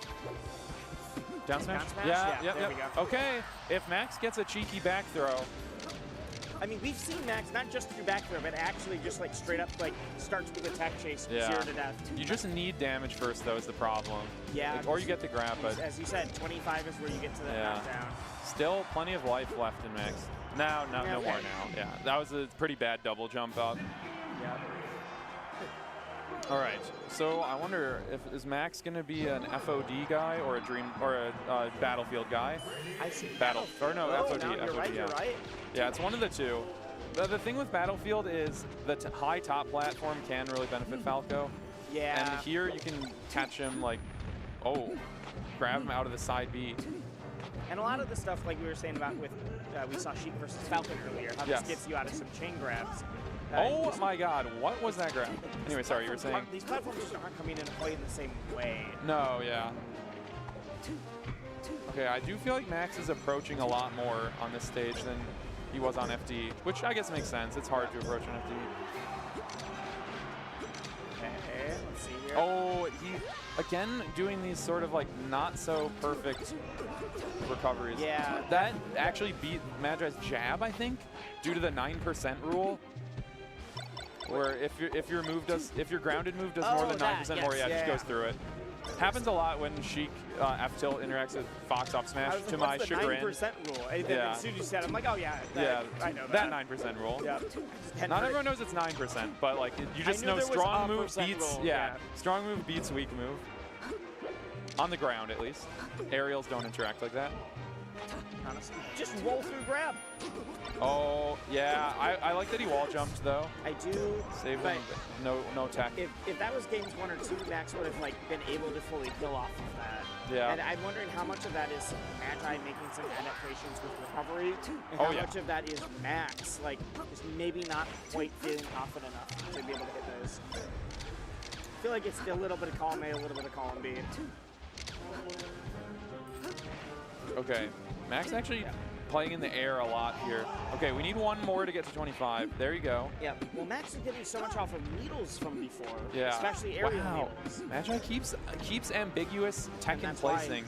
Down smash? Down smash? Yeah, there we go. Okay. If Max gets a cheeky back throw. I mean, we've seen Max not just through back throw, but actually just like straight up like starts with attack chase 0 to death. You just need damage first, though, is the problem. Yeah. Like, or you get the grab, but... As you said, 25 is where you get to the knockdown. Still plenty of life left in Max. No more now. Yeah, that was a pretty bad double jump up. Yeah. All right, so I wonder is Max going to be an FOD guy or a Battlefield guy? I see. FOD. No, you're right. Yeah, it's one of the two. The thing with Battlefield is the high top platform can really benefit Falco. Yeah. And here you can catch him like, grab him out of the side B. And a lot of the stuff, like we were saying about with, we saw Sheik versus Falcon earlier, how this gets you out of some chain grabs. Oh my God, what was that grab? Anyway, sorry, you were saying? These platforms just aren't coming into play in the same way. No, yeah. Okay, I do feel like Max is approaching a lot more on this stage than he was on FD, which I guess makes sense. It's hard to approach on FD. Okay, let's see here. Oh, he, again, doing these sort of like not so perfect recoveries. Yeah. That actually beat Magi's jab, I think, due to the 9% rule. Where if your grounded move does more than 9% more, it just goes through it. Happens a lot when Sheik F tilt interacts with Fox up smash. To my chagrin. 9% rule. And then as soon as you said, I'm like, oh yeah, I know that 9% rule. Yeah. Not everyone knows it's 9%, but like you just know strong move beats. Strong move beats weak move. On the ground, at least. Aerials don't interact like that. Honestly, just roll through grab. Oh, yeah. I like that he wall jumped, though. I do. Save him. No tech. If that was games 1 or 2, Max would have like been able to fully kill off of that. Yeah. And I'm wondering how much of that is Magi making some adaptations with recovery, and how much of that is Max like just maybe not quite feeling confident enough to be able to hit those. I feel like it's a little bit of column A, a little bit of column B. Okay, Max actually playing in the air a lot here. Okay, we need one more to get to 25. There you go. Yeah, well, Max is getting so much off of needles from before. Yeah. Especially aerial needles. Magi keeps ambiguous tech in placing.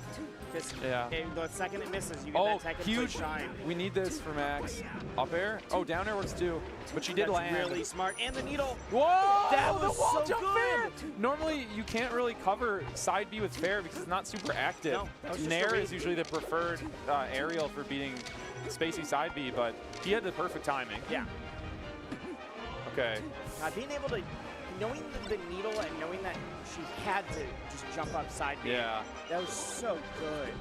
Yeah. The second it misses, you get that tech and place shine. We need this for Max. Up air? Oh, down air works too. But she did land. Really smart. And the needle. Whoa! That was the wall so jump good. fair! Normally, you can't really cover side B with fair because it's not super active. No, that was just Nair is usually the preferred aerial for beating spacey side B, but he had the perfect timing. Yeah. Okay. Being able to, knowing the needle and knowing that she had to just jump up side B. Yeah. That was so good.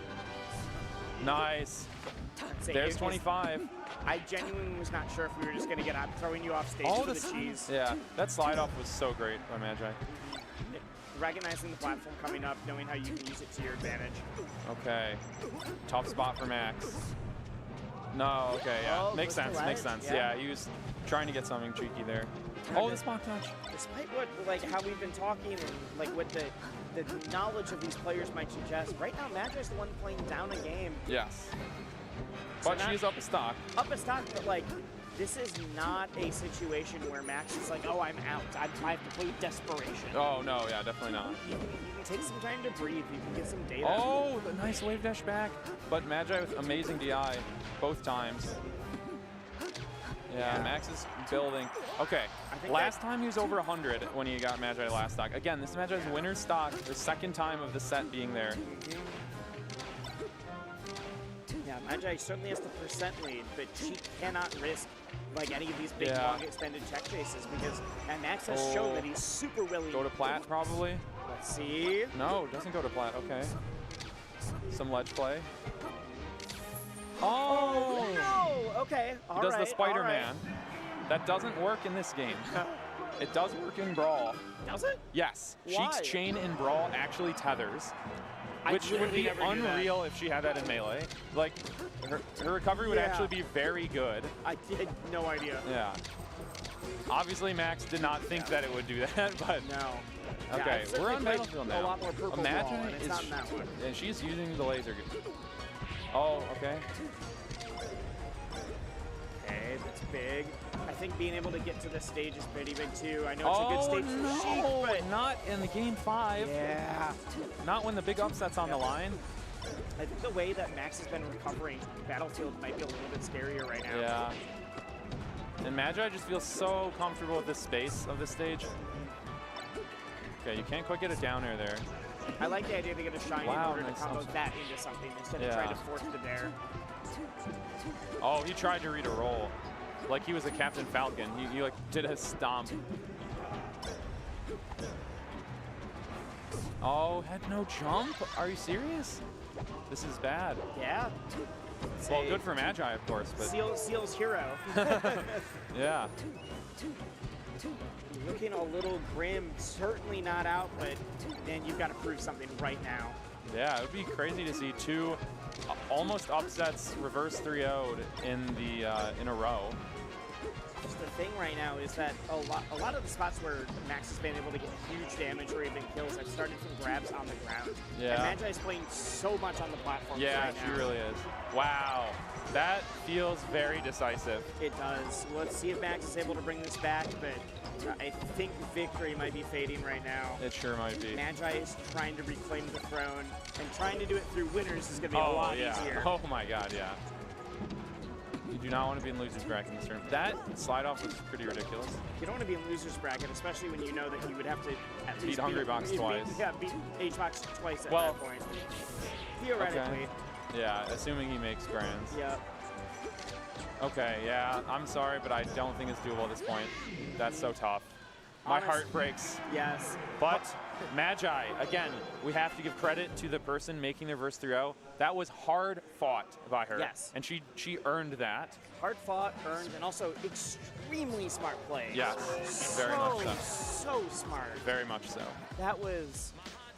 Nice. There's 25. I genuinely was not sure if we were just going to get out throwing you off stage with the cheese. Yeah, that slide off was so great by Magi. Recognizing the platform coming up, knowing how you can use it to your advantage. Okay. Tough spot for Max. No, okay, yeah. Makes sense, makes sense. Yeah, he was trying to get something cheeky there. Oh, the spot touch. Despite what, how we've been talking and what the knowledge of these players might suggest, right now Magi's the one playing down a game. Yes. But she is up a stock. Up a stock, but This is not a situation where Max is like, oh, I'm out. I have to play with desperation. Oh, no, yeah, definitely not. You can take some time to breathe. You can get some data. Oh, the nice wave dash back. But Magi with amazing DI both times. Yeah, Max is building. Okay, last time he was over 100 when he got Magi last stock. Again, this is Magi's winner's stock, the second time of the set being there. Yeah, Magi certainly has the percent lead, but she cannot risk like any of these big, long, extended check chases because Max has shown that he's super willing. Go to plat, probably. Let's see. No, doesn't go to plat. Okay. Some ledge play. Oh! No! Okay. He does the Spider-Man. That doesn't work in this game. It does work in Brawl. Does it? Yes. Why? Sheik's chain in Brawl actually tethers, which would be unreal if she had that in Melee. Like, her recovery would actually be very good. I had no idea. Yeah. Obviously, Max did not think that it would do that, but... No. Okay, we're on Battlefield now. A lot more purple Imagine Brawl, and it's not in that one. And she's using the laser. Oh, okay. Okay, that's big. I think being able to get to this stage is pretty big too. I know it's a good stage for Sheik, but not in the game 5. Yeah. Not when the big upset's on the line. I think the way that Max has been recovering Battlefield might be a little bit scarier right now. Yeah. And Magi just feels so comfortable with the space of this stage. Okay, you can't quite get a down air there. I like the idea to get a shiny in order to combo that into something instead of trying to force the dare. Oh, he tried to read a roll. Like he was a Captain Falcon. He like did a stomp. Oh, had no jump? Are you serious? This is bad. Yeah. Well, good for Magi, of course, but Seal's hero. yeah. Looking a little grim, certainly not out, but then you've got to prove something right now. Yeah, it would be crazy to see two almost upsets reverse 3-0'd in a row. Just the thing right now is that a lot of the spots where Max has been able to get huge damage or even kills have started from grabs on the ground. Yeah. And Magi's playing so much on the platform Yeah, right now. she really is. Wow, that feels very decisive. It does. Let's see if Max is able to bring this back, but I think victory might be fading right now. It sure might be. Magi is trying to reclaim the throne, and trying to do it through winners is going to be a lot easier. Oh my god, yeah. You do not want to be in loser's bracket in this turn. That slide off was pretty ridiculous. You don't want to be in loser's bracket, especially when you know that you would have to at least beat Hungrybox twice. Beat HBox twice at Well, that point. Theoretically. Okay. Yeah, assuming he makes grands. Yep. Okay, yeah, I'm sorry, but I don't think it's doable at this point. That's so tough. My heart breaks. Yes. But Magi, again, we have to give credit to the person making the reverse 3-0. That was hard fought by her. Yes. And she earned that. Hard fought, earned, and also extremely smart play. Yes, very much so. So smart. Very much so. That was,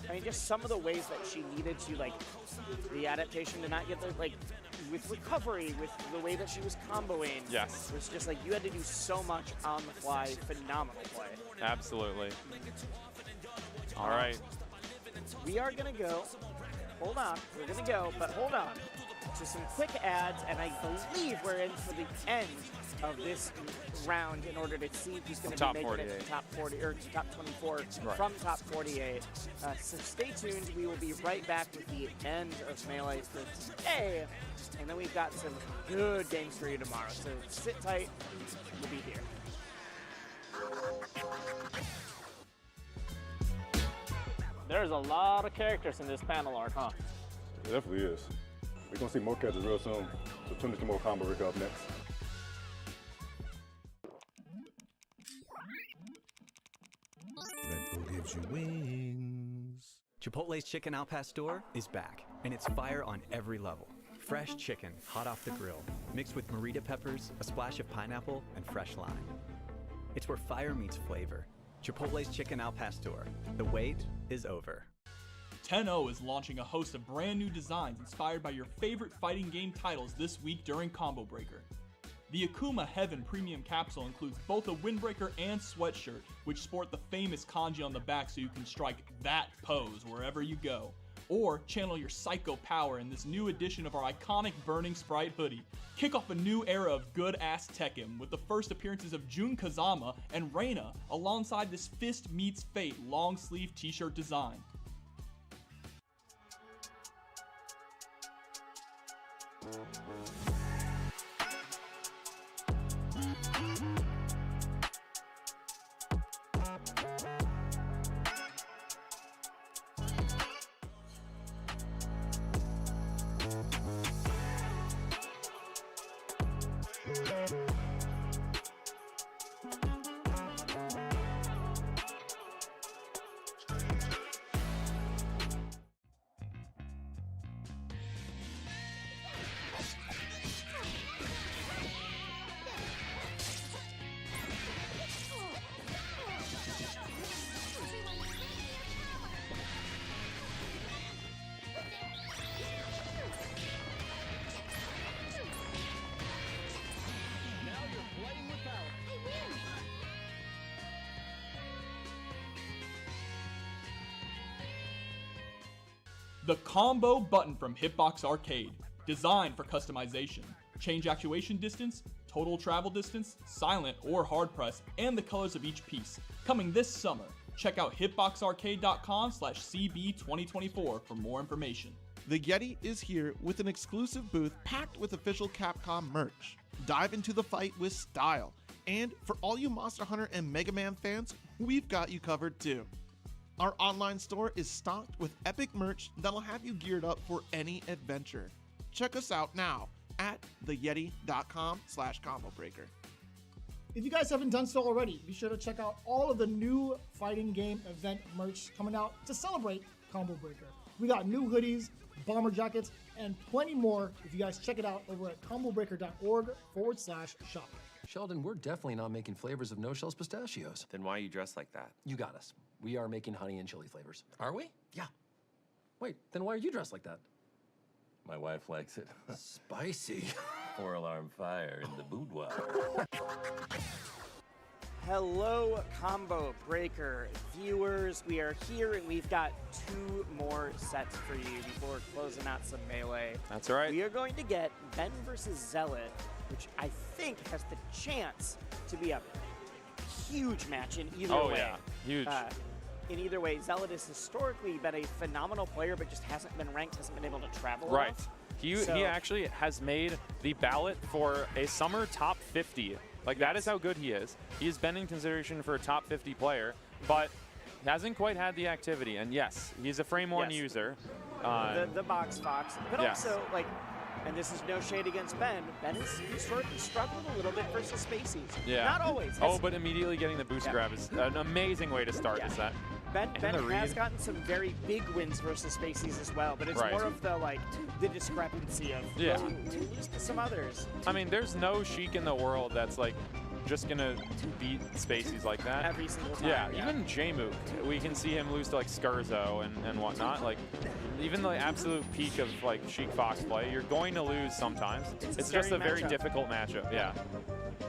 I mean, just some of the ways that she needed to, like, the adaptation to not get the, like, with recovery, with the way that she was comboing. Yes. It was just like you had to do so much on the fly. Phenomenal play. Absolutely. All right. We are going to go. Hold on. We're going to go, but hold on. To some quick ads, and I believe we're in for the end of this round in order to see who's going to be making it to top 40 or top 24 from top 48. So stay tuned. We will be right back with the end of Melee for today. And then we've got some good games for you tomorrow. So sit tight. We'll be here. There's a lot of characters in this panel art, huh? It definitely is. We're going to see more characters real soon. So tune into more Combo Breaker up next. Red Bull gives you wings. Chipotle's Chicken Al Pastor is back, and it's fire on every level. Fresh chicken, hot off the grill, mixed with morita peppers, a splash of pineapple, and fresh lime. It's where fire meets flavor. Chipotle's Chicken Al Pastor. The wait is over. 10-0 is launching a host of brand new designs inspired by your favorite fighting game titles this week during Combo Breaker. The Akuma Heaven Premium Capsule includes both a windbreaker and sweatshirt, which sport the famous kanji on the back so you can strike that pose wherever you go. or channel your psycho power in this new edition of our iconic Burning Sprite hoodie. Kick off a new era of good-ass Tekken with the first appearances of Jun Kazama and Reina alongside this Fist Meets Fate long-sleeve t-shirt design. The Combo button from Hitbox Arcade, designed for customization. Change actuation distance, total travel distance, silent or hard press, and the colors of each piece. Coming this summer. Check out hitboxarcade.com/CB2024 for more information. The Yeti is here with an exclusive booth packed with official Capcom merch. Dive into the fight with style. And for all you Monster Hunter and Mega Man fans, we've got you covered too. Our online store is stocked with epic merch that'll have you geared up for any adventure. Check us out now at theyeti.com/combobreaker. If you guys haven't done so already, be sure to check out all of the new fighting game event merch coming out to celebrate Combo Breaker. We got new hoodies, bomber jackets, and plenty more if you guys check it out over at combobreaker.org/shop. Sheldon, we're definitely not making flavors of no-shells pistachios. Then why are you dressed like that? You got us. We are making honey and chili flavors. Are we? Yeah. Wait, then why are you dressed like that? My wife likes it. Spicy. 4-alarm fire in the boudoir. Hello, Combo Breaker viewers. We are here and we've got 2 more sets for you before closing out some Melee. That's right. We are going to get Ben versus Zealot, which I think has the chance to be a huge match in either way. Oh, yeah. Huge. In either way, Zealot has historically been a phenomenal player, but just hasn't been ranked, hasn't been able to travel Right. enough. He actually has made the ballot for a summer top 50. Like, that is how good he is. He has been in consideration for a top 50 player, but hasn't quite had the activity. And yes, he's a frame 1 user. The box fox. But yes. also, like, and this is no shade against Ben, Ben has historically struggled a little bit versus Spacies. Yeah. Not always. Oh, but immediately getting the boost grab is an amazing way to start the set. Ben And the has read. gotten some very big wins versus Spacies as well, but it's Right. more of the, like, the discrepancy of, Yeah. well, we lose to some others. I mean, there's no Sheik in the world that's like just gonna beat Spacies like that. Every single time. Yeah, even Jmook, we can see him lose to like Skurzo and whatnot. Like, even the absolute peak of like Sheik Fox play, you're going to lose sometimes. It's just a very matchup. difficult matchup. Yeah,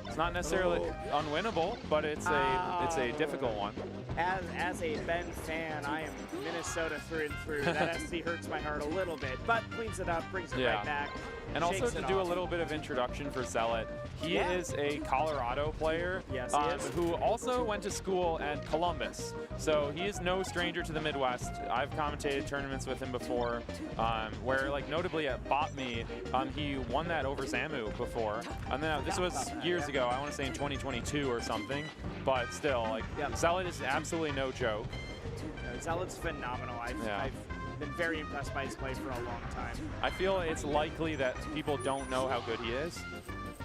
it's not necessarily unwinnable, but it's a difficult one. As a Ben fan, I am Minnesota through and through. That SC hurts my heart a little bit, but cleans it up, brings it right back. And also shakes to it do a off. little bit of introduction for Zealot, he Yeah. is a Colorado player Yes, he is. who also went to school at Columbus. So he is no stranger to the Midwest. I've commentated tournaments with him before, where like notably at BotMe, he won that over Zamu before. And then this was years ago, I want to say in 2022 or something, but still, like Zealot is absolutely no joke. Zealot's phenomenal. I've been very impressed by his play for a long time. I feel it's likely that people don't know how good he is,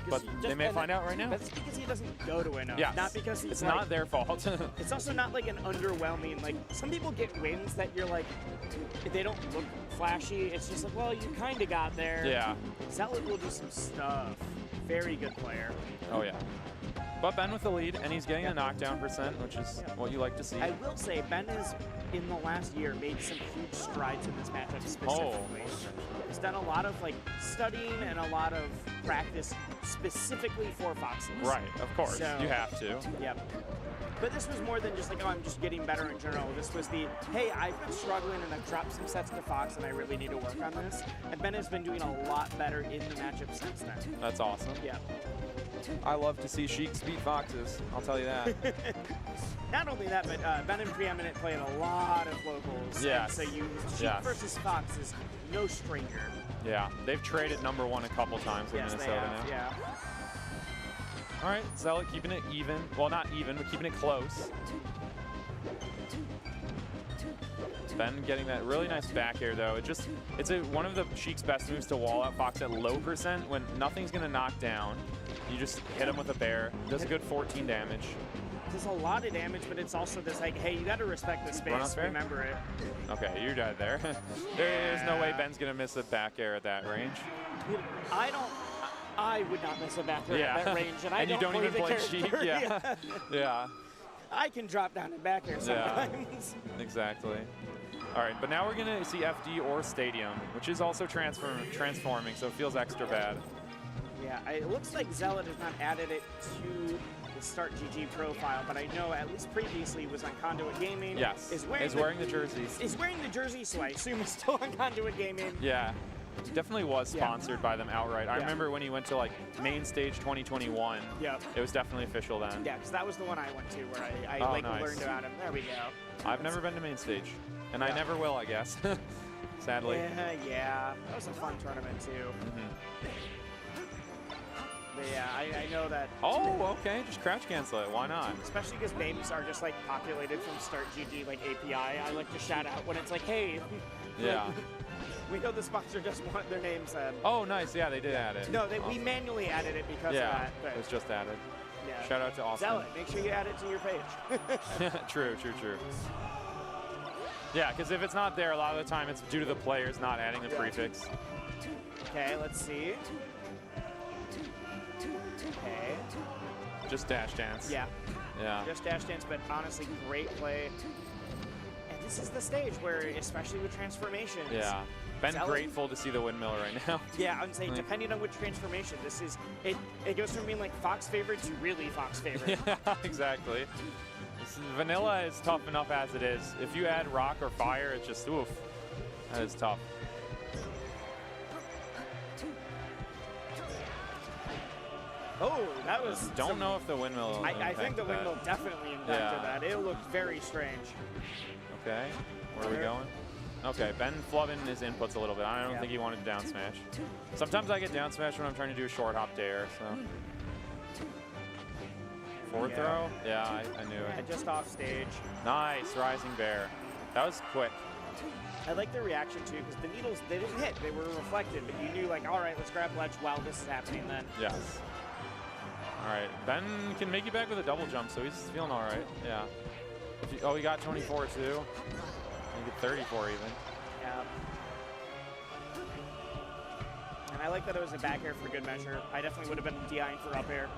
but they may find out right now. That's because he doesn't go to enough. Yes. Not because he's It's like, not their fault. It's also not like an underwhelming, like some people get wins that you're like, they don't look flashy. It's just like, well, you kind of got there. Yeah. Zealot will do some stuff. Very good player. Oh, yeah. But Ben with the lead, and he's getting a knockdown percent, which is what you like to see. I will say, Ben has, in the last year, made some huge strides in this matchup specifically. He's done a lot of like studying and a lot of practice specifically for Foxes. Right, of course. So, you have to. Yep. But this was more than just like, oh, I'm just getting better in general. This was the, hey, I've been struggling and I've dropped some sets to Fox and I really need to work on this. And Ben has been doing a lot better in the matchup since then. That's awesome. Yeah. I love to see Sheiks beat Foxes. I'll tell you that. Not only that, but Ben and Preeminent play in a lot of locals. Yes. And so Sheik versus Fox is no stranger. Yeah, they've traded #1 a couple times in Minnesota now. Yeah. All right, Zealot keeping it even. Well, not even, but keeping it close. Ben getting that really nice back air though. It's one of the Sheik's best moves to wall out Fox at low percent when nothing's gonna knock down. You just hit him with a bear. Does a good 14 damage. Does a lot of damage, but it's also this like, hey, you got to respect the space. Remember it. Okay, you're dead there. There's no way Ben's gonna miss a back air at that range. I would not miss a back air at that range, and I you don't even play Sheik. Yeah. Yeah. I can drop down and back air sometimes. Yeah, exactly. All right, but now we're gonna see FD or Stadium, which is also transforming, so it feels extra bad. Yeah, it looks like Zealot has not added it to the Start GG profile, but I know at least previously he was on Conduit Gaming. Yes, is wearing the jersey. Is wearing the jersey, so I assume he's still on Conduit Gaming. Yeah, definitely was sponsored by them outright. I remember when he went to like Main Stage 2021. Yep. It was definitely official then. Yeah, because that was the one I went to where I nice. learned about him. There we go. I've never been to Main Stage, and I never will, I guess. Sadly. Yeah, that was a fun tournament too. But yeah, I know that. Oh, okay, just crouch cancel it. Why not? Especially because names are just like populated from Start GG like API. I like to shout out when it's like, hey. Yeah. We know the sponsor just wanted their names. Oh, nice. Yeah, they did add it. No, we manually added it because of that. But it was just added. Yeah. Shout out to Austin. Zealot, make sure you add it to your page. True. Yeah, because if it's not there, a lot of the time it's due to the players not adding the prefix. Okay, let's see. Okay. Just dash dance. Yeah. Yeah. Just dash dance, but honestly, great play. And this is the stage where, especially with transformations. Yeah. Ben grateful to see the windmill right now. Yeah, I'm saying depending on which transformation, this is it goes from being like Fox favorite to really Fox favorite. Yeah, exactly. Vanilla is tough enough as it is. If you add rock or fire, it's just oof. That is tough. Oh, that was. Don't know if the windmill. I think the windmill definitely impacted that. It looked very strange. Okay, where are we going? Okay, Ben flubbing his inputs a little bit. I don't think he wanted down smash. Sometimes I get down smash when I'm trying to do a short hop dare, so. Forward throw? Yeah, I knew it. Just off stage. Nice, rising bear. That was quick. I like the reaction too, because the needles, they didn't hit, they were reflected, but you knew like, all right, let's grab ledge while this is happening then. Yes. All right, Ben can make you back with a double jump, so he's feeling all right. Yeah. Oh, he got 24 too. He get 34 even. Yeah. And I like that it was a back air for good measure. I definitely would have been DIing for up air.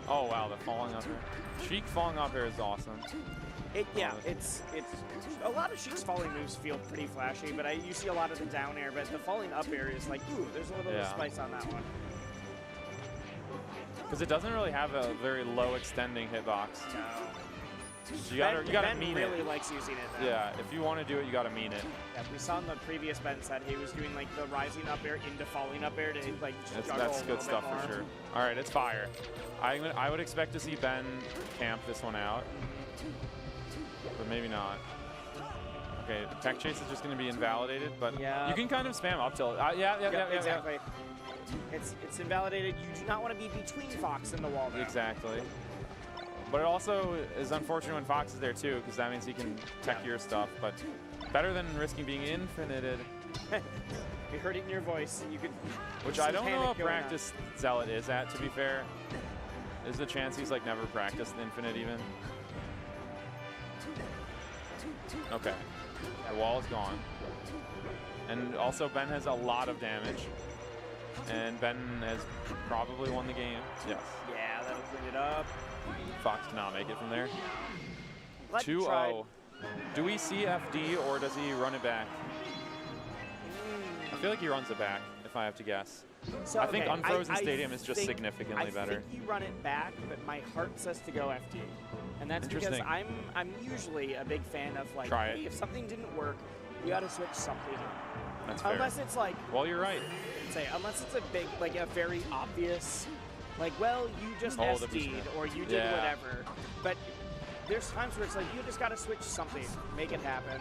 Oh wow, the falling up air. Sheik falling up air is awesome. It's a lot of Sheik's falling moves feel pretty flashy, but you see a lot of the down air, but the falling up air is like, ooh, there's a little bit of spice on that one. Because it doesn't really have a very low extending hitbox. No. You gotta mean it. Ben really likes using it though. Yeah, if you want to do it, you gotta mean it. Yeah, we saw in the previous Ben set he was doing like the rising up air into falling up air to like juggle that's a good little stuff bit more. for sure. All right, it's fire. I would expect to see Ben camp this one out, but maybe not. Okay, tech chase is just going to be invalidated, but you can kind of spam up tilt. Yeah, exactly. It's invalidated. You do not want to be between Fox and the wall there. Exactly. But it also is unfortunate when Fox is there too, because that means he can tech your stuff. But better than risking being infinited. You heard it in your voice. You could. Which I don't know how practiced Zealot is at, to be fair. There's a chance he's like never practiced infinite even. Okay. The wall is gone. And also Ben has a lot of damage. And Ben has probably won the game. Yes. Yeah, that'll clean it up. Fox cannot make it from there. 2-0. Do we see FD or does he run it back? I feel like he runs it back, if I have to guess. So, I think Unfrozen Stadium is just significantly better. I think you run it back, but my heart says to go FD. And that's because Interesting. I'm usually a big fan of like, Try it. hey, if something didn't work, you got to switch something up. That's fair. Unless it's like, well, you're right. Unless it's a big, like a very obvious, like, well, you just Oh, the SD'd beast. or you did Yeah. whatever. But there's times where it's like, you just got to switch something, make it happen.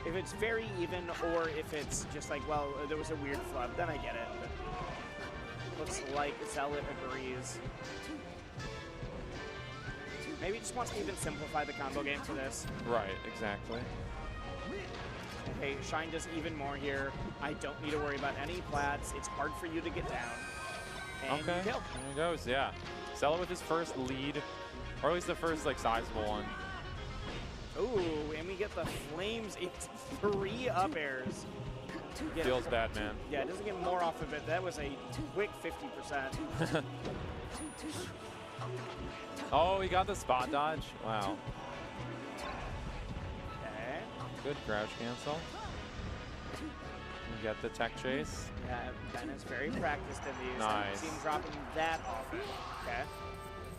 If it's very even or if it's just like, well, there was a weird flub, then I get it. But looks like Zealot agrees. Maybe he just wants to even simplify the combo game for this. Right, exactly. Hey, Shine does even more here. I don't need to worry about any plats. It's hard for you to get down. And Okay, you kill. there he goes, yeah. Zealot with his first lead, or at least the first like sizable one. Ooh, and we get the flames. It's 3 up airs. Feels bad, man. Yeah, it doesn't get more off of it. That was a quick 50%. Oh, he got the spot dodge. Wow. Okay. Good crouch cancel. You get the tech chase. Yeah, Ben is very practiced in these. Nice. I haven't seen him dropping that often. Okay.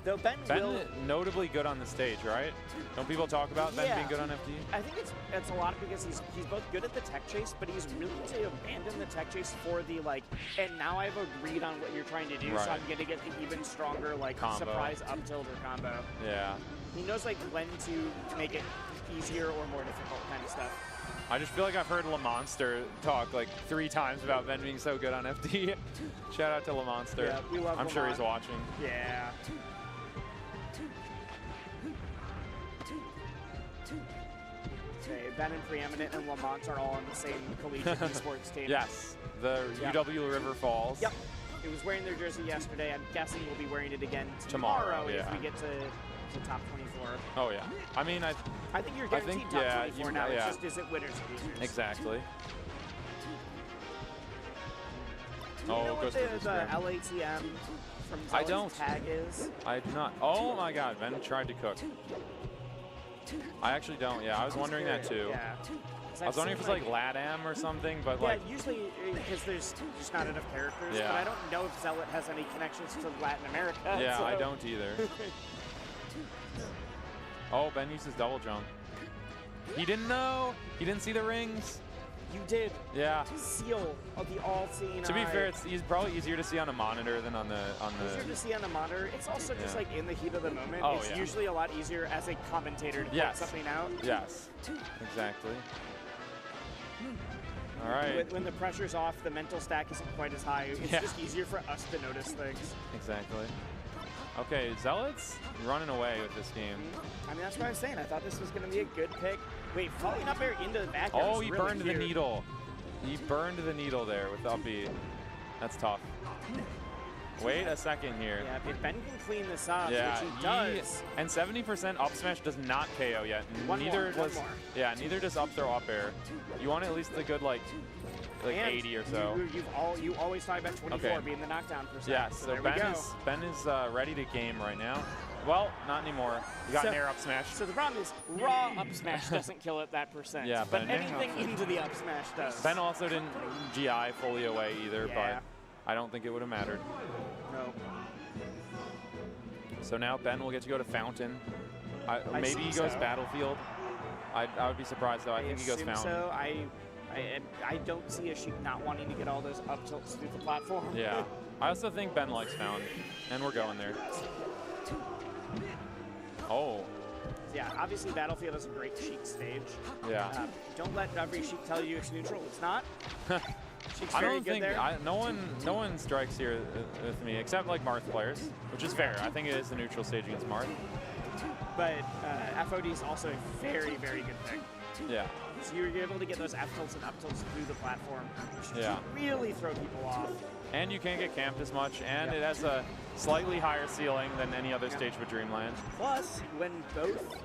Though Ben will... notably good on the stage, right? Don't people talk about Ben being good on FD? I think it's a lot because he's both good at the tech chase, but he's willing to abandon the tech chase for the like, and now I've agreed on what you're trying to do, so I'm going to get the even stronger like Combo. surprise up tilt or combo. Yeah. He knows like when to make it easier or more difficult kind of stuff. I just feel like I've heard LaMonster talk like 3 times about Ben being so good on FD. Shout out to LaMonster. Yeah, we love I'm sure Lamont. he's watching. Yeah. Okay, Ben and Preeminent and Lamont are all on the same collegiate esports team. Yes, the UW River Falls. Yep. He was wearing their jersey yesterday. I'm guessing we'll be wearing it again Tomorrow, if yeah. we get to top 24. Oh yeah. I mean, I think you're guaranteed top 24 now. Yeah. It's just, is it winners or losers? Exactly. Do you know what the LATM from I Zealot's don't. tag is? I do not. Oh my God, Ben tried to cook. I actually don't. Yeah, I was wondering that too. Yeah. I was wondering if it's like LATAM or something, but like. Yeah, usually because there's just not enough characters. Yeah. But I don't know if Zealot has any connections to Latin America. Yeah, so. I don't either. Oh, Ben uses double jump. He didn't know. He didn't see the rings. You did. Yeah. Seal of the all-seeing To be eye. fair, it's probably easier to see on a monitor than on the. Easier to see on a monitor. It's also just like in the heat of the moment. Oh, it's yeah. usually a lot easier as a commentator to Yes. point something out. Yes. Exactly. All right. When the pressure's off, the mental stack isn't quite as high. It's just easier for us to notice things. Exactly. Okay, Zealot's running away with this game. I mean, that's what I was saying. I thought this was going to be a good pick. Wait, falling up air into the back. Oh, is he really burned weird. the needle. He burned the needle there with up B. That's tough. Wait a second here. Yeah, if Ben can clean this up, Yeah, which he does. And 70% up smash does not KO yet. One neither more. Yeah, neither does up throw up air. You want at least a good like And 80 or so. You always talk about 24 Okay. being the knockdown percent. Yes, so there we go. Ben is ready to game right now. Well, not anymore. You got an air up smash. So the problem is raw up smash doesn't kill it that percent. Yeah, but but an air anything up- into the up smash does. Ben also didn't GI fully away either, Yeah. but I don't think it would have mattered. No. So now Ben will get to go to Fountain. I Maybe he assume goes so. Battlefield. I would be surprised though. I think he goes assume Fountain. So. I don't see a Sheik not wanting to get all those up tilts through the platform. Yeah. I also think Ben likes Fountain, and we're going there. Oh. Yeah, obviously Battlefield is a great Sheik stage. Yeah. Don't let every Sheik tell you it's neutral. It's not. Sheik's I very don't good think there. no one strikes here with me except like Marth players, which is fair. I think it is the neutral stage against Marth. But FOD is also a very, very good pick. Yeah. So you're able to get those F tilts and up tilts through the platform, which Yeah. really throw people off. And you can't get camped as much, and it has a slightly higher ceiling than any other stage with Dreamland. Plus, when both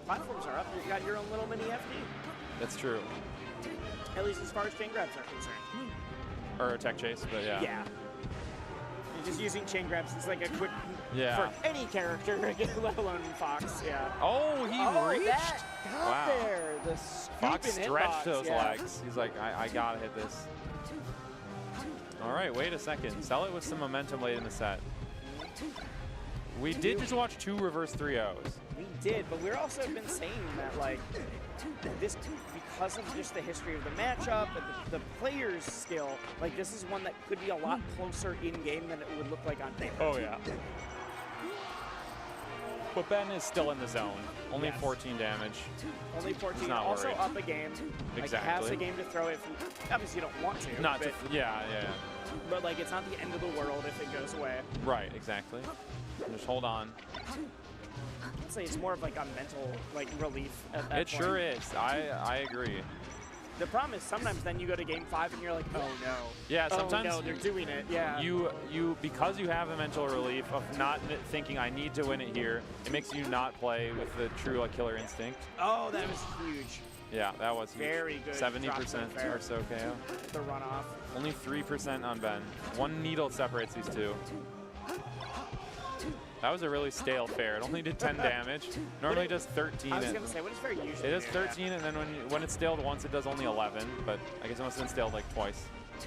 platforms are up, you've got your own little mini FD. That's true. At least as far as chain grabs are concerned. Or a tech chase, but yeah. Yeah. You're just using chain grabs as like a quick Yeah. for any character, let alone Fox. Yeah. Oh, he reached. That got Wow. there. The scoop Fox and stretched inbox, those yeah. legs. He's like, I gotta hit this. All right, wait a second. Sell it with some momentum late in the set. We did just watch 2 reverse 3-0s. We did, but we've also been saying that, like, this, because of just the history of the matchup and the player's skill, like, this is one that could be a lot closer in-game than it would look like on paper. Oh, yeah. But Ben is still in the zone. Only 14 damage. Only 14. Not Also worried. up a game. Exactly. Like, has a game to throw if obviously you don't want to. Not but, to, yeah. But, like, it's not the end of the world if it goes away. Right, exactly. Just hold on. I'd say it's more of like a mental relief at that It point. sure is. I agree. The problem is sometimes then you go to game 5 and you're like, oh no. Yeah, sometimes oh, no, they're doing it. Yeah. You because you have the mental relief of not thinking I need to win it here, it makes you not play with the true killer instinct. Oh, that was huge. Yeah, that was huge. Very good. 70% or so KO. The runoff. Only 3% on Ben. 1 needle separates these two. That was a really stale fair. It only did 10 damage. Normally it does 13. I was going to say, what is fair usually? It does 13, and then when it's staled once, it does only 11. But I guess it must have been staled like twice. It's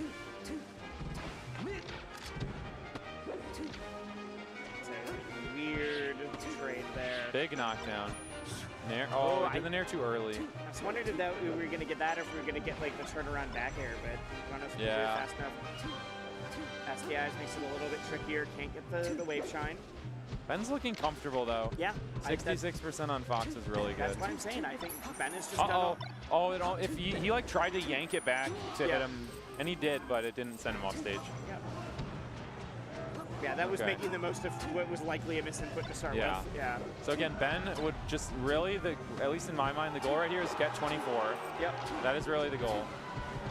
a weird trade there. Big knockdown. Nair. Oh, I did the Nair too early. I was wondering if we were going to get that or if we were going to get like the turnaround back air, but I don't know if we can do it fast enough. SDIs makes it a little bit trickier. Can't get the wave shine. Ben's looking comfortable though. Yeah. 66% on Fox is really good. That's what I'm saying. I think Ben is just done. If he like tried to yank it back to hit him, and he did, but it didn't send him off stage. Yeah, that was making the most of what was likely a misinput to start with. Yeah. So again, Ben would just really, at least in my mind, the goal right here is get 24. Yep. That is really the goal.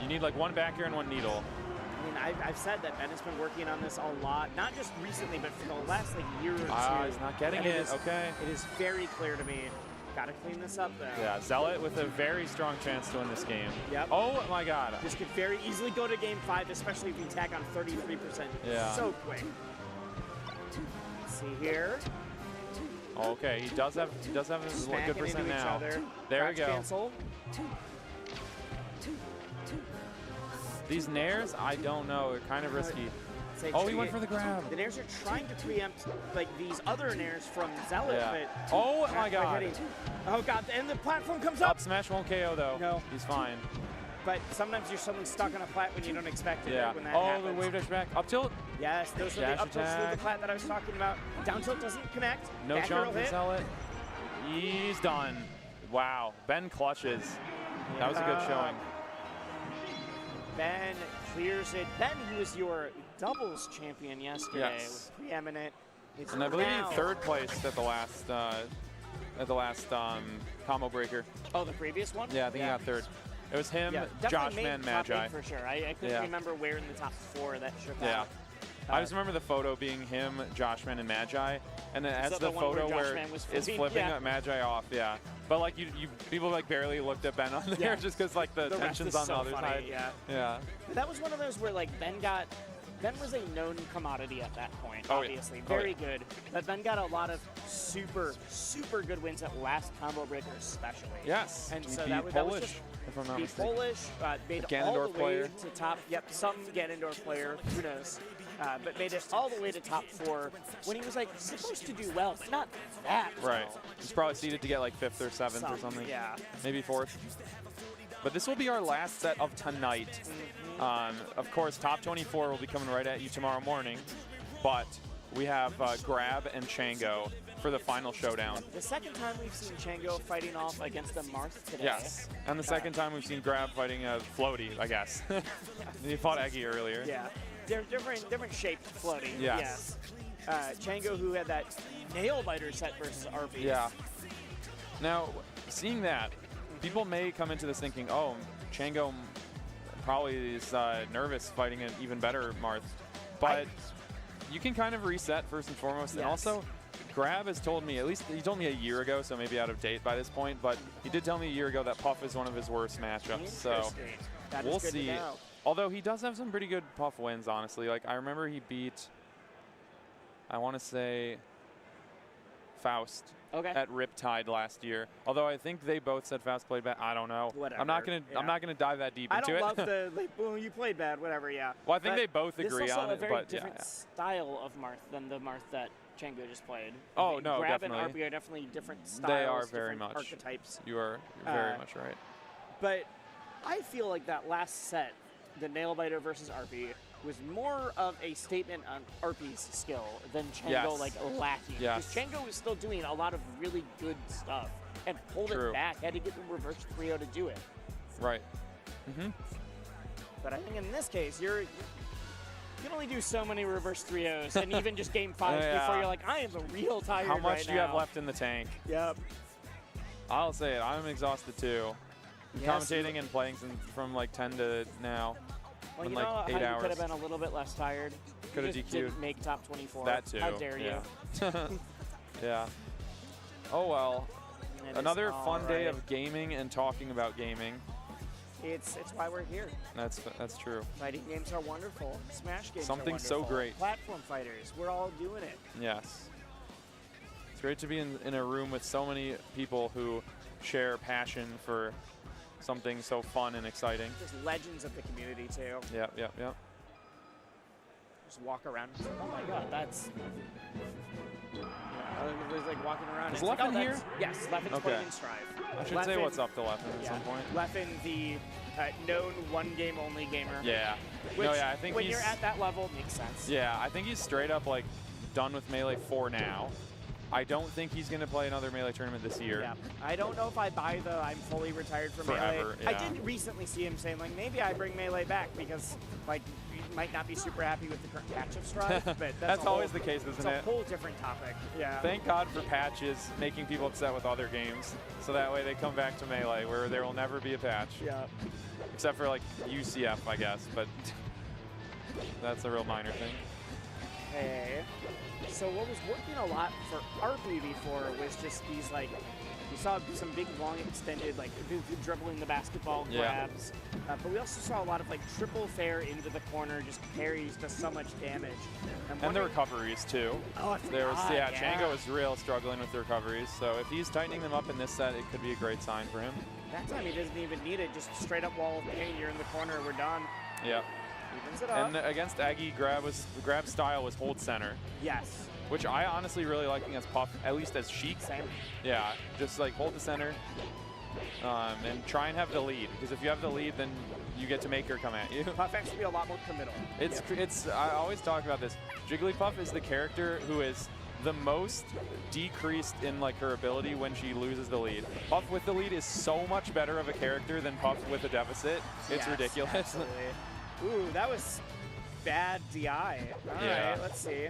You need like 1 back air and 1 needle. I mean, I've said that Ben has been working on this a lot, not just recently, but for the last year or two. He's not getting it. Okay. It is very clear to me. Got to clean this up, though. Yeah, Zealot with a very strong chance to win this game. Yep. Oh my God. This could very easily go to game 5, especially if we tag on 33%. Yeah. So quick. Let's see here. Okay, he does have a good percent now. There we go. Cancel. These nairs, I don't know. They're kind of risky. Oh, he went for the grab. The nairs are trying to preempt like these other nairs from Zealot, but oh my God. Oh God, and the platform comes up. Up smash won't KO though. No. He's fine. But sometimes you're suddenly stuck on a plat when you don't expect it. Yeah. When that happens. The wave dash back. Up tilt. Yes, those are the up tilts through the plat that I was talking about. Down tilt doesn't connect. No Back jump hit. for Zealot. He's done. Wow. Ben clutches. That was a good showing. Ben clears it. Ben, who was your doubles champion yesterday, was preeminent. And I believe he third placed at the last combo breaker. Oh, the previous one? Yeah, I think he got third. It was him, Joshman, Magi. For sure. I couldn't remember where in the top 4 that shook out. Yeah. I just remember the photo being him, Joshman, and Magi, and then as the photo where is flipping Magi off, But like people like barely looked at Ben on there just because like the tension's on the other side. Yeah. That was one of those where like Ben was a known commodity at that point, obviously. Very good. But Ben got a lot of super, super good wins at last combo breaker especially. Yes. And so that was just if I'm not mistaken. Polish, made all the way to top. Yep, some Ganondorf player, who knows. But made it all the way to top 4 when he was like supposed to do well, but not that well. Right. He's probably seeded to get like 5th or 7th or something. Yeah. Maybe 4th. But this will be our last set of tonight. Of course, top 24 will be coming right at you tomorrow morning. But we have Grab and Chango for the final showdown. The second time we've seen Chango fighting off against the Marth today. Yes. And the second time we've seen Grab fighting a Floaty, I guess. He fought Eggy earlier. Yeah. They're different shaped Floaty. Yes. Chango, who had that nail biter set versus Rpie. Yeah. Now, seeing that, people may come into this thinking, oh, Chango probably is nervous fighting an even better Marth. But you can kind of reset first and foremost. And also, Grab has told me, at least he told me a year ago, so maybe out of date by this point, but he did tell me a year ago that Puff is one of his worst matchups. So we'll see. Although he does have some pretty good Puff wins, honestly. Like, I remember he beat, I want to say, Faust at Riptide last year. Although I think they both said Faust played bad. I don't know. Whatever. I'm not gonna dive that deep into it. I don't love the like, boom, you played bad, whatever. Yeah. Well, I think they both agree on it, but but this is also a very different style of Marth than the Marth that Chango just played. Oh, no, Grab definitely. and Rpie are definitely different styles. They are very different much. archetypes. You're very much right. But I feel like that last set, the Nailbiter versus Rpie, was more of a statement on Rpie's skill than Chango like lacking. Yes. Because Chango was still doing a lot of really good stuff and pulled True. it back. Had to get the reverse 3-0 to do it. Right. But I think in this case, you can only do so many reverse 3-0s, and even just game 5s before you're like, I am real tired How much right do you have now. left in the tank? Yep. I'll say it. I'm exhausted too. I'm Yes. commentating and playing from like 10 to now. Well, in you like know 8 how you hours. could have been a little bit less tired? Could have You just DQ'd. didn't make top 24. That too. How dare you? Yeah. Oh well. It is Another all fun day right. of gaming and talking about gaming. It's why we're here. That's true. Fighting games are wonderful. Smash games Something are so wonderful. great. Platform fighters. We're all doing it. Yes. It's great to be in a room with so many people who share passion for something so fun and exciting. Just legends of the community too. Yep. Just walk around. And say, oh my God, that's. Everybody's like walking around. Is and it's like, Leffen oh, here? Yes, Leffen's Okay. playing in Strive. I should say what's up to Leffen at some point. Leffen, the known one-game only gamer. Yeah. Which, no, yeah, I think when he's, you're at that level, makes sense. Yeah, I think he's straight up like done with Melee for now. I don't think he's going to play another Melee tournament this year. Yeah. I don't know if I buy the I'm fully retired from Forever, Melee. I yeah. did recently see him saying, like, maybe I bring Melee back because, like, you might not be super happy with the current patch of Strive, but That's a whole- always the case, isn't it's it? a whole different topic. Yeah. Thank God for patches making people upset with other games, so that way they come back to Melee, where there will never be a patch. Yeah. Except for, like, UCF, I guess, but that's a real minor thing. Hey. So what was working a lot for Rpie before was just these, like, you saw some big, long, extended, like, dribbling the basketball grabs. But we also saw a lot of, like, triple fair into the corner, just parries, does so much damage. And the recoveries, too. Oh, I There was, forgot, yeah. Chango was real struggling with the recoveries, so if he's tightening them up in this set, it could be a great sign for him. That time he doesn't even need it, just straight up wall of pain, you're in the corner, we're done. Yep. Evens it up. And against Aggie, grab style was hold center. Yes. Which I honestly really like against Puff, at least as Sheik. Same. Yeah, just like hold the center and try and have the lead. Because if you have the lead, then you get to make her come at you. Puff actually be a lot more committal. It's I always talk about this. Jigglypuff is the character who is the most decreased in like her ability when she loses the lead. Puff with the lead is so much better of a character than Puff with a deficit. It's Yes, ridiculous. absolutely. Ooh, that was bad DI. All Yeah. right, let's see.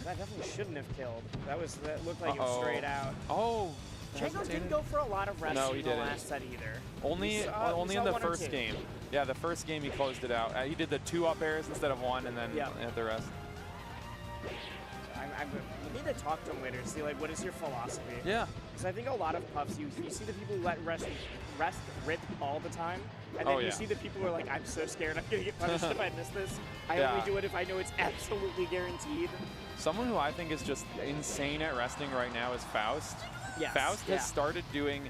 That definitely shouldn't have killed. That looked like it was straight out. Oh. Chango didn't go for a lot of resting No, he in the didn't. last set either. Only We saw in the one or first two. game. Yeah, the first game he closed it out. He did the 2 up airs instead of 1, and then hit the rest. We need to talk to him later to see, like, what is your philosophy? Yeah. Because I think a lot of puffs, you see the people who let rest rip all the time, and then you see the people who are like, I'm so scared I'm going to get punished if I miss this. I only do it if I know it's absolutely guaranteed. Someone who I think is just insane at resting right now is Faust. Yes, Faust has started doing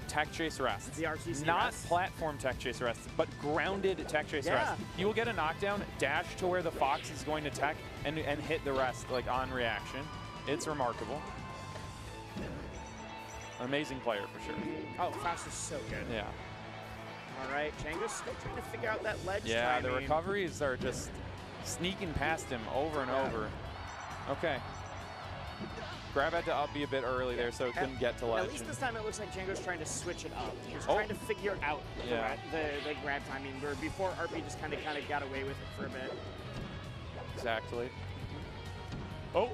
tech chase rests. The RTC Not rests. platform tech chase rests, but grounded tech chase rests. He will get a knockdown, dash to where the Fox is going to tech, and hit the rest like on reaction. It's remarkable. Amazing player for sure. Oh, Faust is so good. Yeah. All right, Chango's still trying to figure out that ledge Yeah, timing. the recoveries are just sneaking past him over and over. Okay. Grab had to up be a bit early there, so it couldn't get to ledge. At least this time it looks like Chango's trying to switch it up. He's Oh. trying to figure out Yeah. the grab timing, where before Rpie just kind of got away with it for a bit. Exactly. Oh.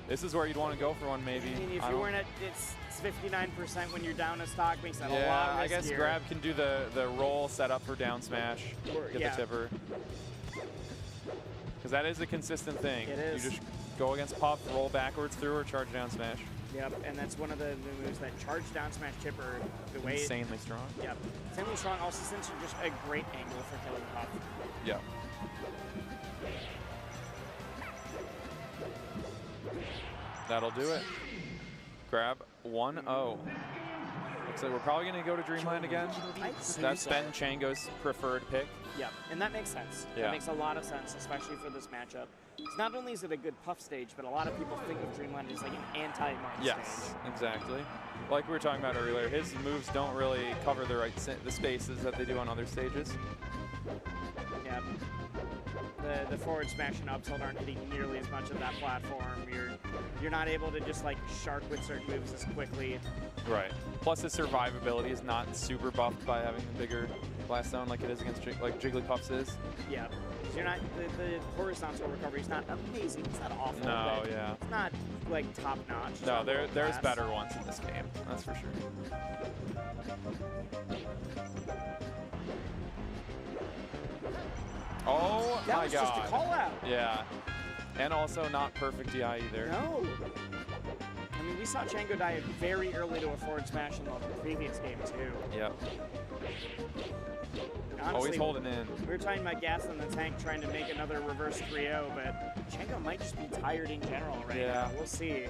This is where you'd want to go for one, maybe. I mean, if I you don't- weren't at it's 59% when you're down a stock, makes that a Yeah, lot I guess riskier. grab can do the roll set up for down smash, Or- get yeah. the tipper. Because that is a consistent thing. It is. You just go against Puff, roll backwards through, or charge down smash. Yep, and that's one of the moves that charge down smash tipper the way Insanely strong. Yep, insanely strong. Also, since you're just a great angle for killing Puff. Yeah. That'll do it. Grab 1-0. looks like we're probably going to go to Dreamland again. That's been Chango's preferred pick. Yeah, and that makes sense. Yeah. That makes a lot of sense, especially for this matchup. 'Cause not only is it a good puff stage, but a lot of people think of Dreamland as like an anti-Marth Yes, stage. exactly. Like we were talking about earlier, his moves don't really cover the spaces that they do on other stages. Yeah. The forward smash and up tilt aren't hitting nearly as much of that platform. You're not able to just like shark with certain moves as quickly. Right. Plus his survivability is not super buffed by having a bigger blast zone like it is against like Jigglypuff's is. Yeah. 'Cause you're not the horizontal recovery is not amazing. It's not awful. No, but yeah. It's not like top notch. No, there's better ones in this game. That's for sure. Oh That my was god. just a call out. Yeah. And also not perfect DI either. No. I mean, we saw Chango die very early to a forward smash in the previous game, too. Yep. Honestly, Always holding in. We were talking about gas in the tank trying to make another reverse 3-0, but Chango might just be tired in general right now. We'll see.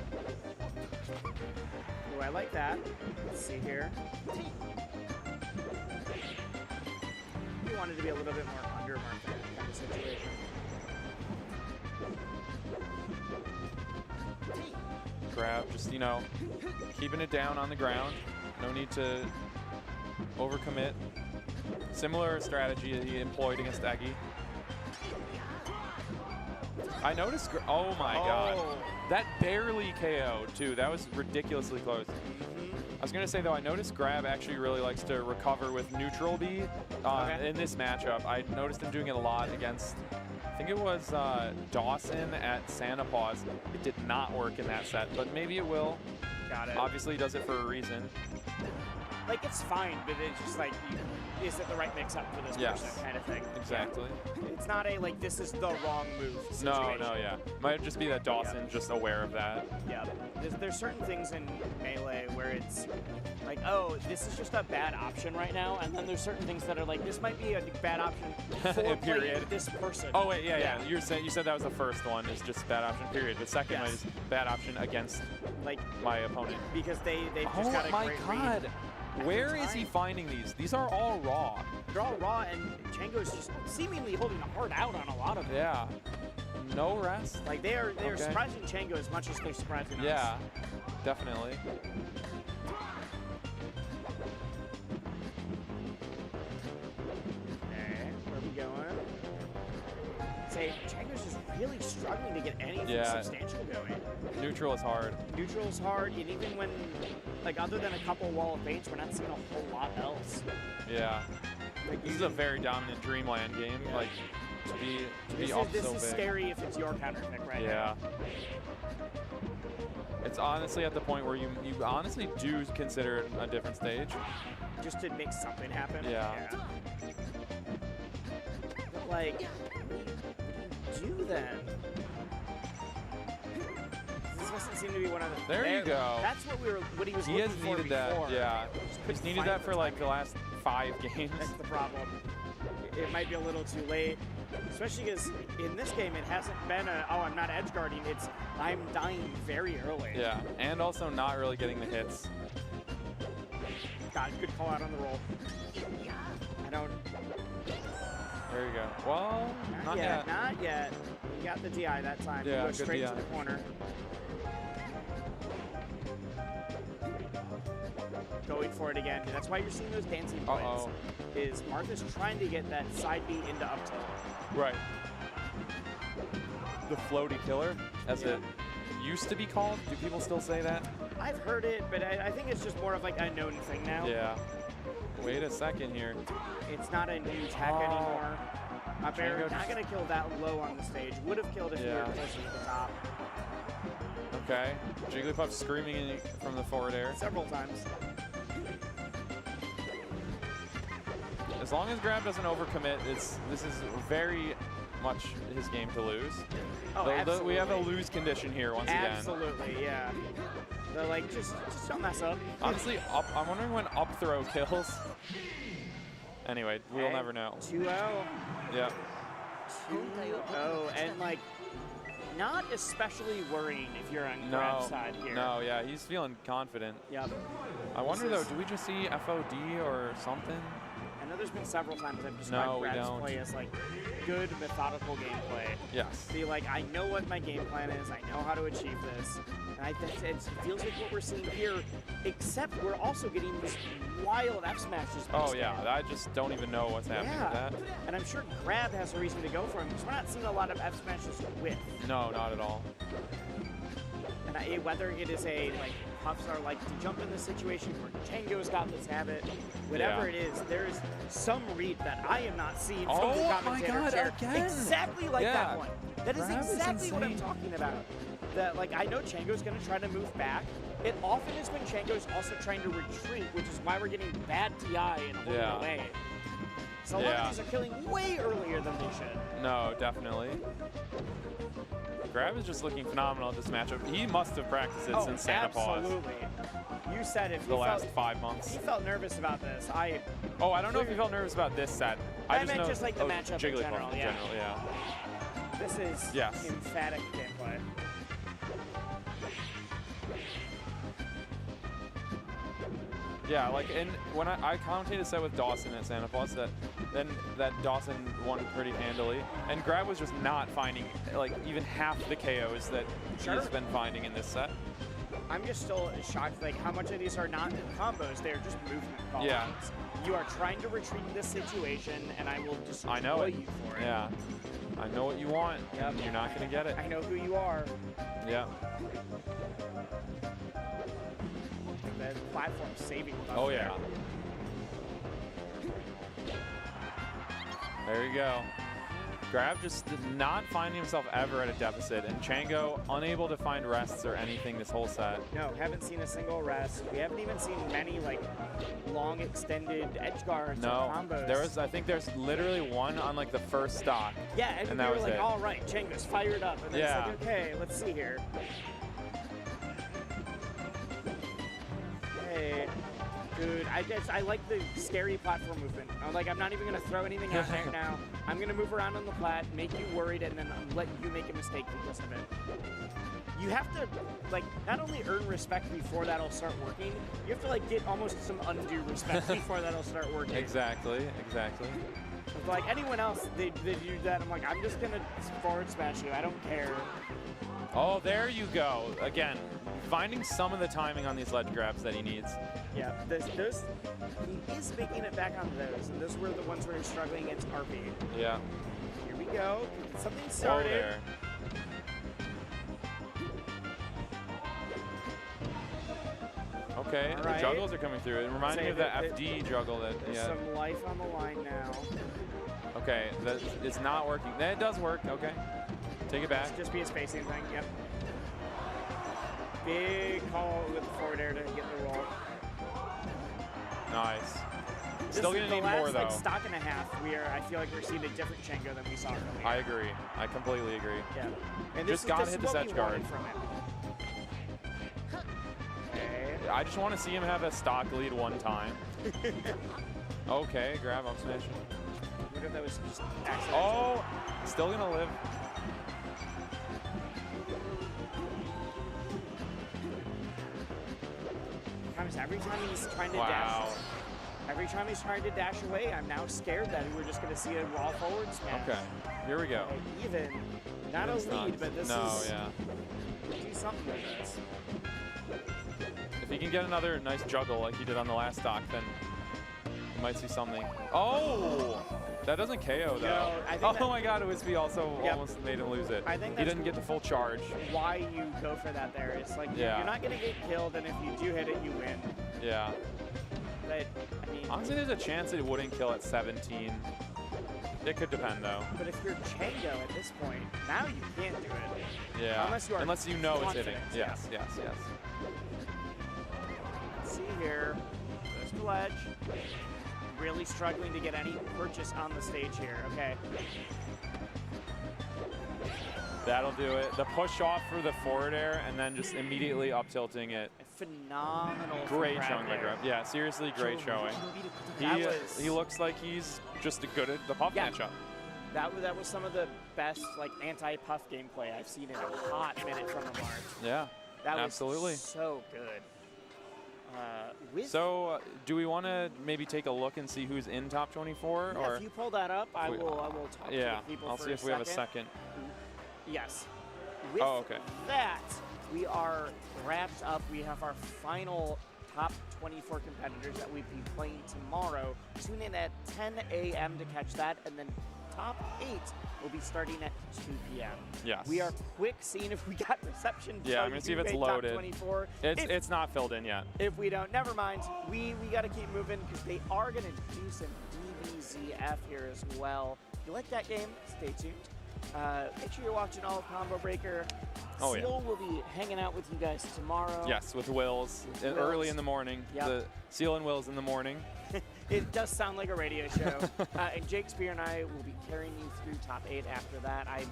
Oh, I like that. Let's see here. We wanted to be a little bit more under-marked in that kind of situation. Grab, just, you know, keeping it down on the ground. No need to overcommit. Similar strategy he employed against Eggy. I noticed, oh my god. That barely KO'd too. That was ridiculously close. I was gonna say though, I noticed Grab actually really likes to recover with neutral B in this matchup. I noticed him doing it a lot against, I think it was Dawson at Santa Paws. It did not work in that set, but maybe it will. Got it. Obviously he does it for a reason. Like, it's fine, but it's just like, is it the right mix-up for this person kind of thing? Exactly. Yeah. It's not a, like, this is the wrong move No, situation. yeah. Might just be that Dawson's just aware of that. Yeah. There's certain things in Melee where it's like, oh, this is just a bad option right now, and then there's certain things that are like, this might be a bad option for playing this person. Oh, wait, yeah. You said that was the first one, is just bad option, period. The second one is bad option against like my opponent. Because they've just got a great god. read. Where is he finding these? These are all raw. They're all raw, and Chango's just seemingly holding a hard out on a lot of them. Yeah. No rest. Like they're surprising Chango as much as they're surprising us. Yeah, definitely. Okay, where are we going? Say, Chango's just really struggling to get anything substantial going. Neutral is hard. Neutral is hard, and even when, like, other than a couple wall of baits, we're not seeing a whole lot else. Yeah. Like, this is a very dominant Dreamland game. Yeah. Like, to be up so big. This is scary if it's your counter pick right now. Yeah. It's honestly at the point where you honestly do consider it a different stage. Just to make something happen. Yeah. But, like, what do you do then? This doesn't seem to be one of the. There you go. That's what what he was he looking has for needed before. that. Yeah. He's needed that for like the last 5 games. That's the problem. It might be a little too late, especially because in this game it hasn't been I'm not edge guarding. It's I'm dying very early. Yeah, and also not really getting the hits. God, good call out on the roll. I don't. There you go. Well, not yet. Not yet. You got the DI that time. Yeah, you go good straight DI. to the corner. Going for it again. That's why you're seeing those dancing points. Is Martha's trying to get that side B into up tilt. Right. The floaty killer, as it used to be called. Do people still say that? I've heard it, but I think it's just more of like a known thing now. Yeah. Wait a second here. It's not a new tech anymore. Bear not going to kill that low on the stage. Would have killed if you were closer to the top. Okay. Jigglypuff screaming from the forward air. Several times. As long as Grab doesn't overcommit, this is very much his game to lose. Oh, absolutely. We have a lose condition here once again. Absolutely, yeah. They're like, just don't mess up. Honestly, I'm wondering when up throw kills. Anyway, we'll never know. 2-0. Yeah. 2-0, and like, not especially worrying if you're on Grab's side here. No, yeah, he's feeling confident. Yep. I wonder though, do we just see FOD or something? I know there's been several times I've described No, we Grab's don't. play as like good methodical gameplay. Yes. Be like, I know what my game plan is. I know how to achieve this. And I think it feels like what we're seeing here, except we're also getting these wild F smashes. Oh yeah, I just don't even know what's happening with that. And I'm sure Grab has a reason to go for him because we're not seeing a lot of F smashes with. No, not at all. And whether it is a like Puffs are like to jump in the situation where Chango's got this habit, whatever it is, there is some read that I am not seeing from the commentator chair. Again. Exactly like that one. That is Grab is exactly what I'm insane. talking about. That like I know Chango's gonna try to move back. It often is when Chango's also trying to retreat, which is why we're getting bad TI and holding away. So a lot of these are killing way earlier than they should. No, definitely. Grab is just looking phenomenal at this matchup. He must have practiced it since Santa Paws. Absolutely. You said if The last 5 months. He felt nervous about this. I don't know if he felt nervous about this set. I just meant know, just like the matchup in Jigglypuff general, in yeah. general, yeah. This is emphatic gameplay. Yeah, like when I commentated a set with Dawson at Santa Paws, that Dawson won pretty handily, and Grab was just not finding like even half the KOs that he's been finding in this set. I'm just still shocked like how much of these are not combos, they're just movement calls. Yeah. You are trying to retreat in this situation and I will destroy I know it. you for it. Yeah. I know what you want, and you're not gonna get it. I know who you are. Yeah. The platform saving. Oh yeah. There you go. Grab just not finding himself ever at a deficit, and Chango unable to find rests or anything this whole set. No, haven't seen a single rest. We haven't even seen many like long extended edge guards or combos. I think there's literally one on like the first stock. Yeah, and that we were was like, it. all right, Chango's fired up, and then it's like, okay, let's see here. Hey, dude, I like the scary platform movement. I'm not even gonna throw anything out there now. I'm gonna move around on the plat, make you worried, and then let you make a mistake because of it. You have to like not only earn respect before that'll start working, you have to like get almost some undue respect before that'll start working. Exactly. Like anyone else, they do that. I'm like, I'm just gonna forward smash you. I don't care. Oh, there you go. Again, finding some of the timing on these ledge grabs that he needs. Yeah, he is making it back on those, and those were the ones where he's struggling against Rpie. Yeah. Here we go. Something started. Oh, there. Okay, the juggles are coming through. It reminds me of the FD juggle that There's some life on the line now. Okay, it's not working. It does work, okay. Take it back. It's just be a spacing thing, yep. Big call with the forward air to get the roll. Nice. Still gonna need more though. Like stock and a half, I feel like we're seeing a different Chango than we saw earlier. I agree. I completely agree. Yeah. And just gotta hit this edge guard. From him. I just want to see him have a stock lead one time. Okay, grab up smash. What if that was just accidental? Oh, still gonna live. Every time he's trying to dash. Every time he's trying to dash away, I'm now scared that we're just gonna see a raw forward smash. Okay, here we go. Even, not a lead, but this is. Yeah. Do something with this. If he can get another nice juggle like he did on the last stock, then you might see something. Oh! That doesn't KO though. Oh my god, Wispy also almost made him lose it. I think he didn't get the full charge. Why you go for that there. It's like you're not gonna get killed, and if you do hit it, you win. Yeah. But I mean, honestly, there's a chance it wouldn't kill at 17. It could depend though. But if you're Chango at this point, now you can't do it. Yeah. Unless you know it's hitting. Yes. Let's see here. There's the ledge. Really struggling to get any purchase on the stage here. Okay. That'll do it. The push off for the forward air and then just immediately up tilting it. Phenomenal. Great showing by Grab. Yeah, seriously great showing. He looks like he's just good at the puff matchup. That was some of the best like anti-puff gameplay I've seen in a hot minute from the March. Yeah, That absolutely. was so good. So, do we want to maybe take a look and see who's in top 24? Yeah, or if you pull that up, I will talk to the people I'll for see if we have a second. Yes. With that, we are wrapped up. We have our final top 24 competitors that we'll be playing tomorrow. Tune in at 10 a.m. to catch that, and then top 8 will be starting at 2 p.m. Yes. We are quick seeing if we got reception. Yeah, I'm going to see if it's loaded. Top 24. It's not filled in yet. If we don't, never mind. We got to keep moving because they are going to do some DBZF here as well. If you like that game, stay tuned. Make sure you're watching all of Combo Breaker. Oh, Seal will be hanging out with you guys tomorrow. Yes, with Wills. Early in the morning. Yep. The Seal and Wills in the morning. It does sound like a radio show. And Jake Spear and I will be carrying you through top 8 after that. I'm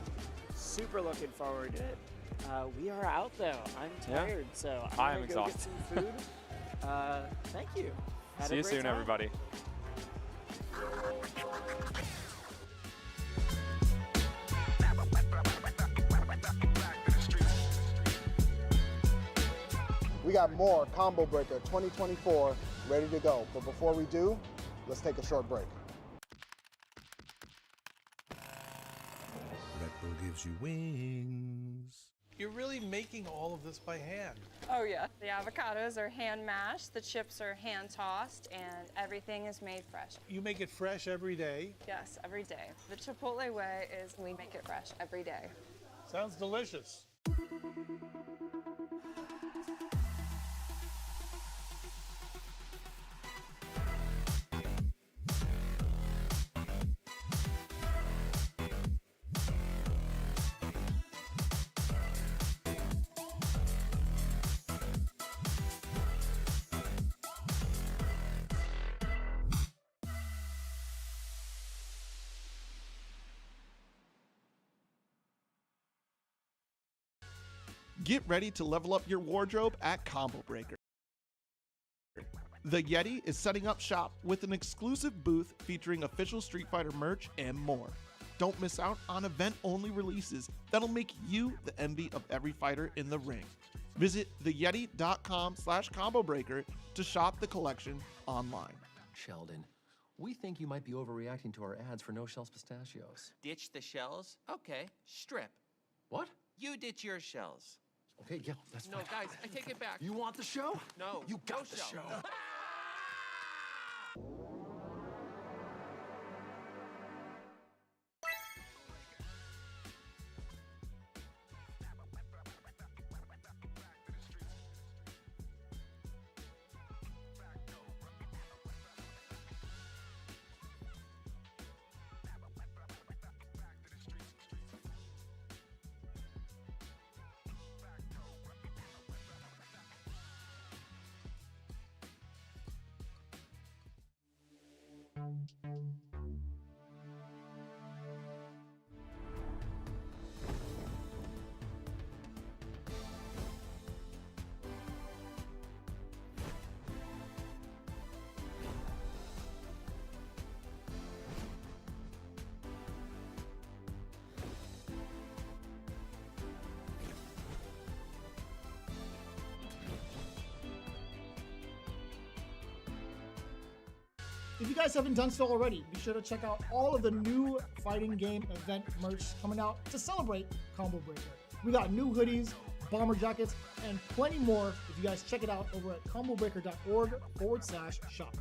super looking forward to it. We are out, though. I'm tired, so I'm going to go exhausted. get some food. Thank you. Had See a you great soon, time. everybody. We got more Combo Breaker 2024 ready to go. But before we do, let's take a short break. Red Bull gives you wings. You're really making all of this by hand. Oh yeah. The avocados are hand mashed, the chips are hand tossed, and everything is made fresh. You make it fresh every day. Yes, every day. The Chipotle way is we make it fresh every day. Sounds delicious. Get ready to level up your wardrobe at Combo Breaker. The Yeti is setting up shop with an exclusive booth featuring official Street Fighter merch and more. Don't miss out on event-only releases that'll make you the envy of every fighter in the ring. Visit theyeti.com/combobreaker to shop the collection online. Sheldon, we think you might be overreacting to our ads for no-shells pistachios. Ditch the shells? Okay, strip. What? You ditch your shells. Okay, yeah, that's No, fine. guys, I take it back. You want the show? No, You got no the shell. show. If you guys haven't done so already, be sure to check out all of the new fighting game event merch coming out to celebrate Combo Breaker. We got new hoodies, bomber jackets, and plenty more if you guys check it out over at combobreaker.org/shop.